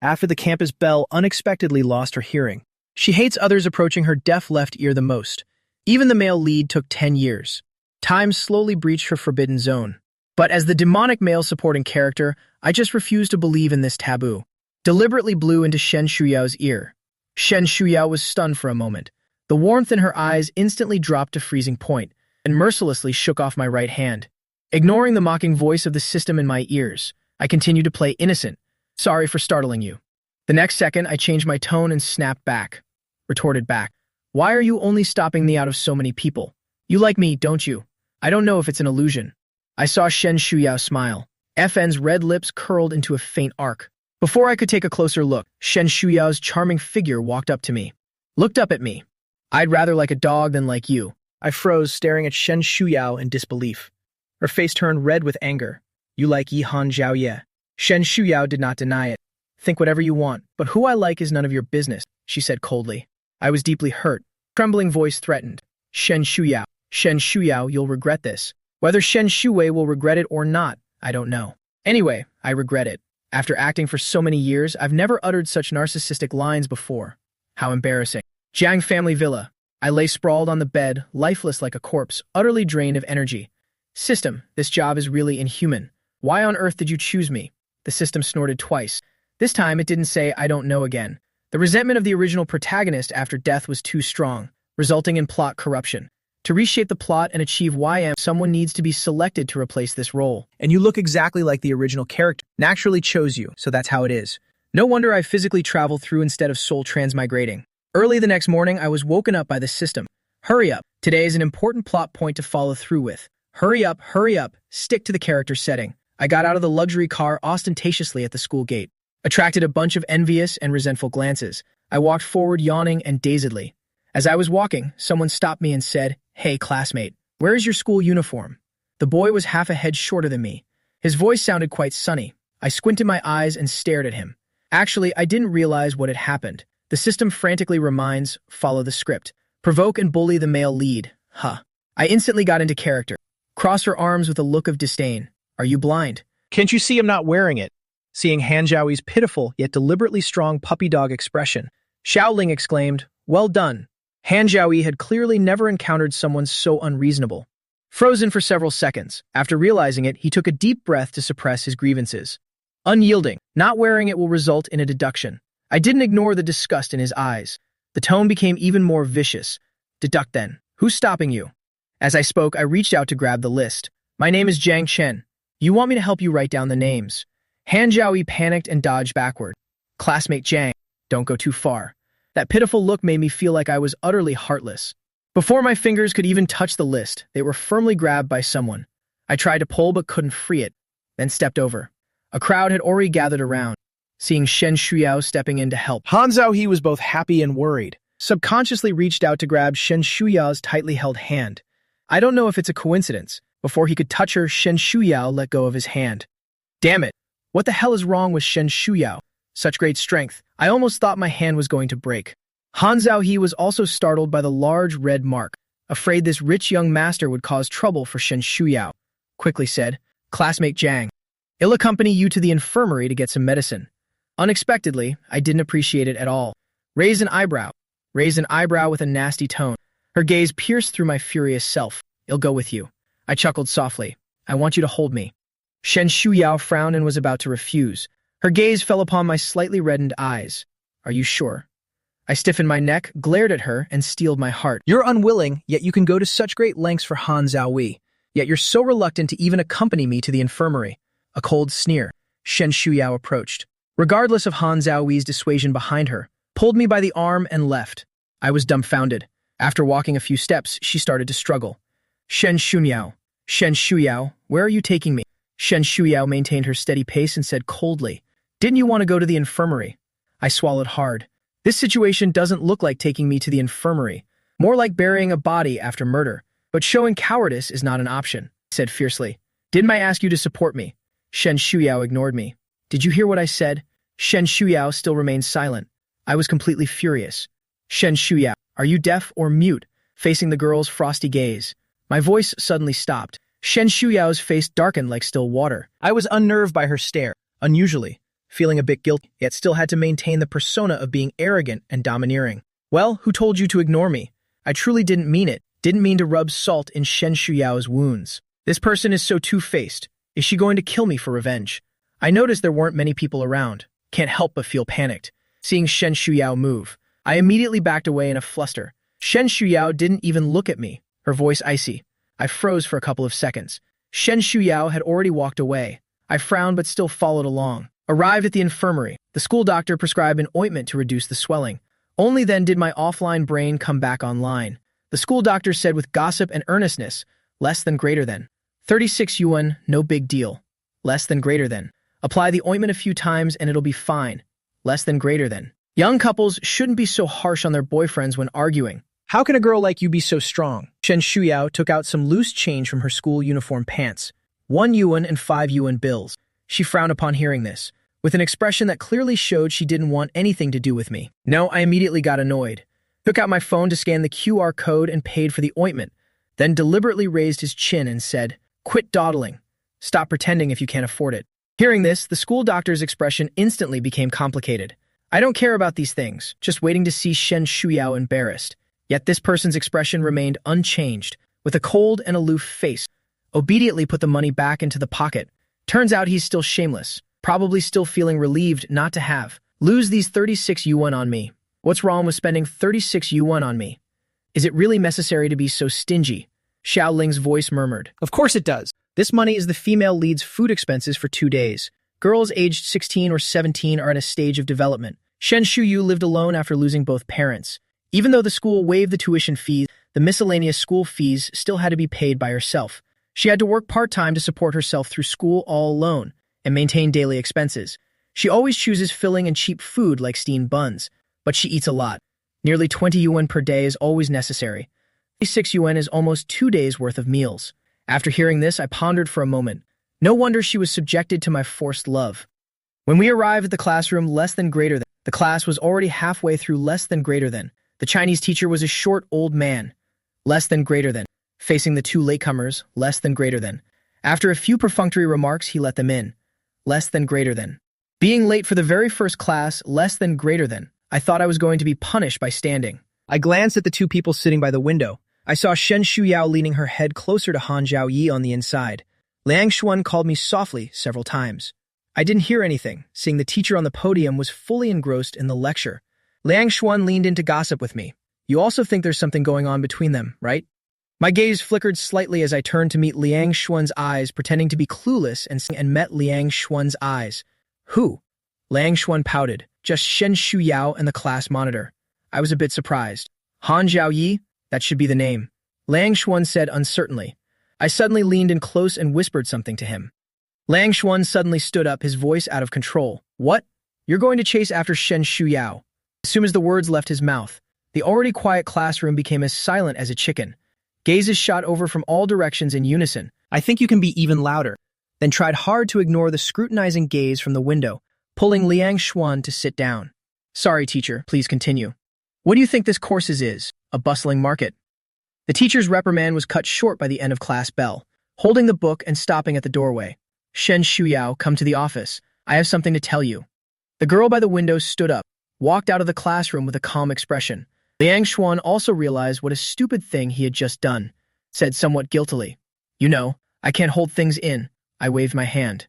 after the campus belle unexpectedly lost her hearing. She hates others approaching her deaf left ear the most. Even the male lead took 10 years. Time slowly breached her forbidden zone. But as the demonic male supporting character, I just refused to believe in this taboo. Deliberately blew into Shen Shuyao's ear. Shen Shuyao was stunned for a moment. The warmth in her eyes instantly dropped to freezing point, and mercilessly shook off my right hand. Ignoring the mocking voice of the system in my ears, I continued to play innocent. Sorry for startling you. The next second, I changed my tone and snapped back. Retorted back. Why are you only stopping me out of so many people? You like me, don't you? I don't know if it's an illusion. I saw Shen Shuyao smile. FN's red lips curled into a faint arc. Before I could take a closer look, Shen Shuyao's charming figure walked up to me. Looked up at me. I'd rather like a dog than like you. I froze, staring at Shen Shuyao in disbelief. Her face turned red with anger. You like Yihan Zhaoye. Shen Shuyao did not deny it. Think whatever you want, but who I like is none of your business, she said coldly. I was deeply hurt. Trembling voice threatened. Shen Shuyao, you'll regret this. Whether Shen Shuwei will regret it or not, I don't know. Anyway, I regret it. After acting for so many years, I've never uttered such narcissistic lines before. How embarrassing. Jiang family villa. I lay sprawled on the bed, lifeless like a corpse, utterly drained of energy. System, this job is really inhuman. Why on earth did you choose me? The system snorted twice. This time it didn't say I don't know again. The resentment of the original protagonist after death was too strong, resulting in plot corruption. To reshape the plot and achieve YM, someone needs to be selected to replace this role. And you look exactly like the original character. Naturally chose you, so that's how it is. No wonder I physically traveled through instead of soul transmigrating. Early the next morning, I was woken up by the system. Hurry up. Today is an important plot point to follow through with. Hurry up, stick to the character setting. I got out of the luxury car ostentatiously at the school gate. Attracted a bunch of envious and resentful glances. I walked forward yawning and dazedly. As I was walking, someone stopped me and said, Hey, classmate, where is your school uniform? The boy was half a head shorter than me. His voice sounded quite sunny. I squinted my eyes and stared at him. Actually, I didn't realize what had happened. The system frantically reminds, follow the script. Provoke and bully the male lead. I instantly got into character. Crossed her arms with a look of disdain. Are you blind? Can't you see I'm not wearing it? Seeing Han Zhaoyi's pitiful yet deliberately strong puppy dog expression, Xiaoling exclaimed, Well done. Han Zhaoyi had clearly never encountered someone so unreasonable. Frozen for several seconds, after realizing it, he took a deep breath to suppress his grievances. Unyielding, not wearing it will result in a deduction. I didn't ignore the disgust in his eyes. The tone became even more vicious. Deduct then. Who's stopping you? As I spoke, I reached out to grab the list. My name is Jiang Chen. You want me to help you write down the names? Han Zhaoyi panicked and dodged backward. Classmate Jiang, don't go too far. That pitiful look made me feel like I was utterly heartless. Before my fingers could even touch the list, they were firmly grabbed by someone. I tried to pull but couldn't free it, then stepped over. A crowd had already gathered around. Seeing Shen Shuyao stepping in to help, Han Zhaoyi was both happy and worried. Subconsciously reached out to grab Shen Shuyao's tightly held hand. I don't know if it's a coincidence. Before he could touch her, Shen Shuyao let go of his hand. Damn it! What the hell is wrong with Shen Shuyao? Such great strength. I almost thought my hand was going to break. Han Zhaoyi was also startled by the large red mark, afraid this rich young master would cause trouble for Shen Shuyao. Quickly said, Classmate Jiang, I'll accompany you to the infirmary to get some medicine. Unexpectedly, I didn't appreciate it at all. Raised an eyebrow with a nasty tone. Her gaze pierced through my furious self. I'll go with you. I chuckled softly. I want you to hold me. Shen Shuyao frowned and was about to refuse. Her gaze fell upon my slightly reddened eyes. Are you sure? I stiffened my neck, glared at her, and steeled my heart. You're unwilling, yet you can go to such great lengths for Han Zhaoyi. Yet you're so reluctant to even accompany me to the infirmary. A cold sneer. Shen Shuyao approached. Regardless of Han Zhaoyi's dissuasion behind her, pulled me by the arm and left. I was dumbfounded. After walking a few steps, she started to struggle. Shen Shuyao, where are you taking me? Shen Shuyao maintained her steady pace and said coldly, Didn't you want to go to the infirmary? I swallowed hard. This situation doesn't look like taking me to the infirmary, more like burying a body after murder. But showing cowardice is not an option, I said fiercely. Didn't I ask you to support me? Shen Shuyao ignored me. Did you hear what I said? Shen Shuyao still remained silent. I was completely furious. Shen Shuyao, are you deaf or mute? Facing the girl's frosty gaze. My voice suddenly stopped. Shen Shuyao's face darkened like still water. I was unnerved by her stare, unusually. feeling a bit guilty, yet still had to maintain the persona of being arrogant and domineering. Well, who told you to ignore me? I truly didn't mean it. Didn't mean to rub salt in Shen Shuyao's wounds. This person is so two-faced. Is she going to kill me for revenge? I noticed there weren't many people around. Can't help but feel panicked. Seeing Shen Shuyao move, I immediately backed away in a fluster. Shen Shuyao didn't even look at me, her voice icy. I froze for a couple of seconds. Shen Shuyao had already walked away. I frowned but still followed along. Arrived at the infirmary. The school doctor prescribed an ointment to reduce the swelling. Only then did my offline brain come back online. The school doctor said with gossip and earnestness, less than greater than. 36 yuan, no big deal. Less than greater than. Apply the ointment a few times and it'll be fine. Less than greater than. Young couples shouldn't be so harsh on their boyfriends when arguing. How can a girl like you be so strong? Shen Shuyao took out some loose change from her school uniform pants. 1 yuan and 5 yuan bills. She frowned upon hearing this, with an expression that clearly showed she didn't want anything to do with me. No, I immediately got annoyed. Took out my phone to scan the QR code and paid for the ointment, then deliberately raised his chin and said, "Quit dawdling. Stop pretending if you can't afford it." Hearing this, the school doctor's expression instantly became complicated. I don't care about these things, just waiting to see Shen Shuyao embarrassed. Yet this person's expression remained unchanged, with a cold and aloof face. Obediently put the money back into the pocket. Turns out he's still shameless, probably still feeling relieved not to lose these 36 yuan on me. What's wrong with spending 36 yuan on me? Is it really necessary to be so stingy? Xiao Ling's voice murmured. Of course it does. This money is the female lead's food expenses for 2 days. Girls aged 16 or 17 are at a stage of development. Shen Shuyu lived alone after losing both parents. Even though the school waived the tuition fees, the miscellaneous school fees still had to be paid by herself. She had to work part-time to support herself through school all alone and maintain daily expenses. She always chooses filling and cheap food like steamed buns, but she eats a lot. Nearly 20 yuan per day is always necessary. 36 yuan is almost 2 days' worth of meals. After hearing this, I pondered for a moment. No wonder she was subjected to my forced love. When we arrived at the classroom less than greater than, the class was already halfway through less than greater than. The Chinese teacher was a short old man. Less than greater than. Facing the 2 latecomers, less than greater than. After a few perfunctory remarks, he let them in. Less than greater than. Being late for the very first class, less than greater than. I thought I was going to be punished by standing. I glanced at the 2 people sitting by the window. I saw Shen Shuyao leaning her head closer to Han Zhaoyi on the inside. Liang Xuan called me softly several times. I didn't hear anything, seeing the teacher on the podium was fully engrossed in the lecture. Liang Xuan leaned in to gossip with me. You also think there's something going on between them, right? My gaze flickered slightly as I turned to meet Liang Xuan's eyes, pretending to be clueless and met Liang Xuan's eyes. Who? Liang Xuan pouted. Just Shen Shuyao and the class monitor. I was a bit surprised. Han Zhaoyi? That should be the name. Liang Xuan said uncertainly. I suddenly leaned in close and whispered something to him. Liang Xuan suddenly stood up, his voice out of control. What? You're going to chase after Shen Shuyao. As soon as the words left his mouth, the already quiet classroom became as silent as a chicken. Gazes shot over from all directions in unison. I think you can be even louder. Then tried hard to ignore the scrutinizing gaze from the window, pulling Liang Xuan to sit down. Sorry, teacher, please continue. What do you think this course is? A bustling market. The teacher's reprimand was cut short by the end of class bell, holding the book and stopping at the doorway. Shen Shuyao, come to the office. I have something to tell you. The girl by the window stood up, walked out of the classroom with a calm expression. Liang Xuan also realized what a stupid thing he had just done, said somewhat guiltily. You know, I can't hold things in. I waved my hand.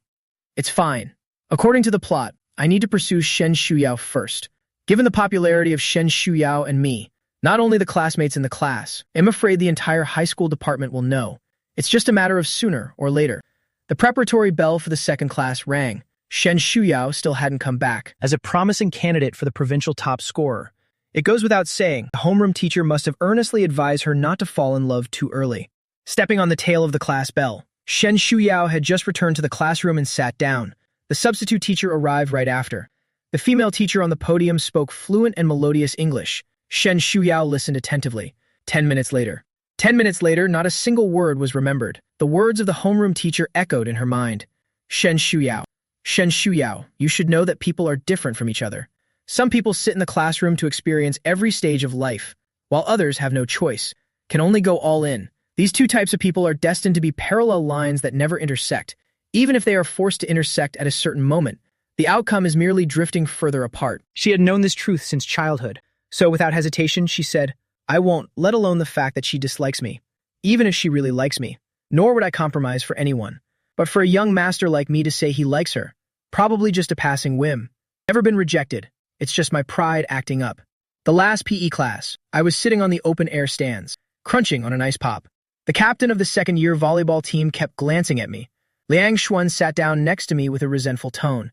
It's fine. According to the plot, I need to pursue Shen Shuyao first. Given the popularity of Shen Shuyao and me, not only the classmates in the class, I'm afraid the entire high school department will know. It's just a matter of sooner or later. The preparatory bell for the second class rang. Shen Shuyao still hadn't come back. As a promising candidate for the provincial top scorer, it goes without saying, the homeroom teacher must have earnestly advised her not to fall in love too early. Stepping on the tail of the class bell, Shen Shuyao had just returned to the classroom and sat down. The substitute teacher arrived right after. The female teacher on the podium spoke fluent and melodious English. Shen Shuyao listened attentively. 10 minutes later. 10 minutes later, not a single word was remembered. The words of the homeroom teacher echoed in her mind. Shen Shuyao. Shen Shuyao, you should know that people are different from each other. Some people sit in the classroom to experience every stage of life, while others have no choice, can only go all in. These 2 types of people are destined to be parallel lines that never intersect. Even if they are forced to intersect at a certain moment, The outcome is merely drifting further apart. She had known this truth since childhood, so without hesitation, she said, I won't, let alone the fact that she dislikes me, even if she really likes me. Nor would I compromise for anyone. But for a young master like me to say he likes her, probably just a passing whim. Never been rejected. It's just my pride acting up. The last PE class, I was sitting on the open-air stands, crunching on an ice pop. The captain of the second-year volleyball team kept glancing at me. Liang Xuan sat down next to me with a resentful tone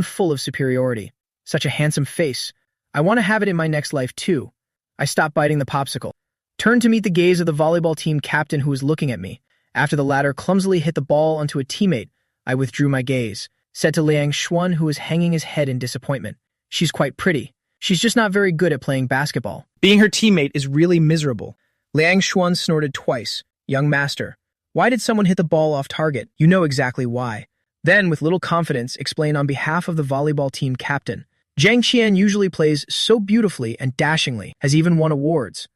full of superiority. Such a handsome face. I want to have it in my next life, too. I stopped biting the popsicle, turned to meet the gaze of the volleyball team captain who was looking at me. After the latter clumsily hit the ball onto a teammate, I withdrew my gaze, said to Liang Xuan, who was hanging his head in disappointment. She's quite pretty. She's just not very good at playing basketball. Being her teammate is really miserable. Liang Xuan snorted twice. Young master, why did someone hit the ball off target? You know exactly why. Then, with little confidence, explained on behalf of the volleyball team captain. Zhang Qian usually plays so beautifully and dashingly, has even won awards.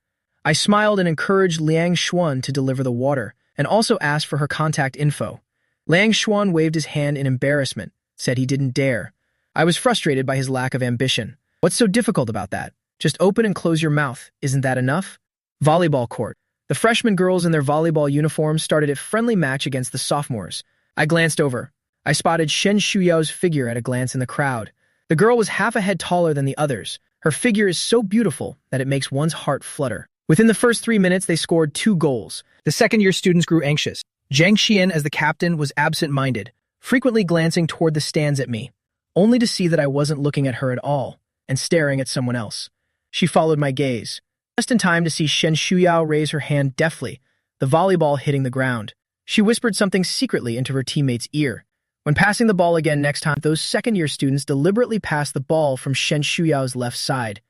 I smiled and encouraged Liang Xuan to deliver the water, and also asked for her contact info. Liang Xuan waved his hand in embarrassment, said he didn't dare. I was frustrated by his lack of ambition. What's so difficult about that? Just open and close your mouth. Isn't that enough? Volleyball court. The freshman girls in their volleyball uniforms started a friendly match against the sophomores. I glanced over. I spotted Shen Shuyao's figure at a glance in the crowd. The girl was half a head taller than the others. Her figure is so beautiful that it makes one's heart flutter. Within the first 3 minutes, they scored 2 goals. The second-year students grew anxious. Zhang Xian, as the captain, was absent-minded, frequently glancing toward the stands at me, only to see that I wasn't looking at her at all and staring at someone else. She followed my gaze, just in time to see Shen Shuyao raise her hand deftly, the volleyball hitting the ground. She whispered something secretly into her teammate's ear. When passing the ball again next time, those second-year students deliberately passed the ball from Shen Shuyao's left side.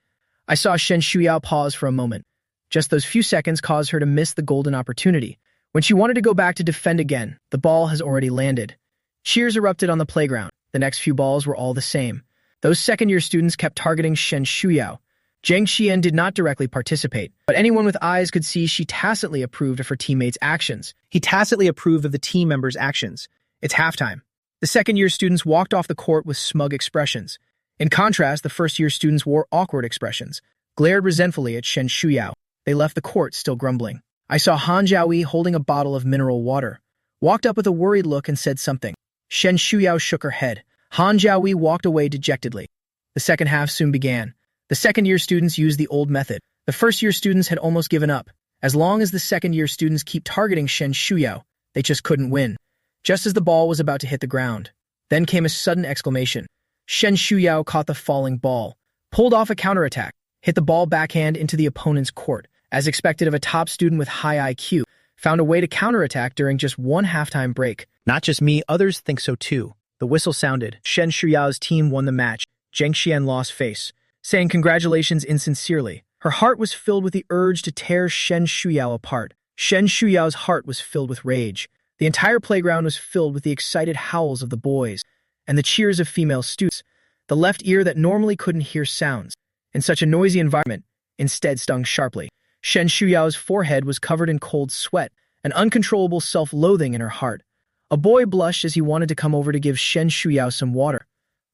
I saw Shen Shuyao pause for a moment. Just those few seconds caused her to miss the golden opportunity. When she wanted to go back to defend again, the ball has already landed. Cheers erupted on the playground. The next few balls were all the same. Those second-year students kept targeting Shen Shuyao. Zhang Xian did not directly participate, but anyone with eyes could see she tacitly approved of her teammates' actions. He tacitly approved of the team members' actions. It's halftime. The second-year students walked off the court with smug expressions. In contrast, the first-year students wore awkward expressions, glared resentfully at Shen Shuyao. They left the court still grumbling. I saw Han Jiaoyi holding a bottle of mineral water, walked up with a worried look and said something. Shen Shuyao shook her head. Han Jiaoyi walked away dejectedly. The second half soon began. The second-year students used the old method. The first-year students had almost given up. As long as the second-year students keep targeting Shen Shuyao, they just couldn't win. Just as the ball was about to hit the ground, then came a sudden exclamation. Shen Shuyao caught the falling ball, pulled off a counterattack, hit the ball backhand into the opponent's court. As expected of a top student with high IQ, found a way to counterattack during just one halftime break. Not just me, others think so too. The whistle sounded. Shen Shuyao's team won the match. Zhang Xian lost face, saying congratulations insincerely. Her heart was filled with the urge to tear Shen Shuyao apart. Shen Shuyao's heart was filled with rage. The entire playground was filled with the excited howls of the boys and the cheers of female students. The left ear that normally couldn't hear sounds in such a noisy environment instead stung sharply. Shen Shuyao's forehead was covered in cold sweat, an uncontrollable self-loathing in her heart. A boy blushed as he wanted to come over to give Shen Shuyao some water.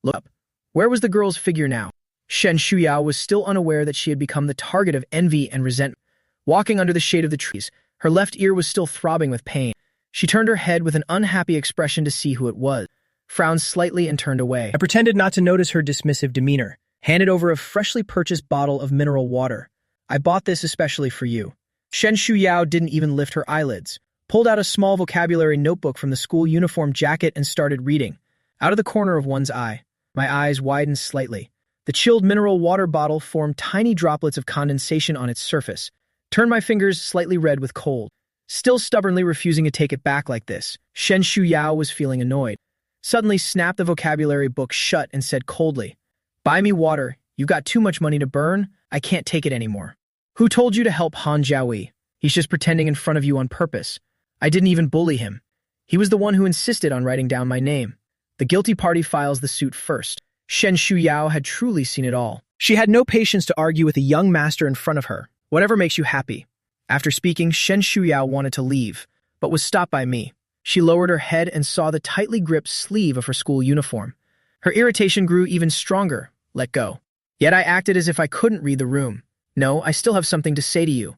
Look up. Where was the girl's figure now? Shen Shuyao was still unaware that she had become the target of envy and resentment. Walking under the shade of the trees, her left ear was still throbbing with pain. She turned her head with an unhappy expression to see who it was, frowned slightly and turned away. I pretended not to notice her dismissive demeanor, handed over a freshly purchased bottle of mineral water. I bought this especially for you. Shen Shuyao didn't even lift her eyelids, pulled out a small vocabulary notebook from the school uniform jacket and started reading. Out of the corner of one's eye, my eyes widened slightly. The chilled mineral water bottle formed tiny droplets of condensation on its surface, turned my fingers slightly red with cold. Still stubbornly refusing to take it back like this, Shen Shuyao was feeling annoyed. Suddenly snapped the vocabulary book shut and said coldly, "Buy me water. You've got too much money to burn. I can't take it anymore." "Who told you to help Han Jiaoyi? He's just pretending in front of you on purpose. I didn't even bully him. He was the one who insisted on writing down my name. The guilty party files the suit first." Shen Shuyao had truly seen it all. She had no patience to argue with a young master in front of her. Whatever makes you happy. After speaking, Shen Shuyao wanted to leave, but was stopped by me. She lowered her head and saw the tightly gripped sleeve of her school uniform. Her irritation grew even stronger. Let go. Yet I acted as if I couldn't read the room. No, I still have something to say to you.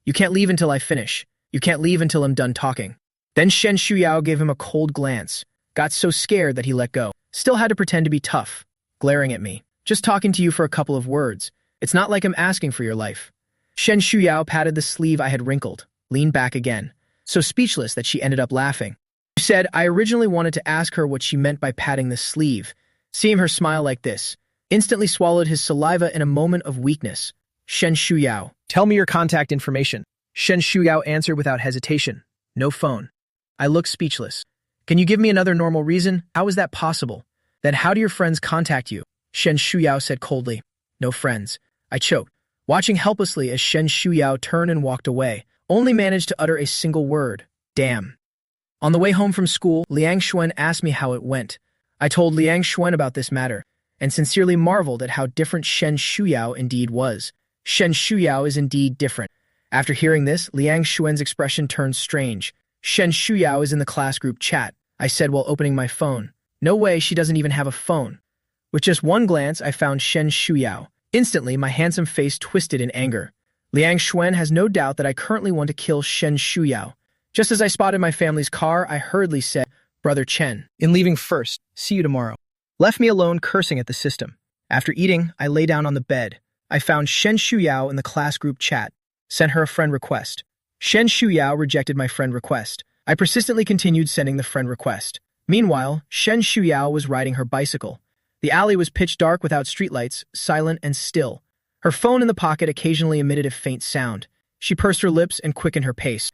You can't leave until I finish. You can't leave until I'm done talking. Then Shen Shuyao gave him a cold glance, got so scared that he let go. Still had to pretend to be tough, glaring at me. Just talking to you for a couple of words. It's not like I'm asking for your life. Shen Shuyao patted the sleeve I had wrinkled, leaned back again, so speechless that she ended up laughing. She said I originally wanted to ask her what she meant by patting the sleeve. Seeing her smile like this, instantly swallowed his saliva in a moment of weakness. Shen Shuyao, tell me your contact information. Shen Shuyao answered without hesitation. No phone. I looked speechless. Can you give me another normal reason? How is that possible? Then how do your friends contact you? Shen Shuyao said coldly. No friends. I choked, watching helplessly as Shen Shuyao turned and walked away, only managed to utter a single word. Damn. On the way home from school, Liang Xuan asked me how it went. I told Liang Xuan about this matter, and sincerely marveled at how different Shen Shuyao indeed was. Shen Shuyao is indeed different. After hearing this, Liang Xuan's expression turned strange. Shen Shuyao is in the class group chat, I said while opening my phone. No way, she doesn't even have a phone. With just one glance, I found Shen Shuyao. Instantly, my handsome face twisted in anger. Liang Xuan has no doubt that I currently want to kill Shen Shuyao. Just as I spotted my family's car, I hurriedly said, Brother Chen, in leaving first, see you tomorrow. Left me alone cursing at the system. After eating, I lay down on the bed. I found Shen Shuyao in the class group chat. Sent her a friend request. Shen Shuyao rejected my friend request. I persistently continued sending the friend request. Meanwhile, Shen Shuyao was riding her bicycle. The alley was pitch dark without streetlights, silent and still. Her phone in the pocket occasionally emitted a faint sound. She pursed her lips and quickened her pace.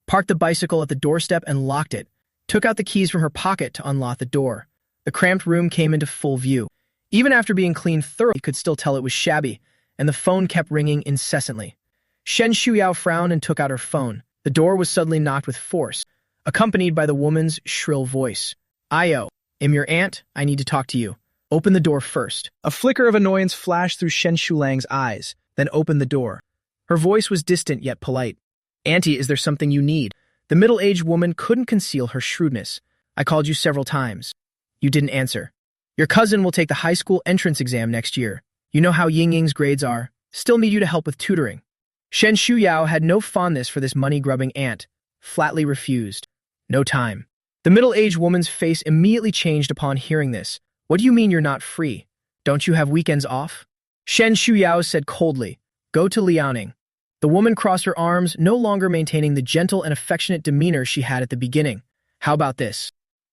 Parked the bicycle at the doorstep and locked it. Took out the keys from her pocket to unlock the door. The cramped room came into full view. Even after being cleaned thoroughly, you could still tell it was shabby, and the phone kept ringing incessantly. Shen Shuyao frowned and took out her phone. The door was suddenly knocked with force, accompanied by the woman's shrill voice. Io, I'm your aunt. I need to talk to you. Open the door first. A flicker of annoyance flashed through Shen Shulang's eyes, then opened the door. Her voice was distant yet polite. Auntie, is there something you need? The middle-aged woman couldn't conceal her shrewdness. I called you several times. You didn't answer. Your cousin will take the high school entrance exam next year. You know how Ying Ying's grades are. Still need you to help with tutoring. Shen Shuyao had no fondness for this money-grubbing aunt. Flatly refused. No time. The middle-aged woman's face immediately changed upon hearing this. What do you mean you're not free? Don't you have weekends off? Shen Shuyao said coldly. Go to Liaoning. The woman crossed her arms, no longer maintaining the gentle and affectionate demeanor she had at the beginning. How about this?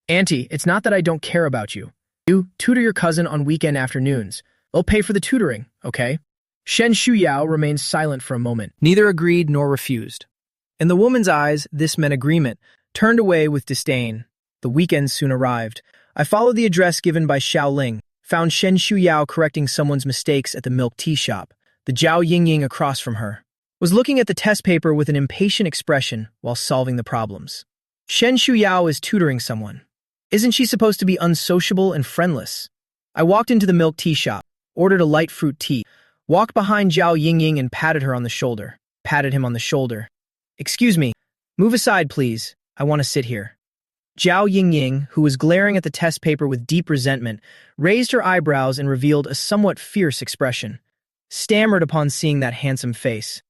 Auntie, it's not that I don't care about you. You tutor your cousin on weekend afternoons. I'll pay for the tutoring, okay? Shen Shuyao remained silent for a moment. Neither agreed nor refused. In the woman's eyes, this meant agreement. Turned away with disdain. The weekend soon arrived. I followed the address given by Xiao Ling, found Shen Shuyao correcting someone's mistakes at the milk tea shop. The Zhao Yingying across from her was looking at the test paper with an impatient expression while solving the problems. Shen Shuyao is tutoring someone. Isn't she supposed to be unsociable and friendless? I walked into the milk tea shop, ordered a light fruit tea, walked behind Zhao Yingying and patted him on the shoulder. Excuse me, move aside please, I want to sit here. Zhao Yingying, who was glaring at the test paper with deep resentment, raised her eyebrows and revealed a somewhat fierce expression. Stammered upon seeing that handsome face.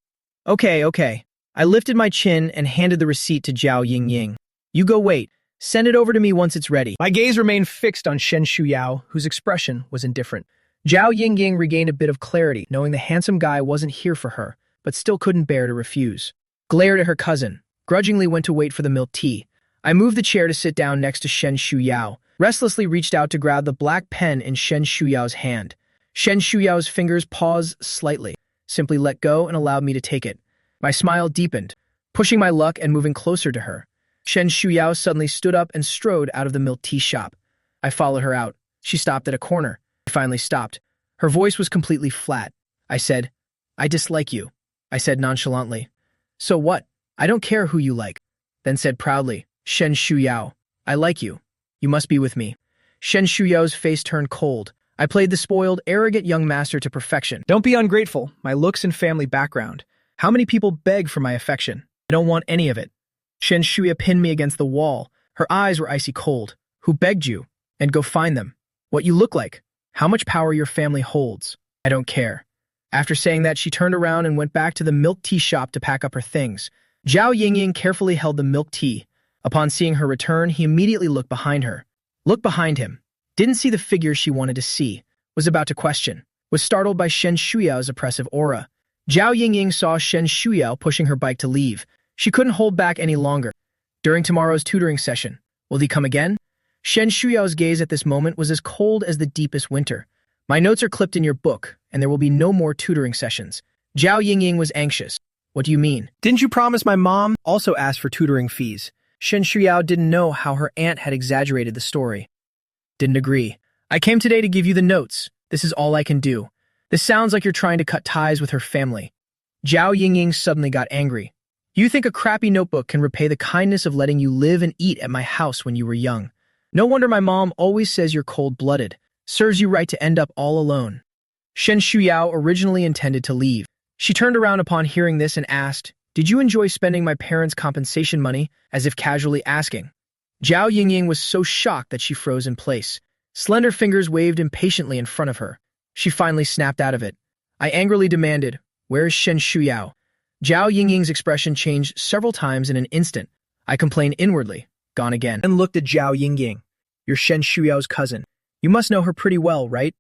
Okay. I lifted my chin and handed the receipt to Zhao Yingying. You go wait. Send it over to me once it's ready. My gaze remained fixed on Shen Shuyao, whose expression was indifferent. Zhao Yingying regained a bit of clarity, knowing the handsome guy wasn't here for her, but still couldn't bear to refuse. Glared at her cousin, grudgingly went to wait for the milk tea. I moved the chair to sit down next to Shen Shuyao, restlessly reached out to grab the black pen in Shen Shuyao's hand. Shen Shuyao's fingers paused slightly, simply let go and allowed me to take it. My smile deepened, pushing my luck and moving closer to her. Shen Shuyao suddenly stood up and strode out of the milk tea shop. I followed her out. She stopped at a corner. I finally stopped. Her voice was completely flat. I said, I dislike you. I said nonchalantly. So what? I don't care who you like. Then said proudly, Shen Shuyao, I like you. You must be with me. Shen Shuyao's face turned cold. I played the spoiled, arrogant young master to perfection. Don't be ungrateful, my looks and family background. How many people beg for my affection? I don't want any of it. Shen Shuya pinned me against the wall. Her eyes were icy cold. Who begged you? And go find them. What you look like, how much power your family holds. I don't care. After saying that, she turned around and went back to the milk tea shop to pack up her things. Zhao Yingying carefully held the milk tea. Upon seeing her return, he immediately looked behind her. Looked behind him. Didn't see the figure she wanted to see. Was about to question. Was startled by Shen Shuyao's oppressive aura. Zhao Yingying saw Shen Shuyao pushing her bike to leave. She couldn't hold back any longer. During tomorrow's tutoring session, will he come again? Shen Shuyao's gaze at this moment was as cold as the deepest winter. My notes are clipped in your book, and there will be no more tutoring sessions. Zhao Yingying was anxious. What do you mean? Didn't you promise my mom also asked for tutoring fees? Shen Shuyao didn't know how her aunt had exaggerated the story. Didn't agree. I came today to give you the notes. This is all I can do. This sounds like you're trying to cut ties with her family. Zhao Yingying suddenly got angry. You think a crappy notebook can repay the kindness of letting you live and eat at my house when you were young? No wonder my mom always says you're cold-blooded. Serves you right to end up all alone. Shen Shuyao originally intended to leave. She turned around upon hearing this and asked, Did you enjoy spending my parents' compensation money? As if casually asking. Zhao Yingying was so shocked that she froze in place. Slender fingers waved impatiently in front of her. She finally snapped out of it. I angrily demanded, Where is Shen Shuyao? Zhao Yingying's expression changed several times in an instant. I complained inwardly. Gone again. And looked at Zhao Yingying. You're Shen Shuyao's cousin. You must know her pretty well, right?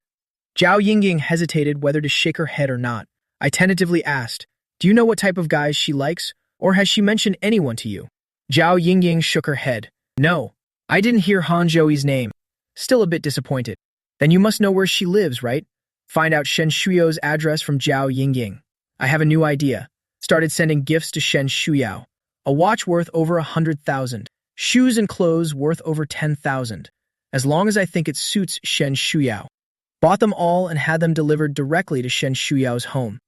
Zhao Yingying hesitated whether to shake her head or not. I tentatively asked, Do you know what type of guys she likes, or has she mentioned anyone to you? Zhao Yingying shook her head. No, I didn't hear Han Zhouyi's name. Still a bit disappointed. Then you must know where she lives, right? Find out Shen Shuyao's address from Zhao Yingying. I have a new idea. Started sending gifts to Shen Shuyao. A watch worth over 100,000. Shoes and clothes worth over 10,000. As long as I think it suits Shen Shuyao. Bought them all and had them delivered directly to Shen Shuyao's home.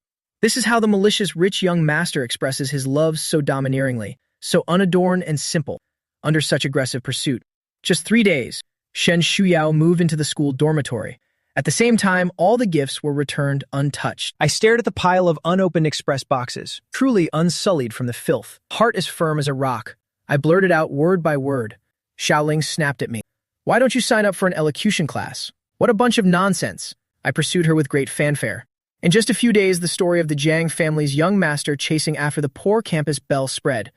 This is how the malicious rich young master expresses his love so domineeringly, so unadorned and simple, under such aggressive pursuit. Just 3 days, Shen Shuyao moved into the school dormitory. At the same time, all the gifts were returned untouched. I stared at the pile of unopened express boxes, truly unsullied from the filth. Heart as firm as a rock. I blurted out word by word. Xiaoling snapped at me. Why don't you sign up for an elocution class? What a bunch of nonsense. I pursued her with great fanfare. In just a few days, the story of the Jiang family's young master chasing after the poor campus belle spread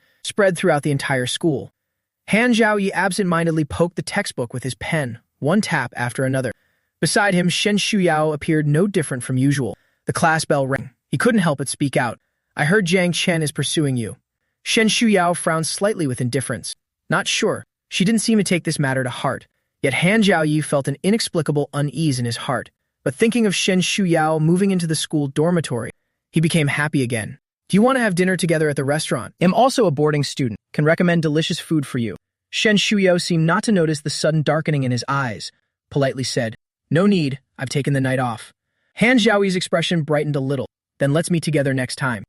throughout the entire school. Han Zhaoyi absent-mindedly poked the textbook with his pen, one tap after another. Beside him, Shen Shuyao appeared no different from usual. The class bell rang. He couldn't help but speak out. I heard Jiang Chen is pursuing you. Shen Shuyao frowned slightly with indifference. Not sure. She didn't seem to take this matter to heart. Yet Han Zhaoyi felt an inexplicable unease in his heart. But thinking of Shen Shuyao moving into the school dormitory, he became happy again. Do you want to have dinner together at the restaurant? I'm also a boarding student. Can recommend delicious food for you. Shen Shuyao seemed not to notice the sudden darkening in his eyes. Politely said, No need. I've taken the night off. Han Zhaoyi's expression brightened a little. Then let's meet together next time.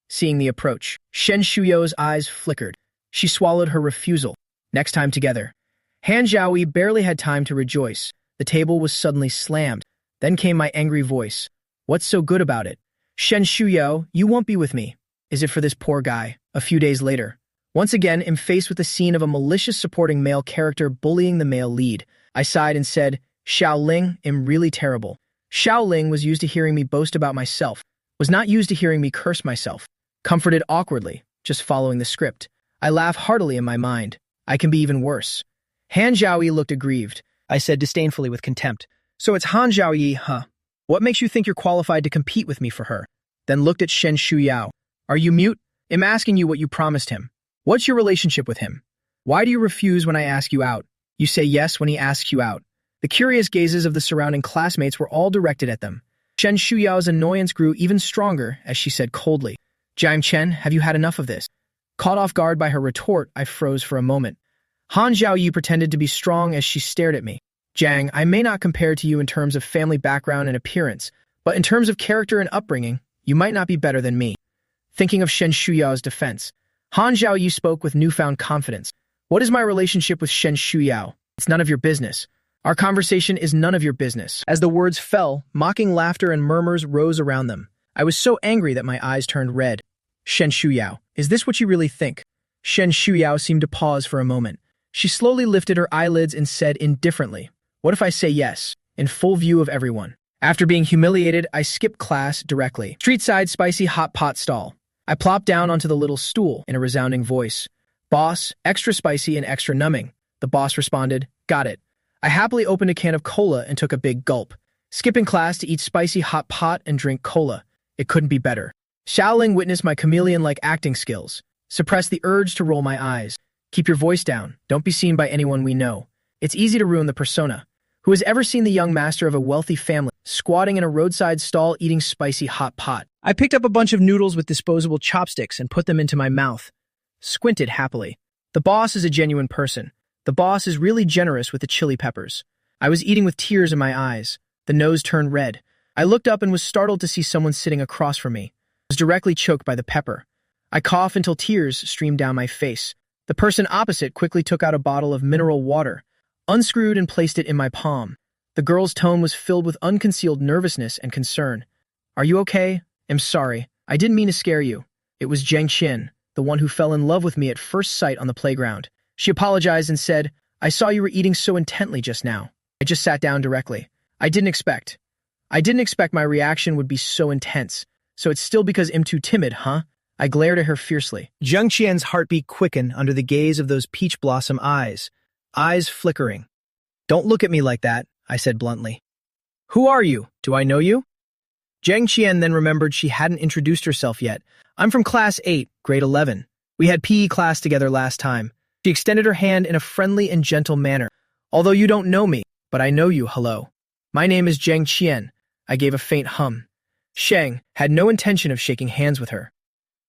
Seeing the approach, Shen Shuyao's eyes flickered. She swallowed her refusal. Next time together. Han Zhaoyi barely had time to rejoice. The table was suddenly slammed. Then came my angry voice. What's so good about it? Shen Shuyao, you won't be with me. Is it for this poor guy? A few days later. Once again, am faced with the scene of a malicious supporting male character bullying the male lead. I sighed and said, Xiaoling, am really terrible. Xiaoling was used to hearing me boast about myself. Was not used to hearing me curse myself. Comforted awkwardly, just following the script. I laugh heartily in my mind. I can be even worse. Han Zhaoyi looked aggrieved. I said disdainfully with contempt. So it's Han Zhaoyi, huh? What makes you think you're qualified to compete with me for her? Then looked at Shen Shuyao. Are you mute? I'm asking you what you promised him. What's your relationship with him? Why do you refuse when I ask you out? You say yes when he asks you out. The curious gazes of the surrounding classmates were all directed at them. Shen Shuyao's annoyance grew even stronger as she said coldly, Jiang Chen, have you had enough of this? Caught off guard by her retort, I froze for a moment. Han Zhaoyi pretended to be strong as she stared at me. Jiang, I may not compare to you in terms of family background and appearance, but in terms of character and upbringing, you might not be better than me. Thinking of Shen Shuyao's defense, Han Zhaoyi spoke with newfound confidence. What is my relationship with Shen Shuyao? It's none of your business. Our conversation is none of your business. As the words fell, mocking laughter and murmurs rose around them. I was so angry that my eyes turned red. Shen Shuyao, is this what you really think? Shen Shuyao seemed to pause for a moment. She slowly lifted her eyelids and said indifferently, What if I say yes? in full view of everyone. After being humiliated, I skipped class directly. Street-side spicy hot pot stall. I plopped down onto the little stool in a resounding voice. Boss, extra spicy and extra numbing. The boss responded, got it. I happily opened a can of cola and took a big gulp. Skipping class to eat spicy hot pot and drink cola. It couldn't be better. Xiaoling witnessed my chameleon-like acting skills. Suppress the urge to roll my eyes. Keep your voice down. Don't be seen by anyone we know. It's easy to ruin the persona. Who has ever seen the young master of a wealthy family squatting in a roadside stall eating spicy hot pot? I picked up a bunch of noodles with disposable chopsticks and put them into my mouth. Squinted happily. The boss is a genuine person. The boss is really generous with the chili peppers. I was eating with tears in my eyes. The nose turned red. I looked up and was startled to see someone sitting across from me. I was directly choked by the pepper. I coughed until tears streamed down my face. The person opposite quickly took out a bottle of mineral water, unscrewed and placed it in my palm. The girl's tone was filled with unconcealed nervousness and concern. Are you okay? I'm sorry. I didn't mean to scare you. It was Zheng Qian, the one who fell in love with me at first sight on the playground. She apologized and said, I saw you were eating so intently just now. I just sat down directly. I didn't expect my reaction would be so intense. So it's still because I'm too timid, huh? I glared at her fiercely. Zheng Qian's heartbeat quickened under the gaze of those peach blossom eyes flickering. Don't look at me like that, I said bluntly. Who are you? Do I know you? Zheng Qian then remembered she hadn't introduced herself yet. I'm from class 8, grade 11. We had PE class together last time. She extended her hand in a friendly and gentle manner. Although you don't know me, but I know you, hello. My name is Zheng Qian. I gave a faint hum. Sheng had no intention of shaking hands with her.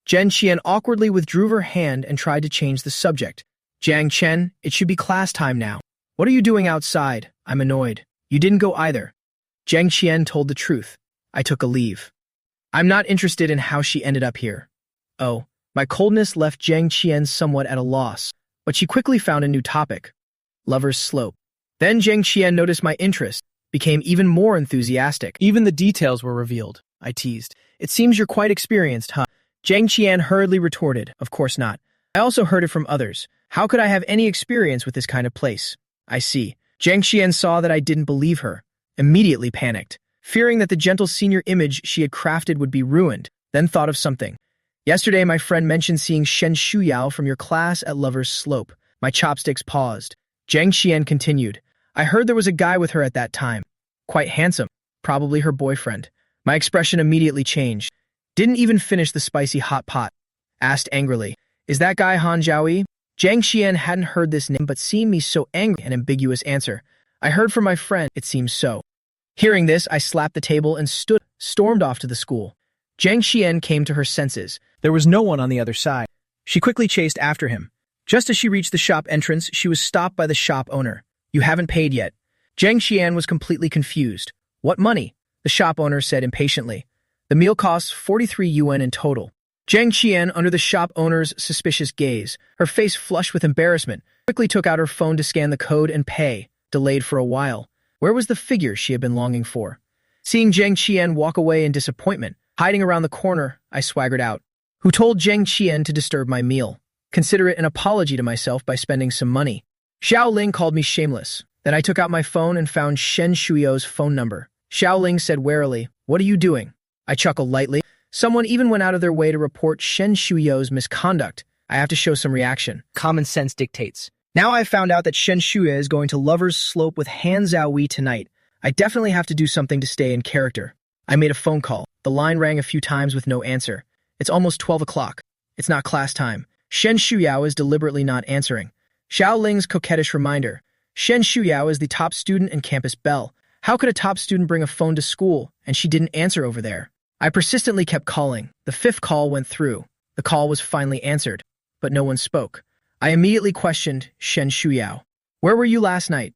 Zheng Qian awkwardly withdrew her hand and tried to change the subject. Zhang Chen, it should be class time now. What are you doing outside? I'm annoyed. You didn't go either. Zheng Qian told the truth. I took a leave. I'm not interested in how she ended up here. Oh, my coldness left Zheng Qian somewhat at a loss, but she quickly found a new topic. Lover's Slope. Then Zheng Qian noticed my interest, became even more enthusiastic. Even the details were revealed, I teased. It seems you're quite experienced, huh? Zheng Qian hurriedly retorted, of course not. I also heard it from others. How could I have any experience with this kind of place? I see. Zheng Qian saw that I didn't believe her, immediately panicked, fearing that the gentle senior image she had crafted would be ruined, then thought of something. Yesterday, my friend mentioned seeing Shen Shuyao from your class at Lover's Slope. My chopsticks paused. Zheng Qian continued. I heard there was a guy with her at that time. Quite handsome. Probably her boyfriend. My expression immediately changed. Didn't even finish the spicy hot pot. Asked angrily. Is that guy Han Zhaoyi? Zheng Qian hadn't heard this name but seen me so angry and ambiguous answer. I heard from my friend, it seems so. Hearing this, I slapped the table and stormed off to the school. Zheng Qian came to her senses. There was no one on the other side. She quickly chased after him. Just as she reached the shop entrance, she was stopped by the shop owner. You haven't paid yet. Zheng Qian was completely confused. What money? The shop owner said impatiently. The meal costs 43 yuan in total. Zheng Qian, under the shop owner's suspicious gaze, her face flushed with embarrassment, quickly took out her phone to scan the code and pay, delayed for a while. Where was the figure she had been longing for? Seeing Zheng Qian walk away in disappointment, hiding around the corner, I swaggered out. Who told Zheng Qian to disturb my meal? Consider it an apology to myself by spending some money. Xiao Ling called me shameless. Then I took out my phone and found Shen Shuyao's phone number. Xiao Ling said warily, What are you doing? I chuckled lightly. Someone even went out of their way to report Shen Shuyao's misconduct. I have to show some reaction. Common sense dictates. Now I found out that Shen Shuya is going to Lover's Slope with Han Zhaoyi tonight. I definitely have to do something to stay in character. I made a phone call. The line rang a few times with no answer. It's almost 12 o'clock. It's not class time. Shen Shuyao is deliberately not answering. Xiao Ling's coquettish reminder. Shen Shuyao is the top student and campus belle. How could a top student bring a phone to school and she didn't answer over there? I persistently kept calling. The 5th call went through. The call was finally answered, but no one spoke. I immediately questioned Shen Shuyao. Where were you last night?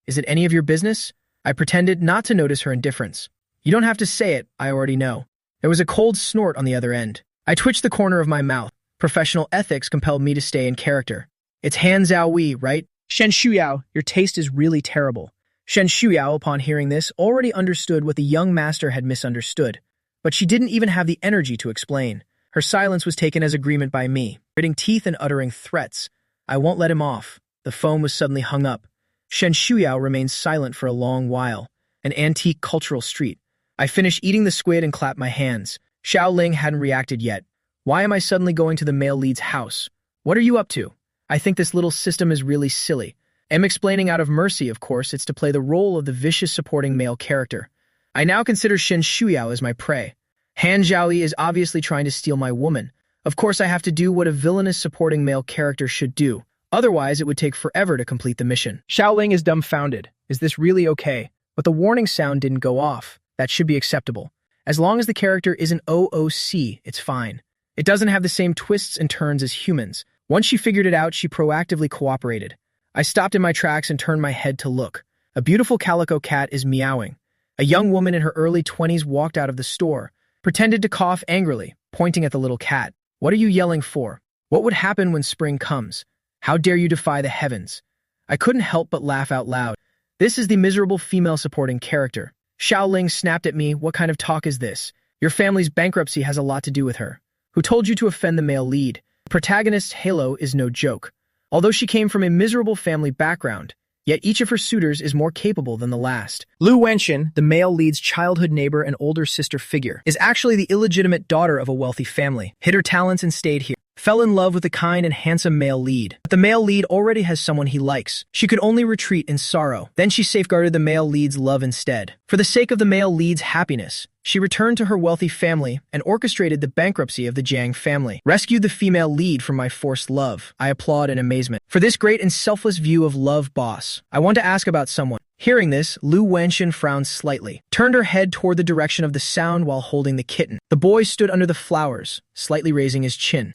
Is it any of your business? I pretended not to notice her indifference. You don't have to say it, I already know. There was a cold snort on the other end. I twitched the corner of my mouth. Professional ethics compelled me to stay in character. It's Han Zhaoyi, right? Shen Shuyao, your taste is really terrible. Shen Shuyao, upon hearing this, already understood what the young master had misunderstood. But she didn't even have the energy to explain. Her silence was taken as agreement by me, gritting teeth and uttering threats. I won't let him off. The phone was suddenly hung up. Shen Shuyao remained silent for a long while. an antique cultural street. I finished eating the squid and clapped my hands. Xiao Ling hadn't reacted yet. Why am I suddenly going to the male lead's house? What are you up to? I think this little system is really silly. I'm explaining out of mercy, of course. It's to play the role of the vicious supporting male character. I now consider Shen Shuyao as my prey. Han Zhaoyi is obviously trying to steal my woman. Of course, I have to do what a villainous supporting male character should do. Otherwise, it would take forever to complete the mission. Xiao Ling is dumbfounded. Is this really okay? But the warning sound didn't go off. That should be acceptable. As long as the character isn't OOC, it's fine. It doesn't have the same twists and turns as humans. Once she figured it out, she proactively cooperated. I stopped in my tracks and turned my head to look. A beautiful calico cat is meowing. A young woman in her early 20s walked out of the store, pretended to cough angrily, pointing at the little cat. What are you yelling for? What would happen when spring comes? How dare you defy the heavens? I couldn't help but laugh out loud. This is the miserable female supporting character. Xiao Ling snapped at me. What kind of talk is this? Your family's bankruptcy has a lot to do with her. Who told you to offend the male lead? The protagonist's halo is no joke. Although she came from a miserable family background, yet each of her suitors is more capable than the last. Lu Wenxin, the male lead's childhood neighbor and older sister figure, is actually the illegitimate daughter of a wealthy family. Hid her talents and stayed here. Fell in love with the kind and handsome male lead. But the male lead already has someone he likes. She could only retreat in sorrow. Then she safeguarded the male lead's love instead. For the sake of the male lead's happiness, she returned to her wealthy family and orchestrated the bankruptcy of the Jiang family. Rescued the female lead from my forced love. I applaud in amazement. For this great and selfless view of love, boss, I want to ask about someone. Hearing this, Lu Wenxin frowned slightly, turned her head toward the direction of the sound while holding the kitten. The boy stood under the flowers, slightly raised his chin.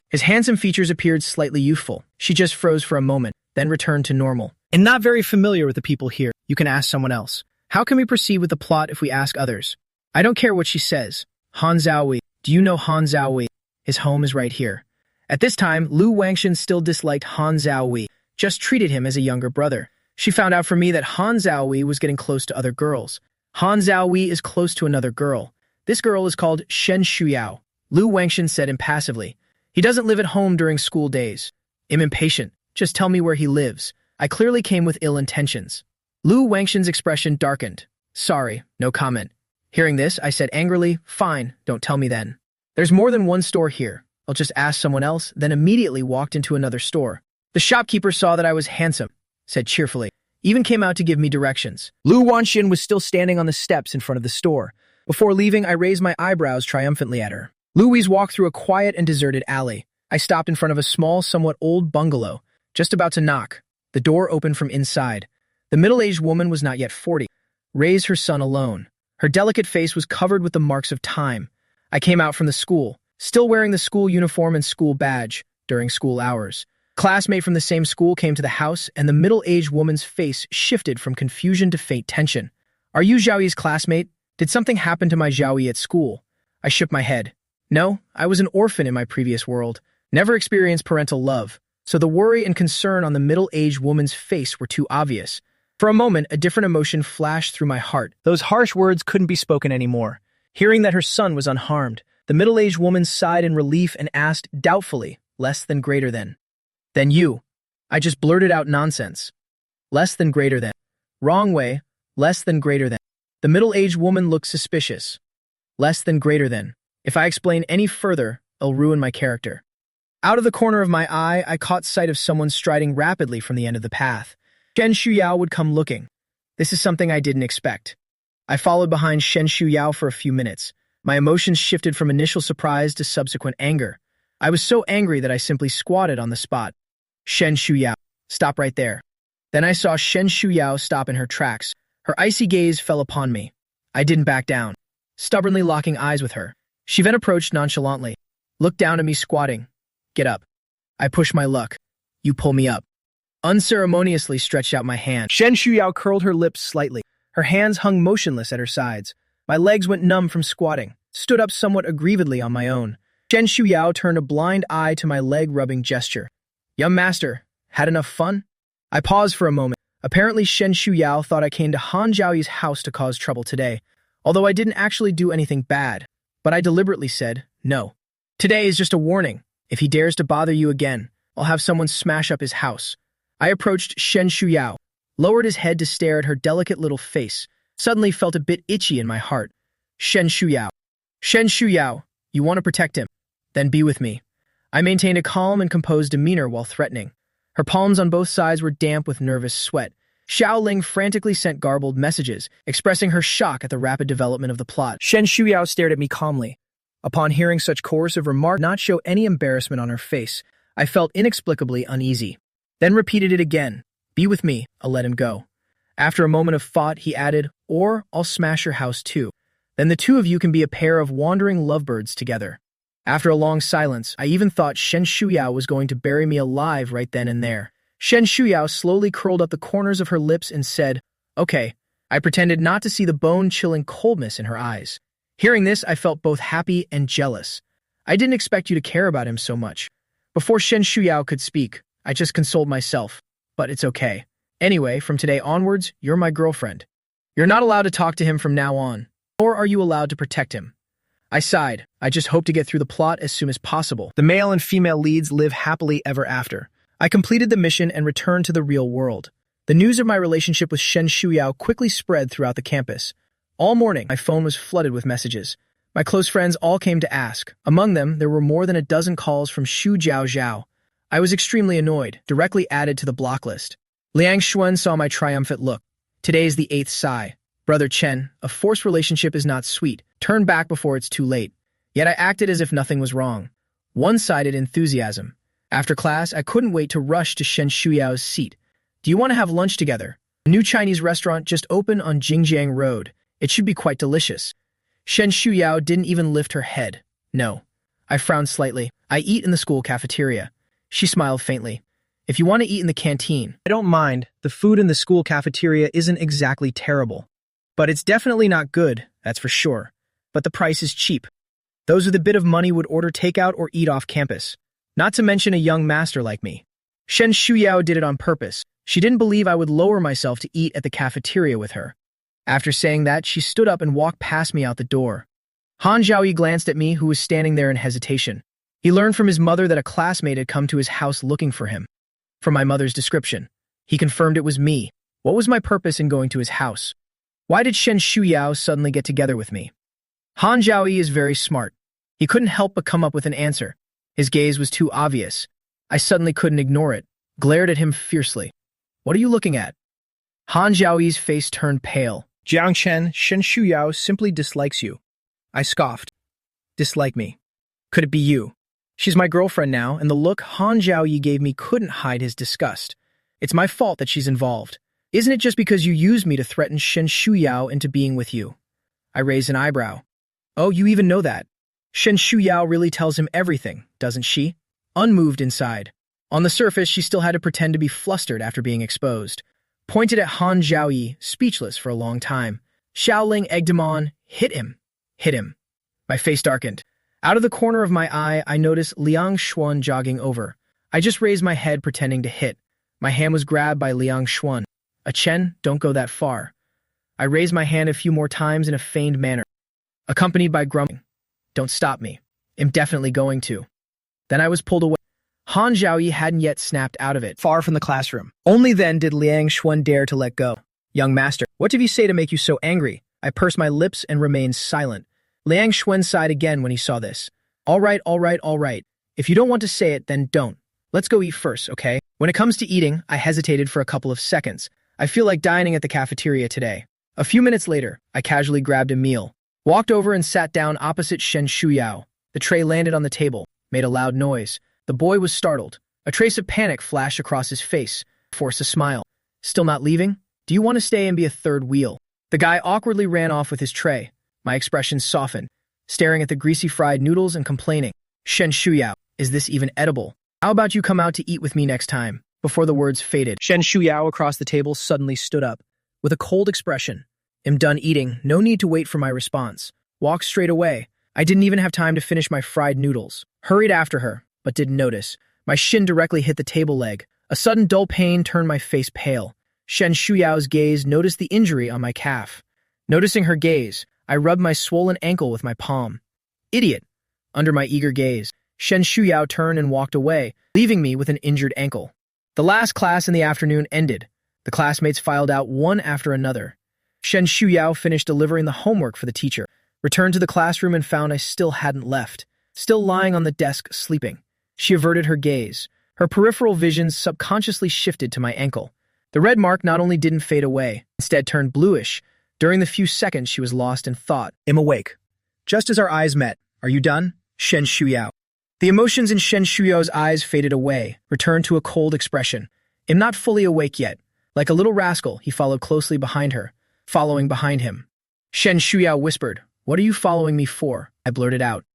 His handsome features appeared slightly youthful. She just froze for a moment, then returned to normal. And not very familiar with the people here. You can ask someone else. How can we proceed with the plot if we ask others? I don't care what she says. Han Zhaoyi. Do you know Han Zhaoyi? His home is right here. At this time, Lu Wenxin still disliked Han Zhaoyi, just treated him as a younger brother. She found out from me that Han Zhaoyi was getting close to other girls. Han Zhaoyi is close to another girl. This girl is called Shen Shuyao. Lu Wenxin said impassively. He doesn't live at home during school days. I'm impatient. Just tell me where he lives. I clearly came with ill intentions. Lu Wenxin's expression darkened. Sorry, no comment. Hearing this, I said angrily, fine, don't tell me then. There's more than one store here. I'll just ask someone else, then immediately walked into another store. The shopkeeper saw that I was handsome, said cheerfully, even came out to give me directions. Lu Wenxin was still standing on the steps in front of the store. Before leaving, I raised my eyebrows triumphantly at her. Louise walked through a quiet and deserted alley. I stopped in front of a small, somewhat old bungalow, just about to knock. The door opened from inside. The middle-aged woman was not yet 40, raised her son alone. Her delicate face was covered with the marks of time. I came out from the school, still wearing the school uniform and school badge, during school hours. Classmate from the same school came to the house, and the middle-aged woman's face shifted from confusion to faint tension. Are you Zhaoyi's classmate? Did something happen to my Zhaoyi at school? I shook my head. No, I was an orphan in my previous world, never experienced parental love, so the worry and concern on the middle-aged woman's face were too obvious. For a moment, a different emotion flashed through my heart. Those harsh words couldn't be spoken anymore. Hearing that her son was unharmed, the middle-aged woman sighed in relief and asked, doubtfully, less than greater than. Then you. I just blurted out nonsense. Less than greater than. Wrong way. Less than greater than. The middle-aged woman looked suspicious. Less than greater than. If I explain any further, I'll ruin my character. Out of the corner of my eye, I caught sight of someone striding rapidly from the end of the path. Shen Shuyao would come looking. This is something I didn't expect. I followed behind Shen Shuyao for a few minutes. My emotions shifted from initial surprise to subsequent anger. I was so angry that I simply squatted on the spot. Shen Shuyao, stop right there. Then I saw Shen Shuyao stop in her tracks. Her icy gaze fell upon me. I didn't back down, stubbornly locking eyes with her. She then approached nonchalantly, looked down at me squatting. Get up. I pushed my luck. You pull me up. Unceremoniously stretched out my hand. Shen Shuyao curled her lips slightly. Her hands hung motionless at her sides. My legs went numb from squatting, stood up somewhat aggrievedly on my own. Shen Shuyao turned a blind eye to my leg-rubbing gesture. Young master, had enough fun? I paused for a moment. Apparently Shen Shuyao thought I came to Han Zhaoyi's house to cause trouble today, although I didn't actually do anything bad. But I deliberately said, no. Today is just a warning. If he dares to bother you again, I'll have someone smash up his house. I approached Shen Shuyao, lowered his head to stare at her delicate little face, suddenly felt a bit itchy in my heart. Shen Shuyao. Shen Shuyao, you want to protect him? Then be with me. I maintained a calm and composed demeanor while threatening. Her palms on both sides were damp with nervous sweat. Xiao Ling frantically sent garbled messages, expressing her shock at the rapid development of the plot. Shen Shuyao stared at me calmly. Upon hearing such coercive remark not show any embarrassment on her face, I felt inexplicably uneasy. Then repeated it again. Be with me, I'll let him go. After a moment of thought, he added, or I'll smash your house too. Then the two of you can be a pair of wandering lovebirds together. After a long silence, I even thought Shen Shuyao was going to bury me alive right then and there. Shen Shuyao slowly curled up the corners of her lips and said, okay. I pretended not to see the bone-chilling coldness in her eyes. Hearing this, I felt both happy and jealous. I didn't expect you to care about him so much. Before Shen Shuyao could speak, I just consoled myself. But it's okay. Anyway, from today onwards, you're my girlfriend. You're not allowed to talk to him from now on, nor are you allowed to protect him. I sighed. I just hope to get through the plot as soon as possible. The male and female leads live happily ever after. I completed the mission and returned to the real world. The news of my relationship with Shen Shuyao quickly spread throughout the campus. All morning, my phone was flooded with messages. My close friends all came to ask. Among them, there were more than a dozen calls from Xu Zhao. I was extremely annoyed, directly added to the block list. Liang Xuan saw my triumphant look. Today is the 8th Sai. Brother Chen, a forced relationship is not sweet. Turn back before it's too late. Yet I acted as if nothing was wrong. One-sided enthusiasm. After class, I couldn't wait to rush to Shen Shuyao's seat. Do you want to have lunch together? A new Chinese restaurant just opened on Jingjiang Road. It should be quite delicious. Shen Shuyao didn't even lift her head. No. I frowned slightly. I eat in the school cafeteria. She smiled faintly. If you want to eat in the canteen, I don't mind. The food in the school cafeteria isn't exactly terrible. But it's definitely not good, that's for sure. But the price is cheap. Those with a bit of money would order takeout or eat off campus. Not to mention a young master like me. Shen Shuyao did it on purpose. She didn't believe I would lower myself to eat at the cafeteria with her. After saying that, she stood up and walked past me out the door. Han Zhaoyi glanced at me, who was standing there in hesitation. He learned from his mother that a classmate had come to his house looking for him. From my mother's description, he confirmed it was me. What was my purpose in going to his house? Why did Shen Shuyao suddenly get together with me? Han Zhaoyi is very smart. He couldn't help but come up with an answer. His gaze was too obvious. I suddenly couldn't ignore it, glared at him fiercely. What are you looking at? Han Zhaoyi's face turned pale. Jiang Chen, Shen Shuyao simply dislikes you. I scoffed. Dislike me? Could it be you? She's my girlfriend now, and the look Han Zhaoyi gave me couldn't hide his disgust. It's my fault that she's involved. Isn't it just because you used me to threaten Shen Shuyao into being with you? I raised an eyebrow. Oh, you even know that? Shen Shuyao really tells him everything, doesn't she? Unmoved inside. On the surface, she still had to pretend to be flustered after being exposed. Pointed at Han Zhaoyi, speechless for a long time. Xiaoling egged him on. Hit him. Hit him. My face darkened. Out of the corner of my eye, I noticed Liang Xuan jogging over. I just raised my head, pretending to hit. My hand was grabbed by Liang Xuan. Chen, don't go that far. I raised my hand a few more times in a feigned manner, accompanied by grumbling. Don't stop me. I'm definitely going to. Then I was pulled away. Han Zhaoyi hadn't yet snapped out of it, far from the classroom. Only then did Liang Xuan dare to let go. Young master, what did he say to make you so angry? I pursed my lips and remained silent. Liang Xuan sighed again when he saw this. All right. If you don't want to say it, then don't. Let's go eat first, okay? When it comes to eating, I hesitated for a couple of seconds. I feel like dining at the cafeteria today. A few minutes later, I casually grabbed a meal, walked over and sat down opposite Shen Shuyao. The tray landed on the table, made a loud noise. The boy was startled. A trace of panic flashed across his face, forced a smile. Still not leaving? Do you want to stay and be a third wheel? The guy awkwardly ran off with his tray. My expression softened, staring at the greasy fried noodles and complaining. Shen Shuyao, is this even edible? How about you come out to eat with me next time? Before the words faded, Shen Shuyao across the table suddenly stood up. With a cold expression. Am done eating, no need to wait for my response. Walked straight away. I didn't even have time to finish my fried noodles. Hurried after her, but didn't notice. My shin directly hit the table leg. A sudden dull pain turned my face pale. Shen Shuyao's gaze noticed the injury on my calf. Noticing her gaze, I rubbed my swollen ankle with my palm. Idiot! Under my eager gaze, Shen Shuyao turned and walked away, leaving me with an injured ankle. The last class in the afternoon ended. The classmates filed out one after another. Shen Shuyao finished delivering the homework for the teacher, returned to the classroom and found I still hadn't left, still lying on the desk sleeping. She averted her gaze. Her peripheral vision subconsciously shifted to my ankle. The red mark not only didn't fade away, instead turned bluish. During the few seconds she was lost in thought. I'm awake. Just as our eyes met. Are you done? Shen Shuyao. The emotions in Shen Shuyao's eyes faded away, returned to a cold expression. I'm not fully awake yet. Like a little rascal, he followed closely behind her, following behind him. Shen Shuyao whispered, "What are you following me for?" I blurted out.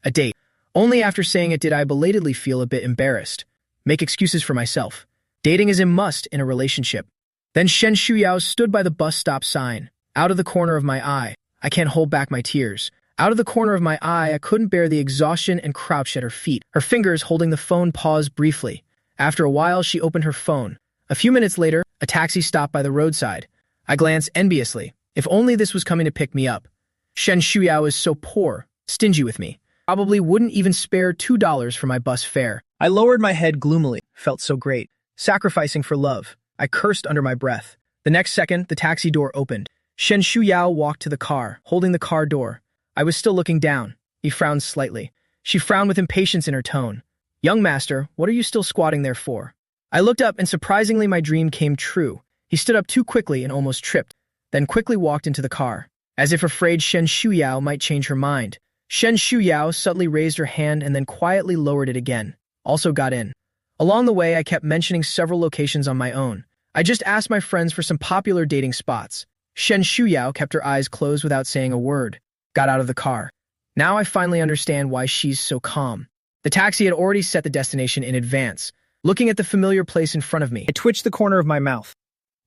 A date. Only after saying it did I belatedly feel a bit embarrassed. Make excuses for myself. Dating is a must in a relationship. Then Shen Shuyao stood by the bus stop sign. Out of the corner of my eye, I can't hold back my tears. Out of the corner of my eye, I couldn't bear the exhaustion and crouched at her feet. Her fingers holding the phone paused briefly. After a while, she opened her phone. A few minutes later, a taxi stopped by the roadside. I glanced enviously. If only this was coming to pick me up. Shen Shuyao is so poor, stingy with me. Probably wouldn't even spare $2 for my bus fare. I lowered my head gloomily. Felt so great. Sacrificing for love. I cursed under my breath. The next second, the taxi door opened. Shen Shuyao walked to the car, holding the car door. I was still looking down. He frowned slightly. She frowned with impatience in her tone. "Young master, what are you still squatting there for?" I looked up and surprisingly my dream came true. He stood up too quickly and almost tripped, then quickly walked into the car, as if afraid Shen Shuyao might change her mind. Shen Shuyao subtly raised her hand and then quietly lowered it again. Also got in. Along the way, I kept mentioning several locations on my own. I just asked my friends for some popular dating spots. Shen Shuyao kept her eyes closed without saying a word. Got out of the car. Now I finally understand why she's so calm. The taxi had already set the destination in advance. Looking at the familiar place in front of me, I twitched the corner of my mouth.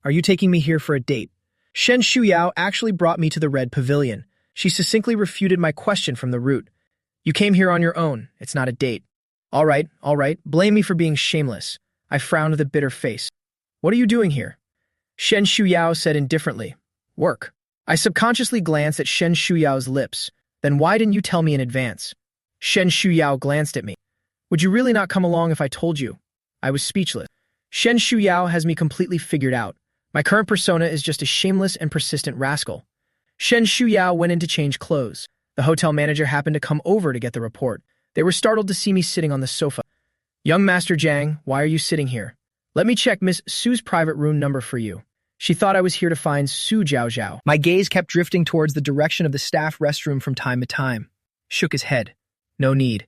"Are you taking me here for a date?" Shen Shuyao actually brought me to the Red Pavilion. She succinctly refuted my question from the route. "You came here on your own. It's not a date." All right. Blame me for being shameless." I frowned with a bitter face. "What are you doing here?" Shen Shuyao said indifferently. "Work." I subconsciously glanced at Shen Shuyao's lips. "Then why didn't you tell me in advance?" Shen Shuyao glanced at me. "Would you really not come along if I told you?" I was speechless. Shen Shuyao has me completely figured out. My current persona is just a shameless and persistent rascal. Shen Shuyao went in to change clothes. The hotel manager happened to come over to get the report. They were startled to see me sitting on the sofa. "Young Master Zhang, why are you sitting here? Let me check Miss Su's private room number for you." She thought I was here to find Su Zhao. My gaze kept drifting towards the direction of the staff restroom from time to time. Shook his head. No need.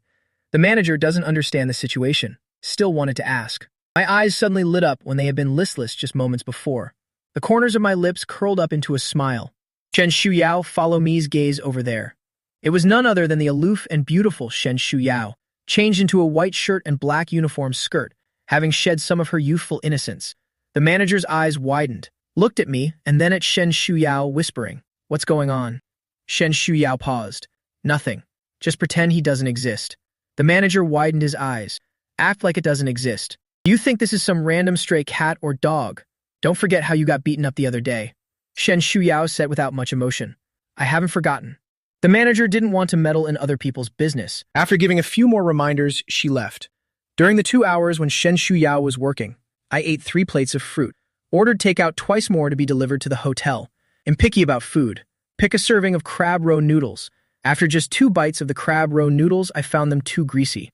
The manager doesn't understand the situation. Still wanted to ask. My eyes suddenly lit up when they had been listless just moments before. The corners of my lips curled up into a smile. Shen Shuyao, follow me's gaze over there. It was none other than the aloof and beautiful Shen Shuyao, changed into a white shirt and black uniform skirt, having shed some of her youthful innocence. The manager's eyes widened, looked at me, and then at Shen Shuyao, whispering, "What's going on?" Shen Shuyao paused. "Nothing. Just pretend he doesn't exist." The manager widened his eyes. "Act like it doesn't exist. You think this is some random stray cat or dog? Don't forget how you got beaten up the other day." Shen Shuyao said without much emotion. "I haven't forgotten." The manager didn't want to meddle in other people's business. After giving a few more reminders, she left. During the 2 hours when Shen Shuyao was working, I ate 3 plates of fruit, ordered takeout twice more to be delivered to the hotel. I'm picky about food. Pick a serving of crab roe noodles. After just 2 bites of the crab roe noodles, I found them too greasy.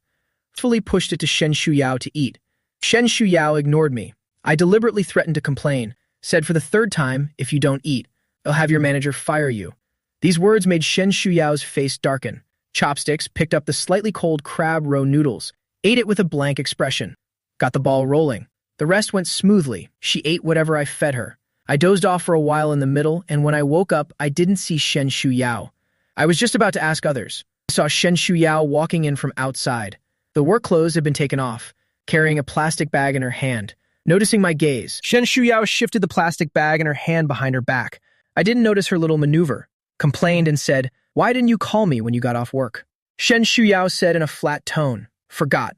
Fully pushed it to Shen Shuyao to eat. Shen Shuyao ignored me. I deliberately threatened to complain, said for the 3rd time, "If you don't eat, I'll have your manager fire you." These words made Shen Shuyao's face darken. Chopsticks picked up the slightly cold crab roe noodles, ate it with a blank expression. Got the ball rolling. The rest went smoothly. She ate whatever I fed her. I dozed off for a while in the middle, and when I woke up, I didn't see Shen Shuyao. I was just about to ask others. I saw Shen Shuyao walking in from outside. The work clothes had been taken off, carrying a plastic bag in her hand. Noticing my gaze, Shen Shuyao shifted the plastic bag in her hand behind her back. I didn't notice her little maneuver. Complained and said, "Why didn't you call me when you got off work?" Shen Shuyao said in a flat tone, "Forgot.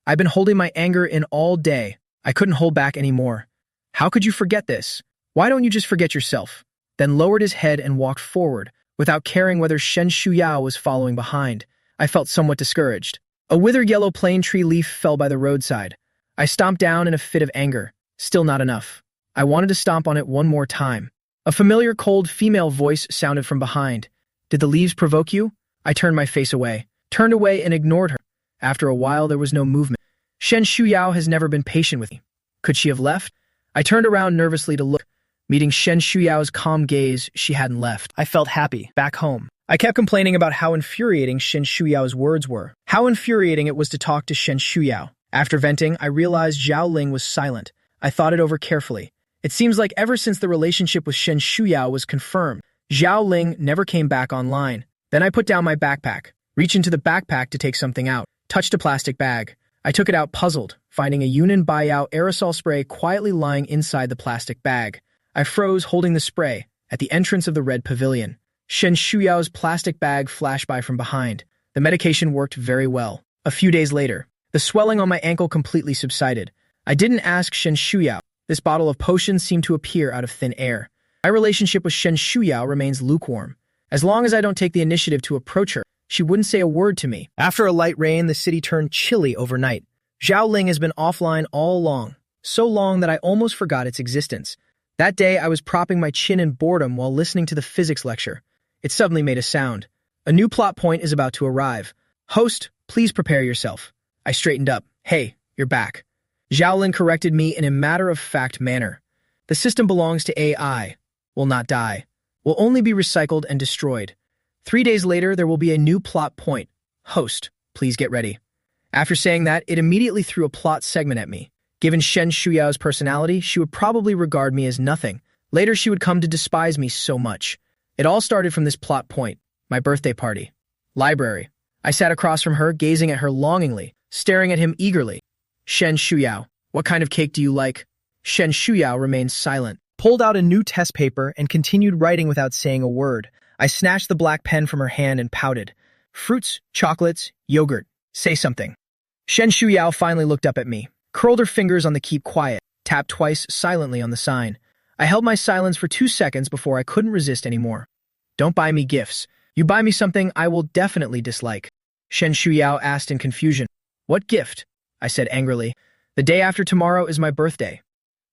I've been holding my anger in all day. I couldn't hold back anymore." "How could you forget this? Why don't you just forget yourself?" Then lowered his head and walked forward, without caring whether Shen Shuyao was following behind. I felt somewhat discouraged. A withered yellow plane tree leaf fell by the roadside. I stomped down in a fit of anger. Still not enough. I wanted to stomp on it one more time. A familiar cold female voice sounded from behind. Did the leaves provoke you? I turned my face away, and ignored her. After a while, there was no movement. Shen Shuyao has never been patient with me. Could she have left? I turned around nervously to look. Meeting Shen Shuyao's calm gaze, she hadn't left. I felt happy, back home. I kept complaining about how infuriating Shen Shuyao's words were. How infuriating it was to talk to Shen Shuyao. After venting, I realized Zhao Ling was silent. I thought it over carefully. It seems like ever since the relationship with Shen Shuyao was confirmed, Zhao Ling never came back online. Then I put down my backpack, reached into the backpack to take something out, touched a plastic bag. I took it out puzzled, finding a Yunnan Baiyao aerosol spray quietly lying inside the plastic bag. I froze holding the spray at the entrance of the red pavilion. Shen Shuyao's plastic bag flashed by from behind. The medication worked very well. A few days later, the swelling on my ankle completely subsided. I didn't ask Shen Shuyao. This bottle of potion seemed to appear out of thin air. My relationship with Shen Shuyao remains lukewarm. As long as I don't take the initiative to approach her, she wouldn't say a word to me. After a light rain, the city turned chilly overnight. Zhao Ling has been offline all along, so long that I almost forgot its existence. That day, I was propping my chin in boredom while listening to the physics lecture. It suddenly made a sound. A new plot point is about to arrive. Host, please prepare yourself. I straightened up. Hey, you're back. Zhao Ling corrected me in a matter-of-fact manner. The system belongs to AI. Will not die. Will only be recycled and destroyed. 3 days later, there will be a new plot point. Host, please get ready. After saying that, it immediately threw a plot segment at me. Given Shen Shuyao's personality, she would probably regard me as nothing. Later, she would come to despise me so much. It all started from this plot point, my birthday party. Library. I sat across from her, gazing at her longingly, staring at him eagerly. Shen Shuyao, what kind of cake do you like? Shen Shuyao remained silent, pulled out a new test paper, and continued writing without saying a word. I snatched the black pen from her hand and pouted. Fruits, chocolates, yogurt. Say something. Shen Shuyao finally looked up at me, curled her fingers on the keep quiet, tapped twice silently on the sign. I held my silence for 2 seconds before I couldn't resist anymore. Don't buy me gifts. You buy me something I will definitely dislike. Shen Shuyao asked in confusion. What gift? I said angrily. The day after tomorrow is my birthday.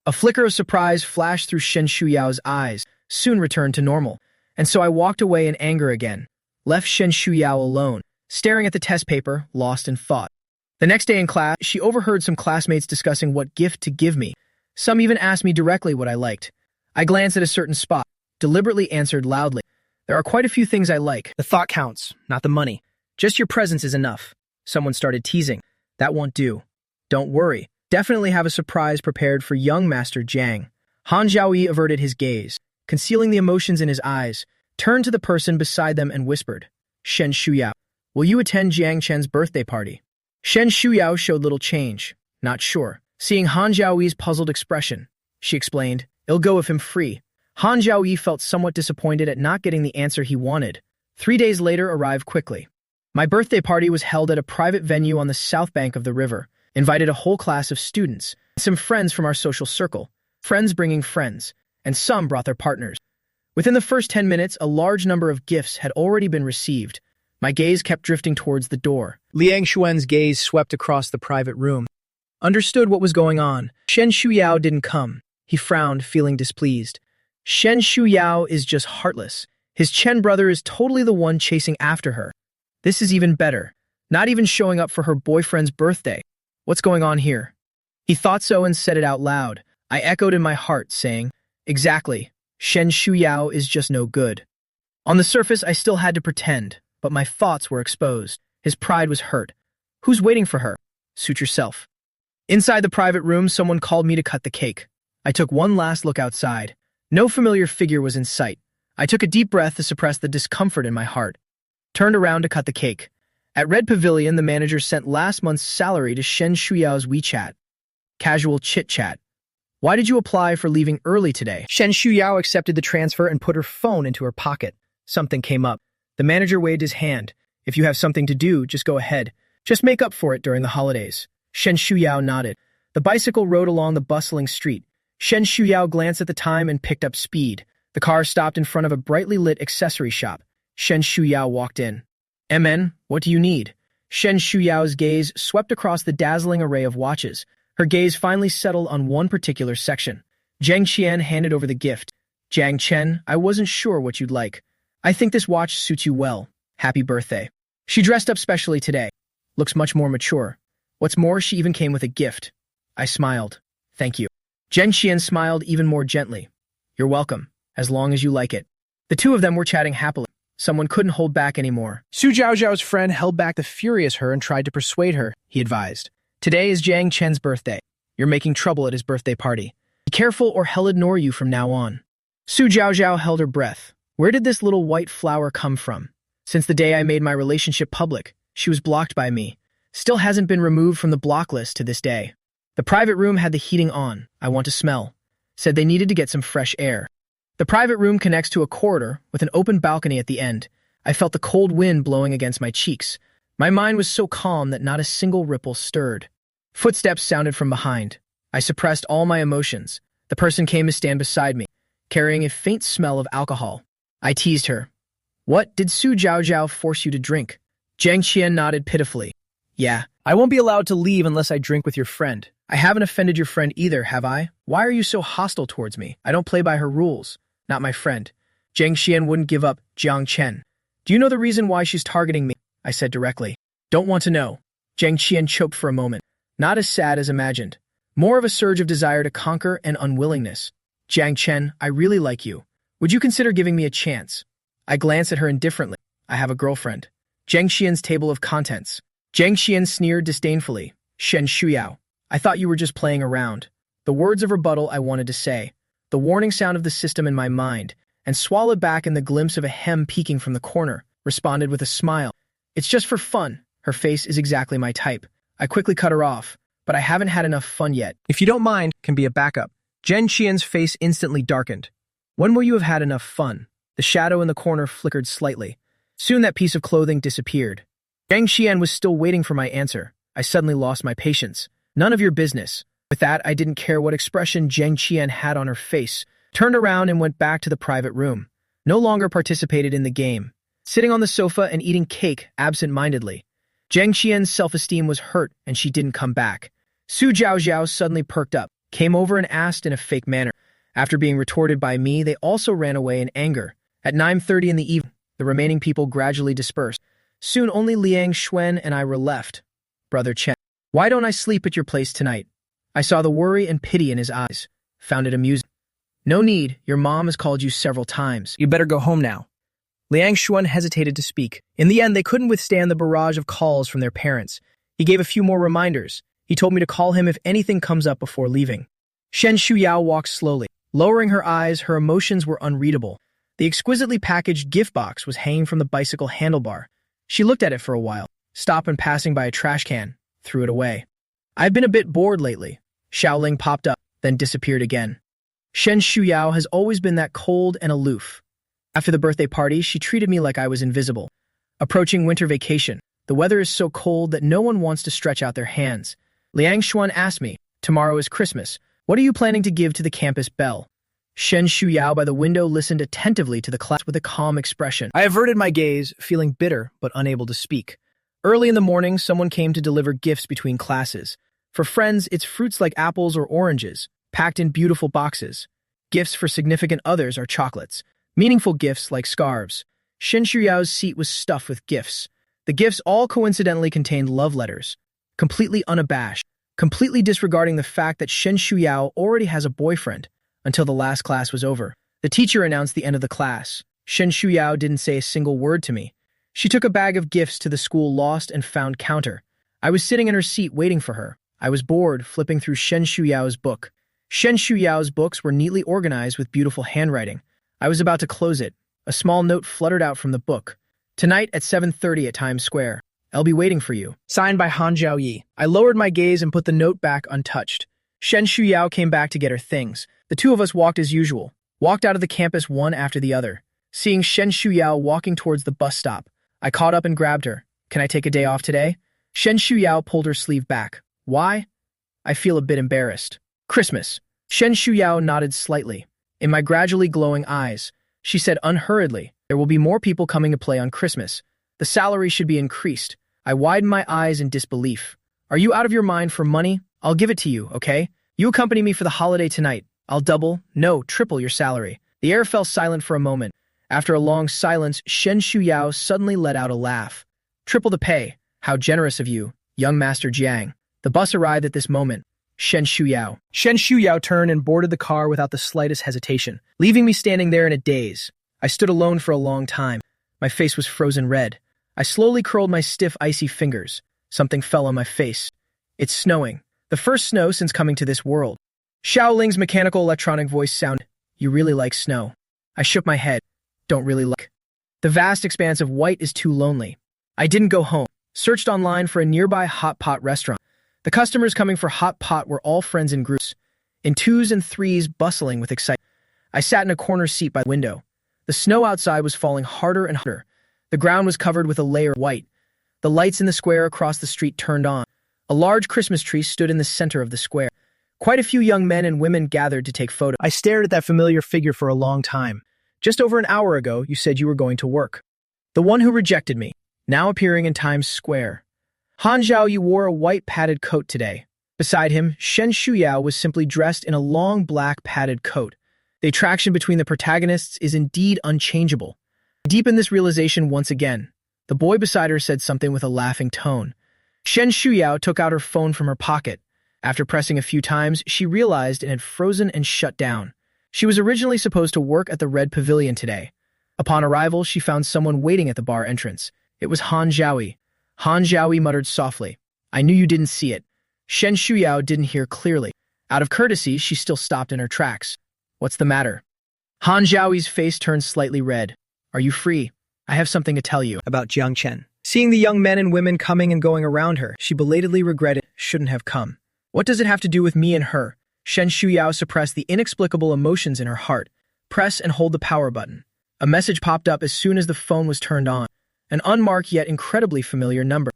A flicker of surprise flashed through Shen Shuyao's eyes, soon returned to normal, and so I walked away in anger again, left Shen Shuyao alone, staring at the test paper, lost in thought. The next day in class, she overheard some classmates discussing what gift to give me. Some even asked me directly what I liked. I glanced at a certain spot, deliberately answered loudly. There are quite a few things I like. The thought counts, not the money. Just your presence is enough. Someone started teasing. That won't do. Don't worry. Definitely have a surprise prepared for young Master Jiang. Han Zhaoyi averted his gaze, concealing the emotions in his eyes, turned to the person beside them and whispered, Shen Shuyao, will you attend Jiang Chen's birthday party? Shen Shuyao showed little change. Not sure. Seeing Han Zhaoyi's puzzled expression, she explained, I'll go if I'm free. Han Zhaoyi felt somewhat disappointed at not getting the answer he wanted. 3 days later arrived quickly. My birthday party was held at a private venue on the south bank of the river. Invited a whole class of students, some friends from our social circle, friends bringing friends, and some brought their partners. Within the first 10 minutes, a large number of gifts had already been received. My gaze kept drifting towards the door. Liang Xuan's gaze swept across the private room. Understood what was going on. Shen Shuyao didn't come. He frowned, feeling displeased. Shen Shuyao is just heartless. His Chen brother is totally the one chasing after her. This is even better. Not even showing up for her boyfriend's birthday. What's going on here? He thought so and said it out loud. I echoed in my heart, saying, exactly. Shen Shuyao is just no good. On the surface, I still had to pretend, but my thoughts were exposed. His pride was hurt. Who's waiting for her? Suit yourself. Inside the private room, someone called me to cut the cake. I took one last look outside. No familiar figure was in sight. I took a deep breath to suppress the discomfort in my heart. Turned around to cut the cake. At Red Pavilion, the manager sent last month's salary to Shen Shuyao's WeChat. Casual chit-chat. Why did you apply for leaving early today? Shen Shuyao accepted the transfer and put her phone into her pocket. Something came up. The manager waved his hand. If you have something to do, just go ahead. Just make up for it during the holidays. Shen Shuyao nodded. The bicycle rode along the bustling street. Shen Shuyao glanced at the time and picked up speed. The car stopped in front of a brightly lit accessory shop. Shen Shuyao walked in. MN, what do you need? Shen Shuyao's gaze swept across the dazzling array of watches. Her gaze finally settled on one particular section. Jiang Qian handed over the gift. Jiang Chen, I wasn't sure what you'd like. I think this watch suits you well. Happy birthday. She dressed up specially today. Looks much more mature. What's more, she even came with a gift. I smiled. Thank you. Jiang Qian smiled even more gently. You're welcome, as long as you like it. The two of them were chatting happily. Someone couldn't hold back anymore. Su Zhaozhao's friend held back the furious her and tried to persuade her, he advised. Today is Jiang Chen's birthday. You're making trouble at his birthday party. Be careful or he'll ignore you from now on. Su Zhaozhao held her breath. Where did this little white flower come from? Since the day I made my relationship public, she was blocked by me. Still hasn't been removed from the block list to this day. The private room had the heating on. I want to smell. Said they needed to get some fresh air. The private room connects to a corridor with an open balcony at the end. I felt the cold wind blowing against my cheeks. My mind was so calm that not a single ripple stirred. Footsteps sounded from behind. I suppressed all my emotions. The person came to stand beside me, carrying a faint smell of alcohol. I teased her. What did Su Zhaozhao force you to drink? Jiang Qian nodded pitifully. Yeah, I won't be allowed to leave unless I drink with your friend. I haven't offended your friend either, have I? Why are you so hostile towards me? I don't play by her rules. Not my friend. Jiang Qian wouldn't give up Jiang Chen. Do you know the reason why she's targeting me? I said directly. Don't want to know. Jiang Qian choked for a moment. Not as sad as imagined. More of a surge of desire to conquer and unwillingness. Jiang Chen, I really like you. Would you consider giving me a chance? I glanced at her indifferently. I have a girlfriend. Jiang Qian's table of contents. Jiang Qian sneered disdainfully. Shen Shuyao. I thought you were just playing around. The words of rebuttal I wanted to say. The warning sound of the system in my mind, and swallowed back in the glimpse of a hem peeking from the corner, responded with a smile. It's just for fun. Her face is exactly my type. I quickly cut her off, but I haven't had enough fun yet. If you don't mind, can be a backup. Jiang Qian's face instantly darkened. When will you have had enough fun? The shadow in the corner flickered slightly. Soon that piece of clothing disappeared. Jiang Qian was still waiting for my answer. I suddenly lost my patience. None of your business. With that, I didn't care what expression Jiang Qian had on her face, turned around and went back to the private room. No longer participated in the game. Sitting on the sofa and eating cake absent-mindedly. Jiang Qian's self-esteem was hurt and she didn't come back. Su Zhaozhao suddenly perked up, came over and asked in a fake manner. After being retorted by me, they also ran away in anger. At 9:30 in the evening, the remaining people gradually dispersed. Soon only Liang Xuan and I were left. Brother Chen, why don't I sleep at your place tonight? I saw the worry and pity in his eyes. Found it amusing. No need, your mom has called you several times. You better go home now. Liang Xuan hesitated to speak. In the end, they couldn't withstand the barrage of calls from their parents. He gave a few more reminders. He told me to call him if anything comes up before leaving. Shen Shuyao walked slowly. Lowering her eyes, her emotions were unreadable. The exquisitely packaged gift box was hanging from the bicycle handlebar. She looked at it for a while, stopped when passing by a trash can, threw it away. I've been a bit bored lately. Xiaoling popped up, then disappeared again. Shen Shuyao has always been that cold and aloof. After the birthday party, she treated me like I was invisible. Approaching winter vacation, the weather is so cold that no one wants to stretch out their hands. Liang Xuan asked me, tomorrow is Christmas. What are you planning to give to the campus belle? Shen Shuyao by the window listened attentively to the class with a calm expression. I averted my gaze, feeling bitter but unable to speak. Early in the morning, someone came to deliver gifts between classes. For friends, it's fruits like apples or oranges, packed in beautiful boxes. Gifts for significant others are chocolates. Meaningful gifts like scarves. Shen Shuyao's seat was stuffed with gifts. The gifts all coincidentally contained love letters. Completely unabashed, completely disregarding the fact that Shen Shuyao already has a boyfriend, until the last class was over. The teacher announced the end of the class. Shen Shuyao didn't say a single word to me. She took a bag of gifts to the school lost and found counter. I was sitting in her seat waiting for her. I was bored, flipping through Shen Shuyao's book. Shen Shuyao's books were neatly organized with beautiful handwriting. I was about to close it. A small note fluttered out from the book. Tonight at 7:30 at Times Square. I'll be waiting for you. Signed by Han Zhaoyi. I lowered my gaze and put the note back untouched. Shen Shuyao came back to get her things. The two of us walked as usual. Walked out of the campus one after the other. Seeing Shen Shuyao walking towards the bus stop, I caught up and grabbed her. Can I take a day off today? Shen Shuyao pulled her sleeve back. Why? I feel a bit embarrassed. Christmas. Shen Shuyao nodded slightly. In my gradually glowing eyes, she said unhurriedly, there will be more people coming to play on Christmas. The salary should be increased. I widened my eyes in disbelief. Are you out of your mind for money? I'll give it to you, okay? You accompany me for the holiday tonight. I'll double, no, triple your salary. The air fell silent for a moment. After a long silence, Shen Shuyao suddenly let out a laugh. Triple the pay. How generous of you, young Master Jiang. The bus arrived at this moment. Shen Shuyao turned and boarded the car without the slightest hesitation, leaving me standing there in a daze. I stood alone for a long time. My face was frozen red. I slowly curled my stiff, icy fingers. Something fell on my face. It's snowing. The first snow since coming to this world. Xiaoling's mechanical electronic voice sounded. You really like snow. I shook my head. Don't really like. The vast expanse of white is too lonely. I didn't go home. Searched online for a nearby hot pot restaurant. The customers coming for hot pot were all friends in groups, in twos and threes, bustling with excitement. I sat in a corner seat by the window. The snow outside was falling harder and harder. The ground was covered with a layer of white. The lights in the square across the street turned on. A large Christmas tree stood in the center of the square. Quite a few young men and women gathered to take photos. I stared at that familiar figure for a long time. Just over an hour ago, you said you were going to work. The one who rejected me, now appearing in Times Square. Han Zhao, you wore a white padded coat today. Beside him, Shen Shuyao was simply dressed in a long black padded coat. The attraction between the protagonists is indeed unchangeable. I deepened this realization once again. The boy beside her said something with a laughing tone. Shen Shuyao took out her phone from her pocket. After pressing a few times, she realized it had frozen and shut down. She was originally supposed to work at the Red Pavilion today. Upon arrival, she found someone waiting at the bar entrance. It was Han Zhaoyi. Han Zhaoyi muttered softly. I knew you didn't see it. Shen Shuyao didn't hear clearly. Out of courtesy, she still stopped in her tracks. What's the matter? Han Zhaoyi's face turned slightly red. Are you free? I have something to tell you about Jiang Chen. Seeing the young men and women coming and going around her, she belatedly regretted shouldn't have come. What does it have to do with me and her? Shen Shuyao suppressed the inexplicable emotions in her heart. Press and hold the power button. A message popped up as soon as the phone was turned on. An unmarked yet incredibly familiar number.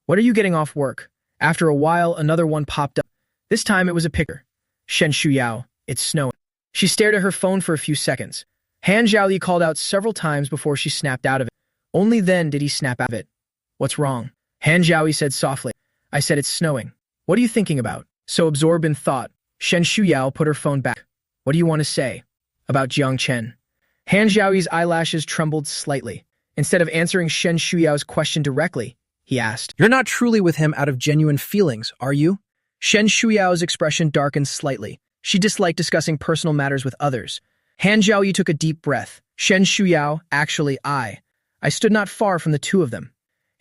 What are you getting off work? After a while, another one popped up. This time it was a picture. Shen Shuyao, it's snowing. She stared at her phone for a few seconds. Han Zhaoyi called out several times before she snapped out of it. Only then did he snap out of it. What's wrong? Han Zhaoyi said softly. I said it's snowing. What are you thinking about? So absorbed in thought, Shen Shuyao put her phone back. What do you want to say? About Jiang Chen. Han Zhaoyi's eyelashes trembled slightly. Instead of answering Shen Shuyao's question directly, he asked, You're not truly with him out of genuine feelings, are you? Shen Shuyao's expression darkened slightly. She disliked discussing personal matters with others. Han Zhaoyi took a deep breath. Shen Shuyao, actually I stood not far from the two of them.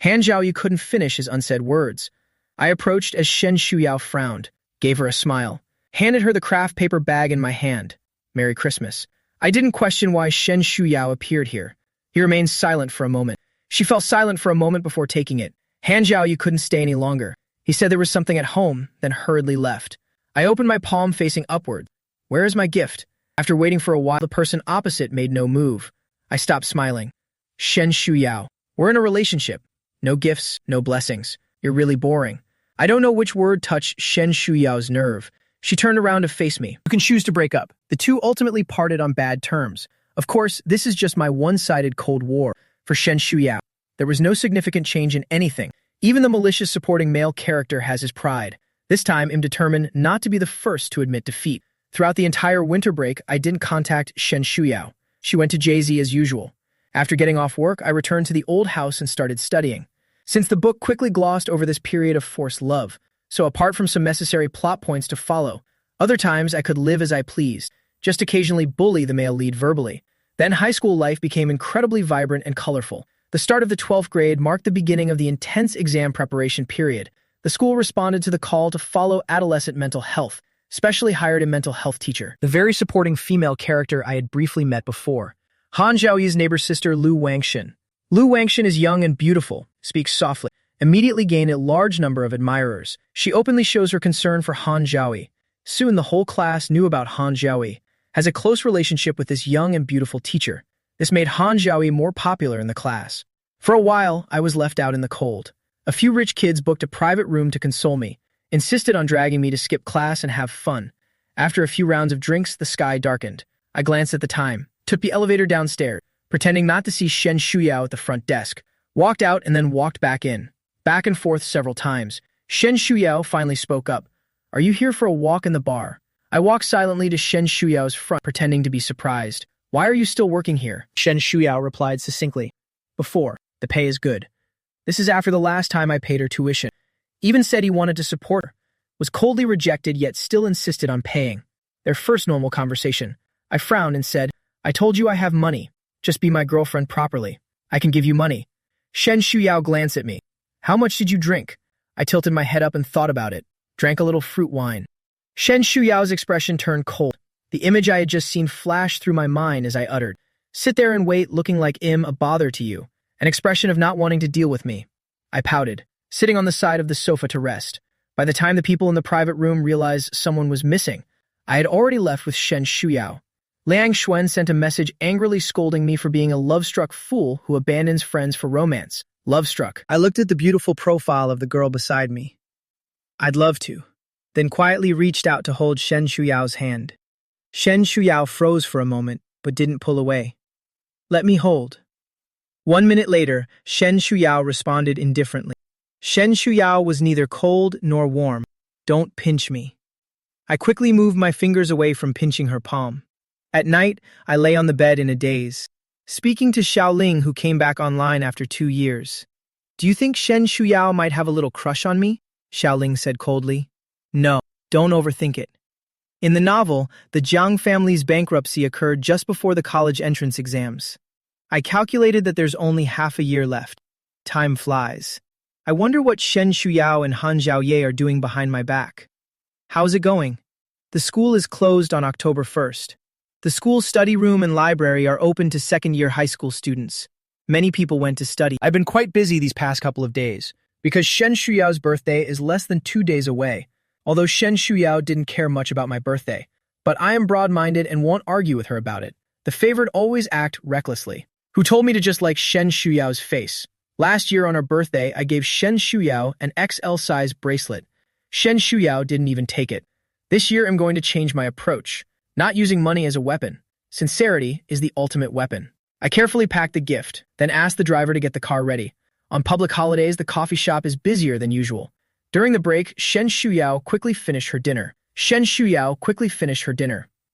Han Zhaoyi couldn't finish his unsaid words. I approached as Shen Shuyao frowned, gave her a smile, handed her the craft paper bag in my hand. Merry Christmas. I didn't question why Shen Shuyao appeared here. He remained silent for a moment. She fell silent for a moment before taking it. Han Zhaoyi couldn't stay any longer. He said there was something at home, then hurriedly left. I opened my palm facing upward. Where is my gift? After waiting for a while, the person opposite made no move. I stopped smiling. Shen Shuyao. We're in a relationship. No gifts, no blessings. You're really boring. I don't know which word touched Shen Shuyao's nerve. She turned around to face me. You can choose to break up. The two ultimately parted on bad terms. Of course, this is just my one-sided Cold War. For Shen Shuyao, there was no significant change in anything. Even the malicious supporting male character has his pride. This time, I'm determined not to be the first to admit defeat. Throughout the entire winter break, I didn't contact Shen Shuyao. She went to Jay-Z as usual. After getting off work, I returned to the old house and started studying. Since the book quickly glossed over this period of forced love, so apart from some necessary plot points to follow, other times I could live as I pleased, just occasionally bully the male lead verbally. Then high school life became incredibly vibrant and colorful. The start of the 12th grade marked the beginning of the intense exam preparation period. The school responded to the call to follow adolescent mental health, specially hired a mental health teacher, the very supporting female character I had briefly met before. Han Zhaoyi's neighbor sister Lu Wangxin. Lu Wangxin is young and beautiful, speaks softly, immediately gained a large number of admirers. She openly shows her concern for Han Zhaoyi. Soon the whole class knew about Han Zhaoyi, has a close relationship with this young and beautiful teacher. This made Han Zhaoyi more popular in the class. For a while, I was left out in the cold. A few rich kids booked a private room to console me, insisted on dragging me to skip class and have fun. After a few rounds of drinks, the sky darkened. I glanced at the time, took the elevator downstairs, pretending not to see Shen Shuyao at the front desk, walked out and then walked back in, back and forth several times. Shen Shuyao finally spoke up. Are you here for a walk in the bar? I walked silently to Shen Shuyao's front, pretending to be surprised. Why are you still working here? Shen Shuyao replied succinctly. Before, the pay is good. This is after the last time I paid her tuition. Even said he wanted to support her. Was coldly rejected yet still insisted on paying. Their first normal conversation. I frowned and said, I told you I have money. Just be my girlfriend properly. I can give you money. Shen Shuyao glanced at me. How much did you drink? I tilted my head up and thought about it. Drank a little fruit wine. Shen Shuyao's expression turned cold. The image I had just seen flashed through my mind as I uttered, sit there and wait looking like a bother to you. An expression of not wanting to deal with me. I pouted, sitting on the side of the sofa to rest. By the time the people in the private room realized someone was missing, I had already left with Shen Shuyao. Liang Xuan sent a message angrily scolding me for being a love-struck fool who abandons friends for romance. Love-struck. I looked at the beautiful profile of the girl beside me. I'd love to. Then quietly reached out to hold Shen Shuyao's hand. Shen Shuyao froze for a moment, but didn't pull away. Let me hold. 1 minute later, Shen Shuyao responded indifferently. Shen Shuyao was neither cold nor warm. Don't pinch me. I quickly moved my fingers away from pinching her palm. At night, I lay on the bed in a daze, speaking to Xiaoling, who came back online after 2 years. Do you think Shen Shuyao might have a little crush on me? Xiaoling said coldly. No, don't overthink it. In the novel, the Jiang family's bankruptcy occurred just before the college entrance exams. I calculated that there's only half a year left. Time flies. I wonder what Shen Shuyao and Han Xiaoye are doing behind my back. How's it going? The school is closed on October 1st. The school's study room and library are open to second-year high school students. Many people went to study. I've been quite busy these past couple of days, because Shen Shuyao's birthday is less than 2 days away. Although Shen Shuyao didn't care much about my birthday. But I am broad-minded and won't argue with her about it. The favored always act recklessly. Who told me to just like Shen Shuyao's face? Last year on her birthday, I gave Shen Shuyao an XL-size bracelet. Shen Shuyao didn't even take it. This year I'm going to change my approach. Not using money as a weapon. Sincerity is the ultimate weapon. I carefully packed the gift, then asked the driver to get the car ready. On public holidays, the coffee shop is busier than usual. During the break, Shen Shuyao quickly finished her dinner.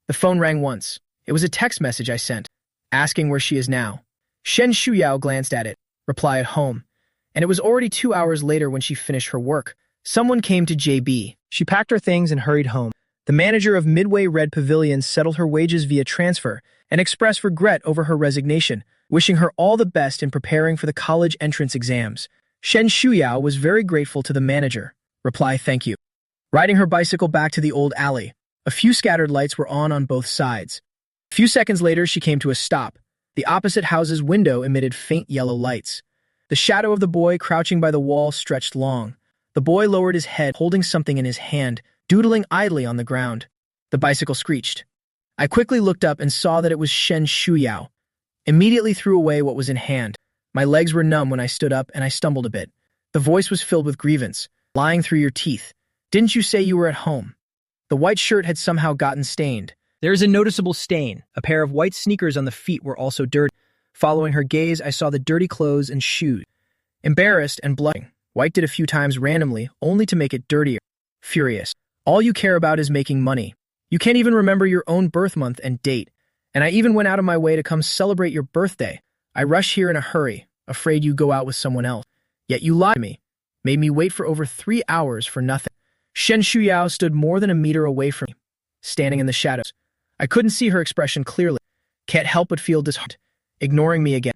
The phone rang once. It was a text message I sent, asking where she is now. Shen Shuyao glanced at it, reply at home. And it was already 2 hours later when she finished her work. Someone came to JB. She packed her things and hurried home. The manager of Midway Red Pavilion settled her wages via transfer and expressed regret over her resignation, wishing her all the best in preparing for the college entrance exams. Shen Shuyao was very grateful to the manager. Reply, thank you. Riding her bicycle back to the old alley. A few scattered lights were on both sides. A few seconds later, she came to a stop. The opposite house's window emitted faint yellow lights. The shadow of the boy crouching by the wall stretched long. The boy lowered his head, holding something in his hand, doodling idly on the ground. The bicycle screeched. I quickly looked up and saw that it was Shen Shuyao. Immediately threw away what was in hand. My legs were numb when I stood up and I stumbled a bit. The voice was filled with grievance. Lying through your teeth. Didn't you say you were at home? The white shirt had somehow gotten stained. There is a noticeable stain. A pair of white sneakers on the feet were also dirty. Following her gaze, I saw the dirty clothes and shoes. Embarrassed and blushing, wiped it a few times randomly, only to make it dirtier. Furious. All you care about is making money. You can't even remember your own birth month and date. And I even went out of my way to come celebrate your birthday. I rush here in a hurry, afraid you go out with someone else. Yet you lied to me. Made me wait for over 3 hours for nothing. Shen Shuyao stood more than a meter away from me, standing in the shadows. I couldn't see her expression clearly. Can't help but feel disheartened, ignoring me again.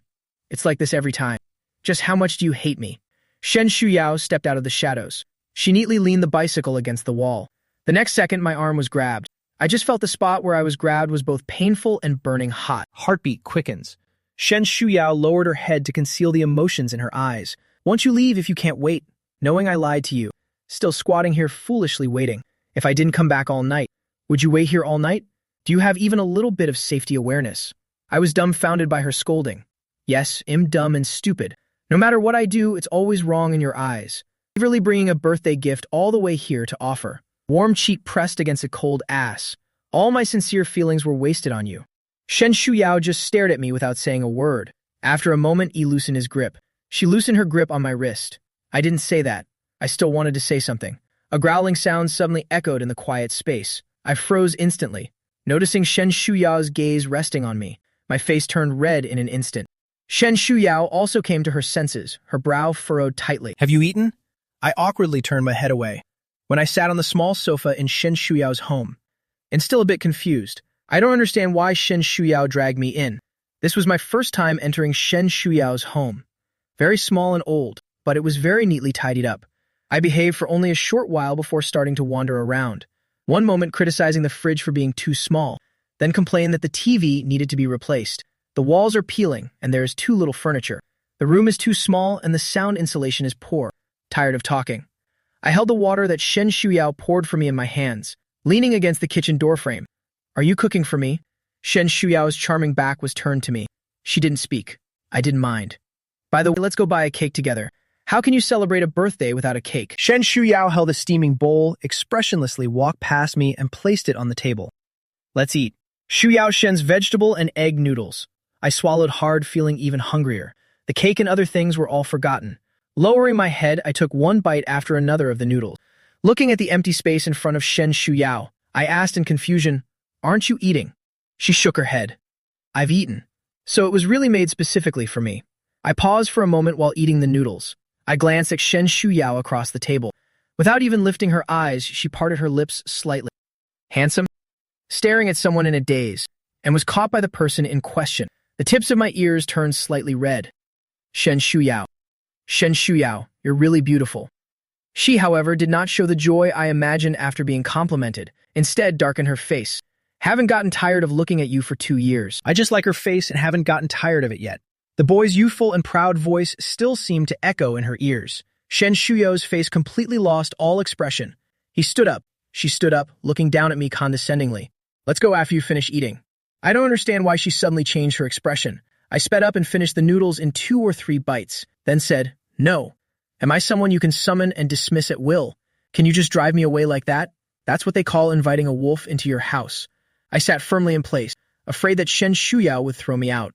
It's like this every time. Just how much do you hate me? Shen Shuyao stepped out of the shadows. She neatly leaned the bicycle against the wall. The next second, my arm was grabbed. I just felt the spot where I was grabbed was both painful and burning hot. Heartbeat quickens. Shen Shuyao lowered her head to conceal the emotions in her eyes. Won't you leave if you can't wait? Knowing I lied to you. Still squatting here foolishly waiting. If I didn't come back all night, would you wait here all night? Do you have even a little bit of safety awareness? I was dumbfounded by her scolding. Yes, I'm dumb and stupid. No matter what I do, it's always wrong in your eyes. Eagerly bringing a birthday gift all the way here to offer. Warm cheek pressed against a cold ass. All my sincere feelings were wasted on you. Shen Shuyao just stared at me without saying a word. After a moment, he loosened his grip. She loosened her grip on my wrist. I didn't say that. I still wanted to say something. A growling sound suddenly echoed in the quiet space. I froze instantly, noticing Shen Shuyao's gaze resting on me. My face turned red in an instant. Shen Shuyao also came to her senses, her brow furrowed tightly. Have you eaten? I awkwardly turned my head away when I sat on the small sofa in Shen Shuyao's home, and still a bit confused. I don't understand why Shen Shuyao dragged me in. This was my first time entering Shen Shuyao's home. Very small and old, but it was very neatly tidied up. I behaved for only a short while before starting to wander around. One moment criticizing the fridge for being too small, then complained that the TV needed to be replaced. The walls are peeling, and there is too little furniture. The room is too small, and the sound insulation is poor. Tired of talking. I held the water that Shen Shuyao poured for me in my hands, leaning against the kitchen doorframe. Are you cooking for me? Shen Shuyao's charming back was turned to me. She didn't speak. I didn't mind. By the way, let's go buy a cake together. How can you celebrate a birthday without a cake? Shen Shuyao held a steaming bowl, expressionlessly walked past me and placed it on the table. Let's eat. Shuyao Shen's vegetable and egg noodles. I swallowed hard, feeling even hungrier. The cake and other things were all forgotten. Lowering my head, I took one bite after another of the noodles. Looking at the empty space in front of Shen Shuyao, I asked in confusion, "Aren't you eating?" She shook her head. "I've eaten." So it was really made specifically for me. I paused for a moment while eating the noodles. I glanced at Shen Shuyao across the table. Without even lifting her eyes, she parted her lips slightly. Handsome? Staring at someone in a daze, and was caught by the person in question. The tips of my ears turned slightly red. Shen Shuyao. Shen Shuyao, you're really beautiful. She, however, did not show the joy I imagined after being complimented. Instead, darkened her face. Haven't gotten tired of looking at you for 2 years. I just like her face and haven't gotten tired of it yet. The boy's youthful and proud voice still seemed to echo in her ears. Shen Shuyao's face completely lost all expression. He stood up. She stood up, looking down at me condescendingly. Let's go after you finish eating. I don't understand why she suddenly changed her expression. I sped up and finished the noodles in 2 or 3 bites, then said, "No. Am I someone you can summon and dismiss at will? Can you just drive me away like that? That's what they call inviting a wolf into your house." I sat firmly in place, afraid that Shen Shuyao would throw me out.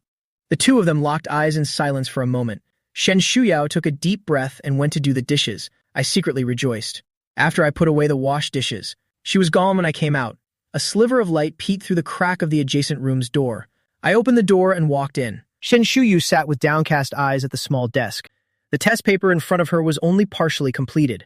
The two of them locked eyes in silence for a moment. Shen Shuyao took a deep breath and went to do the dishes. I secretly rejoiced. After I put away the washed dishes, she was gone when I came out. A sliver of light peeked through the crack of the adjacent room's door. I opened the door and walked in. Shen Shuyu sat with downcast eyes at the small desk. The test paper in front of her was only partially completed.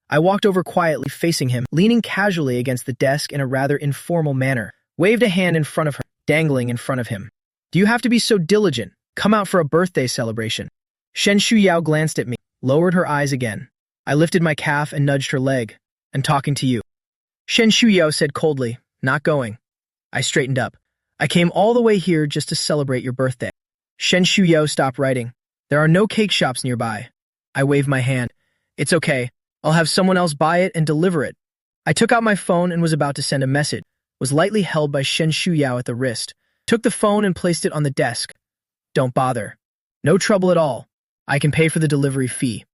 I walked over quietly, facing him, leaning casually against the desk in a rather informal manner, waved a hand in front of her, dangling in front of him. Do you have to be so diligent? Come out for a birthday celebration. Shen Shuyao glanced at me, lowered her eyes again. I lifted my calf and nudged her leg. "I'm talking to you." Shen Shuyao said coldly, "Not going." I straightened up. "I came all the way here just to celebrate your birthday." Shen Shuyao stopped writing. "There are no cake shops nearby." I waved my hand. "It's okay. I'll have someone else buy it and deliver it." I took out my phone and was about to send a message. Was lightly held by Shen Shuyao at the wrist. Took the phone and placed it on the desk. "Don't bother. No trouble at all. I can pay for the delivery fee."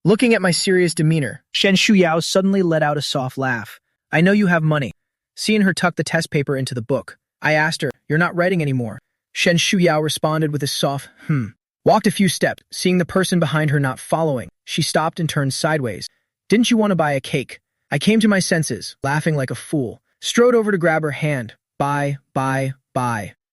Looking at my serious demeanor, Shen Shuyao suddenly let out a soft laugh. "I know you have money." Seeing her tuck the test paper into the book, I asked her, "You're not writing anymore?" Shen Shuyao responded with a soft, Walked a few steps, seeing the person behind her not following. She stopped and turned sideways. "Didn't you want to buy a cake?" I came to my senses, laughing like a fool. Strode over to grab her hand. Buy.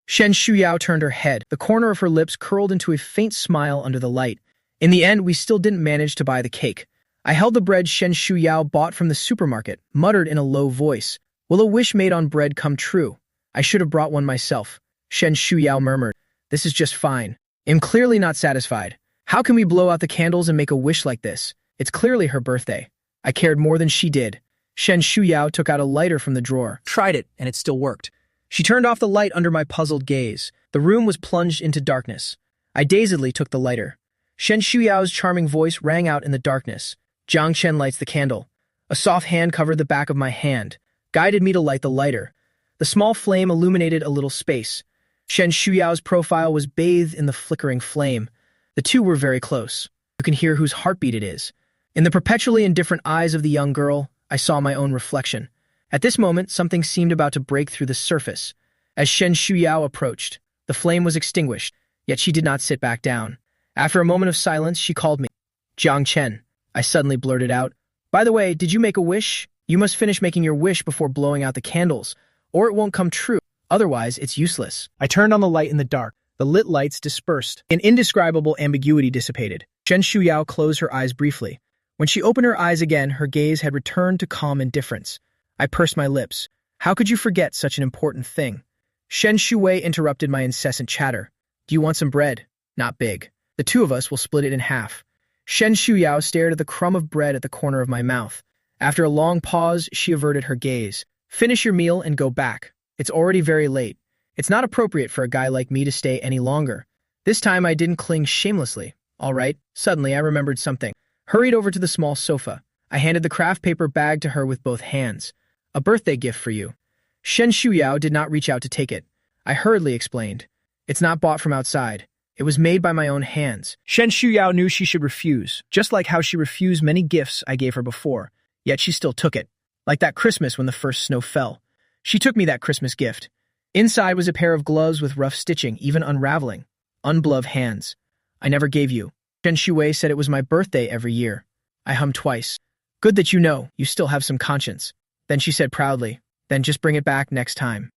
Shen Shuyao turned her head. The corner of her lips curled into a faint smile under the light. In the end, we still didn't manage to buy the cake. I held the bread Shen Shuyao bought from the supermarket, muttered in a low voice, "Will a wish made on bread come true? I should have brought one myself." Shen Shuyao murmured, "This is just fine." I'm clearly not satisfied. How can we blow out the candles and make a wish like this? It's clearly her birthday. I cared more than she did. Shen Shuyao took out a lighter from the drawer. Tried it, and it still worked. She turned off the light under my puzzled gaze. The room was plunged into darkness. I dazedly took the lighter. Shen Shuyao's charming voice rang out in the darkness. Jiang Chen lights the candle. A soft hand covered the back of my hand, guided me to light the lighter. The small flame illuminated a little space. Shen Shuyao's profile was bathed in the flickering flame. The two were very close. You can hear whose heartbeat it is. In the perpetually indifferent eyes of the young girl, I saw my own reflection. At this moment, something seemed about to break through the surface. As Shen Shuyao approached, the flame was extinguished, yet she did not sit back down. After a moment of silence, she called me. "Jiang Chen." I suddenly blurted out, "By the way, did you make a wish?" You must finish making your wish before blowing out the candles, or it won't come true. Otherwise, it's useless. I turned on the light in the dark. The lit lights dispersed. An indescribable ambiguity dissipated. Shen Shuyao closed her eyes briefly. When she opened her eyes again, her gaze had returned to calm indifference. I pursed my lips. How could you forget such an important thing? Shen Shuwei interrupted my incessant chatter. Do you want some bread? Not big. The two of us will split it in half. Shen Shuyao stared at the crumb of bread at the corner of my mouth. After a long pause, she averted her gaze. Finish your meal and go back. It's already very late. It's not appropriate for a guy like me to stay any longer. This time I didn't cling shamelessly. All right. Suddenly I remembered something. Hurried over to the small sofa. I handed the craft paper bag to her with both hands. A birthday gift for you. Shen Shuyao did not reach out to take it. I hurriedly explained. It's not bought from outside. It was made by my own hands. Shen Shuyao knew she should refuse, just like how she refused many gifts I gave her before. Yet she still took it. Like that Christmas when the first snow fell. She took me that Christmas gift. Inside was a pair of gloves with rough stitching, even unraveling. Ungloved hands. I never gave you. Shen Shuwei said it was my birthday every year. I hummed twice. Good that you know, you still have some conscience. Then she said proudly, then just bring it back next time.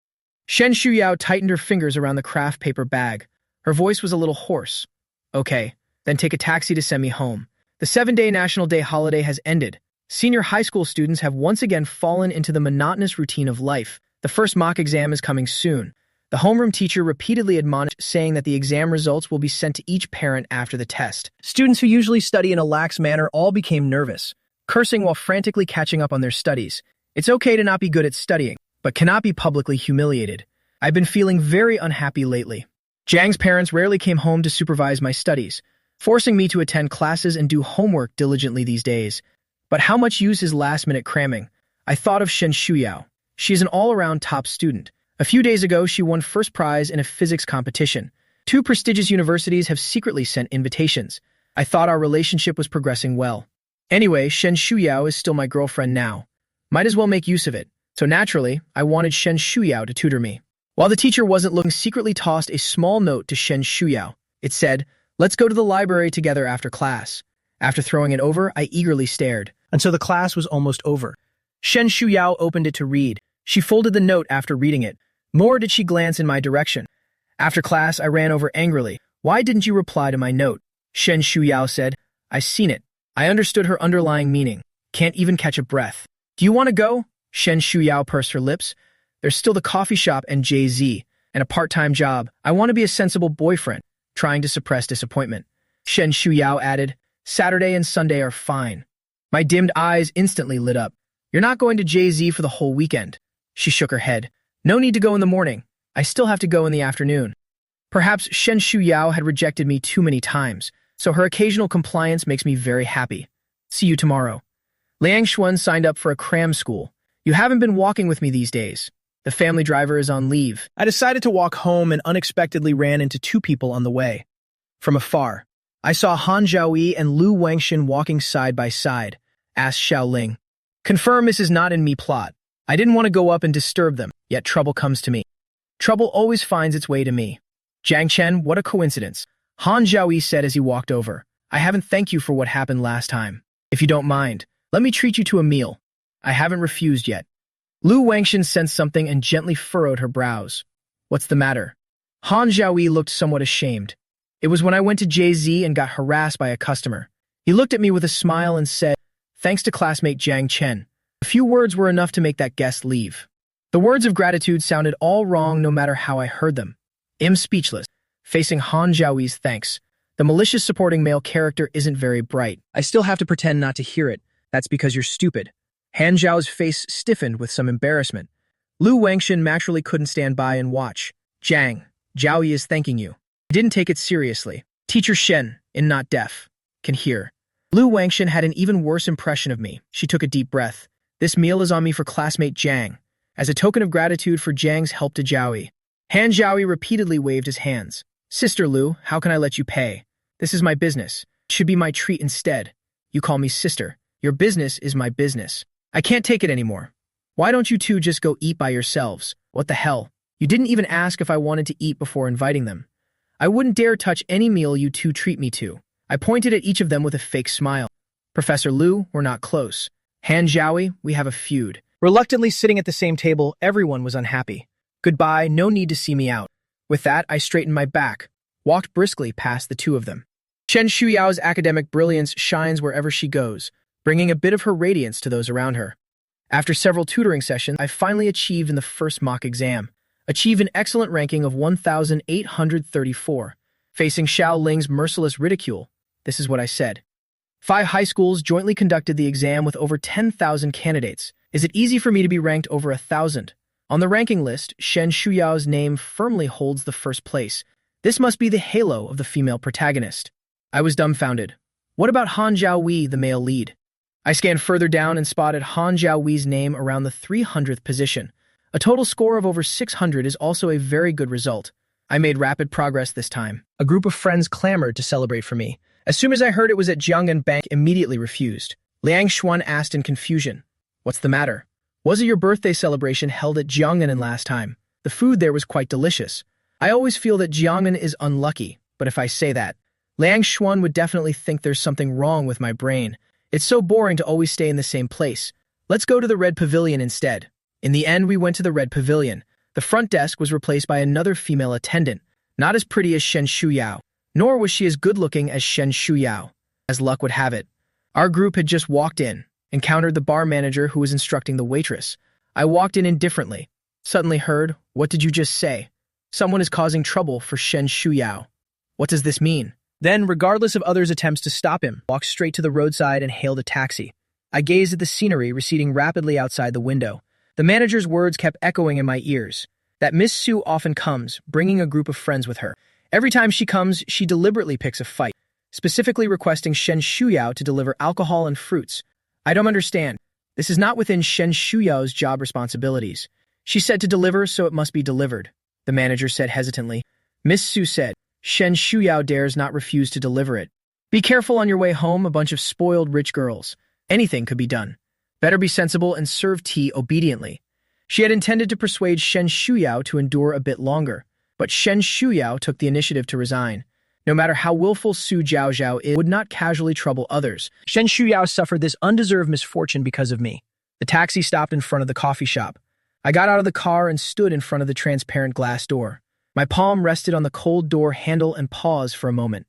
Shen Shuyao tightened her fingers around the craft paper bag. Her voice was a little hoarse. Okay, then take a taxi to send me home. The 7-day National Day holiday has ended. Senior high school students have once again fallen into the monotonous routine of life. The first mock exam is coming soon. The homeroom teacher repeatedly admonished, saying that the exam results will be sent to each parent after the test. Students who usually study in a lax manner all became nervous, cursing while frantically catching up on their studies. It's okay to not be good at studying, but cannot be publicly humiliated. I've been feeling very unhappy lately. Jiang's parents rarely came home to supervise my studies, forcing me to attend classes and do homework diligently these days. But how much use is last-minute cramming? I thought of Shen Shuyao. She is an all-around top student. A few days ago, she won first prize in a physics competition. 2 prestigious universities have secretly sent invitations. I thought our relationship was progressing well. Anyway, Shen Shuyao is still my girlfriend now. Might as well make use of it. So naturally, I wanted Shen Shuyao to tutor me. While the teacher wasn't looking, secretly tossed a small note to Shen Shuyao. It said, "Let's go to the library together after class." After throwing it over, I eagerly stared. Until the class was almost over. Shen Shuyao opened it to read. She folded the note after reading it. Nor did she glance in my direction. After class, I ran over angrily. Why didn't you reply to my note? Shen Shuyao said, I've seen it. I understood her underlying meaning. Can't even catch a breath. Do you want to go? Shen Shuyao pursed her lips. There's still the coffee shop and Jay-Z, and a part-time job. I want to be a sensible boyfriend, trying to suppress disappointment. Shen Shuyao added, Saturday and Sunday are fine. My dimmed eyes instantly lit up. You're not going to Jay-Z for the whole weekend. She shook her head. No need to go in the morning. I still have to go in the afternoon. Perhaps Shen Shuyao had rejected me too many times, so her occasional compliance makes me very happy. See you tomorrow. Liang Xuan signed up for a cram school. You haven't been walking with me these days. The family driver is on leave. I decided to walk home and unexpectedly ran into 2 people on the way. From afar, I saw Han Zhaoyi and Lu Wangxin walking side by side. Asked Xiaoling. Confirm this is not in me plot. I didn't want to go up and disturb them, yet trouble comes to me. Trouble always finds its way to me. Jiang Chen, what a coincidence. Han Zhaoyi said as he walked over. I haven't thanked you for what happened last time. If you don't mind, let me treat you to a meal. I haven't refused yet. Lu Wangxin sensed something and gently furrowed her brows. What's the matter? Han Zhaoyi looked somewhat ashamed. It was when I went to Jay-Z and got harassed by a customer. He looked at me with a smile and said, thanks to classmate Jiang Chen. A few words were enough to make that guest leave. The words of gratitude sounded all wrong no matter how I heard them. I'm speechless, facing Han Zhaoyi's thanks. The malicious supporting male character isn't very bright. I still have to pretend not to hear it. That's because you're stupid. Han Zhao's face stiffened with some embarrassment. Lu Wangxin naturally couldn't stand by and watch. Jiang, Zhaoyi is thanking you. I didn't take it seriously. Teacher Shen, in not deaf, can hear. Lu Wangxin had an even worse impression of me. She took a deep breath. This meal is on me for classmate Jiang, as a token of gratitude for Jiang's help to Zhaoyi. Han Zhaoyi repeatedly waved his hands. Sister Lu, how can I let you pay? This is my business. It should be my treat instead. You call me sister. Your business is my business. I can't take it anymore. Why don't you two just go eat by yourselves? What the hell? You didn't even ask if I wanted to eat before inviting them. I wouldn't dare touch any meal you two treat me to. I pointed at each of them with a fake smile. Professor Lu, we're not close. Han Zhaoi, we have a feud. Reluctantly sitting at the same table, everyone was unhappy. Goodbye, no need to see me out. With that, I straightened my back, walked briskly past the two of them. Shen Shuyao's academic brilliance shines wherever she goes, bringing a bit of her radiance to those around her. After several tutoring sessions, I finally achieved in the first mock exam, achieved an excellent ranking of 1,834. Facing Xiao Ling's merciless ridicule, this is what I said. 5 high schools jointly conducted the exam with over 10,000 candidates. Is it easy for me to be ranked over 1,000? On the ranking list, Shen Shuyao's name firmly holds the first place. This must be the halo of the female protagonist. I was dumbfounded. What about Han Zhaoi, the male lead? I scanned further down and spotted Han Zhaoi's name around the 300th position. A total score of over 600 is also a very good result. I made rapid progress this time. A group of friends clamored to celebrate for me. As soon as I heard it was at Jiang'an Bank, immediately refused. Liang Xuan asked in confusion, "What's the matter? Was it your birthday celebration held at Jiang'an last time? The food there was quite delicious. I always feel that Jiang'an is unlucky, but if I say that, Liang Xuan would definitely think there's something wrong with my brain. It's so boring to always stay in the same place. Let's go to the Red Pavilion instead." In the end, we went to the Red Pavilion. The front desk was replaced by another female attendant, not as pretty as Shen Shuyao, nor was she as good-looking as Shen Shuyao. As luck would have it, our group had just walked in, encountered the bar manager who was instructing the waitress. I walked in indifferently, suddenly heard, "What did you just say? Someone is causing trouble for Shen Shuyao. What does this mean?" Then, regardless of others' attempts to stop him, walked straight to the roadside and hailed a taxi. I gazed at the scenery receding rapidly outside the window. The manager's words kept echoing in my ears. That Miss Su often comes, bringing a group of friends with her. Every time she comes, she deliberately picks a fight, specifically requesting Shen Shuyao to deliver alcohol and fruits. I don't understand. This is not within Shen Shuyao's job responsibilities. She said to deliver, so it must be delivered, the manager said hesitantly. Miss Su said, "Shen Shuyao dares not refuse to deliver it. Be careful on your way home, a bunch of spoiled rich girls. Anything could be done. Better be sensible and serve tea obediently." She had intended to persuade Shen Shuyao to endure a bit longer, but Shen Shuyao took the initiative to resign. No matter how willful Su Zhaozhao is, would not casually trouble others. Shen Shuyao suffered this undeserved misfortune because of me. The taxi stopped in front of the coffee shop. I got out of the car and stood in front of the transparent glass door. My palm rested on the cold door handle and paused for a moment.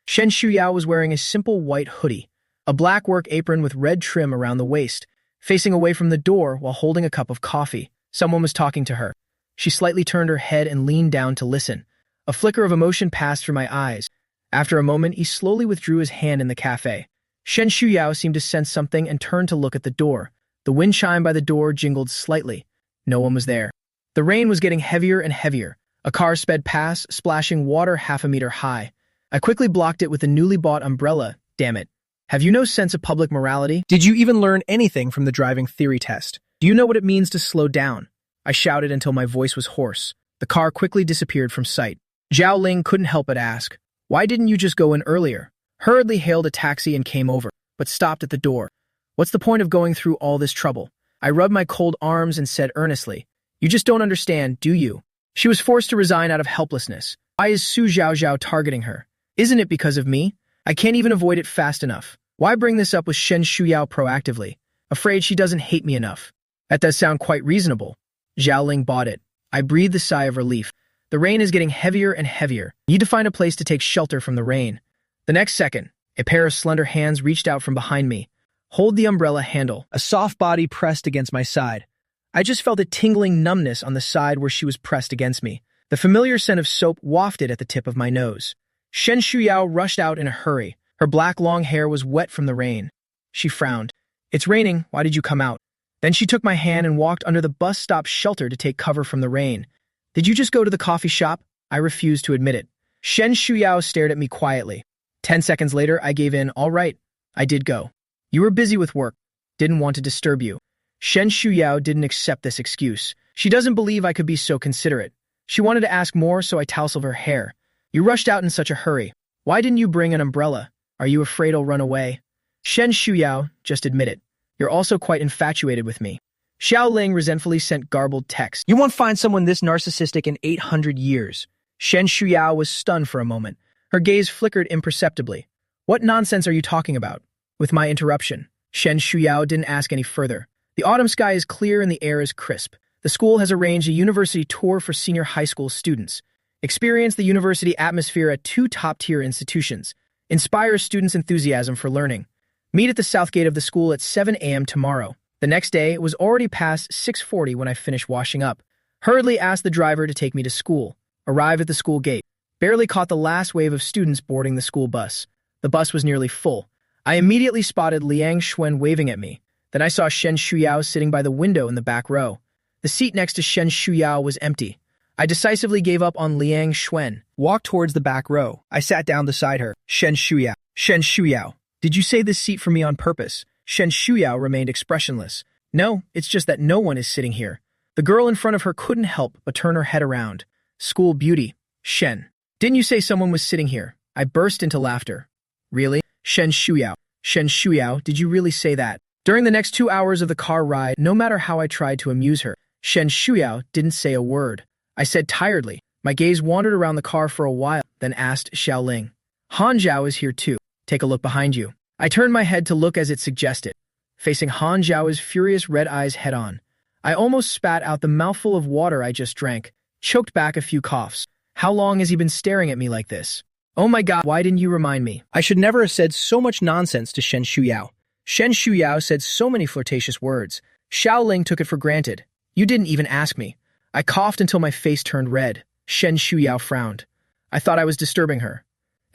Shen Shuyao was wearing a simple white hoodie, a black work apron with red trim around the waist, facing away from the door while holding a cup of coffee. Someone was talking to her. She slightly turned her head and leaned down to listen. A flicker of emotion passed through my eyes. After a moment, he slowly withdrew his hand in the cafe. Shen Shuyao seemed to sense something and turned to look at the door. The wind chime by the door jingled slightly. No one was there. The rain was getting heavier and heavier. A car sped past, splashing water half a meter high. I quickly blocked it with a newly bought umbrella. Damn it. Have you no sense of public morality? Did you even learn anything from the driving theory test? Do you know what it means to slow down? I shouted until my voice was hoarse. The car quickly disappeared from sight. Zhao Ling couldn't help but ask, "Why didn't you just go in earlier?" Hurriedly hailed a taxi and came over, but stopped at the door. What's the point of going through all this trouble? I rubbed my cold arms and said earnestly, "You just don't understand, do you?" She was forced to resign out of helplessness. Why is Su Zhaozhao targeting her? Isn't it because of me? I can't even avoid it fast enough. Why bring this up with Shen Shuyao proactively? Afraid she doesn't hate me enough. That does sound quite reasonable. Zhao Ling bought it. I breathed a sigh of relief. The rain is getting heavier and heavier. Need to find a place to take shelter from the rain. The next second, a pair of slender hands reached out from behind me. Hold the umbrella handle. A soft body pressed against my side. I just felt a tingling numbness on the side where she was pressed against me. The familiar scent of soap wafted at the tip of my nose. Shen Shuyao rushed out in a hurry. Her black long hair was wet from the rain. She frowned. "It's raining. Why did you come out?" Then she took my hand and walked under the bus stop shelter to take cover from the rain. "Did you just go to the coffee shop?" I refused to admit it. Shen Shuyao stared at me quietly. 10 seconds later, I gave in. "All right, I did go. You were busy with work. Didn't want to disturb you." Shen Shuyao didn't accept this excuse. She doesn't believe I could be so considerate. She wanted to ask more, so I tousled her hair. "You rushed out in such a hurry. Why didn't you bring an umbrella? Are you afraid I'll run away?" Shen Shuyao, just admit it. You're also quite infatuated with me. Xiao Ling resentfully sent garbled text. You won't find someone this narcissistic in 800 years. Shen Shuyao was stunned for a moment. Her gaze flickered imperceptibly. What nonsense are you talking about? With my interruption. Shen Shuyao didn't ask any further. The autumn sky is clear and the air is crisp. The school has arranged a university tour for senior high school students. Experience the university atmosphere at 2 top-tier institutions. Inspire students' enthusiasm for learning. Meet at the south gate of the school at 7 a.m. tomorrow. The next day, it was already past 6:40 when I finished washing up. Hurriedly asked the driver to take me to school. Arrived at the school gate. Barely caught the last wave of students boarding the school bus. The bus was nearly full. I immediately spotted Liang Xuan waving at me. Then I saw Shen Shuyao sitting by the window in the back row. The seat next to Shen Shuyao was empty. I decisively gave up on Liang Xuan. Walked towards the back row. I sat down beside her. Shen Shuyao. Shen Shuyao. Did you say this seat for me on purpose? Shen Shuyao remained expressionless. No, it's just that no one is sitting here. The girl in front of her couldn't help but turn her head around. School beauty. Shen. Didn't you say someone was sitting here? I burst into laughter. Really? Shen Shuyao. Shen Shuyao, did you really say that? During the next 2 hours of the car ride, no matter how I tried to amuse her, Shen Shuyao didn't say a word. I said tiredly. My gaze wandered around the car for a while, then asked Xiaoling. Han Zhao is here too. Take a look behind you. I turned my head to look as it suggested, facing Han Zhao's furious red eyes head-on. I almost spat out the mouthful of water I just drank, choked back a few coughs. How long has he been staring at me like this? Oh my god, why didn't you remind me? I should never have said so much nonsense to Shen Shuyao. Shen Shuyao said so many flirtatious words. Xiaoling took it for granted. You didn't even ask me. I coughed until my face turned red. Shen Shuyao frowned. I thought I was disturbing her.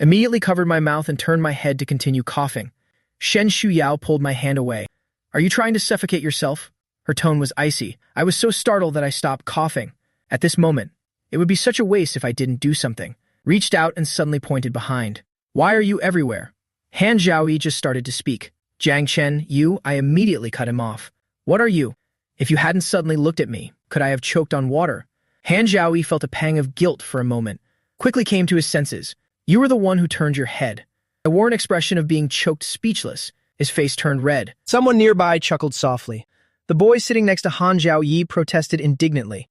Immediately covered my mouth and turned my head to continue coughing. Shen Shuyao pulled my hand away. Are you trying to suffocate yourself? Her tone was icy. I was so startled that I stopped coughing. At this moment, it would be such a waste if I didn't do something. Reached out and suddenly pointed behind. Why are you everywhere? Han Zhaoyi just started to speak. Jiang Chen, you, I immediately cut him off. What are you? If you hadn't suddenly looked at me, could I have choked on water? Han Zhaoyi felt a pang of guilt for a moment, quickly came to his senses. You were the one who turned your head. I wore an expression of being choked speechless. His face turned red. Someone nearby chuckled softly. The boy sitting next to Han Zhaoyi protested indignantly.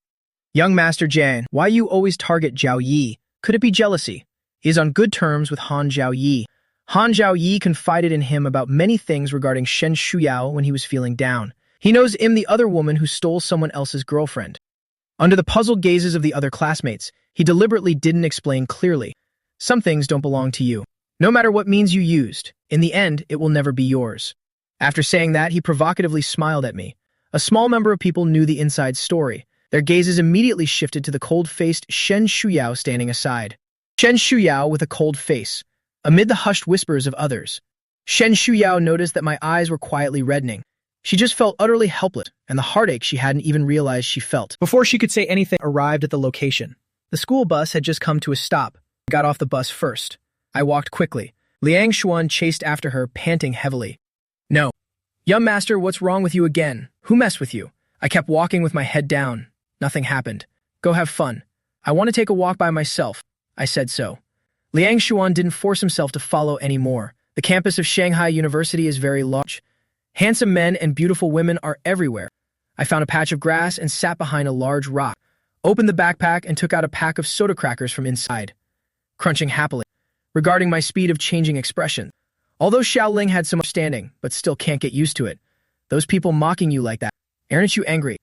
Young Master Jiang, why you always target Zhao Yi? Could it be jealousy? He is on good terms with Han Zhaoyi. Han Zhaoyi confided in him about many things regarding Shen Shuyao when he was feeling down. He knows him, the other woman who stole someone else's girlfriend. Under the puzzled gazes of the other classmates, he deliberately didn't explain clearly. Some things don't belong to you. No matter what means you used, in the end, it will never be yours. After saying that, he provocatively smiled at me. A small number of people knew the inside story. Their gazes immediately shifted to the cold-faced Shen Shuyao standing aside. Shen Shuyao with a cold face, amid the hushed whispers of others. Shen Shuyao noticed that my eyes were quietly reddening. She just felt utterly helpless, and the heartache she hadn't even realized she felt. Before she could say anything, arrived at the location. The school bus had just come to a stop. I got off the bus first. I walked quickly. Liang Xuan chased after her, panting heavily. No. Young master, what's wrong with you again? Who messed with you? I kept walking with my head down. Nothing happened. Go have fun. I want to take a walk by myself. I said so. Liang Xuan didn't force himself to follow anymore. The campus of Shanghai University is very large. Handsome men and beautiful women are everywhere. I found a patch of grass and sat behind a large rock, opened the backpack and took out a pack of soda crackers from inside, crunching happily, regarding my speed of changing expression. Although Xiaoling had some understanding, but still can't get used to it. Those people mocking you like that, aren't you angry?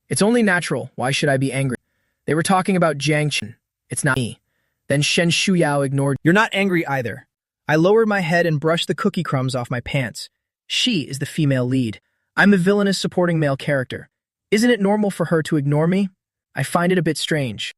It's only natural. Why should I be angry? They were talking about Jiang Chen. It's not me. Then Shen Shuyao ignored. You're not angry either. I lowered my head and brushed the cookie crumbs off my pants. She is the female lead. I'm the villainous supporting male character. Isn't it normal for her to ignore me? I find it a bit strange.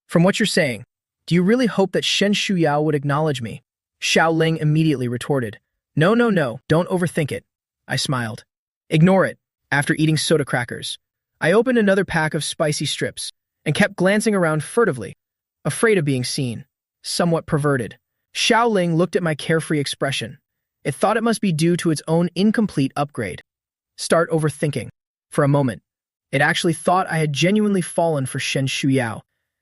From what you're saying, do you really hope that Shen Shuyao would acknowledge me? Xiaoling immediately retorted. No, don't overthink it. I smiled. Ignore it. After eating soda crackers, I opened another pack of spicy strips and kept glancing around furtively, afraid of being seen, somewhat perverted. Xiaoling looked at my carefree expression. It thought it must be due to its own incomplete upgrade. Start overthinking. For a moment, it actually thought I had genuinely fallen for Shen Shuyao.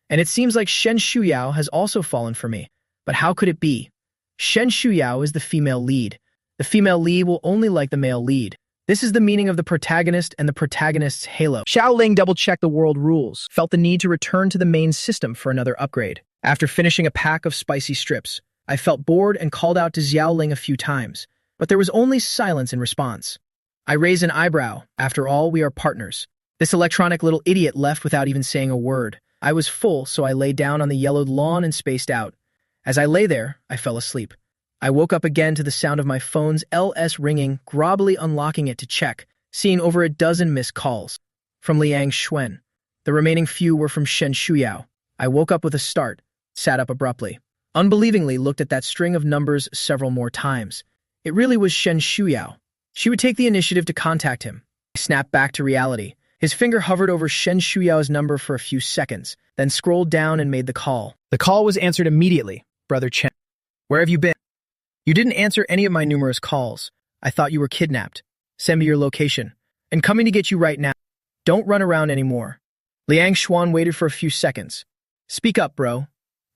And it seems like Shen Shuyao has also fallen for me. But how could it be? Shen Shuyao is the female lead. The female lead will only like the male lead. This is the meaning of the protagonist and the protagonist's halo. Xiaoling double-checked the world rules, felt the need to return to the main system for another upgrade. After finishing a pack of spicy strips, I felt bored and called out to Xiaoling a few times, but there was only silence in response. I raised an eyebrow. After all, we are partners. This electronic little idiot left without even saying a word. I was full, so I lay down on the yellowed lawn and spaced out. As I lay there, I fell asleep. I woke up again to the sound of my phone's LS ringing, grobbily unlocking it to check, seeing over a dozen missed calls. From Liang Xuan. The remaining few were from Shen Shuyao. I woke up with a start, sat up abruptly. Unbelievingly looked at that string of numbers several more times. It really was Shen Shuyao. She would take the initiative to contact him. I snapped back to reality. His finger hovered over Shen Shuyao's number for a few seconds, then scrolled down and made the call. The call was answered immediately. Brother Chen. Where have you been? You didn't answer any of my numerous calls. I thought you were kidnapped. Send me your location. And coming to get you right now. Don't run around anymore. Liang Xuan waited for a few seconds. Speak up, bro.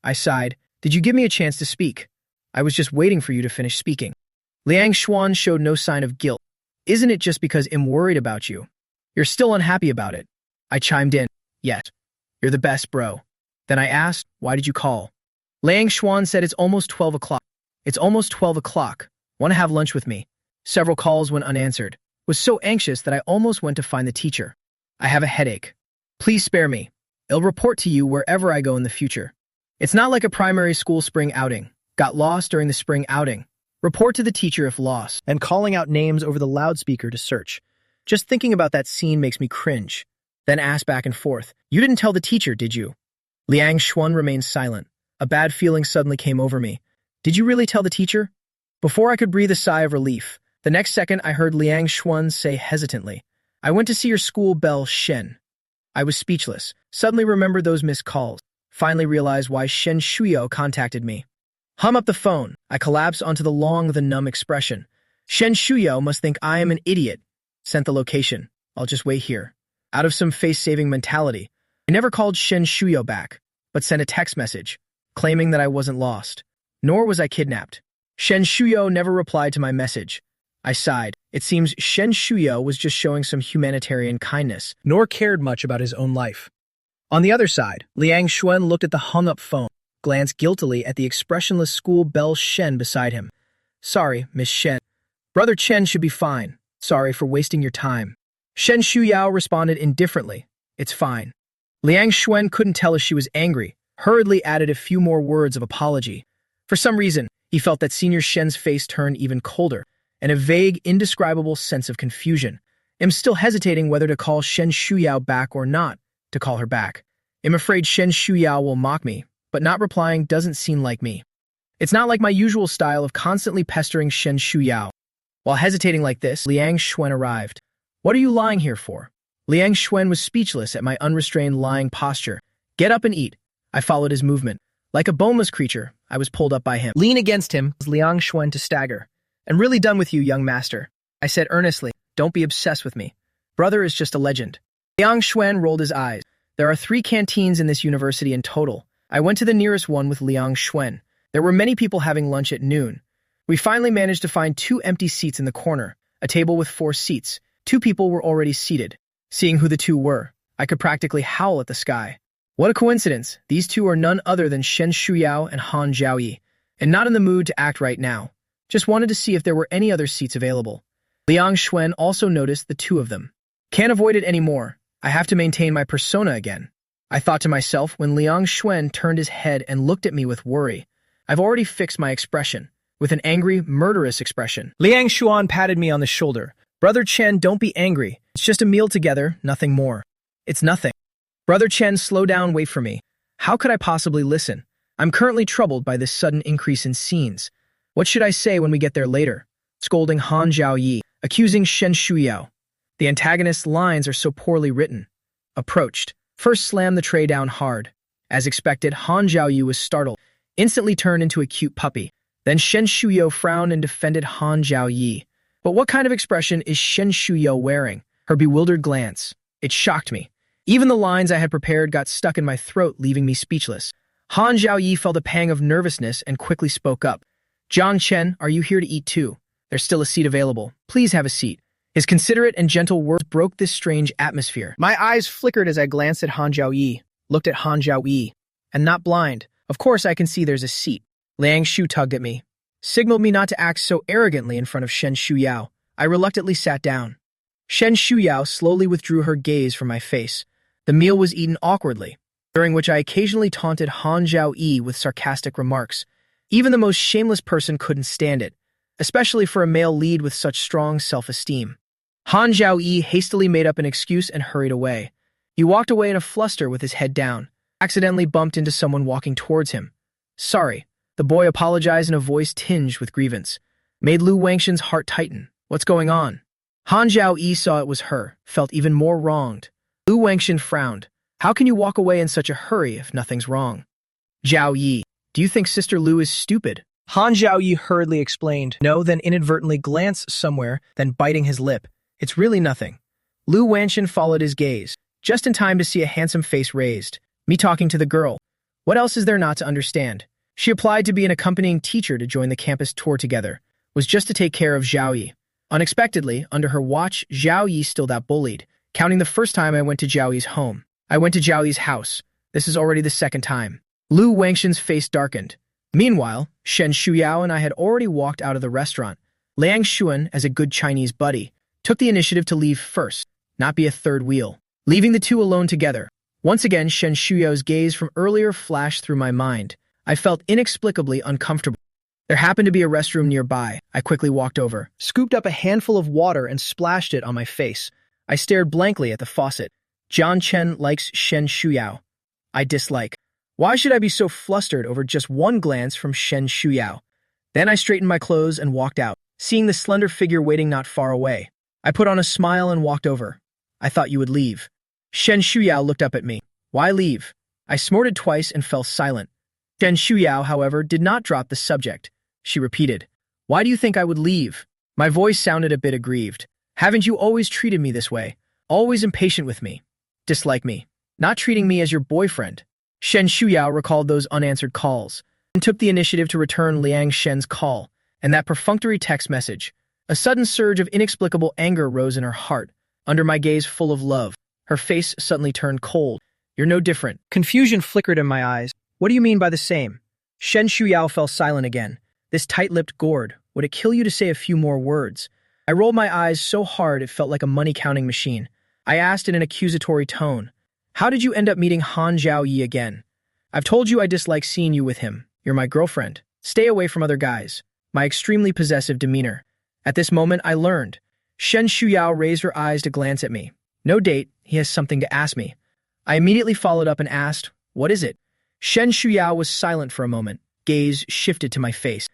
I sighed. Did you give me a chance to speak? I was just waiting for you to finish speaking. Liang Xuan showed no sign of guilt. Isn't it just because I'm worried about you? You're still unhappy about it. I chimed in. Yes. You're the best, bro. Then I asked, why did you call? Liang Xuan said it's almost 12 o'clock. It's almost 12 o'clock. Want to have lunch with me? Several calls went unanswered. Was so anxious that I almost went to find the teacher. I have a headache. Please spare me. I'll report to you wherever I go in the future. It's not like a primary school spring outing. Got lost during the spring outing. Report to the teacher if lost. And calling out names over the loudspeaker to search. Just thinking about that scene makes me cringe. Then asked back and forth. You didn't tell the teacher, did you? Liang Xuan remained silent. A bad feeling suddenly came over me. Did you really tell the teacher? Before I could breathe a sigh of relief, the next second I heard Liang Xuan say hesitantly, I went to see your school belle, Shen. I was speechless. Suddenly remembered those missed calls. Finally realized why Shen Shuyo contacted me. Hung up the phone. I collapsed onto the lawn with a numb expression. Shen Shuyo must think I am an idiot. Sent the location. I'll just wait here. Out of some face-saving mentality, I never called Shen Shuyo back, but sent a text message, claiming that I wasn't lost. Nor was I kidnapped. Shen Shuyo never replied to my message. I sighed. It seems Shen Shuyo was just showing some humanitarian kindness, nor cared much about his own life. On the other side, Liang Xuan looked at the hung-up phone, glanced guiltily at the expressionless school belle Shen beside him. Sorry, Miss Shen. Brother Chen should be fine. Sorry for wasting your time. Shen Shuyao responded indifferently. It's fine. Liang Xuan couldn't tell if she was angry, hurriedly added a few more words of apology. For some reason, he felt that Senior Shen's face turned even colder, and a vague, indescribable sense of confusion. I'm still hesitating whether to call Shen Shuyao back or not to call her back. I'm afraid Shen Shuyao will mock me, but not replying doesn't seem like me. It's not like my usual style of constantly pestering Shen Shuyao. While hesitating like this, Liang Xuan arrived. What are you lying here for? Liang Xuan was speechless at my unrestrained lying posture. Get up and eat. I followed his movement. Like a boneless creature, I was pulled up by him. Lean against him, Liang Xuan to stagger. I'm really done with you, young master. I said earnestly, don't be obsessed with me. Brother is just a legend. Liang Xuan rolled his eyes. There are 3 canteens in this university in total. I went to the nearest one with Liang Xuan. There were many people having lunch at noon. We finally managed to find 2 empty seats in the corner, a table with 4 seats. 2 people were already seated. Seeing who the 2 were, I could practically howl at the sky. What a coincidence. These 2 are none other than Shen Shuyao and Han Zhaoyi, and not in the mood to act right now. Just wanted to see if there were any other seats available. Liang Xuan also noticed the 2 of them. Can't avoid it anymore. I have to maintain my persona again. I thought to myself when Liang Xuan turned his head and looked at me with worry. I've already fixed my expression, with an angry, murderous expression. Liang Xuan patted me on the shoulder. Brother Chen, don't be angry. It's just a meal together, nothing more. It's nothing. Brother Chen, slow down, wait for me. How could I possibly listen? I'm currently troubled by this sudden increase in scenes. What should I say when we get there later? Scolding Han Zhaoyi, accusing Shen Shuyao. The antagonist's lines are so poorly written. Approached. First slammed the tray down hard. As expected, Han Zhaoyi was startled, instantly turned into a cute puppy. Then Shen Shuyao frowned and defended Han Zhaoyi. But what kind of expression is Shen Shuyao wearing? Her bewildered glance. It shocked me. Even the lines I had prepared got stuck in my throat, leaving me speechless. Han Zhaoyi felt a pang of nervousness and quickly spoke up. Jiang Chen, are you here to eat too? There's still a seat available. Please have a seat. His considerate and gentle words broke this strange atmosphere. My eyes flickered as I glanced at Han Zhaoyi, looked at Han Zhaoyi, and not blind. Of course I can see there's a seat. Liang Shu tugged at me, signaled me not to act so arrogantly in front of Shen Shuyao. I reluctantly sat down. Shen Shuyao slowly withdrew her gaze from my face. The meal was eaten awkwardly, during which I occasionally taunted Han Zhao-yi with sarcastic remarks. Even the most shameless person couldn't stand it, especially for a male lead with such strong self-esteem. Han Zhao-yi hastily made up an excuse and hurried away. He walked away in a fluster with his head down, accidentally bumped into someone walking towards him. Sorry, the boy apologized in a voice tinged with grievance. Made Lu Wangshan's heart tighten. What's going on? Han Zhao-yi saw it was her, felt even more wronged. Lu Wangshan frowned. How can you walk away in such a hurry if nothing's wrong? Zhao-yi, do you think Sister Lu is stupid? Han Zhao-yi hurriedly explained, no, then inadvertently glanced somewhere, then biting his lip. It's really nothing. Lu Wangshan followed his gaze, just in time to see a handsome face raised. Me talking to the girl. What else is there not to understand? She applied to be an accompanying teacher to join the campus tour together. Was just to take care of Zhao-yi. Unexpectedly, under her watch, Zhao-yi still got bullied, counting the first time I went to Zhao-yi's home. I went to Zhao-yi's house. This is already the second time. Lu Wangshan's face darkened. Meanwhile, Shen Shuyao and I had already walked out of the restaurant. Liang Xuan, as a good Chinese buddy, took the initiative to leave first, not be a third wheel, leaving the two alone together. Once again, Shen Shuyao's gaze from earlier flashed through my mind. I felt inexplicably uncomfortable. There happened to be a restroom nearby. I quickly walked over, scooped up a handful of water and splashed it on my face. I stared blankly at the faucet. Jiang Chen likes Shen Shuyao. I dislike. Why should I be so flustered over just one glance from Shen Shuyao? Then I straightened my clothes and walked out, seeing the slender figure waiting not far away. I put on a smile and walked over. I thought you would leave. Shen Shuyao looked up at me. Why leave? I snorted twice and fell silent. Shen Shuyao, however, did not drop the subject. She repeated, Why do you think I would leave? My voice sounded a bit aggrieved. Haven't you always treated me this way? Always impatient with me? Dislike me? Not treating me as your boyfriend? Shen Shuyao recalled those unanswered calls and took the initiative to return Liang Shen's call and that perfunctory text message. A sudden surge of inexplicable anger rose in her heart. Under my gaze full of love, her face suddenly turned cold. You're no different. Confusion flickered in my eyes. What do you mean by the same? Shen Shuyao fell silent again. This tight-lipped gourd, would it kill you to say a few more words? I rolled my eyes so hard it felt like a money-counting machine. I asked in an accusatory tone, How did you end up meeting Han Zhao-yi again? I've told you I dislike seeing you with him. You're my girlfriend. Stay away from other guys. My extremely possessive demeanor. At this moment, I learned. Shen Shuyao raised her eyes to glance at me. No date, he has something to ask me. I immediately followed up and asked, What is it? Shen Shuyao was silent for a moment. Gaze shifted to my face.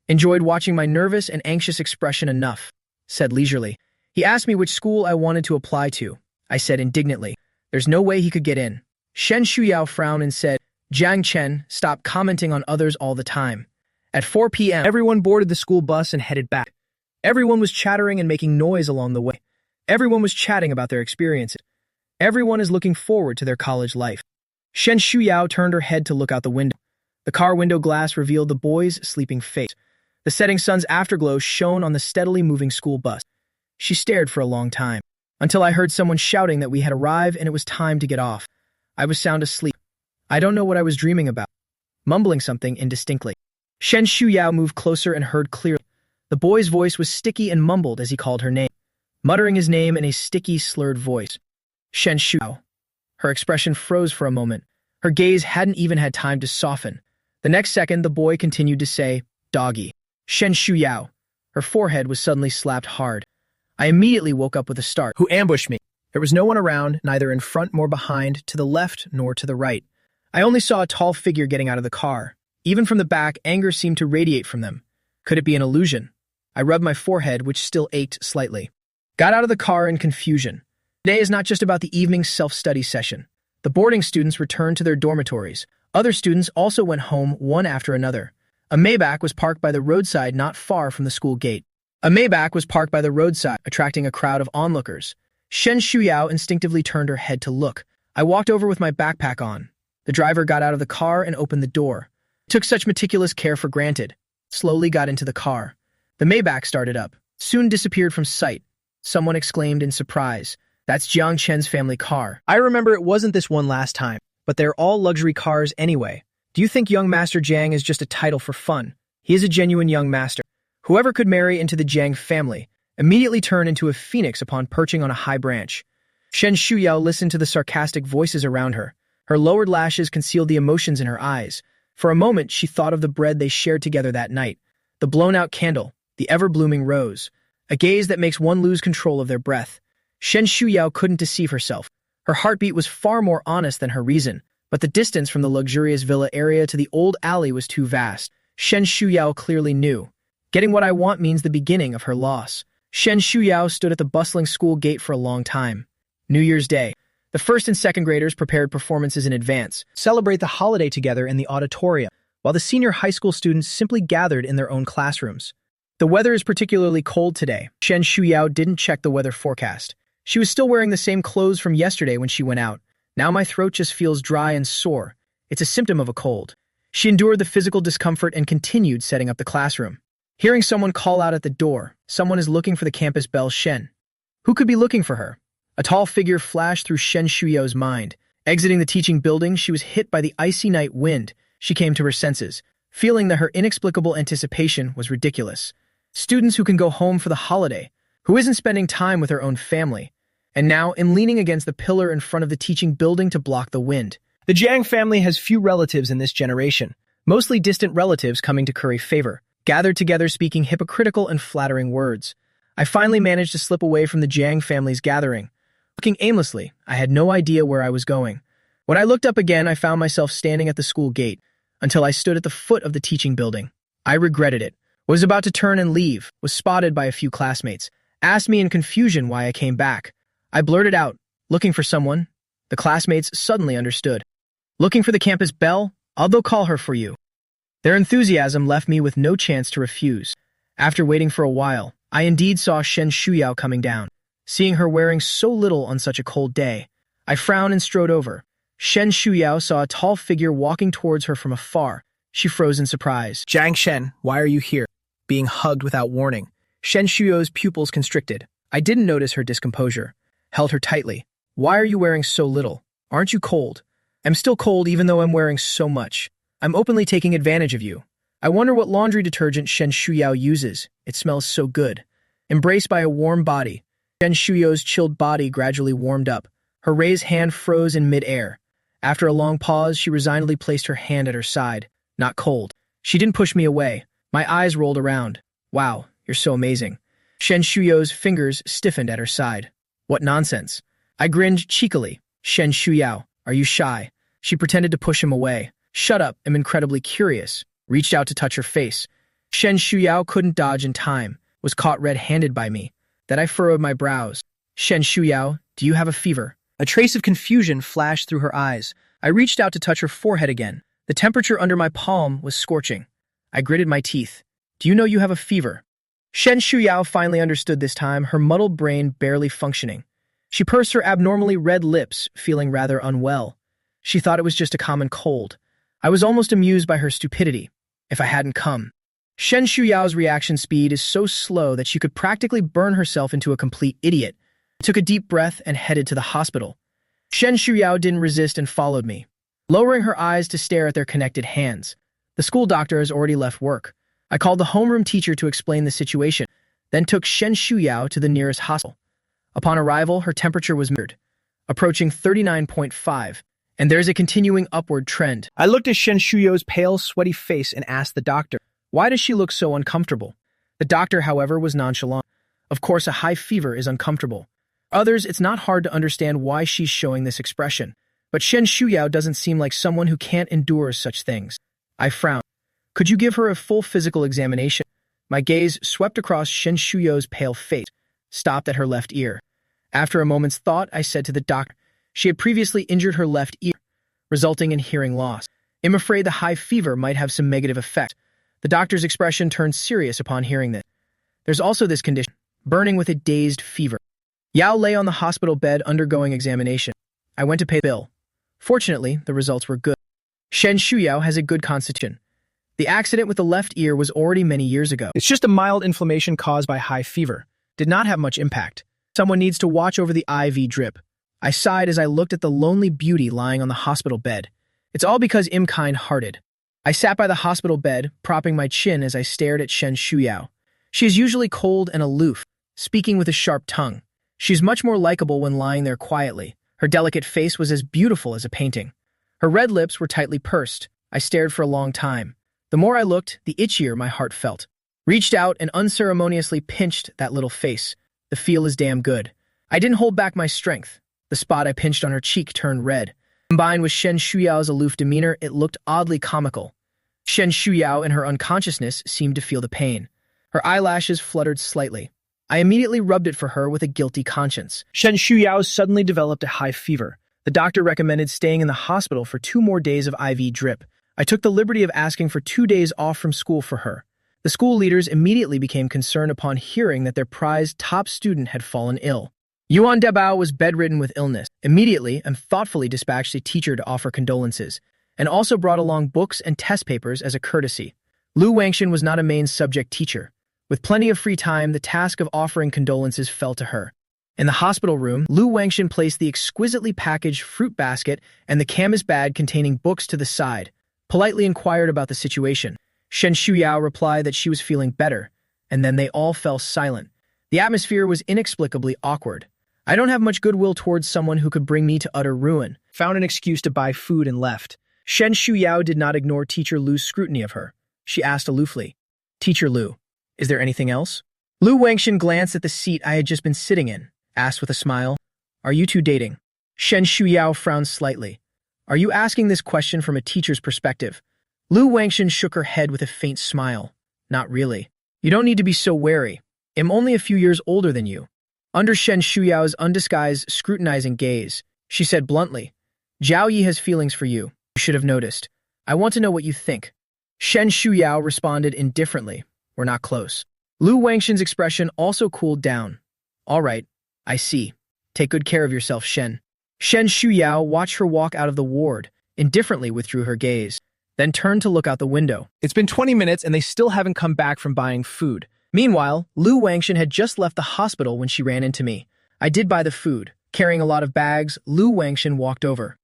Enjoyed watching my nervous and anxious expression enough. Said leisurely. He asked me which school I wanted to apply to. I said indignantly. There's no way he could get in. Shen Shuyao frowned and said, Jiang Chen, stop commenting on others all the time. At 4 p.m., everyone boarded the school bus and headed back. Everyone was chattering and making noise along the way. Everyone was chatting about their experiences. Everyone is looking forward to their college life. Shen Shuyao turned her head to look out the window. The car window glass revealed the boy's sleeping face. The setting sun's afterglow shone on the steadily moving school bus. She stared for a long time, until I heard someone shouting that we had arrived and it was time to get off. I was sound asleep. I don't know what I was dreaming about. Mumbling something indistinctly. Shen Shuyao moved closer and heard clearly. The boy's voice was sticky and mumbled as he called her name, muttering his name in a sticky, slurred voice. Shen Shuyao. Her expression froze for a moment. Her gaze hadn't even had time to soften. The next second, the boy continued to say, Doggy. Shen Shuyao. Her forehead was suddenly slapped hard. I immediately woke up with a start. Who ambushed me? There was no one around, neither in front nor behind, to the left nor to the right. I only saw a tall figure getting out of the car. Even from the back, anger seemed to radiate from them. Could it be an illusion? I rubbed my forehead, which still ached slightly. Got out of the car in confusion. Today is not just about the evening self-study session. The boarding students returned to their dormitories. Other students also went home one after another. A Maybach was parked by the roadside not far from the school gate. Attracting a crowd of onlookers. Shen Shuyao instinctively turned her head to look. I walked over with my backpack on. The driver got out of the car and opened the door. Took such meticulous care for granted. Slowly got into the car. The Maybach started up. Soon disappeared from sight. Someone exclaimed in surprise. That's Jiang Chen's family car. I remember it wasn't this one last time, but they're all luxury cars anyway. Do you think young Master Jiang is just a title for fun? He is a genuine young master. Whoever could marry into the Jiang family, immediately turned into a phoenix upon perching on a high branch. Shen Shuyao listened to the sarcastic voices around her. Her lowered lashes concealed the emotions in her eyes. For a moment, she thought of the bread they shared together that night, the blown-out candle, the ever-blooming rose, a gaze that makes one lose control of their breath. Shen Shuyao couldn't deceive herself. Her heartbeat was far more honest than her reason, but the distance from the luxurious villa area to the old alley was too vast. Shen Shuyao clearly knew. Getting what I want means the beginning of her loss. Shen Shuyao stood at the bustling school gate for a long time. New Year's Day. The first and second graders prepared performances in advance, celebrate the holiday together in the auditorium, while the senior high school students simply gathered in their own classrooms. The weather is particularly cold today. Shen Shuyao didn't check the weather forecast. She was still wearing the same clothes from yesterday when she went out. Now my throat just feels dry and sore. It's a symptom of a cold. She endured the physical discomfort and continued setting up the classroom. Hearing someone call out at the door, someone is looking for the campus belle Shen. Who could be looking for her? A tall figure flashed through Shen Shuyao's mind. Exiting the teaching building, she was hit by the icy night wind. She came to her senses, feeling that her inexplicable anticipation was ridiculous. Students who can go home for the holiday, who isn't spending time with her own family, and now in leaning against the pillar in front of the teaching building to block the wind. The Jiang family has few relatives in this generation, mostly distant relatives coming to curry favor, gathered together speaking hypocritical and flattering words. I finally managed to slip away from the Jiang family's gathering. Looking aimlessly, I had no idea where I was going. When I looked up again, I found myself standing at the school gate, until I stood at the foot of the teaching building. I regretted it. Was about to turn and leave, was spotted by a few classmates, asked me in confusion why I came back. I blurted out, looking for someone. The classmates suddenly understood. Looking for the campus belle? I'll go call her for you. Their enthusiasm left me with no chance to refuse. After waiting for a while, I indeed saw Shen Shuyao coming down. Seeing her wearing so little on such a cold day, I frowned and strode over. Shen Shuyao saw a tall figure walking towards her from afar. She froze in surprise. Jiang Shen, why are you here? Being hugged without warning. Shen Shuyao's pupils constricted. I didn't notice her discomposure. Held her tightly. Why are you wearing so little? Aren't you cold? I'm still cold even though I'm wearing so much. I'm openly taking advantage of you. I wonder what laundry detergent Shen Shuyao uses. It smells so good. Embraced by a warm body, Shen Shuyao's chilled body gradually warmed up. Her raised hand froze in mid-air. After a long pause, she resignedly placed her hand at her side. Not cold. She didn't push me away. My eyes rolled around. Wow, you're so amazing. Shen Shuyao's fingers stiffened at her side. What nonsense. I grinned cheekily. Shen Shuyao, are you shy? She pretended to push him away. Shut up, I'm incredibly curious. Reached out to touch her face. Shen Shuyao couldn't dodge in time. Was caught red-handed by me. That I furrowed my brows. Shen Shuyao, do you have a fever? A trace of confusion flashed through her eyes. I reached out to touch her forehead again. The temperature under my palm was scorching. I gritted my teeth. Do you know you have a fever? Shen Shuyao finally understood this time, her muddled brain barely functioning. She pursed her abnormally red lips, feeling rather unwell. She thought it was just a common cold. I was almost amused by her stupidity. If I hadn't come. Shen Shuyao's reaction speed is so slow that she could practically burn herself into a complete idiot. I took a deep breath and headed to the hospital. Shen Shuyao didn't resist and followed me, lowering her eyes to stare at their connected hands. The school doctor has already left work. I called the homeroom teacher to explain the situation, then took Shen Shuyao to the nearest hospital. Upon arrival, her temperature was measured, approaching 39.5, and there's a continuing upward trend. I looked at Shen Shuyao's pale, sweaty face and asked the doctor, why does she look so uncomfortable? The doctor, however, was nonchalant. Of course, a high fever is uncomfortable. Others, it's not hard to understand why she's showing this expression. But Shen Shuyao doesn't seem like someone who can't endure such things. I frowned. Could you give her a full physical examination? My gaze swept across Shen Shuyao's pale face, stopped at her left ear. After a moment's thought, I said to the doctor, she had previously injured her left ear, resulting in hearing loss. I'm afraid the high fever might have some negative effect. The doctor's expression turned serious upon hearing this. There's also this condition, burning with a dazed fever. Yao lay on the hospital bed undergoing examination. I went to pay the bill. Fortunately, the results were good. Shen Shuyao has a good constitution. The accident with the left ear was already many years ago. It's just a mild inflammation caused by high fever. Did not have much impact. Someone needs to watch over the IV drip. I sighed as I looked at the lonely beauty lying on the hospital bed. It's all because I'm kind-hearted. I sat by the hospital bed, propping my chin as I stared at Shen Shuyao. She is usually cold and aloof, speaking with a sharp tongue. She's much more likable when lying there quietly. Her delicate face was as beautiful as a painting. Her red lips were tightly pursed. I stared for a long time. The more I looked, the itchier my heart felt. Reached out and unceremoniously pinched that little face. The feel is damn good. I didn't hold back my strength. The spot I pinched on her cheek turned red. Combined with Shen Shuyao's aloof demeanor, it looked oddly comical. Shen Shuyao, in her unconsciousness, seemed to feel the pain. Her eyelashes fluttered slightly. I immediately rubbed it for her with a guilty conscience. Shen Shuyao suddenly developed a high fever. The doctor recommended staying in the hospital for 2 more days of IV drip. I took the liberty of asking for 2 days off from school for her. The school leaders immediately became concerned upon hearing that their prized top student had fallen ill. Yuan Debao was bedridden with illness. Immediately and thoughtfully dispatched a teacher to offer condolences, and also brought along books and test papers as a courtesy. Lu Wangshan was not a main subject teacher. With plenty of free time, the task of offering condolences fell to her. In the hospital room, Lu Wangshan placed the exquisitely packaged fruit basket and the canvas bag containing books to the side, politely inquired about the situation. Shen Shuyao replied that she was feeling better, and then they all fell silent. The atmosphere was inexplicably awkward. I don't have much goodwill towards someone who could bring me to utter ruin. Found an excuse to buy food and left. Shen Shuyao did not ignore Teacher Lu's scrutiny of her. She asked aloofly, "Teacher Lu, is there anything else?" Lu Wangshan glanced at the seat I had just been sitting in, asked with a smile, "Are you two dating?" Shen Shuyao frowned slightly. "Are you asking this question from a teacher's perspective?" Lu Wangshan shook her head with a faint smile. "Not really. You don't need to be so wary. I'm only a few years older than you." Under Shen Shuyao's undisguised, scrutinizing gaze, she said bluntly, "Zhao Yi has feelings for you. You should have noticed. I want to know what you think." Shen Shuyao responded indifferently, "We're not close." Lu Wangshan's expression also cooled down. "All right, I see. Take good care of yourself, Shen." Shen Shuyao watched her walk out of the ward, indifferently withdrew her gaze, then turned to look out the window. It's been 20 minutes and they still haven't come back from buying food. Meanwhile, Lu Wangshan had just left the hospital when she ran into me. I did buy the food. Carrying a lot of bags, Lu Wangshan walked over.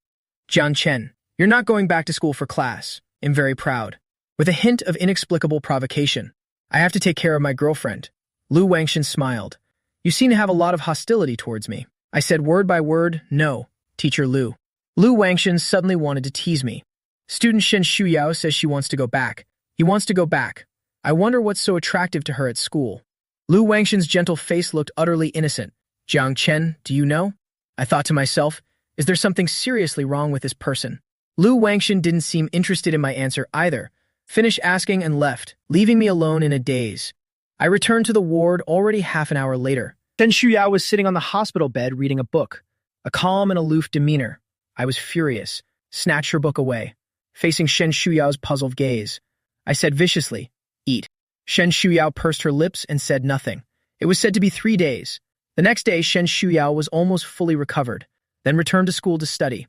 "Jian Chen, you're not going back to school for class. I'm very proud." With a hint of inexplicable provocation, "I have to take care of my girlfriend." Lu Wangshan smiled. "You seem to have a lot of hostility towards me." I said word by word, "No, Teacher Lu." Lu Wangshan suddenly wanted to tease me. "Student Shen Shuyao says she wants to go back. He wants to go back. I wonder what's so attractive to her at school." Lu Wangshan's gentle face looked utterly innocent. "Jiang Chen, do you know?" I thought to myself, is there something seriously wrong with this person? Lu Wangshan didn't seem interested in my answer either, finished asking and left, leaving me alone in a daze. I returned to the ward already half an hour later. Shen Shuyao was sitting on the hospital bed reading a book, a calm and aloof demeanor. I was furious, snatched her book away. Facing Shen Shuyao's puzzled gaze, I said viciously, "Eat." Shen Shuyao pursed her lips and said nothing. It was said to be 3 days. The next day, Shen Shuyao was almost fully recovered, then returned to school to study.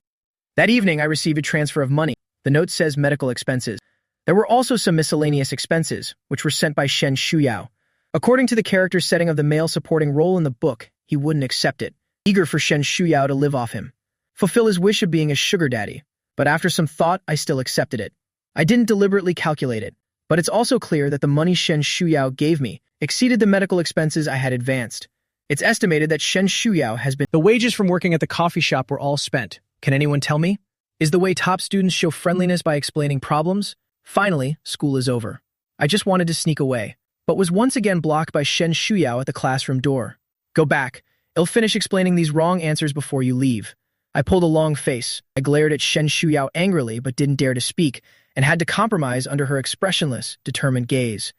That evening, I received a transfer of money. The note says medical expenses. There were also some miscellaneous expenses, which were sent by Shen Shuyao. According to the character setting of the male supporting role in the book, he wouldn't accept it, eager for Shen Shuyao to live off him, fulfill his wish of being a sugar daddy. But after some thought, I still accepted it. I didn't deliberately calculate it, but it's also clear that the money Shen Shuyao gave me exceeded the medical expenses I had advanced. It's estimated that Shen Shuyao has been— The wages from working at the coffee shop were all spent. Can anyone tell me? Is the way top students show friendliness by explaining problems? Finally, school is over. I just wanted to sneak away, but was once again blocked by Shen Shuyao at the classroom door. "Go back. I'll finish explaining these wrong answers before you leave." I pulled a long face. I glared at Shen Shuyao angrily but didn't dare to speak, and had to compromise under her expressionless, determined gaze.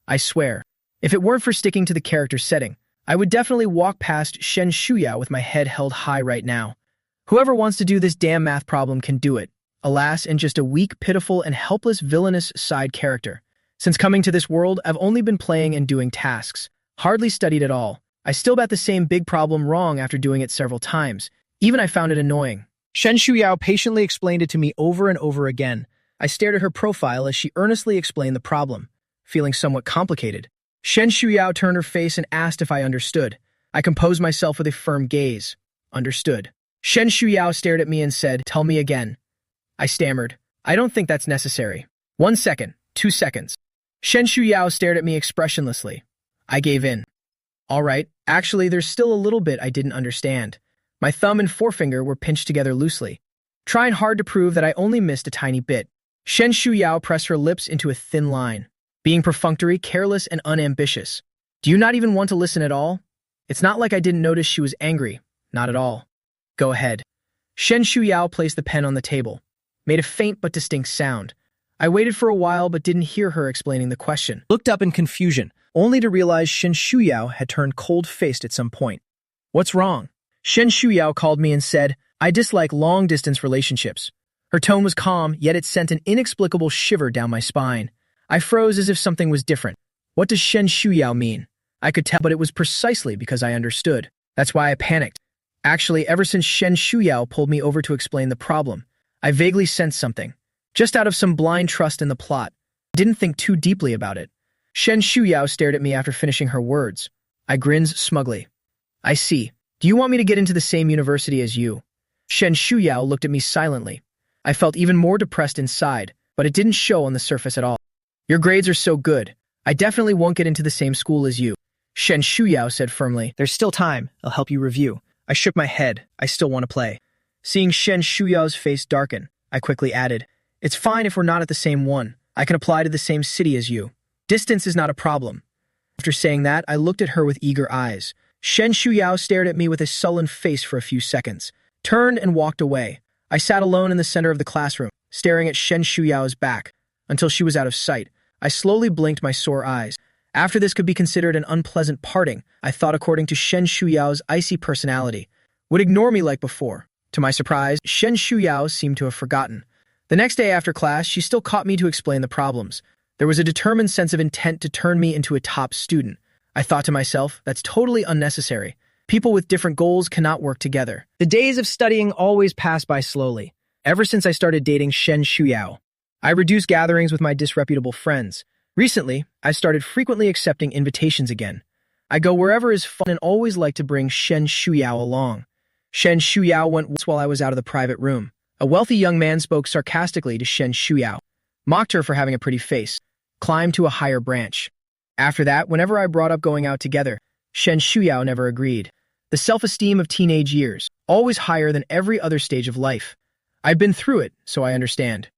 I swear, if it weren't for sticking to the character setting, I would definitely walk past Shen Shuyao with my head held high right now. Whoever wants to do this damn math problem can do it. Alas, and just a weak, pitiful, and helpless villainous side character. Since coming to this world, I've only been playing and doing tasks, hardly studied at all. I still got the same big problem wrong after doing it several times. Even I found it annoying. Shen Shuyao patiently explained it to me over and over again. I stared at her profile as she earnestly explained the problem, feeling somewhat complicated. Shen Shuyao turned her face and asked if I understood. I composed myself with a firm gaze. Understood. Shen Shuyao stared at me and said, "Tell me again." I stammered, "I don't think that's necessary." 1 second, 2 seconds. Shen Shuyao stared at me expressionlessly. I gave in. All right, actually, there's still a little bit I didn't understand. My thumb and forefinger were pinched together loosely, trying hard to prove that I only missed a tiny bit. Shen Shuyao pressed her lips into a thin line, being perfunctory, careless, and unambitious. Do you not even want to listen at all? It's not like I didn't notice she was angry. Not at all. Go ahead. Shen Shuyao placed the pen on the table, made a faint but distinct sound. I waited for a while but didn't hear her explaining the question. Looked up in confusion, only to realize Shen Shuyao had turned cold-faced at some point. What's wrong? Shen Shuyao called me and said, I dislike long-distance relationships. Her tone was calm, yet it sent an inexplicable shiver down my spine. I froze as if something was different. What does Shen Shuyao mean? I could tell, but it was precisely because I understood. That's why I panicked. Actually, ever since Shen Shuyao pulled me over to explain the problem, I vaguely sensed something. Just out of some blind trust in the plot. I didn't think too deeply about it. Shen Shuyao stared at me after finishing her words. I grinned smugly. I see. Do you want me to get into the same university as you? Shen Shuyao looked at me silently. I felt even more depressed inside, but it didn't show on the surface at all. Your grades are so good. I definitely won't get into the same school as you. Shen Shuyao said firmly. There's still time. I'll help you review. I shook my head. I still want to play. Seeing Shen Shuyao's face darken, I quickly added, It's fine if we're not at the same one. I can apply to the same city as you. Distance is not a problem. After saying that, I looked at her with eager eyes. Shen Shuyao stared at me with a sullen face for a few seconds, turned and walked away. I sat alone in the center of the classroom, staring at Shen Shuyao's back, until she was out of sight. I slowly blinked my sore eyes. After this could be considered an unpleasant parting, I thought, according to Shen Shuyao's icy personality, would ignore me like before. To my surprise, Shen Shuyao seemed to have forgotten. The next day after class, she still caught me to explain the problems. There was a determined sense of intent to turn me into a top student. I thought to myself, that's totally unnecessary. People with different goals cannot work together. The days of studying always pass by slowly. Ever since I started dating Shen Shuyao, I reduced gatherings with my disreputable friends. Recently, I started frequently accepting invitations again. I go wherever is fun and always like to bring Shen Shuyao along. Shen Shuyao went once while I was out of the private room. A wealthy young man spoke sarcastically to Shen Shuyao, mocked her for having a pretty face, climbed to a higher branch. After that, whenever I brought up going out together, Shen Shuyao never agreed. The self-esteem of teenage years, always higher than every other stage of life. I've been through it, so I understand.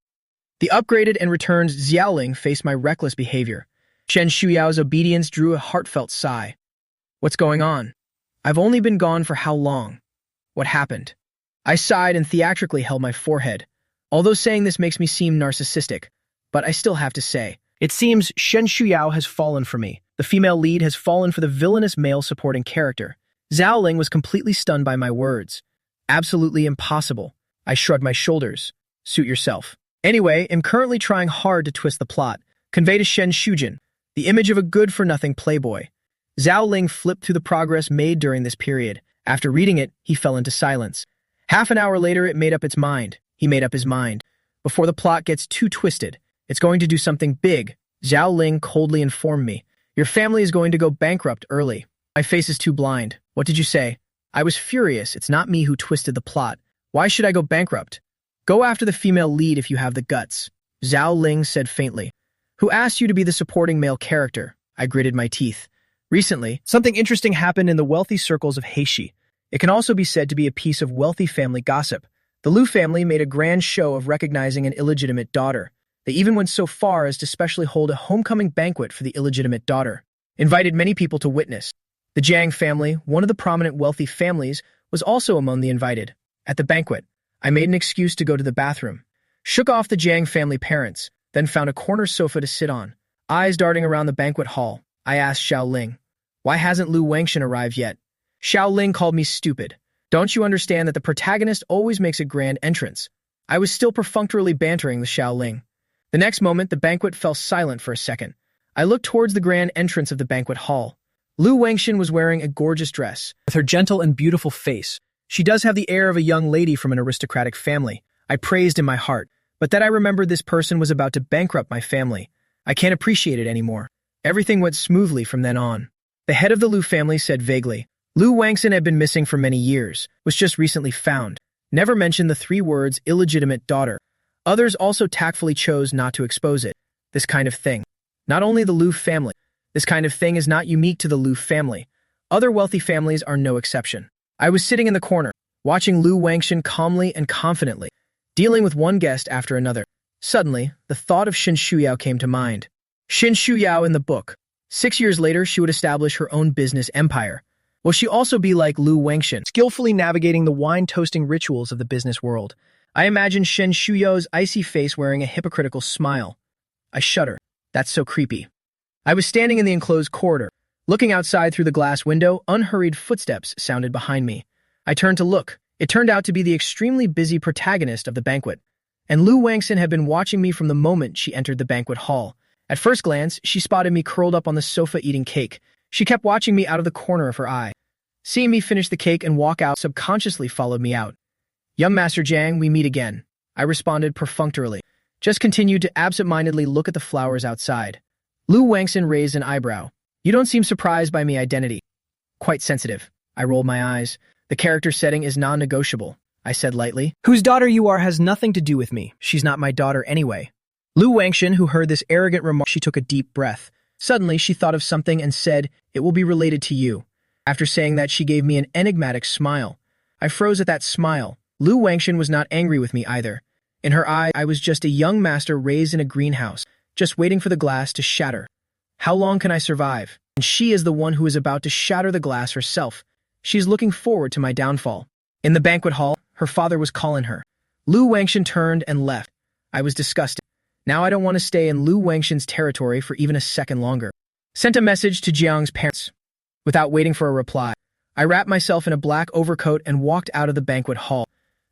The upgraded and returned Xiaoling faced my reckless behavior. Shen Shuyao's obedience drew a heartfelt sigh. What's going on? I've only been gone for how long? What happened? I sighed and theatrically held my forehead. Although saying this makes me seem narcissistic, but I still have to say, it seems Shen Shuyao has fallen for me. The female lead has fallen for the villainous male supporting character. Xiaoling was completely stunned by my words. Absolutely impossible. I shrugged my shoulders. Suit yourself. Anyway, I'm currently trying hard to twist the plot, convey to Shen Shujin the image of a good-for-nothing playboy. Zhao Ling flipped through the progress made during this period. After reading it, he fell into silence. Half an hour later, it made up its mind. He made up his mind. Before the plot gets too twisted, it's going to do something big. Zhao Ling coldly informed me. Your family is going to go bankrupt early. My face is too blind. What did you say? I was furious. It's not me who twisted the plot. Why should I go bankrupt? Go after the female lead if you have the guts. Zhao Ling said faintly. Who asked you to be the supporting male character? I gritted my teeth. Recently, something interesting happened in the wealthy circles of Heishi. It can also be said to be a piece of wealthy family gossip. The Liu family made a grand show of recognizing an illegitimate daughter. They even went so far as to specially hold a homecoming banquet for the illegitimate daughter. Invited many people to witness. The Jiang family, one of the prominent wealthy families, was also among the invited. At the banquet, I made an excuse to go to the bathroom, shook off the Jiang family parents, then found a corner sofa to sit on. Eyes darting around the banquet hall, I asked Xiao Ling, why hasn't Lu Wangshan arrived yet? Xiao Ling called me stupid. Don't you understand that the protagonist always makes a grand entrance? I was still perfunctorily bantering with Xiao Ling. The next moment, the banquet fell silent for a second. I looked towards the grand entrance of the banquet hall. Lu Wangshan was wearing a gorgeous dress. With her gentle and beautiful face, she does have the air of a young lady from an aristocratic family. I praised in my heart, but then I remembered this person was about to bankrupt my family. I can't appreciate it anymore. Everything went smoothly from then on. The head of the Lu family said vaguely, Lu Wangshan had been missing for many years, was just recently found. Never mentioned the 3 words illegitimate daughter. Others also tactfully chose not to expose it. This kind of thing. Not only the Lu family. This kind of thing is not unique to the Lu family. Other wealthy families are no exception. I was sitting in the corner, watching Lu Wangshan calmly and confidently, dealing with one guest after another. Suddenly, the thought of Shen Shuyao came to mind. Shen Shuyao in the book. 6 years later, she would establish her own business empire. Will she also be like Lu Wangshan, skillfully navigating the wine-toasting rituals of the business world? I imagine Shen Shuyao's icy face wearing a hypocritical smile. I shudder. That's so creepy. I was standing in the enclosed corridor. Looking outside through the glass window, unhurried footsteps sounded behind me. I turned to look. It turned out to be the extremely busy protagonist of the banquet. And Lu Wangshan had been watching me from the moment she entered the banquet hall. At first glance, she spotted me curled up on the sofa eating cake. She kept watching me out of the corner of her eye. Seeing me finish the cake and walk out subconsciously followed me out. "Young Master Jiang, we meet again," I responded perfunctorily. Just continued to absent-mindedly look at the flowers outside. Lu Wangshan raised an eyebrow. "You don't seem surprised by my identity." "Quite sensitive." I rolled my eyes. "The character setting is non-negotiable," I said lightly. "Whose daughter you are has nothing to do with me. She's not my daughter anyway." Lu Wangshan, who heard this arrogant remark, she took a deep breath. Suddenly, she thought of something and said, "It will be related to you." After saying that, she gave me an enigmatic smile. I froze at that smile. Lu Wangshan was not angry with me either. In her eye, I was just a young master raised in a greenhouse, just waiting for the glass to shatter. How long can I survive? And she is the one who is about to shatter the glass herself. She is looking forward to my downfall. In the banquet hall, her father was calling her. Lu Wangshan turned and left. I was disgusted. Now I don't want to stay in Lu Wangshan's territory for even a second longer. Sent a message to Jiang's parents. Without waiting for a reply, I wrapped myself in a black overcoat and walked out of the banquet hall.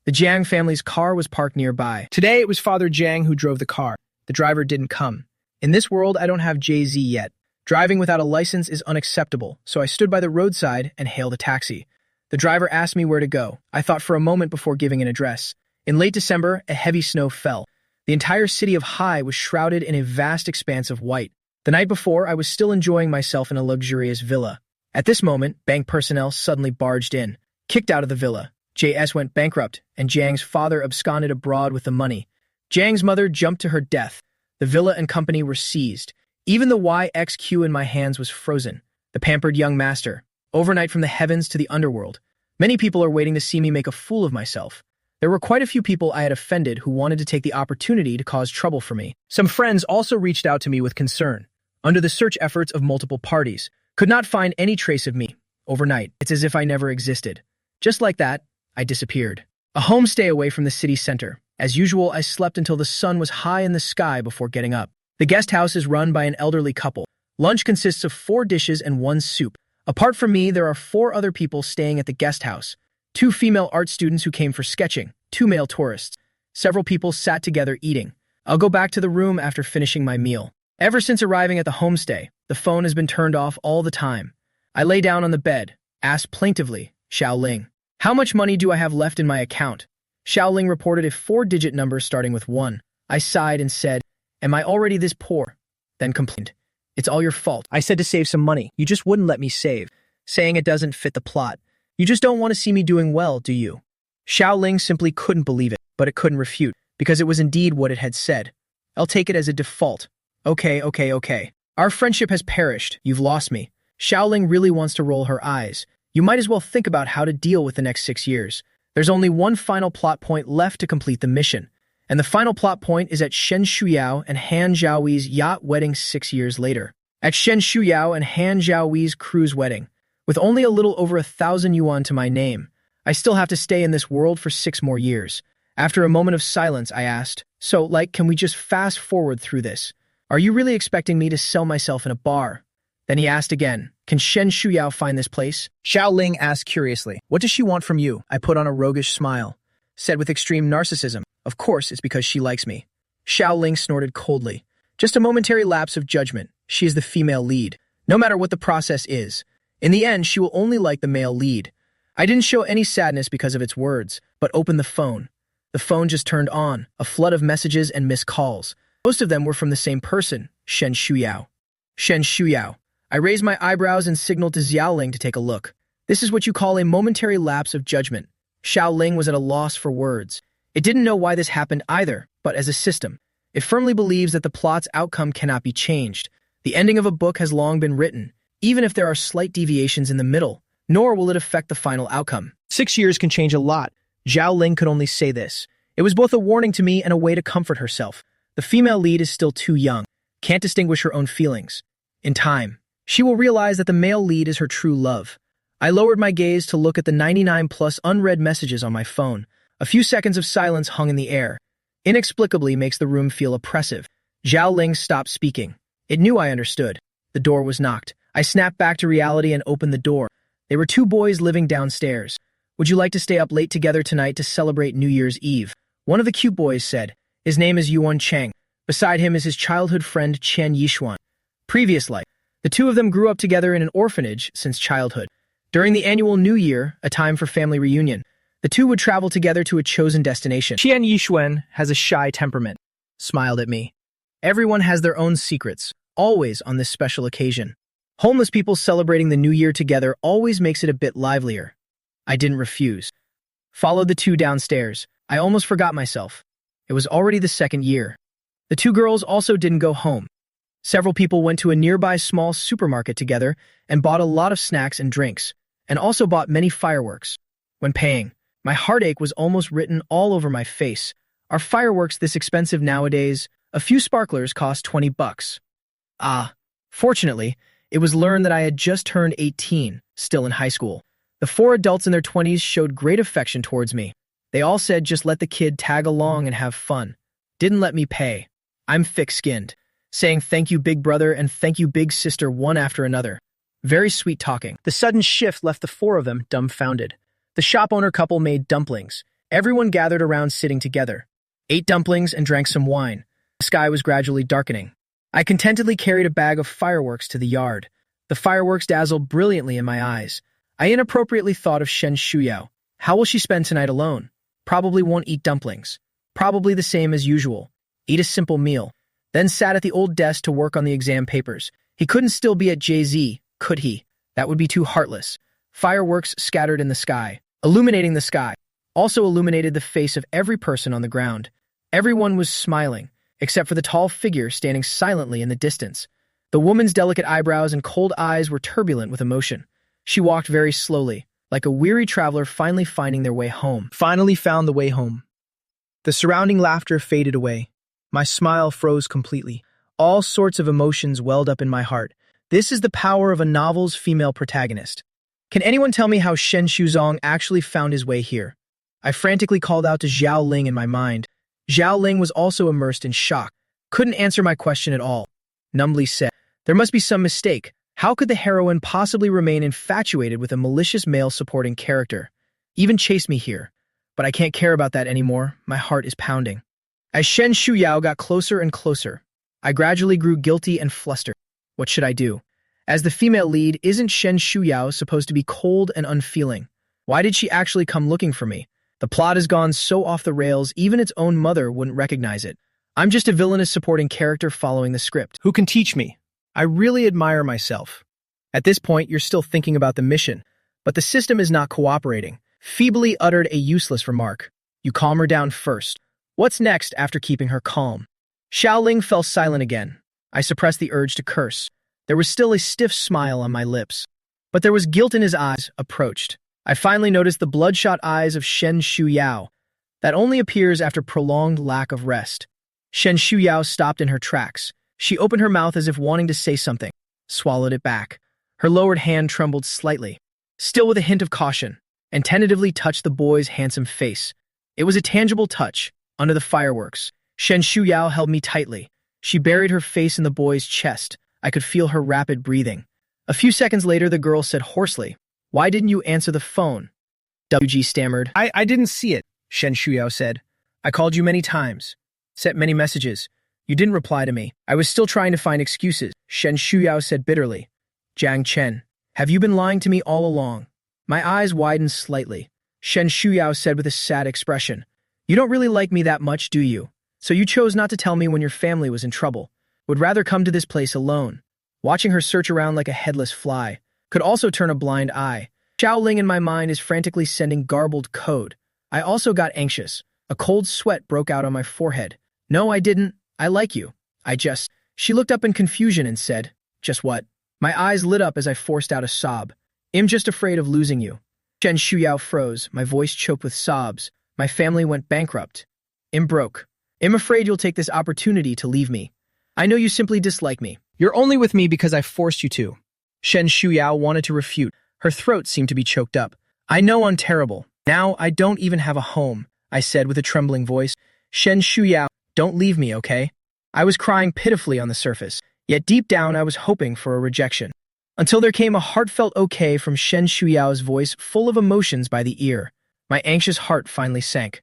The Jiang family's car was parked nearby. Today it was Father Jiang who drove the car. The driver didn't come. In this world, I don't have Jay-Z yet. Driving without a license is unacceptable, so I stood by the roadside and hailed a taxi. The driver asked me where to go. I thought for a moment before giving an address. In late December, a heavy snow fell. The entire city of Hai was shrouded in a vast expanse of white. The night before, I was still enjoying myself in a luxurious villa. At this moment, bank personnel suddenly barged in. Kicked out of the villa, JS went bankrupt, and Jiang's father absconded abroad with the money. Jiang's mother jumped to her death. The villa and company were seized. Even the YXQ in my hands was frozen. The pampered young master. Overnight from the heavens to the underworld. Many people are waiting to see me make a fool of myself. There were quite a few people I had offended who wanted to take the opportunity to cause trouble for me. Some friends also reached out to me with concern. Under the search efforts of multiple parties, could not find any trace of me. Overnight, it's as if I never existed. Just like that, I disappeared. A homestay away from the city center. As usual, I slept until the sun was high in the sky before getting up. The guest house is run by an elderly couple. Lunch consists of 4 dishes and 1 soup. Apart from me, there are 4 other people staying at the guest house. 2 female art students who came for sketching, 2 male tourists. Several people sat together eating. I'll go back to the room after finishing my meal. Ever since arriving at the homestay, the phone has been turned off all the time. I lay down on the bed, asked plaintively, Xiaoling, "How much money do I have left in my account?" Xiaoling reported a 4-digit number starting with 1. I sighed and said, "Am I already this poor?" Then complained, "It's all your fault. I said to save some money. You just wouldn't let me save, saying it doesn't fit the plot. You just don't want to see me doing well, do you?" Xiaoling simply couldn't believe it, but it couldn't refute, because it was indeed what it had said. I'll take it as a default. Okay. Our friendship has perished. You've lost me. Xiaoling really wants to roll her eyes. You might as well think about how to deal with the next 6 years. There's only one final plot point left to complete the mission. And the final plot point is at Shen Shuyao and Han Zhaoyi's yacht wedding 6 years later. At Shen Shuyao and Han Zhaoyi's cruise wedding. With only a little over 1,000 yuan to my name, I still have to stay in this world for 6 more years. After a moment of silence, I asked, "So, can we just fast forward through this? Are you really expecting me to sell myself in a bar?" Then he asked again, "Can Shen Shuyao find this place?" Xiaoling asked curiously, "What does she want from you?" I put on a roguish smile. Said with extreme narcissism, "Of course, it's because she likes me." Xiaoling snorted coldly. "Just a momentary lapse of judgment. She is the female lead. No matter what the process is. In the end, she will only like the male lead." I didn't show any sadness because of its words, but opened the phone. The phone just turned on, a flood of messages and missed calls. Most of them were from the same person, Shen Shuyao. Shen Shuyao. I raised my eyebrows and signaled to Xiaoling to take a look. This is what you call a momentary lapse of judgment. Xiaoling was at a loss for words. It didn't know why this happened either, but as a system, it firmly believes that the plot's outcome cannot be changed. The ending of a book has long been written. even if there are slight deviations in the middle, nor will it affect the final outcome. 6 years can change a lot. Zhao Ling could only say this. It was both a warning to me and a way to comfort herself. The female lead is still too young, can't distinguish her own feelings. In time, she will realize that the male lead is her true love. I lowered my gaze to look at the 99+ unread messages on my phone. A few seconds of silence hung in the air. Inexplicably makes the room feel oppressive. Zhao Ling stopped speaking. It knew I understood. The door was knocked. I snapped back to reality and opened the door. They were 2 boys living downstairs. Would you like to stay up late together tonight to celebrate New Year's Eve? One of the cute boys said. His name is Yuan Cheng. Beside him is his childhood friend Chen Yishuan. Previous life. The 2 of them grew up together in an orphanage since childhood. During the annual New Year, a time for family reunion, the 2 would travel together to a chosen destination. Chen Yishuan has a shy temperament. Smiled at me. Everyone has their own secrets, always on this special occasion. Homeless people celebrating the New Year together always makes it a bit livelier. I didn't refuse. Followed the 2 downstairs. I almost forgot myself. It was already the 2nd year. The 2 girls also didn't go home. Several people went to a nearby small supermarket together and bought a lot of snacks and drinks, and also bought many fireworks. When paying, my heartache was almost written all over my face. Are fireworks this expensive nowadays? A few sparklers cost $20. Fortunately, it was learned that I had just turned 18, still in high school. The 4 adults in their 20s showed great affection towards me. They all said just let the kid tag along and have fun. Didn't let me pay. I'm thick-skinned, saying thank you big brother and thank you big sister one after another. Very sweet talking. The sudden shift left the 4 of them dumbfounded. The shop owner couple made dumplings. Everyone gathered around sitting together, ate dumplings and drank some wine. The sky was gradually darkening. I contentedly carried a bag of fireworks to the yard. The fireworks dazzled brilliantly in my eyes. I inappropriately thought of Shen Shuyao. How will she spend tonight alone? Probably won't eat dumplings. Probably the same as usual. Eat a simple meal. Then sat at the old desk to work on the exam papers. He couldn't still be at JZ, could he? That would be too heartless. Fireworks scattered in the sky, illuminating the sky, also illuminated the face of every person on the ground. Everyone was smiling, except for the tall figure standing silently in the distance. The woman's delicate eyebrows and cold eyes were turbulent with emotion. She walked very slowly, like a weary traveler finally finding their way home. Finally found the way home. The surrounding laughter faded away. My smile froze completely. All sorts of emotions welled up in my heart. This is the power of a novel's female protagonist. Can anyone tell me how Shen Shuzong actually found his way here? I frantically called out to Zhao Ling in my mind. Zhao Ling was also immersed in shock. Couldn't answer my question at all. Numbly said, there must be some mistake. How could the heroine possibly remain infatuated with a malicious male supporting character? Even chase me here. But I can't care about that anymore. My heart is pounding. As Shen Shuyao got closer and closer, I gradually grew guilty and flustered. What should I do? As the female lead, isn't Shen Shuyao supposed to be cold and unfeeling? Why did she actually come looking for me? The plot has gone so off the rails, even its own mother wouldn't recognize it. I'm just a villainous supporting character following the script. Who can teach me? I really admire myself. At this point, you're still thinking about the mission, but the system is not cooperating. Feebly uttered a useless remark. You calm her down first. What's next after keeping her calm? Xiaoling fell silent again. I suppressed the urge to curse. There was still a stiff smile on my lips. But there was guilt in his eyes, approached. I finally noticed the bloodshot eyes of Shen Shuyao. That only appears after prolonged lack of rest. Shen Shuyao stopped in her tracks. She opened her mouth as if wanting to say something, swallowed it back. Her lowered hand trembled slightly, still with a hint of caution, and tentatively touched the boy's handsome face. It was a tangible touch. Under the fireworks, Shen Shuyao held me tightly. She buried her face in the boy's chest. I could feel her rapid breathing. A few seconds later, the girl said hoarsely, "Why didn't you answer the phone?" WG stammered. I didn't see it, Shen Shuyao said. I called you many times, sent many messages. You didn't reply to me. I was still trying to find excuses, Shen Shuyao said bitterly. Jiang Chen, have you been lying to me all along? My eyes widened slightly. Shen Shuyao said with a sad expression, You don't really like me that much, do you? So you chose not to tell me when your family was in trouble. Would rather come to this place alone. Watching her search around like a headless fly. Could also turn a blind eye. Xiaoling in my mind is frantically sending garbled code. I also got anxious. A cold sweat broke out on my forehead. No, I didn't. I like you. She looked up in confusion and said, Just what? My eyes lit up as I forced out a sob. I'm just afraid of losing you. Shen Shuyao froze, my voice choked with sobs. My family went bankrupt. I'm broke. I'm afraid you'll take this opportunity to leave me. I know you simply dislike me. You're only with me because I forced you to. Shen Shuyao wanted to refute. Her throat seemed to be choked up. I know I'm terrible. Now I don't even have a home, I said with a trembling voice. Shen Shuyao, don't leave me, okay? I was crying pitifully on the surface, yet deep down I was hoping for a rejection. Until there came a heartfelt okay from Shen Shuyao's voice full of emotions by the ear. My anxious heart finally sank.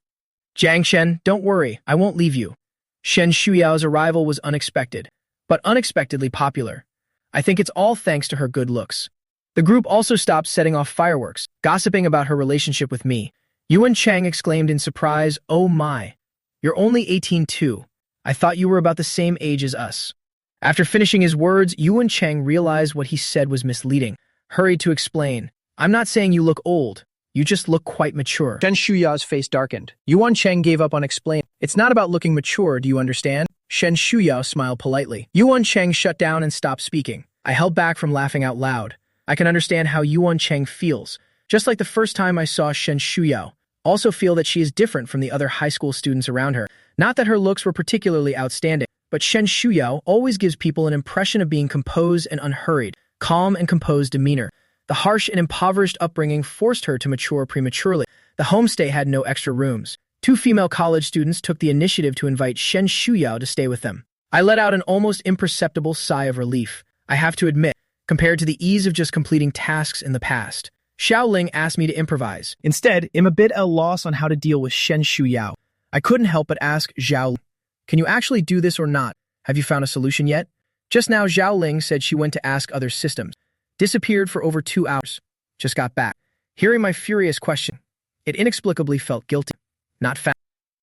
Jiang Shen, don't worry, I won't leave you. Shen Shuyao's arrival was unexpected, but unexpectedly popular. I think it's all thanks to her good looks. The group also stopped setting off fireworks, gossiping about her relationship with me. Yuan Chang exclaimed in surprise, "Oh my, you're only 18 too. I thought you were about the same age as us." After finishing his words, Yuan Chang realized what he said was misleading, hurried to explain, "I'm not saying you look old. You just look quite mature." Shen Shuyao's face darkened. Yuan Chang gave up on explaining. "It's not about looking mature, do you understand?" Shen Shuyao smiled politely. Yuan Chang shut down and stopped speaking. I held back from laughing out loud. I can understand how Yuan Chang feels. Just like the first time I saw Shen Shuyao, also feel that she is different from the other high school students around her. Not that her looks were particularly outstanding, but Shen Shuyao always gives people an impression of being composed and unhurried, calm and composed demeanor. The harsh and impoverished upbringing forced her to mature prematurely. The homestay had no extra rooms. 2 female college students took the initiative to invite Shen Shuyao to stay with them. I let out an almost imperceptible sigh of relief. I have to admit, compared to the ease of just completing tasks in the past, Xiaoling asked me to improvise. Instead, I'm a bit at a loss on how to deal with Shen Shuyao. I couldn't help but ask Xiaoling, "Can you actually do this or not? Have you found a solution yet?" Just now, Xiaoling said she went to ask other systems. Disappeared for over 2 hours. Just got back. Hearing my furious question, it inexplicably felt guilty. Not found.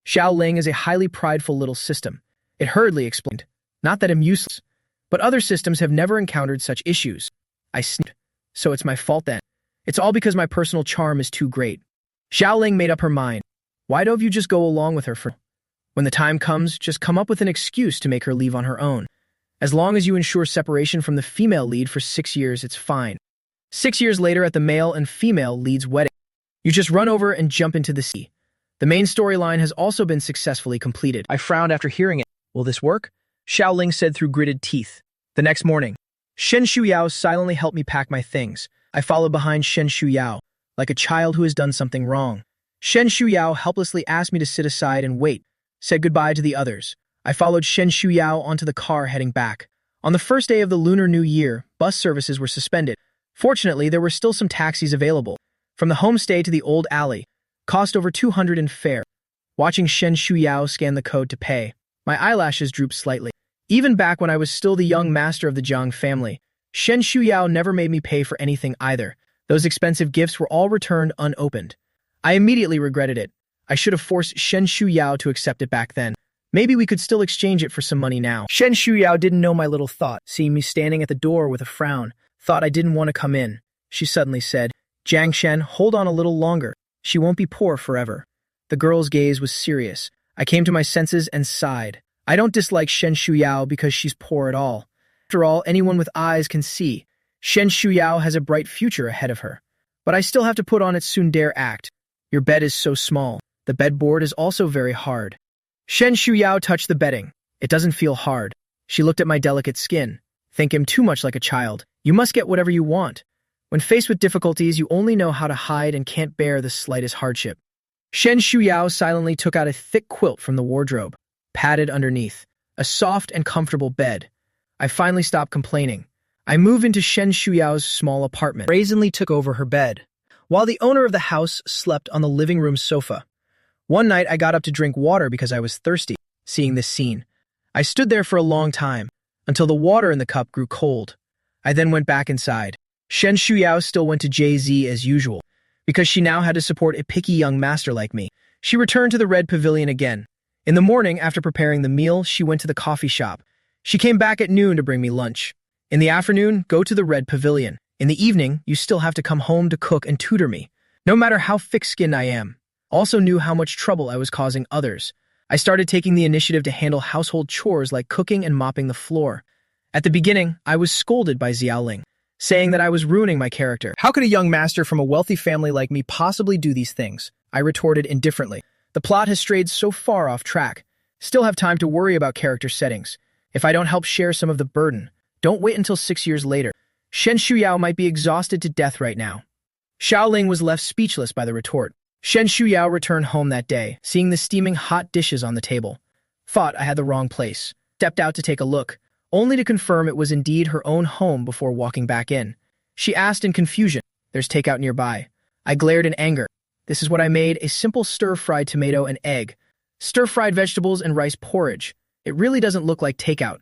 Xiaoling is a highly prideful little system. It hurriedly explained, "Not that I'm useless, but other systems have never encountered such issues." I sniffed. "So it's my fault then. It's all because my personal charm is too great." Xiaoling made up her mind. "Why don't you just go along with her for... When the time comes, just come up with an excuse to make her leave on her own. As long as you ensure separation from the female lead for 6 years, it's fine. 6 years later at the male and female lead's wedding, you just run over and jump into the sea. The main storyline has also been successfully completed." I frowned after hearing it. "Will this work?" Xiaoling said through gritted teeth. The next morning, Shen Shuyao silently helped me pack my things. I followed behind Shen Shuyao, like a child who has done something wrong. Shen Shuyao helplessly asked me to sit aside and wait, said goodbye to the others. I followed Shen Shuyao onto the car heading back. On the first day of the Lunar New Year, bus services were suspended. Fortunately, there were still some taxis available. From the homestay to the old alley, cost over 200 in fare. Watching Shen Shuyao scan the code to pay, my eyelashes drooped slightly. Even back when I was still the young master of the Jiang family, Shen Shuyao never made me pay for anything either. Those expensive gifts were all returned unopened. I immediately regretted it. I should have forced Shen Shuyao to accept it back then. Maybe we could still exchange it for some money now. Shen Shuyao didn't know my little thought, seeing me standing at the door with a frown, thought I didn't want to come in. She suddenly said, "Jiang Shen, hold on a little longer. She won't be poor forever." The girl's gaze was serious. I came to my senses and sighed. I don't dislike Shen Shuyao because she's poor at all. After all, anyone with eyes can see. Shen Shuyao has a bright future ahead of her. But I still have to put on its tsundere act. Your bed is so small. The bedboard is also very hard. Shen Shuyao touched the bedding. It doesn't feel hard. She looked at my delicate skin. Think him too much like a child. You must get whatever you want. When faced with difficulties, you only know how to hide and can't bear the slightest hardship. Shen Shuyao silently took out a thick quilt from the wardrobe, padded underneath. A soft and comfortable bed. I finally stopped complaining. I moved into Shen Shuyao's small apartment, brazenly took over her bed, while the owner of the house slept on the living room sofa. One night I got up to drink water because I was thirsty. Seeing this scene, I stood there for a long time, until the water in the cup grew cold. I then went back inside. Shen Shuyao still went to JZ as usual, because she now had to support a picky young master like me. She returned to the Red Pavilion again. In the morning, after preparing the meal, she went to the coffee shop. She came back at noon to bring me lunch. In the afternoon, go to the Red Pavilion. In the evening, you still have to come home to cook and tutor me. No matter how thick-skinned I am. Also knew how much trouble I was causing others. I started taking the initiative to handle household chores like cooking and mopping the floor. At the beginning, I was scolded by Xiaoling, saying that I was ruining my character. How could a young master from a wealthy family like me possibly do these things? I retorted indifferently. The plot has strayed so far off track. Still have time to worry about character settings. If I don't help share some of the burden, don't wait until 6 years later. Shen Shuyao might be exhausted to death right now. Xiaoling was left speechless by the retort. Shen Shuyao returned home that day, seeing the steaming hot dishes on the table. Thought I had the wrong place. Stepped out to take a look, only to confirm it was indeed her own home before walking back in. She asked in confusion, "There's takeout nearby." I glared in anger. This is what I made, a simple stir-fried tomato and egg. Stir-fried vegetables and rice porridge. It really doesn't look like takeout.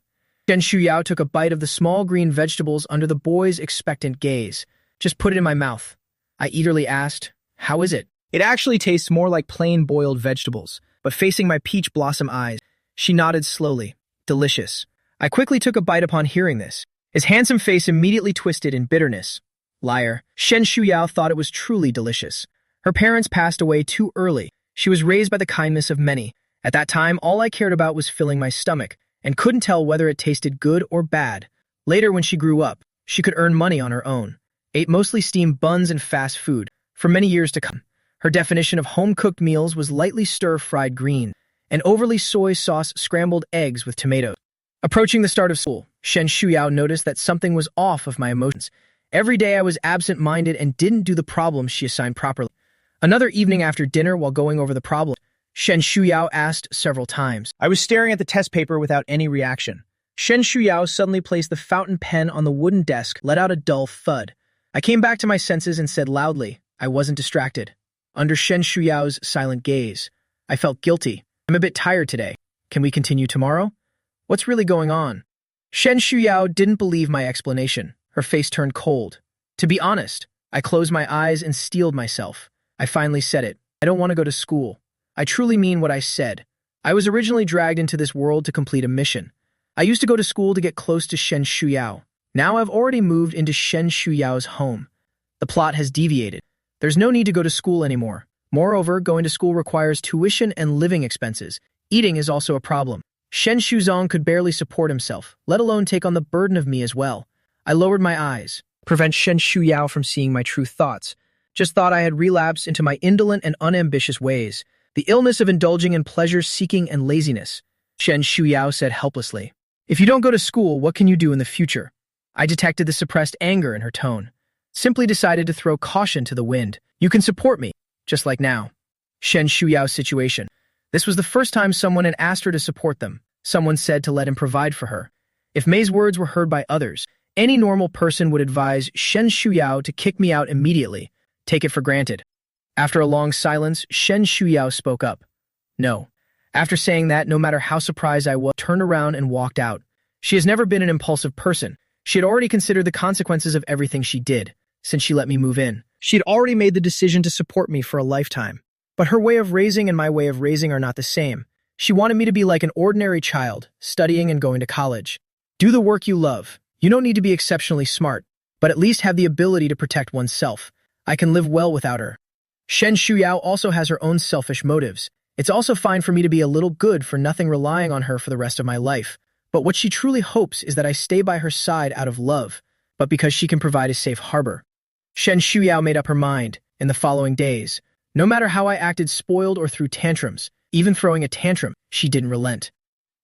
Shen Shuyao took a bite of the small green vegetables under the boy's expectant gaze. Just put it in my mouth. I eagerly asked, "How is it?" It actually tastes more like plain boiled vegetables, but facing my peach blossom eyes, she nodded slowly. Delicious. I quickly took a bite upon hearing this. His handsome face immediately twisted in bitterness. Liar. Shen Shuyao thought it was truly delicious. Her parents passed away too early. She was raised by the kindness of many. At that time, all I cared about was filling my stomach, and couldn't tell whether it tasted good or bad. Later, when she grew up, she could earn money on her own. Ate mostly steamed buns and fast food for many years to come. Her definition of home-cooked meals was lightly stir-fried greens and overly soy sauce scrambled eggs with tomatoes. Approaching the start of school, Shen Shuyao noticed that something was off of my emotions. Every day I was absent-minded and didn't do the problems she assigned properly. Another evening after dinner, while going over the problem, Shen Shuyao asked several times. I was staring at the test paper without any reaction. Shen Shuyao suddenly placed the fountain pen on the wooden desk, let out a dull thud. I came back to my senses and said loudly, I wasn't distracted. Under Shen Shuyao's silent gaze, I felt guilty. I'm a bit tired today. Can we continue tomorrow? What's really going on? Shen Shuyao didn't believe my explanation. Her face turned cold. To be honest, I closed my eyes and steeled myself. I finally said it. I don't want to go to school. I truly mean what I said. I was originally dragged into this world to complete a mission. I used to go to school to get close to Shen Shuyao. Now I've already moved into Shen Shuyao's home. The plot has deviated. There's no need to go to school anymore. Moreover, going to school requires tuition and living expenses. Eating is also a problem. Shen Shuzong could barely support himself, let alone take on the burden of me as well. I lowered my eyes, prevent Shen Shuyao from seeing my true thoughts. Just thought I had relapsed into my indolent and unambitious ways, the illness of indulging in pleasure-seeking and laziness. Shen Shuyao said helplessly, "If you don't go to school, what can you do in the future?" I detected the suppressed anger in her tone. Simply decided to throw caution to the wind. You can support me, just like now. Shen Shuyao's situation. This was the first time someone had asked her to support them. Someone said to let him provide for her. If Mei's words were heard by others, any normal person would advise Shen Shuyao to kick me out immediately. Take it for granted. After a long silence, Shen Shuyao spoke up. No. After saying that, no matter how surprised I was, turned around and walked out. She has never been an impulsive person. She had already considered the consequences of everything she did, since she let me move in. She had already made the decision to support me for a lifetime. But her way of raising and my way of raising are not the same. She wanted me to be like an ordinary child, studying and going to college. Do the work you love. You don't need to be exceptionally smart, but at least have the ability to protect oneself. I can live well without her. Shen Shuyao also has her own selfish motives. It's also fine for me to be a little good for nothing relying on her for the rest of my life. But what she truly hopes is that I stay by her side out of love, but because she can provide a safe harbor. Shen Shuyao made up her mind in the following days. No matter how I acted spoiled or threw tantrums, even throwing a tantrum, she didn't relent.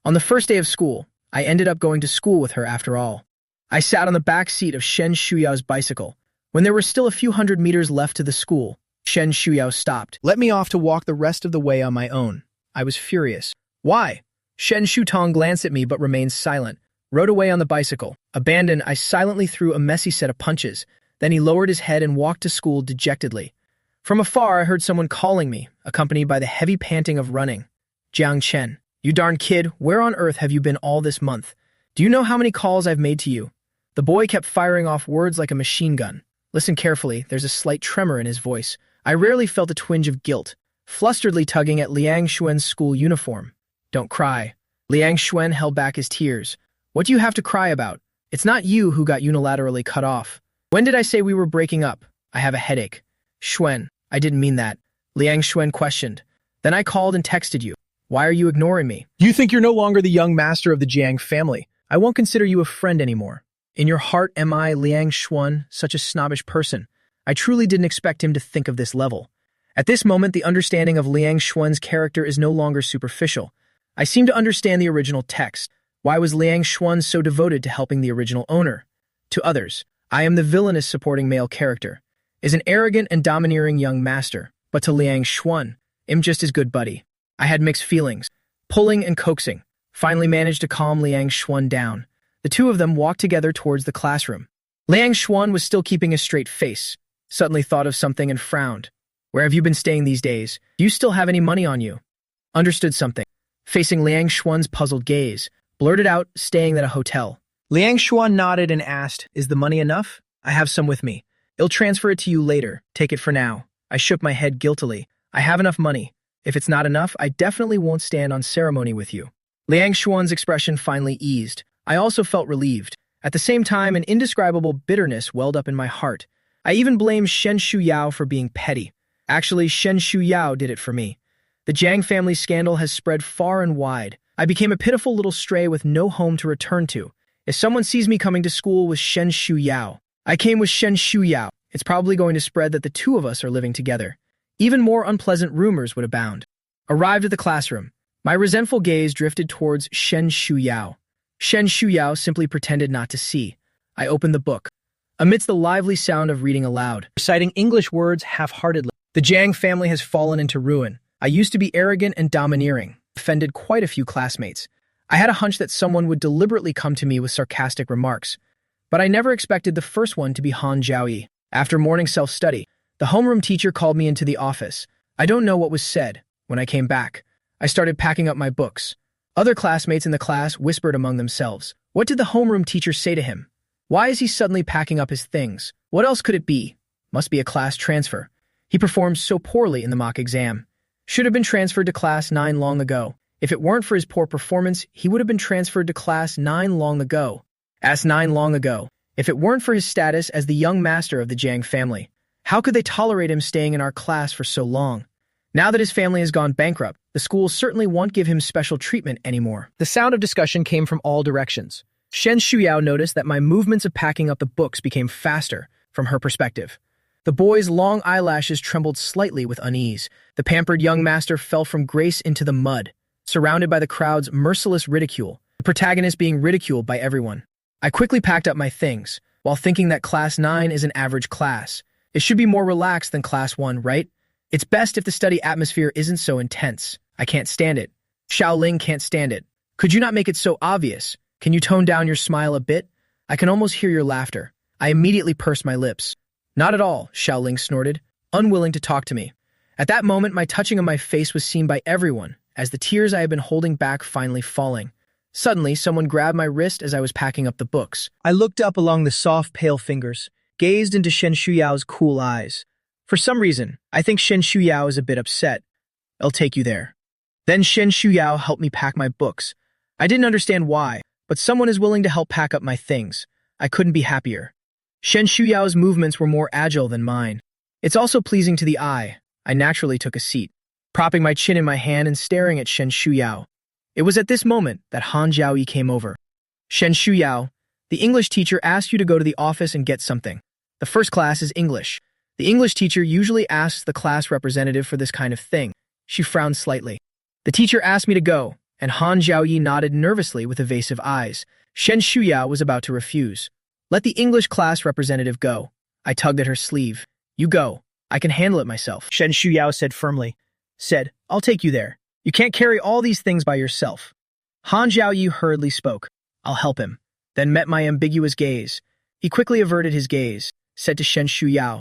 On the first day of school, I ended up going to school with her after all. I sat on the back seat of Shen Shuyao's bicycle. When there were still a few hundred meters left to the school, Shen Shuyao stopped. Let me off to walk the rest of the way on my own. I was furious. Why? Shen Shutong glanced at me but remained silent. Rode away on the bicycle. Abandoned, I silently threw a messy set of punches. Then he lowered his head and walked to school dejectedly. From afar, I heard someone calling me, accompanied by the heavy panting of running. Jiang Chen, you darn kid, where on earth have you been all this month? Do you know how many calls I've made to you? The boy kept firing off words like a machine gun. Listen carefully, there's a slight tremor in his voice. I rarely felt a twinge of guilt, flusteredly tugging at Liang Xuan's school uniform. Don't cry. Liang Xuan held back his tears. What do you have to cry about? It's not you who got unilaterally cut off. When did I say we were breaking up? I have a headache. Xuan, I didn't mean that. Liang Xuan questioned. Then I called and texted you. Why are you ignoring me? You think you're no longer the young master of the Jiang family. I won't consider you a friend anymore. In your heart, am I, Liang Xuan, such a snobbish person? I truly didn't expect him to think of this level. At this moment, the understanding of Liang Xuan's character is no longer superficial. I seem to understand the original text. Why was Liang Xuan so devoted to helping the original owner? To others, I am the villainous supporting male character, is an arrogant and domineering young master, but to Liang Xuan, I'm just his good buddy. I had mixed feelings, pulling and coaxing, finally managed to calm Liang Xuan down. The two of them walked together towards the classroom. Liang Xuan was still keeping a straight face, suddenly thought of something and frowned. Where have you been staying these days? Do you still have any money on you? Understood something. Facing Liang Xuan's puzzled gaze, blurted out, staying at a hotel. Liang Xuan nodded and asked, is the money enough? I have some with me. I'll transfer it to you later. Take it for now. I shook my head guiltily. I have enough money. If it's not enough, I definitely won't stand on ceremony with you. Liang Xuan's expression finally eased. I also felt relieved. At the same time, an indescribable bitterness welled up in my heart. I even blamed Shen Shuyao for being petty. Actually, Shen Shuyao did it for me. The Jiang family scandal has spread far and wide. I became a pitiful little stray with no home to return to. If someone sees me coming to school with Shen Shuyao, I came with Shen Shuyao. It's probably going to spread that the two of us are living together. Even more unpleasant rumors would abound. Arrived at the classroom. My resentful gaze drifted towards Shen Shuyao. Shen Shuyao simply pretended not to see. I opened the book. Amidst the lively sound of reading aloud, reciting English words half-heartedly, the Jiang family has fallen into ruin. I used to be arrogant and domineering, offended quite a few classmates. I had a hunch that someone would deliberately come to me with sarcastic remarks, but I never expected the first one to be Han Jiaoyi. After morning self-study, the homeroom teacher called me into the office. I don't know what was said. When I came back, I started packing up my books. Other classmates in the class whispered among themselves. What did the homeroom teacher say to him? Why is he suddenly packing up his things? What else could it be? Must be a class transfer. He performed so poorly in the mock exam. Should have been transferred to class 9 long ago. If it weren't for his poor performance, he would have been transferred to class 9 long ago. As 9 long ago. If it weren't for his status as the young master of the Jiang family, how could they tolerate him staying in our class for so long? Now that his family has gone bankrupt, the school certainly won't give him special treatment anymore. The sound of discussion came from all directions. Shen Shuyao noticed that my movements of packing up the books became faster from her perspective. The boy's long eyelashes trembled slightly with unease. The pampered young master fell from grace into the mud, surrounded by the crowd's merciless ridicule, the protagonist being ridiculed by everyone. I quickly packed up my things, while thinking that class 9 is an average class. It should be more relaxed than class 1, right? It's best if the study atmosphere isn't so intense. I can't stand it. Xiaoling can't stand it. Could you not make it so obvious? Can you tone down your smile a bit? I can almost hear your laughter. I immediately pursed my lips. Not at all, Xiaoling snorted, unwilling to talk to me. At that moment, my touching of my face was seen by everyone, as the tears I had been holding back finally falling. Suddenly, someone grabbed my wrist as I was packing up the books. I looked up along the soft, pale fingers, gazed into Shen Shuyao's cool eyes. For some reason, I think Shen Shuyao is a bit upset. I'll take you there. Then Shen Shuyao helped me pack my books. I didn't understand why, but someone is willing to help pack up my things. I couldn't be happier. Shen Shuyao's movements were more agile than mine. It's also pleasing to the eye. I naturally took a seat, propping my chin in my hand and staring at Shen Shuyao. It was at this moment that Han Jiaoyi came over. Shen Shuyao, the English teacher asked you to go to the office and get something. The first class is English. The English teacher usually asks the class representative for this kind of thing. She frowned slightly. The teacher asked me to go, and Han Jiaoyi nodded nervously with evasive eyes. Shen Shuyao was about to refuse. Let the English class representative go. I tugged at her sleeve. You go. I can handle it myself. Shen Shuyao said firmly. I'll take you there. You can't carry all these things by yourself. Han Jiaoyi hurriedly spoke. I'll help him. Then met my ambiguous gaze. He quickly averted his gaze, said to Shen Shuyao.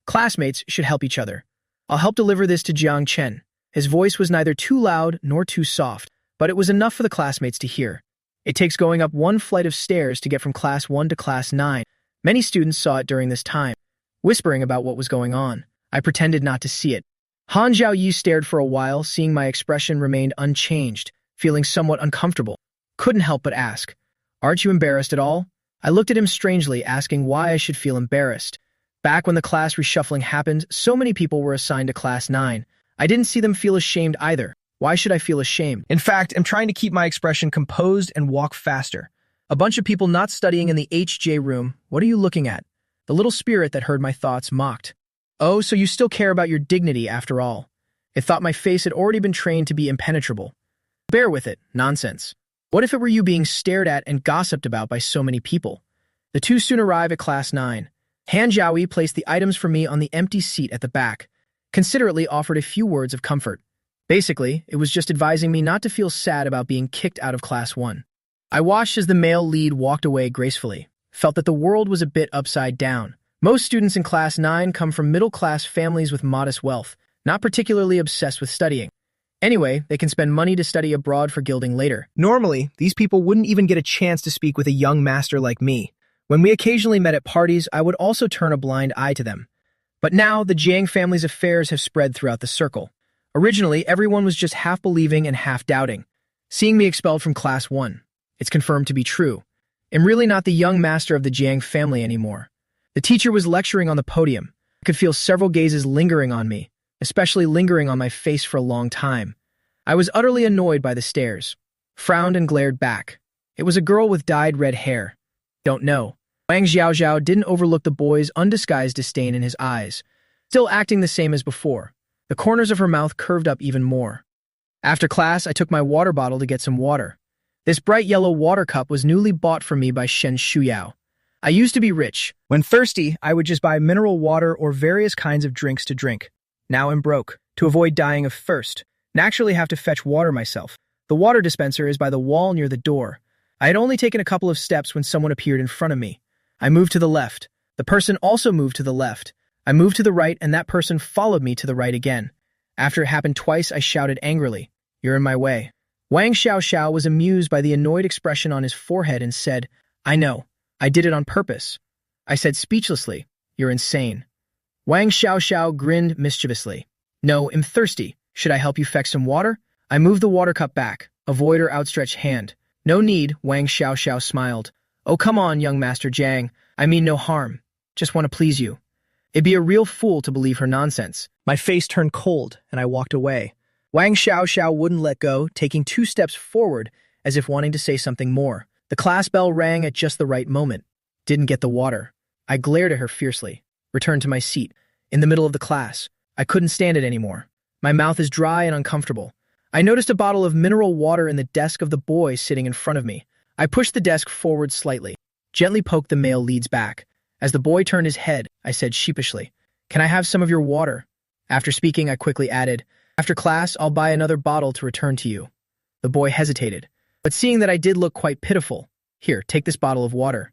Classmates should help each other. I'll help deliver this to Jiang Chen. His voice was neither too loud nor too soft, but it was enough for the classmates to hear. It takes going up one flight of stairs to get from class 1 to class 9. Many students saw it during this time, whispering about what was going on. I pretended not to see it. Han Jiaoyi stared for a while, seeing my expression remained unchanged, feeling somewhat uncomfortable. Couldn't help but ask, Aren't you embarrassed at all? I looked at him strangely, asking why I should feel embarrassed. Back when the class reshuffling happened, so many people were assigned to class 9. I didn't see them feel ashamed either. Why should I feel ashamed? In fact, I'm trying to keep my expression composed and walk faster. A bunch of people not studying in the HJ room. What are you looking at? The little spirit that heard my thoughts mocked. Oh, so you still care about your dignity after all. It thought my face had already been trained to be impenetrable. Bear with it. Nonsense. What if it were you being stared at and gossiped about by so many people? The two soon arrive at class 9. Han Jiaoyi placed the items for me on the empty seat at the back, considerately offered a few words of comfort. Basically, it was just advising me not to feel sad about being kicked out of class 1. I watched as the male lead walked away gracefully, felt that the world was a bit upside down. Most students in class 9 come from middle-class families with modest wealth, not particularly obsessed with studying. Anyway, they can spend money to study abroad for gilding later. Normally, these people wouldn't even get a chance to speak with a young master like me. When we occasionally met at parties, I would also turn a blind eye to them. But now, the Jiang family's affairs have spread throughout the circle. Originally, everyone was just half believing and half doubting. Seeing me expelled from class 1, it's confirmed to be true. I'm really not the young master of the Jiang family anymore. The teacher was lecturing on the podium. I could feel several gazes lingering on me, especially lingering on my face for a long time. I was utterly annoyed by the stares, frowned and glared back. It was a girl with dyed red hair. Don't know. Wang Xiaoxiao didn't overlook the boy's undisguised disdain in his eyes, still acting the same as before. The corners of her mouth curved up even more. After class, I took my water bottle to get some water. This bright yellow water cup was newly bought for me by Shen Shuyao. I used to be rich. When thirsty, I would just buy mineral water or various kinds of drinks to drink. Now I'm broke. To avoid dying of thirst, naturally have to fetch water myself. The water dispenser is by the wall near the door. I had only taken a couple of steps when someone appeared in front of me. I moved to the left. The person also moved to the left. I moved to the right, and that person followed me to the right again. After it happened twice, I shouted angrily, "You're in my way." Wang Xiaoxiao was amused by the annoyed expression on his forehead and said, "I know. I did it on purpose." I said speechlessly, "You're insane." Wang Xiaoxiao grinned mischievously. "No, I'm thirsty. Should I help you fetch some water?" I moved the water cup back, avoid her outstretched hand. "No need," Wang Xiaoxiao smiled. "Oh, come on, young Master Jiang. I mean no harm. Just want to please you." It'd be a real fool to believe her nonsense. My face turned cold, and I walked away. Wang Xiaoxiao wouldn't let go, taking 2 steps forward, as if wanting to say something more. The class bell rang at just the right moment. Didn't get the water. I glared at her fiercely, returned to my seat. In the middle of the class, I couldn't stand it anymore. My mouth is dry and uncomfortable. I noticed a bottle of mineral water in the desk of the boy sitting in front of me. I pushed the desk forward slightly, gently poked the male lead's back. As the boy turned his head, I said sheepishly, "Can I have some of your water?" After speaking, I quickly added, "After class, I'll buy another bottle to return to you." The boy hesitated, but seeing that I did look quite pitiful, "Here, take this bottle of water."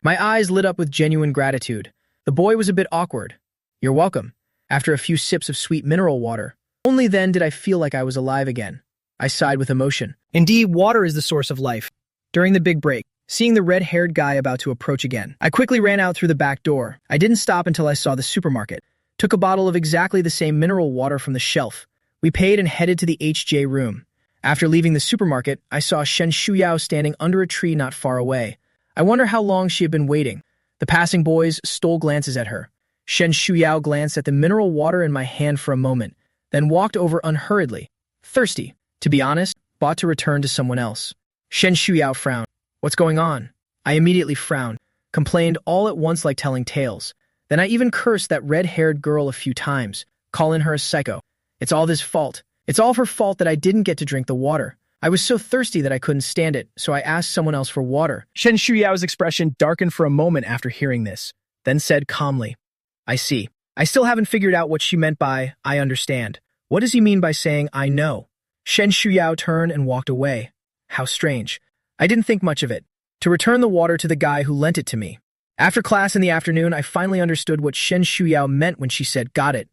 My eyes lit up with genuine gratitude. The boy was a bit awkward. "You're welcome." After a few sips of sweet mineral water, only then did I feel like I was alive again. I sighed with emotion. Indeed, water is the source of life. During the big break, seeing the red-haired guy about to approach again, I quickly ran out through the back door. I didn't stop until I saw the supermarket. Took a bottle of exactly the same mineral water from the shelf. We paid and headed to the HJ room. After leaving the supermarket, I saw Shen Shuyao standing under a tree not far away. I wonder how long she had been waiting. The passing boys stole glances at her. Shen Shuyao glanced at the mineral water in my hand for a moment, then walked over unhurriedly. Thirsty, to be honest, bought to return to someone else. Shen Shuyao frowned. "What's going on?" I immediately frowned, complained all at once like telling tales. Then I even cursed that red-haired girl a few times, calling her a psycho. It's all this fault. It's all her fault that I didn't get to drink the water. I was so thirsty that I couldn't stand it, so I asked someone else for water. Shen Shuyao's expression darkened for a moment after hearing this, then said calmly, "I see. I still haven't figured out what she meant by, 'I understand.' What does he mean by saying, 'I know'?" Shen Shuyao turned and walked away. How strange. I didn't think much of it. To return the water to the guy who lent it to me. After class in the afternoon, I finally understood what Shen Shuyao meant when she said, "Got it."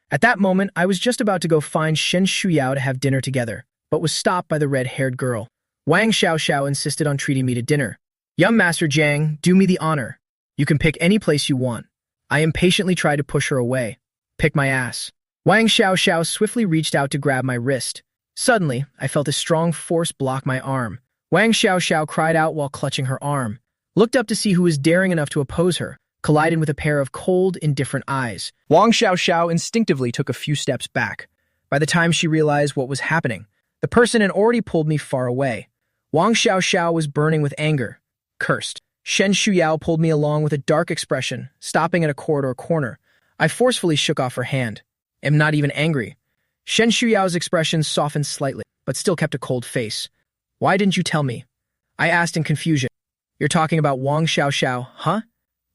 At that moment, I was just about to go find Shen Shuyao to have dinner together, but was stopped by the red-haired girl. Wang Xiaoxiao insisted on treating me to dinner. "Young Master Jiang, do me the honor. You can pick any place you want." I impatiently tried to push her away. "Pick my ass." Wang Xiaoxiao swiftly reached out to grab my wrist. Suddenly, I felt a strong force block my arm. Wang Xiaoxiao cried out while clutching her arm, looked up to see who was daring enough to oppose her, collided with a pair of cold, indifferent eyes. Wang Xiaoxiao instinctively took a few steps back. By the time she realized what was happening, the person had already pulled me far away. Wang Xiaoxiao was burning with anger. Cursed. Shen Shuyao pulled me along with a dark expression, stopping at a corridor corner. I forcefully shook off her hand. Am not even angry. Shen Shuyao's expression softened slightly, but still kept a cold face. Why didn't you tell me? I asked in confusion. You're talking about Wang Xiaoxiao, huh?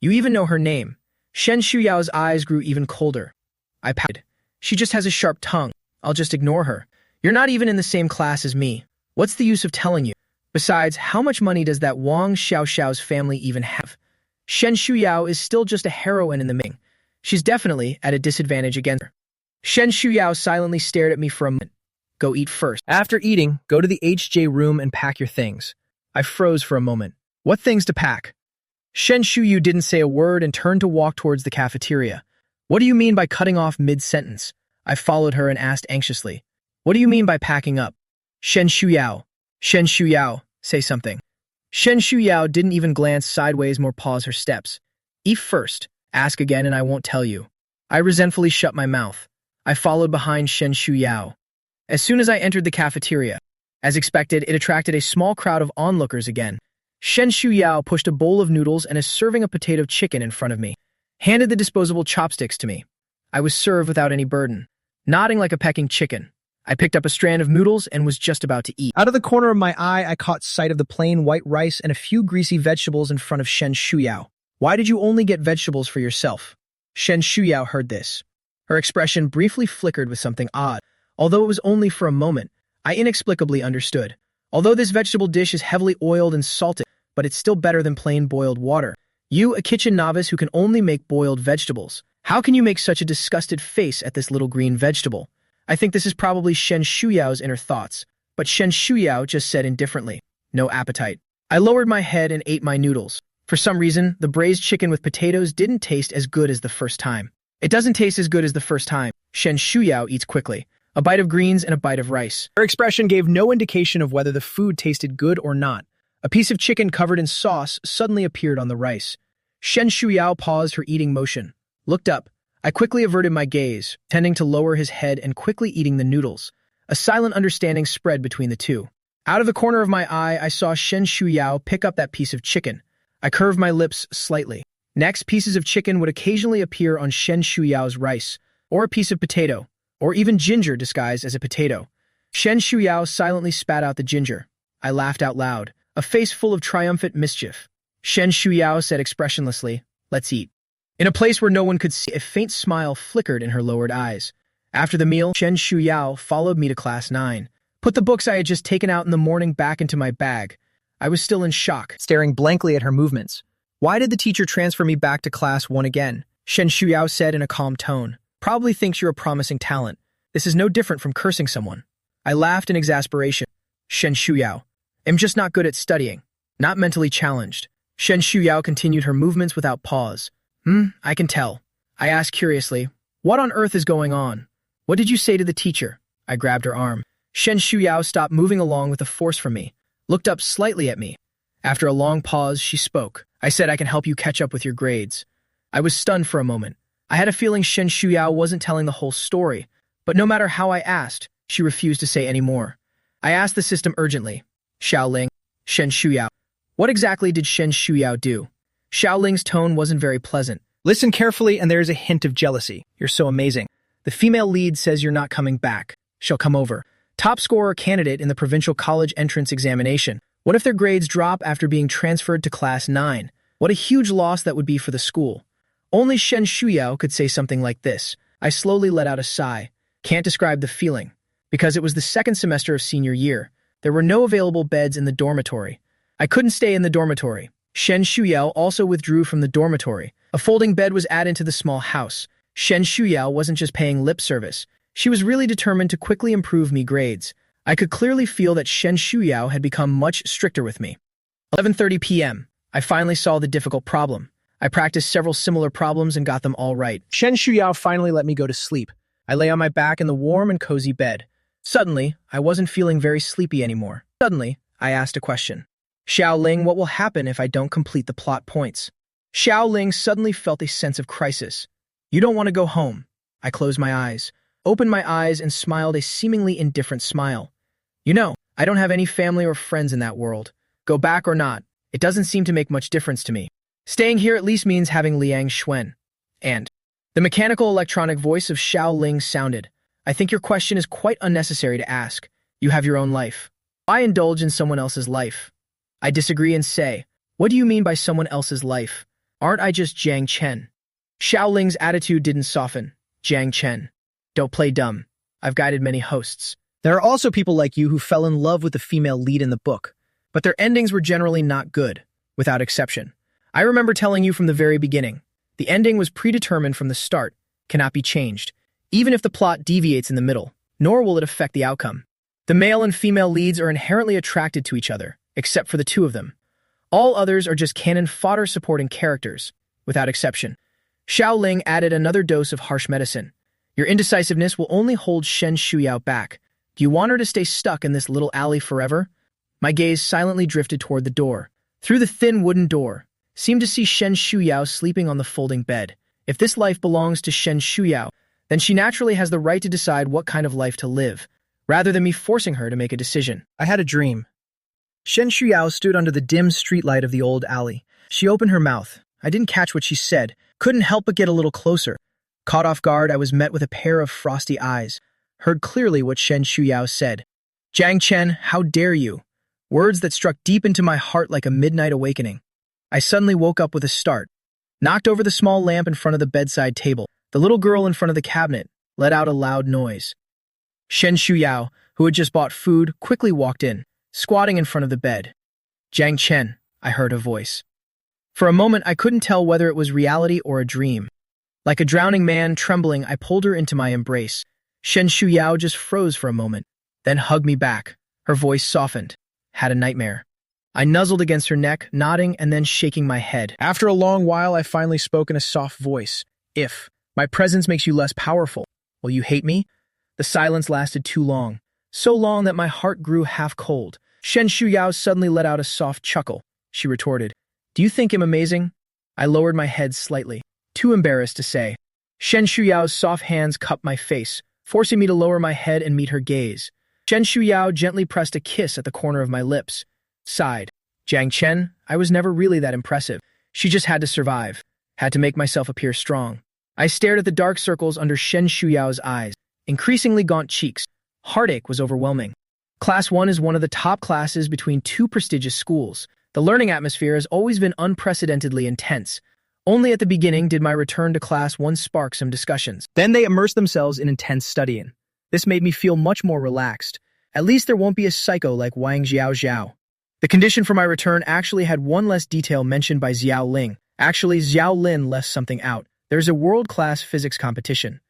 You even know her name. Shen Shuyao's eyes grew even colder. I pouted. She just has a sharp tongue. I'll just ignore her. You're not even in the same class as me. What's the use of telling you? Besides, how much money does that Wang Xiaoxiao's family even have? Shen Shuyao is still just a heroine in the making. She's definitely at a disadvantage against her. Shen Shuyao silently stared at me for a moment. Go eat first. After eating, go to the HJ room and pack your things. I froze for a moment. What things to pack? Shen Shuyu didn't say a word and turned to walk towards the cafeteria. What do you mean by cutting off mid-sentence? I followed her and asked anxiously. What do you mean by packing up? Shen Shuyao, say something. Shen Shuyao didn't even glance sideways nor pause her steps. Eat first, ask again and I won't tell you. I resentfully shut my mouth. I followed behind Shen Shuyao. As soon as I entered the cafeteria, as expected, it attracted a small crowd of onlookers again. Shen Shuyao pushed a bowl of noodles and a serving of potato chicken in front of me, handed the disposable chopsticks to me. I was served without any burden. Nodding like a pecking chicken, I picked up a strand of noodles and was just about to eat. Out of the corner of my eye, I caught sight of the plain white rice and a few greasy vegetables in front of Shen Shuyao. Why did you only get vegetables for yourself? Shen Shuyao heard this. Her expression briefly flickered with something odd. Although it was only for a moment, I inexplicably understood. Although this vegetable dish is heavily oiled and salted, but it's still better than plain boiled water. You, a kitchen novice who can only make boiled vegetables, how can you make such a disgusted face at this little green vegetable? I think this is probably Shen Shuyao's inner thoughts, but Shen Shuyao just said indifferently, no appetite. I lowered my head and ate my noodles. For some reason, the braised chicken with potatoes didn't taste as good as the first time. It doesn't taste as good as the first time. Shen Shuyao eats quickly. A bite of greens and a bite of rice. Her expression gave no indication of whether the food tasted good or not. A piece of chicken covered in sauce suddenly appeared on the rice. Shen Shuyao paused her eating motion, looked up. I quickly averted my gaze, tending to lower his head and quickly eating the noodles. A silent understanding spread between the two. Out of the corner of my eye, I saw Shen Shuyao pick up that piece of chicken. I curved my lips slightly. Next, pieces of chicken would occasionally appear on Shen Shuyao's rice, or a piece of potato, or even ginger disguised as a potato. Shen Shuyao silently spat out the ginger. I laughed out loud, a face full of triumphant mischief. Shen Shuyao said expressionlessly, let's eat. In a place where no one could see, a faint smile flickered in her lowered eyes. After the meal, Shen Shuyao followed me to class 9. Put the books I had just taken out in the morning back into my bag. I was still in shock, staring blankly at her movements. Why did the teacher transfer me back to class 1 again? Shen Shuyao said in a calm tone. Probably thinks you're a promising talent. This is no different from cursing someone. I laughed in exasperation. Shen Shuyao. I'm just not good at studying. Not mentally challenged. Shen Shuyao continued her movements without pause. I can tell. I asked curiously, what on earth is going on? What did you say to the teacher? I grabbed her arm. Shen Shuyao stopped moving along with a force from me, looked up slightly at me. After a long pause, she spoke. I said I can help you catch up with your grades. I was stunned for a moment. I had a feeling Shen Shuyao wasn't telling the whole story, but no matter how I asked, she refused to say any more. I asked the system urgently. Xiaoling, Shen Shuyao. What exactly did Shen Shuyao do? Xiaoling's tone wasn't very pleasant. Listen carefully and there is a hint of jealousy. You're so amazing. The female lead says you're not coming back. She'll come over. Top scorer candidate in the provincial college entrance examination. What if their grades drop after being transferred to class 9? What a huge loss that would be for the school. Only Shen Shuyao could say something like this. I slowly let out a sigh. Can't describe the feeling. Because it was the second semester of senior year. There were no available beds in the dormitory. I couldn't stay in the dormitory. Shen Shuyao also withdrew from the dormitory. A folding bed was added to the small house. Shen Shuyao wasn't just paying lip service. She was really determined to quickly improve me grades. I could clearly feel that Shen Shuyao had become much stricter with me. 11:30 p.m. I finally saw the difficult problem. I practiced several similar problems and got them all right. Shen Shuyao finally let me go to sleep. I lay on my back in the warm and cozy bed. Suddenly, I wasn't feeling very sleepy anymore. Suddenly, I asked a question. Xiaoling, what will happen if I don't complete the plot points? Xiaoling suddenly felt a sense of crisis. You don't want to go home. I closed my eyes, opened my eyes, and smiled a seemingly indifferent smile. You know, I don't have any family or friends in that world. Go back or not, It doesn't seem to make much difference to me. Staying here at least means having Liang Xuan. And the mechanical electronic voice of Xiao Ling sounded. I think your question is quite unnecessary to ask. You have your own life. Why indulge in someone else's life? I disagree and say, what do you mean by someone else's life? Aren't I just Jiang Chen? Xiao Ling's attitude didn't soften. Jiang Chen. Don't play dumb. I've guided many hosts. There are also people like you who fell in love with the female lead in the book, but their endings were generally not good, without exception. I remember telling you from the very beginning, the ending was predetermined from the start, cannot be changed, even if the plot deviates in the middle, nor will it affect the outcome. The male and female leads are inherently attracted to each other, except for the two of them. All others are just canon fodder supporting characters, without exception. Xiao Ling added another dose of harsh medicine. Your indecisiveness will only hold Shen Shuyao back. Do you want her to stay stuck in this little alley forever? My gaze silently drifted toward the door. Through the thin wooden door, seemed to see Shen Shuyao sleeping on the folding bed. If this life belongs to Shen Shuyao, then she naturally has the right to decide what kind of life to live, rather than me forcing her to make a decision. I had a dream. Shen Shuyao stood under the dim streetlight of the old alley. She opened her mouth. I didn't catch what she said, couldn't help but get a little closer. Caught off guard, I was met with a pair of frosty eyes. Heard clearly what Shen Shuyao said. Jiang Chen, how dare you? Words that struck deep into my heart like a midnight awakening. I suddenly woke up with a start. Knocked over the small lamp in front of the bedside table. The little girl in front of the cabinet let out a loud noise. Shen Shuyao, who had just bought food, quickly walked in, squatting in front of the bed. Jiang Chen, I heard a voice. For a moment, I couldn't tell whether it was reality or a dream. Like a drowning man trembling, I pulled her into my embrace. Shen Shuyao just froze for a moment, then hugged me back. Her voice softened. Had a nightmare. I nuzzled against her neck, nodding and then shaking my head. After a long while, I finally spoke in a soft voice. If my presence makes you less powerful, will you hate me? The silence lasted too long. So long that my heart grew half cold. Shen Shuyao suddenly let out a soft chuckle. She retorted, do you think I'm amazing? I lowered my head slightly, too embarrassed to say. Shen Shuyao's soft hands cupped my face, forcing me to lower my head and meet her gaze. Shen Shuyao gently pressed a kiss at the corner of my lips. Sighed. Jiang Chen, I was never really that impressive. She just had to survive. Had to make myself appear strong. I stared at the dark circles under Shen Shuyao's eyes, increasingly gaunt cheeks. Heartache was overwhelming. Class 1 is one of the top classes between two prestigious schools. The learning atmosphere has always been unprecedentedly intense. Only at the beginning did my return to Class 1 spark some discussions. Then they immersed themselves in intense studying. This made me feel much more relaxed. At least there won't be a psycho like Wang Xiao. The condition for my return actually had one less detail mentioned by Xiao Ling. Actually, Xiao Lin left something out. There's a world-class physics competition.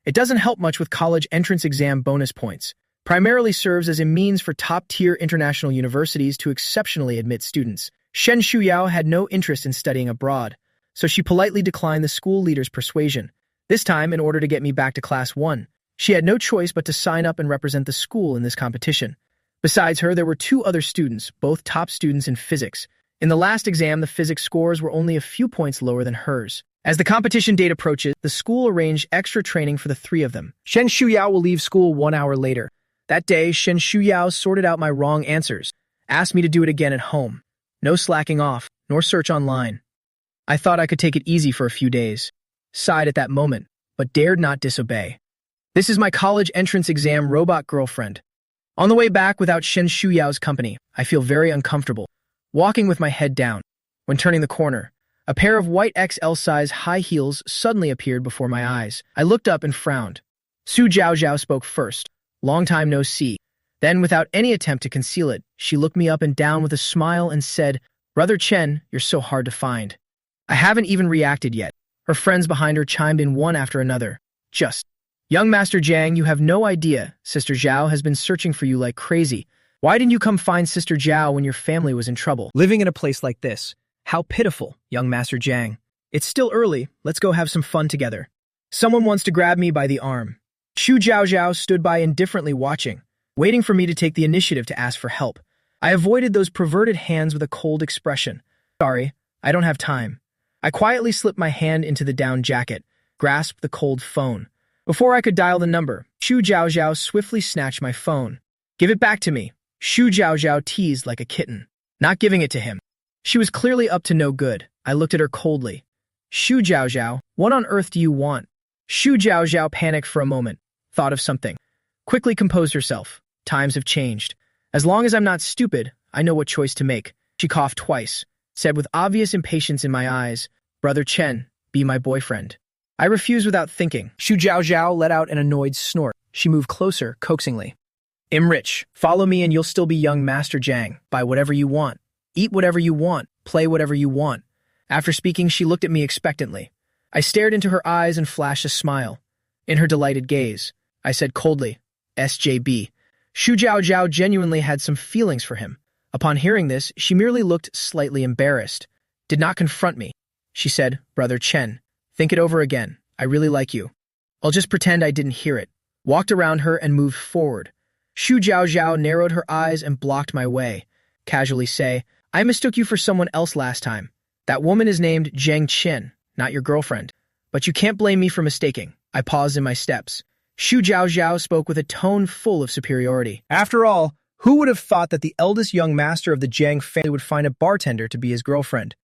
It doesn't help much with college entrance exam bonus points. Primarily serves as a means for top-tier international universities to exceptionally admit students. Shen Shuyao had no interest in studying abroad, so she politely declined the school leader's persuasion. This time, in order to get me back to Class 1, she had no choice but to sign up and represent the school in this competition. Besides her, there were two other students, both top students in physics. In the last exam, the physics scores were only a few points lower than hers. As the competition date approaches, the school arranged extra training for the three of them. Shen Shuyao will leave school 1 hour later. That day, Shen Shuyao sorted out my wrong answers, asked me to do it again at home. No slacking off, nor search online. I thought I could take it easy for a few days. Sighed at that moment, but dared not disobey. This is my college entrance exam robot girlfriend. On the way back without Shen Shuyao's company, I feel very uncomfortable, walking with my head down. When turning the corner, a pair of white XL-size high heels suddenly appeared before my eyes. I looked up and frowned. Su Zhaozhao spoke first. Long time no see. Then, without any attempt to conceal it, she looked me up and down with a smile and said, Brother Chen, you're so hard to find. I haven't even reacted yet. Her friends behind her chimed in one after another. Just, young Master Jiang, you have no idea. Sister Zhao has been searching for you like crazy. Why didn't you come find Sister Zhao when your family was in trouble? Living in a place like this. How pitiful, young Master Jiang. It's still early. Let's go have some fun together. Someone wants to grab me by the arm. Xu Zhaozhao stood by indifferently watching, waiting for me to take the initiative to ask for help. I avoided those perverted hands with a cold expression. Sorry, I don't have time. I quietly slipped my hand into the down jacket, grasped the cold phone. Before I could dial the number, Xu Zhaozhao swiftly snatched my phone. Give it back to me. Xu Zhaozhao teased like a kitten. Not giving it to him. She was clearly up to no good. I looked at her coldly. Shu Zhao, what on earth do you want? Shu Zhao panicked for a moment, thought of something. Quickly composed herself. Times have changed. As long as I'm not stupid, I know what choice to make. She coughed twice, said with obvious impatience in my eyes, Brother Chen, be my boyfriend. I refused without thinking. Shu Zhao let out an annoyed snort. She moved closer, coaxingly. I'm rich. Follow me and you'll still be young Master Zhang. Buy whatever you want. Eat whatever you want. Play whatever you want. After speaking, she looked at me expectantly. I stared into her eyes and flashed a smile. In her delighted gaze, I said coldly, SJB. Shu Zhao genuinely had some feelings for him. Upon hearing this, she merely looked slightly embarrassed. Did not confront me. She said, Brother Chen, think it over again. I really like you. I'll just pretend I didn't hear it. Walked around her and moved forward. Shu Zhao narrowed her eyes and blocked my way. Casually say, I mistook you for someone else last time. That woman is named Zhang Qin, not your girlfriend. But you can't blame me for mistaking. I paused in my steps. Shu Zhao spoke with a tone full of superiority. After all, who would have thought that the eldest young master of the Zhang family would find a bartender to be his girlfriend?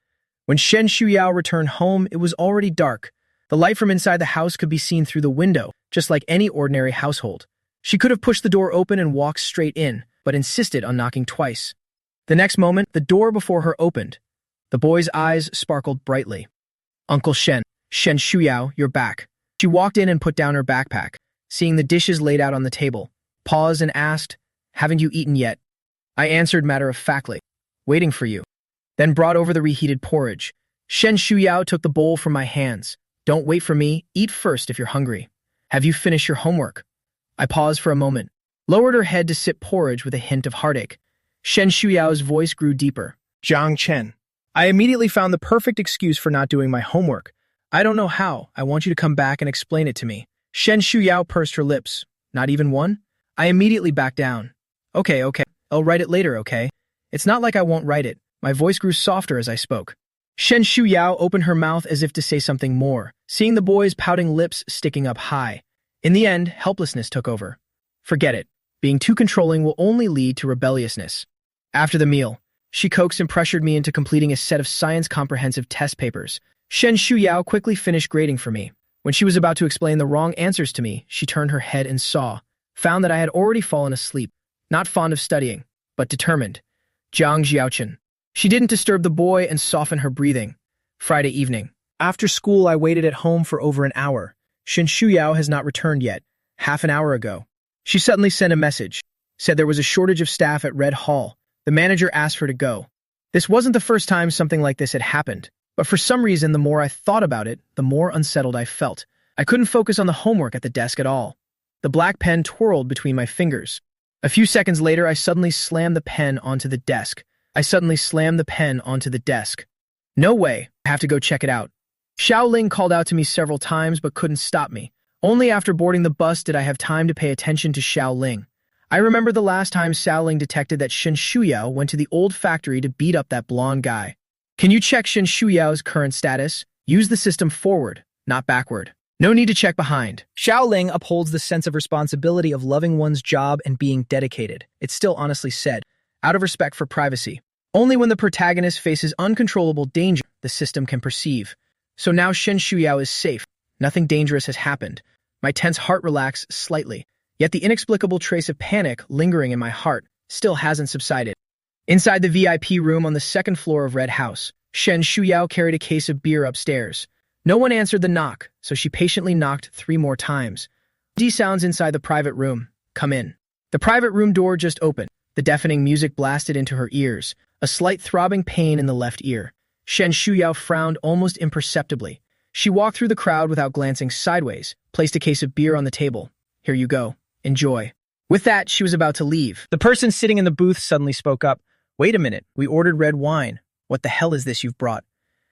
When Shen Shuyao returned home, it was already dark. The light from inside the house could be seen through the window, just like any ordinary household. She could have pushed the door open and walked straight in, but insisted on knocking twice. The next moment, the door before her opened. The boy's eyes sparkled brightly. Uncle Shen Shuyao, you're back. She walked in and put down her backpack, seeing the dishes laid out on the table, paused and asked, Haven't you eaten yet? I answered matter-of-factly, Waiting for you. Then brought over the reheated porridge. Shen Shuyao took the bowl from my hands. Don't wait for me, eat first if you're hungry. Have you finished your homework? I paused for a moment, lowered her head to sip porridge with a hint of heartache. Shen Shuyao's voice grew deeper. Zhang Chen. I immediately found the perfect excuse for not doing my homework. I don't know how. I want you to come back and explain it to me. Shen Shuyao pursed her lips. Not even one? I immediately backed down. Okay. I'll write it later, okay? It's not like I won't write it. My voice grew softer as I spoke. Shen Shuyao opened her mouth as if to say something more, seeing the boy's pouting lips sticking up high. In the end, helplessness took over. Forget it. Being too controlling will only lead to rebelliousness. After the meal, she coaxed and pressured me into completing a set of science comprehensive test papers. Shen Shuyao quickly finished grading for me. When she was about to explain the wrong answers to me, she turned her head and found that I had already fallen asleep. Not fond of studying, but determined. Zhang Jiaochen. She didn't disturb the boy and soften her breathing. Friday evening. After school, I waited at home for over an hour. Shen Shuyao has not returned yet. Half an hour ago. She suddenly sent a message. Said there was a shortage of staff at Red Hall. The manager asked her to go. This wasn't the first time something like this had happened. But for some reason, the more I thought about it, the more unsettled I felt. I couldn't focus on the homework at the desk at all. The black pen twirled between my fingers. A few seconds later, I suddenly slammed the pen onto the desk. No way. I have to go check it out. Xiao Ling called out to me several times but couldn't stop me. Only after boarding the bus did I have time to pay attention to Xiao Ling. I remember the last time Xiao Ling detected that Shen Shuyao went to the old factory to beat up that blonde guy. Can you check Shen Shuyao's current status? Use the system forward, not backward. No need to check behind. Xiao Ling upholds the sense of responsibility of loving one's job and being dedicated. It's still honestly said, out of respect for privacy. Only when the protagonist faces uncontrollable danger, the system can perceive. So now Shen Shuyao is safe. Nothing dangerous has happened. My tense heart relaxed slightly, yet the inexplicable trace of panic lingering in my heart still hasn't subsided. Inside the VIP room on the second floor of Red House, Shen Shuyao carried a case of beer upstairs. No one answered the knock, so she patiently knocked 3 more times. D sounds inside the private room. Come in. The private room door just opened. The deafening music blasted into her ears, a slight throbbing pain in the left ear. Shen Shuyao frowned almost imperceptibly. She walked through the crowd without glancing sideways, placed a case of beer on the table. Here you go. Enjoy. With that, she was about to leave. The person sitting in the booth suddenly spoke up. Wait a minute, we ordered red wine. What the hell is this you've brought?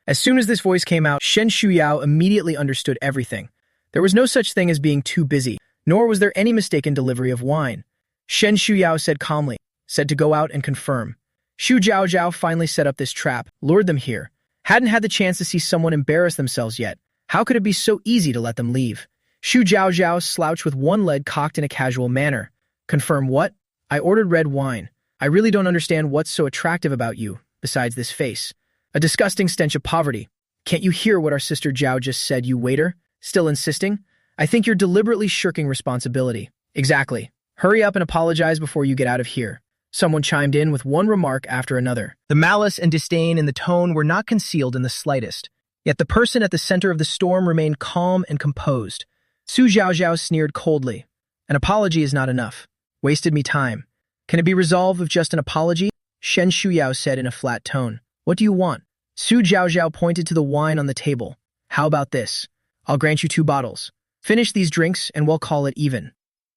As soon as this voice came out, Shen Shuyao immediately understood everything. There was no such thing as being too busy, nor was there any mistaken delivery of wine. Shen Shuyao said calmly, said to go out and confirm. Shu Zhao finally set up this trap, lured them here. Hadn't had the chance to see someone embarrass themselves yet. How could it be so easy to let them leave? Shu Zhao slouched with one leg cocked in a casual manner. Confirm what? I ordered red wine. I really don't understand what's so attractive about you. besides this face. A disgusting stench of poverty. Can't you hear what our sister Zhao just said, you waiter? Still insisting? I think you're deliberately shirking responsibility. Exactly. Hurry up and apologize before you get out of here. Someone chimed in with one remark after another. The malice and disdain in the tone were not concealed in the slightest. Yet the person at the center of the storm remained calm and composed. Su Zhaozhao sneered coldly. An apology is not enough. Wasted me time. Can it be resolved with just an apology? Shen Shuyao said in a flat tone. What do you want? Su Zhaozhao pointed to the wine on the table. How about this? I'll grant you 2 bottles. Finish these drinks and we'll call it even.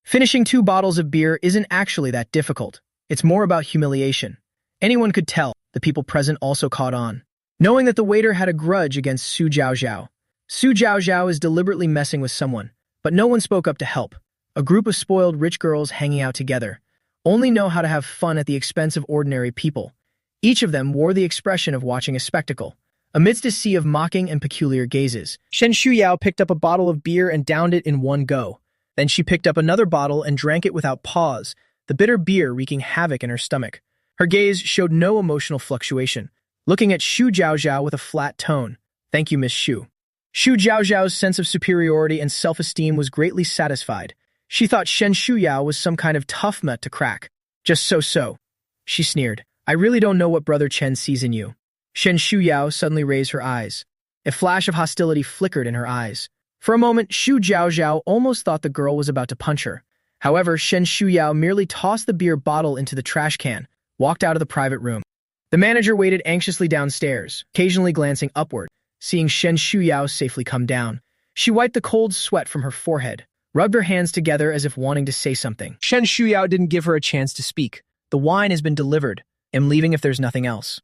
Finishing 2 bottles of beer isn't actually that difficult. It's more about humiliation. Anyone could tell. The people present also caught on. Knowing that the waiter had a grudge against Su Zhaozhao. Su Zhaozhao is deliberately messing with someone, but no one spoke up to help. A group of spoiled rich girls hanging out together. Only know how to have fun at the expense of ordinary people. Each of them wore the expression of watching a spectacle. Amidst a sea of mocking and peculiar gazes, Shen Shuyao picked up a bottle of beer and downed it in one go. Then she picked up another bottle and drank it without pause, the bitter beer wreaking havoc in her stomach. Her gaze showed no emotional fluctuation, looking at Xu Zhaozhao with a flat tone. Thank you, Miss Xu. Xu Zhaozhao's sense of superiority and self-esteem was greatly satisfied. She thought Shen Shuyao was some kind of tough nut to crack. Just so. She sneered. I really don't know what Brother Chen sees in you. Shen Shuyao suddenly raised her eyes. A flash of hostility flickered in her eyes. For a moment, Xu Zhaozhao almost thought the girl was about to punch her. However, Shen Shuyao merely tossed the beer bottle into the trash can, walked out of the private room. The manager waited anxiously downstairs, occasionally glancing upward, seeing Shen Shuyao safely come down. She wiped the cold sweat from her forehead, rubbed her hands together as if wanting to say something. Shen Shuyao didn't give her a chance to speak. The wine has been delivered. Am leaving if there's nothing else.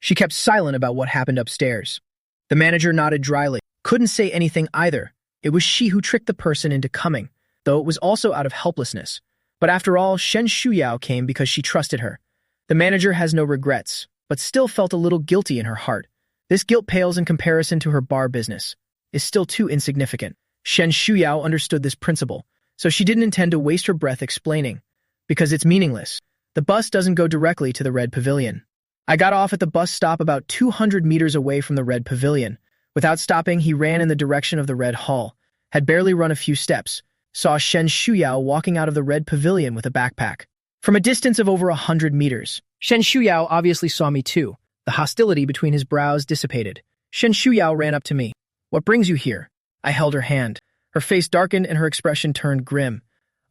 She kept silent about what happened upstairs. The manager nodded dryly. Couldn't say anything either. It was she who tricked the person into coming, though it was also out of helplessness. But after all, Shen Shuyao came because she trusted her. The manager has no regrets, but still felt a little guilty in her heart. This guilt pales in comparison to her bar business. Is still too insignificant. Shen Shuyao understood this principle, so she didn't intend to waste her breath explaining. Because it's meaningless. The bus doesn't go directly to the Red Pavilion. I got off at the bus stop about 200 meters away from the Red Pavilion. Without stopping, he ran in the direction of the Red Hall. Had barely run a few steps. Saw Shen Shuyao walking out of the Red Pavilion with a backpack. From a distance of over 100 meters. Shen Shuyao obviously saw me too. The hostility between his brows dissipated. Shen Shuyao ran up to me. What brings you here? I held her hand. Her face darkened and her expression turned grim.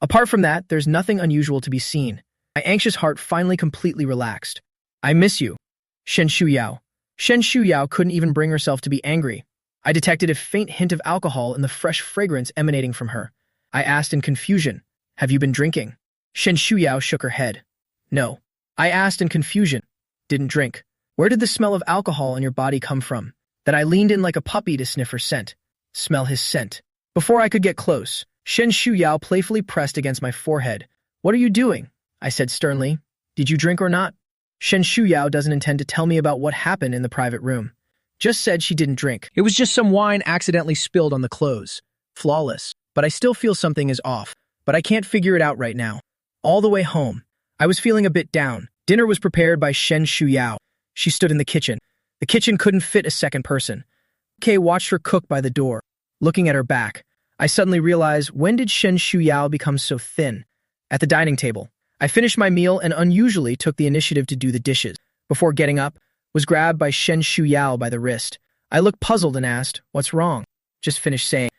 Apart from that, there's nothing unusual to be seen. My anxious heart finally completely relaxed. I miss you. Shen Shuyao. Shen Shuyao couldn't even bring herself to be angry. I detected a faint hint of alcohol in the fresh fragrance emanating from her. I asked in confusion, have you been drinking? Shen Shuyao shook her head. No. I asked in confusion. Didn't drink. Where did the smell of alcohol in your body come from? That I leaned in like a puppy to sniff her scent. Smell his scent. Before I could get close, Shen Shuyao playfully pressed against my forehead. What are you doing? I said sternly. Did you drink or not? Shen Shuyao doesn't intend to tell me about what happened in the private room. Just said she didn't drink. It was just some wine accidentally spilled on the clothes. Flawless. But I still feel something is off. But I can't figure it out right now. All the way home, I was feeling a bit down. Dinner was prepared by Shen Shuyao. She stood in the kitchen. The kitchen couldn't fit a second person. Kay watched her cook by the door. Looking at her back, I suddenly realized, when did Shen Shuyao become so thin? At the dining table, I finished my meal and unusually took the initiative to do the dishes. Before getting up, was grabbed by Shen Shuyao by the wrist. I looked puzzled and asked, what's wrong? Just finished saying.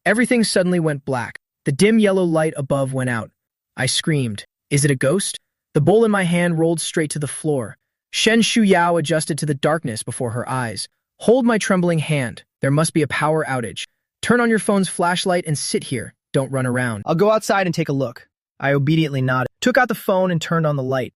Everything suddenly went black. The dim yellow light above went out. I screamed. Is it a ghost? The bowl in my hand rolled straight to the floor. Shen Shuyao adjusted to the darkness before her eyes. Hold my trembling hand. There must be a power outage. Turn on your phone's flashlight and sit here. Don't run around. I'll go outside and take a look. I obediently nodded, took out the phone and turned on the light.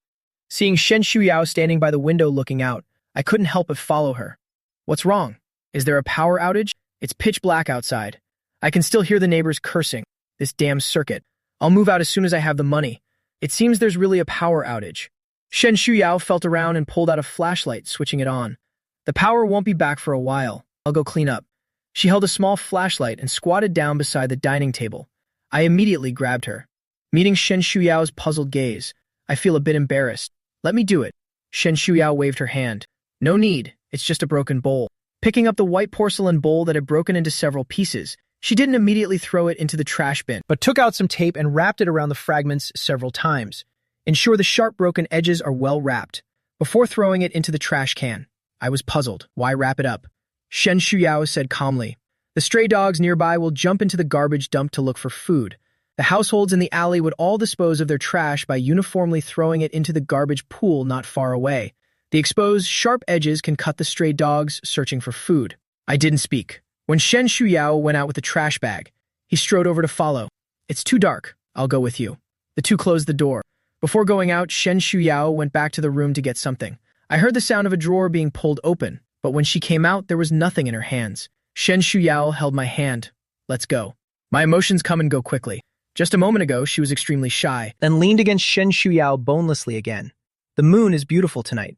Seeing Shen Shuyao standing by the window looking out, I couldn't help but follow her. What's wrong? Is there a power outage? It's pitch black outside. I can still hear the neighbors cursing. This damn circuit. I'll move out as soon as I have the money. It seems there's really a power outage. Shen Shuyao felt around and pulled out a flashlight, switching it on. The power won't be back for a while. I'll go clean up. She held a small flashlight and squatted down beside the dining table. I immediately grabbed her. Meeting Shen Shuyao's puzzled gaze, I feel a bit embarrassed. Let me do it. Shen Shuyao waved her hand. No need, it's just a broken bowl. Picking up the white porcelain bowl that had broken into several pieces, she didn't immediately throw it into the trash bin, but took out some tape and wrapped it around the fragments several times. Ensure the sharp broken edges are well wrapped before throwing it into the trash can. I was puzzled. Why wrap it up? Shen Shuyao said calmly. The stray dogs nearby will jump into the garbage dump to look for food. The households in the alley would all dispose of their trash by uniformly throwing it into the garbage pool not far away. The exposed, sharp edges can cut the stray dogs searching for food. I didn't speak. When Shen Shuyao went out with the trash bag, he strode over to follow. It's too dark. I'll go with you. The two closed the door. Before going out, Shen Shuyao went back to the room to get something. I heard the sound of a drawer being pulled open, but when she came out, there was nothing in her hands. Shen Shuyao held my hand. Let's go. My emotions come and go quickly. Just a moment ago, she was extremely shy, then leaned against Shen Shuyao bonelessly again. The moon is beautiful tonight.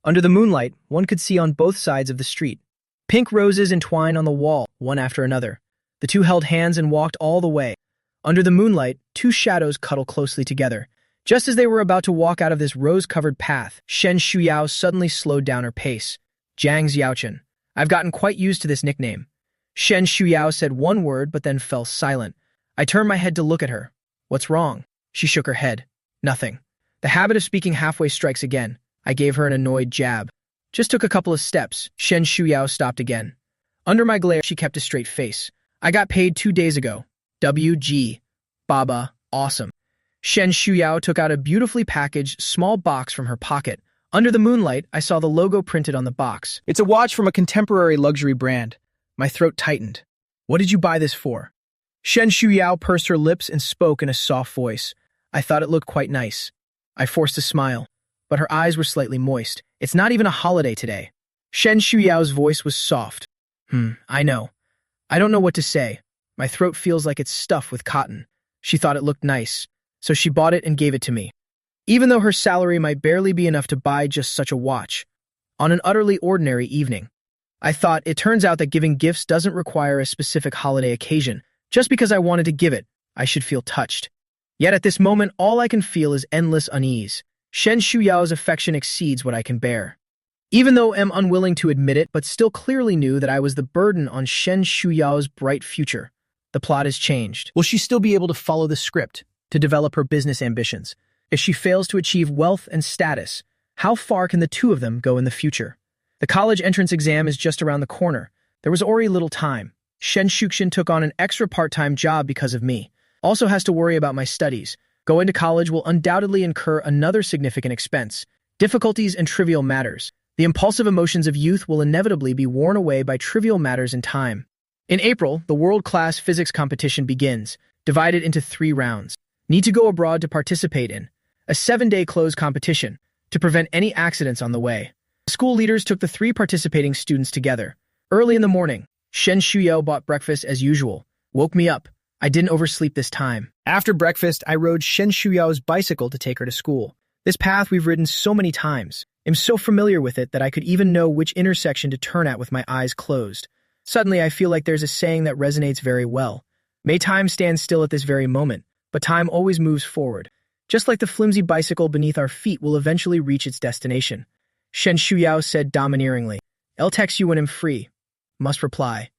Under the moonlight, one could see on both sides of the street. Pink roses entwined on the wall, one after another. The two held hands and walked all the way. Under the moonlight, two shadows cuddle closely together. Just as they were about to walk out of this rose-covered path, Shen Shuyao suddenly slowed down her pace. Jiang Xiaochen. I've gotten quite used to this nickname. Shen Shuyao said one word but then fell silent. I turned my head to look at her. What's wrong? She shook her head. Nothing. The habit of speaking halfway strikes again. I gave her an annoyed jab. Just took a couple of steps. Shen Shuyao stopped again. Under my glare, she kept a straight face. I got paid 2 days ago. WG. Baba. Awesome. Shen Shuyao took out a beautifully packaged small box from her pocket. Under the moonlight, I saw the logo printed on the box. It's a watch from a contemporary luxury brand. My throat tightened. What did you buy this for? Shen Shuyao pursed her lips and spoke in a soft voice. I thought it looked quite nice. I forced a smile, but her eyes were slightly moist. It's not even a holiday today. Shen Shuyao's voice was soft. I know. I don't know what to say. My throat feels like it's stuffed with cotton. She thought it looked nice, so she bought it and gave it to me. Even though her salary might barely be enough to buy just such a watch. On an utterly ordinary evening. I thought, it turns out that giving gifts doesn't require a specific holiday occasion. Just because I wanted to give it, I should feel touched. Yet at this moment, all I can feel is endless unease. Shen Shuyao's affection exceeds what I can bear. Even though I'm unwilling to admit it, but still clearly knew that I was the burden on Shen Shuyao's bright future. The plot has changed. Will she still be able to follow the script, to develop her business ambitions? If she fails to achieve wealth and status, how far can the two of them go in the future? The college entrance exam is just around the corner. There was already little time. Shen Shuxin took on an extra part-time job because of me. Also has to worry about my studies. Going to college will undoubtedly incur another significant expense. Difficulties and trivial matters. The impulsive emotions of youth will inevitably be worn away by trivial matters in time. In April, the world-class physics competition begins, divided into 3 rounds. Need to go abroad to participate in. A 7-day closed competition, to prevent any accidents on the way. School leaders took the 3 participating students together. Early in the morning, Shen Shuyao bought breakfast as usual. Woke me up. I didn't oversleep this time. After breakfast, I rode Shen Shuyao's bicycle to take her to school. This path we've ridden so many times. I'm so familiar with it that I could even know which intersection to turn at with my eyes closed. Suddenly, I feel like there's a saying that resonates very well. May time stand still at this very moment, but time always moves forward. Just like the flimsy bicycle beneath our feet will eventually reach its destination. Shen Shuyao said domineeringly. I'll text you when I'm free. Must reply.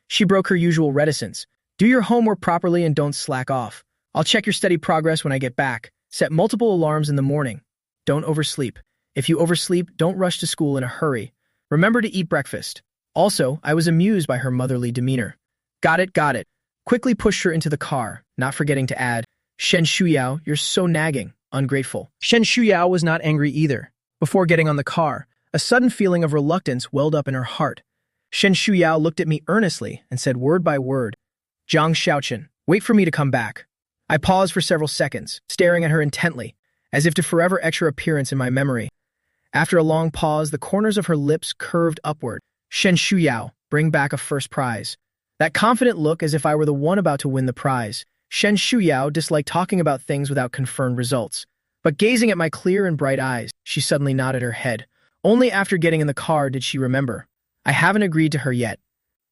She broke her usual reticence. Do your homework properly and don't slack off. I'll check your study progress when I get back. Set multiple alarms in the morning. Don't oversleep. If you oversleep, don't rush to school in a hurry. Remember to eat breakfast. Also, I was amused by her motherly demeanor. Got it. Quickly pushed her into the car, not forgetting to add, Shen Shuyao, you're so nagging, ungrateful. Shen Shuyao was not angry either. Before getting on the car, a sudden feeling of reluctance welled up in her heart. Shen Shuyao looked at me earnestly and said word by word, Jiang Xiaochen, wait for me to come back. I paused for several seconds, staring at her intently, as if to forever etch her appearance in my memory. After a long pause, the corners of her lips curved upward. Shen Shuyao, bring back a first prize. That confident look as if I were the one about to win the prize. Shen Shuyao disliked talking about things without confirmed results. But gazing at my clear and bright eyes, she suddenly nodded her head. Only after getting in the car did she remember. I haven't agreed to her yet.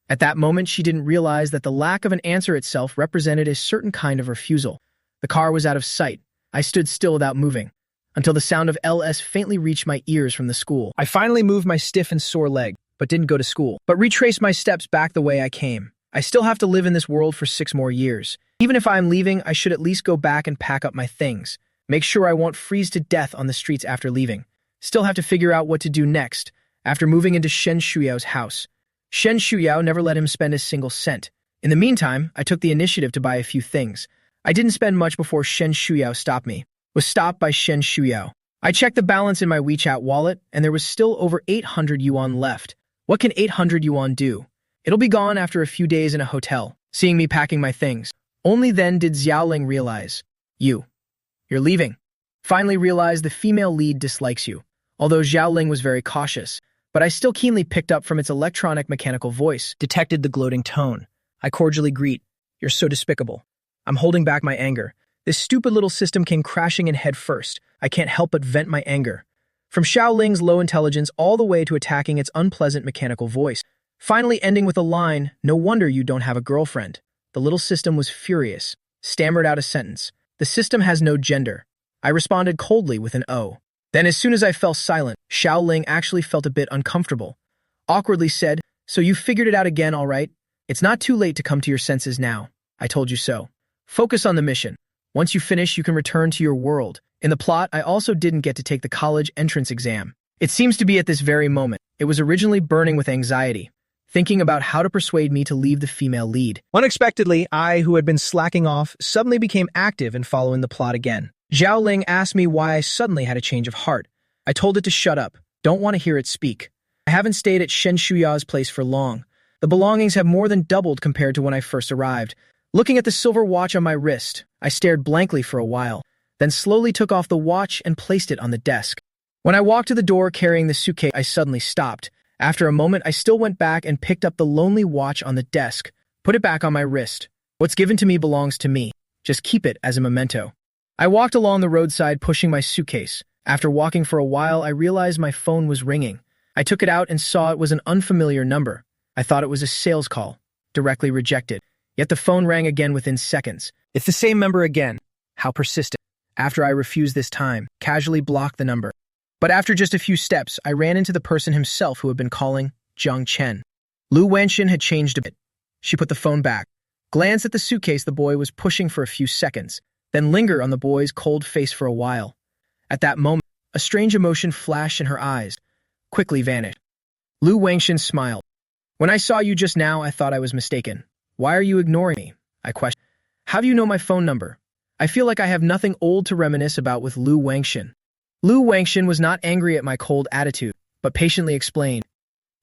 At that moment, she didn't realize that the lack of an answer itself represented a certain kind of refusal. The car was out of sight. I stood still without moving. until the sound of LS faintly reached my ears from the school. I finally moved my stiff and sore leg, but didn't go to school, but retraced my steps back the way I came. I still have to live in this world for 6 more years. Even if I am leaving, I should at least go back and pack up my things. Make sure I won't freeze to death on the streets after leaving. Still have to figure out what to do next after moving into Shen Shuyao's house. Shen Shuyao never let him spend a single cent. In the meantime, I took the initiative to buy a few things. I didn't spend much before Shen Shuyao stopped me. Was stopped by Shen Shuyao. I checked the balance in my WeChat wallet, and there was still over 800 yuan left. What can 800 yuan do? It'll be gone after a few days in a hotel, seeing me packing my things. Only then did Xiaoling realize, you're leaving. Finally realized the female lead dislikes you. Although Xiaoling was very cautious, but I still keenly picked up from its electronic mechanical voice, detected the gloating tone. I cordially greet, you're so despicable. I'm holding back my anger. This stupid little system came crashing in head first. I can't help but vent my anger. From Xiaoling's low intelligence all the way to attacking its unpleasant mechanical voice, finally ending with a line, no wonder you don't have a girlfriend. The little system was furious, stammered out a sentence. The system has no gender. I responded coldly with an O. Then as soon as I fell silent, Xiaoling actually felt a bit uncomfortable. Awkwardly said, so you figured it out again, all right? It's not too late to come to your senses now. I told you so. Focus on the mission. Once you finish, you can return to your world. In the plot, I also didn't get to take the college entrance exam. It seems to be at this very moment. It was originally burning with anxiety, thinking about how to persuade me to leave the female lead. Unexpectedly, I, who had been slacking off, suddenly became active in following the plot again. Xiaoling asked me why I suddenly had a change of heart. I told it to shut up. Don't want to hear it speak. I haven't stayed at Shen Shuyao's place for long. The belongings have more than doubled compared to when I first arrived. Looking at the silver watch on my wrist, I stared blankly for a while, then slowly took off the watch and placed it on the desk. When I walked to the door carrying the suitcase, I suddenly stopped. After a moment, I still went back and picked up the lonely watch on the desk, put it back on my wrist. What's given to me belongs to me. Just keep it as a memento. I walked along the roadside pushing my suitcase. After walking for a while, I realized my phone was ringing. I took it out and saw it was an unfamiliar number. I thought it was a sales call, directly rejected. Yet the phone rang again within seconds. It's the same number again. How persistent. After I refused this time, casually blocked the number. But after just a few steps, I ran into the person himself who had been calling, Zhang Chen. Lu Wenxin had changed a bit. She put the phone back, glanced at the suitcase the boy was pushing for a few seconds, then lingered on the boy's cold face for a while. At that moment, a strange emotion flashed in her eyes, quickly vanished. Lu Wenxin smiled. When I saw you just now, I thought I was mistaken. Why are you ignoring me? I questioned. How do you know my phone number? I feel like I have nothing old to reminisce about with Lu Wenxin. Lu Wenxin was not angry at my cold attitude, but patiently explained.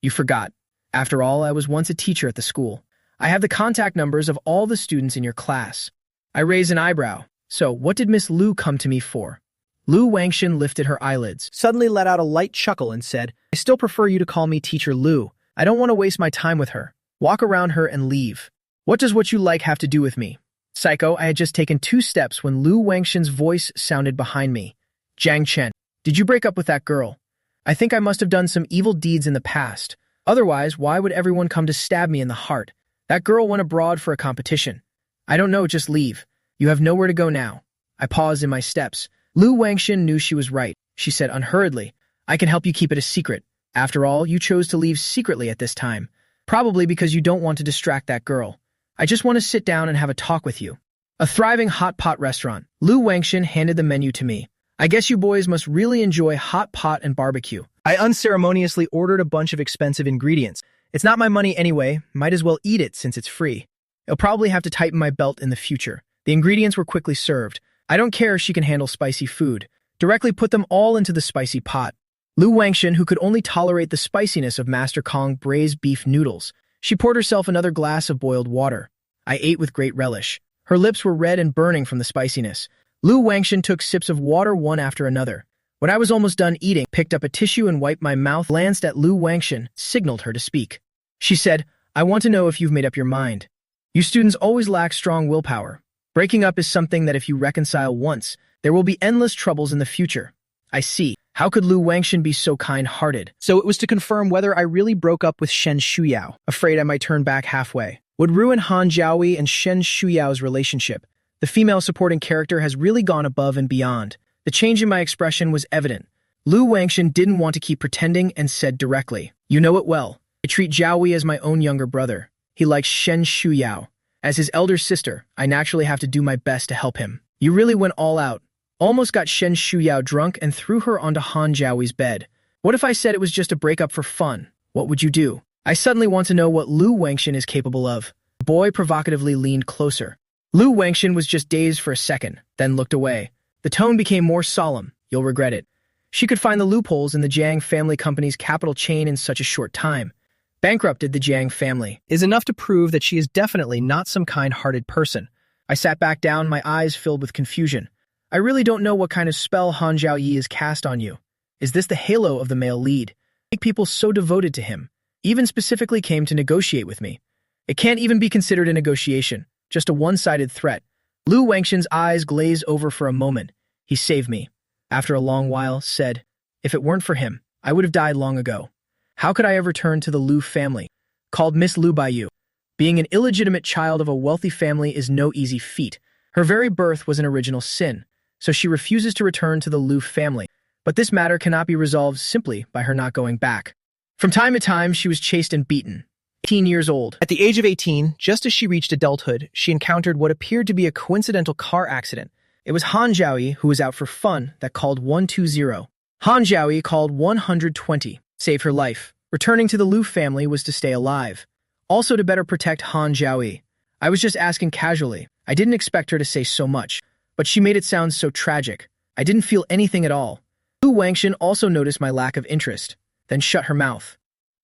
You forgot. After all, I was once a teacher at the school. I have the contact numbers of all the students in your class. I raised an eyebrow. So, what did Miss Lu come to me for? Lu Wenxin lifted her eyelids, suddenly let out a light chuckle and said, I still prefer you to call me Teacher Lu. I don't want to waste my time with her. Walk around her and leave. What does what you like have to do with me? Psycho, I had just taken 2 steps when Lu Wenxin's voice sounded behind me. Zhang Chen, did you break up with that girl? I think I must have done some evil deeds in the past. Otherwise, why would everyone come to stab me in the heart? That girl went abroad for a competition. I don't know, just leave. You have nowhere to go now. I paused in my steps. Lu Wenxin knew she was right. She said unhurriedly, I can help you keep it a secret. After all, you chose to leave secretly at this time. Probably because you don't want to distract that girl. I just want to sit down and have a talk with you. A thriving hot pot restaurant. Lu Wenxin handed the menu to me. I guess you boys must really enjoy hot pot and barbecue. I unceremoniously ordered a bunch of expensive ingredients. It's not my money anyway. Might as well eat it since it's free. I'll probably have to tighten my belt in the future. The ingredients were quickly served. I don't care if she can handle spicy food. Directly put them all into the spicy pot. Lu Wenxin, who could only tolerate the spiciness of Master Kong braised beef noodles, she poured herself another glass of boiled water. I ate with great relish. Her lips were red and burning from the spiciness. Lu Wenxin took sips of water one after another. When I was almost done eating, picked up a tissue and wiped my mouth, glanced at Lu Wenxin, signaled her to speak. She said, I want to know if you've made up your mind. You students always lack strong willpower. Breaking up is something that if you reconcile once, there will be endless troubles in the future. I see. How could Lu Wenxin be so kind-hearted? So it was to confirm whether I really broke up with Shen Shuyao, afraid I might turn back halfway. Would ruin Han Jiaoui and Shen Shuyao's relationship. The female supporting character has really gone above and beyond. The change in my expression was evident. Lu Wangshan didn't want to keep pretending and said directly, "You know it well. I treat Zhao as my own younger brother. He likes Shen Shuyao. As his elder sister, I naturally have to do my best to help him. You really went all out. Almost got Shen Shuyao drunk and threw her onto Han Zhao's bed. What if I said it was just a breakup for fun? What would you do?" I suddenly want to know what Lu Wangshan is capable of. The boy provocatively leaned closer. Lu Wangshan was just dazed for a second, then looked away. The tone became more solemn. "You'll regret it." She could find the loopholes in the Jiang family company's capital chain in such a short time. Bankrupted the Jiang family Is enough to prove that she is definitely not some kind-hearted person. I sat back down, my eyes filled with confusion. I really don't know what kind of spell Han Zhaoyi is cast on you. Is this the halo of the male lead? Make people so devoted to him, even specifically came to negotiate with me. It can't even be considered a negotiation, just a one-sided threat. Lu Wangshan's eyes glazed over for a moment. He saved me. After a long while, said, "If it weren't for him, I would have died long ago. How could I ever turn to the Lu family? Called Miss Lu by you. Being an illegitimate child of a wealthy family is no easy feat. Her very birth was an original sin, so she refuses to return to the Lu family. But this matter cannot be resolved simply by her not going back. From time to time, she was chased and beaten. 18 years old. At the age of 18, just as she reached adulthood, she encountered what appeared to be a coincidental car accident. It was Han Zhaoyi, who was out for fun, that called 120. Han Zhaoyi called 120. Saved her life. Returning to the Lu family was to stay alive. Also to better protect Han Zhaoyi. I was just asking casually. I didn't expect her to say so much, but she made it sound so tragic. I didn't feel anything at all. Lu Wangshan also noticed my lack of interest, then shut her mouth.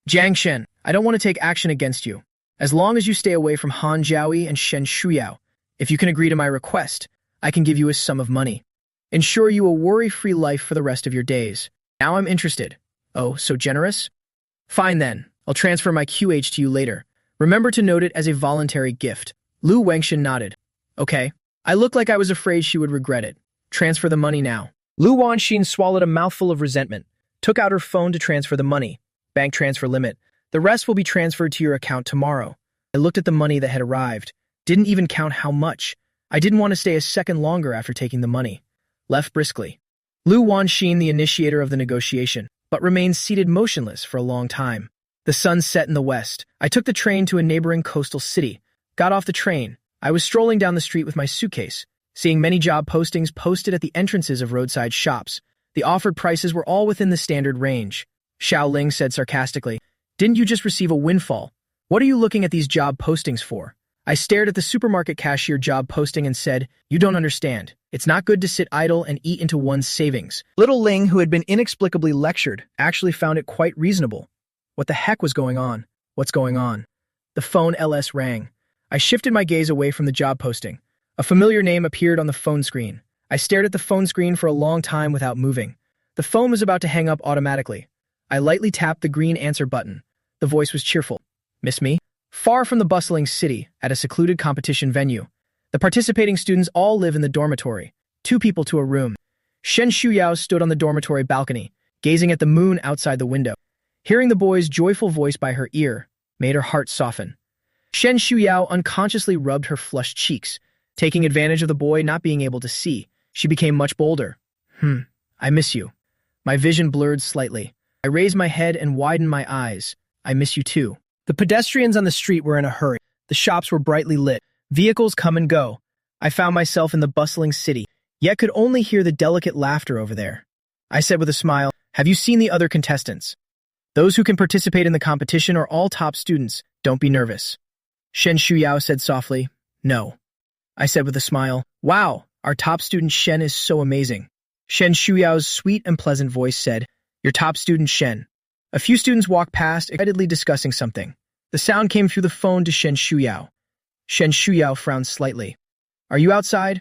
"Jiang Shen, I don't want to take action against you. As long as you stay away from Han Zhaoyi and Shen Shuyao, if you can agree to my request, I can give you a sum of money. Ensure you a worry-free life for the rest of your days. Now I'm interested." "Oh, so generous?" "Fine then. I'll transfer my QH to you later. Remember to note it as a voluntary gift." Lu Wangshan nodded. "Okay." I looked like I was afraid she would regret it. "Transfer the money now." Lu Wangshan swallowed a mouthful of resentment, took out her phone to transfer the money. "Bank transfer limit. The rest will be transferred to your account tomorrow." I looked at the money that had arrived. Didn't even count how much. I didn't want to stay a second longer after taking the money. Left briskly. Lu Wangshan, the initiator of the negotiation, but remained seated motionless for a long time. The sun set in the west. I took the train to a neighboring coastal city. Got off the train. I was strolling down the street with my suitcase, seeing many job postings posted at the entrances of roadside shops. The offered prices were all within the standard range. Xiao Ling said sarcastically, "Didn't you just receive a windfall? What are you looking at these job postings for?" I stared at the supermarket cashier job posting and said, "You don't understand. It's not good to sit idle and eat into one's savings." Little Ling, who had been inexplicably lectured, actually found it quite reasonable. What the heck was going on? What's going on? The phone LS rang. I shifted my gaze away from the job posting. A familiar name appeared on the phone screen. I stared at the phone screen for a long time without moving. The phone was about to hang up automatically. I lightly tapped the green answer button. The voice was cheerful. "Miss me?" Far from the bustling city, at a secluded competition venue. The participating students all live in the dormitory, 2 people to a room. Shen Shuyao stood on the dormitory balcony, gazing at the moon outside the window. Hearing the boy's joyful voice by her ear made her heart soften. Shen Shuyao unconsciously rubbed her flushed cheeks. Taking advantage of the boy not being able to see, she became much bolder. I miss you." My vision blurred slightly. I raised my head and widened my eyes. "I miss you too." The pedestrians on the street were in a hurry. The shops were brightly lit. Vehicles come and go. I found myself in the bustling city, yet could only hear the delicate laughter over there. I said with a smile, "Have you seen the other contestants? Those who can participate in the competition are all top students. Don't be nervous." Shen Shuyao said softly, "No." I said with a smile, "Wow, our top student Shen is so amazing." Shen Shuyao's sweet and pleasant voice said, "Your top student Shen." A few students walked past, excitedly discussing something. The sound came through the phone to Shen Shuyao. Shen Shuyao frowned slightly. "Are you outside?"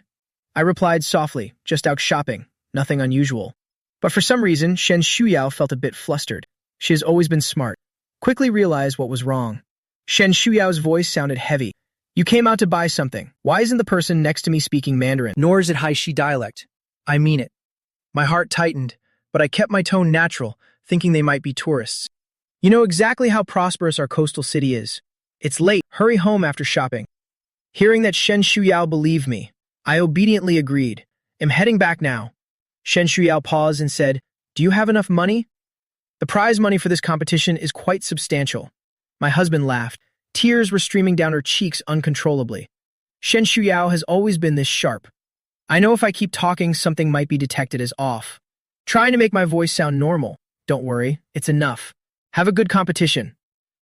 I replied softly, "Just out shopping. Nothing unusual." But for some reason, Shen Shuyao felt a bit flustered. She has always been smart. Quickly realized what was wrong. Shen Shuyao's voice sounded heavy. "You came out to buy something. Why isn't the person next to me speaking Mandarin? Nor is it Haishi dialect. I mean it." My heart tightened, but I kept my tone natural, thinking they might be tourists. "You know exactly how prosperous our coastal city is. It's late. Hurry home after shopping." Hearing that Shen Shuyao believed me, I obediently agreed. "Am heading back now." Shen Shuyao paused and said, "Do you have enough money?" "The prize money for this competition is quite substantial." My husband laughed. Tears were streaming down her cheeks uncontrollably. Shen Shuyao has always been this sharp. I know if I keep talking, something might be detected as off. Trying to make my voice sound normal. Don't worry, it's enough. Have a good competition.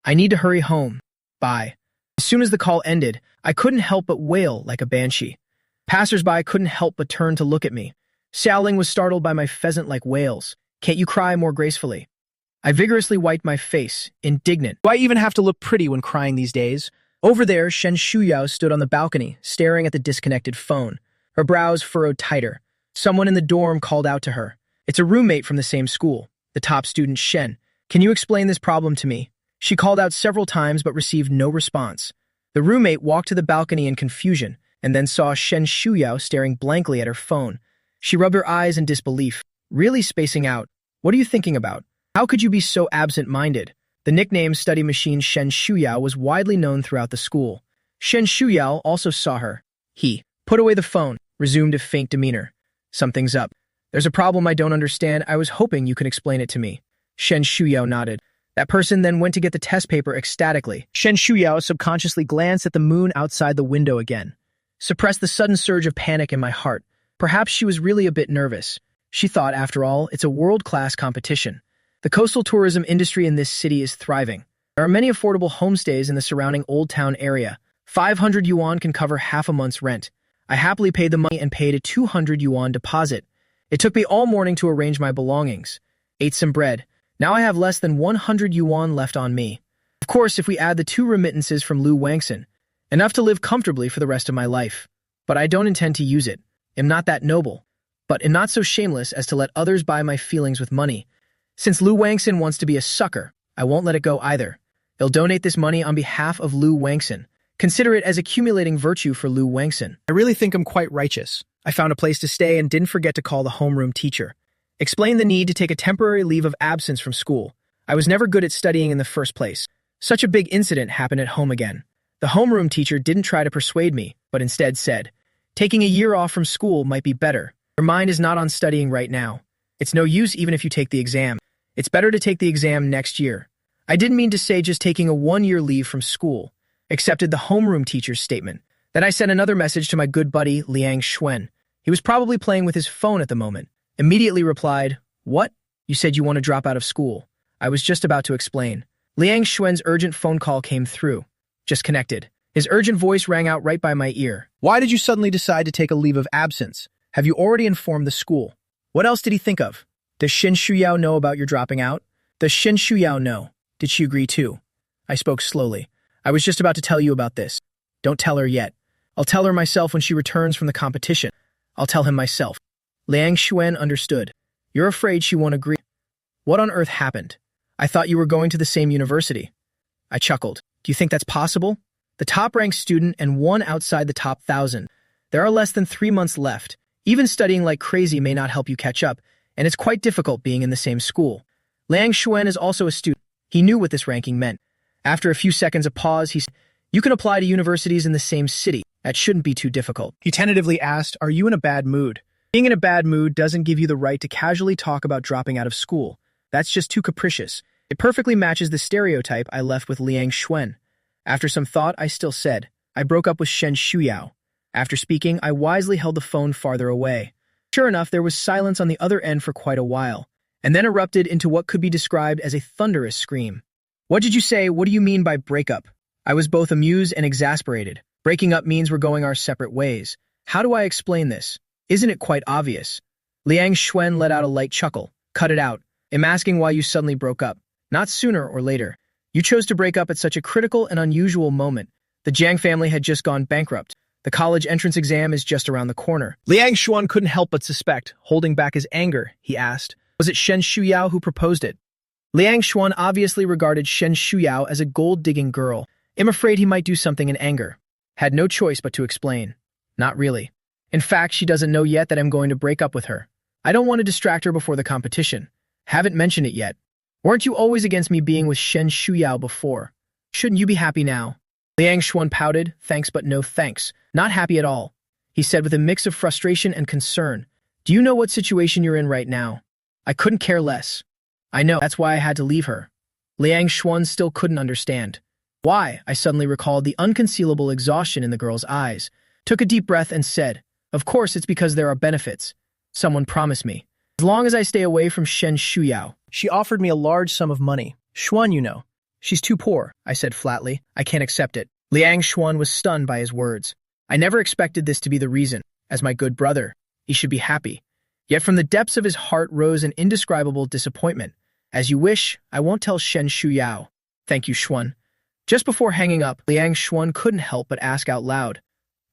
I need to hurry home. Bye. As soon as the call ended, I couldn't help but wail like a banshee. Passers-by couldn't help but turn to look at me. Xiaoling was startled by my pheasant-like wails. "Can't you cry more gracefully?" I vigorously wiped my face, indignant. Do I even have to look pretty when crying these days? Over there, Shen Shuyao stood on the balcony, staring at the disconnected phone. Her brows furrowed tighter. Someone in the dorm called out to her. It's a roommate from the same school, the top student Shen. "Can you explain this problem to me?" She called out several times but received no response. The roommate walked to the balcony in confusion and then saw Shen Shuyao staring blankly at her phone. She rubbed her eyes in disbelief. "Really spacing out? What are you thinking about? How could you be so absent-minded?" The nickname study machine Shen Shuyao was widely known throughout the school. Shen Shuyao also saw her. He put away the phone, resumed a faint demeanor. "Something's up. There's a problem I don't understand. I was hoping you could explain it to me." Shen Shuyao nodded. That person then went to get the test paper ecstatically. Shen Shuyao subconsciously glanced at the moon outside the window again. Suppressed the sudden surge of panic in my heart. Perhaps she was really a bit nervous. She thought, after all, it's a world-class competition. The coastal tourism industry in this city is thriving. There are many affordable homestays in the surrounding Old Town area. 500 yuan can cover half a month's rent. I happily paid the money and paid a 200 yuan deposit. It took me all morning to arrange my belongings. Ate some bread. Now I have less than 100 yuan left on me. Of course, if we add the 2 remittances from Lu Wangson, enough to live comfortably for the rest of my life. But I don't intend to use it. Am not that noble, but am not so shameless as to let others buy my feelings with money. Since Lu Wangson wants to be a sucker, I won't let it go either. I'll donate this money on behalf of Lu Wangson. Consider it as accumulating virtue for Lu Wangson. I really think I'm quite righteous. I found a place to stay and didn't forget to call the homeroom teacher. Explained the need to take a temporary leave of absence from school. I was never good at studying in the first place. Such a big incident happened at home again. The homeroom teacher didn't try to persuade me, but instead said, "Taking a year off from school might be better. Your mind is not on studying right now. It's no use even if you take the exam. It's better to take the exam next year." I didn't mean to say just taking a 1-year leave from school. Accepted the homeroom teacher's statement. Then I sent another message to my good buddy, Liang Xuan. He was probably playing with his phone at the moment. Immediately replied, "What? You said you want to drop out of school." I was just about to explain. Liang Xuan's urgent phone call came through. Just connected. His urgent voice rang out right by my ear. Why did you suddenly decide to take a leave of absence? Have you already informed the school? What else did he think of? Does Shen Shuyao know about your dropping out? Does Shen Shuyao know? Did she agree too? I spoke slowly. I was just about to tell you about this. Don't tell her yet. I'll tell her myself when she returns from the competition. I'll tell him myself. Liang Xuan understood. You're afraid she won't agree. What on earth happened? I thought you were going to the same university. I chuckled. Do you think that's possible? The top-ranked student and one outside the top 1,000. There are less than 3 months left. Even studying like crazy may not help you catch up, and it's quite difficult being in the same school. Liang Xuan is also a student. He knew what this ranking meant. After a few seconds of pause, he said, "You can apply to universities in the same city. That shouldn't be too difficult." He tentatively asked, "Are you in a bad mood?" Being in a bad mood doesn't give you the right to casually talk about dropping out of school. That's just too capricious. It perfectly matches the stereotype I left with Liang Xuan. After some thought, I still said, "I broke up with Shen Shuyao." After speaking, I wisely held the phone farther away. Sure enough, there was silence on the other end for quite a while, and then erupted into what could be described as a thunderous scream. "What did you say? What do you mean by breakup?" I was both amused and exasperated. Breaking up means we're going our separate ways. How do I explain this? Isn't it quite obvious? Liang Xuan let out a light chuckle. "Cut it out. I'm asking why you suddenly broke up. Not sooner or later. You chose to break up at such a critical and unusual moment. The Jiang family had just gone bankrupt. The college entrance exam is just around the corner." Liang Xuan couldn't help but suspect, holding back his anger. He asked, "Was it Shen Shuyao who proposed it?" Liang Xuan obviously regarded Shen Shuyao as a gold-digging girl. I'm afraid he might do something in anger. Had no choice but to explain. Not really. In fact, she doesn't know yet that I'm going to break up with her. I don't want to distract her before the competition. Haven't mentioned it yet. Weren't you always against me being with Shen Shuyao before? Shouldn't you be happy now? Liang Xuan pouted, "Thanks but no thanks. Not happy at all," he said with a mix of frustration and concern. Do you know what situation you're in right now? I couldn't care less. I know, that's why I had to leave her. Liang Xuan still couldn't understand. Why? I suddenly recalled the unconcealable exhaustion in the girl's eyes, took a deep breath and said, of course it's because there are benefits. Someone promised me. As long as I stay away from Shen Shuyao. She offered me a large sum of money. Xuan, you know. She's too poor, I said flatly. I can't accept it. Liang Xuan was stunned by his words. I never expected this to be the reason. As my good brother, he should be happy. Yet from the depths of his heart rose an indescribable disappointment. As you wish, I won't tell Shen Shuyao. Thank you, Xuan. Just before hanging up, Liang Xuan couldn't help but ask out loud,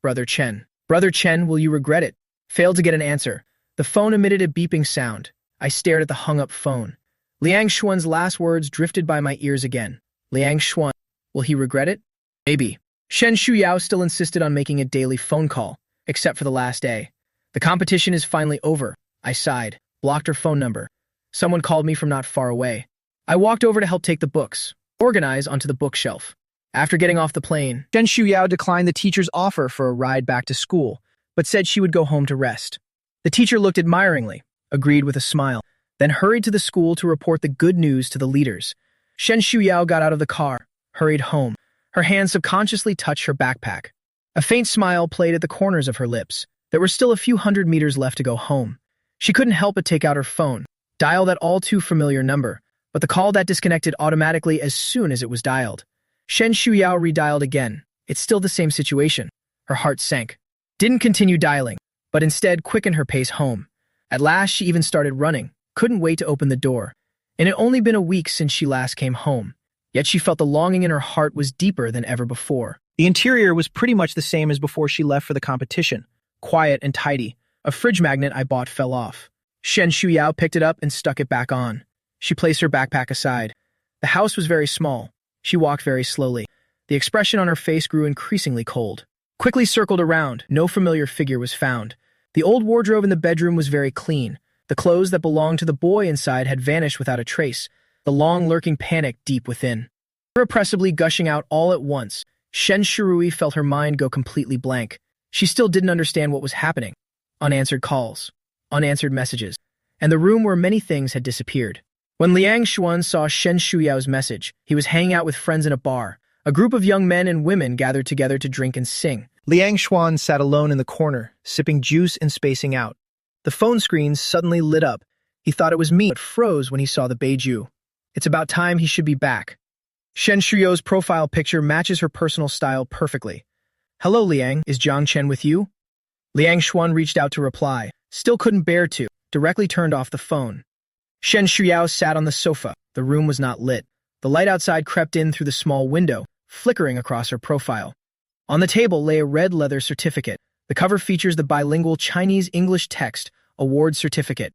Brother Chen. Brother Chen, will you regret it? Failed to get an answer. The phone emitted a beeping sound. I stared at the hung-up phone. Liang Xuan's last words drifted by my ears again. Liang Xuan, will he regret it? Maybe. Shen Shuyao still insisted on making a daily phone call, except for the last day. The competition is finally over. I sighed, blocked her phone number. Someone called me from not far away. I walked over to help take the books, organize onto the bookshelf. After getting off the plane, Shen Shuyao declined the teacher's offer for a ride back to school, but said she would go home to rest. The teacher looked admiringly, agreed with a smile, then hurried to the school to report the good news to the leaders. Shen Shuyao got out of the car, hurried home. Her hand subconsciously touched her backpack. A faint smile played at the corners of her lips. There were still a few hundred meters left to go home. She couldn't help but take out her phone, dial that all-too-familiar number, but the call that disconnected automatically as soon as it was dialed. Shen Shuyao redialed again. It's still the same situation. Her heart sank. Didn't continue dialing, but instead quickened her pace home. At last, she even started running, couldn't wait to open the door. And it had only been a week since she last came home. Yet she felt the longing in her heart was deeper than ever before. The interior was pretty much the same as before she left for the competition. Quiet and tidy. A fridge magnet I bought fell off. Shen Shuyao picked it up and stuck it back on. She placed her backpack aside. The house was very small. She walked very slowly. The expression on her face grew increasingly cold. Quickly circled around, no familiar figure was found. The old wardrobe in the bedroom was very clean. The clothes that belonged to the boy inside had vanished without a trace, the long lurking panic deep within. Irrepressibly gushing out all at once, Shen Shirui felt her mind go completely blank. She still didn't understand what was happening. Unanswered calls, unanswered messages, and the room where many things had disappeared. When Liang Xuan saw Shen Shuyao's message, he was hanging out with friends in a bar. A group of young men and women gathered together to drink and sing. Liang Xuan sat alone in the corner, sipping juice and spacing out. The phone screen suddenly lit up. He thought it was me, but froze when he saw the Beiju. It's about time he should be back. Shen Shuyao's profile picture matches her personal style perfectly. Hello, Liang, is Jiang Chen with you? Liang Xuan reached out to reply, still couldn't bear to, directly turned off the phone. Shen Shuyao sat on the sofa. The room was not lit. The light outside crept in through the small window, flickering across her profile. On the table lay a red leather certificate. The cover features the bilingual Chinese-English text, award certificate.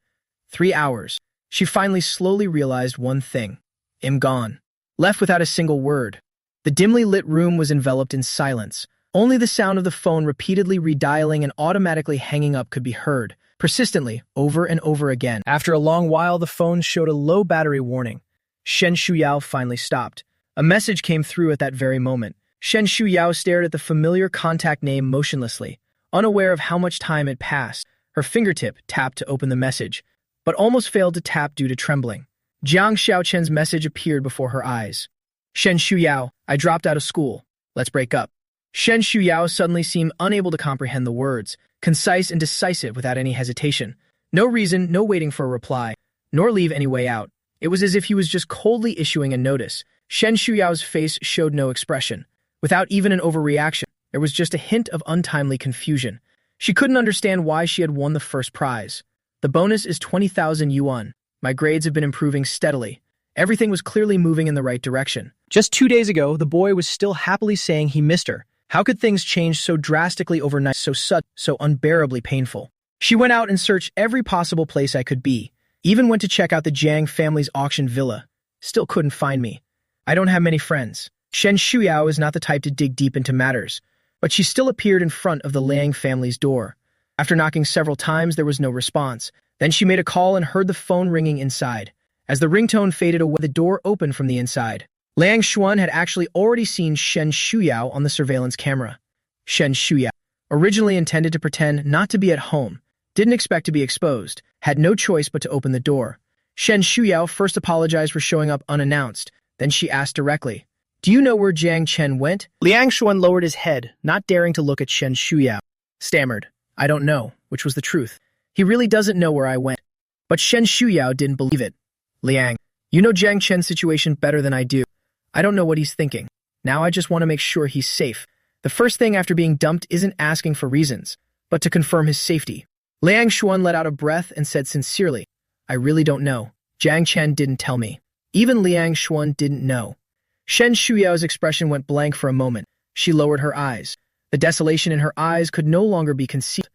3 hours. She finally slowly realized one thing. I'm gone. Left without a single word. The dimly lit room was enveloped in silence. Only the sound of the phone repeatedly redialing and automatically hanging up could be heard, persistently, over and over again. After a long while, the phone showed a low battery warning. Shen Shuyao finally stopped. A message came through at that very moment. Shen Shuyao stared at the familiar contact name motionlessly, unaware of how much time had passed. Her fingertip tapped to open the message, but almost failed to tap due to trembling. Jiang Xiaochen's message appeared before her eyes. Shen Shuyao, I dropped out of school. Let's break up. Shen Shuyao suddenly seemed unable to comprehend the words, concise and decisive without any hesitation. No reason, no waiting for a reply, nor leave any way out. It was as if he was just coldly issuing a notice. Shen Shuyao's face showed no expression. Without even an overreaction, there was just a hint of untimely confusion. She couldn't understand why she had won the first prize. The bonus is 20,000 yuan. My grades have been improving steadily. Everything was clearly moving in the right direction. Just 2 days ago, the boy was still happily saying he missed her. How could things change so drastically overnight, so sudden, so unbearably painful? She went out and searched every possible place I could be. Even went to check out the Jiang family's auctioned villa. Still couldn't find me. I don't have many friends. Shen Shuyao is not the type to dig deep into matters, but she still appeared in front of the Liang family's door. After knocking several times, there was no response. Then she made a call and heard the phone ringing inside. As the ringtone faded away, the door opened from the inside. Liang Xuan had actually already seen Shen Shuyao on the surveillance camera. Shen Shuyao, originally intended to pretend not to be at home, didn't expect to be exposed, had no choice but to open the door. Shen Shuyao first apologized for showing up unannounced, then she asked directly, "Do you know where Jiang Chen went?" Liang Xuan lowered his head, not daring to look at Shen Shuyao. Stammered, "I don't know," which was the truth. He really doesn't know where I went. But Shen Shuyao didn't believe it. "Liang, you know Jiang Chen's situation better than I do. I don't know what he's thinking. Now I just want to make sure he's safe. The first thing after being dumped isn't asking for reasons, but to confirm his safety." Liang Xuan let out a breath and said sincerely, "I really don't know. Jiang Chen didn't tell me." Even Liang Xuan didn't know. Shen Shuyao's expression went blank for a moment. She lowered her eyes. The desolation in her eyes could no longer be concealed.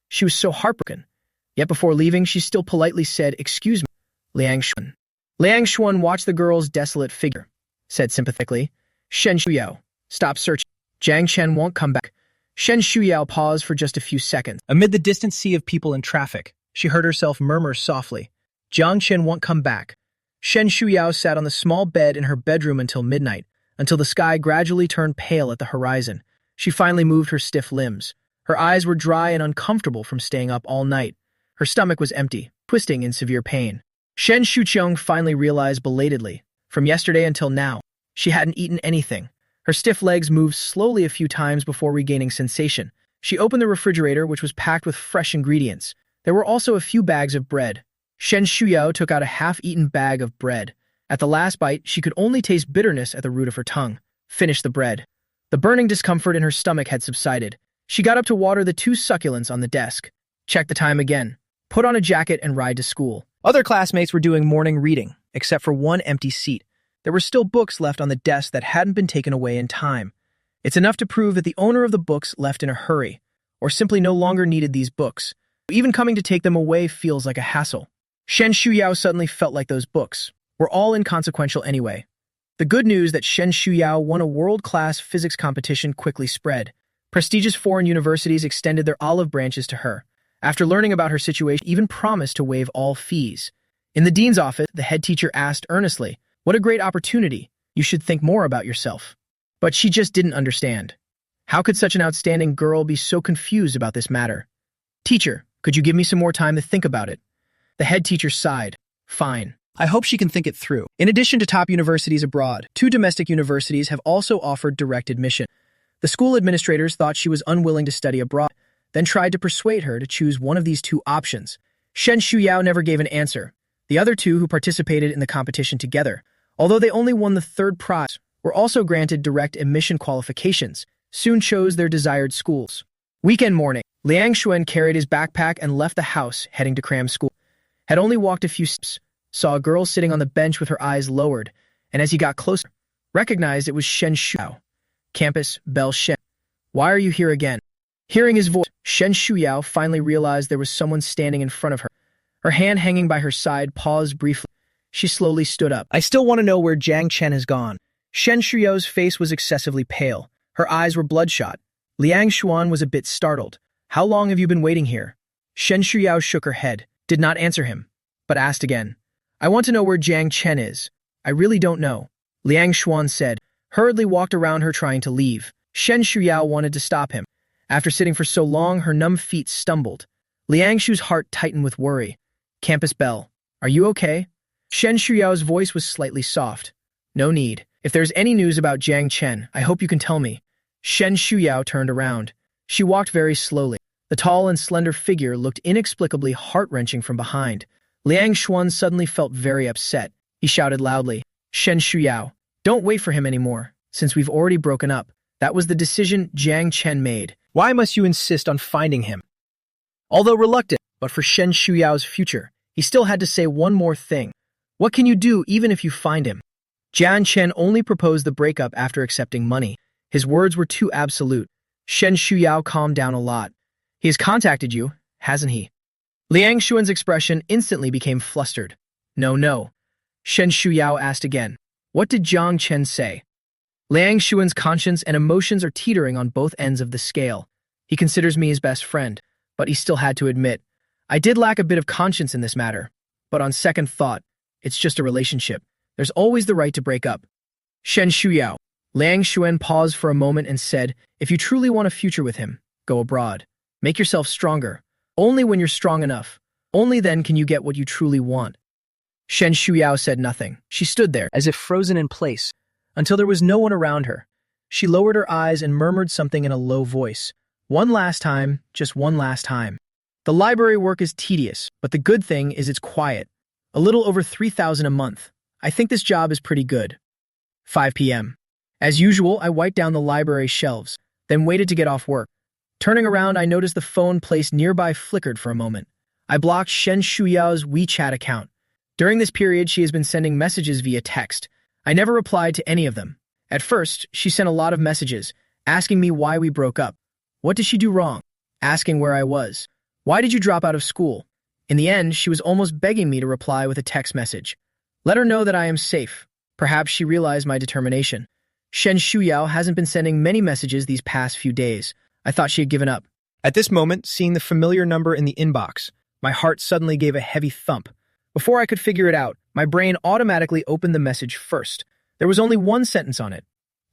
She was so heartbroken. Yet before leaving, she still politely said, "Excuse me, Liang Xuan." Liang Xuan watched the girl's desolate figure, said sympathetically, "Shen Shuyao, stop searching. Jiang Chen won't come back." Shen Shuyao paused for just a few seconds. Amid the distant sea of people and traffic, she heard herself murmur softly, "Jiang Chen won't come back." Shen Shuyao sat on the small bed in her bedroom until midnight, until the sky gradually turned pale at the horizon. She finally moved her stiff limbs. Her eyes were dry and uncomfortable from staying up all night. Her stomach was empty, twisting in severe pain. Shen Shuqiang finally realized belatedly, from yesterday until now, she hadn't eaten anything. Her stiff legs moved slowly a few times before regaining sensation. She opened the refrigerator, which was packed with fresh ingredients. There were also a few bags of bread. Shen Shuyao took out a half-eaten bag of bread. At the last bite, she could only taste bitterness at the root of her tongue. Finished the bread. The burning discomfort in her stomach had subsided. She got up to water the 2 succulents on the desk. Check the time again. Put on a jacket and ride to school. Other classmates were doing morning reading, except for one empty seat. There were still books left on the desk that hadn't been taken away in time. It's enough to prove that the owner of the books left in a hurry, or simply no longer needed these books. Even coming to take them away feels like a hassle. Shen Shuyao suddenly felt like those books were all inconsequential anyway. The good news that Shen Shuyao won a world-class physics competition quickly spread. Prestigious foreign universities extended their olive branches to her. After learning about her situation, even promised to waive all fees. In the dean's office, the head teacher asked earnestly, "What a great opportunity. You should think more about yourself." But she just didn't understand. How could such an outstanding girl be so confused about this matter? "Teacher, could you give me some more time to think about it?" The head teacher sighed. "Fine. I hope she can think it through." In addition to top universities abroad, 2 domestic universities have also offered direct admission. The school administrators thought she was unwilling to study abroad, then tried to persuade her to choose one of these 2 options. Shen Shuyao never gave an answer. The other 2 who participated in the competition together, although they only won the 3rd prize, were also granted direct admission qualifications, soon chose their desired schools. Weekend morning, Liang Xuan carried his backpack and left the house, heading to cram school. Had only walked a few steps, saw a girl sitting on the bench with her eyes lowered, and as he got closer, recognized it was Shen Shuyao. "Campus, Belle Shen. Why are you here again?" Hearing his voice, Shen Shuyao finally realized there was someone standing in front of her. Her hand hanging by her side paused briefly. She slowly stood up. "I still want to know where Jiang Chen has gone." Shen Shuyao's face was excessively pale. Her eyes were bloodshot. Liang Xuan was a bit startled. "How long have you been waiting here?" Shen Shuyao shook her head, did not answer him, but asked again. "I want to know where Jiang Chen is. I really don't know," Liang Xuan said, hurriedly walked around her trying to leave. Shen Shuyao wanted to stop him. After sitting for so long, her numb feet stumbled. Liang Shu's heart tightened with worry. "Campus Belle, are you okay?" Shen Shuyao's voice was slightly soft. "No need. If there's any news about Jiang Chen, I hope you can tell me." Shen Shuyao turned around. She walked very slowly. The tall and slender figure looked inexplicably heart-wrenching from behind. Liang Xuan suddenly felt very upset. He shouted loudly, "Shen Shuyao, don't wait for him anymore, since we've already broken up. That was the decision Jiang Chen made. Why must you insist on finding him?" Although reluctant, but for Shen Shuyao's future, he still had to say one more thing. "What can you do even if you find him?" Jiang Chen only proposed the breakup after accepting money. His words were too absolute. Shen Shuyao calmed down a lot. "He has contacted you, hasn't he?" Liang Xuan's expression instantly became flustered. No. Shen Shuyao asked again. "What did Jiang Chen say?" Liang Xuan's conscience and emotions are teetering on both ends of the scale. He considers me his best friend, but he still had to admit, "I did lack a bit of conscience in this matter. But on second thought, it's just a relationship. There's always the right to break up." Shen Shuyao. Liang Xuan paused for a moment and said, "If you truly want a future with him, go abroad. Make yourself stronger. Only when you're strong enough. Only then can you get what you truly want. Shen Shuyao said nothing. She stood there, as if frozen in place, until there was no one around her. She lowered her eyes and murmured something in a low voice. One last time, just one last time. The library work is tedious, but the good thing is it's quiet. A little over 3,000 a month. I think this job is pretty good. 5 p.m. As usual, I wiped down the library shelves, then waited to get off work. Turning around, I noticed the phone placed nearby flickered for a moment. I blocked Shen Shuyao's WeChat account. During this period, she has been sending messages via text. I never replied to any of them. At first, she sent a lot of messages, asking me why we broke up. What did she do wrong? Asking where I was. Why did you drop out of school? In the end, she was almost begging me to reply with a text message. Let her know that I am safe. Perhaps she realized my determination. Shen Shuyao hasn't been sending many messages these past few days. I thought she had given up. At this moment, seeing the familiar number in the inbox, my heart suddenly gave a heavy thump. Before I could figure it out, my brain automatically opened the message first. There was only one sentence on it.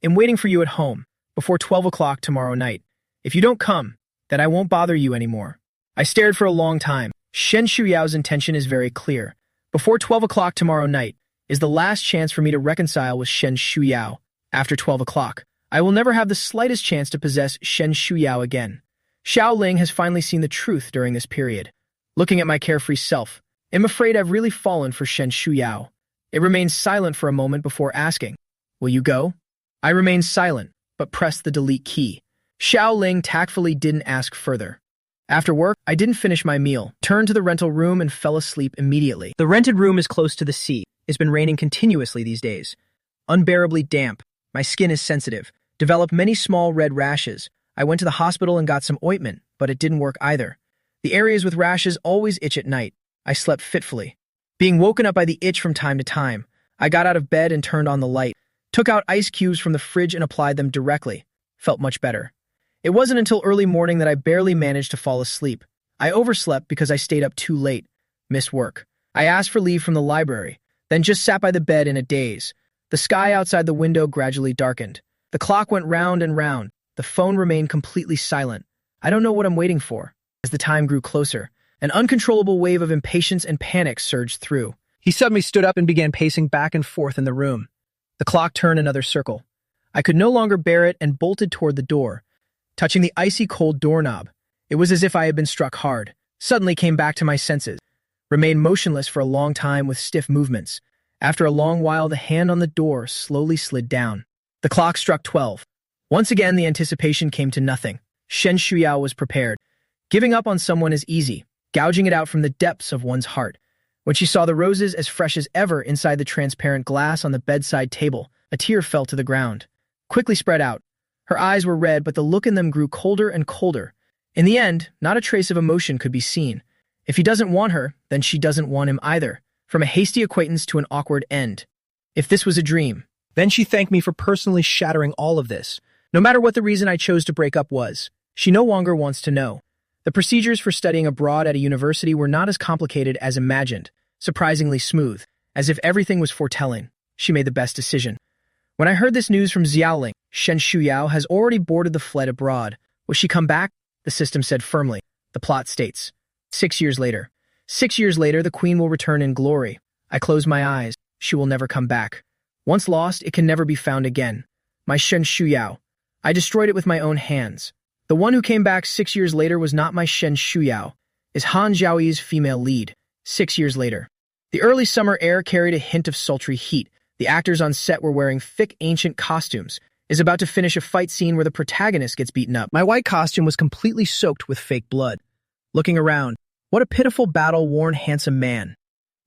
I'm waiting for you at home, before 12 o'clock tomorrow night. If you don't come, then I won't bother you anymore. I stared for a long time. Shen Shuyao's intention is very clear. Before 12 o'clock tomorrow night is the last chance for me to reconcile with Shen Shuyao. After 12 o'clock, I will never have the slightest chance to possess Shen Shuyao again. Xiao Ling has finally seen the truth during this period. Looking at my carefree self, I'm afraid I've really fallen for Shen Shuyao. It remained silent for a moment before asking, will you go? I remained silent, but pressed the delete key. Xiao Ling tactfully didn't ask further. After work, I didn't finish my meal, turned to the rental room and fell asleep immediately. The rented room is close to the sea. It's been raining continuously these days. Unbearably damp. My skin is sensitive. Developed many small red rashes. I went to the hospital and got some ointment, but it didn't work either. The areas with rashes always itch at night. I slept fitfully. Being woken up by the itch from time to time, I got out of bed and turned on the light, took out ice cubes from the fridge and applied them directly. Felt much better. It wasn't until early morning that I barely managed to fall asleep. I overslept because I stayed up too late. Missed work. I asked for leave from the library, then just sat by the bed in a daze. The sky outside the window gradually darkened. The clock went round and round. The phone remained completely silent. I don't know what I'm waiting for. As the time grew closer, an uncontrollable wave of impatience and panic surged through. He suddenly stood up and began pacing back and forth in the room. The clock turned another circle. I could no longer bear it and bolted toward the door, touching the icy cold doorknob. It was as if I had been struck hard. Suddenly came back to my senses. Remained motionless for a long time with stiff movements. After a long while, the hand on the door slowly slid down. The clock struck 12. Once again, the anticipation came to nothing. Shen Shuyao was prepared. Giving up on someone is easy, gouging it out from the depths of one's heart. When she saw the roses as fresh as ever inside the transparent glass on the bedside table, a tear fell to the ground. Quickly spread out. Her eyes were red, but the look in them grew colder and colder. In the end, not a trace of emotion could be seen. If he doesn't want her, then she doesn't want him either. From a hasty acquaintance to an awkward end. If this was a dream. Then she thanked me for personally shattering all of this. No matter what the reason I chose to break up was, she no longer wants to know. The procedures for studying abroad at a university were not as complicated as imagined, surprisingly smooth, as if everything was foretelling. She made the best decision. When I heard this news from Xiaoling, Shen Shuyao has already boarded the flight abroad. Will she come back? The system said firmly. The plot states. 6 years later. 6 years later, the queen will return in glory. I close my eyes. She will never come back. Once lost, it can never be found again. My Shen Shuyao. I destroyed it with my own hands. The one who came back 6 years later was not my Shen Shuyao. Is Han Zhaoyi's female lead. 6 years later. The early summer air carried a hint of sultry heat. The actors on set were wearing thick, ancient costumes. Is about to finish a fight scene where the protagonist gets beaten up. My white costume was completely soaked with fake blood. Looking around, what a pitiful battle-worn, handsome man.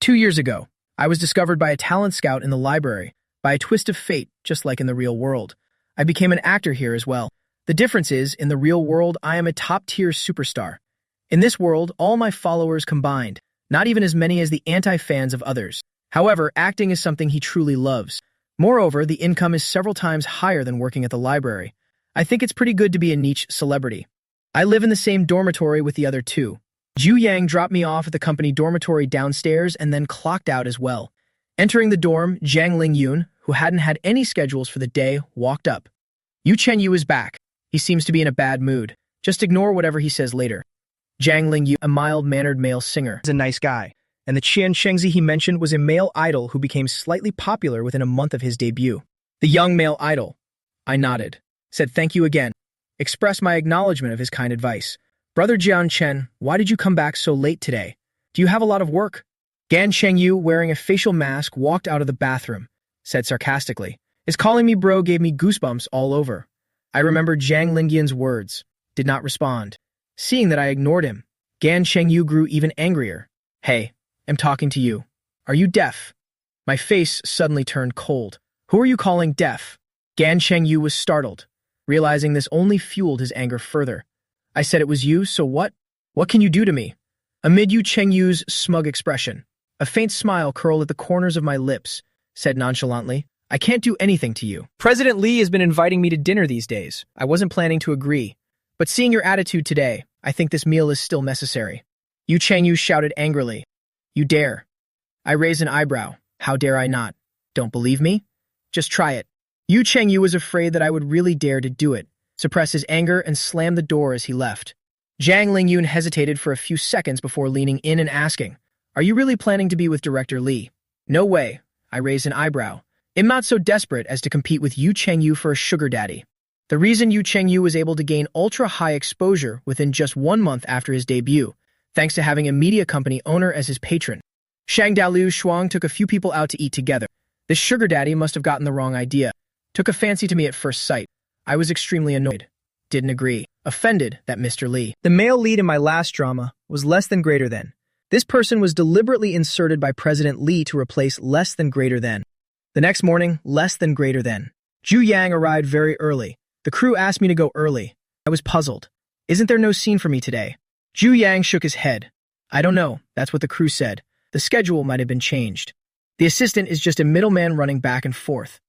2 years ago, I was discovered by a talent scout in the library, by a twist of fate, just like in the real world. I became an actor here as well. The difference is, in the real world, I am a top-tier superstar. In this world, all my followers combined, not even as many as the anti-fans of others. However, acting is something he truly loves. Moreover, the income is several times higher than working at the library. I think it's pretty good to be a niche celebrity. I live in the same dormitory with the other two. Zhu Yang dropped me off at the company dormitory downstairs and then clocked out as well. Entering the dorm, Zhang Lingyun, who hadn't had any schedules for the day, walked up. Yu Chenyu is back. He seems to be in a bad mood. Just ignore whatever he says later. Zhang Lingyu, a mild-mannered male singer, is a nice guy, and the Qian Shengzi he mentioned was a male idol who became slightly popular within a month of his debut. The young male idol. I nodded, said thank you again, expressed my acknowledgement of his kind advice. Brother Jian Chen, why did you come back so late today? Do you have a lot of work? Gan Chengyu, wearing a facial mask, walked out of the bathroom, said sarcastically. His calling me bro gave me goosebumps all over. I remembered Zhang Lingyan's words, did not respond. Seeing that I ignored him, Gan Chengyu grew even angrier. Hey, I'm talking to you. Are you deaf? My face suddenly turned cold. Who are you calling deaf? Gan Chengyu was startled, realizing this only fueled his anger further. I said it was you, so what? What can you do to me? Amid Yu Chengyu's smug expression, a faint smile curled at the corners of my lips, said nonchalantly, I can't do anything to you. President Li has been inviting me to dinner these days. I wasn't planning to agree, but seeing your attitude today, I think this meal is still necessary. Yu Chengyu shouted angrily. You dare. I raised an eyebrow. How dare I not? Don't believe me? Just try it. Yu Chengyu was afraid that I would really dare to do it, suppressed his anger and slammed the door as he left. Zhang Lingyun hesitated for a few seconds before leaning in and asking, Are you really planning to be with Director Li? No way. I raised an eyebrow. I'm not so desperate as to compete with Yu Chengyu for a sugar daddy. The reason Yu Chengyu was able to gain ultra-high exposure within just 1 month after his debut, thanks to having a media company owner as his patron. Shang Dalu Shuang took a few people out to eat together. This sugar daddy must have gotten the wrong idea. Took a fancy to me at first sight. I was extremely annoyed. Didn't agree. Offended that Mr. Li. The male lead in my last drama was less than greater than. This person was deliberately inserted by President Li to replace less than greater than. The next morning, less than greater than. Zhu Yang arrived very early. The crew asked me to go early. I was puzzled. Isn't there no scene for me today? Zhu Yang shook his head. I don't know. That's what the crew said. The schedule might have been changed. The assistant is just a middleman running back and forth,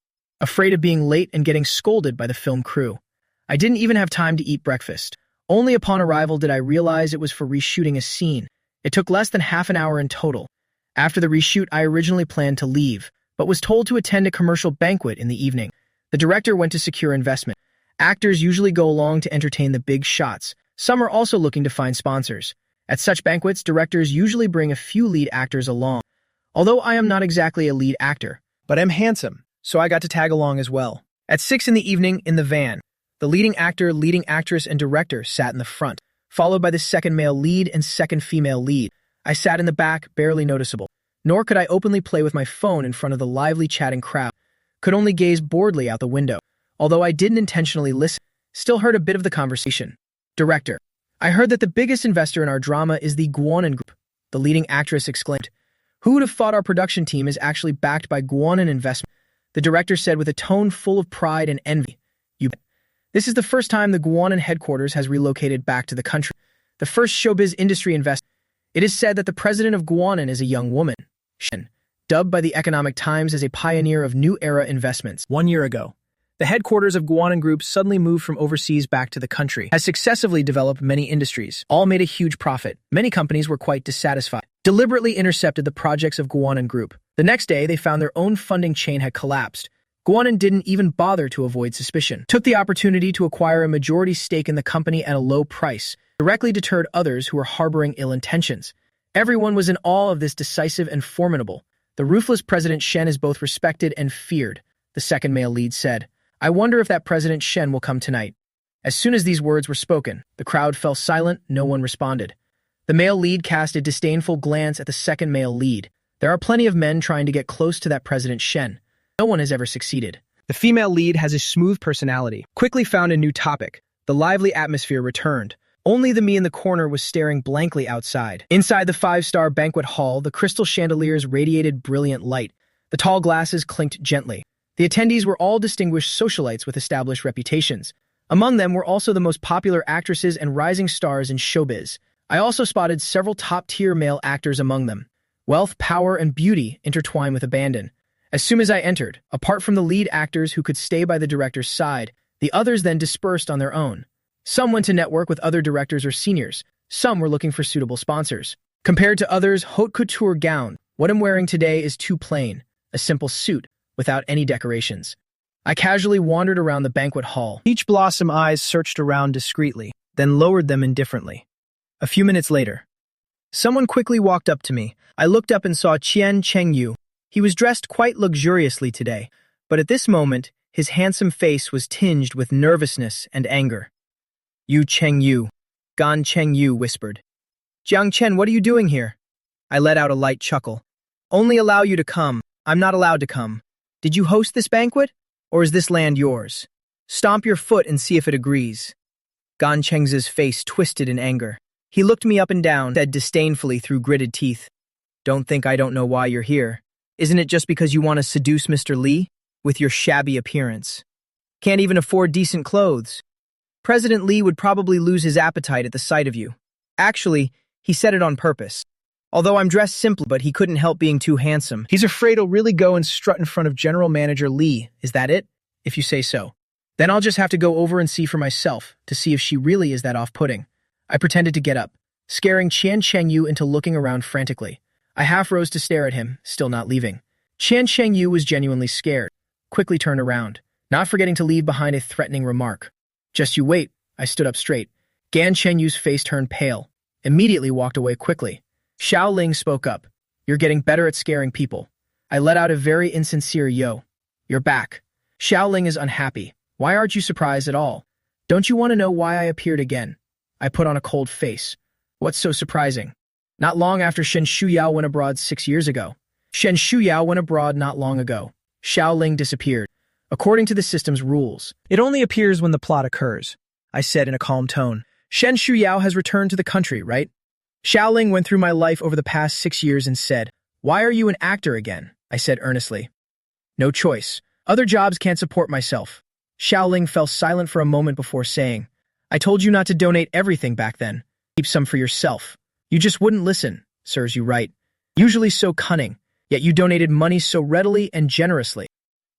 afraid of being late and getting scolded by the film crew. I didn't even have time to eat breakfast. Only upon arrival did I realize it was for reshooting a scene. It took less than half an hour in total. After the reshoot, I originally planned to leave, but was told to attend a commercial banquet in the evening. The director went to secure investment. Actors usually go along to entertain the big shots. Some are also looking to find sponsors. At such banquets, directors usually bring a few lead actors along. Although I am not exactly a lead actor, but I'm handsome, so I got to tag along as well. At 6 in the evening, in the van, the leading actor, leading actress, and director sat in the front, followed by the second male lead and second female lead. I sat in the back, barely noticeable. Nor could I openly play with my phone in front of the lively chatting crowd. Could only gaze boredly out the window. Although I didn't intentionally listen, still heard a bit of the conversation. Director. I heard that the biggest investor in our drama is the Guanan Group. The leading actress exclaimed. Who would have thought our production team is actually backed by Guanan Investment? The director said with a tone full of pride and envy. You bet. This is the first time the Guanan headquarters has relocated back to the country. The first showbiz industry investment. It is said that the president of Guanan is a young woman, Shen, dubbed by the Economic Times as a pioneer of new era investments. 1 year ago, the headquarters of Guanan Group suddenly moved from overseas back to the country, has successively developed many industries, all made a huge profit. Many companies were quite dissatisfied, deliberately intercepted the projects of Guanan Group. The next day, they found their own funding chain had collapsed. Guanan didn't even bother to avoid suspicion, took the opportunity to acquire a majority stake in the company at a low price, directly deterred others who were harboring ill intentions. Everyone was in awe of this decisive and formidable. The ruthless President Shen is both respected and feared, the second male lead said. I wonder if that President Shen will come tonight. As soon as these words were spoken, the crowd fell silent, no one responded. The male lead cast a disdainful glance at the second male lead. There are plenty of men trying to get close to that President Shen. No one has ever succeeded. The female lead has a smooth personality, quickly found a new topic. The lively atmosphere returned. Only the me in the corner was staring blankly outside. Inside the 5-star banquet hall, the crystal chandeliers radiated brilliant light. The tall glasses clinked gently. The attendees were all distinguished socialites with established reputations. Among them were also the most popular actresses and rising stars in showbiz. I also spotted several top-tier male actors among them. Wealth, power, and beauty intertwined with abandon. As soon as I entered, apart from the lead actors who could stay by the director's side, the others then dispersed on their own. Some went to network with other directors or seniors. Some were looking for suitable sponsors. Compared to others, haute couture gown. What I'm wearing today is too plain. A simple suit, without any decorations. I casually wandered around the banquet hall. Peach blossom eyes searched around discreetly, then lowered them indifferently. A few minutes later, someone quickly walked up to me. I looked up and saw Qian Chengyu. He was dressed quite luxuriously today, but at this moment, his handsome face was tinged with nervousness and anger. "You Chengyu," Gan Chengyu whispered. "Jiang Chen, what are you doing here?" I let out a light chuckle. "Only allow you to come. I'm not allowed to come. Did you host this banquet? Or is this land yours? Stomp your foot and see if it agrees." Gan Cheng's face twisted in anger. He looked me up and down, said disdainfully through gritted teeth, "Don't think I don't know why you're here. Isn't it just because you want to seduce Mr. Li? With your shabby appearance. Can't even afford decent clothes. President Li would probably lose his appetite at the sight of you. Actually, he said it on purpose. Although I'm dressed simply, but he couldn't help being too handsome. He's afraid he'll really go and strut in front of General Manager Li. Is that it? If you say so. Then I'll just have to go over and see for myself to see if she really is that off-putting." I pretended to get up, scaring Qian Chengyu into looking around frantically. I half rose to stare at him, still not leaving. Qian Chengyu was genuinely scared, quickly turned around, not forgetting to leave behind a threatening remark. "Just you wait." I stood up straight. Gan Chenyu's face turned pale, immediately walked away quickly. Xiao Ling spoke up. "You're getting better at scaring people." I let out a very insincere yo. "You're back." Xiao Ling is unhappy. "Why aren't you surprised at all? Don't you want to know why I appeared again?" I put on a cold face. "What's so surprising?" "Not long after Shen Shuyao went abroad 6 years ago." Shen Shuyao went abroad not long ago. Xiao Ling disappeared. According to the system's rules, it only appears when the plot occurs, I said in a calm tone. Shen Shuyao has returned to the country, right? Xiao Ling went through my life over the past 6 years and said, "Why are you an actor again?" I said earnestly. "No choice. Other jobs can't support myself." Xiao Ling fell silent for a moment before saying, "I told you not to donate everything back then. Keep some for yourself. You just wouldn't listen. Serves you right. Usually so cunning, yet you donated money so readily and generously.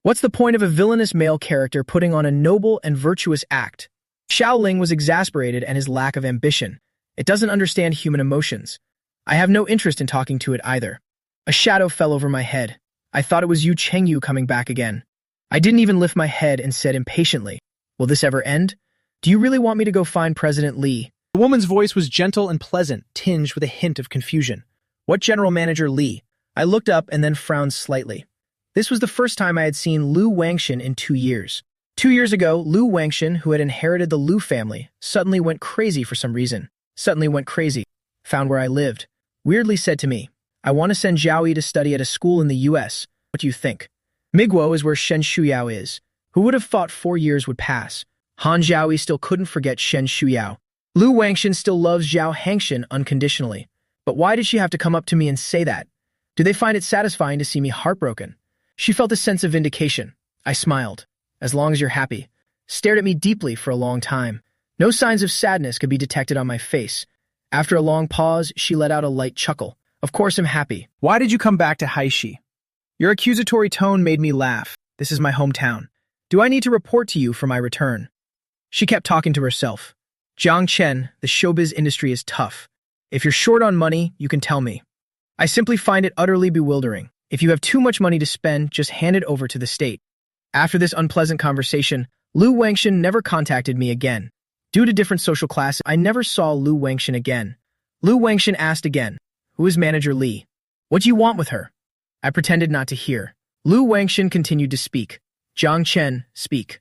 What's the point of a villainous male character putting on a noble and virtuous act?" Xiao Ling was exasperated at his lack of ambition. It doesn't understand human emotions. I have no interest in talking to it either. A shadow fell over my head. I thought it was you Chengyu coming back again. I didn't even lift my head and said impatiently, "Will this ever end? Do you really want me to go find President Li?" The woman's voice was gentle and pleasant, tinged with a hint of confusion. "What General Manager Li?" I looked up and then frowned slightly. This was the first time I had seen Lu Wangshan in 2 years. 2 years ago, Lu Wangshan, who had inherited the Lu family, suddenly went crazy for some reason. Found where I lived. Weirdly said to me, "I want to send Zhaoyi to study at a school in the US. What do you think?" Miguo is where Shen Shuyao is. Who would have thought 4 years would pass? Han Zhaoyi still couldn't forget Shen Shuyao. Lu Wangshan still loves Zhao Hangshan unconditionally. But why did she have to come up to me and say that? Do they find it satisfying to see me heartbroken? She felt a sense of vindication. I smiled. "As long as you're happy." Stared at me deeply for a long time. No signs of sadness could be detected on my face. After a long pause, she let out a light chuckle. "Of course I'm happy." "Why did you come back to Haishi?" Your accusatory tone made me laugh. This is my hometown. Do I need to report to you for my return? She kept talking to herself. "Jiang Chen, the showbiz industry is tough. If you're short on money, you can tell me. I simply find it utterly bewildering. If you have too much money to spend, just hand it over to the state." After this unpleasant conversation, Lu Wangshan never contacted me again. Due to different social classes, I never saw Lu Wangshan again. Lu Wangshan asked again, "Who is Manager Li? What do you want with her?" I pretended not to hear. Lu Wangshan continued to speak. "Jiang Chen, speak."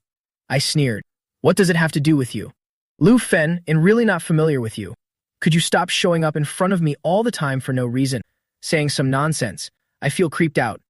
I sneered. "What does it have to do with you?" "Lu Fen, and really not familiar with you. Could you stop showing up in front of me all the time for no reason, saying some nonsense? I feel creeped out."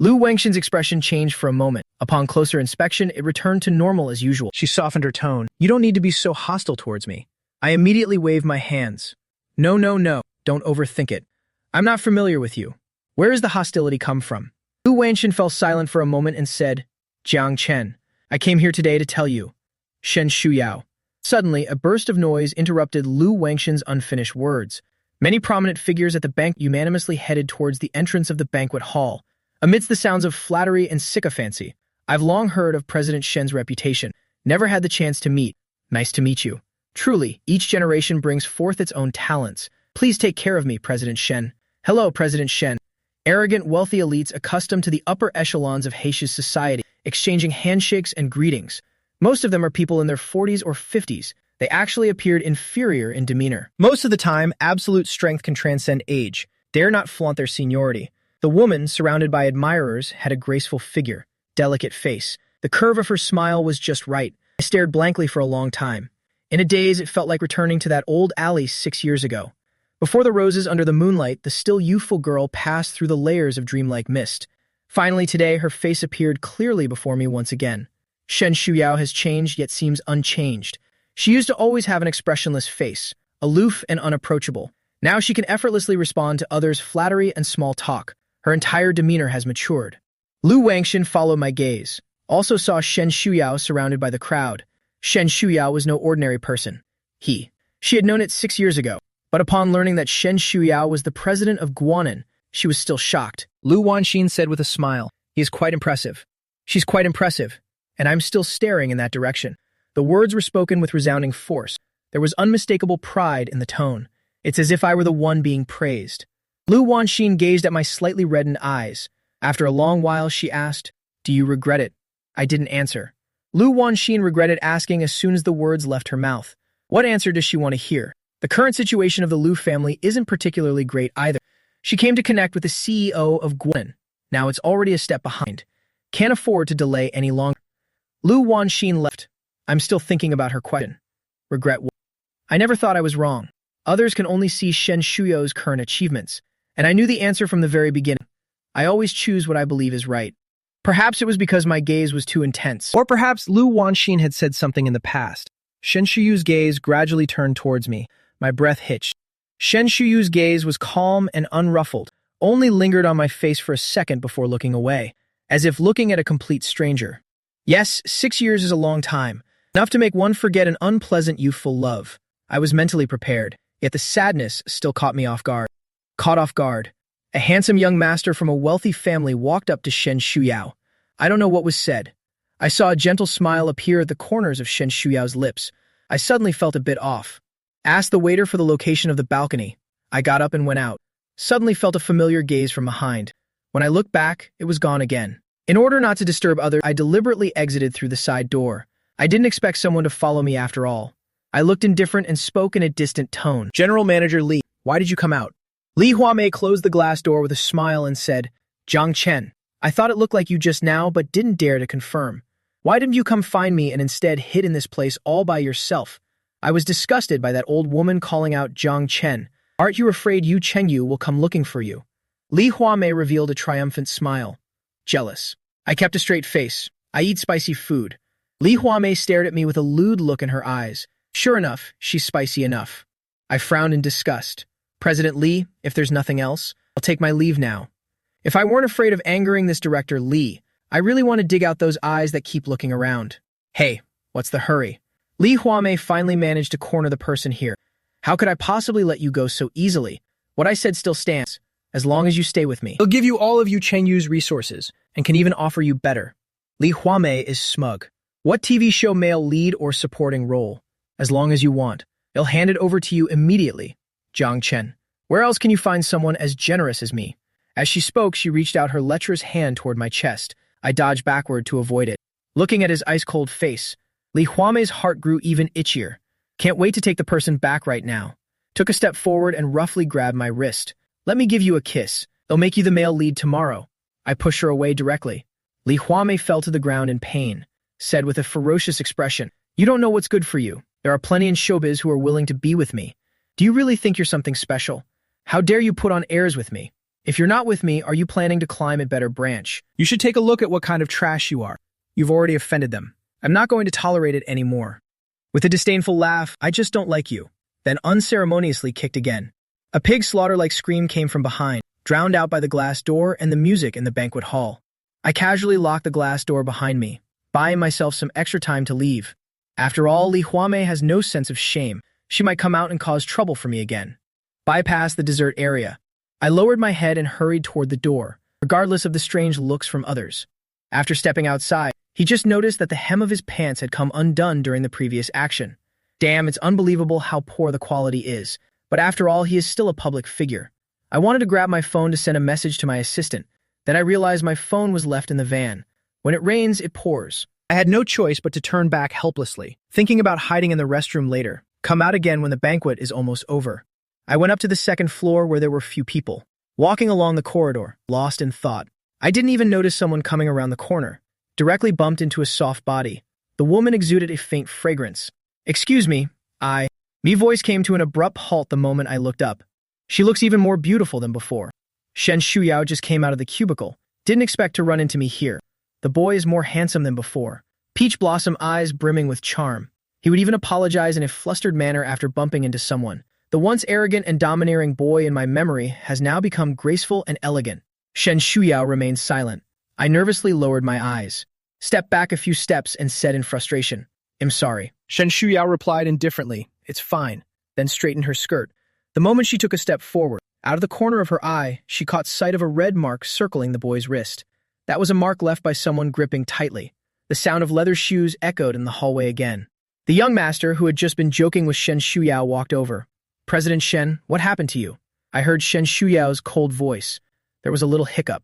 Lu Wangshan's expression changed for a moment. Upon closer inspection, it returned to normal as usual. She softened her tone. "You don't need to be so hostile towards me." I immediately waved my hands. No, don't overthink it. I'm not familiar with you. Where does the hostility come from?" Lu Wangshan fell silent for a moment and said, "Jiang Chen, I came here today to tell you. Shen Shuyao." Suddenly, a burst of noise interrupted Lu Wangshan's unfinished words. Many prominent figures at the bank unanimously headed towards the entrance of the banquet hall. Amidst the sounds of flattery and sycophancy, I've long heard of President Shen's reputation. Never had the chance to meet. Nice to meet you. Truly, each generation brings forth its own talents. Please take care of me, President Shen. Hello, President Shen. Arrogant, wealthy elites accustomed to the upper echelons of Haitia's society, exchanging handshakes and greetings. Most of them are people in their 40s or 50s. They actually appeared inferior in demeanor. Most of the time, absolute strength can transcend age. Dare not flaunt their seniority. The woman, surrounded by admirers, had a graceful figure, delicate face. The curve of her smile was just right. I stared blankly for a long time. In a daze, it felt like returning to that old alley 6 years ago. Before the roses under the moonlight, the still youthful girl passed through the layers of dreamlike mist. Finally today, her face appeared clearly before me once again. Shen Shuyao has changed, yet seems unchanged. She used to always have an expressionless face, aloof and unapproachable. Now she can effortlessly respond to others' flattery and small talk. Her entire demeanor has matured. Lu Wangxin followed my gaze. Also saw Shen Shuyao surrounded by the crowd. Shen Shuyao was no ordinary person. She had known it 6 years ago, but upon learning that Shen Shuyao was the president of Guanan, she was still shocked. Lu Wanxin said with a smile, "He is quite impressive." She's quite impressive, and I'm still staring in that direction. The words were spoken with resounding force. There was unmistakable pride in the tone. It's as if I were the one being praised. Lu Wanxin gazed at my slightly reddened eyes. After a long while, she asked, "Do you regret it?" I didn't answer. Lu Wanxin regretted asking as soon as the words left her mouth. What answer does she want to hear? The current situation of the Lu family isn't particularly great either. She came to connect with the CEO of Guanan. Now it's already a step behind. Can't afford to delay any longer. Lu Wanxin left. I'm still thinking about her question. Regret what? I never thought I was wrong. Others can only see Shen Shuyao's current achievements, and I knew the answer from the very beginning. I always choose what I believe is right. Perhaps it was because my gaze was too intense. Or perhaps Lu Wanxin had said something in the past. Shen Shuyu's gaze gradually turned towards me. My breath hitched. Shen Shuyu's gaze was calm and unruffled, only lingered on my face for a second before looking away, as if looking at a complete stranger. Yes, 6 years is a long time, enough to make one forget an unpleasant youthful love. I was mentally prepared, yet the sadness still caught me off guard. Caught off guard. A handsome young master from a wealthy family walked up to Shen Shuyao. I don't know what was said. I saw a gentle smile appear at the corners of Shen Shuyao's lips. I suddenly felt a bit off. Asked the waiter for the location of the balcony. I got up and went out. Suddenly felt a familiar gaze from behind. When I looked back, it was gone again. In order not to disturb others, I deliberately exited through the side door. I didn't expect someone to follow me after all. I looked indifferent and spoke in a distant tone. General Manager Li, why did you come out? Li Huamei closed the glass door with a smile and said, Zhang Chen, I thought it looked like you just now, but didn't dare to confirm. Why didn't you come find me and instead hid in this place all by yourself? I was disgusted by that old woman calling out Zhang Chen. Aren't you afraid Yu Chengyu will come looking for you? Li Huamei revealed a triumphant smile. Jealous. I kept a straight face. I eat spicy food. Li Huamei stared at me with a lewd look in her eyes. Sure enough, she's spicy enough. I frowned in disgust. President Li, if there's nothing else, I'll take my leave now. If I weren't afraid of angering this director Li, I really want to dig out those eyes that keep looking around. Hey, what's the hurry? Li Huamei finally managed to corner the person here. How could I possibly let you go so easily? What I said still stands, as long as you stay with me. He'll give you all of Yu Chengyu's resources, and can even offer you better. Li Huamei is smug. What TV show male lead or supporting role? As long as you want. He'll hand it over to you immediately. Zhang Chen. Where else can you find someone as generous as me? As she spoke, she reached out her lecherous hand toward my chest. I dodged backward to avoid it. Looking at his ice-cold face, Li Huamei's heart grew even itchier. Can't wait to take the person back right now. Took a step forward and roughly grabbed my wrist. Let me give you a kiss. They'll make you the male lead tomorrow. I pushed her away directly. Li Huamei fell to the ground in pain, said with a ferocious expression, You don't know what's good for you. There are plenty in showbiz who are willing to be with me. Do you really think you're something special? How dare you put on airs with me? If you're not with me, are you planning to climb a better branch? You should take a look at what kind of trash you are. You've already offended them. I'm not going to tolerate it anymore. With a disdainful laugh, I just don't like you. Then unceremoniously kicked again. A pig slaughter-like scream came from behind, drowned out by the glass door and the music in the banquet hall. I casually locked the glass door behind me, buying myself some extra time to leave. After all, Li Huamei has no sense of shame. She might come out and cause trouble for me again. Bypassed the dessert area. I lowered my head and hurried toward the door, regardless of the strange looks from others. After stepping outside, he just noticed that the hem of his pants had come undone during the previous action. Damn, it's unbelievable how poor the quality is. But after all, he is still a public figure. I wanted to grab my phone to send a message to my assistant. Then I realized my phone was left in the van. When it rains, it pours. I had no choice but to turn back helplessly, thinking about hiding in the restroom later, come out again when the banquet is almost over. I went up to the second floor where there were few people, walking along the corridor, lost in thought. I didn't even notice someone coming around the corner, directly bumped into a soft body. The woman exuded a faint fragrance. "Excuse me, my voice came to an abrupt halt the moment I looked up. She looks even more beautiful than before. Shen Shuyao just came out of the cubicle. Didn't expect to run into me here. The boy is more handsome than before. Peach blossom eyes brimming with charm. He would even apologize in a flustered manner after bumping into someone. The once arrogant and domineering boy in my memory has now become graceful and elegant." Shen Shuyao remained silent. I nervously lowered my eyes, stepped back a few steps, and said in frustration, "I'm sorry." Shen Shuyao replied indifferently, "It's fine," then straightened her skirt. The moment she took a step forward, out of the corner of her eye, she caught sight of a red mark circling the boy's wrist. That was a mark left by someone gripping tightly. The sound of leather shoes echoed in the hallway again. The young master, who had just been joking with Shen Shuyao, walked over. "President Shen, what happened to you?" I heard Shen Shuyao's cold voice. There was a little hiccup.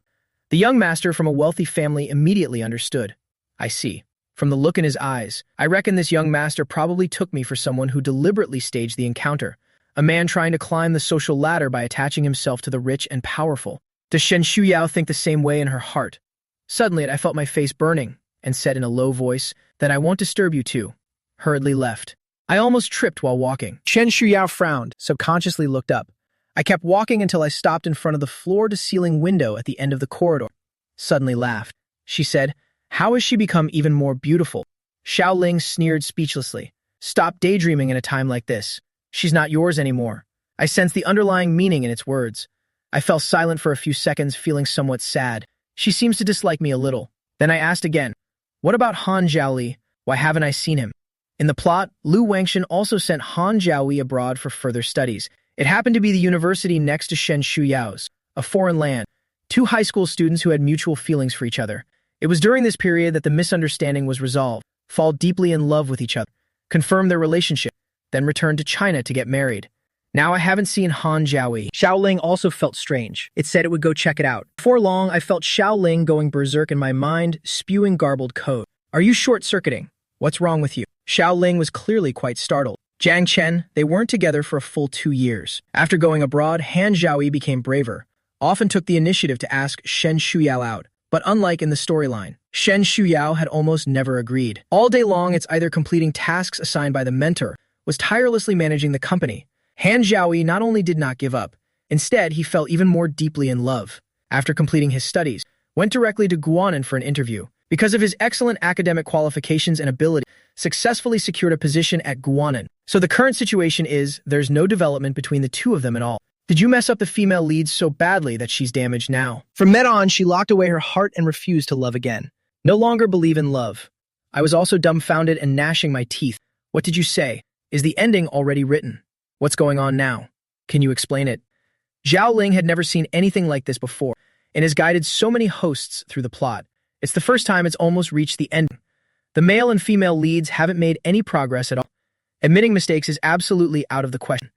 The young master from a wealthy family immediately understood. "I see. From the look in his eyes, I reckon this young master probably took me for someone who deliberately staged the encounter. A man trying to climb the social ladder by attaching himself to the rich and powerful. Does Shen Shuyao think the same way in her heart?" Suddenly, I felt my face burning, and said in a low voice that I won't disturb you too. Hurriedly left. I almost tripped while walking. Shen Shuyao frowned, subconsciously looked up. I kept walking until I stopped in front of the floor-to-ceiling window at the end of the corridor. Suddenly laughed. She said, "How has she become even more beautiful?" Xiao Ling sneered speechlessly. "Stop daydreaming in a time like this. She's not yours anymore." I sensed the underlying meaning in its words. I fell silent for a few seconds, feeling somewhat sad. She seems to dislike me a little. Then I asked again, "What about Han Zhaoli? Why haven't I seen him?" In the plot, Lu Wangshan also sent Han Zhaoli abroad for further studies. It happened to be the university next to Shen Shuyao's, a foreign land. Two high school students who had mutual feelings for each other. It was during this period that the misunderstanding was resolved, fall deeply in love with each other, confirm their relationship, then return to China to get married. Now I haven't seen Han Zhaoli. Xiao Ling also felt strange. It said it would go check it out. Before long, I felt Xiao Ling going berserk in my mind, spewing garbled code. "Are you short-circuiting? What's wrong with you?" Xiao Ling was clearly quite startled. Jiang Chen, they weren't together for a full 2 years. After going abroad, Han Zhaoli became braver, often took the initiative to ask Shen Shuyao out. But unlike in the storyline, Shen Shuyao had almost never agreed. All day long, it's either completing tasks assigned by the mentor, was tirelessly managing the company. Han Zhaoli not only did not give up, instead he fell even more deeply in love. After completing his studies, went directly to Guanan for an interview. Because of his excellent academic qualifications and ability, successfully secured a position at Guanan. So the current situation is, there's no development between the two of them at all. Did you mess up the female lead so badly that she's damaged now? From then on, she locked away her heart and refused to love again. No longer believe in love. I was also dumbfounded and gnashing my teeth. What did you say? Is the ending already written? What's going on now? Can you explain it? Zhao Ling had never seen anything like this before, and has guided so many hosts through the plot. It's the first time it's almost reached the end. The male and female leads haven't made any progress at all. Admitting mistakes is absolutely out of the question.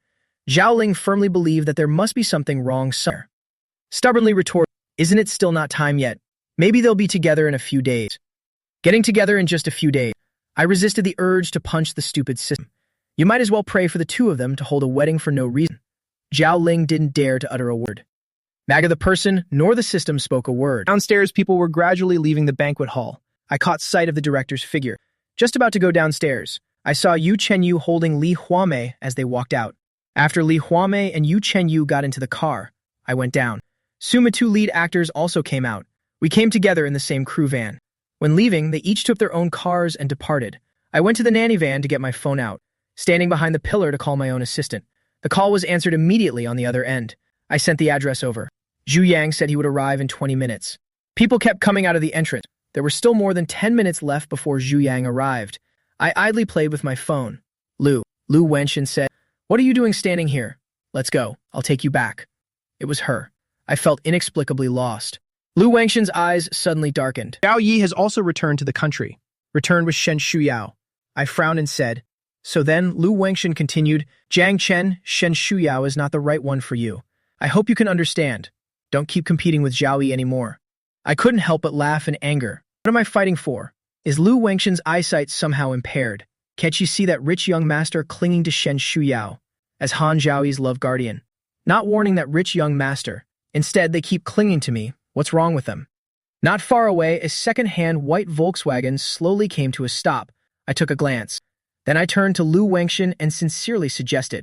Zhao Ling firmly believed that there must be something wrong somewhere. Stubbornly retorted, "Isn't it still not time yet? Maybe they'll be together in a few days." Getting together in just a few days. I resisted the urge to punch the stupid system. You might as well pray for the two of them to hold a wedding for no reason. Zhao Ling didn't dare to utter a word. Neither the person nor the system spoke a word. Downstairs, people were gradually leaving the banquet hall. I caught sight of the director's figure. Just about to go downstairs, I saw Yu Chenyu holding Li Huamei as they walked out. After Li Huamei and Yu Chenyu got into the car, I went down. Soon the two lead actors also came out. We came together in the same crew van. When leaving, they each took their own cars and departed. I went to the nanny van to get my phone out, standing behind the pillar to call my own assistant. The call was answered immediately on the other end. I sent the address over. Zhu Yang said he would arrive in 20 minutes. People kept coming out of the entrance. There were still more than 10 minutes left before Zhu Yang arrived. I idly played with my phone. Lu Wenshin said, "What are you doing standing here? Let's go. I'll take you back." It was her. I felt inexplicably lost. Lu Wengshin's eyes suddenly darkened. Zhao Yi has also returned to the country. Returned with Shen Shuyao. I frowned and said, "So then," Lu Wengshin continued, "Jiang Chen, Shen Shuyao is not the right one for you. I hope you can understand. Don't keep competing with Zhao Yi anymore." I couldn't help but laugh in anger. What am I fighting for? Is Lu Wengshan's eyesight somehow impaired? Can't she see that rich young master clinging to Shen Shuyao as Han Zhaoyi's love guardian? Not warning that rich young master. Instead, they keep clinging to me. What's wrong with them? Not far away, a second-hand white Volkswagen slowly came to a stop. I took a glance. Then I turned to Lu Wengshan and sincerely suggest.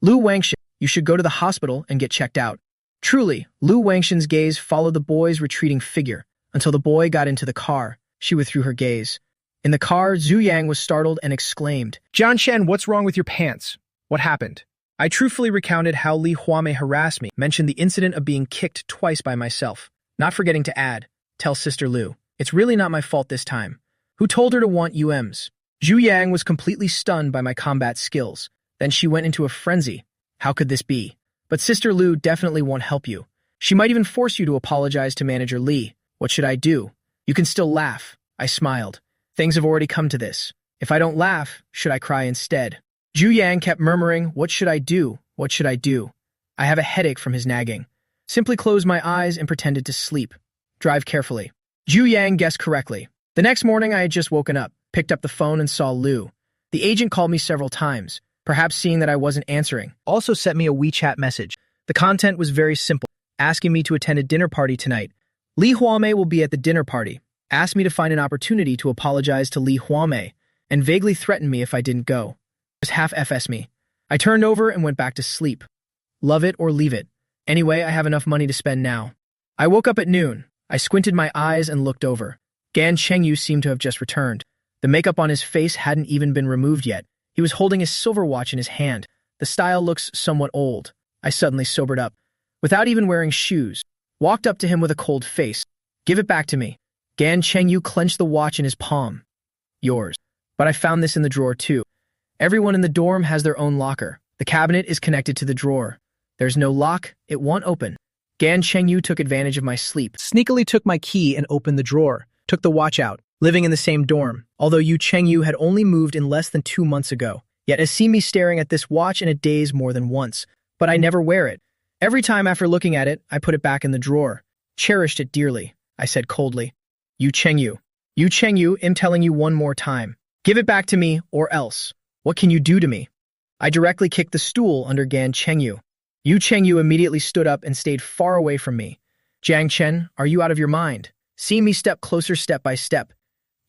Lu Wengshan, you should go to the hospital and get checked out. Truly, Lu Wengshan's gaze followed the boy's retreating figure until the boy got into the car. She withdrew her gaze. In the car, Zhu Yang was startled and exclaimed, Jian Shen, what's wrong with your pants? What happened? I truthfully recounted how Li Huamei harassed me, mentioned the incident of being kicked twice by myself, not forgetting to add, tell Sister Lu, it's really not my fault this time. Who told her to want UMs? Zhu Yang was completely stunned by my combat skills. Then she went into a frenzy. How could this be? But Sister Lu definitely won't help you. She might even force you to apologize to Manager Li. What should I do? You can still laugh. I smiled. Things have already come to this. If I don't laugh, should I cry instead? Zhu Yang kept murmuring, what should I do? What should I do? I have a headache from his nagging. Simply closed my eyes and pretended to sleep. Drive carefully. Zhu Yang guessed correctly. The next morning I had just woken up, picked up the phone and saw Lu. The agent called me several times, perhaps seeing that I wasn't answering. Also sent me a WeChat message. The content was very simple, asking me to attend a dinner party tonight. Li Huamei will be at the dinner party, asked me to find an opportunity to apologize to Li Huamei, and vaguely threatened me if I didn't go. Just half FS me. I turned over and went back to sleep. Love it or leave it. Anyway, I have enough money to spend now. I woke up at noon. I squinted my eyes and looked over. Gan Chengyu seemed to have just returned. The makeup on his face hadn't even been removed yet. He was holding his silver watch in his hand. The style looks somewhat old. I suddenly sobered up. Without even wearing shoes, walked up to him with a cold face. Give it back to me. Gan Chengyu clenched the watch in his palm. Yours. But I found this in the drawer too. Everyone in the dorm has their own locker. The cabinet is connected to the drawer. There's no lock, it won't open. Gan Chengyu took advantage of my sleep, sneakily took my key and opened the drawer, took the watch out, living in the same dorm, although Yu Chengyu had only moved in less than 2 months ago, yet has seen me staring at this watch in a daze more than once, but I never wear it. Every time after looking at it, I put it back in the drawer. Cherished it dearly, I said coldly. Yu Chengyu, I'm telling you one more time. Give it back to me, or else. What can you do to me? I directly kicked the stool under Gan Chengyu. Yu Chengyu immediately stood up and stayed far away from me. Jiang Chen, are you out of your mind? Seeing me step closer step by step.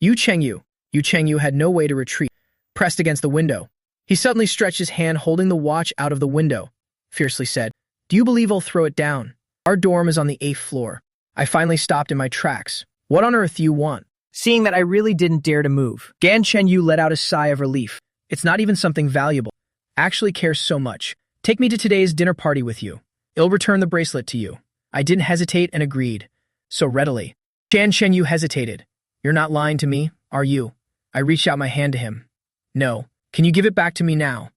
Yu Chengyu had no way to retreat, pressed against the window. He suddenly stretched his hand holding the watch out of the window, fiercely said, do you believe I'll throw it down? Our dorm is on the 8th floor. I finally stopped in my tracks. What on earth do you want? Seeing that I really didn't dare to move, Gan Chengyu let out a sigh of relief. It's not even something valuable. Actually cares so much. Take me to today's dinner party with you. I'll return the bracelet to you. I didn't hesitate and agreed. So readily. Gan Chengyu hesitated. You're not lying to me, are you? I reached out my hand to him. No. Can you give it back to me now?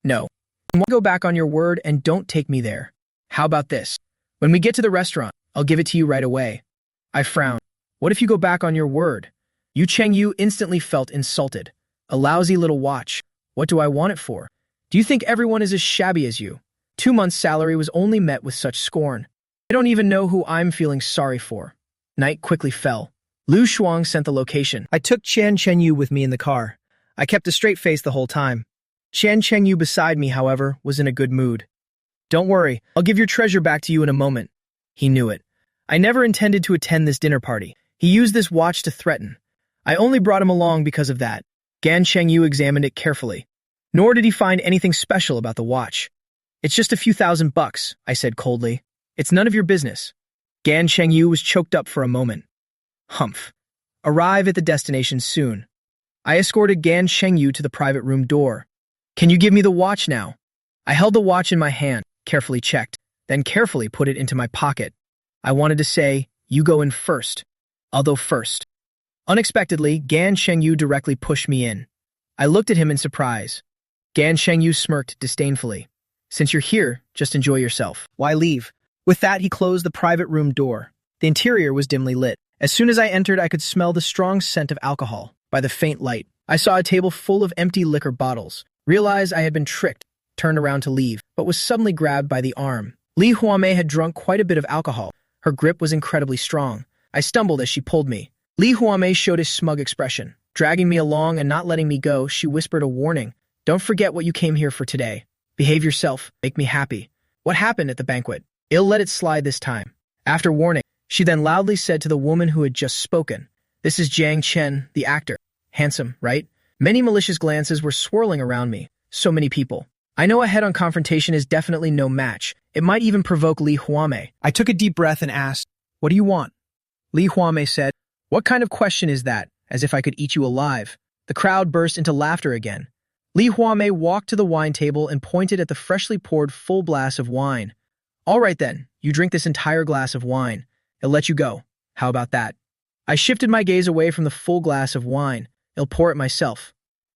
No. You want to go back on your word and don't take me there. How about this? When we get to the restaurant, I'll give it to you right away. I frowned. What if you go back on your word? Yu Chengyu instantly felt insulted. A lousy little watch. What do I want it for? Do you think everyone is as shabby as you? 2 months' salary was only met with such scorn. I don't even know who I'm feeling sorry for. Night quickly fell. Lu Shuang sent the location. I took Qian Chenyu with me in the car. I kept a straight face the whole time. Qian Chenyu beside me, however, was in a good mood. Don't worry, I'll give your treasure back to you in a moment. He knew it. I never intended to attend this dinner party. He used this watch to threaten. I only brought him along because of that. Gan Chengyu examined it carefully. Nor did he find anything special about the watch. It's just a few $1,000, I said coldly. It's none of your business. Gan Chengyu was choked up for a moment. Humph. Arrive at the destination soon. I escorted Gan Chengyu to the private room door. Can you give me the watch now? I held the watch in my hand, carefully checked, then carefully put it into my pocket. I wanted to say, you go in first. Although first. Unexpectedly, Gan Chengyu directly pushed me in. I looked at him in surprise. Gan Chengyu smirked disdainfully. Since you're here, just enjoy yourself. Why leave? With that, he closed the private room door. The interior was dimly lit. As soon as I entered, I could smell the strong scent of alcohol. By the faint light, I saw a table full of empty liquor bottles. Realized I had been tricked, turned around to leave, but was suddenly grabbed by the arm. Li Huamei had drunk quite a bit of alcohol. Her grip was incredibly strong. I stumbled as she pulled me. Li Huamei showed a smug expression. Dragging me along and not letting me go, she whispered a warning. Don't forget what you came here for today. Behave yourself. Make me happy. What happened at the banquet? I'll let it slide this time. After warning, she then loudly said to the woman who had just spoken, This is Jiang Chen, the actor. Handsome, right? Many malicious glances were swirling around me. So many people. I know a head-on confrontation is definitely no match. It might even provoke Li Huamei. I took a deep breath and asked, What do you want? Li Huamei said, What kind of question is that? As if I could eat you alive. The crowd burst into laughter again. Li Huamei walked to the wine table and pointed at the freshly poured full glass of wine. All right then, you drink this entire glass of wine. I'll let you go. How about that? I shifted my gaze away from the full glass of wine. I'll pour it myself.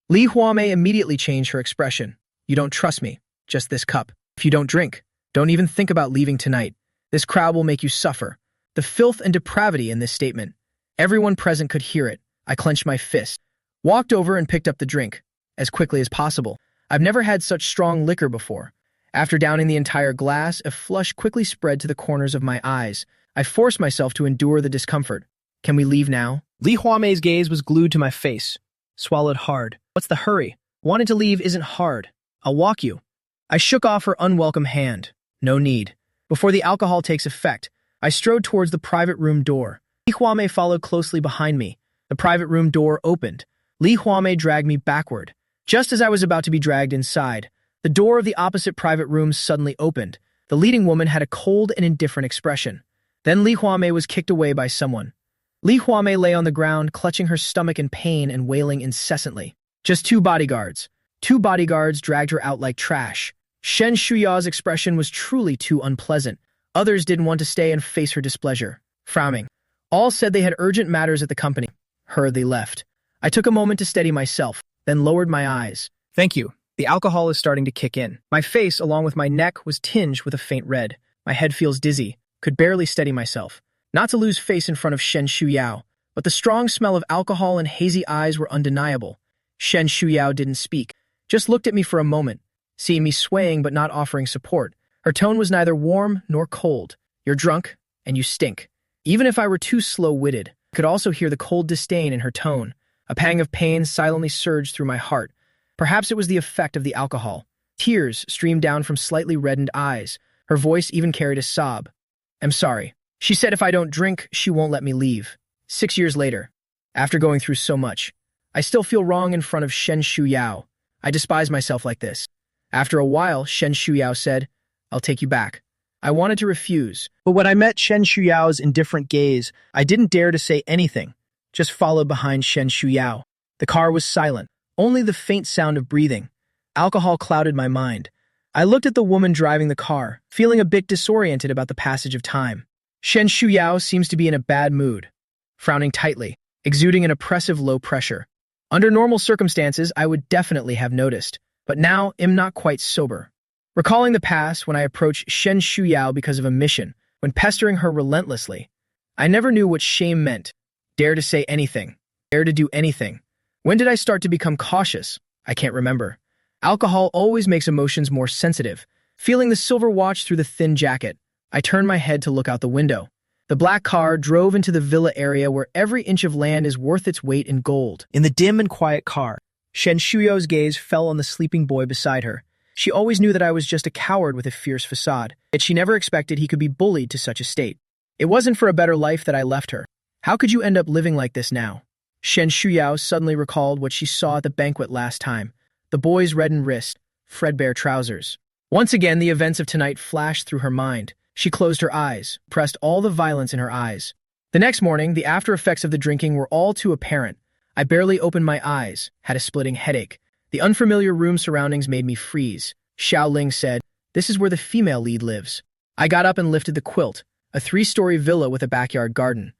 Li Huamei immediately changed her expression. You don't trust me. Just this cup. If you don't drink, don't even think about leaving tonight. This crowd will make you suffer. The filth and depravity in this statement. Everyone present could hear it. I clenched my fist, walked over and picked up the drink, as quickly as possible. I've never had such strong liquor before. After downing the entire glass, a flush quickly spread to the corners of my eyes. I forced myself to endure the discomfort. Can we leave now? Li Huamei's gaze was glued to my face. Swallowed hard. What's the hurry? Wanting to leave isn't hard. I'll walk you. I shook off her unwelcome hand. No need. Before the alcohol takes effect, I strode towards the private room door. Li Huamei followed closely behind me. The private room door opened. Li Huamei dragged me backward. Just as I was about to be dragged inside, the door of the opposite private room suddenly opened. The leading woman had a cold and indifferent expression. Then Li Huamei was kicked away by someone. Li Huamei lay on the ground, clutching her stomach in pain and wailing incessantly. Just two bodyguards. Two bodyguards dragged her out like trash. Shen Shuya's expression was truly too unpleasant. Others didn't want to stay and face her displeasure. Frowning. All said they had urgent matters at the company. Hurriedly left. I took a moment to steady myself, then lowered my eyes. Thank you. The alcohol is starting to kick in. My face, along with my neck, was tinged with a faint red. My head feels dizzy. Could barely steady myself. Not to lose face in front of Shen Shuyao, but the strong smell of alcohol and hazy eyes were undeniable. Shen Shuyao didn't speak, just looked at me for a moment, seeing me swaying but not offering support. Her tone was neither warm nor cold. You're drunk, and you stink. Even if I were too slow-witted, I could also hear the cold disdain in her tone. A pang of pain silently surged through my heart. Perhaps it was the effect of the alcohol. Tears streamed down from slightly reddened eyes. Her voice even carried a sob. I'm sorry. She said if I don't drink, she won't let me leave. 6 years later, after going through so much, I still feel wrong in front of Shen Shuyao. I despise myself like this. After a while, Shen Shuyao said, I'll take you back. I wanted to refuse, but when I met Shen Shuyao's indifferent gaze, I didn't dare to say anything, just followed behind Shen Shuyao. The car was silent, only the faint sound of breathing. Alcohol clouded my mind. I looked at the woman driving the car, feeling a bit disoriented about the passage of time. Shen Shuyao seems to be in a bad mood, frowning tightly, exuding an oppressive low pressure. Under normal circumstances, I would definitely have noticed, but now I'm not quite sober. Recalling the past when I approached Shen Shuyao because of a mission, when pestering her relentlessly, I never knew what shame meant. Dare to say anything. Dare to do anything. When did I start to become cautious? I can't remember. Alcohol always makes emotions more sensitive. Feeling the silver watch through the thin jacket, I turned my head to look out the window. The black car drove into the villa area where every inch of land is worth its weight in gold. In the dim and quiet car, Shen Shuyao's gaze fell on the sleeping boy beside her. She always knew that I was just a coward with a fierce facade, yet she never expected he could be bullied to such a state. It wasn't for a better life that I left her. How could you end up living like this now? Shen Shuyao suddenly recalled what she saw at the banquet last time. The boy's reddened wrist, threadbare trousers. Once again, the events of tonight flashed through her mind. She closed her eyes, pressed all the violence in her eyes. The next morning, the after effects of the drinking were all too apparent. I barely opened my eyes, had a splitting headache. The unfamiliar room surroundings made me freeze. Xiao Ling said, "This is where the female lead lives." I got up and lifted the quilt, a 3-story villa with a backyard garden.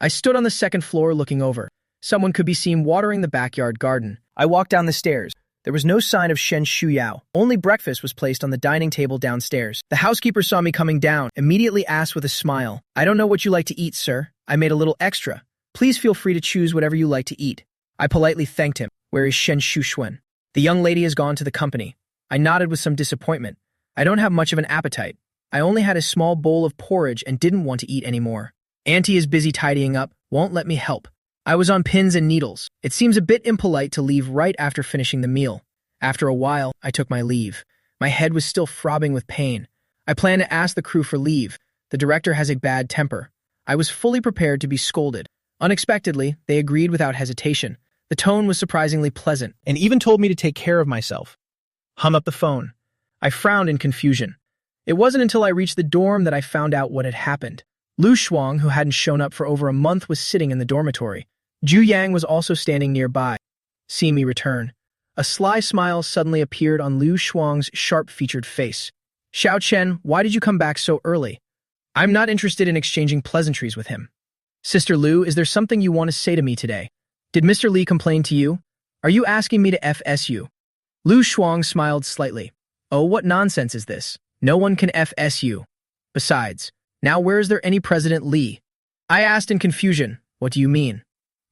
I stood on the second floor looking over. Someone could be seen watering the backyard garden. I walked down the stairs. There was no sign of Shen Shuyao. Only breakfast was placed on the dining table downstairs. The housekeeper saw me coming down, immediately asked with a smile, "I don't know what you like to eat, sir. I made a little extra. Please feel free to choose whatever you like to eat." I politely thanked him. "Where is Shen Shuxuan?" "The young lady has gone to the company." I nodded with some disappointment. I don't have much of an appetite. I only had a small bowl of porridge and didn't want to eat anymore. "Auntie is busy tidying up, won't let me help." I was on pins and needles. It seems a bit impolite to leave right after finishing the meal. After a while, I took my leave. My head was still throbbing with pain. I planned to ask the crew for leave. The director has a bad temper. I was fully prepared to be scolded. Unexpectedly, they agreed without hesitation. The tone was surprisingly pleasant, and even told me to take care of myself. Hung up the phone. I frowned in confusion. It wasn't until I reached the dorm that I found out what had happened. Lu Shuang, who hadn't shown up for over a month, was sitting in the dormitory. Zhu Yang was also standing nearby. Seeing me return, a sly smile suddenly appeared on Lu Shuang's sharp-featured face. Xiao Chen, why did you come back so early? I'm not interested in exchanging pleasantries with him. Sister Lu, is there something you want to say to me today? Did Mr. Li complain to you? Are you asking me to FSU? Lu Shuang smiled slightly. Oh, what nonsense is this? No one can FSU. Besides, now where is there any President Li? I asked in confusion. What do you mean?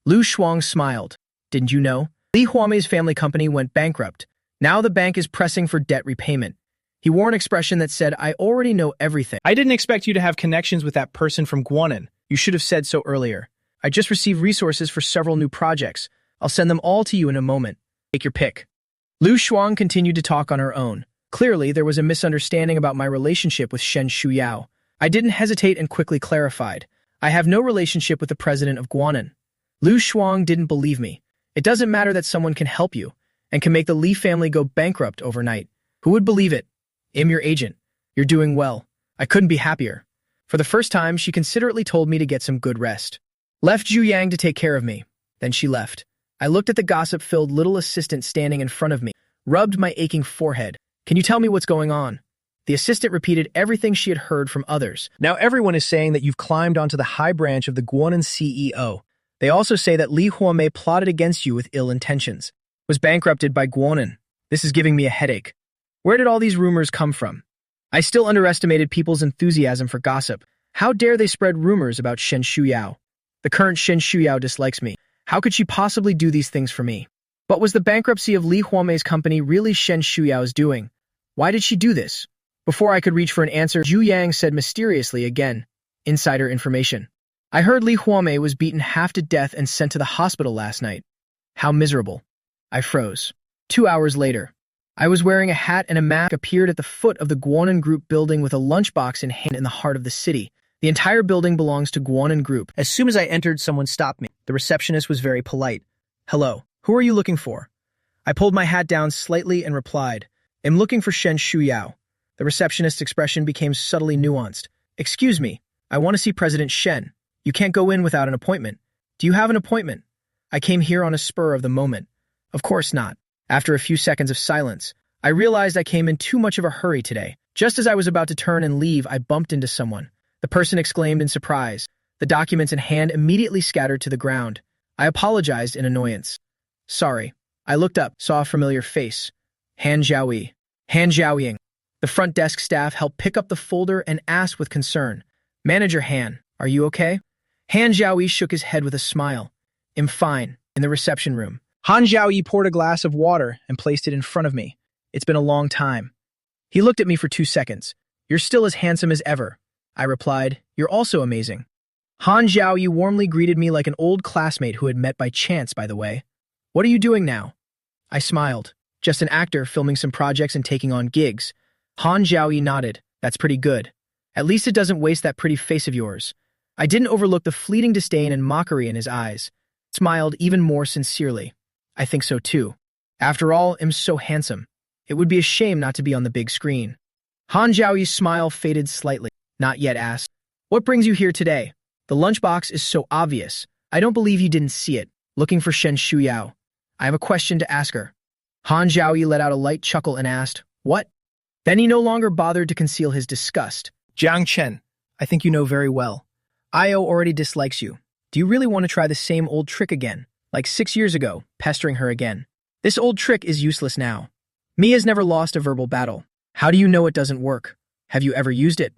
Lu Shuang smiled. Didn't you know? Li Huamei's family company went bankrupt. Now the bank is pressing for debt repayment. He wore an expression that said, I already know everything. I didn't expect you to have connections with that person from Guanan. You should have said so earlier. I just received resources for several new projects. I'll send them all to you in a moment. Take your pick. Lu Shuang continued to talk on her own. Clearly, there was a misunderstanding about my relationship with Shen Shuyao. I didn't hesitate and quickly clarified. I have no relationship with the president of Guanan. Lu Shuang didn't believe me. It doesn't matter that someone can help you and can make the Li family go bankrupt overnight. Who would believe it? I'm your agent. You're doing well. I couldn't be happier. For the first time, she considerately told me to get some good rest. Left Zhu Yang to take care of me. Then she left. I looked at the gossip-filled little assistant standing in front of me, rubbed my aching forehead. Can you tell me what's going on? The assistant repeated everything she had heard from others. Now everyone is saying that you've climbed onto the high branch of the Guanan CEO. They also say that Li Huamei plotted against you with ill intentions, was bankrupted by Guanan. This is giving me a headache. Where did all these rumors come from? I still underestimated people's enthusiasm for gossip. How dare they spread rumors about Shen Shuyao? The current Shen Shuyao dislikes me. How could she possibly do these things for me? But was the bankruptcy of Li Huamei's company really Shen Shuyao's doing? Why did she do this? Before I could reach for an answer, Zhu Yang said mysteriously again, insider information. I heard Li Huamei was beaten half to death and sent to the hospital last night. How miserable. I froze. 2 hours later, I was wearing a hat and a mask, appeared at the foot of the Guanan Group building with a lunchbox in hand in the heart of the city. The entire building belongs to Guanan Group. As soon as I entered, someone stopped me. The receptionist was very polite. Hello, who are you looking for? I pulled my hat down slightly and replied, I'm looking for Shen Shuyao. The receptionist's expression became subtly nuanced. Excuse me, I want to see President Shen. You can't go in without an appointment. Do you have an appointment? I came here on a spur of the moment. Of course not. After a few seconds of silence, I realized I came in too much of a hurry today. Just as I was about to turn and leave, I bumped into someone. The person exclaimed in surprise. The documents in hand immediately scattered to the ground. I apologized in annoyance. Sorry. I looked up, saw a familiar face. Han Zhaoyi. Han Zhaoying. The front desk staff helped pick up the folder and asked with concern, Manager Han, are you okay? Han Zhaoyi shook his head with a smile. I'm fine. In the reception room. Han Zhaoyi poured a glass of water and placed it in front of me. It's been a long time. He looked at me for 2 seconds. You're still as handsome as ever. I replied, You're also amazing. Han Zhaoyi warmly greeted me like an old classmate who had met by chance, by the way. What are you doing now? I smiled. Just an actor filming some projects and taking on gigs. Han Zhaoyi nodded. That's pretty good. At least it doesn't waste that pretty face of yours. I didn't overlook the fleeting disdain and mockery in his eyes. Smiled even more sincerely. I think so too. After all, I'm so handsome. It would be a shame not to be on the big screen. Han Zhaoyi's smile faded slightly. Not yet asked. What brings you here today? The lunchbox is so obvious. I don't believe you didn't see it. Looking for Shen Shuyao. I have a question to ask her. Han Zhaoyi let out a light chuckle and asked, What? Then he no longer bothered to conceal his disgust. Jiang Chen, I think you know very well. Io already dislikes you. Do you really want to try the same old trick again? Like 6 years ago, pestering her again. This old trick is useless now. Mia's never lost a verbal battle. How do you know it doesn't work? Have you ever used it?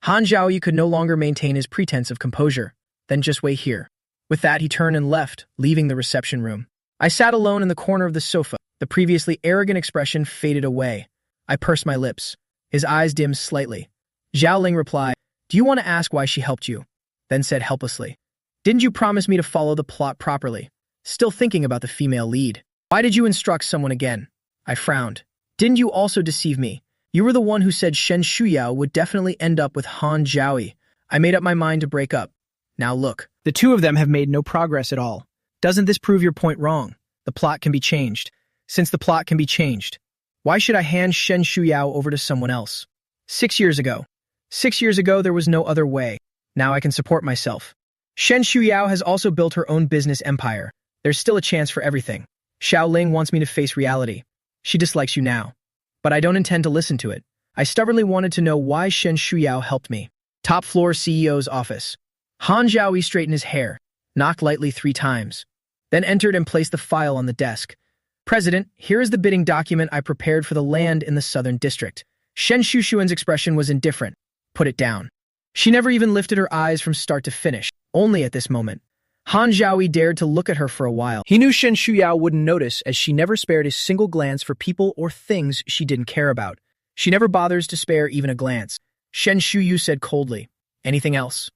Han Zhaoyi could no longer maintain his pretense of composure. Then just wait here. With that, he turned and left, leaving the reception room. I sat alone in the corner of the sofa. The previously arrogant expression faded away. I pursed my lips. His eyes dimmed slightly. Zhao Ling replied, Do you want to ask why she helped you? Then said helplessly, Didn't you promise me to follow the plot properly? Still thinking about the female lead. Why did you instruct someone again? I frowned. Didn't you also deceive me? You were the one who said Shen Shuyao would definitely end up with Han Zhaoyi. I made up my mind to break up. Now look. The two of them have made no progress at all. Doesn't this prove your point wrong? The plot can be changed. Since the plot can be changed, why should I hand Shen Shuyao over to someone else? 6 years ago. 6 years ago, there was no other way. Now I can support myself. Shen Shuyao has also built her own business empire. There's still a chance for everything. Xiao Ling wants me to face reality. She dislikes you now. But I don't intend to listen to it. I stubbornly wanted to know why Shen Shuyao helped me. Top floor CEO's office. Han Zhaoyi straightened his hair, knocked lightly 3 times, then entered and placed the file on the desk. President, here is the bidding document I prepared for the land in the Southern District. Shen Shushuan's expression was indifferent. Put it down. She never even lifted her eyes from start to finish. Only at this moment, Han Zhaoyi dared to look at her for a while. He knew Shen Shuyao wouldn't notice, as she never spared a single glance for people or things she didn't care about. She never bothers to spare even a glance. Shen Shuyu said coldly, "Anything else?"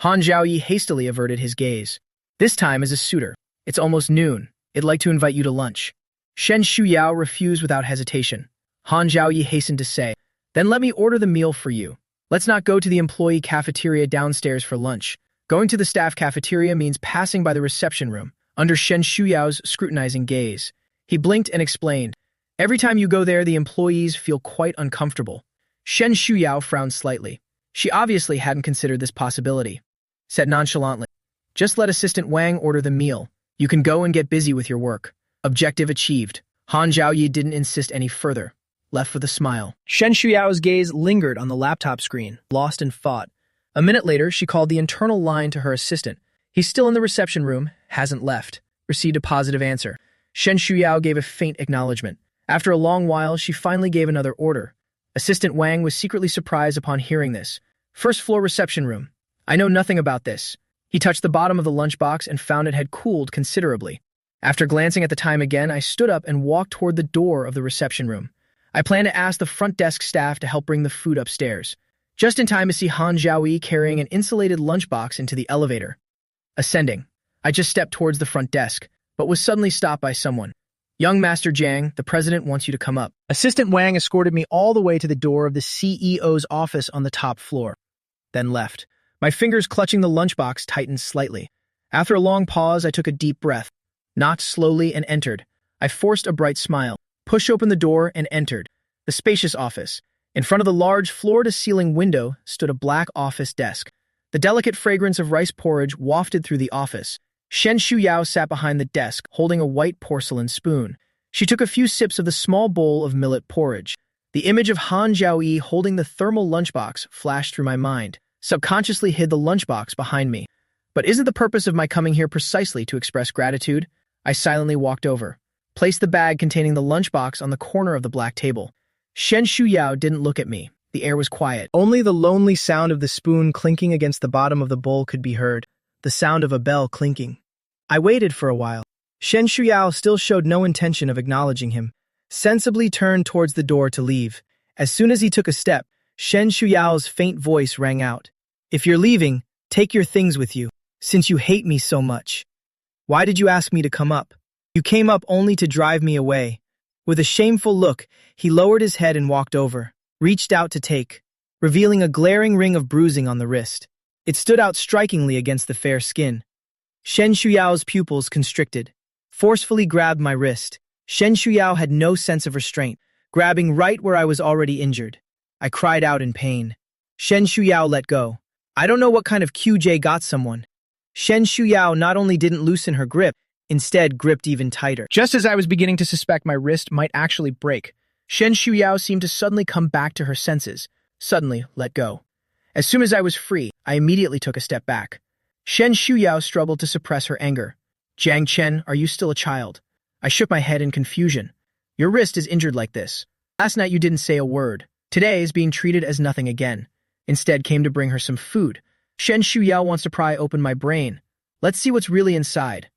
Han Zhaoyi hastily averted his gaze. "This time as a suitor. It's almost noon. I'd like to invite you to lunch." Shen Shuyao refused without hesitation. Han Zhaoyi hastened to say, "Then let me order the meal for you. Let's not go to the employee cafeteria downstairs for lunch. Going to the staff cafeteria means passing by the reception room." Under Shen Shuyao's scrutinizing gaze, he blinked and explained, "Every time you go there, the employees feel quite uncomfortable." Shen Shuyao frowned slightly. She obviously hadn't considered this possibility. Said nonchalantly, "Just let Assistant Wang order the meal. You can go and get busy with your work." Objective achieved. Han Zhaoyi didn't insist any further, left with a smile. Shen Shuyao's gaze lingered on the laptop screen, lost in thought. A minute later, she called the internal line to her assistant. "He's still in the reception room, hasn't left." Received a positive answer. Shen Shuyao gave a faint acknowledgement. After a long while, she finally gave another order. Assistant Wang was secretly surprised upon hearing this. "First floor reception room. I know nothing about this." He touched the bottom of the lunchbox and found it had cooled considerably. After glancing at the time again, I stood up and walked toward the door of the reception room. I planned to ask the front desk staff to help bring the food upstairs, just in time to see Han Zhaoyi carrying an insulated lunchbox into the elevator. Ascending, I just stepped towards the front desk, but was suddenly stopped by someone. "Young Master Jiang, the president wants you to come up." Assistant Wang escorted me all the way to the door of the CEO's office on the top floor, then left. My fingers clutching the lunchbox tightened slightly. After a long pause, I took a deep breath, knocked slowly and entered. I forced a bright smile, pushed open the door and entered. The spacious office. In front of the large floor-to-ceiling window stood a black office desk. The delicate fragrance of rice porridge wafted through the office. Shen Shuyao sat behind the desk, holding a white porcelain spoon. She took a few sips of the small bowl of millet porridge. The image of Han Zhaoyi holding the thermal lunchbox flashed through my mind, subconsciously hid the lunchbox behind me. But isn't the purpose of my coming here precisely to express gratitude? I silently walked over, placed the bag containing the lunchbox on the corner of the black table. Shen Shuyao didn't look at me. The air was quiet. Only the lonely sound of the spoon clinking against the bottom of the bowl could be heard, the sound of a bell clinking. I waited for a while. Shen Shuyao still showed no intention of acknowledging him, sensibly turned towards the door to leave. As soon as he took a step, Shen Shuyao's faint voice rang out. "If you're leaving, take your things with you, since you hate me so much. Why did you ask me to come up? You came up only to drive me away." With a shameful look, he lowered his head and walked over, reached out to take, revealing a glaring ring of bruising on the wrist. It stood out strikingly against the fair skin. Shen Shuyao's pupils constricted, forcefully grabbed my wrist. Shen Shuyao had no sense of restraint, grabbing right where I was already injured. I cried out in pain. Shen Shuyao let go. I don't know what kind of QJ got someone. Shen Shuyao not only didn't loosen her grip, instead gripped even tighter. Just as I was beginning to suspect my wrist might actually break, Shen Shuyao seemed to suddenly come back to her senses, suddenly let go. As soon as I was free, I immediately took a step back. Shen Shuyao struggled to suppress her anger. "Jiang Chen, are you still a child?" I shook my head in confusion. "Your wrist is injured like this. Last night you didn't say a word. Today is being treated as nothing again. Instead came to bring her some food. Shen Shuyao wants to pry open my brain. Let's see what's really inside.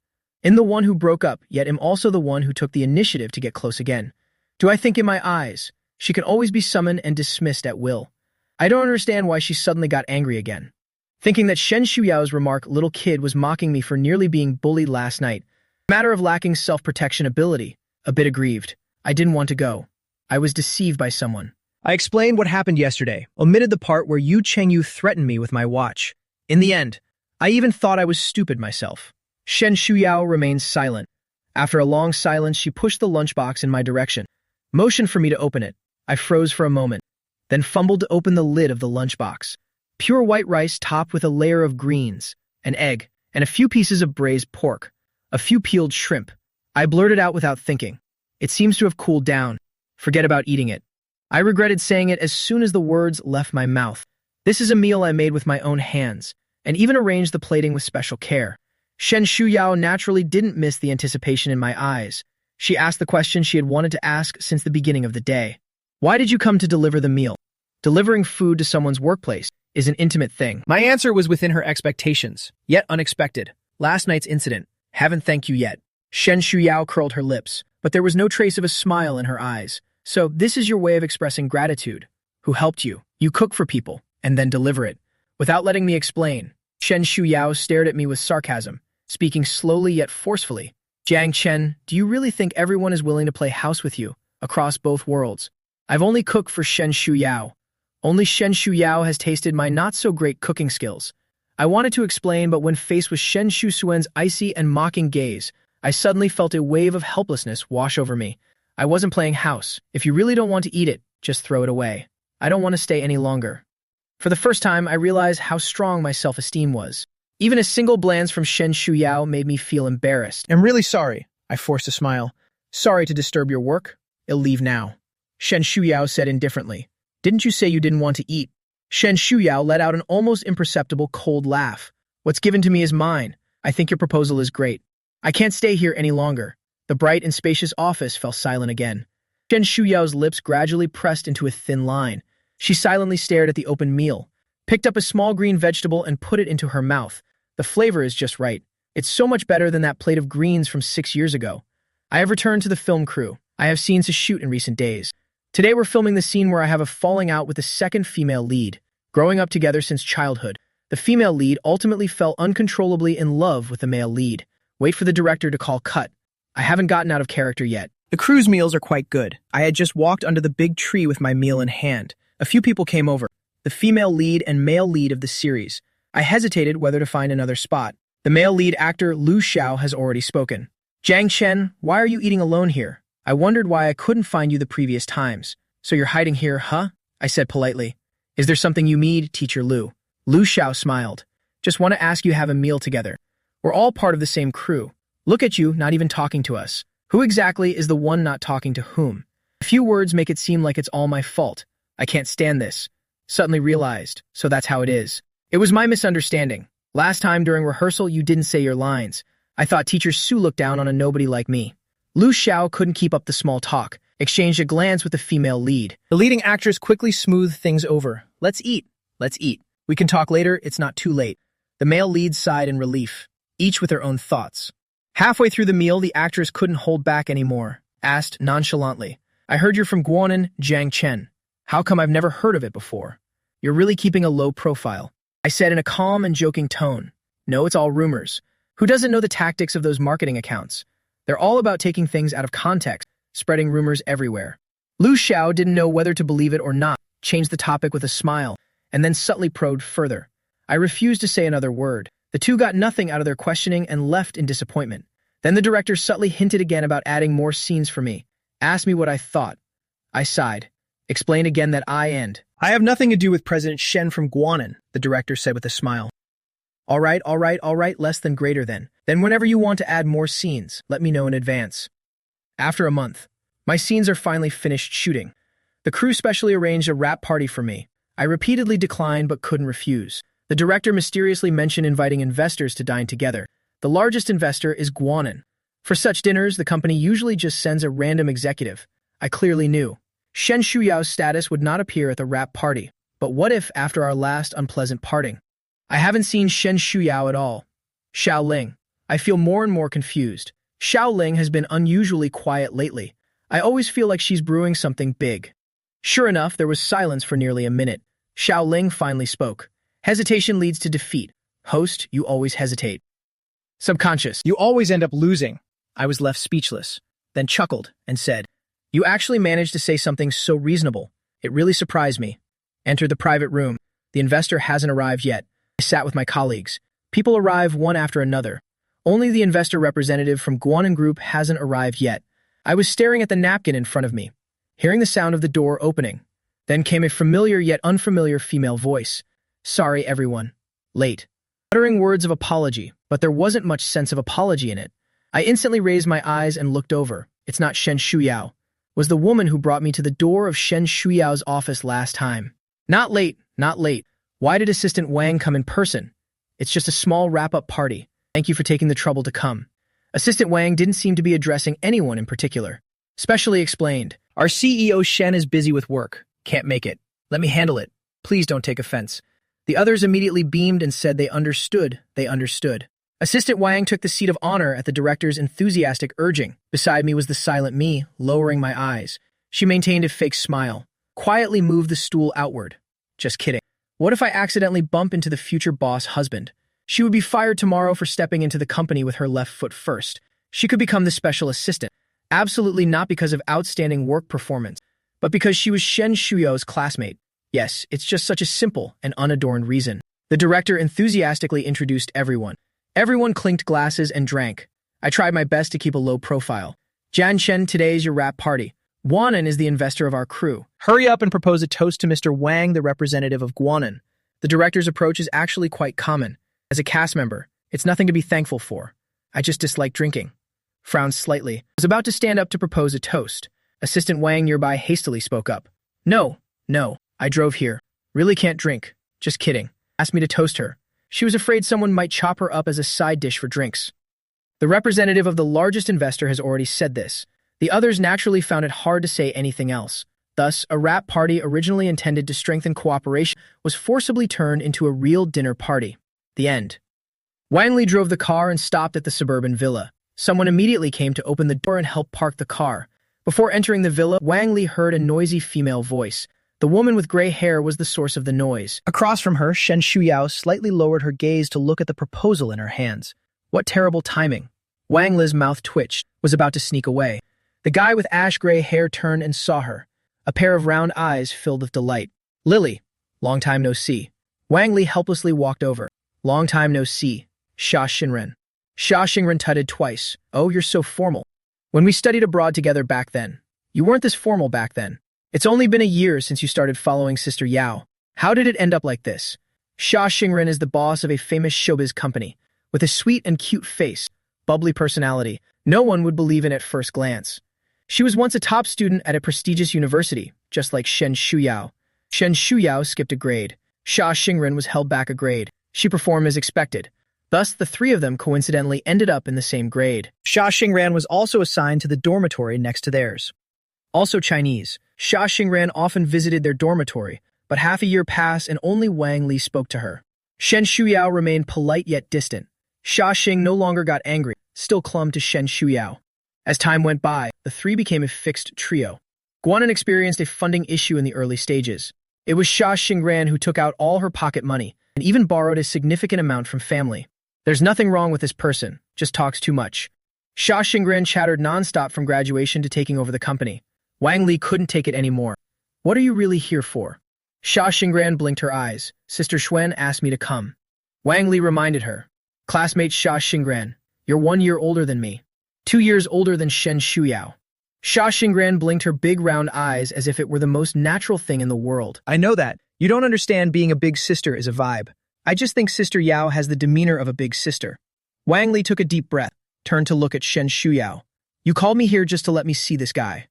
I'm the one who broke up, yet am also the one who took the initiative to get close again. Do I think in my eyes? She can always be summoned and dismissed at will. I don't understand why she suddenly got angry again. thinking that Shen Shuyao's remark, "little kid," was mocking me for nearly being bullied last night. A matter of lacking self-protection ability. A bit aggrieved. I didn't want to go. I was deceived by someone. I explained what happened yesterday, omitted the part where Yu Chengyu threatened me with my watch. In the end, I even thought I was stupid myself. Shen Shuyao remained silent. After a long silence, she pushed the lunchbox in my direction, motioned for me to open it. I froze for a moment, then fumbled to open the lid of the lunchbox. Pure white rice topped with a layer of greens, an egg, and a few pieces of braised pork, a few peeled shrimp. I blurted out without thinking. It seems to have cooled down. Forget about eating it. I regretted saying it as soon as the words left my mouth. This is a meal I made with my own hands, and even arranged the plating with special care. Shen Shuyao naturally didn't miss the anticipation in my eyes. She asked the question she had wanted to ask since the beginning of the day. Why did you come to deliver the meal? Delivering food to someone's workplace is an intimate thing. My answer was within her expectations, yet unexpected. Last night's incident. Haven't thanked you yet. Shen Shuyao curled her lips, but there was no trace of a smile in her eyes. So this is your way of expressing gratitude. Who helped you? You cook for people, and then deliver it. Without letting me explain, Shen Shuyao stared at me with sarcasm, speaking slowly yet forcefully. Jiang Chen, do you really think everyone is willing to play house with you, across both worlds? I've only cooked for Shen Shuyao. Only Shen Shuyao has tasted my not-so-great cooking skills. I wanted to explain, but when faced with Shen Shusuen's icy and mocking gaze, I suddenly felt a wave of helplessness wash over me. I wasn't playing house. If you really don't want to eat it, just throw it away. I don't want to stay any longer. For the first time, I realized how strong my self-esteem was. Even a single glance from Shen Shuyao made me feel embarrassed. I'm really sorry. I forced a smile. Sorry to disturb your work. I'll leave now. Shen Shuyao said indifferently. Didn't you say you didn't want to eat? Shen Shuyao let out an almost imperceptible cold laugh. What's given to me is mine. I think your proposal is great. I can't stay here any longer. The bright and spacious office fell silent again. Shen Shuyao's lips gradually pressed into a thin line. She silently stared at the open meal, picked up a small green vegetable and put it into her mouth. The flavor is just right. It's so much better than that plate of greens from 6 years ago. I have returned to the film crew. I have scenes to shoot in recent days. Today we're filming the scene where I have a falling out with the second female lead. Growing up together since childhood, the female lead ultimately fell uncontrollably in love with the male lead. Wait for the director to call cut. I haven't gotten out of character yet. The crew's meals are quite good. I had just walked under the big tree with my meal in hand. A few people came over. The female lead and male lead of the series. I hesitated whether to find another spot. The male lead actor Lu Xiao has already spoken. Jiang Chen, why are you eating alone here? I wondered why I couldn't find you the previous times. So you're hiding here, huh? I said politely. Is there something you need, Teacher Lu? Lu Xiao smiled. Just want to ask you to have a meal together. We're all part of the same crew. Look at you, not even talking to us. Who exactly is the one not talking to whom? A few words make it seem like it's all my fault. I can't stand this. Suddenly realized, so that's how it is. It was my misunderstanding. Last time during rehearsal, you didn't say your lines. I thought Teacher Su looked down on a nobody like me. Lu Xiao couldn't keep up the small talk, exchanged a glance with the female lead. The leading actress quickly smoothed things over. Let's eat. Let's eat. We can talk later, it's not too late. The male lead sighed in relief, each with their own thoughts. Halfway through the meal, the actress couldn't hold back anymore, asked nonchalantly. I heard you're from Guanan, Jiang Chen. How come I've never heard of it before? You're really keeping a low profile. I said in a calm and joking tone. No, it's all rumors. Who doesn't know the tactics of those marketing accounts? They're all about taking things out of context, spreading rumors everywhere. Lu Xiao didn't know whether to believe it or not, changed the topic with a smile, and then subtly probed further. I refused to say another word. The two got nothing out of their questioning and left in disappointment. Then the director subtly hinted again about adding more scenes for me, asked me what I thought. I sighed, explained again that I have nothing to do with President Shen from Guanan, the director said with a smile. All right, less than greater then. Then whenever you want to add more scenes, let me know in advance. After a month, my scenes are finally finished shooting. The crew specially arranged a wrap party for me. I repeatedly declined but couldn't refuse. The director mysteriously mentioned inviting investors to dine together. The largest investor is Guanan. For such dinners, the company usually just sends a random executive. I clearly knew. Shen Shuyao's status would not appear at the wrap party. But what if, after our last unpleasant parting? I haven't seen Shen Shuyao at all. Xiao Ling. I feel more and more confused. Xiao Ling has been unusually quiet lately. I always feel like she's brewing something big. Sure enough, there was silence for nearly a minute. Xiao Ling finally spoke. Hesitation leads to defeat. Host, you always hesitate. Subconscious. You always end up losing. I was left speechless, then chuckled and said, You actually managed to say something so reasonable. It really surprised me. Entered the private room. The investor hasn't arrived yet. I sat with my colleagues. People arrive one after another. Only the investor representative from Guanan Group hasn't arrived yet. I was staring at the napkin in front of me, hearing the sound of the door opening. Then came a familiar yet unfamiliar female voice. Sorry, everyone. Late. Uttering words of apology, but there wasn't much sense of apology in it. I instantly raised my eyes and looked over. It's not Shen Shuyao. Was the woman who brought me to the door of Shen Shuyao's office last time. Not late, not late. Why did Assistant Wang come in person? It's just a small wrap-up party. Thank you for taking the trouble to come. Assistant Wang didn't seem to be addressing anyone in particular. Specially explained, Our CEO Shen is busy with work. Can't make it. Let me handle it. Please don't take offense. The others immediately beamed and said they understood. Assistant Wang took the seat of honor at the director's enthusiastic urging. Beside me was the silent me, lowering my eyes. She maintained a fake smile. Quietly moved the stool outward. Just kidding. What if I accidentally bump into the future boss husband? She would be fired tomorrow for stepping into the company with her left foot first. She could become the special assistant. Absolutely not because of outstanding work performance, but because she was Shen Shuyao's classmate. Yes, it's just such a simple and unadorned reason. The director enthusiastically introduced everyone. Everyone clinked glasses and drank. I tried my best to keep a low profile. Jan Shen, today's your rap party. Guanan is the investor of our crew. Hurry up and propose a toast to Mr. Wang, the representative of Guanan. The director's approach is actually quite common. As a cast member, it's nothing to be thankful for. I just dislike drinking. Frowned slightly. I was about to stand up to propose a toast. Assistant Wang nearby hastily spoke up. No, I drove here. Really can't drink. Just kidding. Asked me to toast her. She was afraid someone might chop her up as a side dish for drinks. The representative of the largest investor has already said this. The others naturally found it hard to say anything else. Thus, a rap party originally intended to strengthen cooperation was forcibly turned into a real dinner party. The end. Wang Li drove the car and stopped at the suburban villa. Someone immediately came to open the door and help park the car. Before entering the villa, Wang Li heard a noisy female voice. The woman with gray hair was the source of the noise. Across from her, Shen Shuyao slightly lowered her gaze to look at the proposal in her hands. What terrible timing. Wang Li's mouth twitched, was about to sneak away. The guy with ash-gray hair turned and saw her. A pair of round eyes filled with delight. Lily, long time no see. Wang Li helplessly walked over. Long time no see. Xia Xinren. Xia Xinren tutted twice. Oh, you're so formal. When we studied abroad together back then. You weren't this formal back then. It's only been a year since you started following Sister Yao. How did it end up like this? Xia Xinren is the boss of a famous showbiz company. With a sweet and cute face, bubbly personality, no one would believe in at first glance. She was once a top student at a prestigious university, just like Shen Shuyao. Shen Shuyao skipped a grade. Xia Xinren was held back a grade. She performed as expected. Thus, the three of them coincidentally ended up in the same grade. Xia Xinren was also assigned to the dormitory next to theirs. Also Chinese, Xia Xinren often visited their dormitory, but half a year passed and only Wang Li spoke to her. Shen Shuyao remained polite yet distant. Xia Xing no longer got angry, still clung to Shen Shuyao. As time went by, the three became a fixed trio. Guanan experienced a funding issue in the early stages. It was Xia Xinren who took out all her pocket money and even borrowed a significant amount from family. There's nothing wrong with this person, just talks too much. Xia Xinren chattered nonstop from graduation to taking over the company. Wang Li couldn't take it anymore. What are you really here for? Xia Xinren blinked her eyes. Sister Xuan asked me to come. Wang Li reminded her. Classmate Xia Xinren, you're 1 year older than me. 2 years older than Shen Shuyao. Xia Xinren blinked her big round eyes as if it were the most natural thing in the world. I know that. You don't understand being a big sister is a vibe. I just think Sister Yao has the demeanor of a big sister. Wang Li took a deep breath, turned to look at Shen Shuyao. You called me here just to let me see this guy.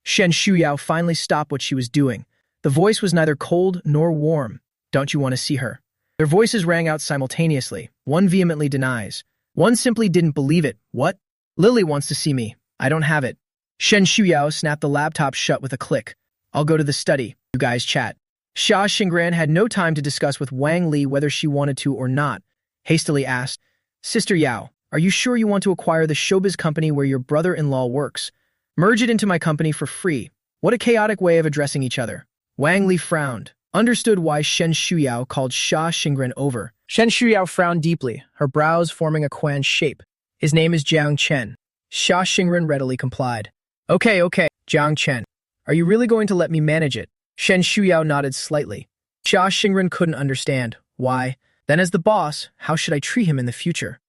Shen Shuyao finally stopped what she was doing. The voice was neither cold nor warm. Don't you want to see her? Their voices rang out simultaneously. One vehemently denies. One simply didn't believe it. What? Lily wants to see me. I don't have it. Shen Shuyao snapped the laptop shut with a click. I'll go to the study. You guys chat. Xia Xinren had no time to discuss with Wang Li whether she wanted to or not. Hastily asked, Sister Yao, are you sure you want to acquire the showbiz company where your brother-in-law works? Merge it into my company for free. What a chaotic way of addressing each other. Wang Li frowned. understood why Shen Shuyao called Xia Xingren over. Shen Shuyao frowned deeply, her brows forming a Quan shape. His name is Jiang Chen. Xia Xingren readily complied. Okay, Jiang Chen. Are you really going to let me manage it? Shen Shuyao nodded slightly. Xia Xingren couldn't understand. Why? Then as the boss, how should I treat him in the future?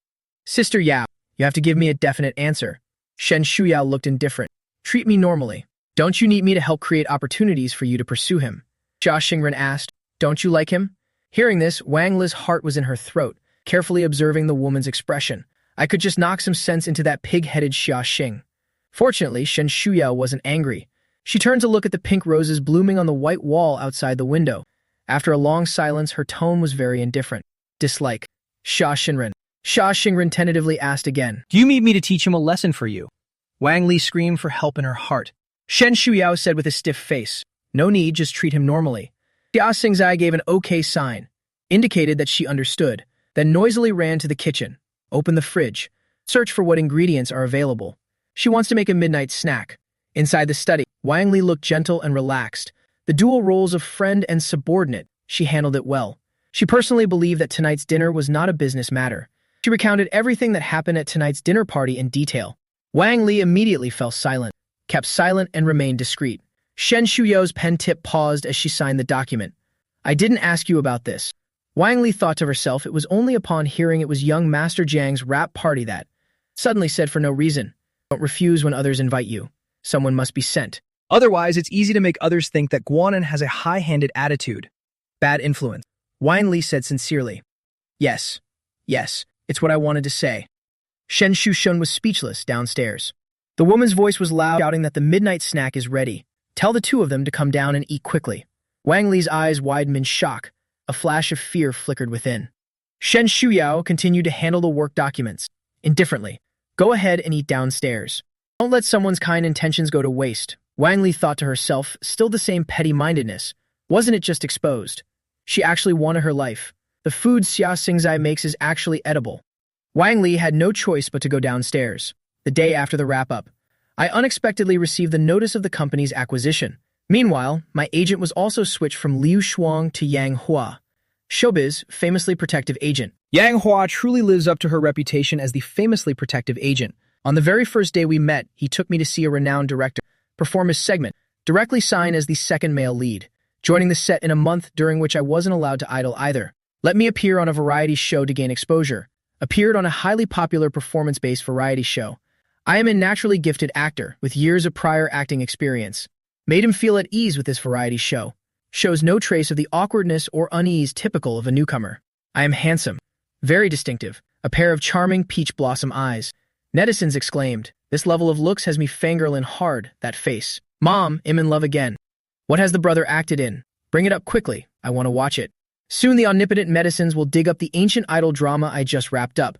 Sister Yao, you have to give me a definite answer. Shen Shuyao looked indifferent. Treat me normally. Don't you need me to help create opportunities for you to pursue him? Xia Xingren asked. Don't you like him? Hearing this, Wang Li's heart was in her throat, carefully observing the woman's expression. I could just knock some sense into that pig-headed Xia Xing. Fortunately, Shen Shuyao wasn't angry. She turned to look at the pink roses blooming on the white wall outside the window. After a long silence, her tone was very indifferent. Dislike. Xia Xingren. Xia Xingren tentatively asked again. Do you need me to teach him a lesson for you? Wang Li screamed for help in her heart. Shen Shuyao said with a stiff face. No need, just treat him normally. Xia Xingzai gave an okay sign, indicated that she understood, then noisily ran to the kitchen, opened the fridge, searched for what ingredients are available. She wants to make a midnight snack. Inside the study, Wang Li looked gentle and relaxed. The dual roles of friend and subordinate, she handled it well. She personally believed that tonight's dinner was not a business matter. She recounted everything that happened at tonight's dinner party in detail. Wang Li immediately fell silent, kept silent and remained discreet. Shen Shuyao's pen tip paused as she signed the document. I didn't ask you about this. Wang Li thought to herself it was only upon hearing it was young Master Jiang's rap party that suddenly said for no reason. Don't refuse when others invite you. Someone must be sent. Otherwise, it's easy to make others think that Guanan has a high-handed attitude. Bad influence. Wang Li said sincerely. Yes, it's what I wanted to say. Shen Shushun was speechless downstairs. The woman's voice was loud, shouting that the midnight snack is ready. Tell the two of them to come down and eat quickly. Wang Li's eyes widened in shock. A flash of fear flickered within. Shen Shuyao continued to handle the work documents. Indifferently. Go ahead and eat downstairs. Don't let someone's kind intentions go to waste. Wang Li thought to herself, still the same petty-mindedness. Wasn't it just exposed? She actually wanted her life. The food Xia Xingzai makes is actually edible. Wang Li had no choice but to go downstairs. The day after the wrap-up, I unexpectedly received the notice of the company's acquisition. Meanwhile, my agent was also switched from Liu Shuang to Yang Hua, Showbiz, famously protective agent. Yang Hua truly lives up to her reputation as the famously protective agent. On the very first day we met, he took me to see a renowned director perform his segment, directly signed as the second male lead, joining the set in a month during which I wasn't allowed to idle either. Let me appear on a variety show to gain exposure. Appeared on a highly popular performance-based variety show. I am a naturally gifted actor with years of prior acting experience. Made him feel at ease with this variety show. Shows no trace of the awkwardness or unease typical of a newcomer. I am handsome, very distinctive, a pair of charming peach blossom eyes. Netizens exclaimed, this level of looks has me fangirling hard, that face. Mom, I'm in love again. What has the brother acted in? Bring it up quickly, I want to watch it. Soon the omnipotent medicines will dig up the ancient idol drama I just wrapped up.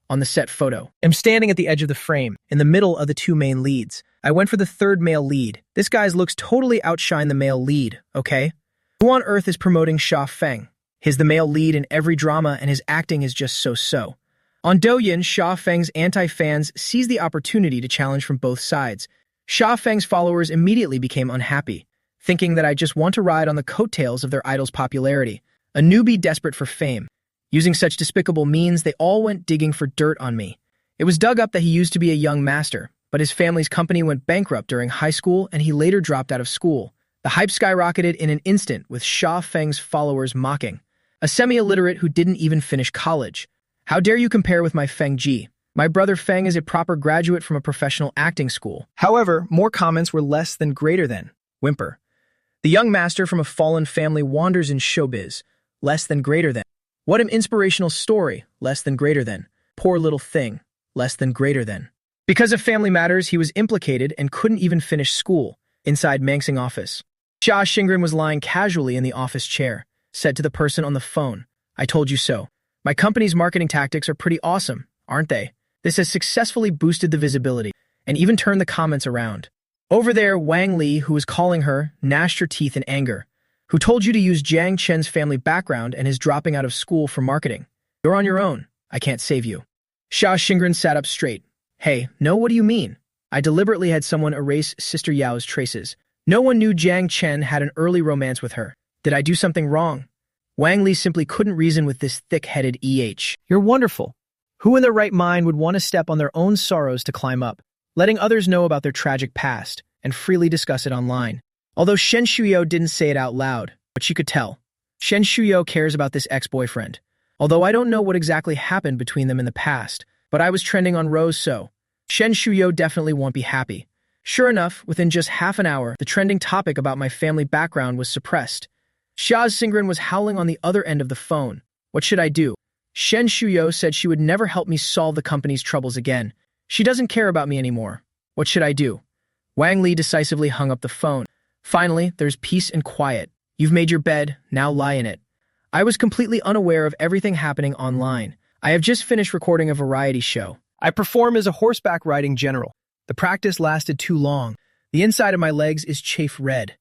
On the set photo, I'm standing at the edge of the frame, in the middle of the two main leads. I went for the third male lead. This guy's looks totally outshine the male lead, okay? Who on earth is promoting Sha Feng? He's the male lead in every drama and his acting is just so-so. On Douyin, Sha Feng's anti-fans seized the opportunity to challenge from both sides. Sha Feng's followers immediately became unhappy, thinking that I just want to ride on the coattails of their idol's popularity. A newbie desperate for fame. Using such despicable means, they all went digging for dirt on me. It was dug up that he used to be a young master, but his family's company went bankrupt during high school and he later dropped out of school. The hype skyrocketed in an instant with Sha Feng's followers mocking. A semi-illiterate who didn't even finish college. How dare you compare with my Feng Ji? My brother Feng is a proper graduate from a professional acting school. However, more comments were less than greater than. Whimper. The young master from a fallen family wanders in showbiz. Less than greater than. What an inspirational story, less than greater than. Poor little thing, less than greater than. Because of family matters, he was implicated and couldn't even finish school. Inside Mangsing office. Xia Xingren was lying casually in the office chair, said to the person on the phone, I told you so. My company's marketing tactics are pretty awesome, aren't they? This has successfully boosted the visibility, and even turned the comments around. Over there, Wang Li, who was calling her, gnashed her teeth in anger. Who told you to use Jiang Chen's family background and his dropping out of school for marketing? You're on your own. I can't save you. Xia Xingren sat up straight. Hey, no, what do you mean? I deliberately had someone erase Sister Yao's traces. No one knew Jiang Chen had an early romance with her. Did I do something wrong? Wang Li simply couldn't reason with this thick-headed EH. You're wonderful. Who in their right mind would want to step on their own sorrows to climb up, letting others know about their tragic past and freely discuss it online? Although Shen Shuyo didn't say it out loud, but she could tell. Shen Shuyo cares about this ex-boyfriend. Although I don't know what exactly happened between them in the past, but I was trending on Rose, so Shen Shuyo definitely won't be happy. Sure enough, within just half an hour, the trending topic about my family background was suppressed. Xia's Singren was howling on the other end of the phone. What should I do? Shen Shuyo said she would never help me solve the company's troubles again. She doesn't care about me anymore. What should I do? Wang Li decisively hung up the phone. Finally, there's peace and quiet. You've made your bed, now lie in it. I was completely unaware of everything happening online. I have just finished recording a variety show. I perform as a horseback riding general. The practice lasted too long. The inside of my legs is chafe red.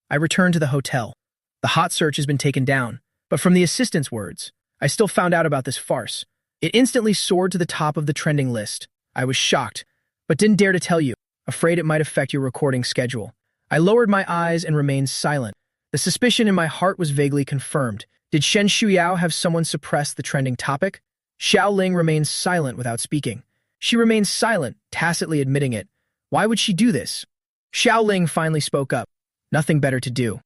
I return to the hotel. The hot search has been taken down, but from the assistant's words, I still found out about this farce. It instantly soared to the top of the trending list. I was shocked, but didn't dare to tell you, afraid it might affect your recording schedule. I lowered my eyes and remained silent. The suspicion in my heart was vaguely confirmed. Did Shen Shuyao have someone suppress the trending topic? Xiao Ling remained silent without speaking. She remained silent, tacitly admitting it. Why would she do this? Xiao Ling finally spoke up. Nothing better to do.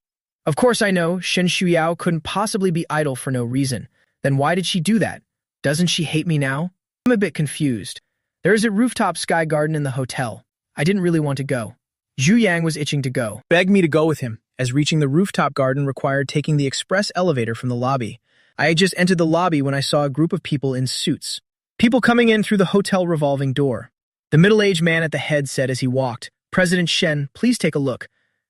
Of course I know Shen Shuyao couldn't possibly be idle for no reason. Then why did she do that? Doesn't she hate me now? I'm a bit confused. There is a rooftop sky garden in the hotel. I didn't really want to go. Zhu Yang was itching to go. Begged me to go with him, as reaching the rooftop garden required taking the express elevator from the lobby. I had just entered the lobby when I saw a group of people in suits. People coming in through the hotel revolving door. The middle-aged man at the head said as he walked, "President Shen, please take a look.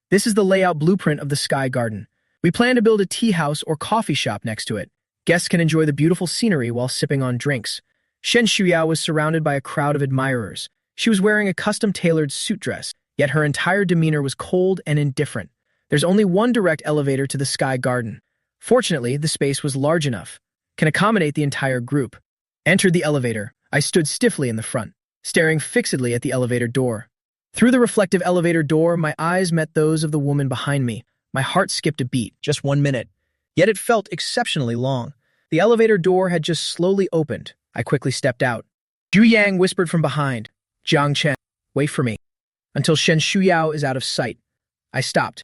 This is the layout blueprint of the Sky Garden. We plan to build a tea house or coffee shop next to it. Guests can enjoy the beautiful scenery while sipping on drinks." Shen Shuyao was surrounded by a crowd of admirers. She was wearing a custom-tailored suit dress, yet her entire demeanor was cold and indifferent. There's only one direct elevator to the Sky Garden. Fortunately, the space was large enough, can accommodate the entire group. Entered the elevator. I stood stiffly in the front, staring fixedly at the elevator door. Through the reflective elevator door, my eyes met those of the woman behind me. My heart skipped a beat, just 1 minute. Yet it felt exceptionally long. The elevator door had just slowly opened. I quickly stepped out. Zhu Yang whispered from behind, "Jiang Chen, wait for me, until Shen Shuyao is out of sight." I stopped.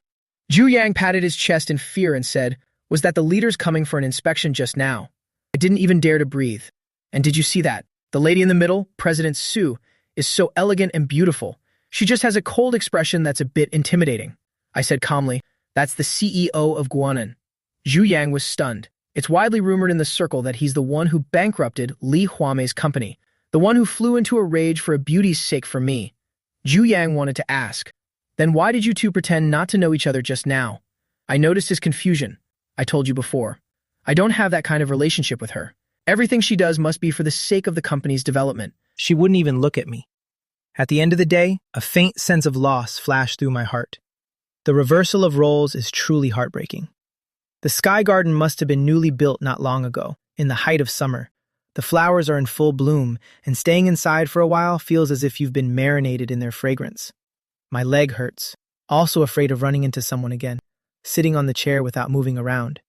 Zhu Yang patted his chest in fear and said, "Was that the leaders coming for an inspection just now?" I didn't even dare to breathe. And did you see that? The lady in the middle, President Su, is so elegant and beautiful. She just has a cold expression that's a bit intimidating. I said calmly, "That's the CEO of Guanan." Zhu Yang was stunned. It's widely rumored in the circle that he's the one who bankrupted Li Huamei's company, the one who flew into a rage for a beauty's sake for me. Zhu Yang wanted to ask, "Then why did you two pretend not to know each other just now?" I noticed his confusion. I told you before. I don't have that kind of relationship with her. Everything she does must be for the sake of the company's development. She wouldn't even look at me. At the end of the day, a faint sense of loss flashed through my heart. The reversal of roles is truly heartbreaking. The Sky Garden must have been newly built not long ago, in the height of summer. The flowers are in full bloom, and staying inside for a while feels as if you've been marinated in their fragrance. My leg hurts, also afraid of running into someone again, sitting on the chair without moving around.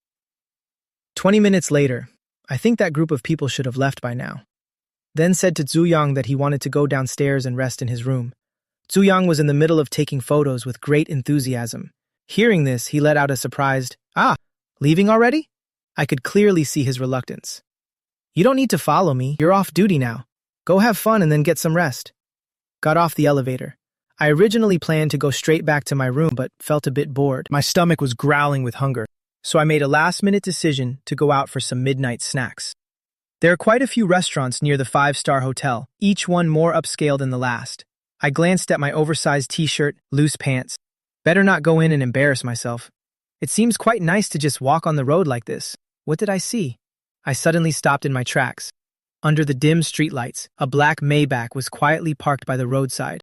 20 minutes later, I think that group of people should have left by now. Then said to Zhu Yang that he wanted to go downstairs and rest in his room. Zhu Yang was in the middle of taking photos with great enthusiasm. Hearing this, he let out a surprised, "Ah, leaving already?" I could clearly see his reluctance. "You don't need to follow me. You're off duty now. Go have fun and then get some rest." Got off the elevator. I originally planned to go straight back to my room but felt a bit bored. My stomach was growling with hunger, so I made a last-minute decision to go out for some midnight snacks. There are quite a few restaurants near the 5-star hotel, each one more upscale than the last. I glanced at my oversized t-shirt, loose pants. Better not go in and embarrass myself. It seems quite nice to just walk on the road like this. What did I see? I suddenly stopped in my tracks. Under the dim streetlights, a black Maybach was quietly parked by the roadside.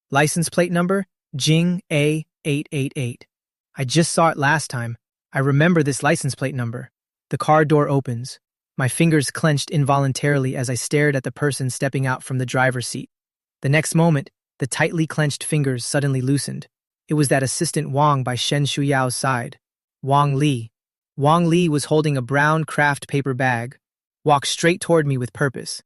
License plate number, Jing A888. I just saw it last time. I remember this license plate number. The car door opens. My fingers clenched involuntarily as I stared at the person stepping out from the driver's seat. The next moment, the tightly clenched fingers suddenly loosened. It was that assistant Wang by Shen Shuyao's side. Wang Li. Wang Li was holding a brown craft paper bag, walked straight toward me with purpose.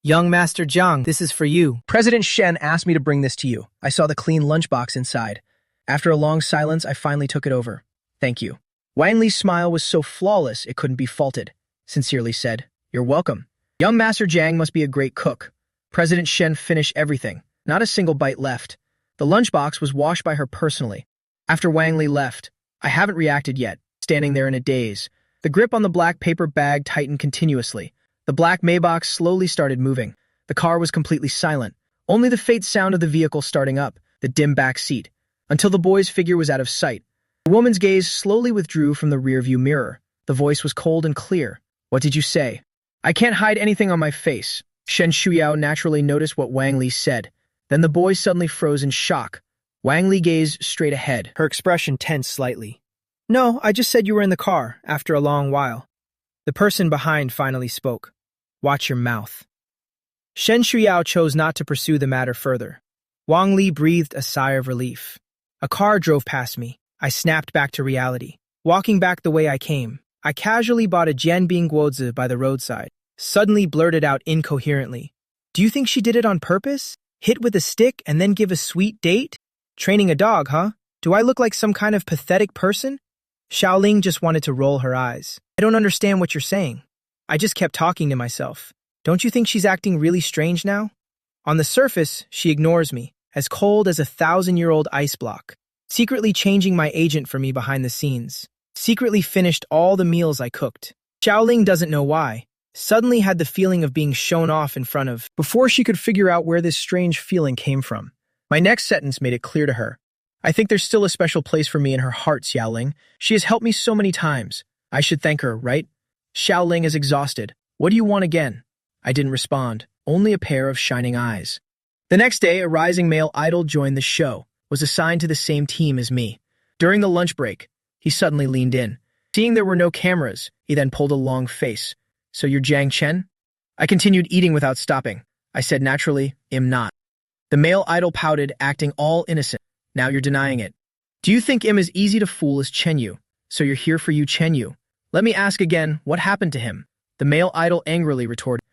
Young Master Jiang, this is for you. President Shen asked me to bring this to you. I saw the clean lunchbox inside. After a long silence, I finally took it over. Thank you. Wang Li's smile was so flawless it couldn't be faulted. Sincerely said, you're welcome. Young Master Jiang must be a great cook. President Shen finished everything. Not a single bite left. The lunchbox was washed by her personally. After Wang Li left, I haven't reacted yet, standing there in a daze. The grip on the black paper bag tightened continuously. The black Maybach slowly started moving. The car was completely silent. Only the faint sound of the vehicle starting up, the dim back seat, until the boy's figure was out of sight. The woman's gaze slowly withdrew from the rearview mirror. The voice was cold and clear. What did you say? I can't hide anything on my face. Shen Shuyao naturally noticed what Wang Li said. Then the boy suddenly froze in shock. Wang Li gazed straight ahead. Her expression tensed slightly. No, I just said you were in the car, after a long while. The person behind finally spoke. Watch your mouth. Shen Shuyao chose not to pursue the matter further. Wang Li breathed a sigh of relief. A car drove past me. I snapped back to reality. Walking back the way I came, I casually bought a Jianbing guozi by the roadside, suddenly blurted out incoherently. Do you think she did it on purpose? Hit with a stick and then give a sweet date? Training a dog, huh? Do I look like some kind of pathetic person? Xiaoling just wanted to roll her eyes. I don't understand what you're saying. I just kept talking to myself. Don't you think she's acting really strange now? On the surface, she ignores me, as cold as a 1,000-year-old ice block, secretly changing my agent for me behind the scenes, secretly finished all the meals I cooked. Xiaoling doesn't know why, suddenly had the feeling of being shown off in front of. Before she could figure out where this strange feeling came from, my next sentence made it clear to her. I think there's still a special place for me in her heart, Xiaoling. She has helped me so many times. I should thank her, right? Xiaoling is exhausted. What do you want again? I didn't respond, only a pair of shining eyes. The next day, a rising male idol joined the show, was assigned to the same team as me. During the lunch break, he suddenly leaned in. Seeing there were no cameras, he then pulled a long face. So you're Jiang Chen? I continued eating without stopping. I said naturally, am not. The male idol pouted, acting all innocent. Now you're denying it. Do you think Im is easy to fool as Chen Yu? So you're here for you, Chen Yu. Let me ask again, what happened to him? The male idol angrily retorted.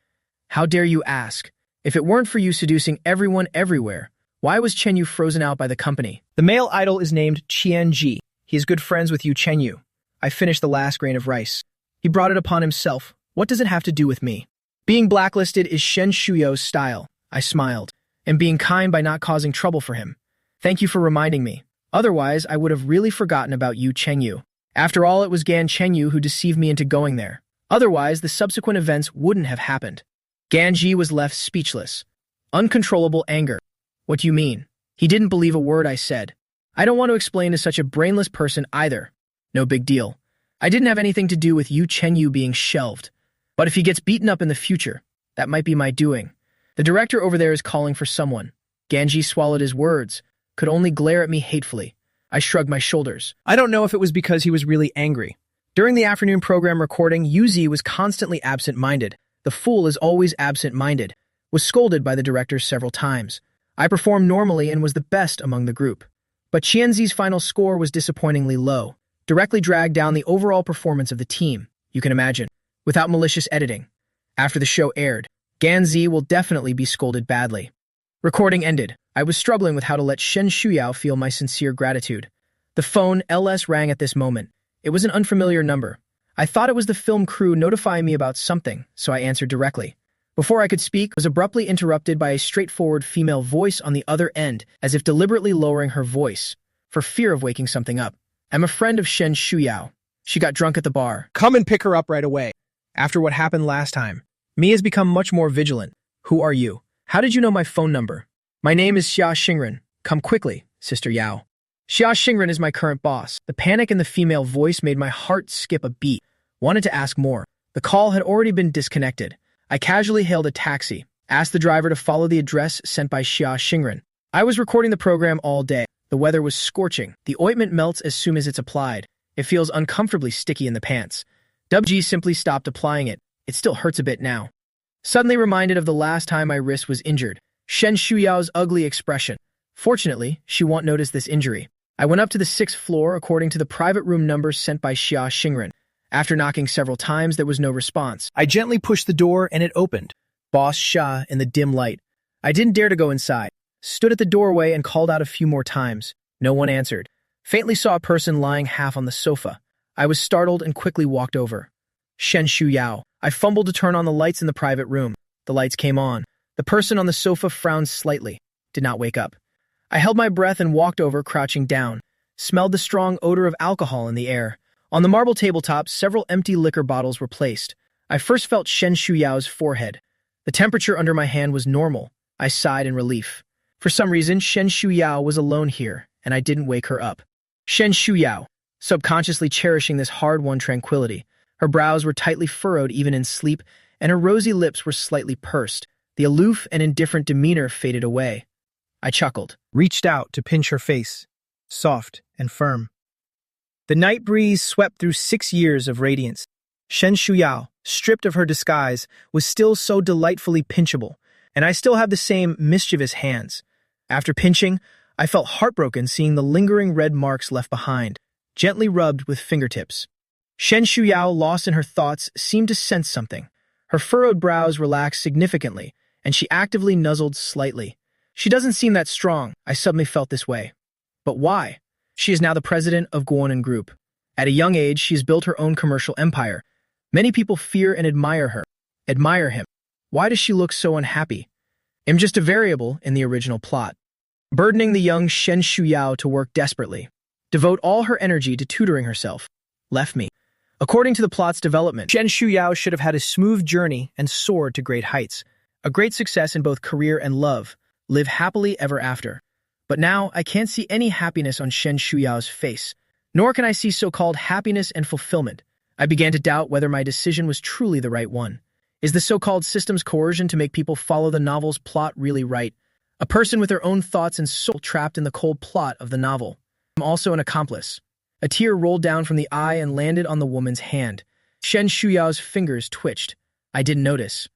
How dare you ask? If it weren't for you seducing everyone everywhere, why was Chen Yu frozen out by the company? The male idol is named Qian Ji. He is good friends with you, Chen Yu. I finished the last grain of rice. He brought it upon himself. What does it have to do with me? Being blacklisted is Shen Shuyao's style. I smiled. And being kind by not causing trouble for him. Thank you for reminding me. Otherwise, I would have really forgotten about you, Chen Yu. After all, it was Gan Chen Yu who deceived me into going there. Otherwise, the subsequent events wouldn't have happened. Ganji was left speechless. Uncontrollable anger. What do you mean? He didn't believe a word I said. I don't want to explain to such a brainless person either. No big deal. I didn't have anything to do with you Chen Yu being shelved. But if he gets beaten up in the future, that might be my doing. The director over there is calling for someone. Ganji swallowed his words, could only glare at me hatefully. I shrugged my shoulders. I don't know if it was because he was really angry. During the afternoon program recording, Yuzi was constantly absent-minded. The fool is always absent-minded. Was scolded by the director several times. I performed normally and was the best among the group. But Qianzi's final score was disappointingly low, directly dragged down the overall performance of the team, you can imagine, without malicious editing. After the show aired, Ganzi will definitely be scolded badly. Recording ended. I was struggling with how to let Shen Shuyao feel my sincere gratitude. The phone LS rang at this moment. It was an unfamiliar number. I thought it was the film crew notifying me about something, so I answered directly. Before I could speak, I was abruptly interrupted by a straightforward female voice on the other end, as if deliberately lowering her voice, for fear of waking something up. I'm a friend of Shen Shuyao. She got drunk at the bar. Come and pick her up right away. After what happened last time, Mi has become much more vigilant. Who are you? How did you know my phone number? My name is Xia Xingren. Come quickly, Sister Yao. Xia Xingren is my current boss. The panic in the female voice made my heart skip a beat. Wanted to ask more. The call had already been disconnected. I casually hailed a taxi, asked the driver to follow the address sent by Xia Xingren. I was recording the program all day. The weather was scorching. The ointment melts as soon as it's applied. It feels uncomfortably sticky in the pants. WG simply stopped applying it. It still hurts a bit now. Suddenly reminded of the last time my wrist was injured. Shen Shuyao's ugly expression. Fortunately, she won't notice this injury. I went up to the 6th floor according to the private room number sent by Xia Xingren. After knocking several times, there was no response. I gently pushed the door and it opened. Boss Sha in the dim light. I didn't dare to go inside. Stood at the doorway and called out a few more times. No one answered. Faintly saw a person lying half on the sofa. I was startled and quickly walked over. Shen Shuyao. I fumbled to turn on the lights in the private room. The lights came on. The person on the sofa frowned slightly. Did not wake up. I held my breath and walked over, crouching down. Smelled the strong odor of alcohol in the air. On the marble tabletop, several empty liquor bottles were placed. I first felt Shen Shuyao's forehead. The temperature under my hand was normal. I sighed in relief. For some reason, Shen Shuyao was alone here, and I didn't wake her up. Shen Shuyao, subconsciously cherishing this hard-won tranquility. Her brows were tightly furrowed even in sleep, and her rosy lips were slightly pursed. The aloof and indifferent demeanor faded away. I chuckled. Reached out to pinch her face, soft and firm. The night breeze swept through 6 years of radiance. Shen Shuyao, stripped of her disguise, was still so delightfully pinchable, and I still have the same mischievous hands. After pinching, I felt heartbroken seeing the lingering red marks left behind, gently rubbed with fingertips. Shen Shuyao, lost in her thoughts, seemed to sense something. Her furrowed brows relaxed significantly, and she actively nuzzled slightly. She doesn't seem that strong. I suddenly felt this way. But why? She is now the president of Guonan Group. At a young age, she has built her own commercial empire. Many people fear and admire her. Admire him. Why does she look so unhappy? I'm just a variable in the original plot. Burdening the young Shen Shuyao to work desperately. Devote all her energy to tutoring herself. Left me. According to the plot's development, Shen Shuyao should have had a smooth journey and soared to great heights. a great success in both career and love. Live happily ever after. But now, I can't see any happiness on Shen Shuyao's face. Nor can I see so-called happiness and fulfillment. I began to doubt whether my decision was truly the right one. Is the so-called system's coercion to make people follow the novel's plot really right? A person with their own thoughts and soul trapped in the cold plot of the novel. I'm also an accomplice. A tear rolled down from the eye and landed on the woman's hand. Shen Shuyao's fingers twitched. I didn't notice.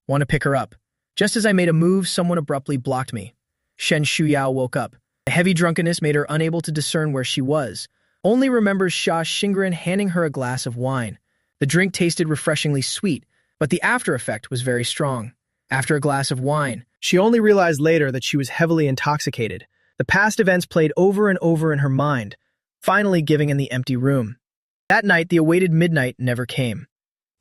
Want to pick her up. Just as I made a move, someone abruptly blocked me. Shen Shuyao woke up. A heavy drunkenness made her unable to discern where she was. Only remembers Xia Xingren handing her a glass of wine. The drink tasted refreshingly sweet, but the after effect was very strong. After a glass of wine, she only realized later that she was heavily intoxicated. The past events played over and over in her mind, finally giving in the empty room. That night, the awaited midnight never came.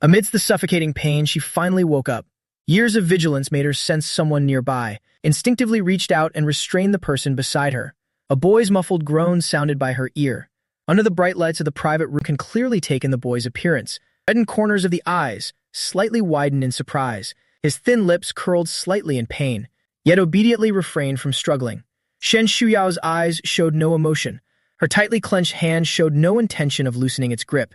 Amidst the suffocating pain, she finally woke up. Years of vigilance made her sense someone nearby, instinctively reached out and restrained the person beside her. A boy's muffled groan sounded by her ear. Under the bright lights of the private room can clearly take in the boy's appearance. Reddened corners of the eyes, slightly widened in surprise. His thin lips curled slightly in pain, yet obediently refrained from struggling. Shen Shuyao's eyes showed no emotion. Her tightly clenched hand showed no intention of loosening its grip.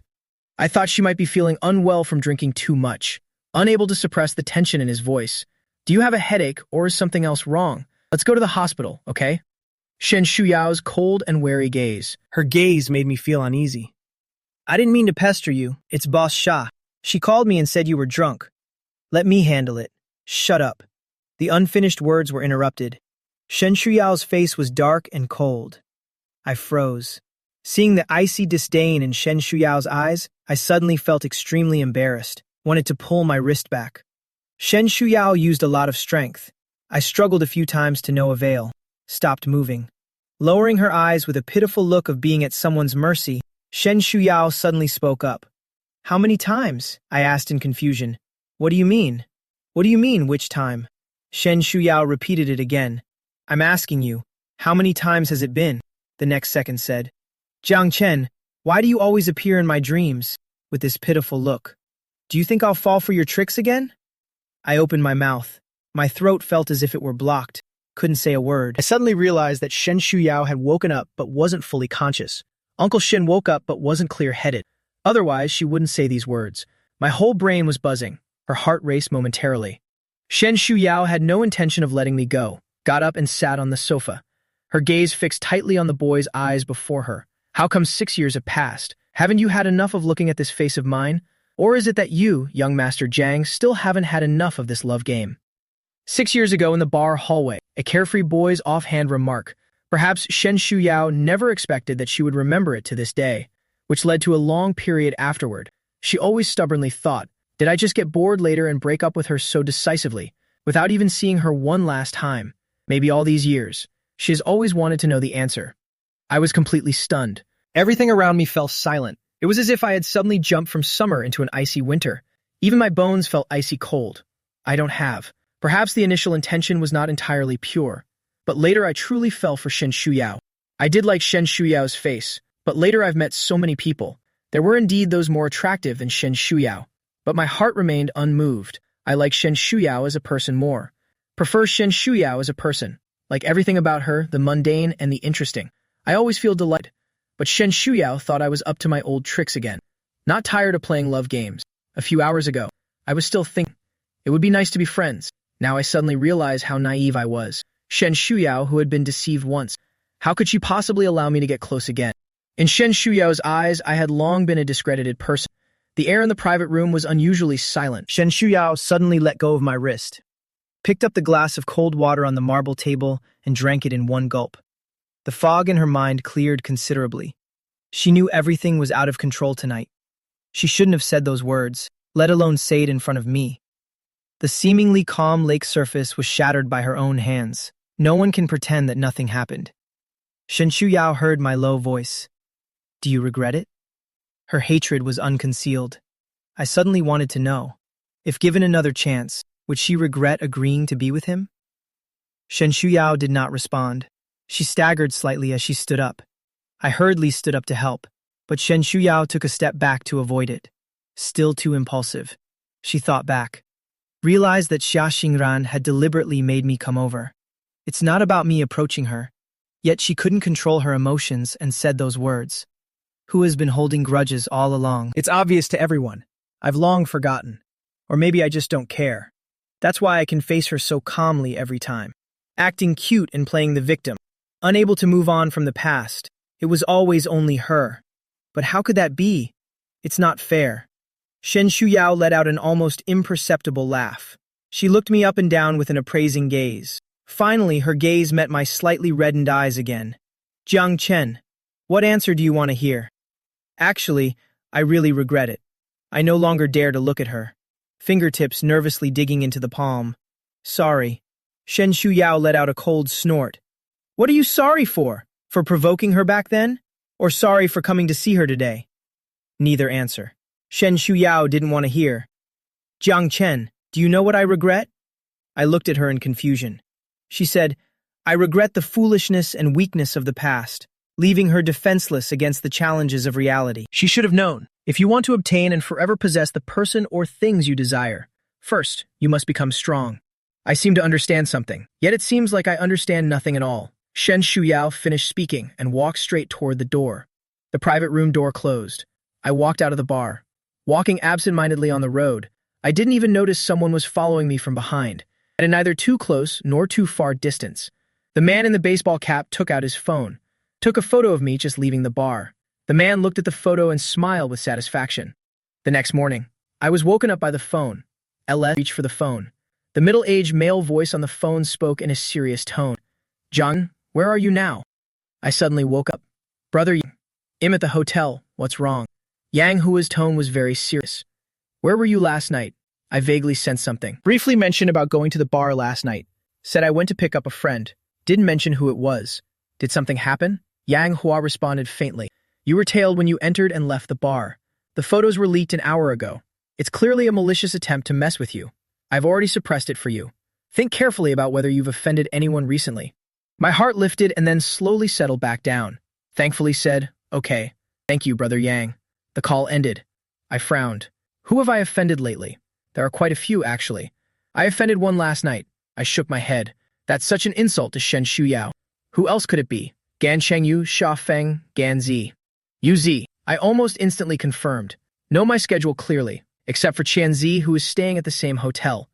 I thought she might be feeling unwell from drinking too much. Unable to suppress the tension in his voice. Do you have a headache or is something else wrong? Let's go to the hospital, okay? Shen Shuyao's cold and wary gaze. Her gaze made me feel uneasy. I didn't mean to pester you. It's Boss Sha. She called me and said you were drunk. Let me handle it. Shut up. The unfinished words were interrupted. Shen Shuyao's face was dark and cold. I froze. Seeing the icy disdain in Shen Shuyao's eyes, I suddenly felt extremely embarrassed. Wanted to pull my wrist back. Shen Shuyao used a lot of strength. I struggled a few times to no avail. Stopped moving. Lowering her eyes with a pitiful look of being at someone's mercy, Shen Shuyao suddenly spoke up. How many times? I asked in confusion. What do you mean? What do you mean, which time? Shen Shuyao repeated it again. I'm asking you, how many times has it been? The next second said. Jiang Chen, why do you always appear in my dreams? With this pitiful look. Do you think I'll fall for your tricks again? I opened my mouth. My throat felt as if it were blocked. Couldn't say a word. I suddenly realized that Shen Shuyao had woken up but wasn't fully conscious. Uncle Shen woke up but wasn't clear-headed. Otherwise, she wouldn't say these words. My whole brain was buzzing. Her heart raced momentarily. Shen Shuyao had no intention of letting me go. Got up and sat on the sofa. Her gaze fixed tightly on the boy's eyes before her. How come 6 years have passed? Haven't you had enough of looking at this face of mine? Or is it that you, young Master Jiang, still haven't had enough of this love game? 6 years ago in the bar hallway, a carefree boy's offhand remark. Perhaps Shen Shuyao never expected that she would remember it to this day, which led to a long period afterward. She always stubbornly thought, did I just get bored later and break up with her so decisively, without even seeing her one last time? Maybe all these years. She has always wanted to know the answer. I was completely stunned. Everything around me fell silent. It was as if I had suddenly jumped from summer into an icy winter. Even my bones felt icy cold. I don't have. Perhaps the initial intention was not entirely pure. But later I truly fell for Shen Shuyao. I did like Shen Shuyao's face, but later I've met so many people. There were indeed those more attractive than Shen Shuyao. But my heart remained unmoved. I like Shen Shuyao as a person more. Prefer Shen Shuyao as a person. Like everything about her, the mundane and the interesting. I always feel delighted. But Shen Shuyao thought I was up to my old tricks again. Not tired of playing love games. A few hours ago, I was still thinking, it would be nice to be friends. Now I suddenly realize how naive I was. Shen Shuyao, who had been deceived once. How could she possibly allow me to get close again? In Shen Shuyao's eyes, I had long been a discredited person. The air in the private room was unusually silent. Shen Shuyao suddenly let go of my wrist, picked up the glass of cold water on the marble table, and drank it in one gulp. The fog in her mind cleared considerably. She knew everything was out of control tonight. She shouldn't have said those words, let alone say it in front of me. The seemingly calm lake surface was shattered by her own hands. No one can pretend that nothing happened. Shen Shuyao heard my low voice. Do you regret it? Her hatred was unconcealed. I suddenly wanted to know, if given another chance, would she regret agreeing to be with him? Shen Shuyao did not respond. She staggered slightly as she stood up. I hurriedly stood up to help, but Shen Shuyao took a step back to avoid it. Still too impulsive. She thought back. Realized that Xia Xingran had deliberately made me come over. It's not about me approaching her. Yet she couldn't control her emotions and said those words. Who has been holding grudges all along? It's obvious to everyone. I've long forgotten. Or maybe I just don't care. That's why I can face her so calmly every time. Acting cute and playing the victim. Unable to move on from the past. It was always only her. But how could that be? It's not fair. Shen Shuyao let out an almost imperceptible laugh. She looked me up and down with an appraising gaze. Finally, her gaze met my slightly reddened eyes again. Jiang Chen, what answer do you want to hear? Actually, I really regret it. I no longer dare to look at her. Fingertips nervously digging into the palm. Sorry. Shen Shuyao let out a cold snort. What are you sorry for? For provoking her back then? Or sorry for coming to see her today? Neither answer. Shen Shuyao didn't want to hear. Jiang Chen, do you know what I regret? I looked at her in confusion. She said, I regret the foolishness and weakness of the past, leaving her defenseless against the challenges of reality. She should have known. If you want to obtain and forever possess the person or things you desire, first, you must become strong. I seem to understand something, yet it seems like I understand nothing at all. Shen Shuyao finished speaking and walked straight toward the door. The private room door closed. I walked out of the bar. Walking absent-mindedly on the road, I didn't even notice someone was following me from behind, at a neither too close nor too far distance. The man in the baseball cap took out his phone, took a photo of me just leaving the bar. The man looked at the photo and smiled with satisfaction. The next morning, I was woken up by the phone. LS reached for the phone. The middle-aged male voice on the phone spoke in a serious tone. John, where are you now? I suddenly woke up. Brother Yang, I'm at the hotel. What's wrong? Yang Hua's tone was very serious. Where were you last night? I vaguely sensed something. Briefly mentioned about going to the bar last night. Said I went to pick up a friend. Didn't mention who it was. Did something happen? Yang Hua responded faintly. You were tailed when you entered and left the bar. The photos were leaked an hour ago. It's clearly a malicious attempt to mess with you. I've already suppressed it for you. Think carefully about whether you've offended anyone recently. My heart lifted and then slowly settled back down. Thankfully said, okay. Thank you, Brother Yang. The call ended. I frowned. Who have I offended lately? There are quite a few, actually. I offended one last night. I shook my head. That's such an insult to Shen Shuyao. Who else could it be? Gan Chengyu, Xia Feng, Gan Zi. Yu Zi. I almost instantly confirmed. Know my schedule clearly, except for Qian Zi, who is staying at the same hotel.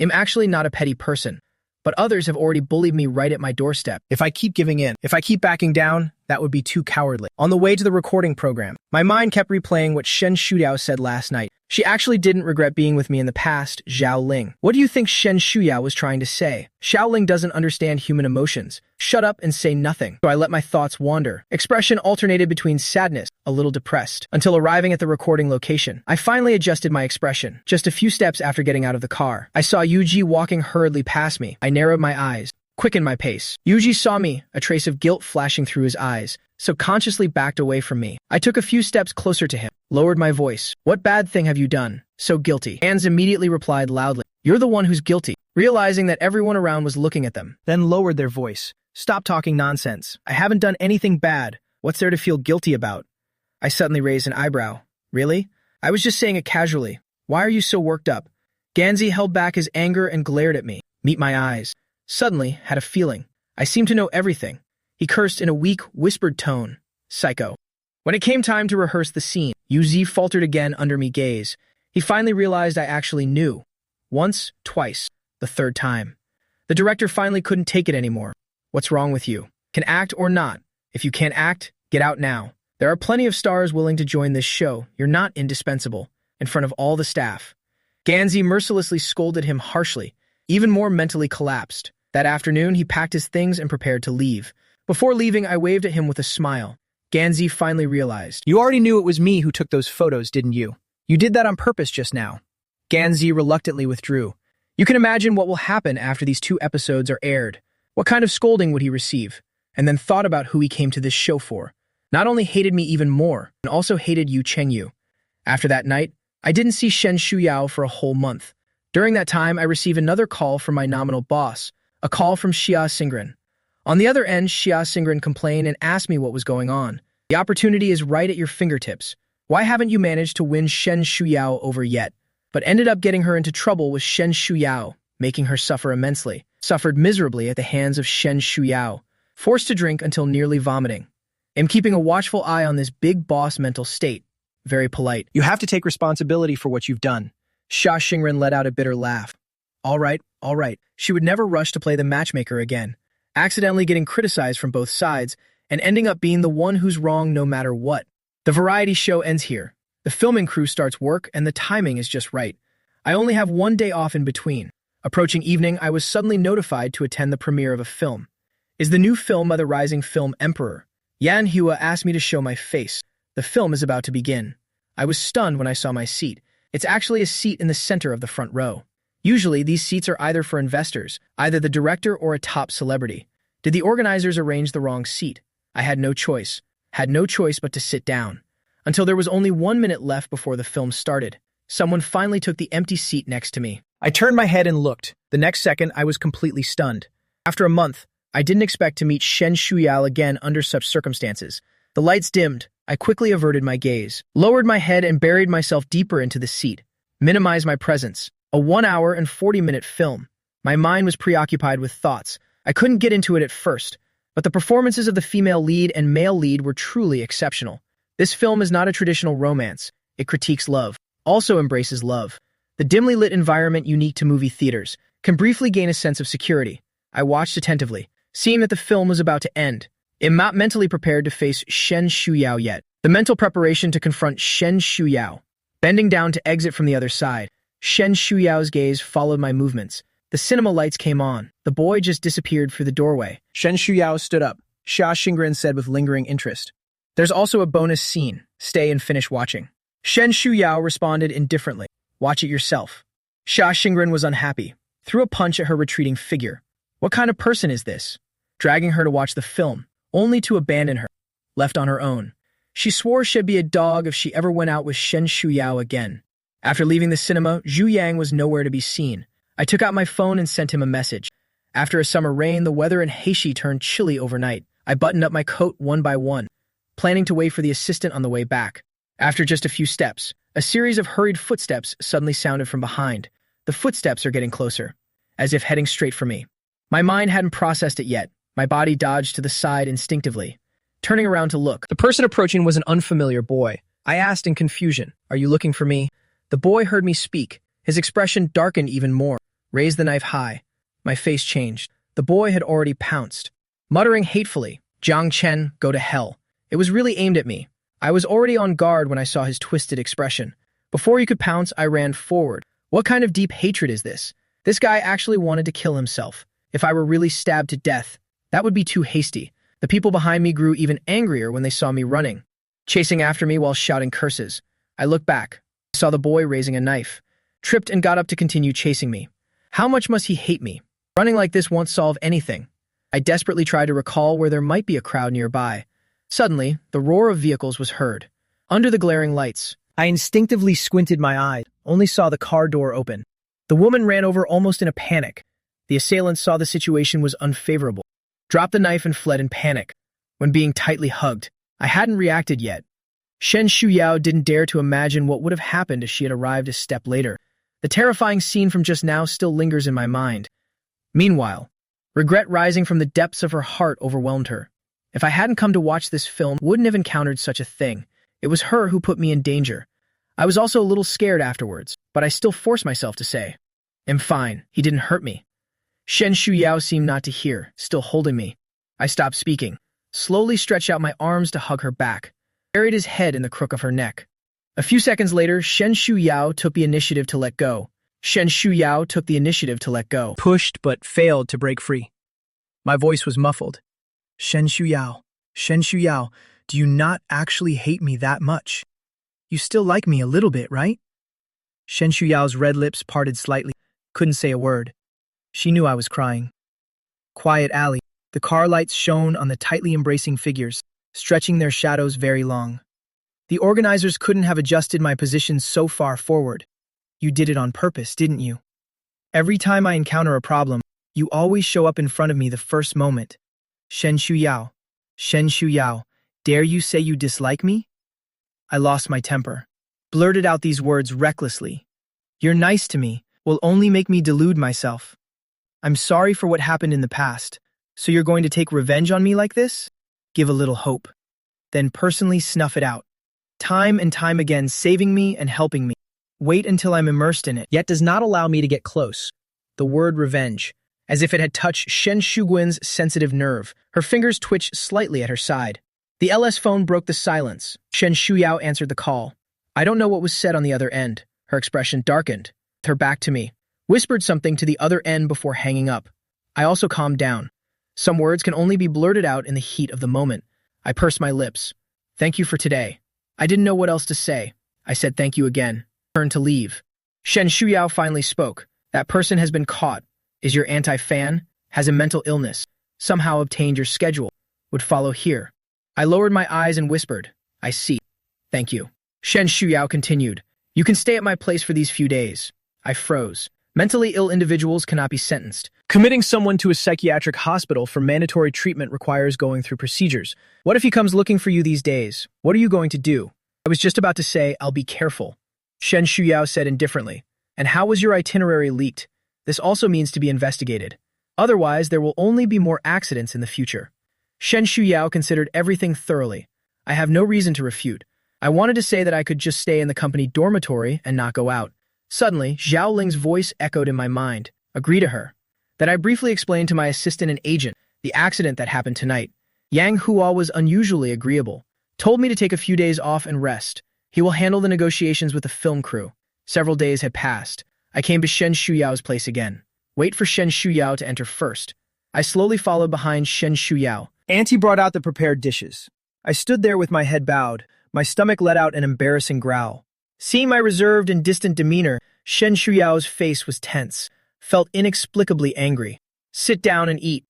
I'm actually not a petty person, but others have already bullied me right at my doorstep. If I keep giving in, if I keep backing down, that would be too cowardly. On the way to the recording program, my mind kept replaying what Shen Shuyao said last night. She actually didn't regret being with me in the past, Zhao Ling. What do you think Shen Shuyao was trying to say? Xiao Ling doesn't understand human emotions. Shut up and say nothing. So I let my thoughts wander. Expression alternated between sadness, a little depressed, until arriving at the recording location. I finally adjusted my expression. Just a few steps after getting out of the car, I saw Yuji walking hurriedly past me. I narrowed my eyes, quickened my pace. Yuji saw me, a trace of guilt flashing through his eyes, so consciously backed away from me. I took a few steps closer to him, lowered my voice. What bad thing have you done? So guilty. Fans immediately replied loudly, you're the one who's guilty, realizing that everyone around was looking at them. Then lowered their voice. Stop talking nonsense. I haven't done anything bad. What's there to feel guilty about? I suddenly raised an eyebrow. Really? I was just saying it casually. Why are you so worked up? Ganzi held back his anger and glared at me. Meet my eyes. Suddenly, had a feeling. I seemed to know everything. He cursed in a weak, whispered tone. Psycho. When it came time to rehearse the scene, Yuzi faltered again under me gaze. He finally realized I actually knew. Once, twice, the third time. The director finally couldn't take it anymore. What's wrong with you? Can act or not? If you can't act, get out now. There are plenty of stars willing to join this show. You're not indispensable. In front of all the staff. Ganzi mercilessly scolded him harshly, even more mentally collapsed. That afternoon, he packed his things and prepared to leave. Before leaving, I waved at him with a smile. Ganzi finally realized. You already knew it was me who took those photos, didn't you? You did that on purpose just now. Ganzi reluctantly withdrew. You can imagine what will happen after these 2 episodes are aired. What kind of scolding would he receive? And then thought about who he came to this show for. Not only hated me even more, and also hated Yu Chengyu. After that night, I didn't see Shen Shuyao for a whole month. During that time, I received another call from my nominal boss, a call from Xia Xingren. On the other end, Xia Xingren complained and asked me what was going on. The opportunity is right at your fingertips. Why haven't you managed to win Shen Shuyao over yet? But ended up getting her into trouble with Shen Shuyao, making her suffer immensely. Suffered miserably at the hands of Shen Shuyao, forced to drink until nearly vomiting. Am keeping a watchful eye on this big boss mental state. Very polite. You have to take responsibility for what you've done. Xia Xingren let out a bitter laugh. All right. She would never rush to play the matchmaker again, accidentally getting criticized from both sides and ending up being the one who's wrong no matter what. The variety show ends here. The filming crew starts work and the timing is just right. I only have 1 day off in between. Approaching evening, I was suddenly notified to attend the premiere of a film. Is the new film by the rising film Emperor. Yan Hua asked me to show my face. The film is about to begin. I was stunned when I saw my seat. It's actually a seat in the center of the front row. Usually, these seats are either for investors, either the director or a top celebrity. Did the organizers arrange the wrong seat? I had no choice. Had no choice but to sit down. Until there was only 1 minute left before the film started. Someone finally took the empty seat next to me. I turned my head and looked. The next second, I was completely stunned. After a month, I didn't expect to meet Shen Shuyao again under such circumstances. The lights dimmed. I quickly averted my gaze, lowered my head and buried myself deeper into the seat. Minimized my presence. A 1 hour and 40-minute film. My mind was preoccupied with thoughts. I couldn't get into it at first, but the performances of the female lead and male lead were truly exceptional. This film is not a traditional romance. It critiques love, also embraces love. The dimly lit environment unique to movie theaters can briefly gain a sense of security. I watched attentively, seeing that the film was about to end. I'm not mentally prepared to face Shen Shuyao yet. The mental preparation to confront Shen Shuyao. Bending down to exit from the other side, Shen Shuyao's gaze followed my movements. The cinema lights came on. The boy just disappeared through the doorway. Shen Shuyao stood up. Xia Xingren said with lingering interest. There's also a bonus scene. Stay and finish watching. Shen Shuyao responded indifferently. Watch it yourself. Xia Xingren was unhappy. Threw a punch at her retreating figure. What kind of person is this? Dragging her to watch the film, only to abandon her. Left on her own. She swore she'd be a dog if she ever went out with Shen Shuyao again. After leaving the cinema, Zhu Yang was nowhere to be seen. I took out my phone and sent him a message. After a summer rain, the weather in Heishi turned chilly overnight. I buttoned up my coat one by one, planning to wait for the assistant on the way back. After just a few steps, a series of hurried footsteps suddenly sounded from behind. The footsteps are getting closer, as if heading straight for me. My mind hadn't processed it yet. My body dodged to the side instinctively, turning around to look. The person approaching was an unfamiliar boy. I asked in confusion, "Are you looking for me?" The boy heard me speak. His expression darkened even more. Raised the knife high. My face changed. The boy had already pounced. Muttering hatefully, "Jiang Chen, go to hell." It was really aimed at me. I was already on guard when I saw his twisted expression. Before he could pounce, I ran forward. What kind of deep hatred is this? This guy actually wanted to kill himself. If I were really stabbed to death, that would be too hasty. The people behind me grew even angrier when they saw me running, chasing after me while shouting curses. I looked back, saw the boy raising a knife, tripped and got up to continue chasing me. How much must he hate me? Running like this won't solve anything. I desperately tried to recall where there might be a crowd nearby. Suddenly, the roar of vehicles was heard. Under the glaring lights, I instinctively squinted my eyes, only saw the car door open. The woman ran over almost in a panic. The assailant saw the situation was unfavorable, dropped the knife and fled in panic. When being tightly hugged, I hadn't reacted yet. Shen Shuyao didn't dare to imagine what would have happened if she had arrived a step later. The terrifying scene from just now still lingers in my mind. Meanwhile, regret rising from the depths of her heart overwhelmed her. If I hadn't come to watch this film, I wouldn't have encountered such a thing. It was her who put me in danger. I was also a little scared afterwards, but I still forced myself to say, "I'm fine, he didn't hurt me." Shen Shuyao seemed not to hear, still holding me. I stopped speaking, slowly stretched out my arms to hug her back, buried his head in the crook of her neck. A few seconds later, Shen Shuyao took the initiative to let go. Pushed but failed to break free. My voice was muffled. Shen Shuyao, do you not actually hate me that much? You still like me a little bit, right? Shen Shuyao's red lips parted slightly, couldn't say a word. She knew I was crying. Quiet alley, the car lights shone on the tightly embracing figures, stretching their shadows very long. The organizers couldn't have adjusted my position so far forward. You did it on purpose, didn't you? Every time I encounter a problem, you always show up in front of me the first moment. Shen Shuyao, dare you say you dislike me? I lost my temper, blurted out these words recklessly. You're nice to me, will only make me delude myself. I'm sorry for what happened in the past, so you're going to take revenge on me like this? Give a little hope. Then personally snuff it out. Time and time again saving me and helping me. Wait until I'm immersed in it, yet does not allow me to get close. The word revenge, as if it had touched Shen Shuguin's sensitive nerve. Her fingers twitched slightly at her side. The LS phone broke the silence. Shen Shuyao answered the call. I don't know what was said on the other end. Her expression darkened, with her back to me. Whispered something to the other end before hanging up. I also calmed down. Some words can only be blurted out in the heat of the moment. I pursed my lips. Thank you for today. I didn't know what else to say. I said thank you again. Turned to leave. Shen Shuyao finally spoke. That person has been caught. Is your anti-fan? Has a mental illness. Somehow obtained your schedule. Would follow here. I lowered my eyes and whispered. I see. Thank you. Shen Shuyao continued. You can stay at my place for these few days. I froze. Mentally ill individuals cannot be sentenced. Committing someone to a psychiatric hospital for mandatory treatment requires going through procedures. What if he comes looking for you these days? What are you going to do? I was just about to say, I'll be careful. Shen Shuyao said indifferently. And how was your itinerary leaked? This also means to be investigated. Otherwise, there will only be more accidents in the future. Shen Shuyao considered everything thoroughly. I have no reason to refute. I wanted to say that I could just stay in the company dormitory and not go out. Suddenly, Zhao Ling's voice echoed in my mind. Agree to her. That I briefly explained to my assistant and agent the accident that happened tonight. Yang Hua was unusually agreeable. Told me to take a few days off and rest. He will handle the negotiations with the film crew. Several days had passed. I came to Shen Shuyao's place again. Wait for Shen Shuyao to enter first. I slowly followed behind Shen Shuyao. Auntie brought out the prepared dishes. I stood there with my head bowed. My stomach let out an embarrassing growl. Seeing my reserved and distant demeanor, Shen Shuyao's face was tense, felt inexplicably angry. Sit down and eat.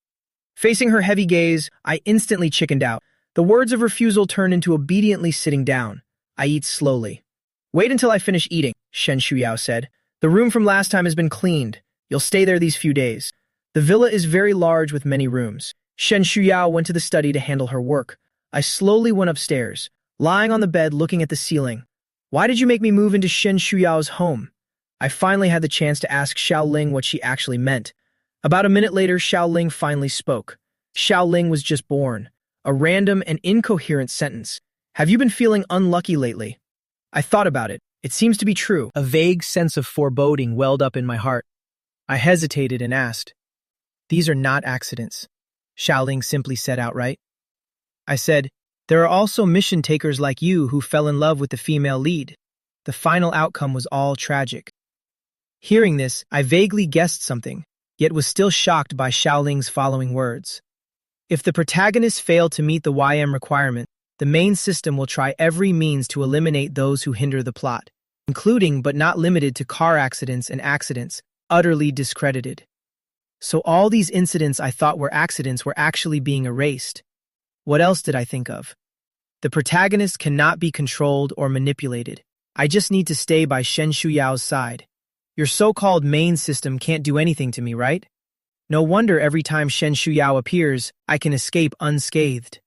Facing her heavy gaze, I instantly chickened out. The words of refusal turned into obediently sitting down. I eat slowly. Wait until I finish eating, Shen Shuyao said. The room from last time has been cleaned. You'll stay there these few days. The villa is very large with many rooms. Shen Shuyao went to the study to handle her work. I slowly went upstairs, lying on the bed looking at the ceiling. Why did you make me move into Shen Shuyao's home? I finally had the chance to ask Xiao Ling what she actually meant. About a minute later, Xiao Ling finally spoke. Xiao Ling was just born. A random and incoherent sentence. Have you been feeling unlucky lately? I thought about it. It seems to be true. A vague sense of foreboding welled up in my heart. I hesitated and asked. These are not accidents, Xiao Ling simply said outright. I said, there are also mission takers like you who fell in love with the female lead. The final outcome was all tragic. Hearing this, I vaguely guessed something, yet was still shocked by Xiaoling's following words. If the protagonists fail to meet the YM requirement, the main system will try every means to eliminate those who hinder the plot, including but not limited to car accidents and accidents, utterly discredited. So all these incidents I thought were accidents were actually being erased. What else did I think of? The protagonist cannot be controlled or manipulated. I just need to stay by Shen Shuyao's side. Your so-called main system can't do anything to me, right? No wonder every time Shen Shuyao appears, I can escape unscathed.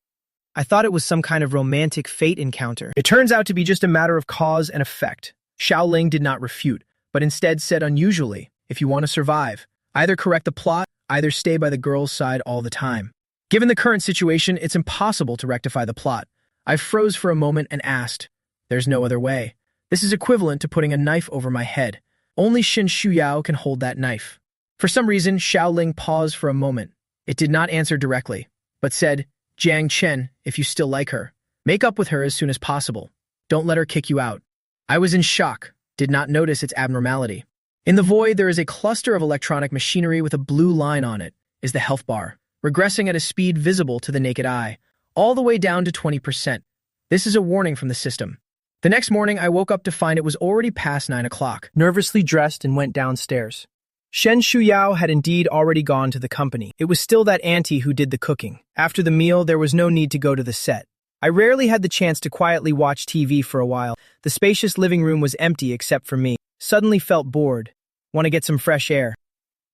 I thought it was some kind of romantic fate encounter. It turns out to be just a matter of cause and effect. Xiaoling did not refute, but instead said unusually, if you want to survive, either correct the plot, either stay by the girl's side all the time. Given the current situation, it's impossible to rectify the plot. I froze for a moment and asked, there's no other way. This is equivalent to putting a knife over my head. Only Shen Shuyao can hold that knife. For some reason, Xiaoling paused for a moment. It did not answer directly, but said, Jiang Chen, if you still like her, make up with her as soon as possible. Don't let her kick you out. I was in shock, did not notice its abnormality. In the void, there is a cluster of electronic machinery with a blue line on it, is the health bar, regressing at a speed visible to the naked eye, all the way down to 20%. This is a warning from the system. The next morning, I woke up to find it was already past 9 o'clock. Nervously dressed and went downstairs. Shen Shuyao had indeed already gone to the company. It was still that auntie who did the cooking. After the meal, there was no need to go to the set. I rarely had the chance to quietly watch TV for a while. The spacious living room was empty except for me. Suddenly felt bored. Want to get some fresh air.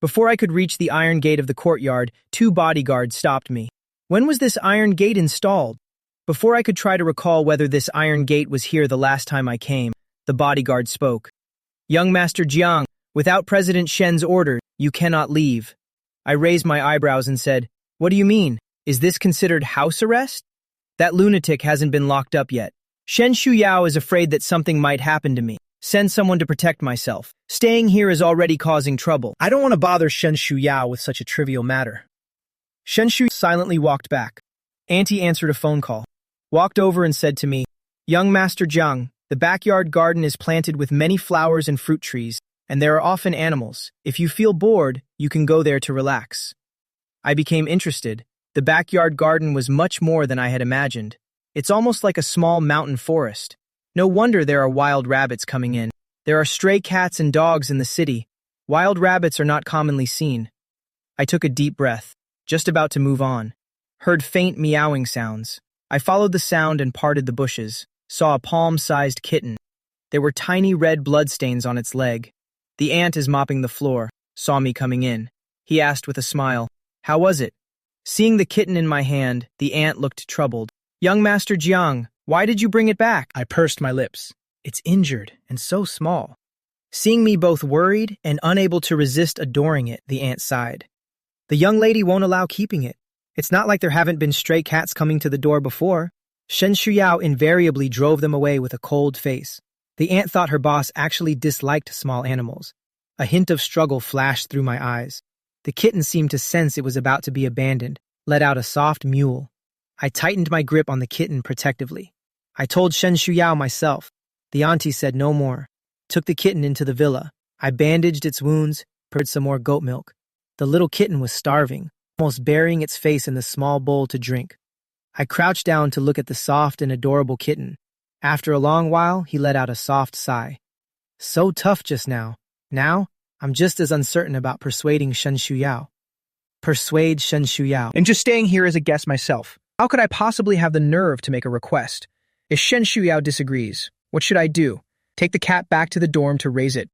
Before I could reach the iron gate of the courtyard, 2 bodyguards stopped me. When was this iron gate installed? Before I could try to recall whether this iron gate was here the last time I came, the bodyguard spoke. Young Master Jiang, without President Shen's order, you cannot leave. I raised my eyebrows and said, what do you mean? Is this considered house arrest? That lunatic hasn't been locked up yet. Shen Shuyao is afraid that something might happen to me. Send someone to protect myself. Staying here is already causing trouble. I don't want to bother Shen Shuyao with such a trivial matter. Shen Shu silently walked back. Auntie answered a phone call. Walked over and said to me, Young Master Jiang, the backyard garden is planted with many flowers and fruit trees, and there are often animals. If you feel bored, you can go there to relax. I became interested. The backyard garden was much more than I had imagined. It's almost like a small mountain forest. No wonder there are wild rabbits coming in. There are stray cats and dogs in the city. Wild rabbits are not commonly seen. I took a deep breath, just about to move on. Heard faint meowing sounds. I followed the sound and parted the bushes. Saw a palm-sized kitten. There were tiny red bloodstains on its leg. The ant is mopping the floor. Saw me coming in. He asked with a smile, how was it? Seeing the kitten in my hand, the ant looked troubled. Young Master Jiang, why did you bring it back? I pursed my lips. It's injured and so small. Seeing me both worried and unable to resist adoring it, the ant sighed. The young lady won't allow keeping it. It's not like there haven't been stray cats coming to the door before. Shen Shuyao invariably drove them away with a cold face. The ant thought her boss actually disliked small animals. A hint of struggle flashed through my eyes. The kitten seemed to sense it was about to be abandoned, let out a soft mewl. I tightened my grip on the kitten protectively. I told Shen Shuyao myself. The auntie said no more. Took the kitten into the villa. I bandaged its wounds, poured some more goat milk. The little kitten was starving, almost burying its face in the small bowl to drink. I crouched down to look at the soft and adorable kitten. After a long while, he let out a soft sigh. So tough just now. Now, I'm just as uncertain about persuading Shen Shuyao. Persuade Shen Shuyao. And just staying here as a guest myself. How could I possibly have the nerve to make a request? If Shen Shuyao disagrees, what should I do? Take the cat back to the dorm to raise it.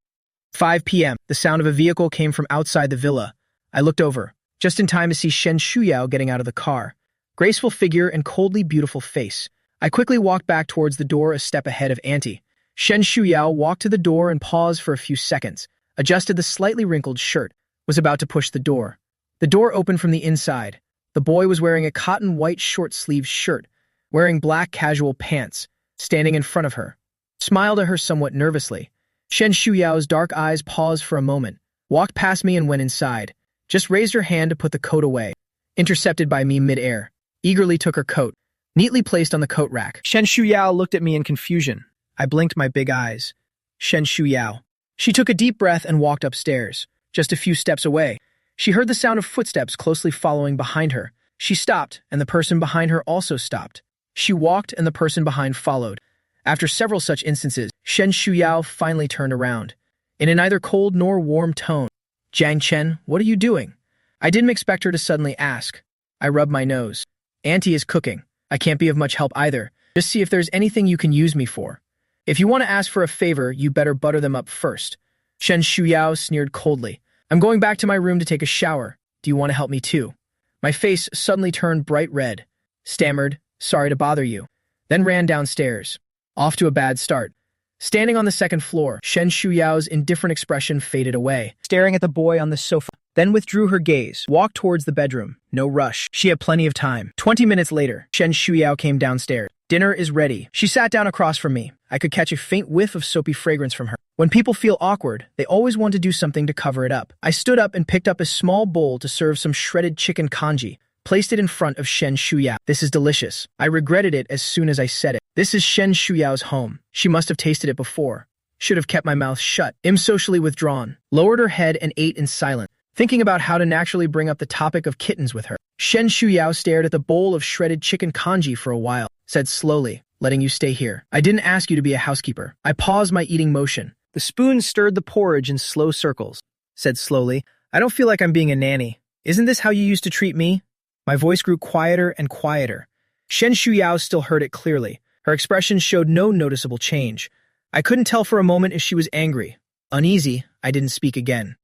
5 p.m. The sound of a vehicle came from outside the villa. I looked over, just in time to see Shen Shuyao getting out of the car. Graceful figure and coldly beautiful face. I quickly walked back towards the door a step ahead of Auntie. Shen Shuyao walked to the door and paused for a few seconds, adjusted the slightly wrinkled shirt, was about to push the door. The door opened from the inside. The boy was wearing a cotton white short-sleeved shirt, wearing black casual pants, standing in front of her. Smiled at her somewhat nervously. Shen Shuyao's dark eyes paused for a moment, walked past me and went inside. Just raised her hand to put the coat away. Intercepted by me mid-air. Eagerly took her coat, neatly placed on the coat rack. Shen Shuyao looked at me in confusion. I blinked my big eyes. Shen Shuyao. She took a deep breath and walked upstairs. Just a few steps away, she heard the sound of footsteps closely following behind her. She stopped, and the person behind her also stopped. She walked, and the person behind followed. After several such instances, Shen Shuyao finally turned around. In a neither cold nor warm tone, "Jiang Chen, what are you doing?" I didn't expect her to suddenly ask. I rubbed my nose. "Auntie is cooking. I can't be of much help either. Just see if there's anything you can use me for. If you want to ask for a favor, you better butter them up first." Shen Shuyao sneered coldly. "I'm going back to my room to take a shower. Do you want to help me too?" My face suddenly turned bright red. Stammered, "Sorry to bother you." Then ran downstairs. Off to a bad start. Standing on the second floor, Shen Shuyao's indifferent expression faded away, staring at the boy on the sofa. Then withdrew her gaze, walked towards the bedroom. No rush. She had plenty of time. 20 minutes later, Shen Shuyao came downstairs. "Dinner is ready." She sat down across from me. I could catch a faint whiff of soapy fragrance from her. When people feel awkward, they always want to do something to cover it up. I stood up and picked up a small bowl to serve some shredded chicken congee, placed it in front of Shen Shuyao. "This is delicious." I regretted it as soon as I said it. This is Shen Shuyao's home. She must have tasted it before. Should have kept my mouth shut. Socially withdrawn, lowered her head and ate in silence, thinking about how to naturally bring up the topic of kittens with her. Shen Shuyao stared at the bowl of shredded chicken congee for a while, said slowly, "Letting you stay here. I didn't ask you to be a housekeeper." I paused my eating motion. The spoon stirred the porridge in slow circles, said slowly, "I don't feel like I'm being a nanny. Isn't this how you used to treat me?" My voice grew quieter and quieter. Shen Shuyao still heard it clearly. Her expression showed no noticeable change. I couldn't tell for a moment if she was angry. Uneasy, I didn't speak again.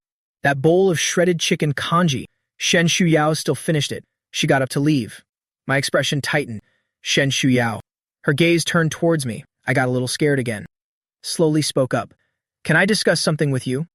That bowl of shredded chicken congee, Shen Shuyao still finished it. She got up to leave. My expression tightened. Shen Shuyao. Her gaze turned towards me. I got a little scared again. Slowly spoke up. "Can I discuss something with you?"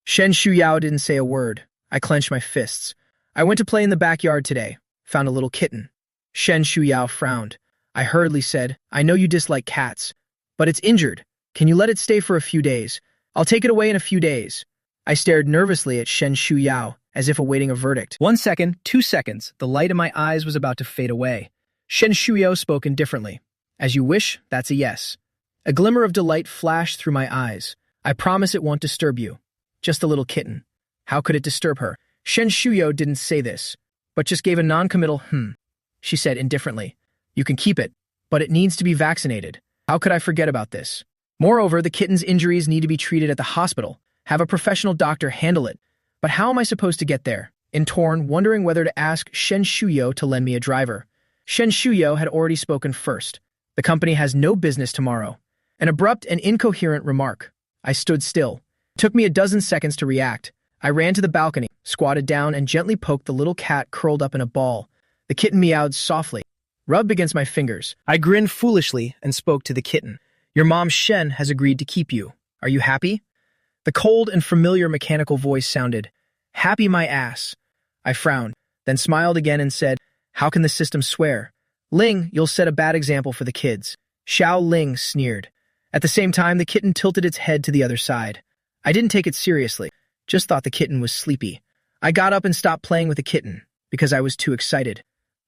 Shen Shuyao didn't say a word. I clenched my fists. "I went to play in the backyard today. Found a little kitten." Shen Shuyao frowned. I hurriedly said, "I know you dislike cats, but it's injured. Can you let it stay for a few days? I'll take it away in a few days." I stared nervously at Shen Shuyao, as if awaiting a verdict. 1 second, 2 seconds, the light in my eyes was about to fade away. Shen Shuyao spoke indifferently. "As you wish, that's a yes." A glimmer of delight flashed through my eyes. "I promise it won't disturb you. Just a little kitten." How could it disturb her? Shen Shuyao didn't say this, but just gave a non-committal She said indifferently, "You can keep it, but it needs to be vaccinated." How could I forget about this? Moreover, the kitten's injuries need to be treated at the hospital. Have a professional doctor handle it. But how am I supposed to get there? In torn, wondering whether to ask Shen Shuyao to lend me a driver. Shen Shuyao had already spoken first. "The company has no business tomorrow." An abrupt and incoherent remark. I stood still. It took me a dozen seconds to react. I ran to the balcony, squatted down, and gently poked the little cat curled up in a ball. The kitten meowed softly, rubbed against my fingers. I grinned foolishly and spoke to the kitten. "Your mom Shen has agreed to keep you. Are you happy?" The cold and familiar mechanical voice sounded, "Happy my ass." I frowned, then smiled again and said, "How can the system swear?" "Ling, you'll set a bad example for the kids." Xiao Ling sneered. At the same time, the kitten tilted its head to the other side. I didn't take it seriously, just thought the kitten was sleepy. I got up and stopped playing with the kitten, because I was too excited.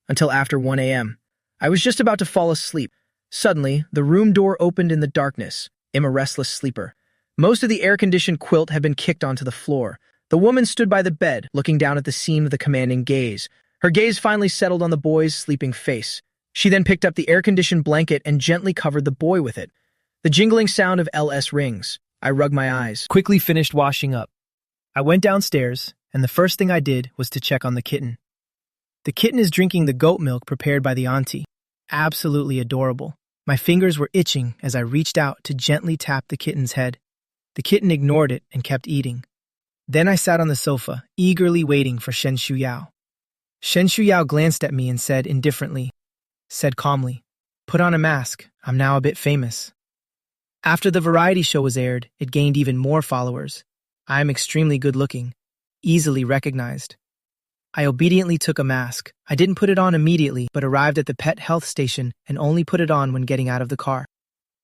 Until after 1 a.m. I was just about to fall asleep. Suddenly, the room door opened in the darkness. I'm a restless sleeper. Most of the air-conditioned quilt had been kicked onto the floor. The woman stood by the bed, looking down at the seam of the commanding gaze. Her gaze finally settled on the boy's sleeping face. She then picked up the air-conditioned blanket and gently covered the boy with it. The jingling sound of LS rings. I rubbed my eyes. Quickly finished washing up. I went downstairs, and the first thing I did was to check on the kitten. The kitten is drinking the goat milk prepared by the auntie. Absolutely adorable. My fingers were itching as I reached out to gently tap the kitten's head. The kitten ignored it and kept eating. Then I sat on the sofa, eagerly waiting for Shen Shuyao. Shen Shuyao glanced at me and said calmly, "Put on a mask. I'm now a bit famous." After the variety show was aired, it gained even more followers. I am extremely good-looking, easily recognized. I obediently took a mask. I didn't put it on immediately, but arrived at the pet health station and only put it on when getting out of the car.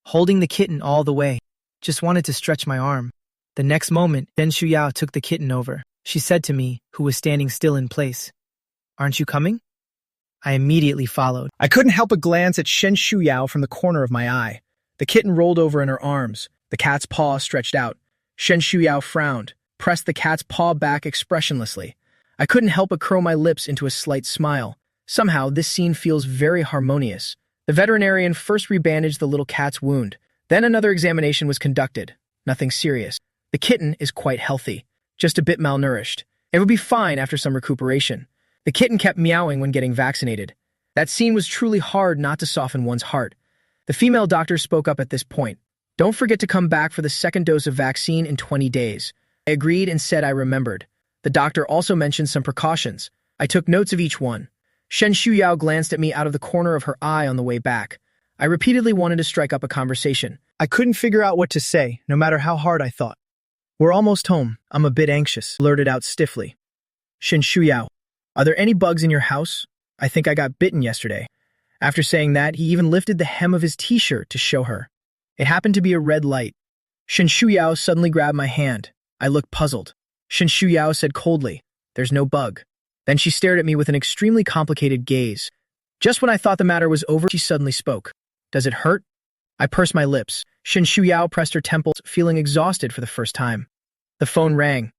Holding the kitten all the way, just wanted to stretch my arm. The next moment, Shen Shuyao took the kitten over. She said to me, who was standing still in place, "Aren't you coming?" I immediately followed. I couldn't help but glance at Shen Shuyao from the corner of my eye. The kitten rolled over in her arms, The cat's paw stretched out. Shen Shuyao frowned, pressed the cat's paw back expressionlessly. I couldn't help but curl my lips into a slight smile. Somehow, this scene feels very harmonious. The veterinarian first rebandaged the little cat's wound. Then another examination was conducted. Nothing serious. The kitten is quite healthy, just a bit malnourished. It would be fine after some recuperation. The kitten kept meowing when getting vaccinated. That scene was truly hard not to soften one's heart. The female doctor spoke up at this point. Don't forget to come back for the second dose of vaccine in 20 days. I agreed and said I remembered. The doctor also mentioned some precautions. I took notes of each one. Shen Shuyao glanced at me out of the corner of her eye on the way back. I repeatedly wanted to strike up a conversation. I couldn't figure out what to say, no matter how hard I thought. We're almost home. I'm a bit anxious, blurted out stiffly. Shen Shuyao, are there any bugs in your house? I think I got bitten yesterday. After saying that, he even lifted the hem of his t-shirt to show her. It happened to be a red light. Shen Shuyao suddenly grabbed my hand. I looked puzzled. Shen Shuyao said coldly, "There's no bug." Then she stared at me with an extremely complicated gaze. Just when I thought the matter was over, she suddenly spoke. "Does it hurt?" I pursed my lips. Shen Shuyao pressed her temples, feeling exhausted for the first time. The phone rang.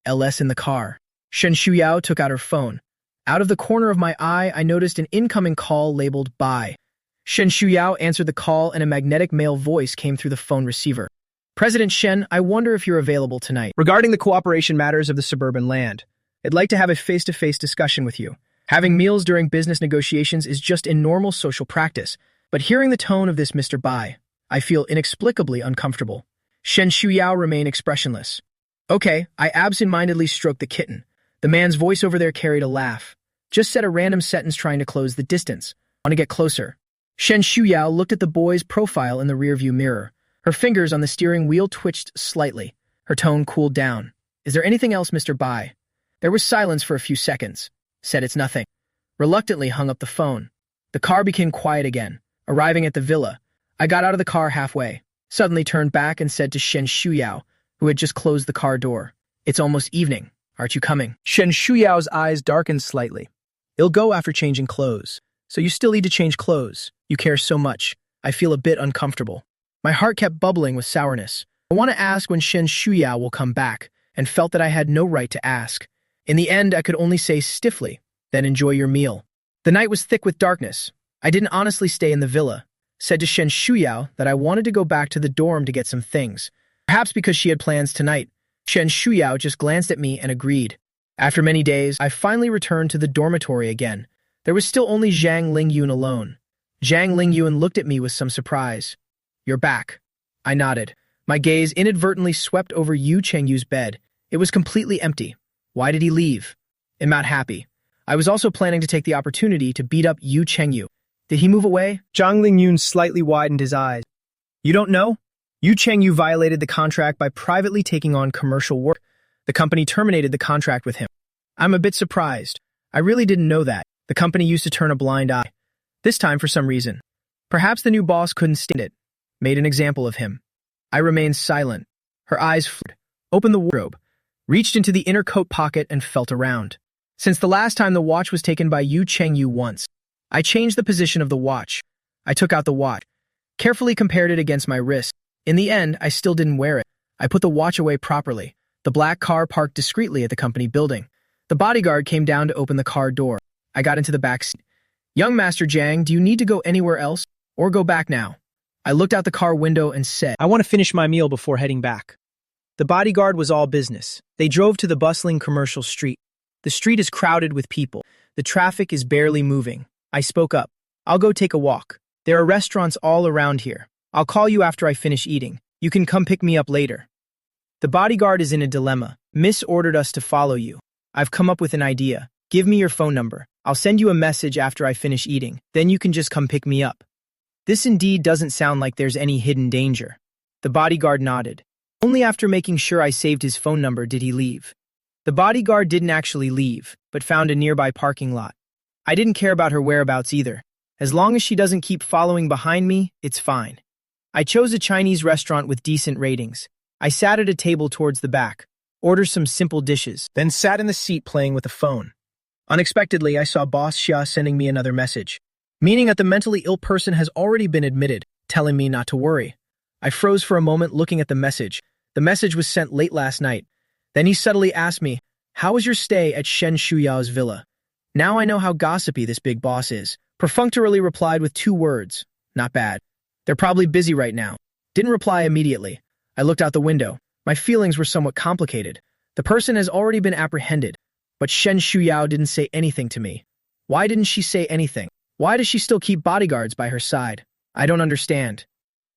LS in the car. Shen Shuyao took out her phone. Out of the corner of my eye, I noticed an incoming call labeled "Bye." Shen Shuyao answered the call and a magnetic male voice came through the phone receiver. "President Shen, I wonder if you're available tonight. Regarding the cooperation matters of the suburban land, I'd like to have a face-to-face discussion with you. Having meals during business negotiations is just a normal social practice, but hearing the tone of this Mr. Bai, I feel inexplicably uncomfortable." Shen Shuyao remained expressionless. "Okay," I absent-mindedly stroked the kitten. The man's voice over there carried a laugh. "Just said a random sentence trying to close the distance. Want to get closer." Shen Shuyao looked at the boy's profile in the rearview mirror. Her fingers on the steering wheel twitched slightly. Her tone cooled down. "Is there anything else, Mr. Bai?" There was silence for a few seconds. Said it's nothing. Reluctantly hung up the phone. The car became quiet again. Arriving at the villa, I got out of the car halfway, suddenly turned back and said to Shen Shuyao, who had just closed the car door, "It's almost evening. Aren't you coming?" Shen Shuyao's eyes darkened slightly. "It'll go after changing clothes. So you still need to change clothes. You care so much. I feel a bit uncomfortable." My heart kept bubbling with sourness. I want to ask when Shen Shuyao will come back, and felt that I had no right to ask. In the end, I could only say stiffly, "Then enjoy your meal." The night was thick with darkness. I didn't honestly stay in the villa. Said to Shen Shuyao that I wanted to go back to the dorm to get some things. Perhaps because she had plans tonight. Shen Shuyao just glanced at me and agreed. After many days, I finally returned to the dormitory again. There was still only Zhang Lingyun alone. Zhang Lingyun looked at me with some surprise. "You're back." I nodded. My gaze inadvertently swept over Yu Chengyu's bed. It was completely empty. Why did he leave? I'm not happy. I was also planning to take the opportunity to beat up Yu Chengyu. Did he move away? Zhang Lingyun slightly widened his eyes. "You don't know? Yu Chengyu violated the contract by privately taking on commercial work. The company terminated the contract with him." I'm a bit surprised. I really didn't know that. The company used to turn a blind eye. This time for some reason. Perhaps the new boss couldn't stand it. Made an example of him. I remained silent. Her eyes flew, opened the wardrobe, reached into the inner coat pocket and felt around. Since the last time the watch was taken by Yu Chengyu once, I changed the position of the watch. I took out the watch, carefully compared it against my wrist. In the end, I still didn't wear it. I put the watch away properly. The black car parked discreetly at the company building. The bodyguard came down to open the car door. I got into the back seat. "Young Master Zhang, do you need to go anywhere else, or go back now?" I looked out the car window and said, "I want to finish my meal before heading back." The bodyguard was all business. They drove to the bustling commercial street. The street is crowded with people. The traffic is barely moving. I spoke up. "I'll go take a walk. There are restaurants all around here. I'll call you after I finish eating. You can come pick me up later." The bodyguard is in a dilemma. "Miss ordered us to follow you. I've come up with an idea. Give me your phone number. I'll send you a message after I finish eating. Then you can just come pick me up." This indeed doesn't sound like there's any hidden danger. The bodyguard nodded. Only after making sure I saved his phone number did he leave. The bodyguard didn't actually leave, but found a nearby parking lot. I didn't care about her whereabouts either. As long as she doesn't keep following behind me, it's fine. I chose a Chinese restaurant with decent ratings. I sat at a table towards the back, ordered some simple dishes, then sat in the seat playing with the phone. Unexpectedly, I saw Boss Xia sending me another message, meaning that the mentally ill person has already been admitted, telling me not to worry. I froze for a moment looking at the message. The message was sent late last night. Then he subtly asked me, "How was your stay at Shen Shuyao's villa?" Now I know how gossipy this big boss is. Perfunctorily replied with 2 words. Not bad. They're probably busy right now. Didn't reply immediately. I looked out the window. My feelings were somewhat complicated. The person has already been apprehended, but Shen Shuyao didn't say anything to me. Why didn't she say anything? Why does she still keep bodyguards by her side? I don't understand.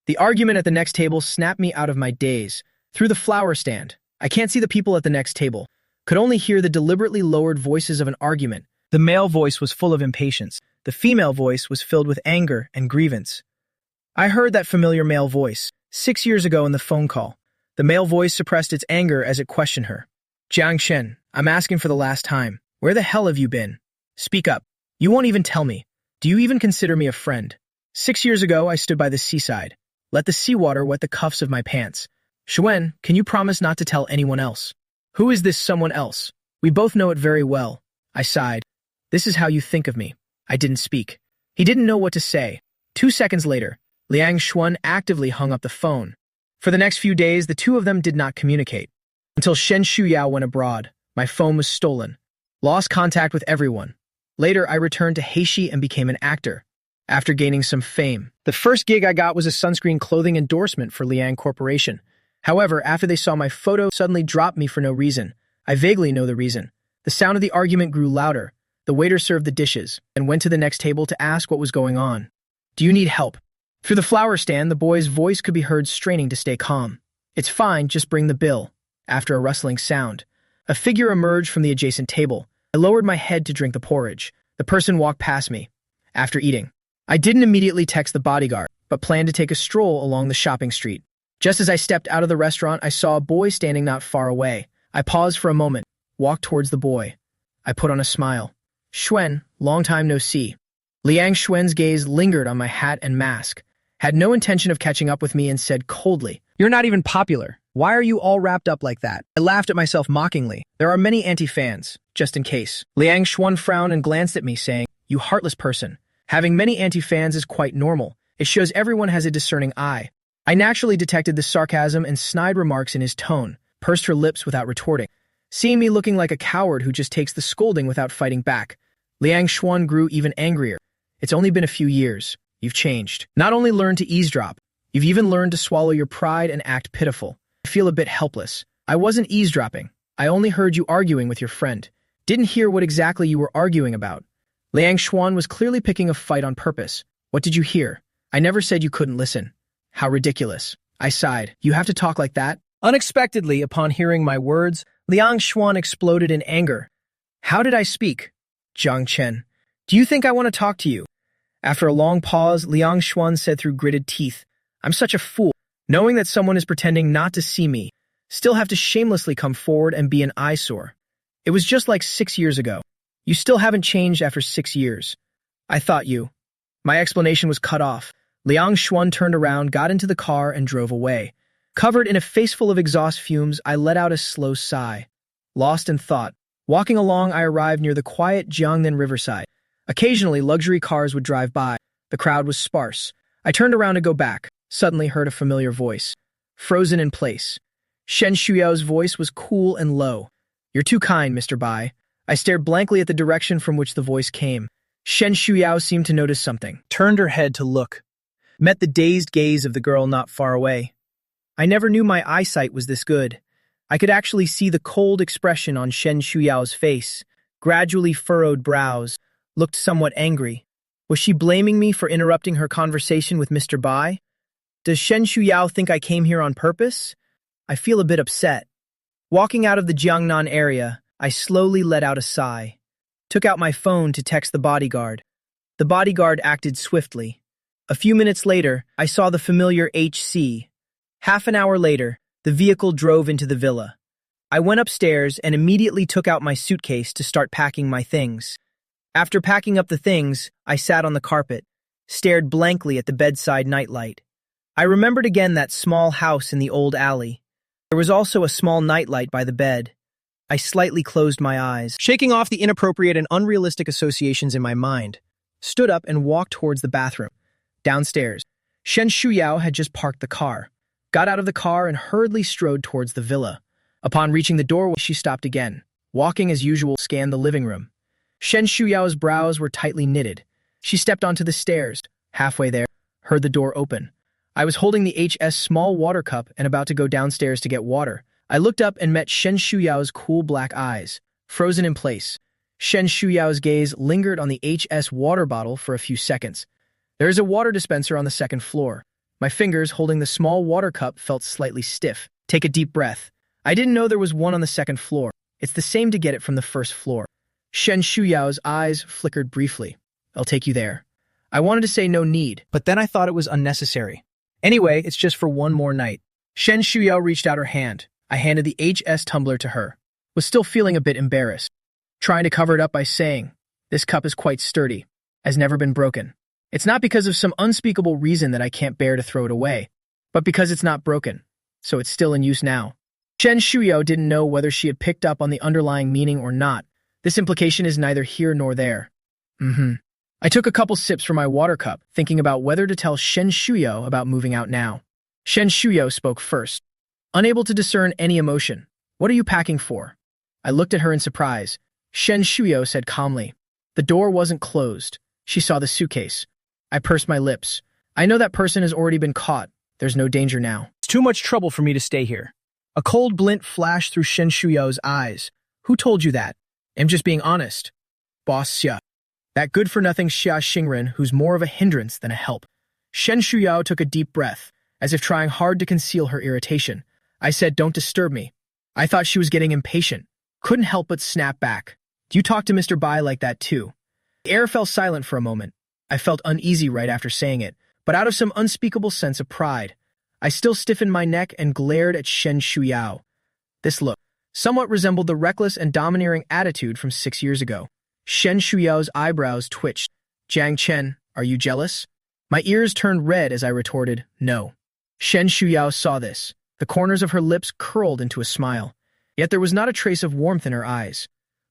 The argument at the next table snapped me out of my daze. Through the flower stand, I can't see the people at the next table. Could only hear the deliberately lowered voices of an argument. The male voice was full of impatience. The female voice was filled with anger and grievance. I heard that familiar male voice 6 years ago in the phone call. The male voice suppressed its anger as it questioned her. "Jiang Shen, I'm asking for the last time. Where the hell have you been? Speak up. You won't even tell me. Do you even consider me a friend? 6 years ago, I stood by the seaside. Let the seawater wet the cuffs of my pants. Xuan, can you promise not to tell anyone else?" "Who is this someone else? We both know it very well." I sighed. "This is how you think of me." I didn't speak. He didn't know what to say. 2 seconds later, Liang Xuan actively hung up the phone. For the next few days, the two of them did not communicate. Until Shen Shuyao went abroad, my phone was stolen. Lost contact with everyone. Later, I returned to Heishi and became an actor. After gaining some fame, the first gig I got was a sunscreen clothing endorsement for Liang Corporation. However, after they saw my photo, suddenly dropped me for no reason. I vaguely know the reason. The sound of the argument grew louder. The waiter served the dishes and went to the next table to ask what was going on. "Do you need help?" Through the flower stand, the boy's voice could be heard straining to stay calm. "It's fine, just bring the bill." After a rustling sound, a figure emerged from the adjacent table. I lowered my head to drink the porridge. The person walked past me. After eating, I didn't immediately text the bodyguard, but planned to take a stroll along the shopping street. Just as I stepped out of the restaurant, I saw a boy standing not far away. I paused for a moment, walked towards the boy. I put on a smile. "Xuan, long time no see." Liang Xuan's gaze lingered on my hat and mask, had no intention of catching up with me, and said coldly, "You're not even popular. Why are you all wrapped up like that?" I laughed at myself mockingly. "There are many anti-fans, just in case." Liang Xuan frowned and glanced at me, saying, "You heartless person. Having many anti-fans is quite normal. It shows everyone has a discerning eye." I naturally detected the sarcasm and snide remarks in his tone, pursed her lips without retorting. Seeing me looking like a coward who just takes the scolding without fighting back, Liang Xuan grew even angrier. "It's only been a few years. You've changed. Not only learned to eavesdrop, you've even learned to swallow your pride and act pitiful. I feel a bit helpless. I wasn't eavesdropping. I only heard you arguing with your friend. Didn't hear what exactly you were arguing about." Liang Xuan was clearly picking a fight on purpose. "What did you hear? I never said you couldn't listen." "How ridiculous." I sighed. "You have to talk like that?" Unexpectedly, upon hearing my words, Liang Xuan exploded in anger. "How did I speak?" "Jiang Chen, do you think I want to talk to you?" After a long pause, Liang Xuan said through gritted teeth, "I'm such a fool. Knowing that someone is pretending not to see me, still have to shamelessly come forward and be an eyesore. It was just like 6 years ago. You still haven't changed after 6 years. I thought you." My explanation was cut off. Liang Xuan turned around, got into the car, and drove away. Covered in a face full of exhaust fumes, I let out a slow sigh. Lost in thought. Walking along, I arrived near the quiet Jiangnan riverside. Occasionally, luxury cars would drive by. The crowd was sparse. I turned around to go back, suddenly heard a familiar voice. Frozen in place. Shen Shuyao's voice was cool and low. "You're too kind, Mr. Bai." I stared blankly at the direction from which the voice came. Shen Shuyao seemed to notice something, turned her head to look. Met the dazed gaze of the girl not far away. I never knew my eyesight was this good. I could actually see the cold expression on Shen Shuyao's face. Gradually furrowed brows, looked somewhat angry. Was she blaming me for interrupting her conversation with Mr. Bai? Does Shen Shuyao think I came here on purpose? I feel a bit upset. Walking out of the Jiangnan area, I slowly let out a sigh. Took out my phone to text the bodyguard. The bodyguard acted swiftly. A few minutes later, I saw the familiar HC. Half an hour later, the vehicle drove into the villa. I went upstairs and immediately took out my suitcase to start packing my things. After packing up the things, I sat on the carpet, stared blankly at the bedside nightlight. I remembered again that small house in the old alley. There was also a small nightlight by the bed. I slightly closed my eyes, shaking off the inappropriate and unrealistic associations in my mind, stood up and walked towards the bathroom. Downstairs, Shen Shuyao had just parked the car. got out of the car and hurriedly strode towards the villa. Upon reaching the doorway, she stopped again. Walking as usual, scanned the living room. Shen Shuyao's brows were tightly knitted. She stepped onto the stairs. Halfway there, heard the door open. I was holding the HS small water cup and about to go downstairs to get water. I looked up and met Shen Shuyao's cool black eyes, frozen in place. Shen Shuyao's gaze lingered on the HS water bottle for a few seconds. There is a water dispenser on the second floor. My fingers holding the small water cup felt slightly stiff. Take a deep breath. I didn't know there was one on the second floor. It's the same to get it from the first floor. Shen Shuyao's eyes flickered briefly. I'll take you there. I wanted to say no need, but then I thought it was unnecessary. Anyway, it's just for one more night. Shen Shuyao reached out her hand. I handed the HS tumbler to her. Was still feeling a bit embarrassed. Trying to cover it up by saying, this cup is quite sturdy. Has never been broken. It's not because of some unspeakable reason that I can't bear to throw it away, but because it's not broken, so it's still in use now. Shen Shuyao didn't know whether she had picked up on the underlying meaning or not. This implication is neither here nor there. I took a couple sips from my water cup, thinking about whether to tell Shen Shuyao about moving out now. Shen Shuyao spoke first. Unable to discern any emotion. What are you packing for? I looked at her in surprise. Shen Shuyao said calmly. The door wasn't closed. She saw the suitcase. I pursed my lips. I know that person has already been caught. There's no danger now. It's too much trouble for me to stay here. A cold glint flashed through Shen Shuyao's eyes. Who told you that? I'm just being honest. Boss Xia. That good-for-nothing Xia Xingren who's more of a hindrance than a help. Shen Shuyao took a deep breath, as if trying hard to conceal her irritation. I said, don't disturb me. I thought she was getting impatient. Couldn't help but snap back. Do you talk to Mr. Bai like that too? The air fell silent for a moment. I felt uneasy right after saying it, but out of some unspeakable sense of pride. I still stiffened my neck and glared at Shen Shuyao. This look somewhat resembled the reckless and domineering attitude from 6 years ago. Shen Shuyao's eyebrows twitched. Jiang Chen, are you jealous? My ears turned red as I retorted, no. Shen Shuyao saw this. The corners of her lips curled into a smile. Yet there was not a trace of warmth in her eyes.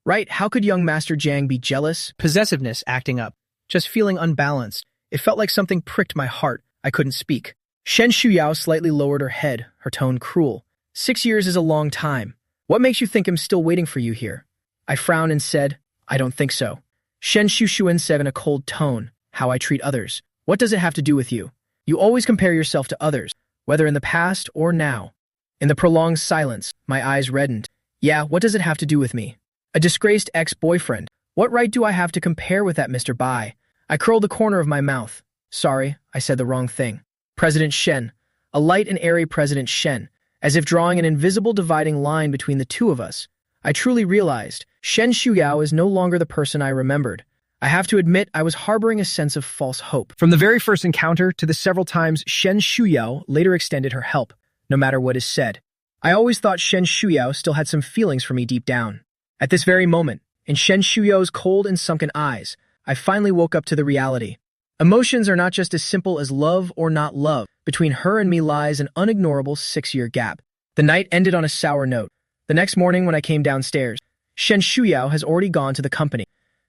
Right, how could young Master Jiang be jealous? Possessiveness acting up. Just feeling unbalanced. It felt like something pricked my heart. I couldn't speak. Shen Shuyao slightly lowered her head, her tone cruel. 6 years is a long time. What makes you think I'm still waiting for you here? I frowned and said, I don't think so. Shen Shushuan said in a cold tone, how I treat others. What does it have to do with you? You always compare yourself to others, whether in the past or now. In the prolonged silence, my eyes reddened. Yeah, what does it have to do with me? A disgraced ex-boyfriend. What right do I have to compare with that Mr. Bai? I curled the corner of my mouth. Sorry, I said the wrong thing. President Shen. A light and airy President Shen, as if drawing an invisible dividing line between the two of us. I truly realized Shen Shuyao is no longer the person I remembered. I have to admit I was harboring a sense of false hope. From the very first encounter to the several times Shen Shuyao later extended her help, no matter what is said. I always thought Shen Shuyao still had some feelings for me deep down. At this very moment, in Shen Shuyao's cold and sunken eyes, I finally woke up to the reality. Emotions are not just as simple as love or not love. Between her and me lies an unignorable 6-year gap. The night ended on a sour note. The next morning when I came downstairs, Shen Shuyao has already gone to the company.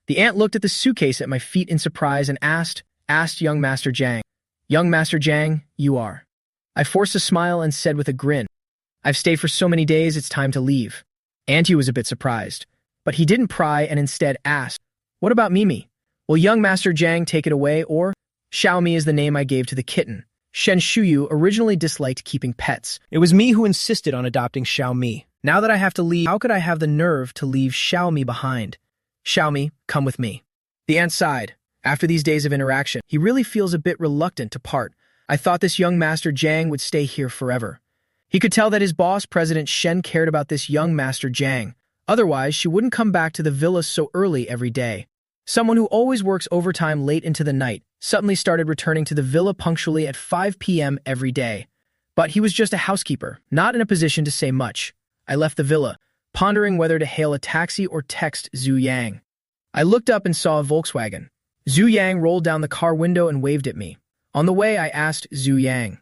The aunt looked at the suitcase at my feet in surprise and asked young Master Jiang. Young Master Jiang, you are. I forced a smile and said with a grin, I've stayed for so many days it's time to leave. Auntie was a bit surprised, but he didn't pry and instead asked, what about Mimi? Will young Master Jiang take it away or? Xiaomi is the name I gave to the kitten. Shen Shuyu originally disliked keeping pets. It was me who insisted on adopting Xiaomi. Now that I have to leave, how could I have the nerve to leave Xiaomi behind? Xiaomi, come with me. The aunt sighed. After these days of interaction, he really feels a bit reluctant to part. I thought this young Master Jiang would stay here forever. He could tell that his boss, President Shen, cared about this young Master Jiang. Otherwise, she wouldn't come back to the villa so early every day. Someone who always works overtime late into the night suddenly started returning to the villa punctually at 5 p.m. every day. But he was just a housekeeper, not in a position to say much. I left the villa, pondering whether to hail a taxi or text Zhu Yang. I looked up and saw a Volkswagen. Zhu Yang rolled down the car window and waved at me. On the way, I asked Zhu Yang,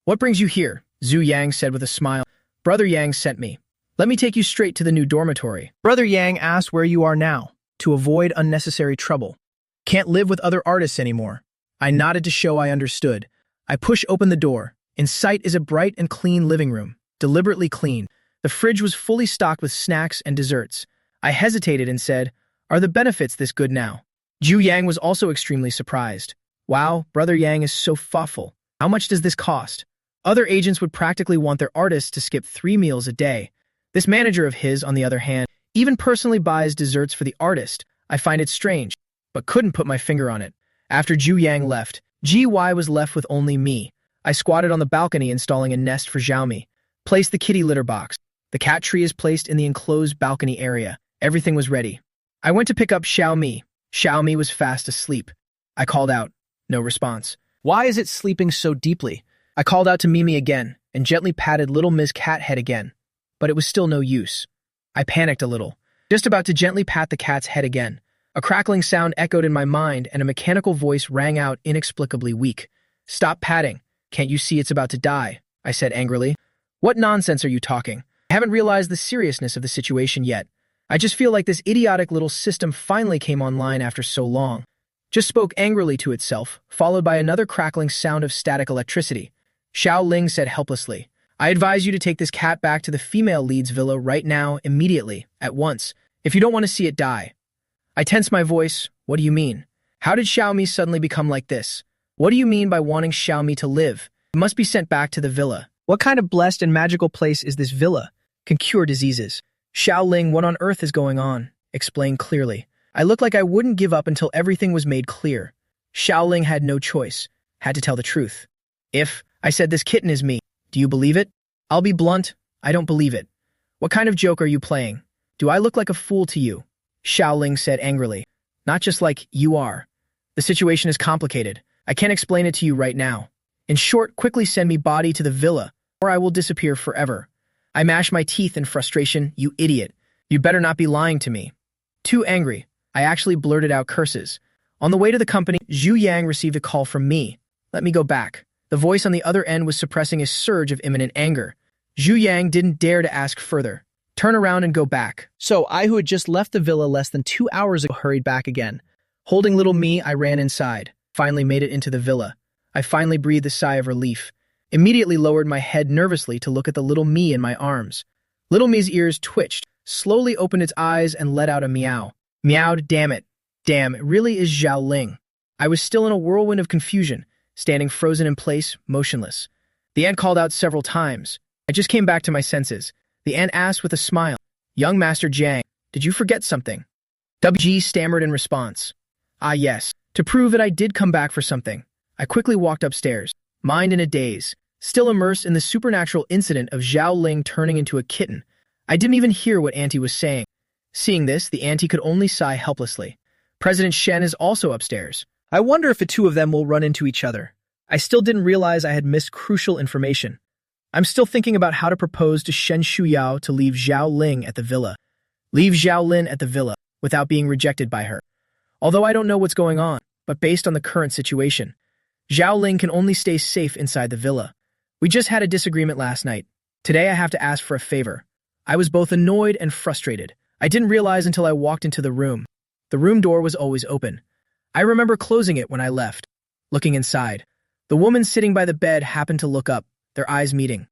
what brings you here? Zhu Yang said with a smile, Brother Yang sent me. Let me take you straight to the new dormitory. Brother Yang asked where you are now, to avoid unnecessary trouble. Can't live with other artists anymore. I nodded to show I understood. I pushed open the door. In sight is a bright and clean living room, deliberately clean. The fridge was fully stocked with snacks and desserts. I hesitated and said, "Are the benefits this good now?" Ju Yang was also extremely surprised. "Wow, Brother Yang is so thoughtful. How much does this cost?" Other agents would practically want their artists to skip 3 meals a day. This manager of his, on the other hand, even personally buys desserts for the artist. I find it strange, but couldn't put my finger on it. After Ju Yang left, GY was left with only me. I squatted on the balcony installing a nest for Xiaomi. Placed the kitty litter box. The cat tree is placed in the enclosed balcony area. Everything was ready. I went to pick up Xiaomi. Xiaomi was fast asleep. I called out. No response. Why is it sleeping so deeply? I called out to Mimi again and gently patted little Ms. Cat head again, but it was still no use. I panicked a little, just about to gently pat the cat's head again. A crackling sound echoed in my mind and a mechanical voice rang out inexplicably weak. "Stop patting. Can't you see it's about to die?" I said angrily. "What nonsense are you talking? I haven't realized the seriousness of the situation yet. I just feel like this idiotic little system finally came online after so long." Just spoke angrily to itself, followed by another crackling sound of static electricity. Xiao Ling said helplessly, "I advise you to take this cat back to the female lead's villa right now, immediately, at once, if you don't want to see it die." I tensed my voice. "What do you mean? How did Xiaomi suddenly become like this? What do you mean by wanting Xiaomi to live? It must be sent back to the villa. What kind of blessed and magical place is this villa? Can cure diseases." "Xiao Ling, what on earth is going on?" Explain clearly. I looked like I wouldn't give up until everything was made clear. Xiao Ling had no choice. Had to tell the truth. I said this kitten is me. Do you believe it? I'll be blunt. I don't believe it. What kind of joke are you playing? Do I look like a fool to you?" Xiao Ling said angrily. "Not just like you are. The situation is complicated. I can't explain it to you right now. In short, quickly send me body to the villa, or I will disappear forever." I mashed my teeth in frustration. "You idiot. You'd better not be lying to me." Too angry, I actually blurted out curses. On the way to the company, Zhu Yang received a call from me. "Let me go back." The voice on the other end was suppressing a surge of imminent anger. Zhu Yang didn't dare to ask further. "Turn around and go back." So I, who had just left the villa less than 2 hours ago, hurried back again. Holding little me, I ran inside. Finally made it into the villa. I finally breathed a sigh of relief. Immediately lowered my head nervously to look at the little me in my arms. Little me's ears twitched, slowly opened its eyes and let out a meow. Meowed, "Damn it. Damn, it really is Xiao Ling." I was still in a whirlwind of confusion, standing frozen in place, motionless. The ant called out several times. I just came back to my senses. The ant asked with a smile, "Young Master Jiang, did you forget something?" WG stammered in response. "Ah yes, to prove that I did come back for something." I quickly walked upstairs, mind in a daze, still immersed in the supernatural incident of Xiao Ling turning into a kitten. I didn't even hear what Auntie was saying. Seeing this, the auntie could only sigh helplessly. President Shen is also upstairs. I wonder if the two of them will run into each other. I still didn't realize I had missed crucial information. I'm still thinking about how to propose to Shen Shuyao to leave Xiao Ling at the villa. Leave Xiao Lin at the villa, without being rejected by her. Although I don't know what's going on, but based on the current situation, Xiao Ling can only stay safe inside the villa. We just had a disagreement last night. Today I have to ask for a favor. I was both annoyed and frustrated. I didn't realize until I walked into the room. The room door was always open. I remember closing it when I left. Looking inside, the woman sitting by the bed happened to look up, their eyes meeting.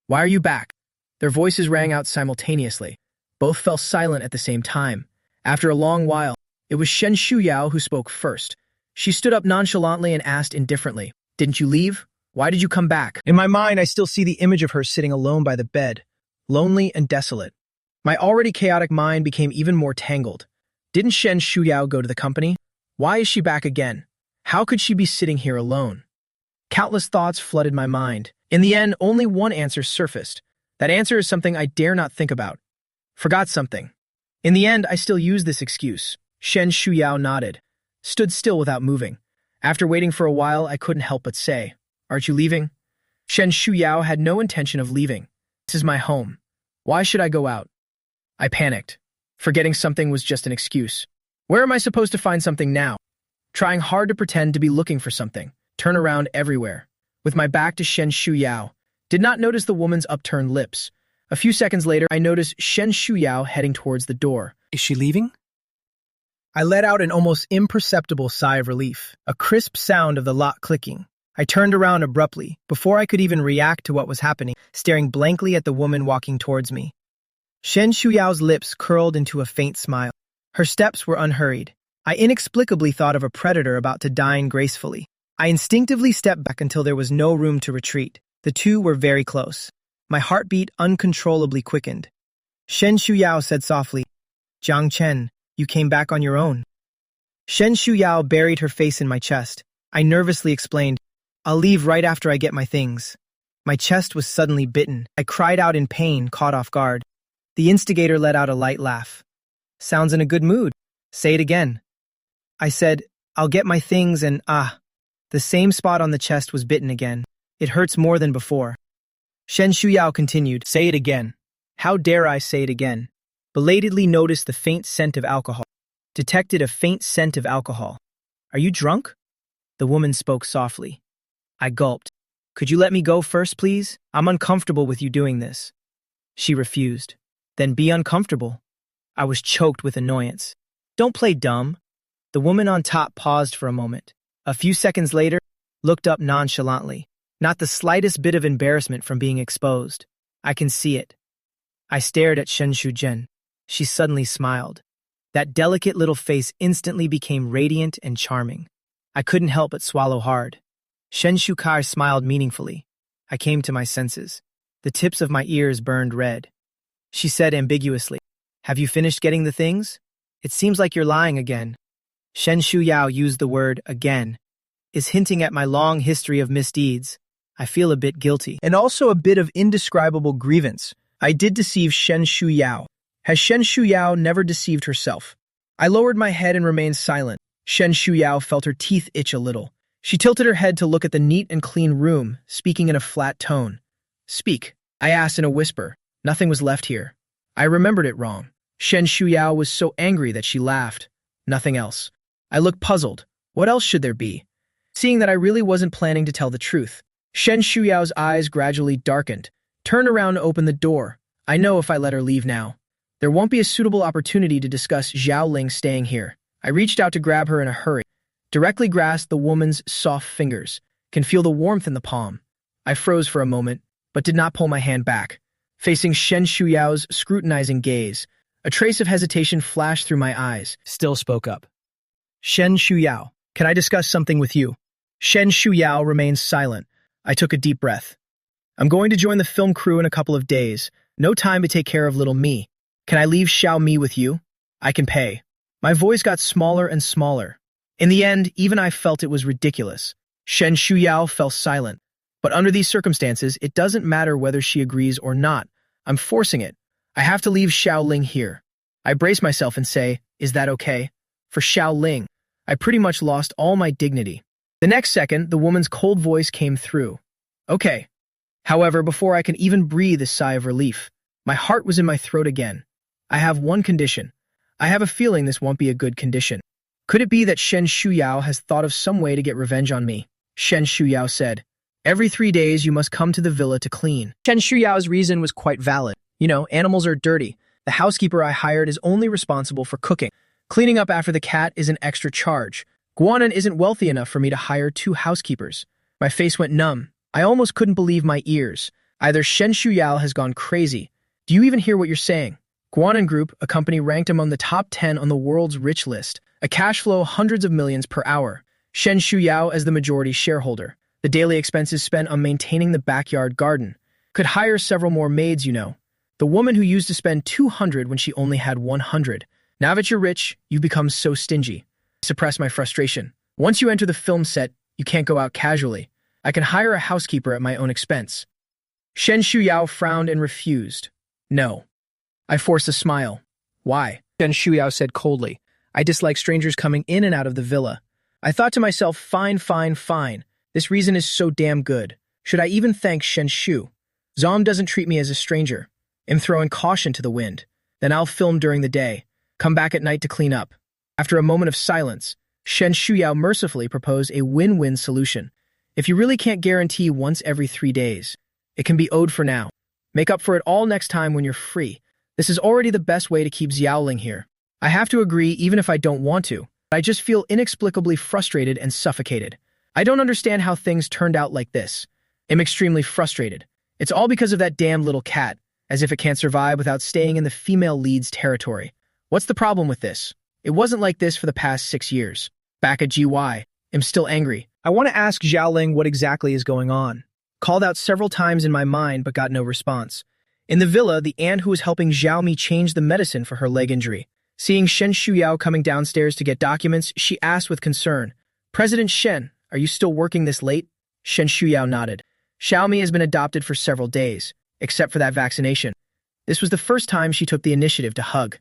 "Why are you back?" Their voices rang out simultaneously. Both fell silent at the same time. After a long while, it was Shen Shuyao who spoke first. She stood up nonchalantly and asked indifferently, "Didn't you leave? Why did you come back?" In my mind, I still see the image of her sitting alone by the bed, lonely and desolate. My already chaotic mind became even more tangled. Didn't Shen Shuyao go to the company? Why is she back again? How could she be sitting here alone? Countless thoughts flooded my mind. In the end, only one answer surfaced. That answer is something I dare not think about. Forgot something. In the end, I still used this excuse. Shen Shuyao nodded, stood still without moving. After waiting for a while, I couldn't help but say, "Aren't you leaving?" Shen Shuyao had no intention of leaving. "This is my home. Why should I go out?" I panicked. Forgetting something was just an excuse. Where am I supposed to find something now? Trying hard to pretend to be looking for something. Turn around everywhere. With my back to Shen Shuyao. Did not notice the woman's upturned lips. A few seconds later, I noticed Shen Shuyao heading towards the door. Is she leaving? I let out an almost imperceptible sigh of relief, a crisp sound of the lock clicking. I turned around abruptly, before I could even react to what was happening, staring blankly at the woman walking towards me. Shen Shuyao's lips curled into a faint smile. Her steps were unhurried. I inexplicably thought of a predator about to dine gracefully. I instinctively stepped back until there was no room to retreat. The two were very close. My heartbeat uncontrollably quickened. Shen Shuyao said softly, "Jiang Chen, you came back on your own." Shen Shuyao buried her face in my chest. I nervously explained, "I'll leave right after I get my things." My chest was suddenly bitten. I cried out in pain, caught off guard. The instigator let out a light laugh. "Sounds in a good mood. Say it again." I said, "I'll get my things and the same spot on the chest was bitten again. It hurts more than before." Shen Shuyao continued, "Say it again." How dare I say it again? Belatedly noticed the faint scent of alcohol. Detected a faint scent of alcohol. "Are you drunk?" The woman spoke softly. I gulped. "Could you let me go first, please? I'm uncomfortable with you doing this." She refused. "Then be uncomfortable." I was choked with annoyance. "Don't play dumb." The woman on top paused for a moment. A few seconds later, looked up nonchalantly. Not the slightest bit of embarrassment from being exposed. I can see it. I stared at Shen Shuzhen. She suddenly smiled. That delicate little face instantly became radiant and charming. I couldn't help but swallow hard. Shen Shukai smiled meaningfully. I came to my senses. The tips of my ears burned red. She said ambiguously, "Have you finished getting the things? It seems like you're lying again." Shen Shuyao used the word again, is hinting at my long history of misdeeds. I feel a bit guilty. And also a bit of indescribable grievance. I did deceive Shen Shuyao. Has Shen Shuyao never deceived herself? I lowered my head and remained silent. Shen Shuyao felt her teeth itch a little. She tilted her head to look at the neat and clean room, speaking in a flat tone. "Speak," I asked in a whisper. Nothing was left here. I remembered it wrong. Shen Shuyao was so angry that she laughed. Nothing else. I looked puzzled. What else should there be? Seeing that I really wasn't planning to tell the truth. Shen Shuyao's eyes gradually darkened. Turned around to open the door. I know if I let her leave now, there won't be a suitable opportunity to discuss Zhao Ling staying here. I reached out to grab her in a hurry. Directly grasped the woman's soft fingers. Can feel the warmth in the palm. I froze for a moment, but did not pull my hand back. Facing Shen Shuyao's scrutinizing gaze, a trace of hesitation flashed through my eyes. Still spoke up. "Shen Shuyao, can I discuss something with you?" Shen Shuyao remained silent. I took a deep breath. "I'm going to join the film crew in a couple of days. No time to take care of little me. Can I leave Xiao Mi with you? I can pay." My voice got smaller and smaller. In the end, even I felt it was ridiculous. Shen Shuyao fell silent. But under these circumstances, it doesn't matter whether she agrees or not. I'm forcing it. I have to leave Xiao Ling here. I brace myself and say, "Is that okay?" For Xiao Ling, I pretty much lost all my dignity. The next second, the woman's cold voice came through. "Okay." However, before I could even breathe a sigh of relief, my heart was in my throat again. "I have one condition. I have a feeling this won't be a good condition." Could it be that Shen Shuyao has thought of some way to get revenge on me? Shen Shuyao said, "Every 3 days you must come to the villa to clean." Shen Shuyao's reason was quite valid. You know, animals are dirty. The housekeeper I hired is only responsible for cooking. Cleaning up after the cat is an extra charge. Guanan isn't wealthy enough for me to hire 2 housekeepers. My face went numb. I almost couldn't believe my ears. Either Shen Shuyao has gone crazy. Do you even hear what you're saying? Guanan Group, a company ranked among the top 10 on the world's rich list. A cash flow hundreds of millions per hour. Shen Shuyao as the majority shareholder. The daily expenses spent on maintaining the backyard garden. Could hire several more maids, you know. The woman who used to spend 200 when she only had 100. Now that you're rich, you've become so stingy. I suppress my frustration. Once you enter the film set, you can't go out casually. I can hire a housekeeper at my own expense. Shen Shuyao frowned and refused. "No." I forced a smile. "Why?" Shen Shuyao said coldly. "I dislike strangers coming in and out of the villa." I thought to myself, fine. This reason is so damn good. Should I even thank Shen Shu? Zom doesn't treat me as a stranger. I'm throwing caution to the wind. Then I'll film during the day. Come back at night to clean up. After a moment of silence, Shen Shuyao mercifully proposed a win-win solution. If you really can't guarantee once every 3 days, it can be owed for now. Make up for it all next time when you're free. This is already the best way to keep Xiaoling here. I have to agree even if I don't want to. I just feel inexplicably frustrated and suffocated. I don't understand how things turned out like this. I'm extremely frustrated. It's all because of that damn little cat, as if it can't survive without staying in the female lead's territory. What's the problem with this? It wasn't like this for the past 6 years. Back at GY, I'm still angry. I want to ask Xiaoling what exactly is going on. Called out several times in my mind but got no response. In the villa, the aunt who was helping Xiaomi change the medicine for her leg injury. Seeing Shen Shuyao coming downstairs to get documents, she asked with concern, "President Shen, are you still working this late?" Shen Shuyao nodded. Xiaomi has been adopted for several days, except for that vaccination. This was the first time she took the initiative to hug.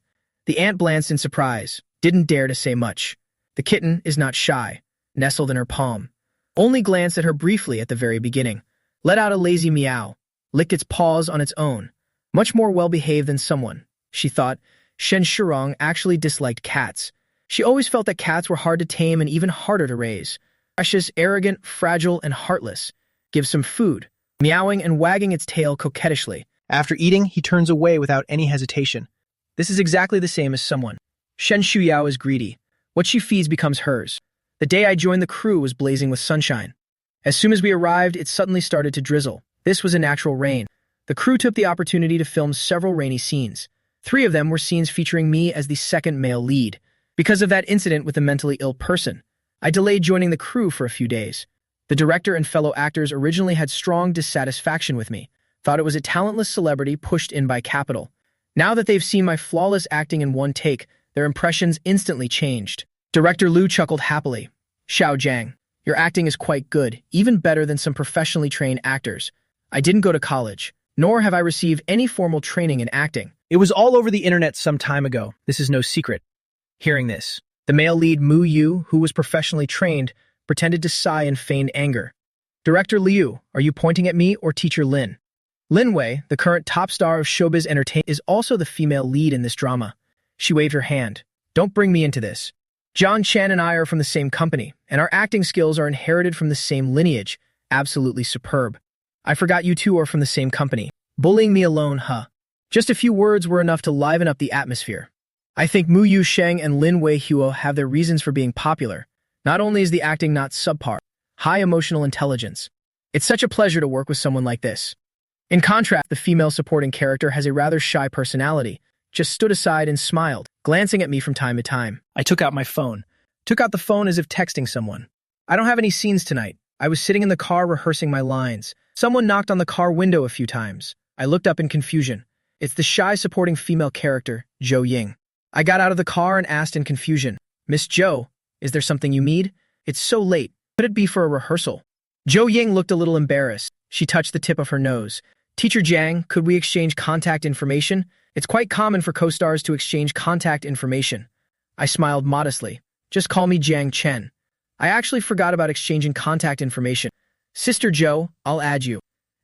The aunt glanced in surprise, didn't dare to say much. The kitten is not shy, nestled in her palm. Only glanced at her briefly at the very beginning, let out a lazy meow, licked its paws on its own. Much more well-behaved than someone, she thought. Shen Shurong actually disliked cats. She always felt that cats were hard to tame and even harder to raise. Precious, arrogant, fragile, and heartless. Give some food, meowing and wagging its tail coquettishly. After eating, he turns away without any hesitation. This is exactly the same as someone. Shen Shuyao is greedy. What she feeds becomes hers. The day I joined the crew was blazing with sunshine. As soon as we arrived, it suddenly started to drizzle. This was a natural rain. The crew took the opportunity to film several rainy scenes. 3 of them were scenes featuring me as the second male lead. Because of that incident with the mentally ill person, I delayed joining the crew for a few days. The director and fellow actors originally had strong dissatisfaction with me, thought it was a talentless celebrity pushed in by capital. Now that they've seen my flawless acting in one take, their impressions instantly changed. Director Liu chuckled happily. "Xiao Jiang, your acting is quite good, even better than some professionally trained actors. I didn't go to college, nor have I received any formal training in acting." It was all over the internet some time ago. This is no secret. Hearing this, the male lead Mu Yu, who was professionally trained, pretended to sigh in feigned anger. "Director Liu, are you pointing at me or teacher Lin?" Lin Wei, the current top star of showbiz entertainment, is also the female lead in this drama. She waved her hand. "Don't bring me into this. John Chan and I are from the same company, and our acting skills are inherited from the same lineage. Absolutely superb. I forgot you two are from the same company. Bullying me alone, huh?" Just a few words were enough to liven up the atmosphere. I think Mu Yu Sheng and Lin Wei Huo have their reasons for being popular. Not only is the acting not subpar, high emotional intelligence. It's such a pleasure to work with someone like this. In contrast, the female supporting character has a rather shy personality, just stood aside and smiled, glancing at me from time to time. I took out my phone. Took out the phone as if texting someone. "I don't have any scenes tonight. I was sitting in the car rehearsing my lines. Someone knocked on the car window a few times. I looked up in confusion. It's the shy supporting female character, Zhou Ying. I got out of the car and asked in confusion, 'Miss Zhou, is there something you need? It's so late. Could it be for a rehearsal?' Zhou Ying looked a little embarrassed. She touched the tip of her nose. 'Teacher Jiang, could we exchange contact information? It's quite common for co-stars to exchange contact information.' I smiled modestly. 'Just call me Jiang Chen.' I actually forgot about exchanging contact information. 'Sister Zhou, I'll add you.'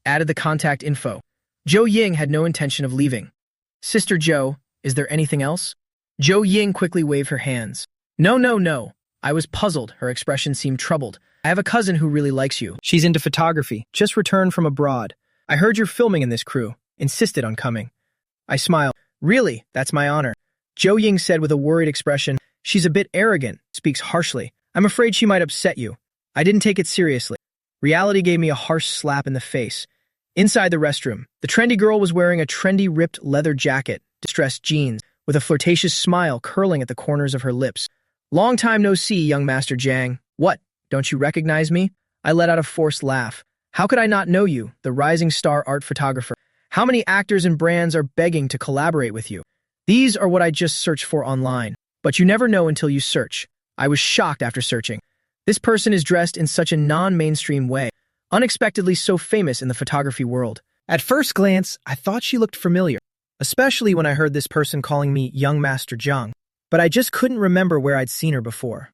Added the contact info. Zhou Ying had no intention of leaving. 'Sister Zhou, is there anything else?' Zhou Ying quickly waved her hands. 'No, no, no.' I was puzzled. Her expression seemed troubled. 'I have a cousin who really likes you. She's into photography, just returned from abroad. I heard you're filming in this crew. Insisted on coming.' I smiled. 'Really, that's my honor.' Zhou Ying said with a worried expression, 'She's a bit arrogant, speaks harshly. I'm afraid she might upset you.' I didn't take it seriously. Reality gave me a harsh slap in the face. Inside the restroom, the trendy girl was wearing a trendy ripped leather jacket, distressed jeans, with a flirtatious smile curling at the corners of her lips. 'Long time no see, young Master Jiang. What, don't you recognize me?' I let out a forced laugh. 'How could I not know you, the rising star art photographer? How many actors and brands are begging to collaborate with you? These are what I just searched for online. But you never know until you search.' I was shocked after searching. This person is dressed in such a non-mainstream way, unexpectedly so famous in the photography world. At first glance, I thought she looked familiar, especially when I heard this person calling me Young Master Jiang, but I just couldn't remember where I'd seen her before.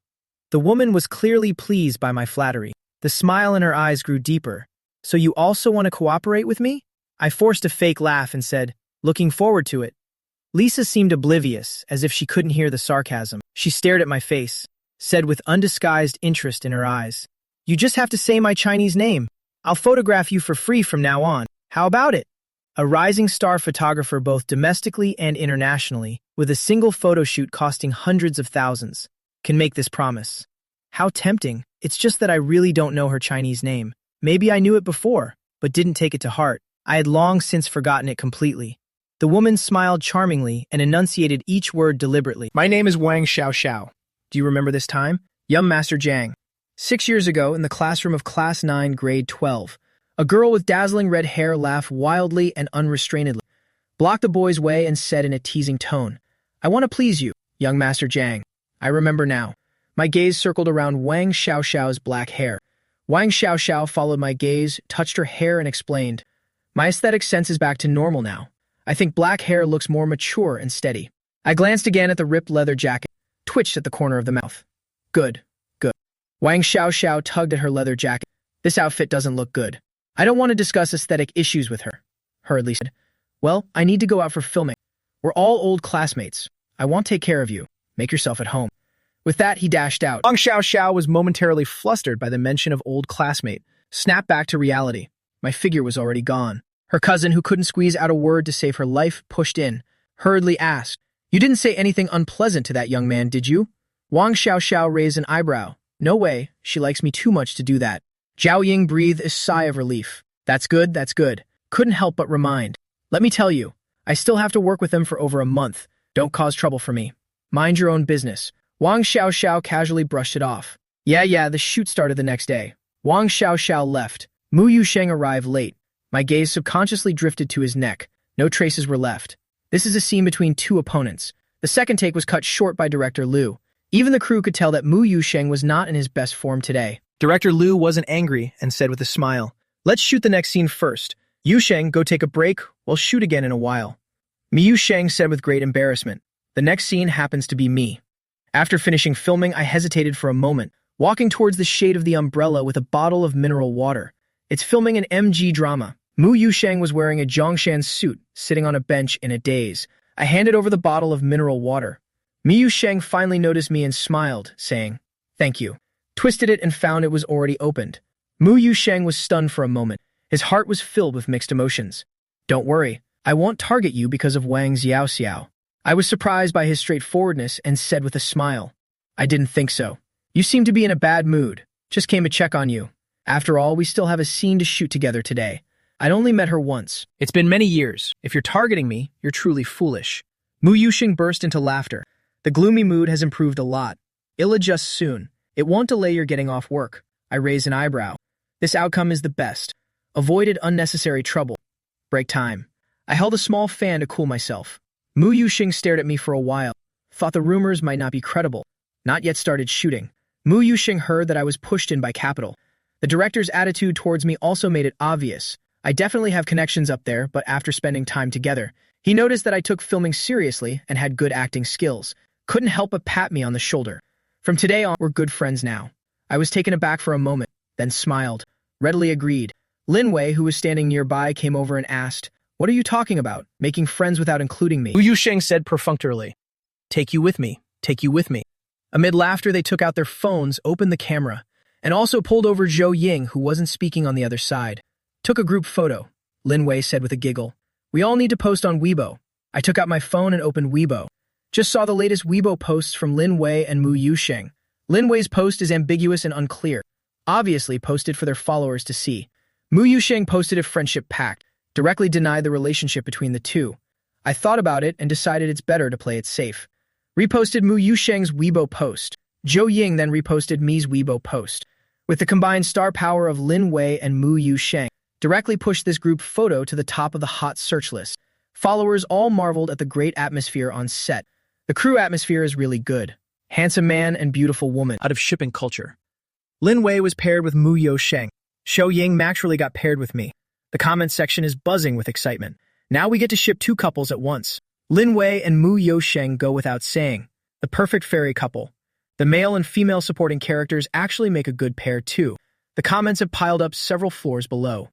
The woman was clearly pleased by my flattery. The smile in her eyes grew deeper. 'So you also want to cooperate with me?' I forced a fake laugh and said, 'Looking forward to it.' Lisa seemed oblivious, as if she couldn't hear the sarcasm. She stared at my face, said with undisguised interest in her eyes, 'You just have to say my Chinese name. I'll photograph you for free from now on. How about it?' A rising star photographer both domestically and internationally, with a single photo shoot costing hundreds of thousands, can make this promise. How tempting. It's just that I really don't know her Chinese name. Maybe I knew it before, but didn't take it to heart. I had long since forgotten it completely. The woman smiled charmingly and enunciated each word deliberately. My name is Wang Xiaoxiao. Do you remember this time? Young Master Jiang. 6 years ago, in the classroom of Class 9, Grade 12, a girl with dazzling red hair laughed wildly and unrestrainedly, blocked the boy's way and said in a teasing tone, "I want to please you, young Master Jiang." I remember now. My gaze circled around Wang Xiaoxiao's black hair. Wang Xiaoxiao followed my gaze, touched her hair, and explained, "My aesthetic sense is back to normal now. I think black hair looks more mature and steady." I glanced again at the ripped leather jacket, twitched at the corner of the mouth. Good, good. Wang Xiaoxiao tugged at her leather jacket. This outfit doesn't look good. I don't want to discuss aesthetic issues with her, hurriedly said. Well, I need to go out for filming. We're all old classmates. I won't take care of you. Make yourself at home. With that, he dashed out. Wang Xiaoxiao was momentarily flustered by the mention of old classmate. Snapped back to reality. My figure was already gone. Her cousin, who couldn't squeeze out a word to save her life, pushed in, hurriedly asked, "You didn't say anything unpleasant to that young man, did you?" Wang Xiaoxiao raised an eyebrow. "No way, she likes me too much to do that." Zhao Ying breathed a sigh of relief. That's good, that's good. Couldn't help but remind. Let me tell you, I still have to work with them for over a month. Don't cause trouble for me. Mind your own business. Wang Xiaoxiao casually brushed it off. Yeah, the shoot started the next day. Wang Xiaoxiao left. Mu Yusheng arrived late. My gaze subconsciously drifted to his neck. No traces were left. This is a scene between two opponents. The second take was cut short by director Liu. Even the crew could tell that Mu Yusheng was not in his best form today. Director Liu wasn't angry and said with a smile, "Let's shoot the next scene first. Yusheng, go take a break. We'll shoot again in a while." Mi Yusheng said with great embarrassment. The next scene happens to be me. After finishing filming, I hesitated for a moment, walking towards the shade of the umbrella with a bottle of mineral water. It's filming an MG drama. Mu Yusheng was wearing a Zhongshan suit, sitting on a bench in a daze. I handed over the bottle of mineral water. Mi Yusheng finally noticed me and smiled, saying, "Thank you." Twisted it and found it was already opened. Mu Yusheng was stunned for a moment. His heart was filled with mixed emotions. "Don't worry, I won't target you because of Wang Xiaoxiao." I was surprised by his straightforwardness and said with a smile, "I didn't think so. You seem to be in a bad mood. Just came to check on you. After all, we still have a scene to shoot together today. I'd only met her once." It's been many years. If you're targeting me, you're truly foolish. Mu Yusheng burst into laughter. The gloomy mood has improved a lot. It'll adjust soon. It won't delay your getting off work. I raised an eyebrow. This outcome is the best. Avoided unnecessary trouble. Break time. I held a small fan to cool myself. Mu Yusheng stared at me for a while, thought the rumors might not be credible. Not yet started shooting. Mu Yusheng heard that I was pushed in by capital. The director's attitude towards me also made it obvious. I definitely have connections up there, but after spending time together, he noticed that I took filming seriously and had good acting skills. Couldn't help but pat me on the shoulder. From today on, we're good friends now. I was taken aback for a moment, then smiled, readily agreed. Lin Wei, who was standing nearby, came over and asked, "What are you talking about, making friends without including me?" Mu Yusheng said perfunctorily, "Take you with me, take you with me." Amid laughter, they took out their phones, opened the camera, and also pulled over Zhou Ying, who wasn't speaking on the other side. Took a group photo, Lin Wei said with a giggle. "We all need to post on Weibo." I took out my phone and opened Weibo. Just saw the latest Weibo posts from Lin Wei and Mu Yusheng. Lin Wei's post is ambiguous and unclear, obviously posted for their followers to see. Mu Yusheng posted a friendship pact, directly denied the relationship between the two. I thought about it and decided it's better to play it safe. Reposted Mu Yusheng's Weibo post. Zhou Ying then reposted Mi's Weibo post. With the combined star power of Lin Wei and Mu Yusheng, directly pushed this group photo to the top of the hot search list. Followers all marveled at the great atmosphere on set. The crew atmosphere is really good. Handsome man and beautiful woman. Out of shipping culture. Lin Wei was paired with Mu Yusheng. Zhou Ying naturally got paired with me. The comment section is buzzing with excitement. Now we get to ship two couples at once. Lin Wei and Mu Yusheng go without saying. The perfect fairy couple. The male and female supporting characters actually make a good pair too. The comments have piled up several floors below.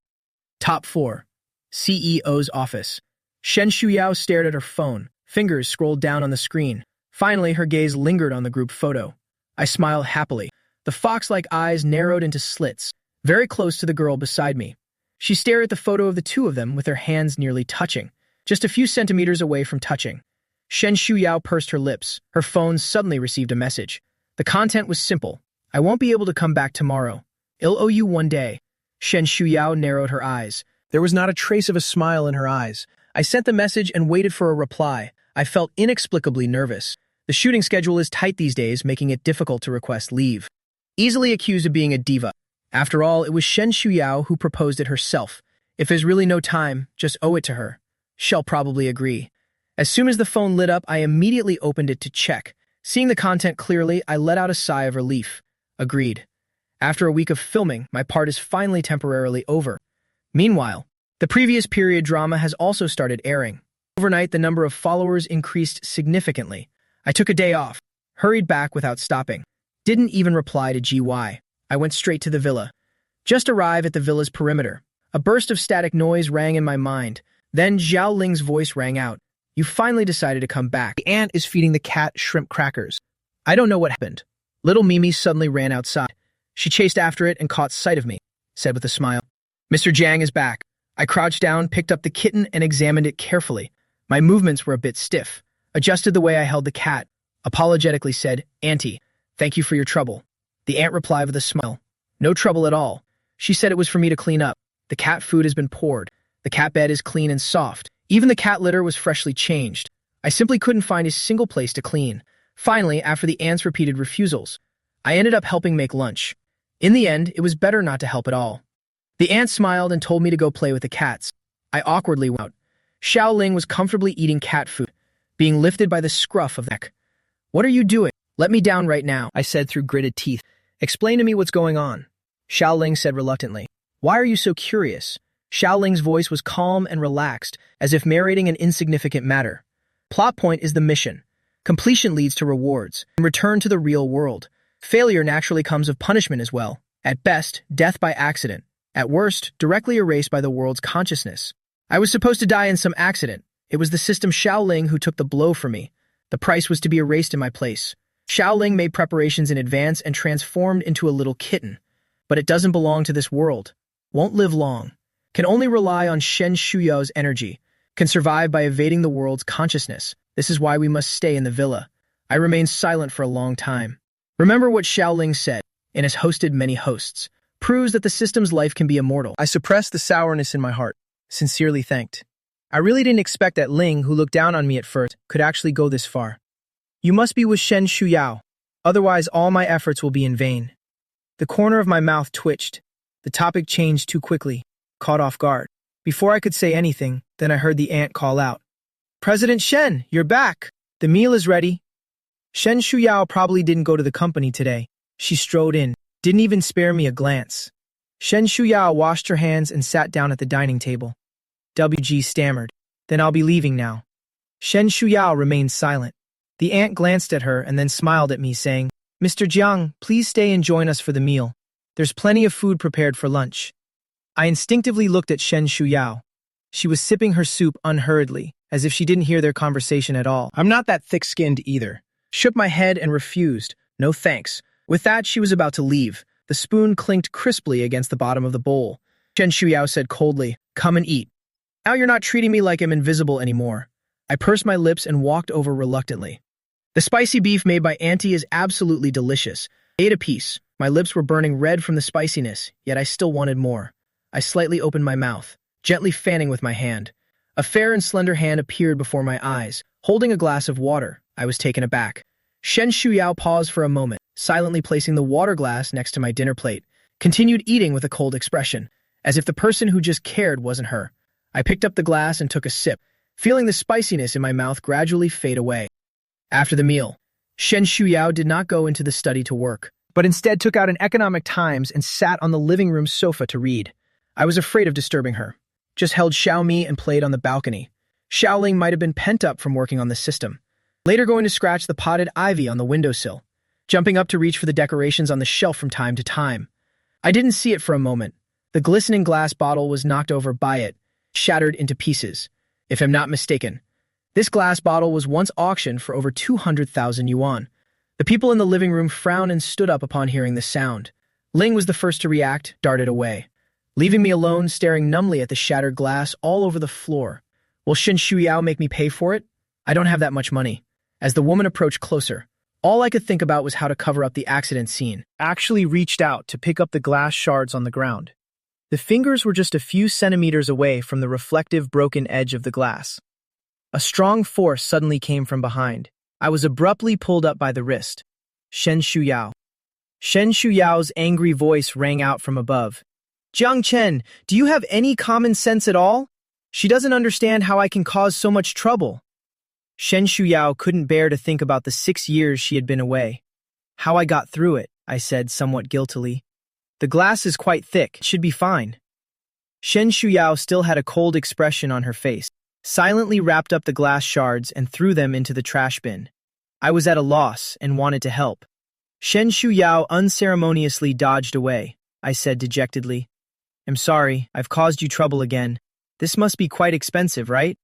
Top 4. CEO's office. Shen Shuyao stared at her phone. Fingers scrolled down on the screen. Finally, her gaze lingered on the group photo. I smiled happily. The fox-like eyes narrowed into slits, very close to the girl beside me. She stared at the photo of the two of them with their hands nearly touching, just a few centimeters away from touching. Shen Shuyao pursed her lips. Her phone suddenly received a message. The content was simple. I won't be able to come back tomorrow. I'll owe you one day. Shen Shuyao narrowed her eyes. There was not a trace of a smile in her eyes. I sent the message and waited for a reply. I felt inexplicably nervous. The shooting schedule is tight these days, making it difficult to request leave. Easily accused of being a diva. After all, it was Shen Shuyao who proposed it herself. If there's really no time, just owe it to her. She'll probably agree. As soon as the phone lit up, I immediately opened it to check. Seeing the content clearly, I let out a sigh of relief. Agreed. After a week of filming, my part is finally temporarily over. Meanwhile, the previous period drama has also started airing. Overnight, the number of followers increased significantly. I took a day off, hurried back without stopping. Didn't even reply to GY. I went straight to the villa. Just arrived at the villa's perimeter. A burst of static noise rang in my mind. Then Zhao Ling's voice rang out. You finally decided to come back. The ant is feeding the cat shrimp crackers. I don't know what happened. Little Mimi suddenly ran outside. She chased after it and caught sight of me, said with a smile. Mr. Jiang is back. I crouched down, picked up the kitten, and examined it carefully. My movements were a bit stiff. Adjusted the way I held the cat. Apologetically said, Auntie, thank you for your trouble. The ant replied with a smile. No trouble at all. She said it was for me to clean up. The cat food has been poured. The cat bed is clean and soft. Even the cat litter was freshly changed. I simply couldn't find a single place to clean. Finally, after the ant's repeated refusals, I ended up helping make lunch. In the end, it was better not to help at all. The ant smiled and told me to go play with the cats. I awkwardly went out. Xiao Ling was comfortably eating cat food, being lifted by the scruff of the neck. What are you doing? Let me down right now, I said through gritted teeth. Explain to me what's going on. Xiao Ling said reluctantly. Why are you so curious? Xiao Ling's voice was calm and relaxed, as if narrating an insignificant matter. Plot point is the mission. Completion leads to rewards, and return to the real world. Failure naturally comes of punishment as well. At best, death by accident. At worst, directly erased by the world's consciousness. I was supposed to die in some accident. It was the system Xiao Ling who took the blow for me. The price was to be erased in my place. Xiao Ling made preparations in advance and transformed into a little kitten. But it doesn't belong to this world. Won't live long. Can only rely on Shen Shuyao's energy. Can survive by evading the world's consciousness. This is why we must stay in the villa. I remained silent for a long time. Remember what Xiao Ling said, and has hosted many hosts. Proves that the system's life can be immortal. I suppressed the sourness in my heart. Sincerely thanked. I really didn't expect that Ling, who looked down on me at first, could actually go this far. You must be with Shen Shuyao. Otherwise, all my efforts will be in vain. The corner of my mouth twitched. The topic changed too quickly, caught off guard. Before I could say anything, then I heard the ant call out. President Shen, you're back. The meal is ready. Shen Shuyao probably didn't go to the company today. She strode in, didn't even spare me a glance. Shen Shuyao washed her hands and sat down at the dining table. WG stammered. Then I'll be leaving now. Shen Shuyao remained silent. The ant glanced at her and then smiled at me, saying, Mr. Jiang, please stay and join us for the meal. There's plenty of food prepared for lunch. I instinctively looked at Shen Shuyao. She was sipping her soup unhurriedly, as if she didn't hear their conversation at all. I'm not that thick-skinned either. Shook my head and refused. No thanks. With that, she was about to leave. The spoon clinked crisply against the bottom of the bowl. Shen Shuyao said coldly, Come and eat. Now you're not treating me like I'm invisible anymore. I pursed my lips and walked over reluctantly. The spicy beef made by Auntie is absolutely delicious. I ate a piece. My lips were burning red from the spiciness, yet I still wanted more. I slightly opened my mouth, gently fanning with my hand. A fair and slender hand appeared before my eyes, holding a glass of water. I was taken aback. Shen Shuyao paused for a moment, silently placing the water glass next to my dinner plate, continued eating with a cold expression, as if the person who just cared wasn't her. I picked up the glass and took a sip, feeling the spiciness in my mouth gradually fade away. After the meal, Shen Shuyao did not go into the study to work, but instead took out an Economic Times and sat on the living room sofa to read. I was afraid of disturbing her. Just held Xiaomi and played on the balcony. Xiaoling might have been pent up from working on the system. Later going to scratch the potted ivy on the windowsill, jumping up to reach for the decorations on the shelf from time to time. I didn't see it for a moment. The glistening glass bottle was knocked over by it, shattered into pieces. If I'm not mistaken, this glass bottle was once auctioned for over 200,000 yuan. The people in the living room frowned and stood up upon hearing the sound. Ling was the first to react, darted away, leaving me alone staring numbly at the shattered glass all over the floor. Will Shen Shuyao make me pay for it? I don't have that much money. As the woman approached closer, All I could think about was how to cover up the accident scene. Actually reached out to pick up the glass shards on the ground. The fingers were just a few centimeters away from the reflective broken edge of the glass. A strong force suddenly came from behind. I was abruptly pulled up by the wrist. Shen Shuyao. Shen Shuyao's angry voice rang out from above. Jiang Chen, do you have any common sense at all? She doesn't understand how I can cause so much trouble. Shen Shuyao couldn't bear to think about the 6 years she had been away. How I got through it, I said somewhat guiltily. The glass is quite thick, it should be fine. Shen Shuyao still had a cold expression on her face, silently wrapped up the glass shards and threw them into the trash bin. I was at a loss and wanted to help. Shen Shuyao unceremoniously dodged away. I said dejectedly, I'm sorry, I've caused you trouble again. This must be quite expensive, right?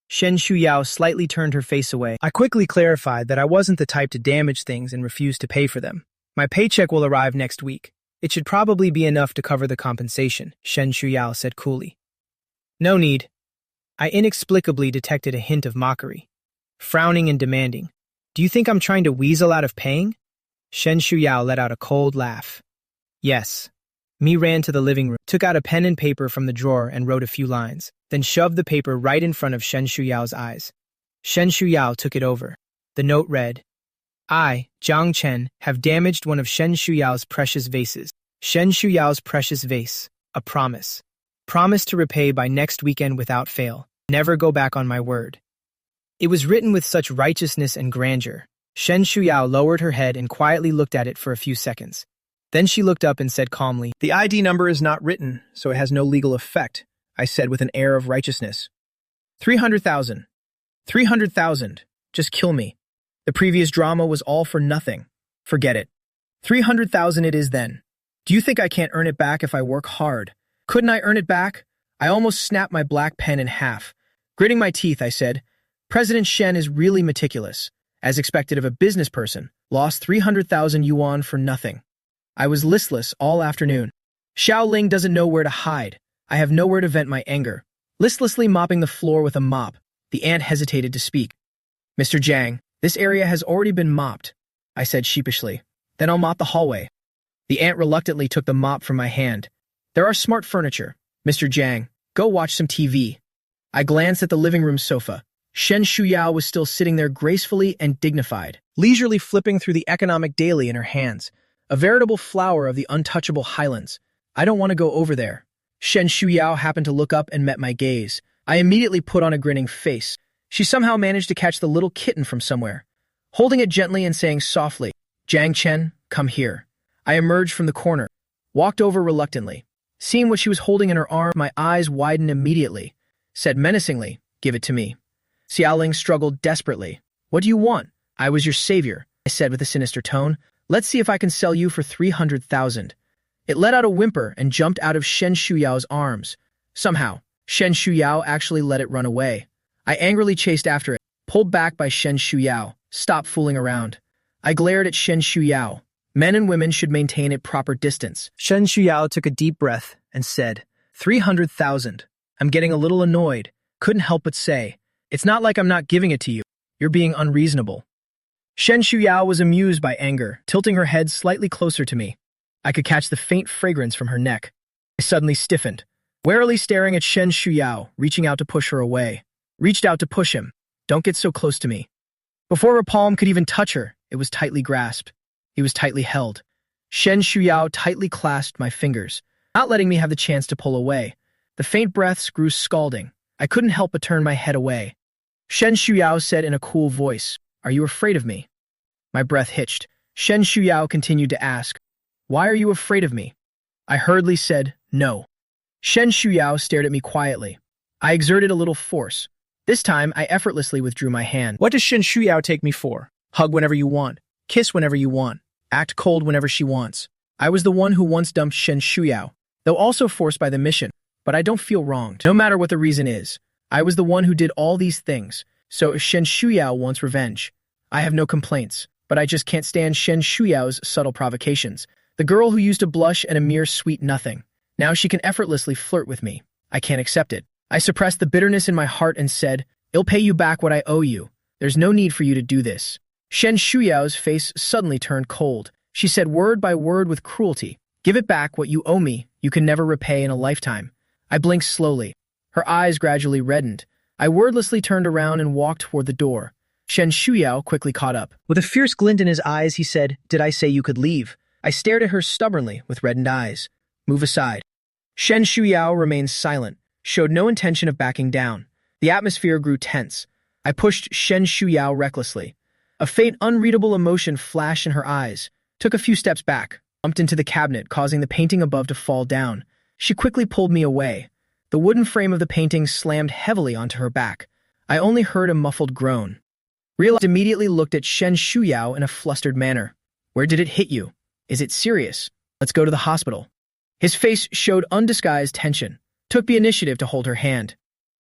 Shen Shuyao slightly turned her face away. I quickly clarified that I wasn't the type to damage things and refuse to pay for them. My paycheck will arrive next week. It should probably be enough to cover the compensation, Shen Shuyao said coolly. No need. I inexplicably detected a hint of mockery. Frowning and demanding. Do you think I'm trying to weasel out of paying? Shen Shuyao let out a cold laugh. Yes. Mi ran to the living room, took out a pen and paper from the drawer and wrote a few lines, then shoved the paper right in front of Shen Shuyao's eyes. Shen Shuyao took it over. The note read, I, Jiang Chen, have damaged one of Shen Shuyao's precious vases. Shen Shuyao's precious vase. A promise. Promise to repay by next weekend without fail. Never go back on my word. It was written with such righteousness and grandeur. Shen Shuyao lowered her head and quietly looked at it for a few seconds. Then she looked up and said calmly, The ID number is not written, so it has no legal effect, I said with an air of righteousness. 300,000. 300,000. Just kill me. The previous drama was all for nothing. Forget it. 300,000 it is then. Do you think I can't earn it back if I work hard? Couldn't I earn it back? I almost snapped my black pen in half. Gritting my teeth, I said, President Shen is really meticulous. As expected of a business person, lost 300,000 yuan for nothing. I was listless all afternoon. Xiao Ling doesn't know where to hide. I have nowhere to vent my anger. Listlessly mopping the floor with a mop, the aunt hesitated to speak. Mr. Jiang, this area has already been mopped, I said sheepishly. Then I'll mop the hallway. The aunt reluctantly took the mop from my hand. There are smart furniture. Mr. Jiang, go watch some TV. I glanced at the living room sofa. Shen Shuyao was still sitting there gracefully and dignified, leisurely flipping through the economic daily in her hands. A veritable flower of the untouchable highlands. I don't want to go over there. Shen Shuyao happened to look up and met my gaze. I immediately put on a grinning face. She somehow managed to catch the little kitten from somewhere. Holding it gently and saying softly, Jiang Chen, come here. I emerged from the corner, walked over reluctantly. Seeing what she was holding in her arm, my eyes widened immediately. Said menacingly, give it to me. Xiaoling struggled desperately. What do you want? I was your savior, I said with a sinister tone. Let's see if I can sell you for 300,000. It let out a whimper and jumped out of Shen Shuyao's arms. Somehow, Shen Shuyao actually let it run away. I angrily chased after it, pulled back by Shen Shuyao. Stop fooling around. I glared at Shen Shuyao. Men and women should maintain a proper distance. Shen Shuyao took a deep breath and said, 300,000. I'm getting a little annoyed. Couldn't help but say, it's not like I'm not giving it to you. You're being unreasonable. Shen Shuyao was amused by anger, tilting her head slightly closer to me. I could catch the faint fragrance from her neck. I suddenly stiffened, warily staring at Shen Shuyao, reaching out to push her away. Reached out to push him. Don't get so close to me. Before her palm could even touch her, it was tightly grasped. He was tightly held. Shen Shuyao tightly clasped my fingers, not letting me have the chance to pull away. The faint breaths grew scalding. I couldn't help but turn my head away. Shen Shuyao said in a cool voice, Are you afraid of me? My breath hitched. Shen Shuyao continued to ask, Why are you afraid of me? I hurriedly said, No. Shen Shuyao stared at me quietly. I exerted a little force. This time, I effortlessly withdrew my hand. What does Shen Shuyao take me for? Hug whenever you want. Kiss whenever you want. Act cold whenever she wants. I was the one who once dumped Shen Shuyao, though also forced by the mission, but I don't feel wronged. No matter what the reason is, I was the one who did all these things, so if Shen Shuyao wants revenge, I have no complaints, but I just can't stand Shen Shuyao's subtle provocations. The girl who used to blush at a mere sweet nothing. Now she can effortlessly flirt with me. I can't accept it. I suppressed the bitterness in my heart and said, I'll pay you back what I owe you. There's no need for you to do this. Shen Shuyao's face suddenly turned cold. She said word by word with cruelty, "Give it back, what you owe me, you can never repay in a lifetime." I blinked slowly. Her eyes gradually reddened. I wordlessly turned around and walked toward the door. Shen Shuyao quickly caught up. With a fierce glint in his eyes, he said, "Did I say you could leave?" I stared at her stubbornly with reddened eyes. "Move aside." Shen Shuyao remained silent, showed no intention of backing down. The atmosphere grew tense. I pushed Shen Shuyao recklessly. A faint, unreadable emotion flashed in her eyes, took a few steps back, bumped into the cabinet, causing the painting above to fall down. She quickly pulled me away. The wooden frame of the painting slammed heavily onto her back. I only heard a muffled groan. Realized immediately looked at Shen Shuyao in a flustered manner. "Where did it hit you? Is it serious? Let's go to the hospital." His face showed undisguised tension, took the initiative to hold her hand.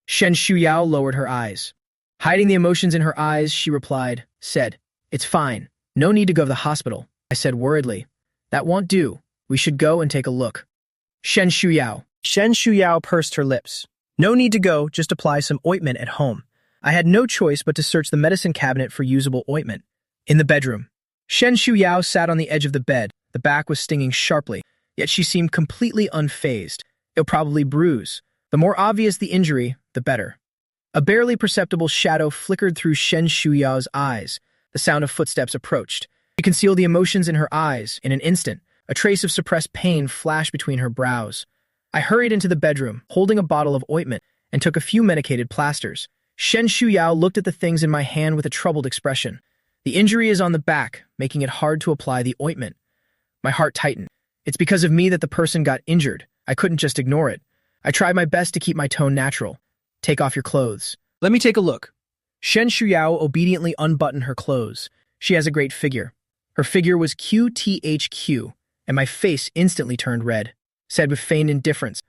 Shen Shuyao lowered her eyes. Hiding the emotions in her eyes, she said, "It's fine. No need to go to the hospital." I said worriedly, "That won't do. We should go and take a look." Shen Shuyao pursed her lips. "No need to go, just apply some ointment at home." I had no choice but to search the medicine cabinet for usable ointment. In the bedroom, Shen Shuyao sat on the edge of the bed. The back was stinging sharply, yet she seemed completely unfazed. It'll probably bruise. The more obvious the injury, the better. A barely perceptible shadow flickered through Shen Shuyao's eyes. The sound of footsteps approached. She concealed the emotions in her eyes. In an instant, a trace of suppressed pain flashed between her brows. I hurried into the bedroom, holding a bottle of ointment, and took a few medicated plasters. Shen Shuyao looked at the things in my hand with a troubled expression. "The injury is on the back, making it hard to apply the ointment." My heart tightened. It's because of me that the person got injured. I couldn't just ignore it. I tried my best to keep my tone natural. "Take off your clothes." "Let me take a look." Shen Shuyao obediently unbuttoned her clothes. She has a great figure. Her figure was QTHQ, and my face instantly turned red. Said with feigned indifference,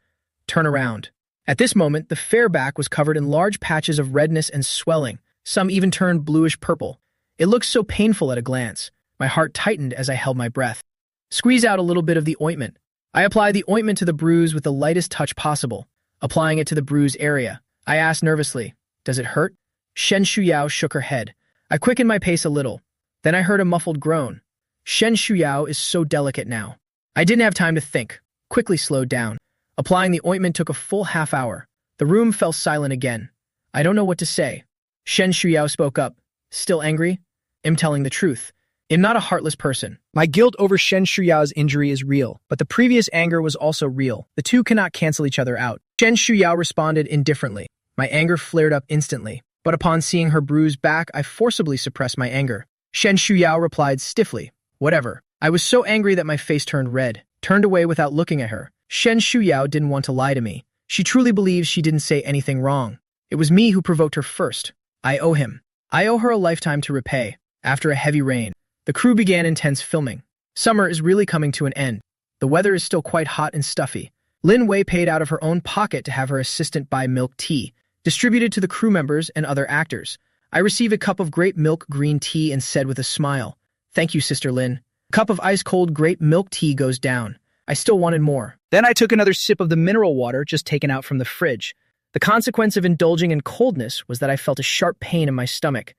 "Turn around." At this moment, the fair back was covered in large patches of redness and swelling. Some even turned bluish-purple. It looked so painful at a glance. My heart tightened as I held my breath. "Squeeze out a little bit of the ointment." I applied the ointment to the bruise with the lightest touch possible. Applying it to the bruise area, I asked nervously, "Does it hurt?" Shen Shuyao shook her head. I quickened my pace a little. Then I heard a muffled groan. Shen Shuyao is so delicate now. I didn't have time to think. Quickly slowed down. Applying the ointment took a full half hour. The room fell silent again. I don't know what to say. Shen Shuyao spoke up. "Still angry?" "I'm telling the truth. I'm not a heartless person. My guilt over Shen Shuyao's injury is real, but the previous anger was also real. The two cannot cancel each other out." Shen Shuyao responded indifferently. My anger flared up instantly, but upon seeing her bruised back, I forcibly suppressed my anger. Shen Shuyao replied stiffly, "Whatever." I was so angry that my face turned red, turned away without looking at her. Shen Shuyao didn't want to lie to me. She truly believes she didn't say anything wrong. It was me who provoked her first. I owe her a lifetime to repay. After a heavy rain, the crew began intense filming. Summer is really coming to an end. The weather is still quite hot and stuffy. Lin Wei paid out of her own pocket to have her assistant buy milk tea, distributed to the crew members and other actors. I received a cup of grape milk green tea and said with a smile, "Thank you, Sister Lin." A cup of ice-cold grape milk tea goes down. I still wanted more. Then I took another sip of the mineral water just taken out from the fridge. The consequence of indulging in coldness was that I felt a sharp pain in my stomach.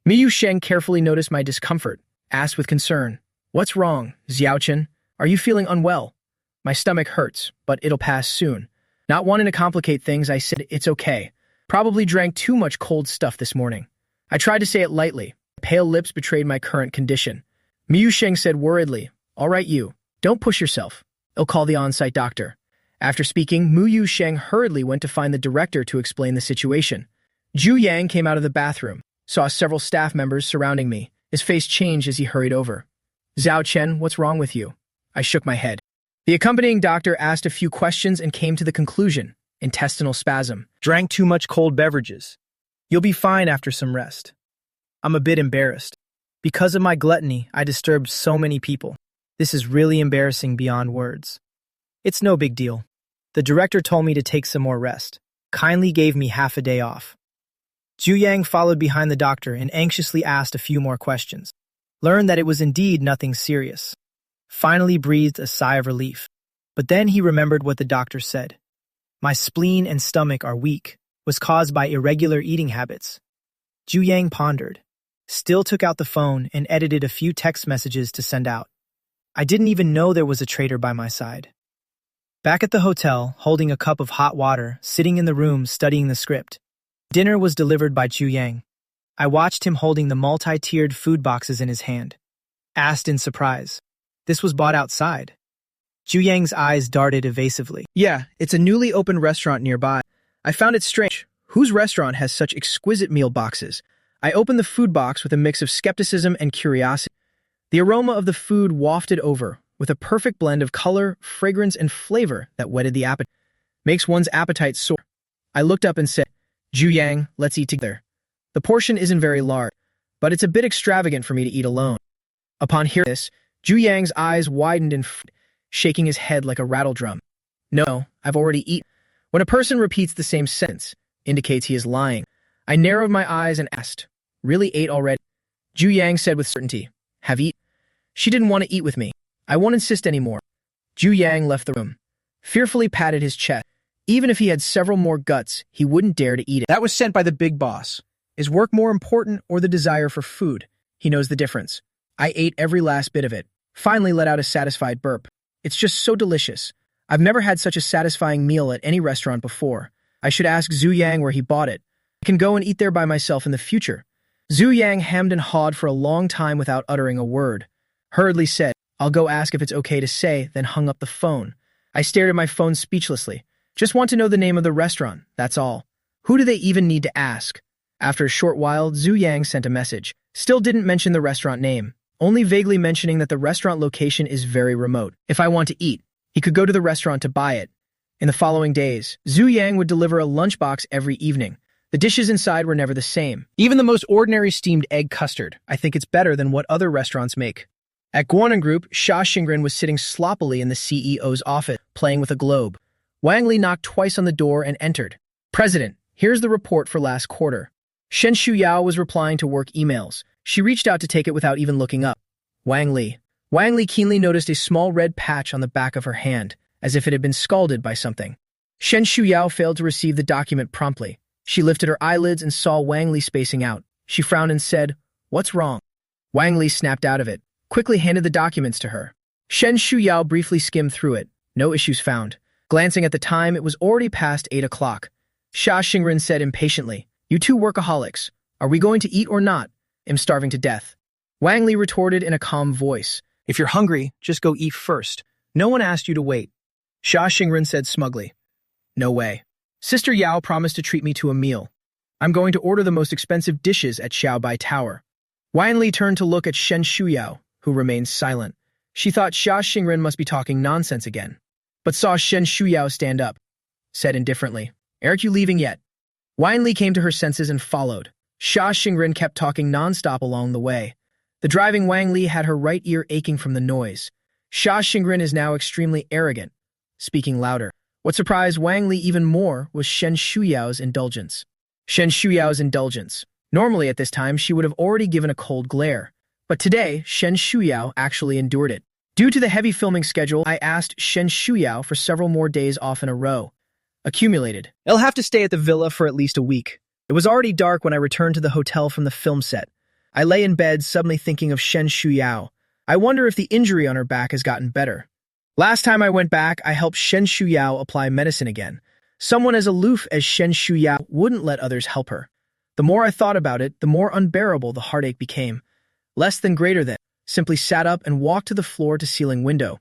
Miyu Sheng carefully noticed my discomfort, asked with concern, "What's wrong, Xiaochen? Are you feeling unwell?" "My stomach hurts, but it'll pass soon." Not wanting to complicate things, I said, "It's okay. Probably drank too much cold stuff this morning." I tried to say it lightly. Pale lips betrayed my current condition. Miyu Sheng said worriedly, "All right, you. Don't push yourself. I'll call the on-site doctor." After speaking, Miyu Sheng hurriedly went to find the director to explain the situation. Zhu Yang came out of the bathroom, saw several staff members surrounding me. His face changed as he hurried over. "Zhao Chen, what's wrong with you?" I shook my head. The accompanying doctor asked a few questions and came to the conclusion: intestinal spasm. "Drank too much cold beverages. You'll be fine after some rest." I'm a bit embarrassed. Because of my gluttony, I disturbed so many people. This is really embarrassing beyond words. It's no big deal. The director told me to take some more rest. Kindly gave me half a day off. Zhu Yang followed behind the doctor and anxiously asked a few more questions. Learned that it was indeed nothing serious. Finally breathed a sigh of relief. But then he remembered what the doctor said. My spleen and stomach are weak, was caused by irregular eating habits. Zhu Yang pondered. Still took out the phone and edited a few text messages to send out. I didn't even know there was a traitor by my side. Back at the hotel, holding a cup of hot water, sitting in the room studying the script. Dinner was delivered by Ju Yang. I watched him holding the multi-tiered food boxes in his hand. Asked in surprise. This was bought outside. Ju Yang's eyes darted evasively. Yeah, it's a newly opened restaurant nearby. I found it strange. Whose restaurant has such exquisite meal boxes? I opened the food box with a mix of skepticism and curiosity. The aroma of the food wafted over, with a perfect blend of color, fragrance, and flavor that whetted the appetite. Makes one's appetite soar. I looked up and said, Ju Yang, let's eat together. The portion isn't very large, but it's a bit extravagant for me to eat alone. Upon hearing this, Ju Yang's eyes widened and shaking his head like a rattle drum. No, I've already eaten. When a person repeats the same sentence, indicates he is lying. I narrowed my eyes and asked, really ate already? Ju Yang said with certainty, have eaten. She didn't want to eat with me. I won't insist anymore. Ju Yang left the room. Fearfully patted his chest. Even if he had several more guts, he wouldn't dare to eat it. That was sent by the big boss. Is work more important or the desire for food? He knows the difference. I ate every last bit of it. Finally let out a satisfied burp. It's just so delicious. I've never had such a satisfying meal at any restaurant before. I should ask Zhu Yang where he bought it. I can go and eat there by myself in the future. Zhu Yang hemmed and hawed for a long time without uttering a word. Hurriedly said, I'll go ask if it's okay to say, then hung up the phone. I stared at my phone speechlessly. Just want to know the name of the restaurant, that's all. Who do they even need to ask? After a short while, Zhu Yang sent a message. Still didn't mention the restaurant name, only vaguely mentioning that the restaurant location is very remote. If I want to eat, he could go to the restaurant to buy it. In the following days, Zhu Yang would deliver a lunchbox every evening. The dishes inside were never the same. Even the most ordinary steamed egg custard, I think it's better than what other restaurants make. At Guanan Group, Xia Xingren was sitting sloppily in the CEO's office, playing with a globe. Wang Li knocked twice on the door and entered. President, here's the report for last quarter. Shen Shuyao was replying to work emails. She reached out to take it without even looking up. Wang Li. Wang Li keenly noticed a small red patch on the back of her hand, as if it had been scalded by something. Shen Shuyao failed to receive the document promptly. She lifted her eyelids and saw Wang Li spacing out. She frowned and said, What's wrong? Wang Li snapped out of it, quickly handed the documents to her. Shen Shuyao briefly skimmed through it. No issues found. Glancing at the time, it was already past 8 o'clock. Xia Xingren said impatiently, You two workaholics. Are we going to eat or not? I'm starving to death. Wang Li retorted in a calm voice. If you're hungry, just go eat first. No one asked you to wait. Xia Xingren said smugly. No way. Sister Yao promised to treat me to a meal. I'm going to order the most expensive dishes at Xiaobai Tower. Wang Li turned to look at Shen Shuyao, who remained silent. She thought Xia Xingren must be talking nonsense again, but saw Shen Shuyao stand up. Said indifferently, Aren't you leaving yet? Wang Li came to her senses and followed. Xia Xingren kept talking nonstop along the way. The driving Wang Li had her right ear aching from the noise. Xia Xingren is now extremely arrogant, speaking louder. What surprised Wang Li even more was Shen Shuyao's indulgence. Shen Shuyao's indulgence. Normally at this time, she would have already given a cold glare. But today, Shen Shuyao actually endured it. Due to the heavy filming schedule, I asked Shen Shuyao for several more days off in a row. Accumulated. I'll have to stay at the villa for at least a week. It was already dark when I returned to the hotel from the film set. I lay in bed, suddenly thinking of Shen Shuyao. I wonder if the injury on her back has gotten better. Last time I went back, I helped Shen Shuyao apply medicine again. Someone as aloof as Shen Shuyao wouldn't let others help her. The more I thought about it, the more unbearable the heartache became. Less than greater than. Simply sat up and walked to the floor-to-ceiling window.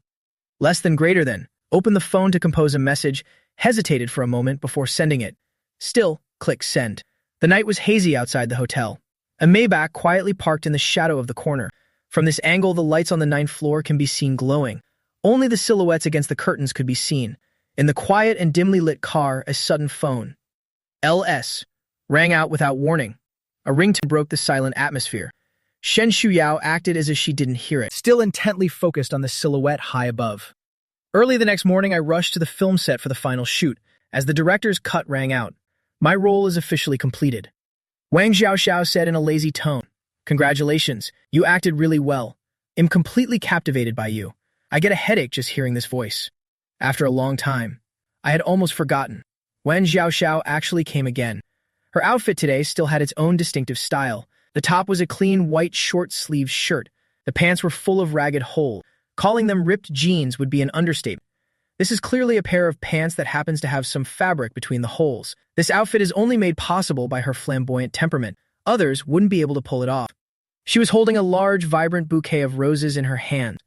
Less than greater than. Opened the phone to compose a message, hesitated for a moment before sending it. Still, click send. The night was hazy outside the hotel. A Maybach quietly parked in the shadow of the corner. From this angle, the lights on the 9th floor can be seen glowing. Only the silhouettes against the curtains could be seen. In the quiet and dimly lit car, a sudden phone. LS. Rang out without warning. A ringtone broke the silent atmosphere. Shen Shuyao acted as if she didn't hear it, still intently focused on the silhouette high above. Early the next morning, I rushed to the film set for the final shoot. As the director's cut rang out, my role is officially completed. Wang Xiaoxiao said in a lazy tone, Congratulations, you acted really well. I'm completely captivated by you. I get a headache just hearing this voice. After a long time, I had almost forgotten. Wen Xiaoxiao actually came again. Her outfit today still had its own distinctive style. The top was a clean white short-sleeved shirt. The pants were full of ragged holes. Calling them ripped jeans would be an understatement. This is clearly a pair of pants that happens to have some fabric between the holes. This outfit is only made possible by her flamboyant temperament. Others wouldn't be able to pull it off. She was holding a large, vibrant bouquet of roses in her hand,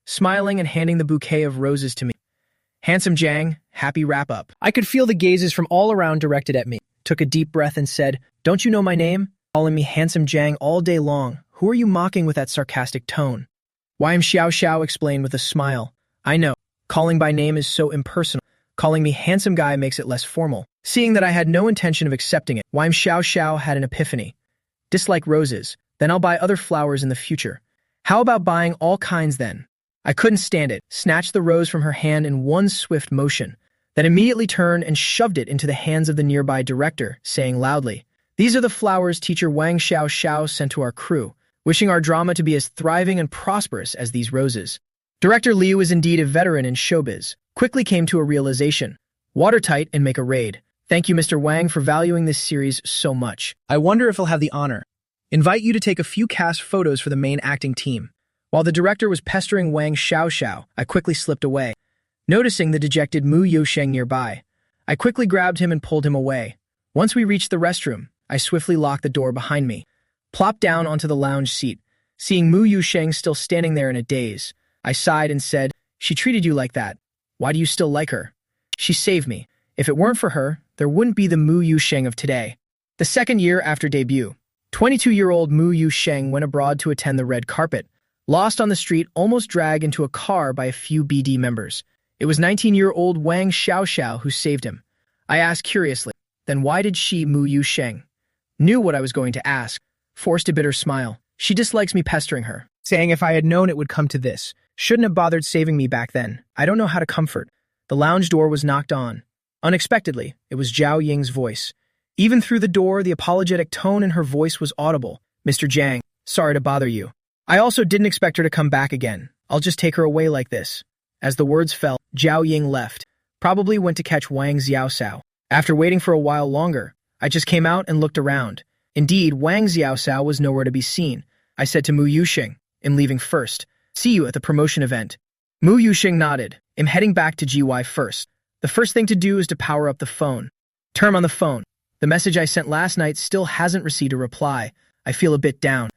smiling and handing the bouquet of roses to me. Handsome Jang, happy wrap-up. I could feel the gazes from all around directed at me. Took a deep breath and said, "Don't you know my name? Calling me Handsome Jang all day long. Who are you mocking with that sarcastic tone?" "Why, I'm Xiao Xiao," explained with a smile. "I know. Calling by name is so impersonal. Calling me handsome guy makes it less formal." Seeing that I had no intention of accepting it, Why, I'm Xiao Xiao had an epiphany. "Dislike roses. Then I'll buy other flowers in the future. How about buying all kinds then?" I couldn't stand it, snatched the rose from her hand in one swift motion, then immediately turned and shoved it into the hands of the nearby director, saying loudly, "These are the flowers teacher Wang Xiao Xiao sent to our crew, wishing our drama to be as thriving and prosperous as these roses." Director Liu is indeed a veteran in showbiz, quickly came to a realization. Watertight and make a raid. Thank you, Mr. Wang, for valuing this series so much. I wonder if he'll have the honor. Invite you to take a few cast photos for the main acting team. While the director was pestering Wang Xiao Xiao, I quickly slipped away. Noticing the dejected Mu Yusheng nearby, I quickly grabbed him and pulled him away. Once we reached the restroom, I swiftly locked the door behind me, plopped down onto the lounge seat. Seeing Mu Yusheng still standing there in a daze, I sighed and said, "She treated you like that. Why do you still like her? She saved me. If it weren't for her, there wouldn't be the Mu Yusheng of today." The second year after debut, 22-year-old Mu Yusheng went abroad to attend the red carpet. Lost on the street, almost dragged into a car by a few BD members. It was 19-year-old Wang Xiao Xiao who saved him. I asked curiously, "Then why did she, Mu Yusheng?" Knew what I was going to ask. Forced a bitter smile. "She dislikes me pestering her." Saying if I had known it would come to this. Shouldn't have bothered saving me back then. I don't know how to comfort. The lounge door was knocked on. Unexpectedly, it was Zhao Ying's voice. Even through the door, the apologetic tone in her voice was audible. "Mr. Zhang, sorry to bother you. I also didn't expect her to come back again. I'll just take her away like this." As the words fell, Zhao Ying left. Probably went to catch Wang Xiaosao. After waiting for a while longer, I just came out and looked around. Indeed, Wang Xiaosao was nowhere to be seen. I said to Mu Yusheng, "I'm leaving first. See you at the promotion event." Mu Yusheng nodded. "I'm heading back to GY first. The first thing to do is to power up the phone." Term on the phone. The message I sent last night still hasn't received a reply. I feel a bit down.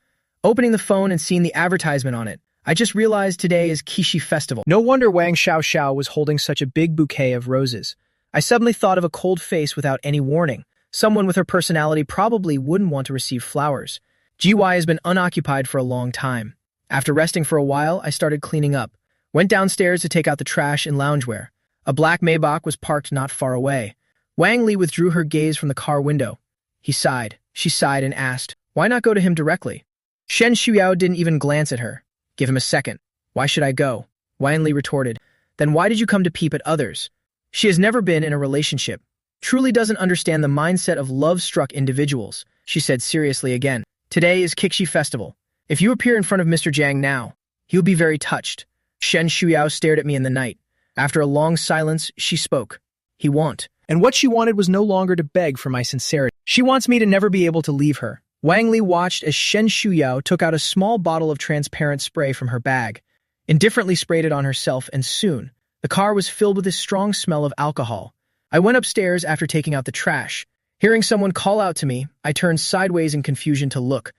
Opening the phone and seeing the advertisement on it, I just realized today is Qixi Festival. No wonder Wang Xiao Xiao was holding such a big bouquet of roses. I suddenly thought of a cold face without any warning. Someone with her personality probably wouldn't want to receive flowers. GY has been unoccupied for a long time. After resting for a while, I started cleaning up. Went downstairs to take out the trash and loungewear. A black Maybach was parked not far away. Wang Li withdrew her gaze from the car window. He sighed. She sighed and asked, "Why not go to him directly?" Shen Shuyao didn't even glance at her. "Give him a second. Why should I go?" Wang Li retorted. "Then why did you come to peep at others?" She has never been in a relationship. Truly doesn't understand the mindset of love-struck individuals. She said seriously again, "Today is Qixi Festival. If you appear in front of Mr. Zhang now, he'll be very touched." Shen Shuyao stared at me in the night. After a long silence, she spoke. "He won't." And what she wanted was no longer to beg for my sincerity. She wants me to never be able to leave her. Wang Li watched as Shen Shuyao took out a small bottle of transparent spray from her bag, indifferently sprayed it on herself, and soon, the car was filled with a strong smell of alcohol. I went upstairs after taking out the trash. Hearing someone call out to me, I turned sideways in confusion to look.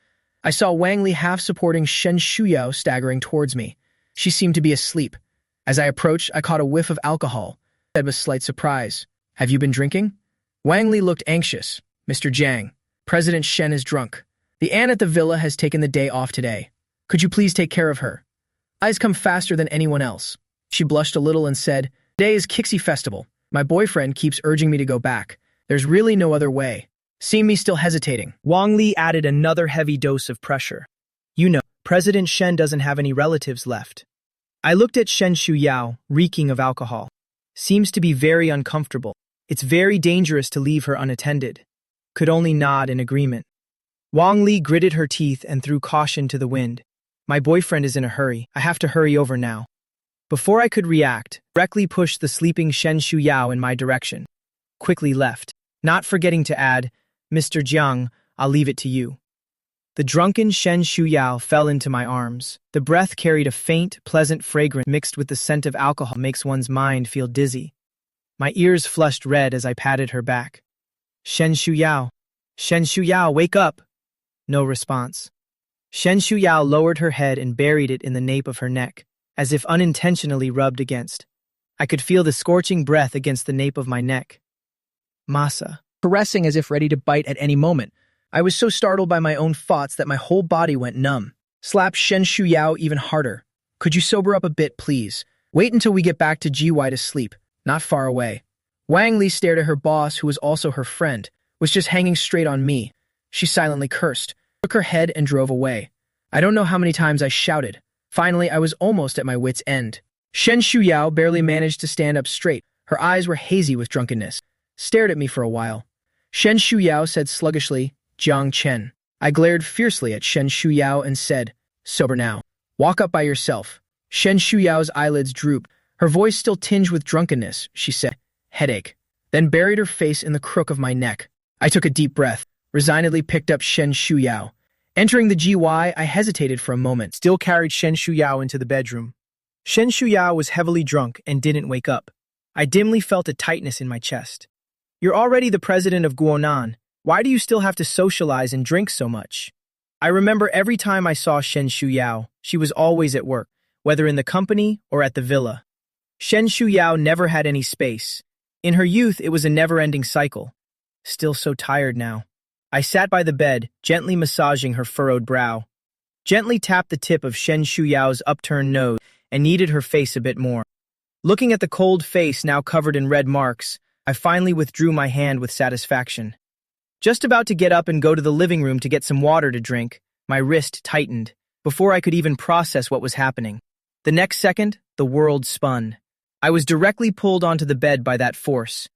I saw Wang Li half supporting Shen Shuyao staggering towards me. She seemed to be asleep. As I approached, I caught a whiff of alcohol. I said with slight surprise, "Have you been drinking?" Wang Li looked anxious. "Mr. Zhang, President Shen is drunk. The Anne at the villa has taken the day off today. Could you please take care of her? Eyes come faster than anyone else." She blushed a little and said, "Today is Qixi Festival. My boyfriend keeps urging me to go back. There's really no other way." Seeing me still hesitating, Wang Li added another heavy dose of pressure. "You know, President Shen doesn't have any relatives left." I looked at Shen Shuyao, reeking of alcohol. Seems to be very uncomfortable. It's very dangerous to leave her unattended. Could only nod in agreement. Wang Li gritted her teeth and threw caution to the wind. "My boyfriend is in a hurry. I have to hurry over now." Before I could react, directly pushed the sleeping Shen Shuyao in my direction. Quickly left, not forgetting to add, "Mr. Jiang, I'll leave it to you." The drunken Shen Shuyao fell into my arms. The breath carried a faint, pleasant fragrance mixed with the scent of alcohol makes one's mind feel dizzy. My ears flushed red as I patted her back. Shen Shuyao. Shen Shuyao, wake up! No response. Shen Shuyao lowered her head and buried it in the nape of her neck, as if unintentionally rubbed against. I could feel the scorching breath against the nape of my neck. Masa. Caressing as if ready to bite at any moment. I was so startled by my own thoughts that my whole body went numb. Slapped Shen Shuyao even harder. Could you sober up a bit, please? Wait until we get back to GY to sleep, not far away. Wang Li stared at her boss, who was also her friend, was just hanging straight on me. She silently cursed, took her head and drove away. I don't know how many times I shouted. Finally, I was almost at my wit's end. Shen Shuyao barely managed to stand up straight. Her eyes were hazy with drunkenness. Stared at me for a while. Shen Shuyao said sluggishly, Jiang Chen. I glared fiercely at Shen Shuyao and said, sober now. Walk up by yourself. Shen Shuyao's eyelids drooped. Her voice still tinged with drunkenness. She said, headache. Then buried her face in the crook of my neck. I took a deep breath, resignedly picked up Shen Shuyao. Entering the GY, I hesitated for a moment. Still carried Shen Shuyao into the bedroom. Shen Shuyao was heavily drunk and didn't wake up. I dimly felt a tightness in my chest. You're already the president of Guonan. Why do you still have to socialize and drink so much? I remember every time I saw Shen Shuyao, she was always at work, whether in the company or at the villa. Shen Shuyao never had any space. In her youth, it was a never-ending cycle. Still so tired now. I sat by the bed, gently massaging her furrowed brow. Gently tapped the tip of Shen Shuyao's upturned nose and kneaded her face a bit more. Looking at the cold face now covered in red marks, I finally withdrew my hand with satisfaction. Just about to get up and go to the living room to get some water to drink, my wrist tightened, before I could even process what was happening. The next second, the world spun. I was directly pulled onto the bed by that force.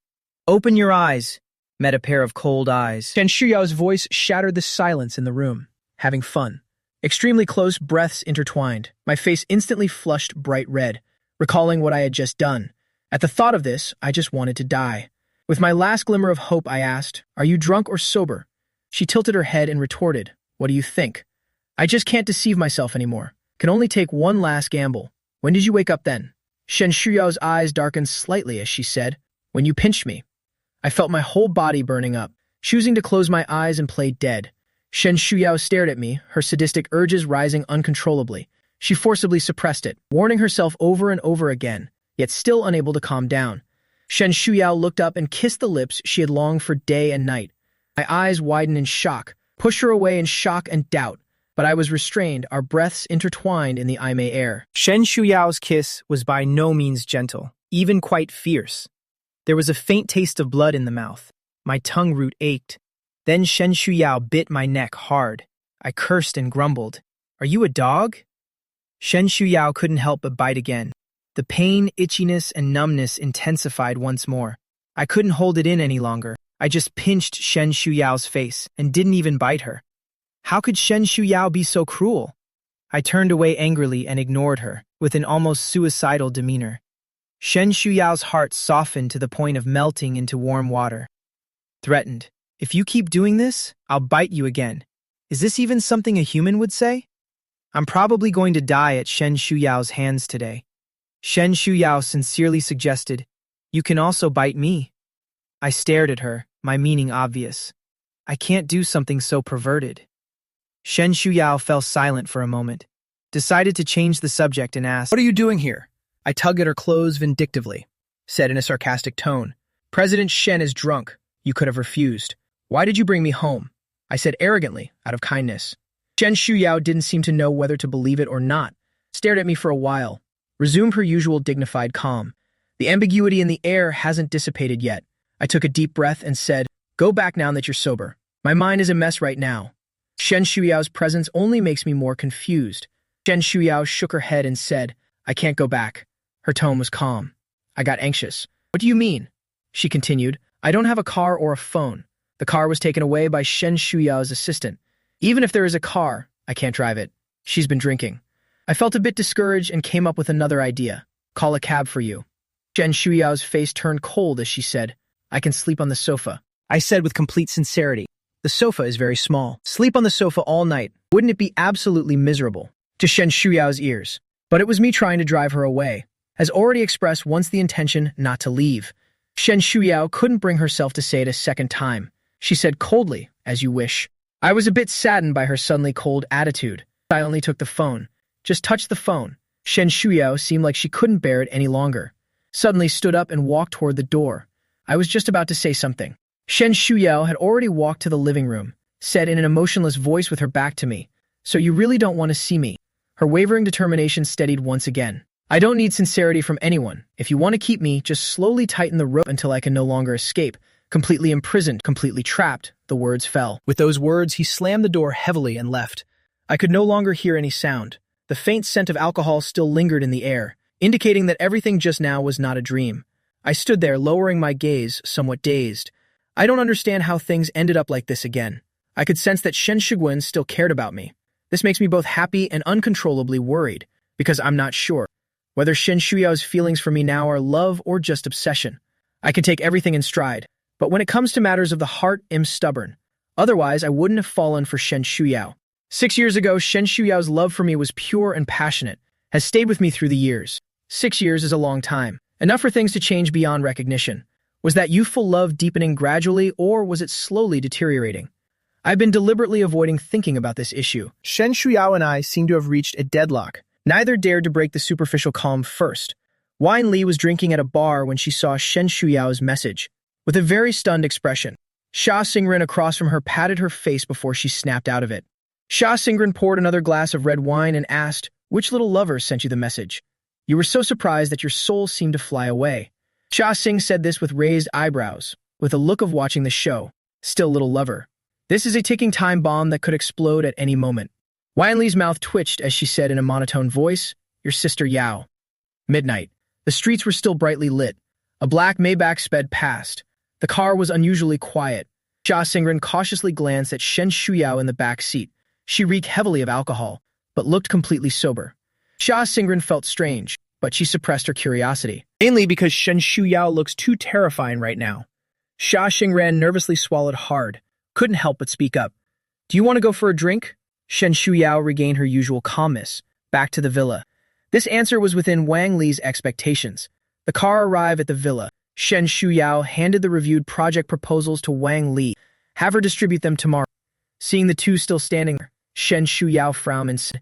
Open your eyes, met a pair of cold eyes. Shen Shuyao's voice shattered the silence in the room. Having fun. Extremely close breaths intertwined. My face instantly flushed bright red, recalling what I had just done. At the thought of this, I just wanted to die. With my last glimmer of hope, I asked, are you drunk or sober? She tilted her head and retorted, what do you think? I just can't deceive myself anymore. Can only take one last gamble. When did you wake up then? Shen Shuyao's eyes darkened slightly as she said, when you pinched me. I felt my whole body burning up, choosing to close my eyes and play dead. Shen Shuyao stared at me, her sadistic urges rising uncontrollably. She forcibly suppressed it, warning herself over and over again, yet still unable to calm down. Shen Shuyao looked up and kissed the lips she had longed for day and night. My eyes widened in shock, pushed her away in shock and doubt, but I was restrained, our breaths intertwined in the Aime air. Shen Shuyao's kiss was by no means gentle, even quite fierce. There was a faint taste of blood in the mouth. My tongue root ached. Then Shen Shuyao bit my neck hard. I cursed and grumbled, are you a dog? Shen Shuyao couldn't help but bite again. The pain, itchiness, and numbness intensified once more. I couldn't hold it in any longer. I just pinched Shen Shuyao's face and didn't even bite her. How could Shen Shuyao be so cruel? I turned away angrily and ignored her, with an almost suicidal demeanor. Shen Shuyao's heart softened to the point of melting into warm water. Threatened, if you keep doing this, I'll bite you again. Is this even something a human would say? I'm probably going to die at Shen Shuyao's hands today. Shen Shuyao sincerely suggested, you can also bite me. I stared at her, my meaning obvious. I can't do something so perverted. Shen Shuyao fell silent for a moment, decided to change the subject and asked, what are you doing here? I tugged at her clothes vindictively, said in a sarcastic tone, President Shen is drunk. You could have refused. Why did you bring me home? I said arrogantly, out of kindness. Shen Shuyao didn't seem to know whether to believe it or not, stared at me for a while, resumed her usual dignified calm. The ambiguity in the air hasn't dissipated yet. I took a deep breath and said, go back now that you're sober. My mind is a mess right now. Shen Shuyao's presence only makes me more confused. Shen Shuyao shook her head and said, I can't go back. Her tone was calm. I got anxious. What do you mean? She continued, I don't have a car or a phone. The car was taken away by Shen Shuyao's assistant. Even if there is a car, I can't drive it. She's been drinking. I felt a bit discouraged and came up with another idea. Call a cab for you. Shen Shuyao's face turned cold as she said, I can sleep on the sofa. I said with complete sincerity, The sofa is very small. Sleep on the sofa all night. Wouldn't it be absolutely miserable? To Shen Shuyao's ears. But it was me trying to drive her away. Has already expressed once the intention not to leave. Shen Shuyao couldn't bring herself to say it a second time. She said coldly, as you wish. I was a bit saddened by her suddenly cold attitude. I only took the phone. Just touched the phone. Shen Shuyao seemed like she couldn't bear it any longer. Suddenly stood up and walked toward the door. I was just about to say something. Shen Shuyao had already walked to the living room, said in an emotionless voice with her back to me, "So you really don't want to see me?" Her wavering determination steadied once again. I don't need sincerity from anyone. If you want to keep me, just slowly tighten the rope until I can no longer escape. Completely imprisoned, completely trapped, the words fell. With those words, he slammed the door heavily and left. I could no longer hear any sound. The faint scent of alcohol still lingered in the air, indicating that everything just now was not a dream. I stood there, lowering my gaze, somewhat dazed. I don't understand how things ended up like this again. I could sense that Shen Shiguan still cared about me. This makes me both happy and uncontrollably worried, because I'm not sure whether Shen Shuyao's feelings for me now are love or just obsession. I can take everything in stride, but when it comes to matters of the heart, I'm stubborn. Otherwise, I wouldn't have fallen for Shen Shuyao. 6 years ago, Shen Shuyao's love for me was pure and passionate, has stayed with me through the years. 6 years is a long time, enough for things to change beyond recognition. Was that youthful love deepening gradually, or was it slowly deteriorating? I've been deliberately avoiding thinking about this issue. Shen Shuyao and I seemed to have reached a deadlock. Neither dared to break the superficial calm first. Wine Li was drinking at a bar when she saw Shen Shuyao's message. With a very stunned expression, Sha Xingren across from her patted her face before she snapped out of it. Sha Xingren poured another glass of red wine and asked, "Which little lover sent you the message? You were so surprised that your soul seemed to fly away." Sha Xing said this with raised eyebrows, with a look of watching the show. Still little lover. This is a ticking time bomb that could explode at any moment. Wine Li's mouth twitched as she said in a monotone voice, "Your sister Yao." Midnight. The streets were still brightly lit. A black Maybach sped past. The car was unusually quiet. Sha Xingren cautiously glanced at Shen Shuyao in the back seat. She reeked heavily of alcohol, but looked completely sober. Sha Xingren felt strange, but she suppressed her curiosity. Mainly because Shen Shuyao looks too terrifying right now. Sha Xingren nervously swallowed hard. Couldn't help but speak up. "Do you want to go for a drink?" Shen Shuyao regained her usual calmness. Back to the villa. This answer was within Wang Li's expectations. The car arrived at the villa. Shen Shuyao handed the reviewed project proposals to Wang Li. "Have her distribute them tomorrow." Seeing the two still standing there, Shen Shuyao frowned and said,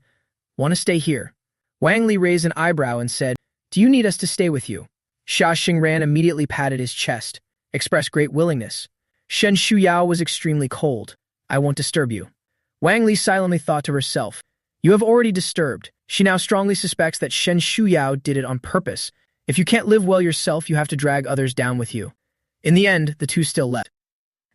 "Want to stay here?" Wang Li raised an eyebrow and said, "Do you need us to stay with you?" Sha Xingran immediately patted his chest, expressed great willingness. Shen Shuyao was extremely cold. "I won't disturb you." Wang Li silently thought to herself, "You have already disturbed." She now strongly suspects that Shen Shuyao did it on purpose. If you can't live well yourself, you have to drag others down with you. In the end, the two still left.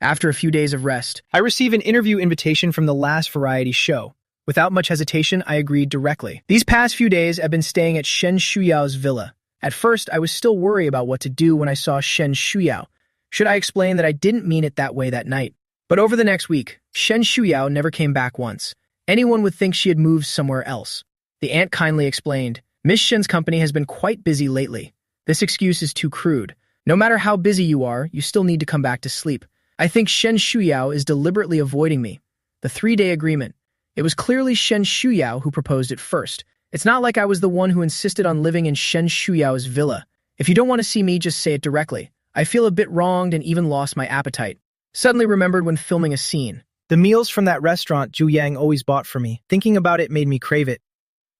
After a few days of rest, I received an interview invitation from the last variety show. Without much hesitation, I agreed directly. These past few days, I've been staying at Shen Shuyao's villa. At first, I was still worried about what to do when I saw Shen Shuyao. Should I explain that I didn't mean it that way that night? But over the next week, Shen Shuyao never came back once. Anyone would think she had moved somewhere else. The aunt kindly explained, "Miss Shen's company has been quite busy lately. This excuse is too crude. No matter how busy you are, you still need to come back to sleep. I think Shen Shuyao is deliberately avoiding me." The 3-day agreement. It was clearly Shen Shuyao who proposed it first. It's not like I was the one who insisted on living in Shen Shuyao's villa. If you don't want to see me, just say it directly. I feel a bit wronged and even lost my appetite. Suddenly remembered when filming a scene. The meals from that restaurant Zhu Yang always bought for me. Thinking about it made me crave it.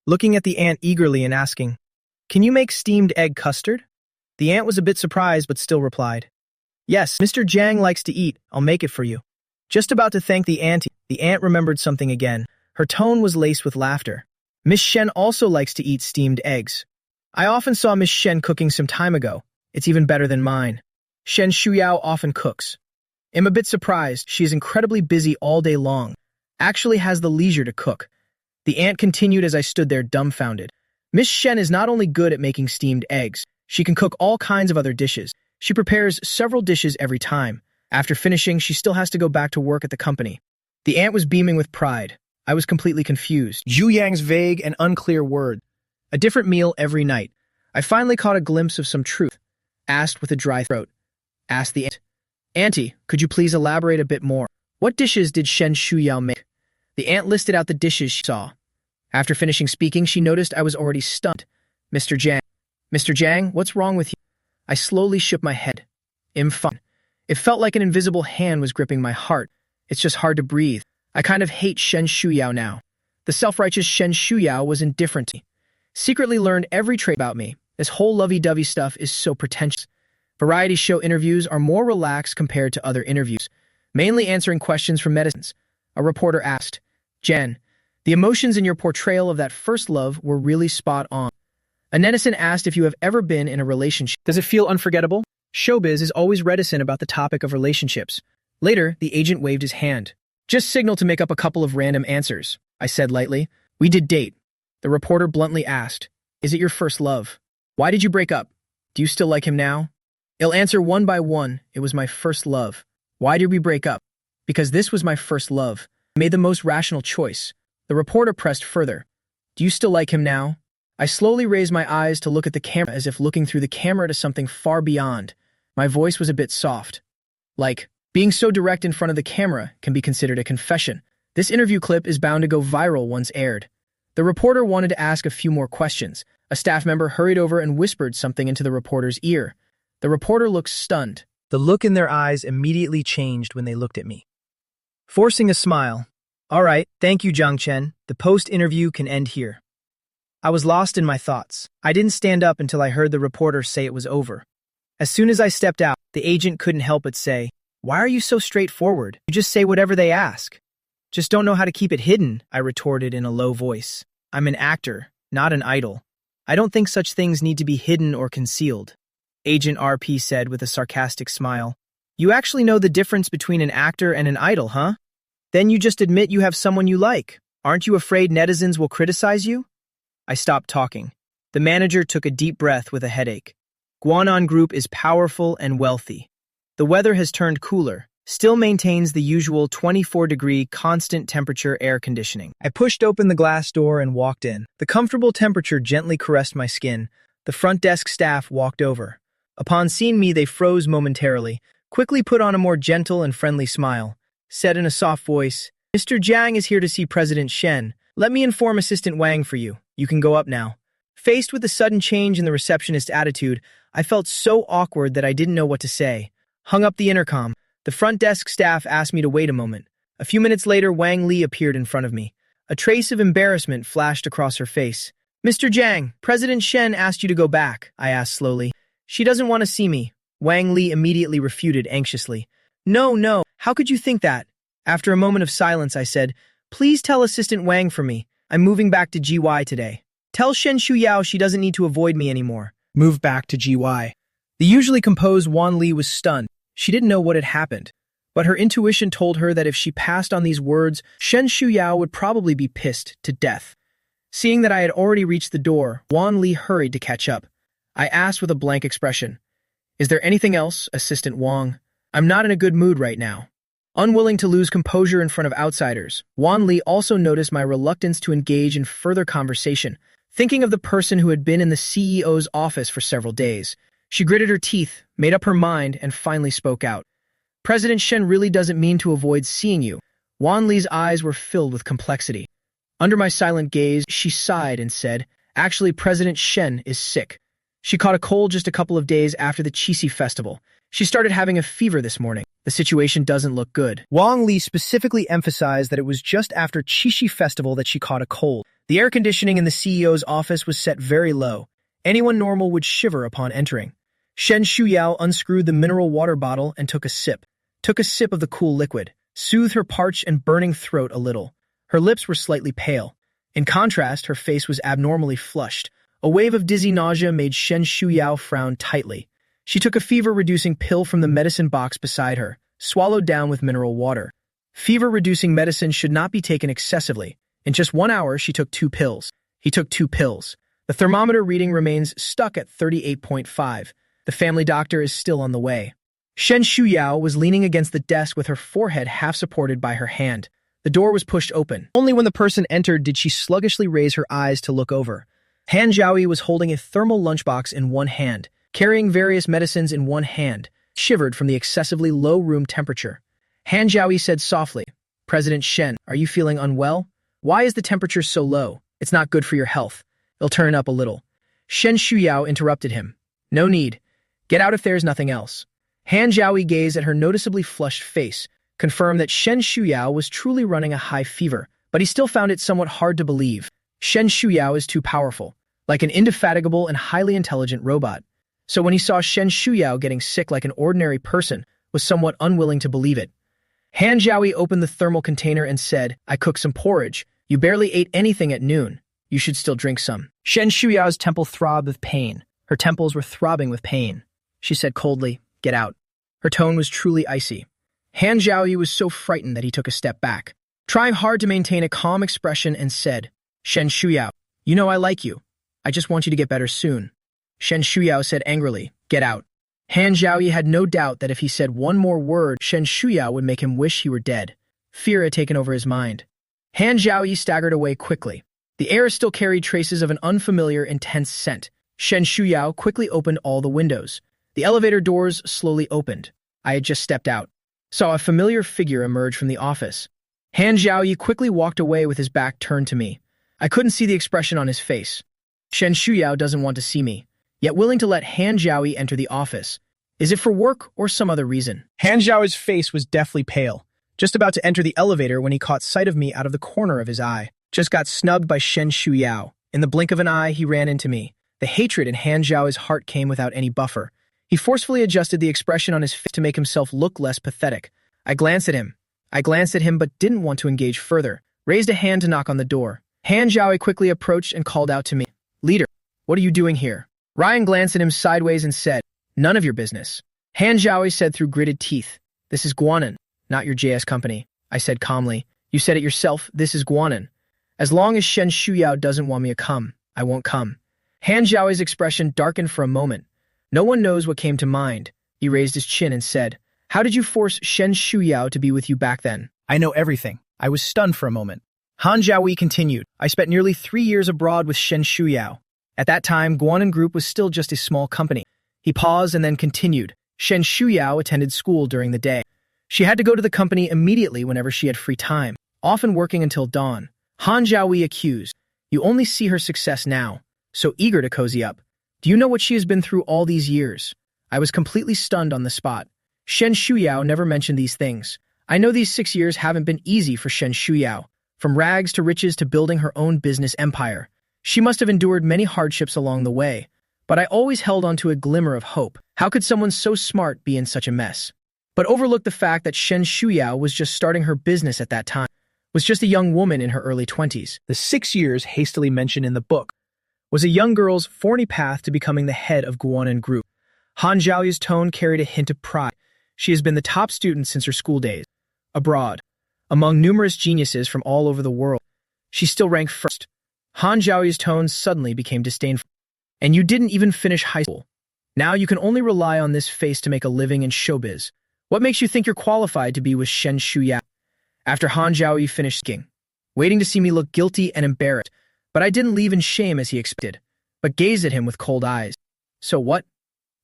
Looking at the aunt eagerly and asking, "Can you make steamed egg custard?" The aunt was a bit surprised but still replied, "Yes, Mr. Jiang likes to eat. I'll make it for you." Just about to thank the aunt remembered something again. Her tone was laced with laughter. "Miss Shen also likes to eat steamed eggs. I often saw Miss Shen cooking some time ago. It's even better than mine. Shen Shuyao often cooks. I'm a bit surprised. She is incredibly busy all day long. Actually has the leisure to cook." The aunt continued as I stood there dumbfounded. "Miss Shen is not only good at making steamed eggs, she can cook all kinds of other dishes. She prepares several dishes every time. After finishing, she still has to go back to work at the company." The aunt was beaming with pride. I was completely confused. Zhu Yang's vague and unclear word. A different meal every night. I finally caught a glimpse of some truth. Asked with a dry throat. Asked the aunt, "Auntie, could you please elaborate a bit more? What dishes did Shen Shuyao make? The aunt listed out the dishes she saw. After finishing speaking, she noticed I was already stunned. Mr. Jiang. Mr. Jiang, what's wrong with you? I slowly shook my head. I'm fine. It felt like an invisible hand was gripping my heart. It's just hard to breathe. I kind of hate Shen Shuyao now. The self-righteous Shen Shuyao was indifferent to me. Secretly learned every trait about me. This whole lovey-dovey stuff is so pretentious. Variety show interviews are more relaxed compared to other interviews, mainly answering questions from medicines. A reporter asked, Jen, the emotions in your portrayal of that first love were really spot on. A netizen asked if you have ever been in a relationship. Does it feel unforgettable? Showbiz is always reticent about the topic of relationships. Later, the agent waved his hand. Just signal to make up a couple of random answers, I said lightly. We did date. The reporter bluntly asked, is it your first love? Why did you break up? Do you still like him now? I'll answer one by one. It was my first love. Why did we break up? Because this was my first love. I made the most rational choice. The reporter pressed further. Do you still like him now? I slowly raised my eyes to look at the camera as if looking through the camera to something far beyond. My voice was a bit soft. Like, being so direct in front of the camera can be considered a confession. This interview clip is bound to go viral once aired. The reporter wanted to ask a few more questions. A staff member hurried over and whispered something into the reporter's ear. The reporter looked stunned. The look in their eyes immediately changed when they looked at me. Forcing a smile. All right, thank you, Zhang Chen. The post-interview can end here. I was lost in my thoughts. I didn't stand up until I heard the reporter say it was over. As soon as I stepped out, the agent couldn't help but say, why are you so straightforward? You just say whatever they ask. Just don't know how to keep it hidden, I retorted in a low voice. I'm an actor, not an idol. I don't think such things need to be hidden or concealed. Agent RP said with a sarcastic smile. You actually know the difference between an actor and an idol, huh? Then you just admit you have someone you like. Aren't you afraid netizens will criticize you? I stopped talking. The manager took a deep breath with a headache. Guanan Group is powerful and wealthy. The weather has turned cooler, still maintains the usual 24-degree constant temperature air conditioning. I pushed open the glass door and walked in. The comfortable temperature gently caressed my skin. The front desk staff walked over. Upon seeing me, they froze momentarily, quickly put on a more gentle and friendly smile, said in a soft voice, Mr. Jiang is here to see President Shen. Let me inform Assistant Wang for you. You can go up now. Faced with the sudden change in the receptionist's attitude, I felt so awkward that I didn't know what to say. Hung up the intercom. The front desk staff asked me to wait a moment. A few minutes later, Wang Li appeared in front of me. A trace of embarrassment flashed across her face. Mr. Jiang, President Shen asked you to go back, I asked slowly. She doesn't want to see me. Wang Li immediately refuted anxiously. No, how could you think that? After a moment of silence, I said, please tell Assistant Wang for me. I'm moving back to GY today. Tell Shen Shuyao she doesn't need to avoid me anymore. Move back to GY. The usually composed Wan Li was stunned. She didn't know what had happened, but her intuition told her that if she passed on these words, Shen Shuyao would probably be pissed to death. Seeing that I had already reached the door, Wan Li hurried to catch up. I asked with a blank expression, is there anything else, Assistant Wang? I'm not in a good mood right now. Unwilling to lose composure in front of outsiders, Wan Li also noticed my reluctance to engage in further conversation, thinking of the person who had been in the CEO's office for several days. She gritted her teeth, made up her mind, and finally spoke out. President Shen really doesn't mean to avoid seeing you. Wan Li's eyes were filled with complexity. Under my silent gaze, she sighed and said, actually, President Shen is sick. She caught a cold just a couple of days after the Qixi festival. She started having a fever this morning. The situation doesn't look good. Wang Li specifically emphasized that it was just after Qixi festival that she caught a cold. The air conditioning in the CEO's office was set very low. Anyone normal would shiver upon entering. Shen Shuyao unscrewed the mineral water bottle and took a sip of the cool liquid, soothed her parched and burning throat a little. Her lips were slightly pale. In contrast, her face was abnormally flushed. A wave of dizzy nausea made Shen Shuyao frown tightly. She took a fever-reducing pill from the medicine box beside her, swallowed down with mineral water. Fever-reducing medicine should not be taken excessively. In just 1 hour, she took 2 pills. He took 2 pills. The thermometer reading remains stuck at 38.5. The family doctor is still on the way. Shen Shuyao was leaning against the desk with her forehead half supported by her hand. The door was pushed open. Only when the person entered did she sluggishly raise her eyes to look over. Han Zhaoyi was holding a thermal lunchbox in one hand, carrying various medicines in one hand, shivered from the excessively low room temperature. Han Zhaoyi said softly, President Shen, are you feeling unwell? Why is the temperature so low? It's not good for your health. It'll turn up a little. Shen Shuyao interrupted him. No need. Get out if there is nothing else. Han Zhaoyi gazed at her noticeably flushed face, confirmed that Shen Shuyao was truly running a high fever, but he still found it somewhat hard to believe. Shen Shuyao is too powerful, like an indefatigable and highly intelligent robot. So when he saw Shen Shuyao getting sick like an ordinary person, was somewhat unwilling to believe it. Han Zhaoyi opened the thermal container and said, I cooked some porridge. You barely ate anything at noon. You should still drink some. Shen Shuyao's temple throbbed with pain. Her temples were throbbing with pain. She said coldly, Get out. Her tone was truly icy. Han Zhaoyi was so frightened that he took a step back, trying hard to maintain a calm expression, and said, Shen Shuyao, you know I like you. I just want you to get better soon. Shen Shuyao said angrily, Get out. Han Zhaoyi had no doubt that if he said one more word, Shen Shuyao would make him wish he were dead. Fear had taken over his mind. Han Zhaoyi staggered away quickly. The air still carried traces of an unfamiliar, intense scent. Shen Shuyao quickly opened all the windows. The elevator doors slowly opened. I had just stepped out. Saw a familiar figure emerge from the office. Han Zhaoyi quickly walked away with his back turned to me. I couldn't see the expression on his face. Shen Shuyao doesn't want to see me, yet willing to let Han Zhaoyi enter the office. Is it for work or some other reason? Han Zhaoyi's face was deathly pale, just about to enter the elevator when he caught sight of me out of the corner of his eye. Just got snubbed by Shen Shuyao. In the blink of an eye, he ran into me. The hatred in Han Zhaoyi's heart came without any buffer. He forcefully adjusted the expression on his face to make himself look less pathetic. I glanced at him, but didn't want to engage further. Raised a hand to knock on the door. Han Zhaoyi quickly approached and called out to me. Leader, what are you doing here? Ryan glanced at him sideways and said, None of your business. Han Zhaoyi said through gritted teeth, This is Guanan, not your JS company. I said calmly, You said it yourself, this is Guanan. As long as Shen Shuyao doesn't want me to come, I won't come. Han Zhaoyi's expression darkened for a moment. No one knows what came to mind. He raised his chin and said, How did you force Shen Shuyao to be with you back then? I know everything. I was stunned for a moment. Han Zhaoyi continued, I spent nearly 3 years abroad with Shen Shuyao. At that time, Guanan Group was still just a small company. He paused and then continued. Shen Shuyao attended school during the day. She had to go to the company immediately whenever she had free time, often working until dawn. Han Zhaoyi accused, You only see her success now, so eager to cozy up. Do you know what she has been through all these years? I was completely stunned on the spot. Shen Shuyao never mentioned these things. I know these 6 years haven't been easy for Shen Shuyao. From rags to riches to building her own business empire. She must have endured many hardships along the way, but I always held on to a glimmer of hope. How could someone so smart be in such a mess? But overlooked the fact that Shen Shuyao was just starting her business at that time, was just a young woman in her early 20s. The 6 years hastily mentioned in the book was a young girl's thorny path to becoming the head of Guanan Group. Han Zhaoyi's tone carried a hint of pride. She has been the top student since her school days. Abroad, among numerous geniuses from all over the world, she still ranked first. Han Zhaoyi's tone suddenly became disdainful. And you didn't even finish high school. Now you can only rely on this face to make a living in showbiz. What makes you think you're qualified to be with Shen Shuyao? After Han Zhaoyi finished speaking, waiting to see me look guilty and embarrassed, but I didn't leave in shame as he expected, but gazed at him with cold eyes. So what?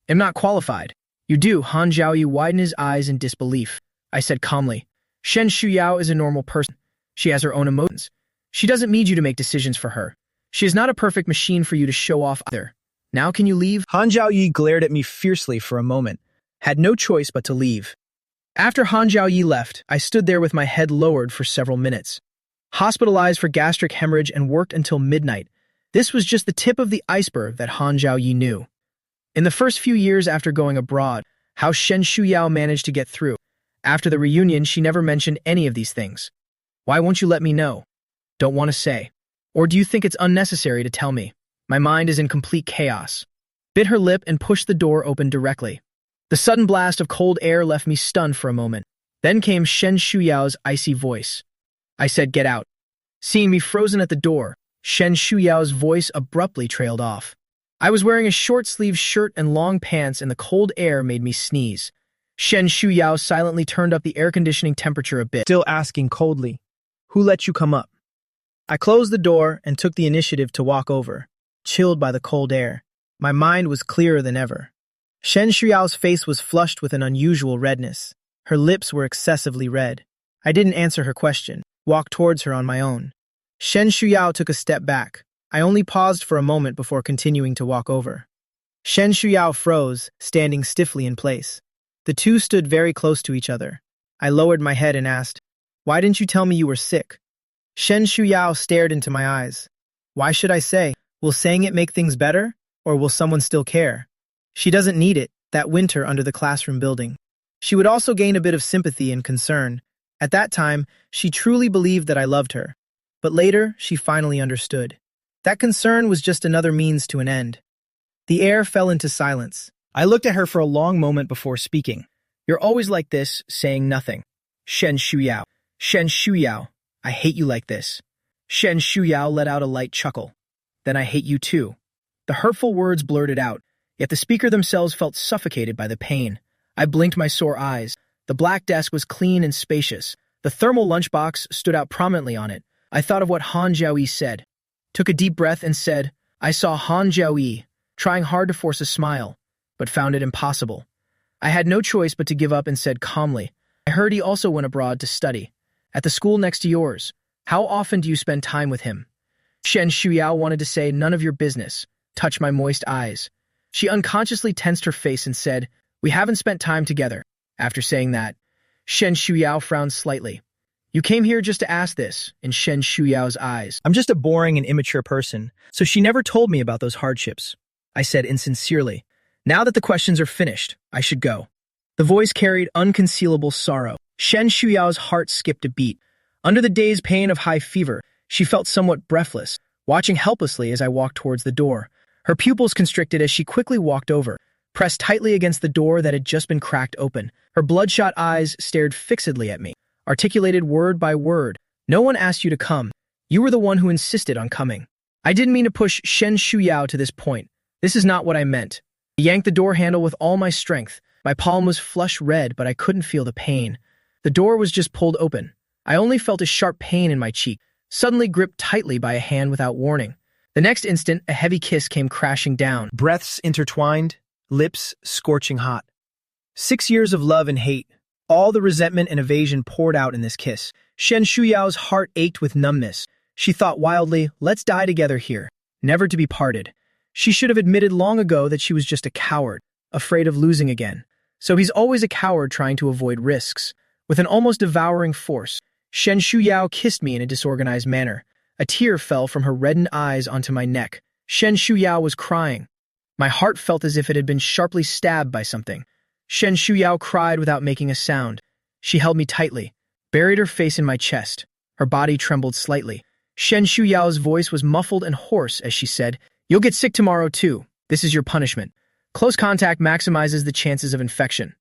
Am not qualified. You do. Han Zhaoyi widened his eyes in disbelief. I said calmly, Shen Shuyao is a normal person. She has her own emotions. She doesn't need you to make decisions for her. She is not a perfect machine for you to show off either. Now can you leave? Han Zhaoyi glared at me fiercely for a moment, had no choice but to leave. After Han Zhaoyi left, I stood there with my head lowered for several minutes. Hospitalized for gastric hemorrhage and worked until midnight. This was just the tip of the iceberg that Han Zhaoyi knew. In the first few years after going abroad, how Shen Shuyao managed to get through. After the reunion, she never mentioned any of these things. Why won't you let me know? Don't want to say. Or do you think it's unnecessary to tell me? My mind is in complete chaos. Bit her lip and pushed the door open directly. The sudden blast of cold air left me stunned for a moment. Then came Shen Shuyao's icy voice. I said, Get out. Seeing me frozen at the door, Shen Shuyao's voice abruptly trailed off. I was wearing a short-sleeved shirt and long pants, and the cold air made me sneeze. Shen Shuyao silently turned up the air conditioning temperature a bit, still asking coldly, Who let you come up? I closed the door and took the initiative to walk over, chilled by the cold air. My mind was clearer than ever. Shen Shuyao's face was flushed with an unusual redness. Her lips were excessively red. I didn't answer her question, walked towards her on my own. Shen Shuyao took a step back. I only paused for a moment before continuing to walk over. Shen Shuyao froze, standing stiffly in place. The two stood very close to each other. I lowered my head and asked, "Why didn't you tell me you were sick?" Shen Shuyao stared into my eyes. "Why should I say? Will saying it make things better? Or will someone still care? She doesn't need it, that winter under the classroom building. She would also gain a bit of sympathy and concern. At that time, she truly believed that I loved her. But later, she finally understood. That concern was just another means to an end." The air fell into silence. I looked at her for a long moment before speaking. "You're always like this, saying nothing. Shen Shuyao. Shen Shuyao. I hate you like this." Shen Shuyao let out a light chuckle. "Then I hate you too." The hurtful words blurted out, yet the speaker themselves felt suffocated by the pain. I blinked my sore eyes. The black desk was clean and spacious. The thermal lunchbox stood out prominently on it. I thought of what Han Jiaoyi said. Took a deep breath and said, I saw Han Jiaoyi, trying hard to force a smile, but found it impossible. I had no choice but to give up and said calmly, "I heard he also went abroad to study. At the school next to yours. How often do you spend time with him?" Shen Shuyao wanted to say, "None of your business." Touched my moist eyes. She unconsciously tensed her face and said, "We haven't spent time together." After saying that, Shen Shuyao frowned slightly. "You came here just to ask this," in Shen Shuyao's eyes. "I'm just a boring and immature person, so she never told me about those hardships," I said insincerely. "Now that the questions are finished, I should go." The voice carried unconcealable sorrow. Shen Shuyao's heart skipped a beat. Under the day's pain of high fever, she felt somewhat breathless, watching helplessly as I walked towards the door. Her pupils constricted as she quickly walked over, pressed tightly against the door that had just been cracked open. Her bloodshot eyes stared fixedly at me, articulated word by word. "No one asked you to come. You were the one who insisted on coming." I didn't mean to push Shen Shuyao to this point. This is not what I meant. I yanked the door handle with all my strength. My palm was flush red, but I couldn't feel the pain. The door was just pulled open. I only felt a sharp pain in my cheek, suddenly gripped tightly by a hand without warning. The next instant, a heavy kiss came crashing down. Breaths intertwined, lips scorching hot. 6 years of love and hate. All the resentment and evasion poured out in this kiss. Shen Shuyao's heart ached with numbness. She thought wildly, let's die together here, never to be parted. She should have admitted long ago that she was just a coward, afraid of losing again. So he's always a coward trying to avoid risks. With an almost devouring force, Shen Shuyao kissed me in a disorganized manner. A tear fell from her reddened eyes onto my neck. Shen Shuyao was crying. My heart felt as if it had been sharply stabbed by something. Shen Shuyao cried without making a sound. She held me tightly, buried her face in my chest. Her body trembled slightly. Shen Shuyao's voice was muffled and hoarse as she said, "You'll get sick tomorrow too. This is your punishment. Close contact maximizes the chances of infection."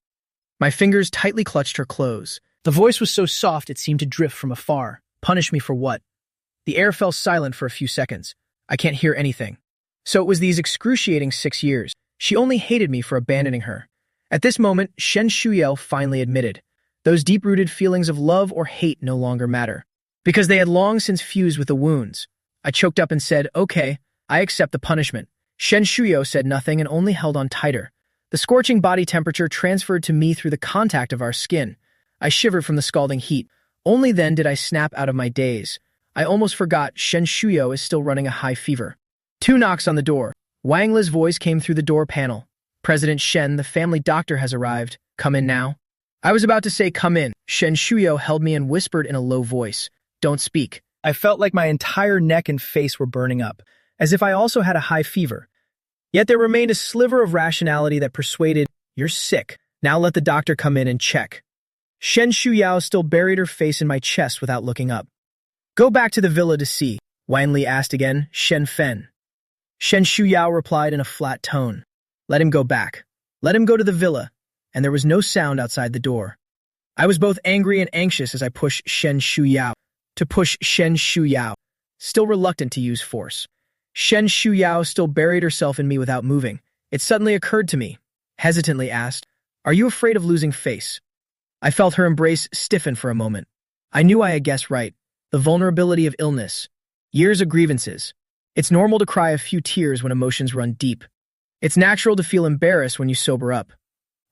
My fingers tightly clutched her clothes. The voice was so soft it seemed to drift from afar. Punish me for what? The air fell silent for a few seconds. I can't hear anything. So it was these excruciating 6 years. She only hated me for abandoning her. At this moment, Shen Shuyao finally admitted. Those deep-rooted feelings of love or hate no longer matter, because they had long since fused with the wounds. I choked up and said, "Okay, I accept the punishment." Shen Shuyao said nothing and only held on tighter. The scorching body temperature transferred to me through the contact of our skin. I shivered from the scalding heat. Only then did I snap out of my daze. I almost forgot Shen Shuyao is still running a high fever. 2 knocks on the door. Wang Li's voice came through the door panel. "President Shen, the family doctor has arrived. Come in now." I was about to say come in. Shen Shuyao held me and whispered in a low voice, "Don't speak." I felt like my entire neck and face were burning up, as if I also had a high fever. Yet there remained a sliver of rationality that persuaded, "You're sick. Now let the doctor come in and check." Shen Shuyao still buried her face in my chest without looking up. "Go back to the villa to see," Wang Li asked again, "Shen Fen." Shen Shuyao replied in a flat tone, "Let him go back. Let him go to the villa," and there was no sound outside the door. I was both angry and anxious as I pushed Shen Shuyao. Still reluctant to use force. Shen Shuyao still buried herself in me without moving. It suddenly occurred to me, hesitantly asked, "Are you afraid of losing face?" I felt her embrace stiffen for a moment. I knew I had guessed right. The vulnerability of illness. Years of grievances. It's normal to cry a few tears when emotions run deep. It's natural to feel embarrassed when you sober up.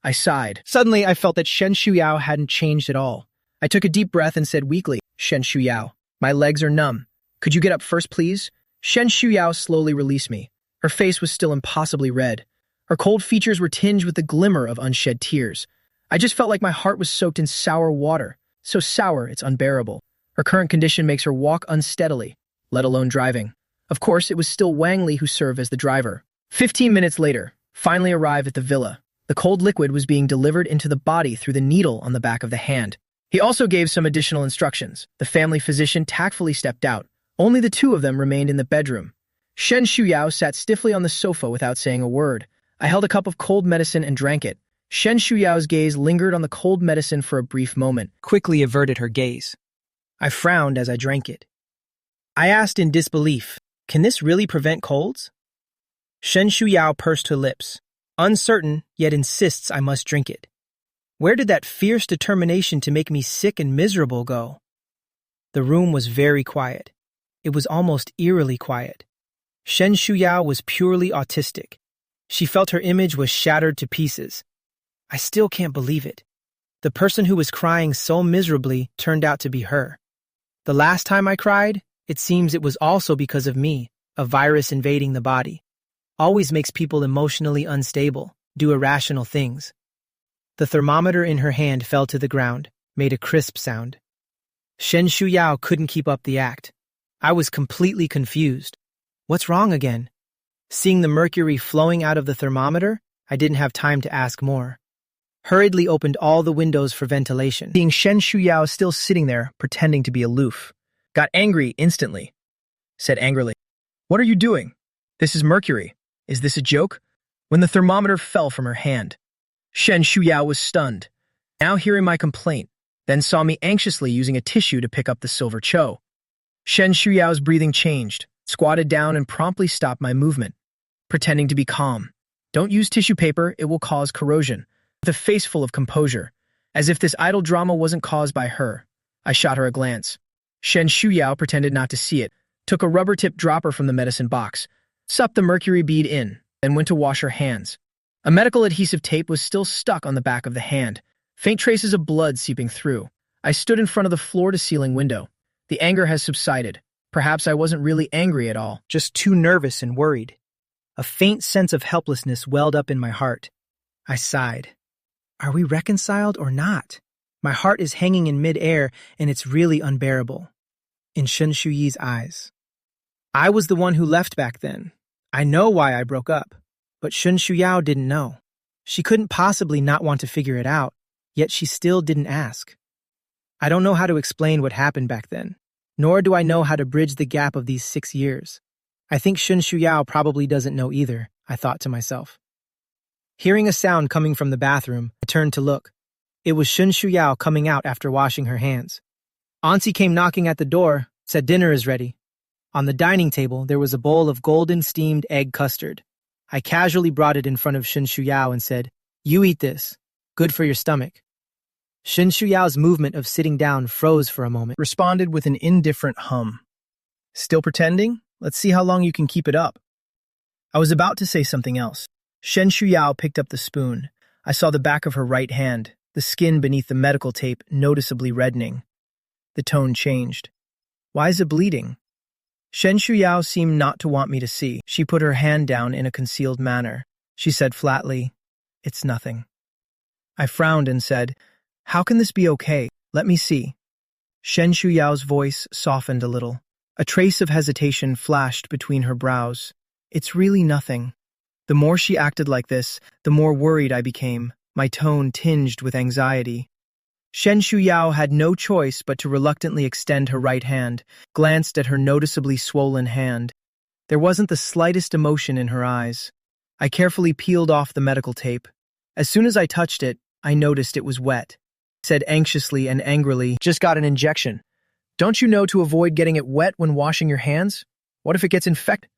I sighed. Suddenly, I felt that Shen Shuyao hadn't changed at all. I took a deep breath and said weakly, Shen Shuyao, my legs are numb. Could you get up first, please? Shen Shuyao slowly released me. Her face was still impossibly red. Her cold features were tinged with the glimmer of unshed tears. I just felt like my heart was soaked in sour water. So sour, it's unbearable. Her current condition makes her walk unsteadily, let alone driving. Of course, it was still Wang Li who served as the driver. 15 minutes later, finally arrived at the villa. The cold liquid was being delivered into the body through the needle on the back of the hand. He also gave some additional instructions. The family physician tactfully stepped out. Only the two of them remained in the bedroom. Shen Shuyao sat stiffly on the sofa without saying a word. I held a cup of cold medicine and drank it. Shen Shuyao's gaze lingered on the cold medicine for a brief moment, quickly averted her gaze. I frowned as I drank it. I asked in disbelief, can this really prevent colds? Shen Shuyao pursed her lips, uncertain, yet insists I must drink it. Where did that fierce determination to make me sick and miserable go? The room was very quiet. It was almost eerily quiet. Shen Shuyao was purely autistic. She felt her image was shattered to pieces. I still can't believe it. The person who was crying so miserably turned out to be her. The last time I cried, it seems it was also because of me, a virus invading the body. Always makes people emotionally unstable, do irrational things. The thermometer in her hand fell to the ground, made a crisp sound. Shen Shuyao couldn't keep up the act. I was completely confused. What's wrong again? Seeing the mercury flowing out of the thermometer, I didn't have time to ask more. Hurriedly opened all the windows for ventilation. Seeing Shen Shuyao still sitting there, pretending to be aloof. Got angry instantly. Said angrily, "What are you doing? This is mercury. Is this a joke?" When the thermometer fell from her hand. Shen Shuyao was stunned, now hearing my complaint, then saw me anxiously using a tissue to pick up the silver cho. Shen Shuyao's breathing changed, squatted down and promptly stopped my movement, pretending to be calm. "Don't use tissue paper, it will cause corrosion." With a face full of composure, as if this idle drama wasn't caused by her, I shot her a glance. Shen Shuyao pretended not to see it, took a rubber-tipped dropper from the medicine box, supped the mercury bead in, then went to wash her hands. A medical adhesive tape was still stuck on the back of the hand, faint traces of blood seeping through. I stood in front of the floor-to-ceiling window. The anger has subsided. Perhaps I wasn't really angry at all, just too nervous and worried. A faint sense of helplessness welled up in my heart. I sighed. Are we reconciled or not? My heart is hanging in mid-air, and it's really unbearable. In Shen Shuyi's eyes. I was the one who left back then. I know why I broke up. But Shen Shuyao didn't know. She couldn't possibly not want to figure it out, yet she still didn't ask. I don't know how to explain what happened back then, nor do I know how to bridge the gap of these 6 years. I think Shen Shuyao probably doesn't know either, I thought to myself. Hearing a sound coming from the bathroom, I turned to look. It was Shen Shuyao coming out after washing her hands. Auntie came knocking at the door, said dinner is ready. On the dining table, there was a bowl of golden steamed egg custard. I casually brought it in front of Shen Shuyao and said, "You eat this. Good for your stomach." Shen Shuyao's movement of sitting down froze for a moment, responded with an indifferent hum. "Still pretending? Let's see how long you can keep it up." I was about to say something else. Shen Shuyao picked up the spoon. I saw the back of her right hand, the skin beneath the medical tape noticeably reddening. The tone changed. "Why is it bleeding?" Shen Shuyao seemed not to want me to see. She put her hand down in a concealed manner. She said flatly, "It's nothing." I frowned and said, "How can this be okay? Let me see." Shen Shuyao's voice softened a little. A trace of hesitation flashed between her brows. "It's really nothing." The more she acted like this, the more worried I became, my tone tinged with anxiety. Shen Shuyao had no choice but to reluctantly extend her right hand, glanced at her noticeably swollen hand. There wasn't the slightest emotion in her eyes. I carefully peeled off the medical tape. As soon as I touched it, I noticed it was wet. I said anxiously and angrily, "Just got an injection. Don't you know to avoid getting it wet when washing your hands? What if it gets infected?"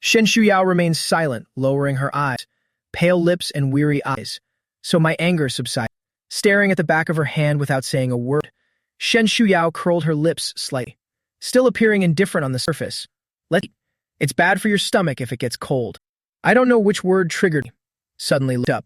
Shen Shuyao remained silent, lowering her eyes, pale lips and weary eyes. So my anger subsided. Staring at the back of her hand without saying a word, Shen Shuyao curled her lips slightly, still appearing indifferent on the surface. It's bad for your stomach if it gets cold." I don't know which word triggered me. Suddenly looked up.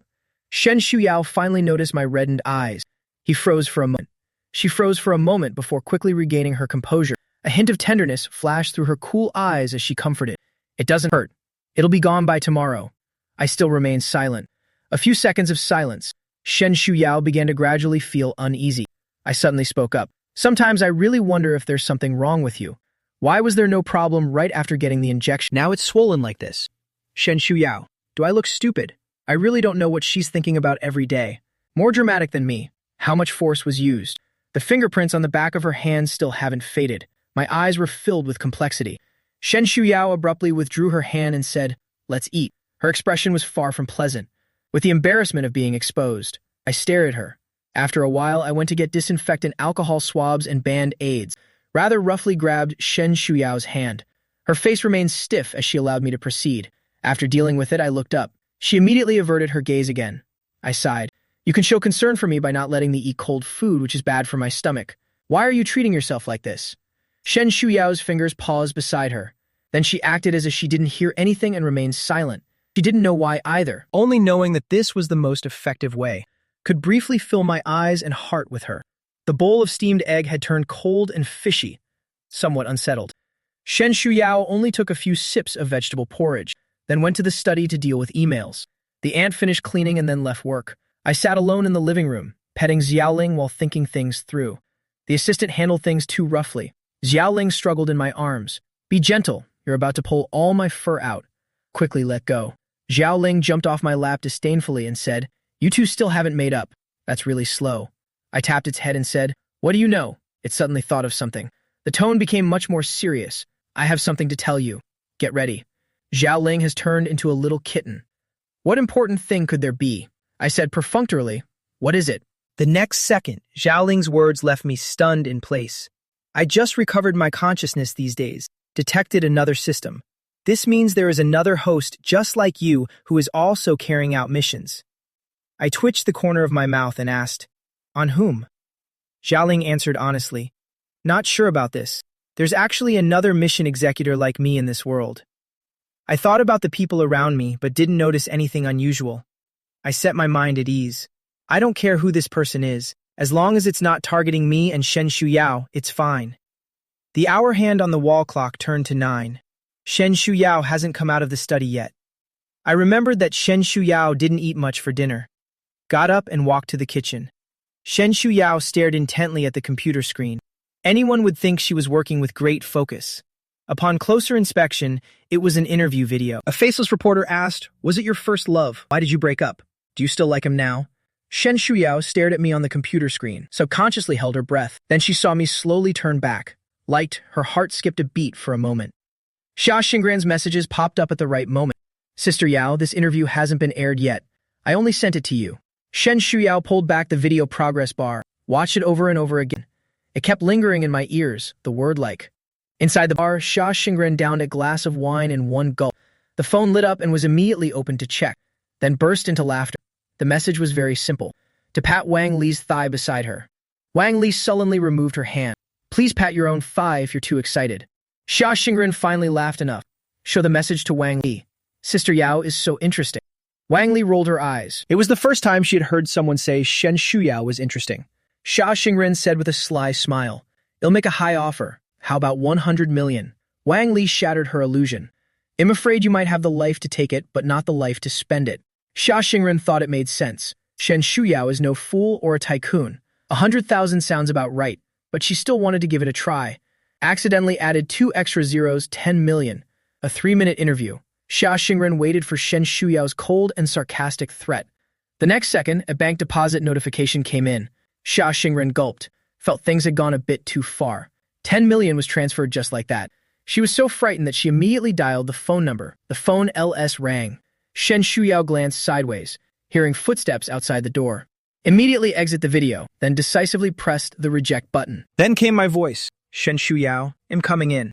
Shen Shuyao finally noticed my reddened eyes. He froze for a moment. She froze for a moment before quickly regaining her composure. A hint of tenderness flashed through her cool eyes as she comforted. It doesn't hurt. It'll be gone by tomorrow. I still remained silent. A few seconds of silence. Shen Shuyao began to gradually feel uneasy. I suddenly spoke up. Sometimes I really wonder if there's something wrong with you. Why was there no problem right after getting the injection? Now it's swollen like this. Shen Shuyao, do I look stupid? I really don't know what she's thinking about every day. More dramatic than me. How much force was used? The fingerprints on the back of her hands still haven't faded. My eyes were filled with complexity. Shen Shuyao abruptly withdrew her hand and said, "Let's eat." Her expression was far from pleasant. With the embarrassment of being exposed, I stared at her. After a while, I went to get disinfectant alcohol swabs and band-aids, rather roughly grabbed Shen Shuyao's hand. Her face remained stiff as she allowed me to proceed. After dealing with it, I looked up. She immediately averted her gaze again. I sighed. You can show concern for me by not letting me eat cold food, which is bad for my stomach. Why are you treating yourself like this? Shen Shuyao's fingers paused beside her. Then she acted as if she didn't hear anything and remained silent. She didn't know why either. Only knowing that this was the most effective way could briefly fill my eyes and heart with her. The bowl of steamed egg had turned cold and fishy, somewhat unsettled. Shen Shuyao only took a few sips of vegetable porridge, then went to the study to deal with emails. The aunt finished cleaning and then left work. I sat alone in the living room, petting Xiaoling while thinking things through. The assistant handled things too roughly. Xiaoling struggled in my arms. Be gentle, you're about to pull all my fur out. Quickly let go. Xiaoling jumped off my lap disdainfully and said, You two still haven't made up. That's really slow. I tapped its head and said, What do you know? It suddenly thought of something. The tone became much more serious. I have something to tell you. Get ready. Xiaoling has turned into a little kitten. What important thing could there be? I said perfunctorily, What is it? The next second, Xiaoling's words left me stunned in place. I just recovered my consciousness these days, detected another system. This means there is another host just like you who is also carrying out missions. I twitched the corner of my mouth and asked, On whom? Xiaoling answered honestly, Not sure about this. There's actually another mission executor like me in this world. I thought about the people around me but didn't notice anything unusual. I set my mind at ease. I don't care who this person is. As long as it's not targeting me and Shen Shuyao, it's fine. The hour hand on the wall clock turned to 9. Shen Shuyao hasn't come out of the study yet. I remembered that Shen Shuyao didn't eat much for dinner. Got up and walked to the kitchen. Shen Shuyao stared intently at the computer screen. Anyone would think she was working with great focus. Upon closer inspection, it was an interview video. A faceless reporter asked, Was it your first love? Why did you break up? Do you still like him now? Shen Shuyao stared at me on the computer screen, subconsciously held her breath. Then she saw me slowly turn back. Light, her heart skipped a beat for a moment. Xia Xingran's messages popped up at the right moment. Sister Yao, this interview hasn't been aired yet. I only sent it to you. Shen Shuyao pulled back the video progress bar, watched it over and over again. It kept lingering in my ears, the word like. Inside the bar, Xia Xingran downed a glass of wine in one gulp. The phone lit up and was immediately opened to check, then burst into laughter. The message was very simple. To pat Wang Li's thigh beside her. Wang Li sullenly removed her hand. Please pat your own thigh if you're too excited. Xia Xingran finally laughed enough. Show the message to Wang Li. Sister Yao is so interesting. Wang Li rolled her eyes. It was the first time she had heard someone say Shen Shuyao was interesting. Xia Xingran said with a sly smile, It'll make a high offer. How about 100 million? Wang Li shattered her illusion. I'm afraid you might have the life to take it, but not the life to spend it. Xia Xingran thought it made sense. Shen Shuyao is no fool or a tycoon. 100,000 sounds about right, but she still wanted to give it a try. Accidentally added 2 extra zeros, 10 million. A 3-minute interview. Xia Xingran waited for Shen Shuyao's cold and sarcastic threat. The next second, a bank deposit notification came in. Xia Xingran gulped, felt things had gone a bit too far. 10 million was transferred just like that. She was so frightened that she immediately dialed the phone number. The phone LS rang. Shen Shuyao glanced sideways, hearing footsteps outside the door. Immediately exit the video, then decisively pressed the reject button. Then came my voice. Shen Shuyao, I'm coming in.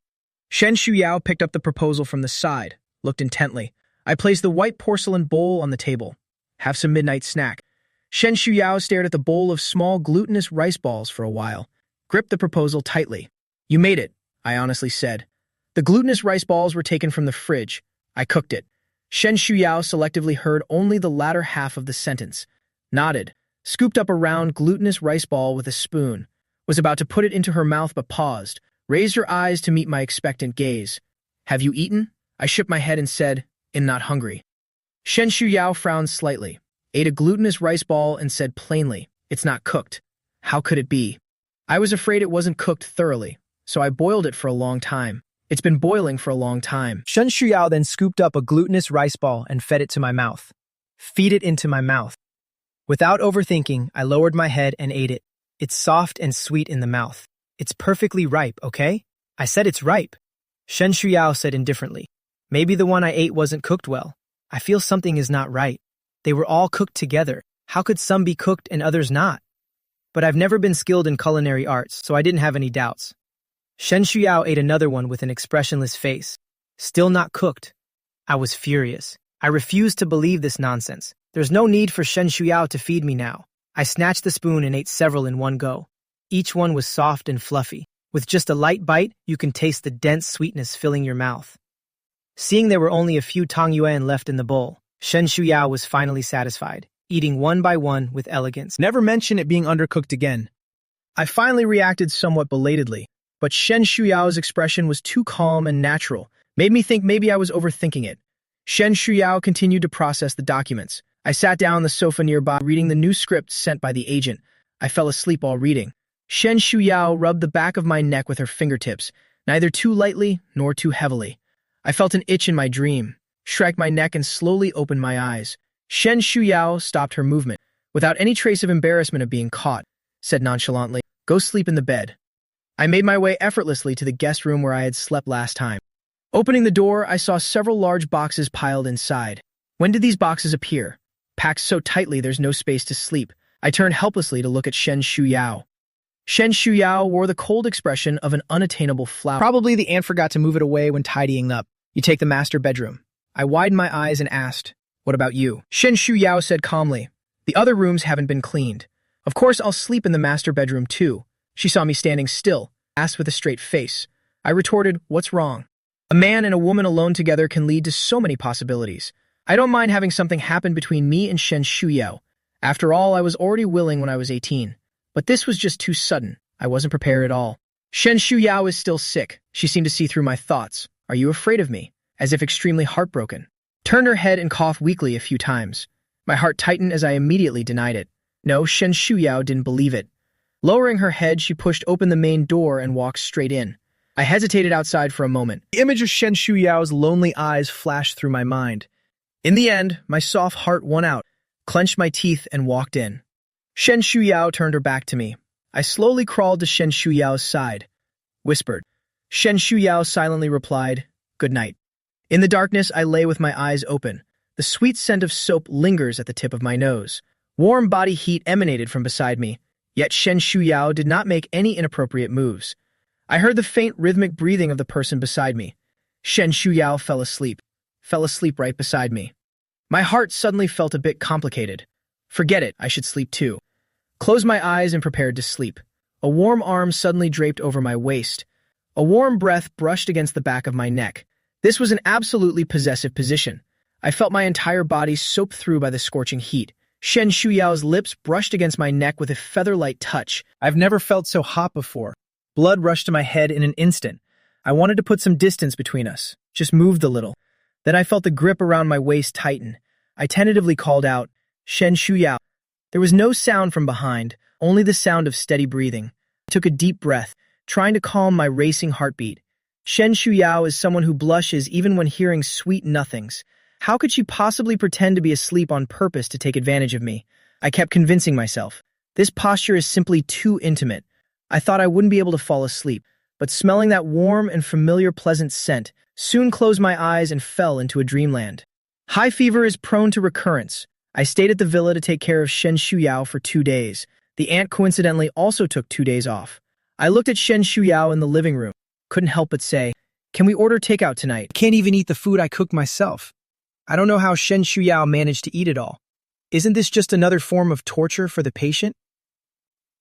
Shen Shuyao picked up the proposal from the side, looked intently. I placed the white porcelain bowl on the table. Have some midnight snack. Shen Shuyao stared at the bowl of small glutinous rice balls for a while, gripped the proposal tightly. You made it, I honestly said. The glutinous rice balls were taken from the fridge. I cooked it. Shen Shuyao selectively heard only the latter half of the sentence, nodded, scooped up a round glutinous rice ball with a spoon, was about to put it into her mouth but paused, raised her eyes to meet my expectant gaze. "Have you eaten?" I shook my head and said, "I'm not hungry." Shen Shuyao frowned slightly, ate a glutinous rice ball and said plainly, "It's not cooked." How could it be? I was afraid it wasn't cooked thoroughly, so I boiled it for a long time. It's been boiling for a long time. Shen Shuyao then scooped up a glutinous rice ball and fed it to my mouth. Feed it into my mouth. Without overthinking, I lowered my head and ate it. It's soft and sweet in the mouth. It's perfectly ripe, okay? I said it's ripe. Shen Shuyao said indifferently. Maybe the one I ate wasn't cooked well. I feel something is not right. They were all cooked together. How could some be cooked and others not? But I've never been skilled in culinary arts, so I didn't have any doubts. Shen Shuyao ate another one with an expressionless face. Still not cooked. I was furious. I refused to believe this nonsense. There's no need for Shen Shuyao to feed me now. I snatched the spoon and ate several in one go. Each one was soft and fluffy. With just a light bite, you can taste the dense sweetness filling your mouth. Seeing there were only a few tang yuan left in the bowl, Shen Shuyao was finally satisfied, eating one by one with elegance. Never mention it being undercooked again. I finally reacted somewhat belatedly, but Shen Shuyao's expression was too calm and natural, made me think maybe I was overthinking it. Shen Shuyao continued to process the documents. I sat down on the sofa nearby, reading the new script sent by the agent. I fell asleep while reading. Shen Shuyao rubbed the back of my neck with her fingertips, neither too lightly nor too heavily. I felt an itch in my dream, shrank my neck and slowly opened my eyes. Shen Shuyao stopped her movement, without any trace of embarrassment of being caught, said nonchalantly, "Go sleep in the bed." I made my way effortlessly to the guest room where I had slept last time. Opening the door, I saw several large boxes piled inside. When did these boxes appear? Packed so tightly there's no space to sleep. I turned helplessly to look at Shen Shuyao. Shen Shuyao wore the cold expression of an unattainable flower. Probably the aunt forgot to move it away when tidying up. You take the master bedroom. I widened my eyes and asked, "What about you?" Shen Shuyao said calmly, "The other rooms haven't been cleaned. Of course I'll sleep in the master bedroom too." She saw me standing still, asked with a straight face. I retorted, "What's wrong? A man and a woman alone together can lead to so many possibilities. I don't mind having something happen between me and Shen Shuyao. After all, I was already willing when I was 18. But this was just too sudden. I wasn't prepared at all." Shen Shuyao is still sick. She seemed to see through my thoughts. "Are you afraid of me?" As if extremely heartbroken. Turned her head and coughed weakly a few times. My heart tightened as I immediately denied it. No, Shen Shuyao didn't believe it. Lowering her head, she pushed open the main door and walked straight in. I hesitated outside for a moment. The image of Shen Shuyao's lonely eyes flashed through my mind. In the end, my soft heart won out, clenched my teeth, and walked in. Shen Shuyao turned her back to me. I slowly crawled to Shen Shuyao's side, whispered. Shen Shuyao silently replied, "Good night." In the darkness, I lay with my eyes open. The sweet scent of soap lingers at the tip of my nose. Warm body heat emanated from beside me, yet Shen Shuyao did not make any inappropriate moves. I heard the faint rhythmic breathing of the person beside me. Shen Shuyao fell asleep right beside me. My heart suddenly felt a bit complicated. Forget it, I should sleep too. Closed my eyes and prepared to sleep. A warm arm suddenly draped over my waist. A warm breath brushed against the back of my neck. This was an absolutely possessive position. I felt my entire body soaked through by the scorching heat. Shen Shuyao's lips brushed against my neck with a feather-light touch. I've never felt so hot before. Blood rushed to my head in an instant. I wanted to put some distance between us, just moved a little. Then I felt the grip around my waist tighten. I tentatively called out, "Shen Shuyao." There was no sound from behind, only the sound of steady breathing. I took a deep breath, trying to calm my racing heartbeat. Shen Shuyao is someone who blushes even when hearing sweet nothings. How could she possibly pretend to be asleep on purpose to take advantage of me? I kept convincing myself. This posture is simply too intimate. I thought I wouldn't be able to fall asleep, but smelling that warm and familiar pleasant scent, soon closed my eyes and fell into a dreamland. High fever is prone to recurrence. I stayed at the villa to take care of Shen Shuyao for 2 days. The aunt coincidentally also took 2 days off. I looked at Shen Shuyao in the living room. Couldn't help but say, "Can we order takeout tonight?" I can't even eat the food I cooked myself. I don't know how Shen Shuyao managed to eat it all. Isn't this just another form of torture for the patient?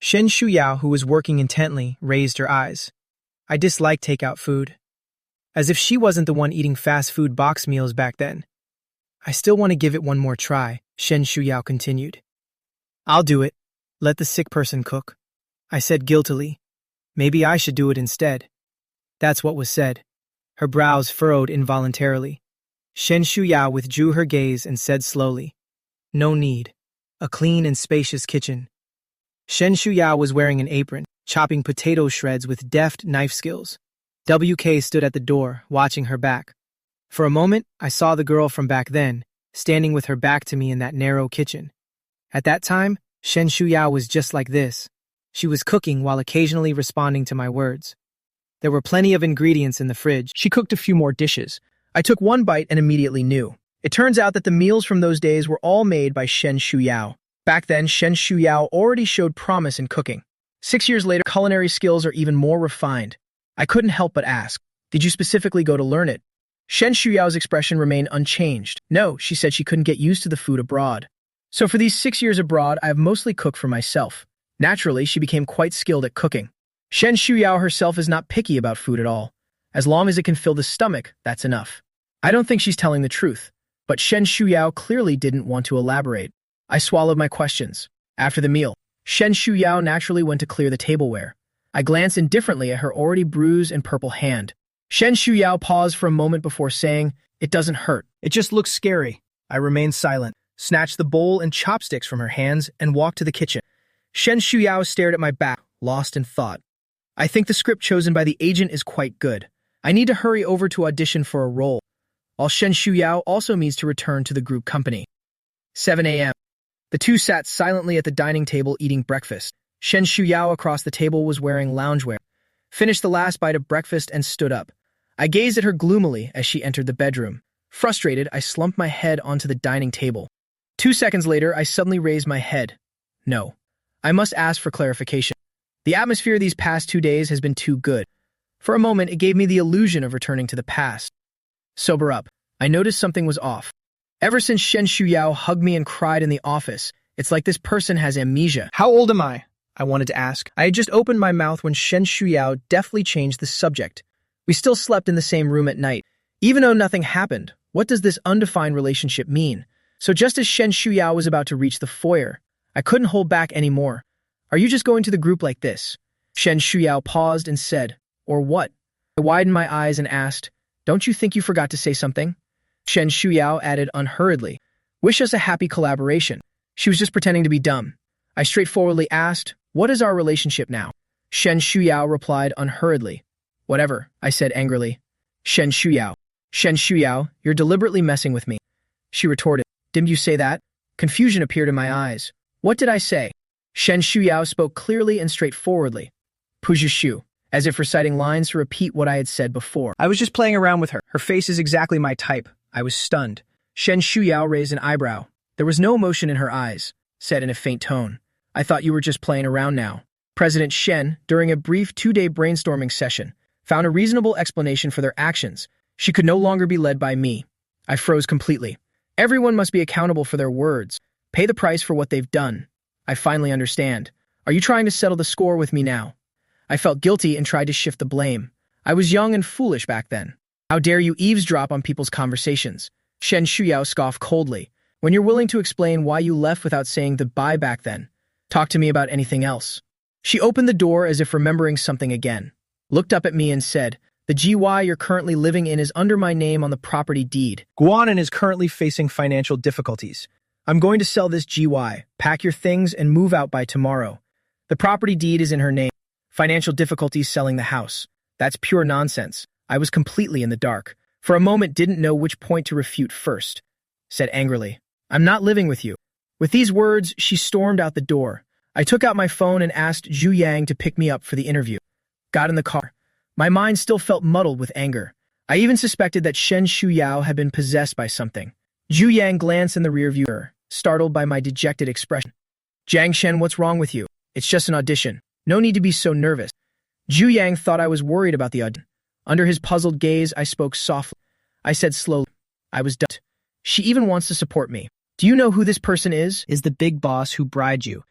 Shen Shuyao, who was working intently, raised her eyes. I dislike takeout food. As if she wasn't the one eating fast food box meals back then. I still want to give it one more try, Shen Shuyao continued. I'll do it. Let the sick person cook. I said guiltily. Maybe I should do it instead. That's what was said. Her brows furrowed involuntarily. Shen Shuyao withdrew her gaze and said slowly, No need. A clean and spacious kitchen. Shen Shuyao was wearing an apron, chopping potato shreds with deft knife skills. WK stood at the door, watching her back. For a moment, I saw the girl from back then, standing with her back to me in that narrow kitchen. At that time, Shen Shuyao was just like this. She was cooking while occasionally responding to my words. There were plenty of ingredients in the fridge. She cooked a few more dishes. I took one bite and immediately knew. It turns out that the meals from those days were all made by Shen Shuyao. Back then, Shen Shuyao already showed promise in cooking. 6 years later, culinary skills are even more refined. I couldn't help but ask, did you specifically go to learn it? Shen Shuyao's expression remained unchanged. No, she said she couldn't get used to the food abroad. So for these 6 years abroad, I have mostly cooked for myself. Naturally, she became quite skilled at cooking. Shen Shuyao herself is not picky about food at all. As long as it can fill the stomach, that's enough. I don't think she's telling the truth, but Shen Shuyao clearly didn't want to elaborate. I swallowed my questions. After the meal, Shen Shuyao naturally went to clear the tableware. I glanced indifferently at her already bruised and purple hand. Shen Shuyao paused for a moment before saying, It doesn't hurt. It just looks scary. I remained silent, snatched the bowl and chopsticks from her hands, and walked to the kitchen. Shen Shuyao stared at my back, lost in thought. I think the script chosen by the agent is quite good. I need to hurry over to audition for a role, while Shen Shuyao also needs to return to the group company. 7 a.m. The two sat silently at the dining table eating breakfast. Shen Shuyao across the table was wearing loungewear, finished the last bite of breakfast and stood up. I gazed at her gloomily as she entered the bedroom. Frustrated, I slumped my head onto the dining table. 2 seconds later, I suddenly raised my head. No. I must ask for clarification. The atmosphere these past 2 days has been too good. For a moment, it gave me the illusion of returning to the past. Sober up. I noticed something was off. Ever since Shen Shuyao hugged me and cried in the office, it's like this person has amnesia. How old am I wanted to ask. I had just opened my mouth when Shen Shuyao deftly changed the subject. We still slept in the same room at night. Even though nothing happened, what does this undefined relationship mean? So just as Shen Shuyao was about to reach the foyer, I couldn't hold back anymore. Are you just going to the group like this? Shen Shuyao paused and said, Or what? I widened my eyes and asked, Don't you think you forgot to say something? Shen Shuyao added unhurriedly, Wish us a happy collaboration. She was just pretending to be dumb. I straightforwardly asked, What is our relationship now? Shen Shuyao replied unhurriedly. Whatever, I said angrily. Shen Shuyao, you're deliberately messing with me. She retorted, Didn't you say that? Confusion appeared in my eyes. What did I say? Shen Shuyao spoke clearly and straightforwardly. Pujushu, as if reciting lines to repeat what I had said before. I was just playing around with her. Her face is exactly my type. I was stunned. Shen Shuyao raised an eyebrow. There was no emotion in her eyes, said in a faint tone. I thought you were just playing around now. President Shen, during a brief 2-day brainstorming session, found a reasonable explanation for their actions. She could no longer be led by me. I froze completely. Everyone must be accountable for their words, pay the price for what they've done. I finally understand. Are you trying to settle the score with me now? I felt guilty and tried to shift the blame. I was young and foolish back then. How dare you eavesdrop on people's conversations? Shen Shuyao scoffed coldly. When you're willing to explain why you left without saying goodbye back then, talk to me about anything else. She opened the door as if remembering something again, looked up at me and said, The GY you're currently living in is under my name on the property deed. Guanan is currently facing financial difficulties. I'm going to sell this GY, pack your things, and move out by tomorrow. The property deed is in her name. Financial difficulties selling the house. That's pure nonsense. I was completely in the dark. For a moment, didn't know which point to refute first. Said angrily, I'm not living with you. With these words, she stormed out the door. I took out my phone and asked Zhu Yang to pick me up for the interview. Got in the car. My mind still felt muddled with anger. I even suspected that Shen Shuyao had been possessed by something. Zhu Yang glanced in the rearview mirror, startled by my dejected expression. Jiang Shen, what's wrong with you? It's just an audition. No need to be so nervous. Zhu Yang thought I was worried about the audition. Under his puzzled gaze, I spoke softly. I said slowly, I was done. She even wants to support me. Do you know who this person is? Is the big boss who bribed you.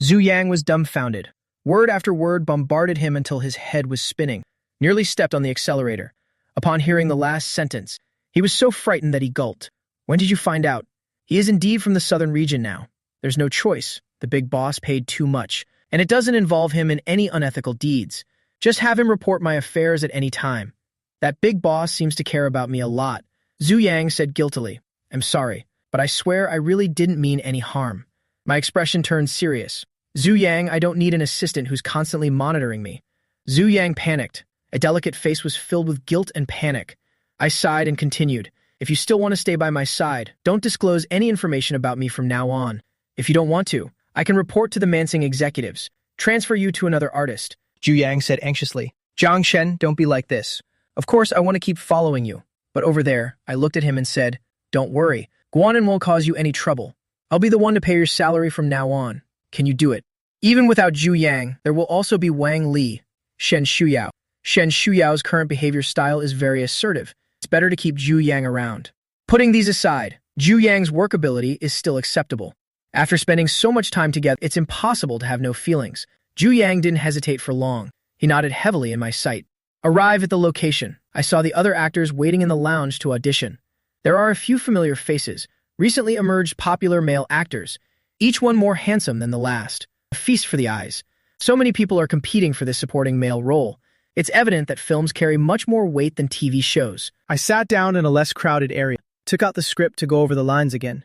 Zhu Yang was dumbfounded. Word after word bombarded him until his head was spinning. Nearly stepped on the accelerator. Upon hearing the last sentence, he was so frightened that he gulped. When did you find out? He is indeed from the southern region now. There's no choice. The big boss paid too much, and it doesn't involve him in any unethical deeds. Just have him report my affairs at any time. That big boss seems to care about me a lot. Zhu Yang said guiltily. I'm sorry, but I swear I really didn't mean any harm. My expression turned serious. Zhu Yang, I don't need an assistant who's constantly monitoring me. Zhu Yang panicked. A delicate face was filled with guilt and panic. I sighed and continued. If you still want to stay by my side, don't disclose any information about me from now on. If you don't want to, I can report to the Mansing executives. Transfer you to another artist. Zhu Yang said anxiously. Zhang Shen, don't be like this. Of course, I want to keep following you. But over there, I looked at him and said, don't worry. Guanan won't cause you any trouble. I'll be the one to pay your salary from now on. Can you do it? Even without Zhu Yang, there will also be Wang Li, Shen Shuyao. Shen Shuyao's current behavior style is very assertive. It's better to keep Zhu Yang around. Putting these aside, Zhu Yang's workability is still acceptable. After spending so much time together, it's impossible to have no feelings. Zhu Yang didn't hesitate for long. He nodded heavily in my sight. Arrived at the location. I saw the other actors waiting in the lounge to audition. There are a few familiar faces, recently emerged popular male actors, each one more handsome than the last. A feast for the eyes. So many people are competing for this supporting male role. It's evident that films carry much more weight than TV shows. I sat down in a less crowded area, took out the script to go over the lines again.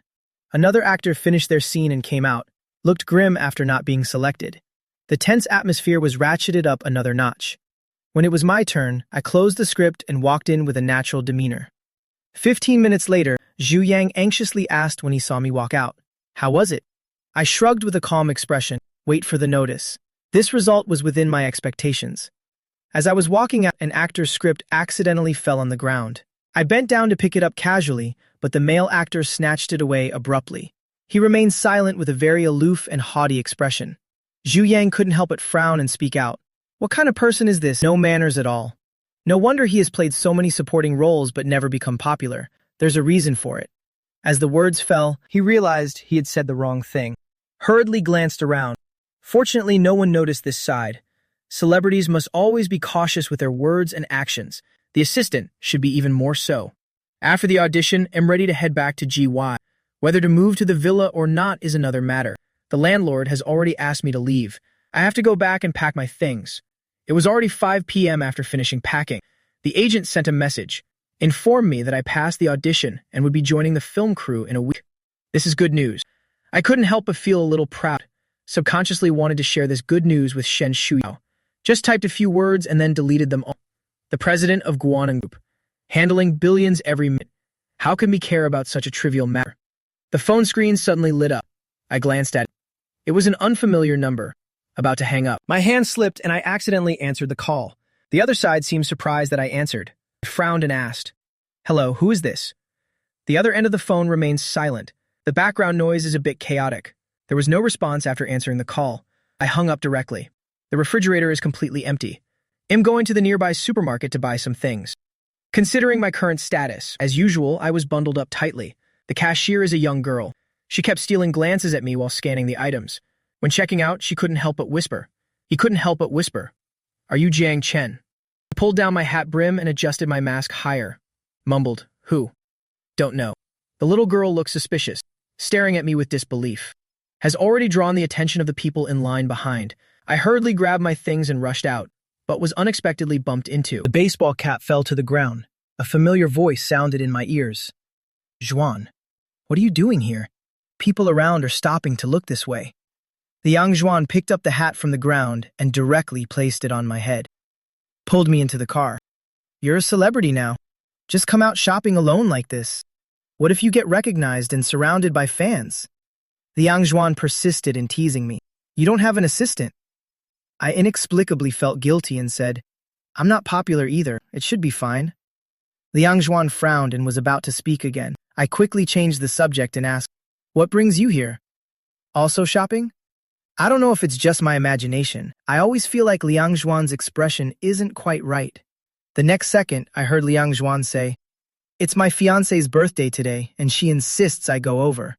Another actor finished their scene and came out, looked grim after not being selected. The tense atmosphere was ratcheted up another notch. When it was my turn, I closed the script and walked in with a natural demeanor. 15 minutes later, Zhu Yang anxiously asked when he saw me walk out. How was it? I shrugged with a calm expression. Wait for the notice. This result was within my expectations. As I was walking out, an actor's script accidentally fell on the ground. I bent down to pick it up casually, but the male actor snatched it away abruptly. He remained silent with a very aloof and haughty expression. Zhu Yang couldn't help but frown and speak out. What kind of person is this? No manners at all. No wonder he has played so many supporting roles but never become popular. There's a reason for it. As the words fell, he realized he had said the wrong thing. Hurriedly glanced around. Fortunately, no one noticed this side. Celebrities must always be cautious with their words and actions. The assistant should be even more so. After the audition, I'm ready to head back to GY. Whether to move to the villa or not is another matter. The landlord has already asked me to leave. I have to go back and pack my things. It was already 5 p.m. after finishing packing. The agent sent a message, informed me that I passed the audition and would be joining the film crew in a week. This is good news. I couldn't help but feel a little proud. Subconsciously wanted to share this good news with Shen Shuyao. Just typed a few words and then deleted them all. The president of Guanan Group, handling billions every minute. How can we care about such a trivial matter? The phone screen suddenly lit up. I glanced at it. It was an unfamiliar number. About to hang up. My hand slipped and I accidentally answered the call. The other side seemed surprised that I answered. I frowned and asked, "Hello, who is this?" The other end of the phone remained silent. The background noise is a bit chaotic. There was no response after answering the call. I hung up directly. The refrigerator is completely empty. I'm going to the nearby supermarket to buy some things. Considering my current status, as usual, I was bundled up tightly. The cashier is a young girl. She kept stealing glances at me while scanning the items. When checking out, she couldn't help but whisper. He couldn't help but whisper, "Are you Jiang Chen?" I pulled down my hat brim and adjusted my mask higher. Mumbled, "Who?" "Don't know." The little girl looked suspicious, staring at me with disbelief. Has already drawn the attention of the people in line behind. I hurriedly grabbed my things and rushed out, but was unexpectedly bumped into. The baseball cap fell to the ground. A familiar voice sounded in my ears. "Zhuan, what are you doing here? People around are stopping to look this way." The young Zhuan picked up the hat from the ground and directly placed it on my head. Pulled me into the car. "You're a celebrity now. Just come out shopping alone like this. What if you get recognized and surrounded by fans?" The young Zhuan persisted in teasing me. "You don't have an assistant." I inexplicably felt guilty and said, "I'm not popular either. It should be fine." The young Zhuan frowned and was about to speak again. I quickly changed the subject and asked, "What brings you here? Also shopping?" I don't know if it's just my imagination. I always feel like Liang Zhuan's expression isn't quite right. The next second, I heard Liang Zhuan say, "It's my fiancé's birthday today, and she insists I go over.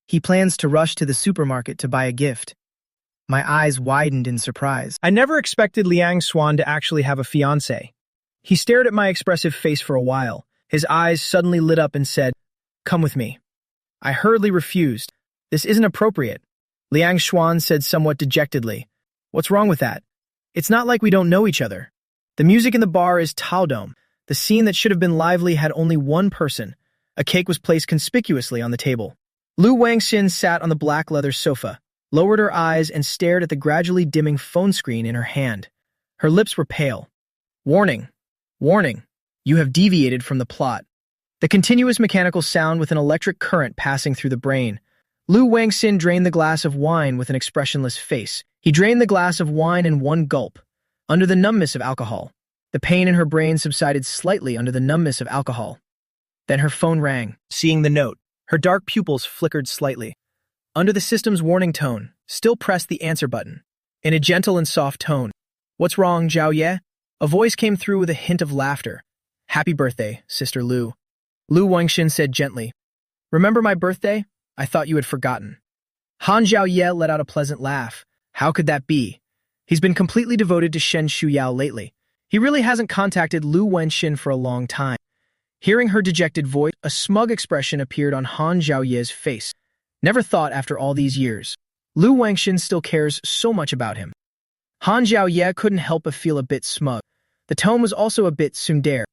He plans to rush to the supermarket to buy a gift." My eyes widened in surprise. I never expected Liang Zhuan to actually have a fiancé. He stared at my expressive face for a while. His eyes suddenly lit up and said, Come with me. I hurriedly refused. This isn't appropriate. Liang Xuan said somewhat dejectedly. What's wrong with that? It's not like we don't know each other. The music in the bar is Taodong. The scene that should have been lively had only one person. A cake was placed conspicuously on the table. Lu Wangxin sat on the black leather sofa, lowered her eyes and stared at the gradually dimming phone screen in her hand. Her lips were pale. Warning. Warning. You have deviated from the plot. The continuous mechanical sound with an electric current passing through the brain. Lu Wangxin drained the glass of wine with an expressionless face. He drained the glass of wine in one gulp. Under the numbness of alcohol. The pain in her brain subsided slightly under the numbness of alcohol. Then her phone rang. Seeing the note, her dark pupils flickered slightly. Under the system's warning tone, still pressed the answer button. In a gentle and soft tone. What's wrong, Zhao Ye? A voice came through with a hint of laughter. Happy birthday, Sister Lu. Lu Wangxin said gently. Remember my birthday? I thought you had forgotten. Han Zhao Ye let out a pleasant laugh. How could that be? He's been completely devoted to Shen Shuyao lately. He really hasn't contacted Lu Wangxin for a long time. Hearing her dejected voice, a smug expression appeared on Han Zhao Ye's face. Never thought after all these years. Lu Wangxin still cares so much about him. Han Zhao Ye couldn't help but feel a bit smug. The tone was also a bit tsundere.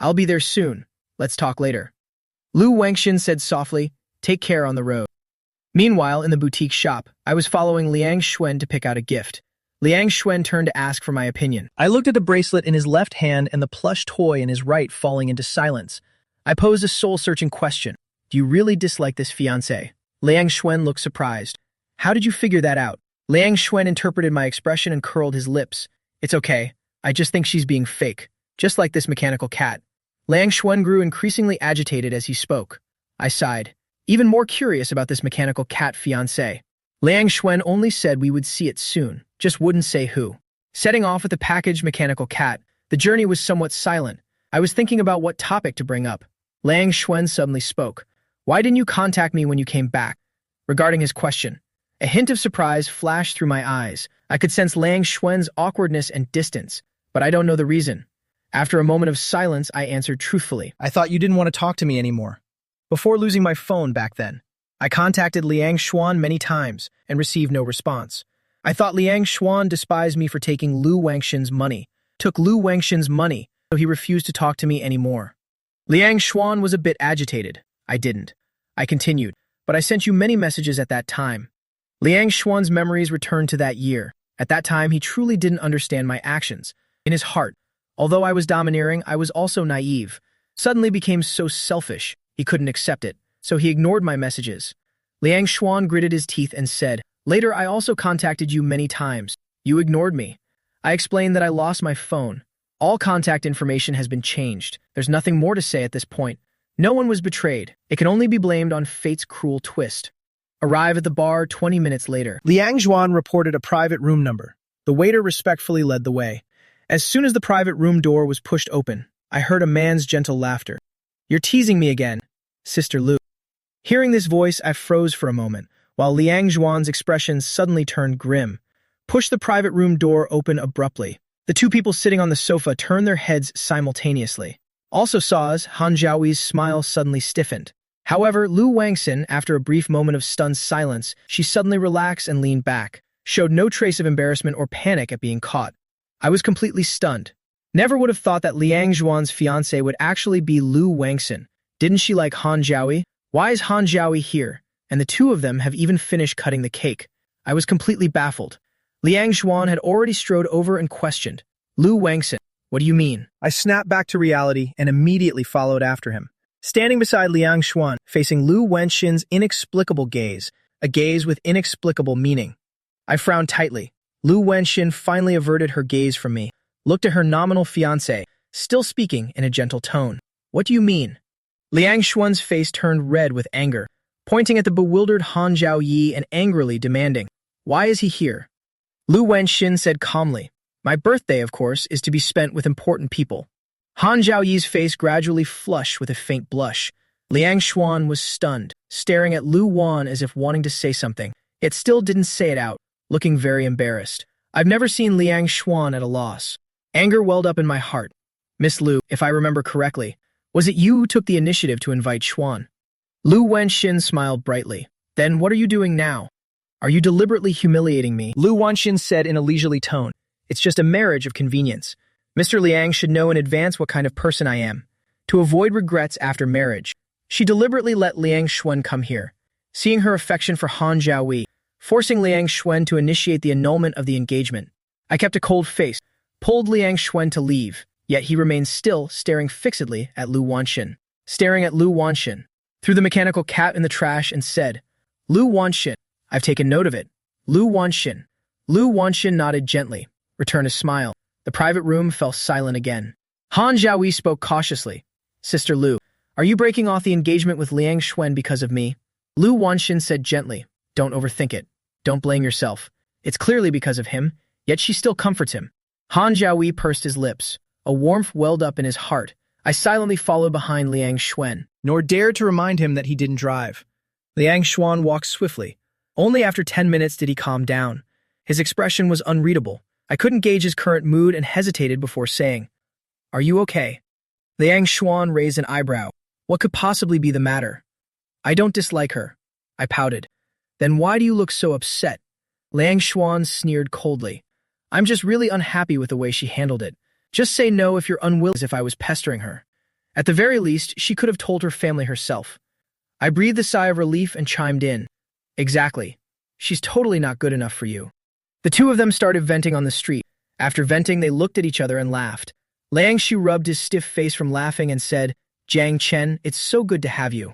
I'll be there soon. Let's talk later. Lu Wangxin said softly, take care on the road. Meanwhile, in the boutique shop, I was following Liang Xuan to pick out a gift. Liang Xuan turned to ask for my opinion. I looked at the bracelet in his left hand and the plush toy in his right, falling into silence. I posed a soul-searching question. Do you really dislike this fiancé? Liang Xuan looked surprised. How did you figure that out? Liang Xuan interpreted my expression and curled his lips. It's okay. I just think she's being fake. Just like this mechanical cat. Liang Xuan grew increasingly agitated as he spoke. I sighed. Even more curious about this mechanical cat fiancé. Liang Xuan only said we would see it soon, just wouldn't say who. Setting off with the packaged mechanical cat, the journey was somewhat silent. I was thinking about what topic to bring up. Liang Xuan suddenly spoke. Why didn't you contact me when you came back? Regarding his question, a hint of surprise flashed through my eyes. I could sense Liang Xuan's awkwardness and distance, but I don't know the reason. After a moment of silence, I answered truthfully. I thought you didn't want to talk to me anymore. Before losing my phone back then, I contacted Liang Xuan many times and received no response. I thought Liang Xuan despised me for taking Lu Wangxin's money, took Lu Wangxin's money, so he refused to talk to me anymore. Liang Xuan was a bit agitated. I didn't. I continued, but I sent you many messages at that time. Liang Xuan's memories returned to that year. At that time, he truly didn't understand my actions. In his heart, although I was domineering, I was also naive. Suddenly became so selfish, he couldn't accept it. So he ignored my messages. Liang Xuan gritted his teeth and said, Later, I also contacted you many times. You ignored me. I explained that I lost my phone. All contact information has been changed. There's nothing more to say at this point. No one was betrayed. It can only be blamed on fate's cruel twist. Arrive at the bar 20 minutes later. Liang Xuan reported a private room number. The waiter respectfully led the way. As soon as the private room door was pushed open, I heard a man's gentle laughter. You're teasing me again, Sister Lu. Hearing this voice, I froze for a moment, while Liang Xuan's expression suddenly turned grim. Pushed the private room door open abruptly. The two people sitting on the sofa turned their heads simultaneously. Also saw as Han Zhaoyi's smile suddenly stiffened. However, Lu Wangxin, after a brief moment of stunned silence, she suddenly relaxed and leaned back, showed no trace of embarrassment or panic at being caught. I was completely stunned. Never would have thought that Liang Xuan's fiancé would actually be Lu Wangxin. Didn't she like Han Zhaoyi? Why is Han Zhaoyi here? And the two of them have even finished cutting the cake. I was completely baffled. Liang Xuan had already strode over and questioned. Lu Wangxin, what do you mean? I snapped back to reality and immediately followed after him. Standing beside Liang Xuan, facing Lu Wangxin's inexplicable gaze, a gaze with inexplicable meaning. I frowned tightly. Lu Wangxin finally averted her gaze from me, looked at her nominal fiancé, still speaking in a gentle tone. What do you mean? Liang Xuan's face turned red with anger, pointing at the bewildered Han Zhaoyi and angrily demanding, Why is he here? Lu Wangxin said calmly, My birthday, of course, is to be spent with important people. Han Zhaoyi's face gradually flushed with a faint blush. Liang Xuan was stunned, staring at Lu Wan as if wanting to say something, yet still didn't say it out, looking very embarrassed. I've never seen Liang Xuan at a loss. Anger welled up in my heart. Miss Lu, if I remember correctly, was it you who took the initiative to invite Xuan? Lu Wenxin smiled brightly. Then what are you doing now? Are you deliberately humiliating me? Lu Wenxin said in a leisurely tone. It's just a marriage of convenience. Mr. Liang should know in advance what kind of person I am. To avoid regrets after marriage, she deliberately let Liang Xuan come here, seeing her affection for Han Jiahui, forcing Liang Xuan to initiate the annulment of the engagement. I kept a cold face, pulled Liang Xuan to leave, yet he remained still, staring fixedly at Lu Wenxin. Staring at Lu Wenxin, threw the mechanical cat in the trash and said, Lu Wenxin, I've taken note of it. Lu Wenxin. Lu Wenxin nodded gently, returned a smile. The private room fell silent again. Han Jiahui spoke cautiously. Sister Lu, are you breaking off the engagement with Liang Xuan because of me? Lu Wenxin said gently, don't overthink it. Don't blame yourself. It's clearly because of him, yet she still comforts him. Han Jiahui pursed his lips. A warmth welled up in his heart. I silently followed behind Liang Xuan, nor dared to remind him that he didn't drive. Liang Xuan walked swiftly. Only after 10 minutes did he calm down. His expression was unreadable. I couldn't gauge his current mood and hesitated before saying, Are you okay? Liang Xuan raised an eyebrow. What could possibly be the matter? I don't dislike her. I pouted. Then why do you look so upset? Liang Xuan sneered coldly. I'm just really unhappy with the way she handled it. Just say no if you're unwilling, as if I was pestering her. At the very least, she could have told her family herself. I breathed a sigh of relief and chimed in. Exactly. She's totally not good enough for you. The two of them started venting on the street. After venting, they looked at each other and laughed. Liang Xu rubbed his stiff face from laughing and said, Jiang Chen, it's so good to have you.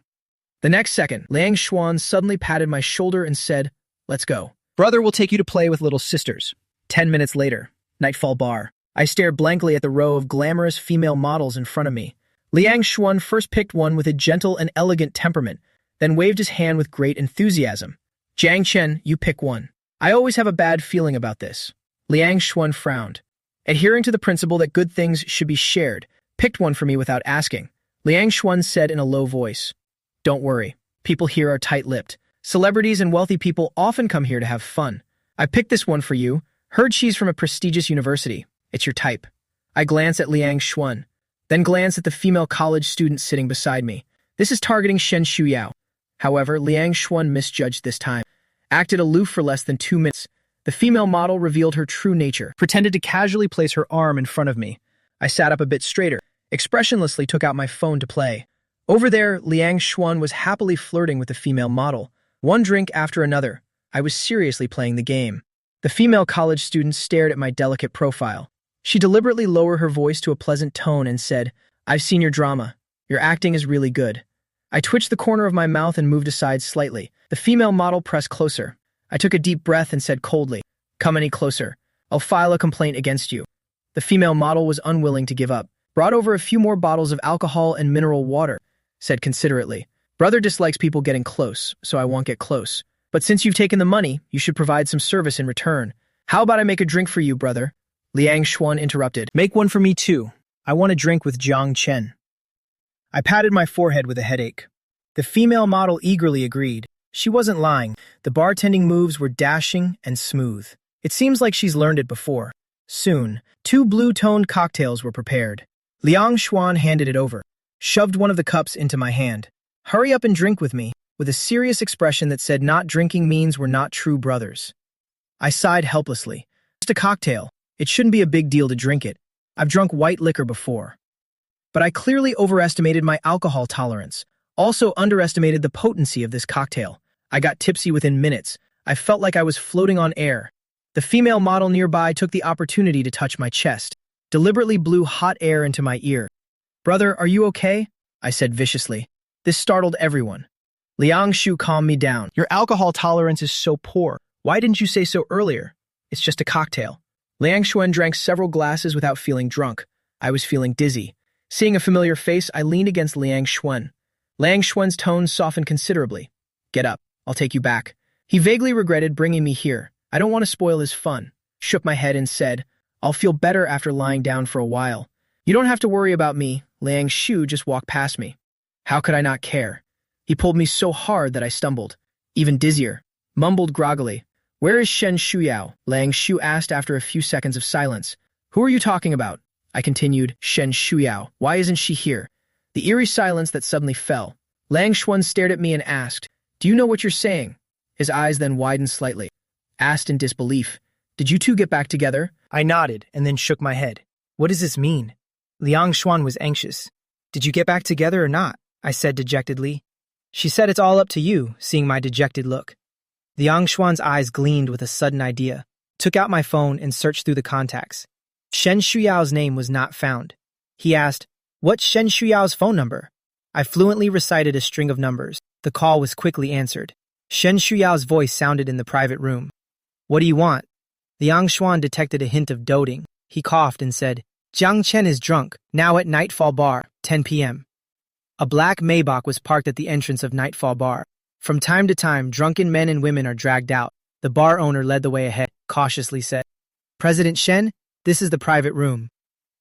The next second, Liang Xuan suddenly patted my shoulder and said, Let's go. Brother will take you to play with little sisters. 10 minutes later, Nightfall Bar. I stared blankly at the row of glamorous female models in front of me. Liang Xuan first picked one with a gentle and elegant temperament, then waved his hand with great enthusiasm. Jiang Chen, you pick one. I always have a bad feeling about this. Liang Xuan frowned. Adhering to the principle that good things should be shared, picked one for me without asking. Liang Xuan said in a low voice, Don't worry, people here are tight-lipped. Celebrities and wealthy people often come here to have fun. I picked this one for you. Heard she's from a prestigious university. It's your type. I glanced at Liang Xuan, then glanced at the female college student sitting beside me. This is targeting Shen Shuyao. However, Liang Xuan misjudged this time. Acted aloof for less than 2 minutes. The female model revealed her true nature, Pretended to casually place her arm in front of me. I sat up a bit straighter, expressionlessly took out my phone to play. Over there, Liang Xuan was happily flirting with the female model. One drink after another, I was seriously playing the game. The female college student stared at my delicate profile. She deliberately lowered her voice to a pleasant tone and said, I've seen your drama. Your acting is really good. I twitched the corner of my mouth and moved aside slightly. The female model pressed closer. I took a deep breath and said coldly, Come any closer. I'll file a complaint against you. The female model was unwilling to give up. Brought over a few more bottles of alcohol and mineral water, said considerately. Brother dislikes people getting close, so I won't get close. But since you've taken the money, you should provide some service in return. How about I make a drink for you, brother? Liang Xuan interrupted. Make one for me too. I want a drink with Jiang Chen. I patted my forehead with a headache. The female model eagerly agreed. She wasn't lying. The bartending moves were dashing and smooth. It seems like she's learned it before. Soon, 2 blue-toned cocktails were prepared. Liang Xuan handed it over, shoved one of the cups into my hand. Hurry up and drink with me, with a serious expression that said not drinking means we're not true brothers. I sighed helplessly. Just a cocktail. It shouldn't be a big deal to drink it. I've drunk white liquor before. But I clearly overestimated my alcohol tolerance, also underestimated the potency of this cocktail. I got tipsy within minutes. I felt like I was floating on air. The female model nearby took the opportunity to touch my chest, deliberately blew hot air into my ear. Brother, are you okay? I said viciously. This startled everyone. Liang Xu calmed me down. Your alcohol tolerance is so poor. Why didn't you say so earlier? It's just a cocktail. Liang Xuan drank several glasses without feeling drunk. I was feeling dizzy. Seeing a familiar face, I leaned against Liang Xuan. Liang Xuan's tone softened considerably. Get up. I'll take you back. He vaguely regretted bringing me here. I don't want to spoil his fun. Shook my head and said, I'll feel better after lying down for a while. You don't have to worry about me. Liang Xu just walked past me. How could I not care? He pulled me so hard that I stumbled. Even dizzier. Mumbled groggily. Where is Shen Shuyao? Liang Xu asked after a few seconds of silence. Who are you talking about? I continued, Shen Shuyao. Why isn't she here? The eerie silence that suddenly fell. Lang Xuan stared at me and asked, "Do you know what you're saying?" His eyes then widened slightly. Asked in disbelief, "Did you two get back together?" I nodded and then shook my head. What does this mean? Liang Xuan was anxious. Did you get back together or not? I said dejectedly. She said it's all up to you, seeing my dejected look. Liang Xuan's eyes gleamed with a sudden idea, took out my phone and searched through the contacts. Shen Shuyao's name was not found. He asked, "What's Shen Shuyao's phone number?" I fluently recited a string of numbers. The call was quickly answered. Shen Shuyao's voice sounded in the private room. "What do you want?" Liang Xuan detected a hint of doting. He coughed and said, "Jiang Chen is drunk, now at Nightfall Bar, 10 p.m. A black Maybach was parked at the entrance of Nightfall Bar. From time to time, drunken men and women are dragged out. The bar owner led the way ahead, cautiously said, "President Shen, this is the private room."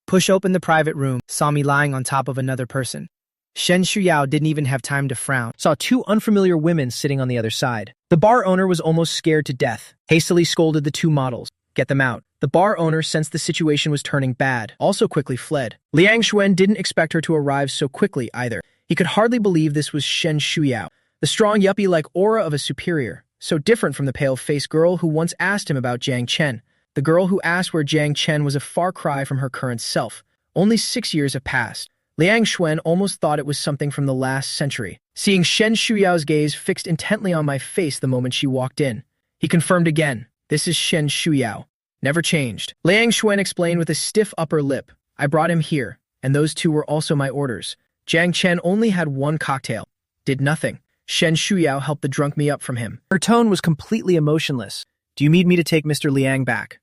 Push open the private room, saw me lying on top of another person. Shen Shuyao didn't even have time to frown, saw two unfamiliar women sitting on the other side. The bar owner was almost scared to death, hastily scolded the two models. "Get them out." The bar owner sensed the situation was turning bad, also quickly fled. Liang Xuan didn't expect her to arrive so quickly either. He could hardly believe this was Shen Shuyao, the strong yuppie-like aura of a superior, so different from the pale-faced girl who once asked him about Jiang Chen. The girl who asked where Jiang Chen was a far cry from her current self. Only 6 years have passed. Liang Xuan almost thought it was something from the last century, seeing Shen Shuyao's gaze fixed intently on my face the moment she walked in. He confirmed again, "This is Shen Shuyao. Never changed." Liang Xuan explained with a stiff upper lip, "I brought him here, and those two were also my orders. Jiang Chen only had one cocktail. Did nothing. Shen Shuyao helped the drunk me up from him." Her tone was completely emotionless. "Do you need me to take Mr. Liang back?"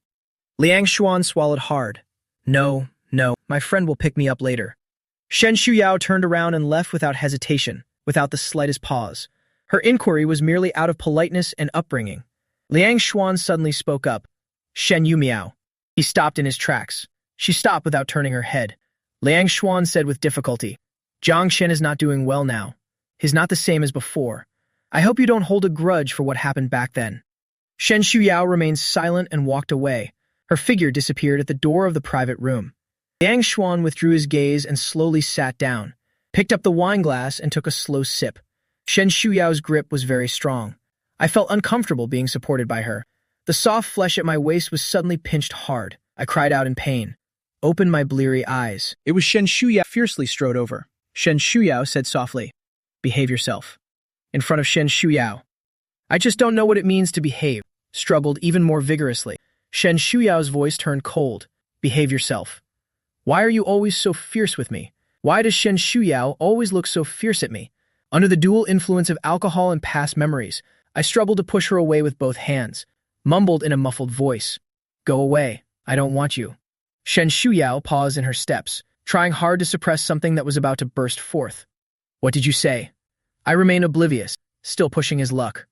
Liang Xuan swallowed hard. No, my friend will pick me up later." Shen Shuyao turned around and left without hesitation, without the slightest pause. Her inquiry was merely out of politeness and upbringing. Liang Xuan suddenly spoke up. "Shen Yumiao." He stopped in his tracks. She stopped without turning her head. Liang Xuan said with difficulty, "Jiang Chen is not doing well now. He's not the same as before. I hope you don't hold a grudge for what happened back then." Shen Shuyao remained silent and walked away. Her figure disappeared at the door of the private room. Liang Xuan withdrew his gaze and slowly sat down, picked up the wine glass and took a slow sip. Shen Shuyao's grip was very strong. I felt uncomfortable being supported by her. The soft flesh at my waist was suddenly pinched hard. I cried out in pain, opened my bleary eyes. It was Shen Shuyao fiercely strode over. Shen Shuyao said softly, "Behave yourself." In front of Shen Shuyao. "I just don't know what it means to behave," struggled even more vigorously. Shen Shuyao's voice turned cold. "Behave yourself. Why are you always so fierce with me? Why does Shen Shuyao always look so fierce at me?" Under the dual influence of alcohol and past memories, I struggled to push her away with both hands, mumbled in a muffled voice, "Go away, I don't want you." Shen Shuyao paused in her steps, trying hard to suppress something that was about to burst forth. "What did you say?" I remained oblivious, still pushing his luck.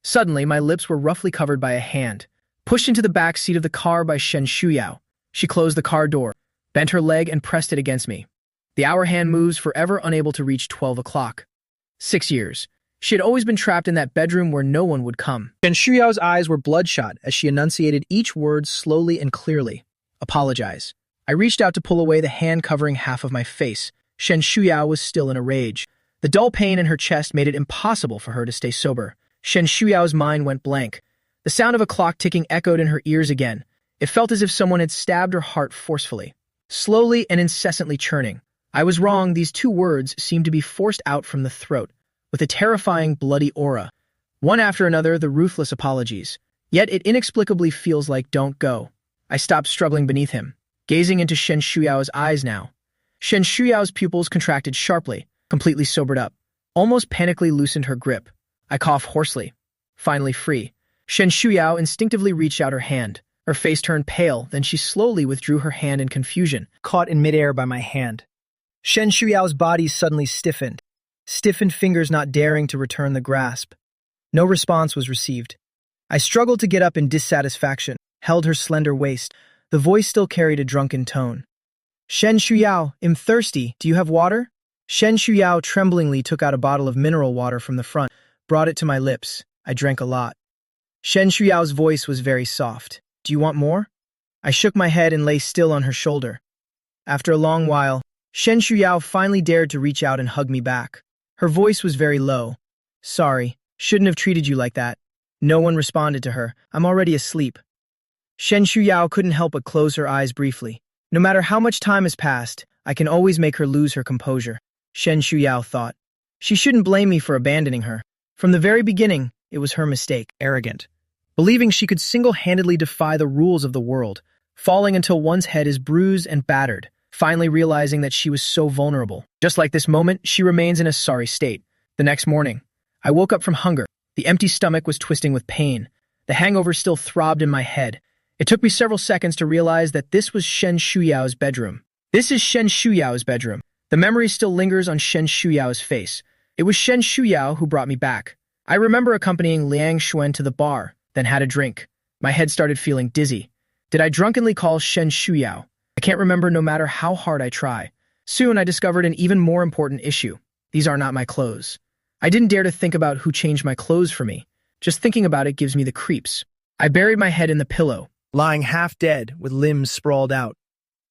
Suddenly, my lips were roughly covered by a hand, pushed into the back seat of the car by Shen Shuyao. She closed the car door, bent her leg and pressed it against me. The hour hand moves, forever unable to reach 12 o'clock. 6 years. She had always been trapped in that bedroom where no one would come. Shen Shuyao's eyes were bloodshot as she enunciated each word slowly and clearly. "Apologize." I reached out to pull away the hand covering half of my face. Shen Shuyao was still in a rage. The dull pain in her chest made it impossible for her to stay sober. Shen Shuyao's mind went blank. The sound of a clock ticking echoed in her ears again. It felt as if someone had stabbed her heart forcefully, slowly and incessantly churning. I was wrong, these two words seemed to be forced out from the throat, with a terrifying, bloody aura. One after another, the ruthless apologies. Yet it inexplicably feels like "don't go." I stopped struggling beneath him, gazing into Shen Shuyao's eyes now. Shen Shuyao's pupils contracted sharply, completely sobered up, almost panically loosened her grip. I coughed hoarsely, finally free. Shen Shuyao instinctively reached out her hand. Her face turned pale, then she slowly withdrew her hand in confusion, caught in midair by my hand. Shen Shuyao's body suddenly stiffened fingers not daring to return the grasp. No response was received. I struggled to get up in dissatisfaction, held her slender waist. The voice still carried a drunken tone. "Shen Shuyao, I'm thirsty. Do you have water?" Shen Shuyao tremblingly took out a bottle of mineral water from the front, brought it to my lips. I drank a lot. Shen Shuyao's voice was very soft. "Do you want more?" I shook my head and lay still on her shoulder. After a long while, Shen Shuyao finally dared to reach out and hug me back. Her voice was very low. Sorry, shouldn't have treated you like that. No one responded to her. I'm already asleep. Shen Shuyao couldn't help but close her eyes briefly. No matter how much time has passed, I can always make her lose her composure, Shen Shuyao thought. She shouldn't blame me for abandoning her. From the very beginning, it was her mistake. Arrogant. Believing she could single-handedly defy the rules of the world, falling until one's head is bruised and battered, finally realizing that she was so vulnerable. Just like this moment, she remains in a sorry state. The next morning, I woke up from hunger. The empty stomach was twisting with pain. The hangover still throbbed in my head. It took me several seconds to realize that this was Shen Shuyao's bedroom. This is Shen Shuyao's bedroom. The memory still lingers on Shen Shuyao's face. It was Shen Shuyao who brought me back. I remember accompanying Liang Xuan to the bar, then had a drink. My head started feeling dizzy. Did I drunkenly call Shen Shuyao? I can't remember no matter how hard I try. Soon I discovered an even more important issue. These are not my clothes. I didn't dare to think about who changed my clothes for me. Just thinking about it gives me the creeps. I buried my head in the pillow, lying half dead with limbs sprawled out.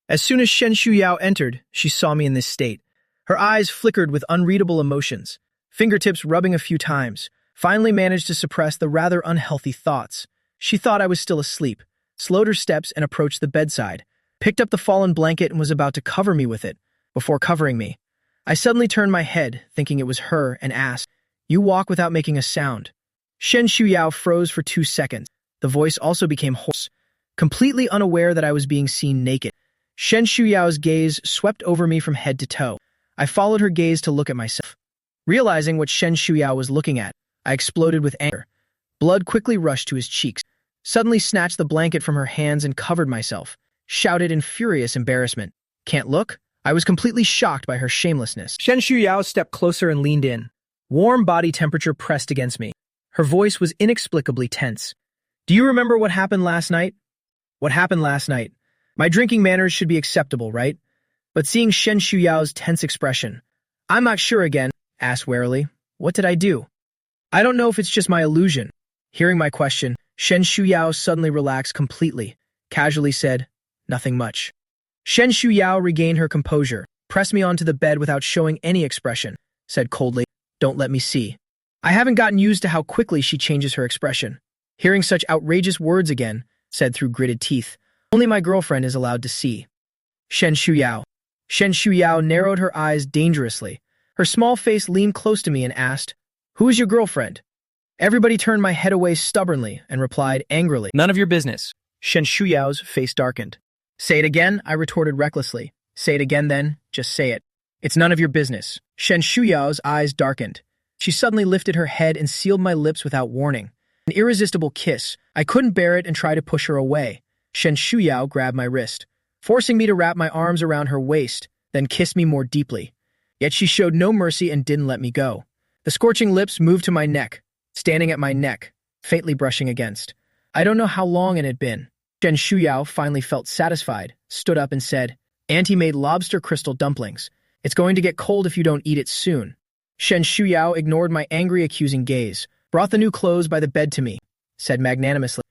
As soon as Shen Shuyao entered, she saw me in this state. Her eyes flickered with unreadable emotions, fingertips rubbing a few times, finally managed to suppress the rather unhealthy thoughts. She thought I was still asleep, slowed her steps and approached the bedside, picked up the fallen blanket and was about to cover me with it, before covering me. I suddenly turned my head, thinking it was her, and asked, "You walk without making a sound." Shen Shuyao froze for 2 seconds. The voice also became hoarse, completely unaware that I was being seen naked. Shen Shuyao's gaze swept over me from head to toe. I followed her gaze to look at myself. Realizing what Shen Shuyao was looking at, I exploded with anger. Blood quickly rushed to his cheeks. Suddenly snatched the blanket from her hands and covered myself. Shouted in furious embarrassment, "Can't look?" I was completely shocked by her shamelessness. Shen Shuyao stepped closer and leaned in. Warm body temperature pressed against me. Her voice was inexplicably tense. "Do you remember what happened last night?" "What happened last night? My drinking manners should be acceptable, right?" But seeing Shen Shuyao's tense expression, "I'm not sure again," asked warily. "What did I do?" "I don't know if it's just my illusion." Hearing my question, Shen Shuyao suddenly relaxed completely, casually said, "Nothing much." Shen Shuyao regained her composure, pressed me onto the bed without showing any expression, said coldly, "Don't let me see." I haven't gotten used to how quickly she changes her expression. Hearing such outrageous words again, said through gritted teeth, "Only my girlfriend is allowed to see." Shen Shuyao. Shen Shuyao narrowed her eyes dangerously. Her small face leaned close to me and asked, "Who is your girlfriend?" Everybody turned my head away stubbornly and replied angrily, "None of your business." Shen Shuyao's face darkened. "Say it again," I retorted recklessly. "Say it again then, just say it." "It's none of your business." Shen Shuyao's eyes darkened. She suddenly lifted her head and sealed my lips without warning. An irresistible kiss. I couldn't bear it and tried to push her away. Shen Shuyao grabbed my wrist, forcing me to wrap my arms around her waist, then kissed me more deeply. Yet she showed no mercy and didn't let me go. The scorching lips moved to my neck, standing at my neck, faintly brushing against. I don't know how long it had been. Shen Shuyao finally felt satisfied, stood up and said, "Auntie made lobster crystal dumplings. It's going to get cold if you don't eat it soon." Shen Shuyao ignored my angry, accusing gaze, brought the new clothes by the bed to me, said magnanimously,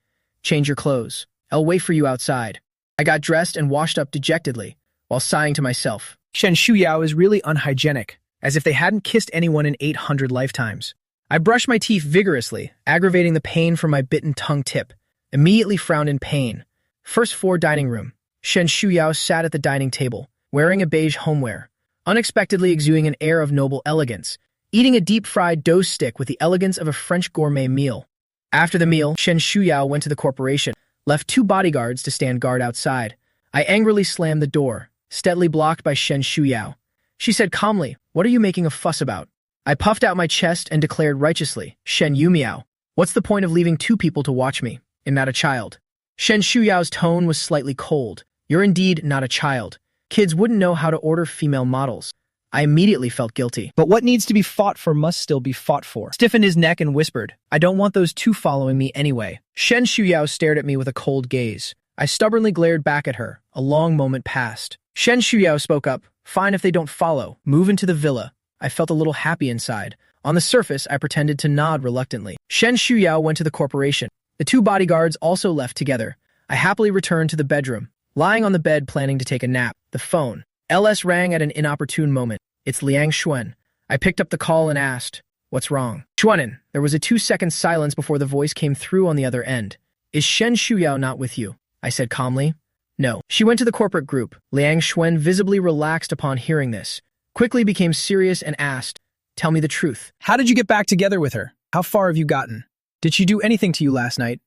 "Change your clothes. I'll wait for you outside." I got dressed and washed up dejectedly, while sighing to myself, "Shen Shuyao is really unhygienic, as if they hadn't kissed anyone in 800 lifetimes." I brushed my teeth vigorously, aggravating the pain from my bitten tongue tip, immediately frowned in pain. First floor dining room. Shen Shuyao sat at the dining table, wearing a beige homeware, unexpectedly exuding an air of noble elegance, eating a deep-fried dough stick with the elegance of a French gourmet meal. After the meal, Shen Shuyao went to the corporation, left 2 bodyguards to stand guard outside. I angrily slammed the door, steadily blocked by Shen Shuyao. She said calmly, "What are you making a fuss about?" I puffed out my chest and declared righteously, "Shen Yumiao, what's the point of leaving 2 people to watch me? I'm not a child." Shen Shuyao's tone was slightly cold. "You're indeed not a child. Kids wouldn't know how to order female models." I immediately felt guilty. "But what needs to be fought for must still be fought for." Stiffened his neck and whispered, "I don't want those 2 following me anyway." Shen Shuyao stared at me with a cold gaze. I stubbornly glared back at her. A long moment passed. Shen Shuyao spoke up, "Fine if they don't follow. Move into the villa." I felt a little happy inside. On the surface, I pretended to nod reluctantly. Shen Shuyao went to the corporation. The 2 bodyguards also left together. I happily returned to the bedroom, lying on the bed planning to take a nap. The phone. LS rang at an inopportune moment. "It's Liang Xuan. I picked up the call and asked, "What's wrong?" "Xuanen." There was a 2-second silence before the voice came through on the other end. "Is Shen Shuyao not with you?" I said calmly. "No." She went to the corporate group. Liang Xuan visibly relaxed upon hearing this, quickly became serious and asked, "Tell me the truth." How did you get back together with her? How far have you gotten? Did she do anything to you last night?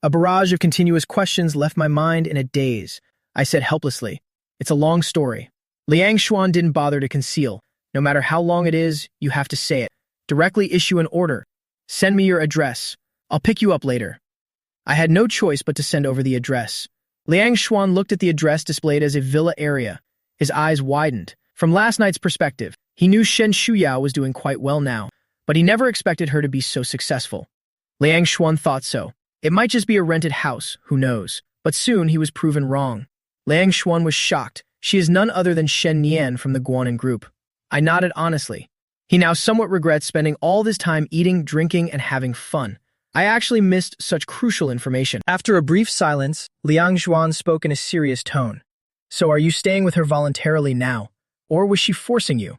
A barrage of continuous questions left my mind in a daze. I said helplessly, "It's a long story." Liang Xuan didn't bother to conceal. "No matter how long it is, you have to say it. Directly issue an order. Send me your address. I'll pick you up later." I had no choice but to send over the address. Liang Xuan looked at the address displayed as a villa area. His eyes widened. From last night's perspective, he knew Shen Shuyao was doing quite well now, but he never expected her to be so successful. Liang Xuan thought so. It might just be a rented house, who knows? But soon he was proven wrong. Liang Xuan was shocked. She is none other than Shen Nian from the Guanan group. I nodded honestly. He now somewhat regrets spending all this time eating, drinking, and having fun. I actually missed such crucial information. After a brief silence, Liang Xuan spoke in a serious tone. "So are you staying with her voluntarily now? Or was she forcing you?"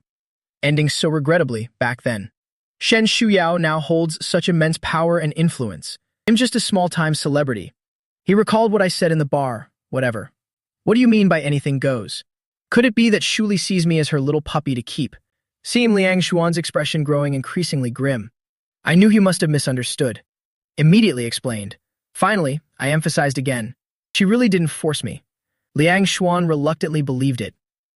Ending so regrettably back then. Shen Shuyao now holds such immense power and influence. I'm just a small-time celebrity. He recalled what I said in the bar. Whatever. "What do you mean by anything goes? Could it be that Shuli sees me as her little puppy to keep?" Seeing Liang Xuan's expression growing increasingly grim, I knew he must have misunderstood. Immediately explained. Finally, I emphasized again. She really didn't force me. Liang Xuan reluctantly believed it.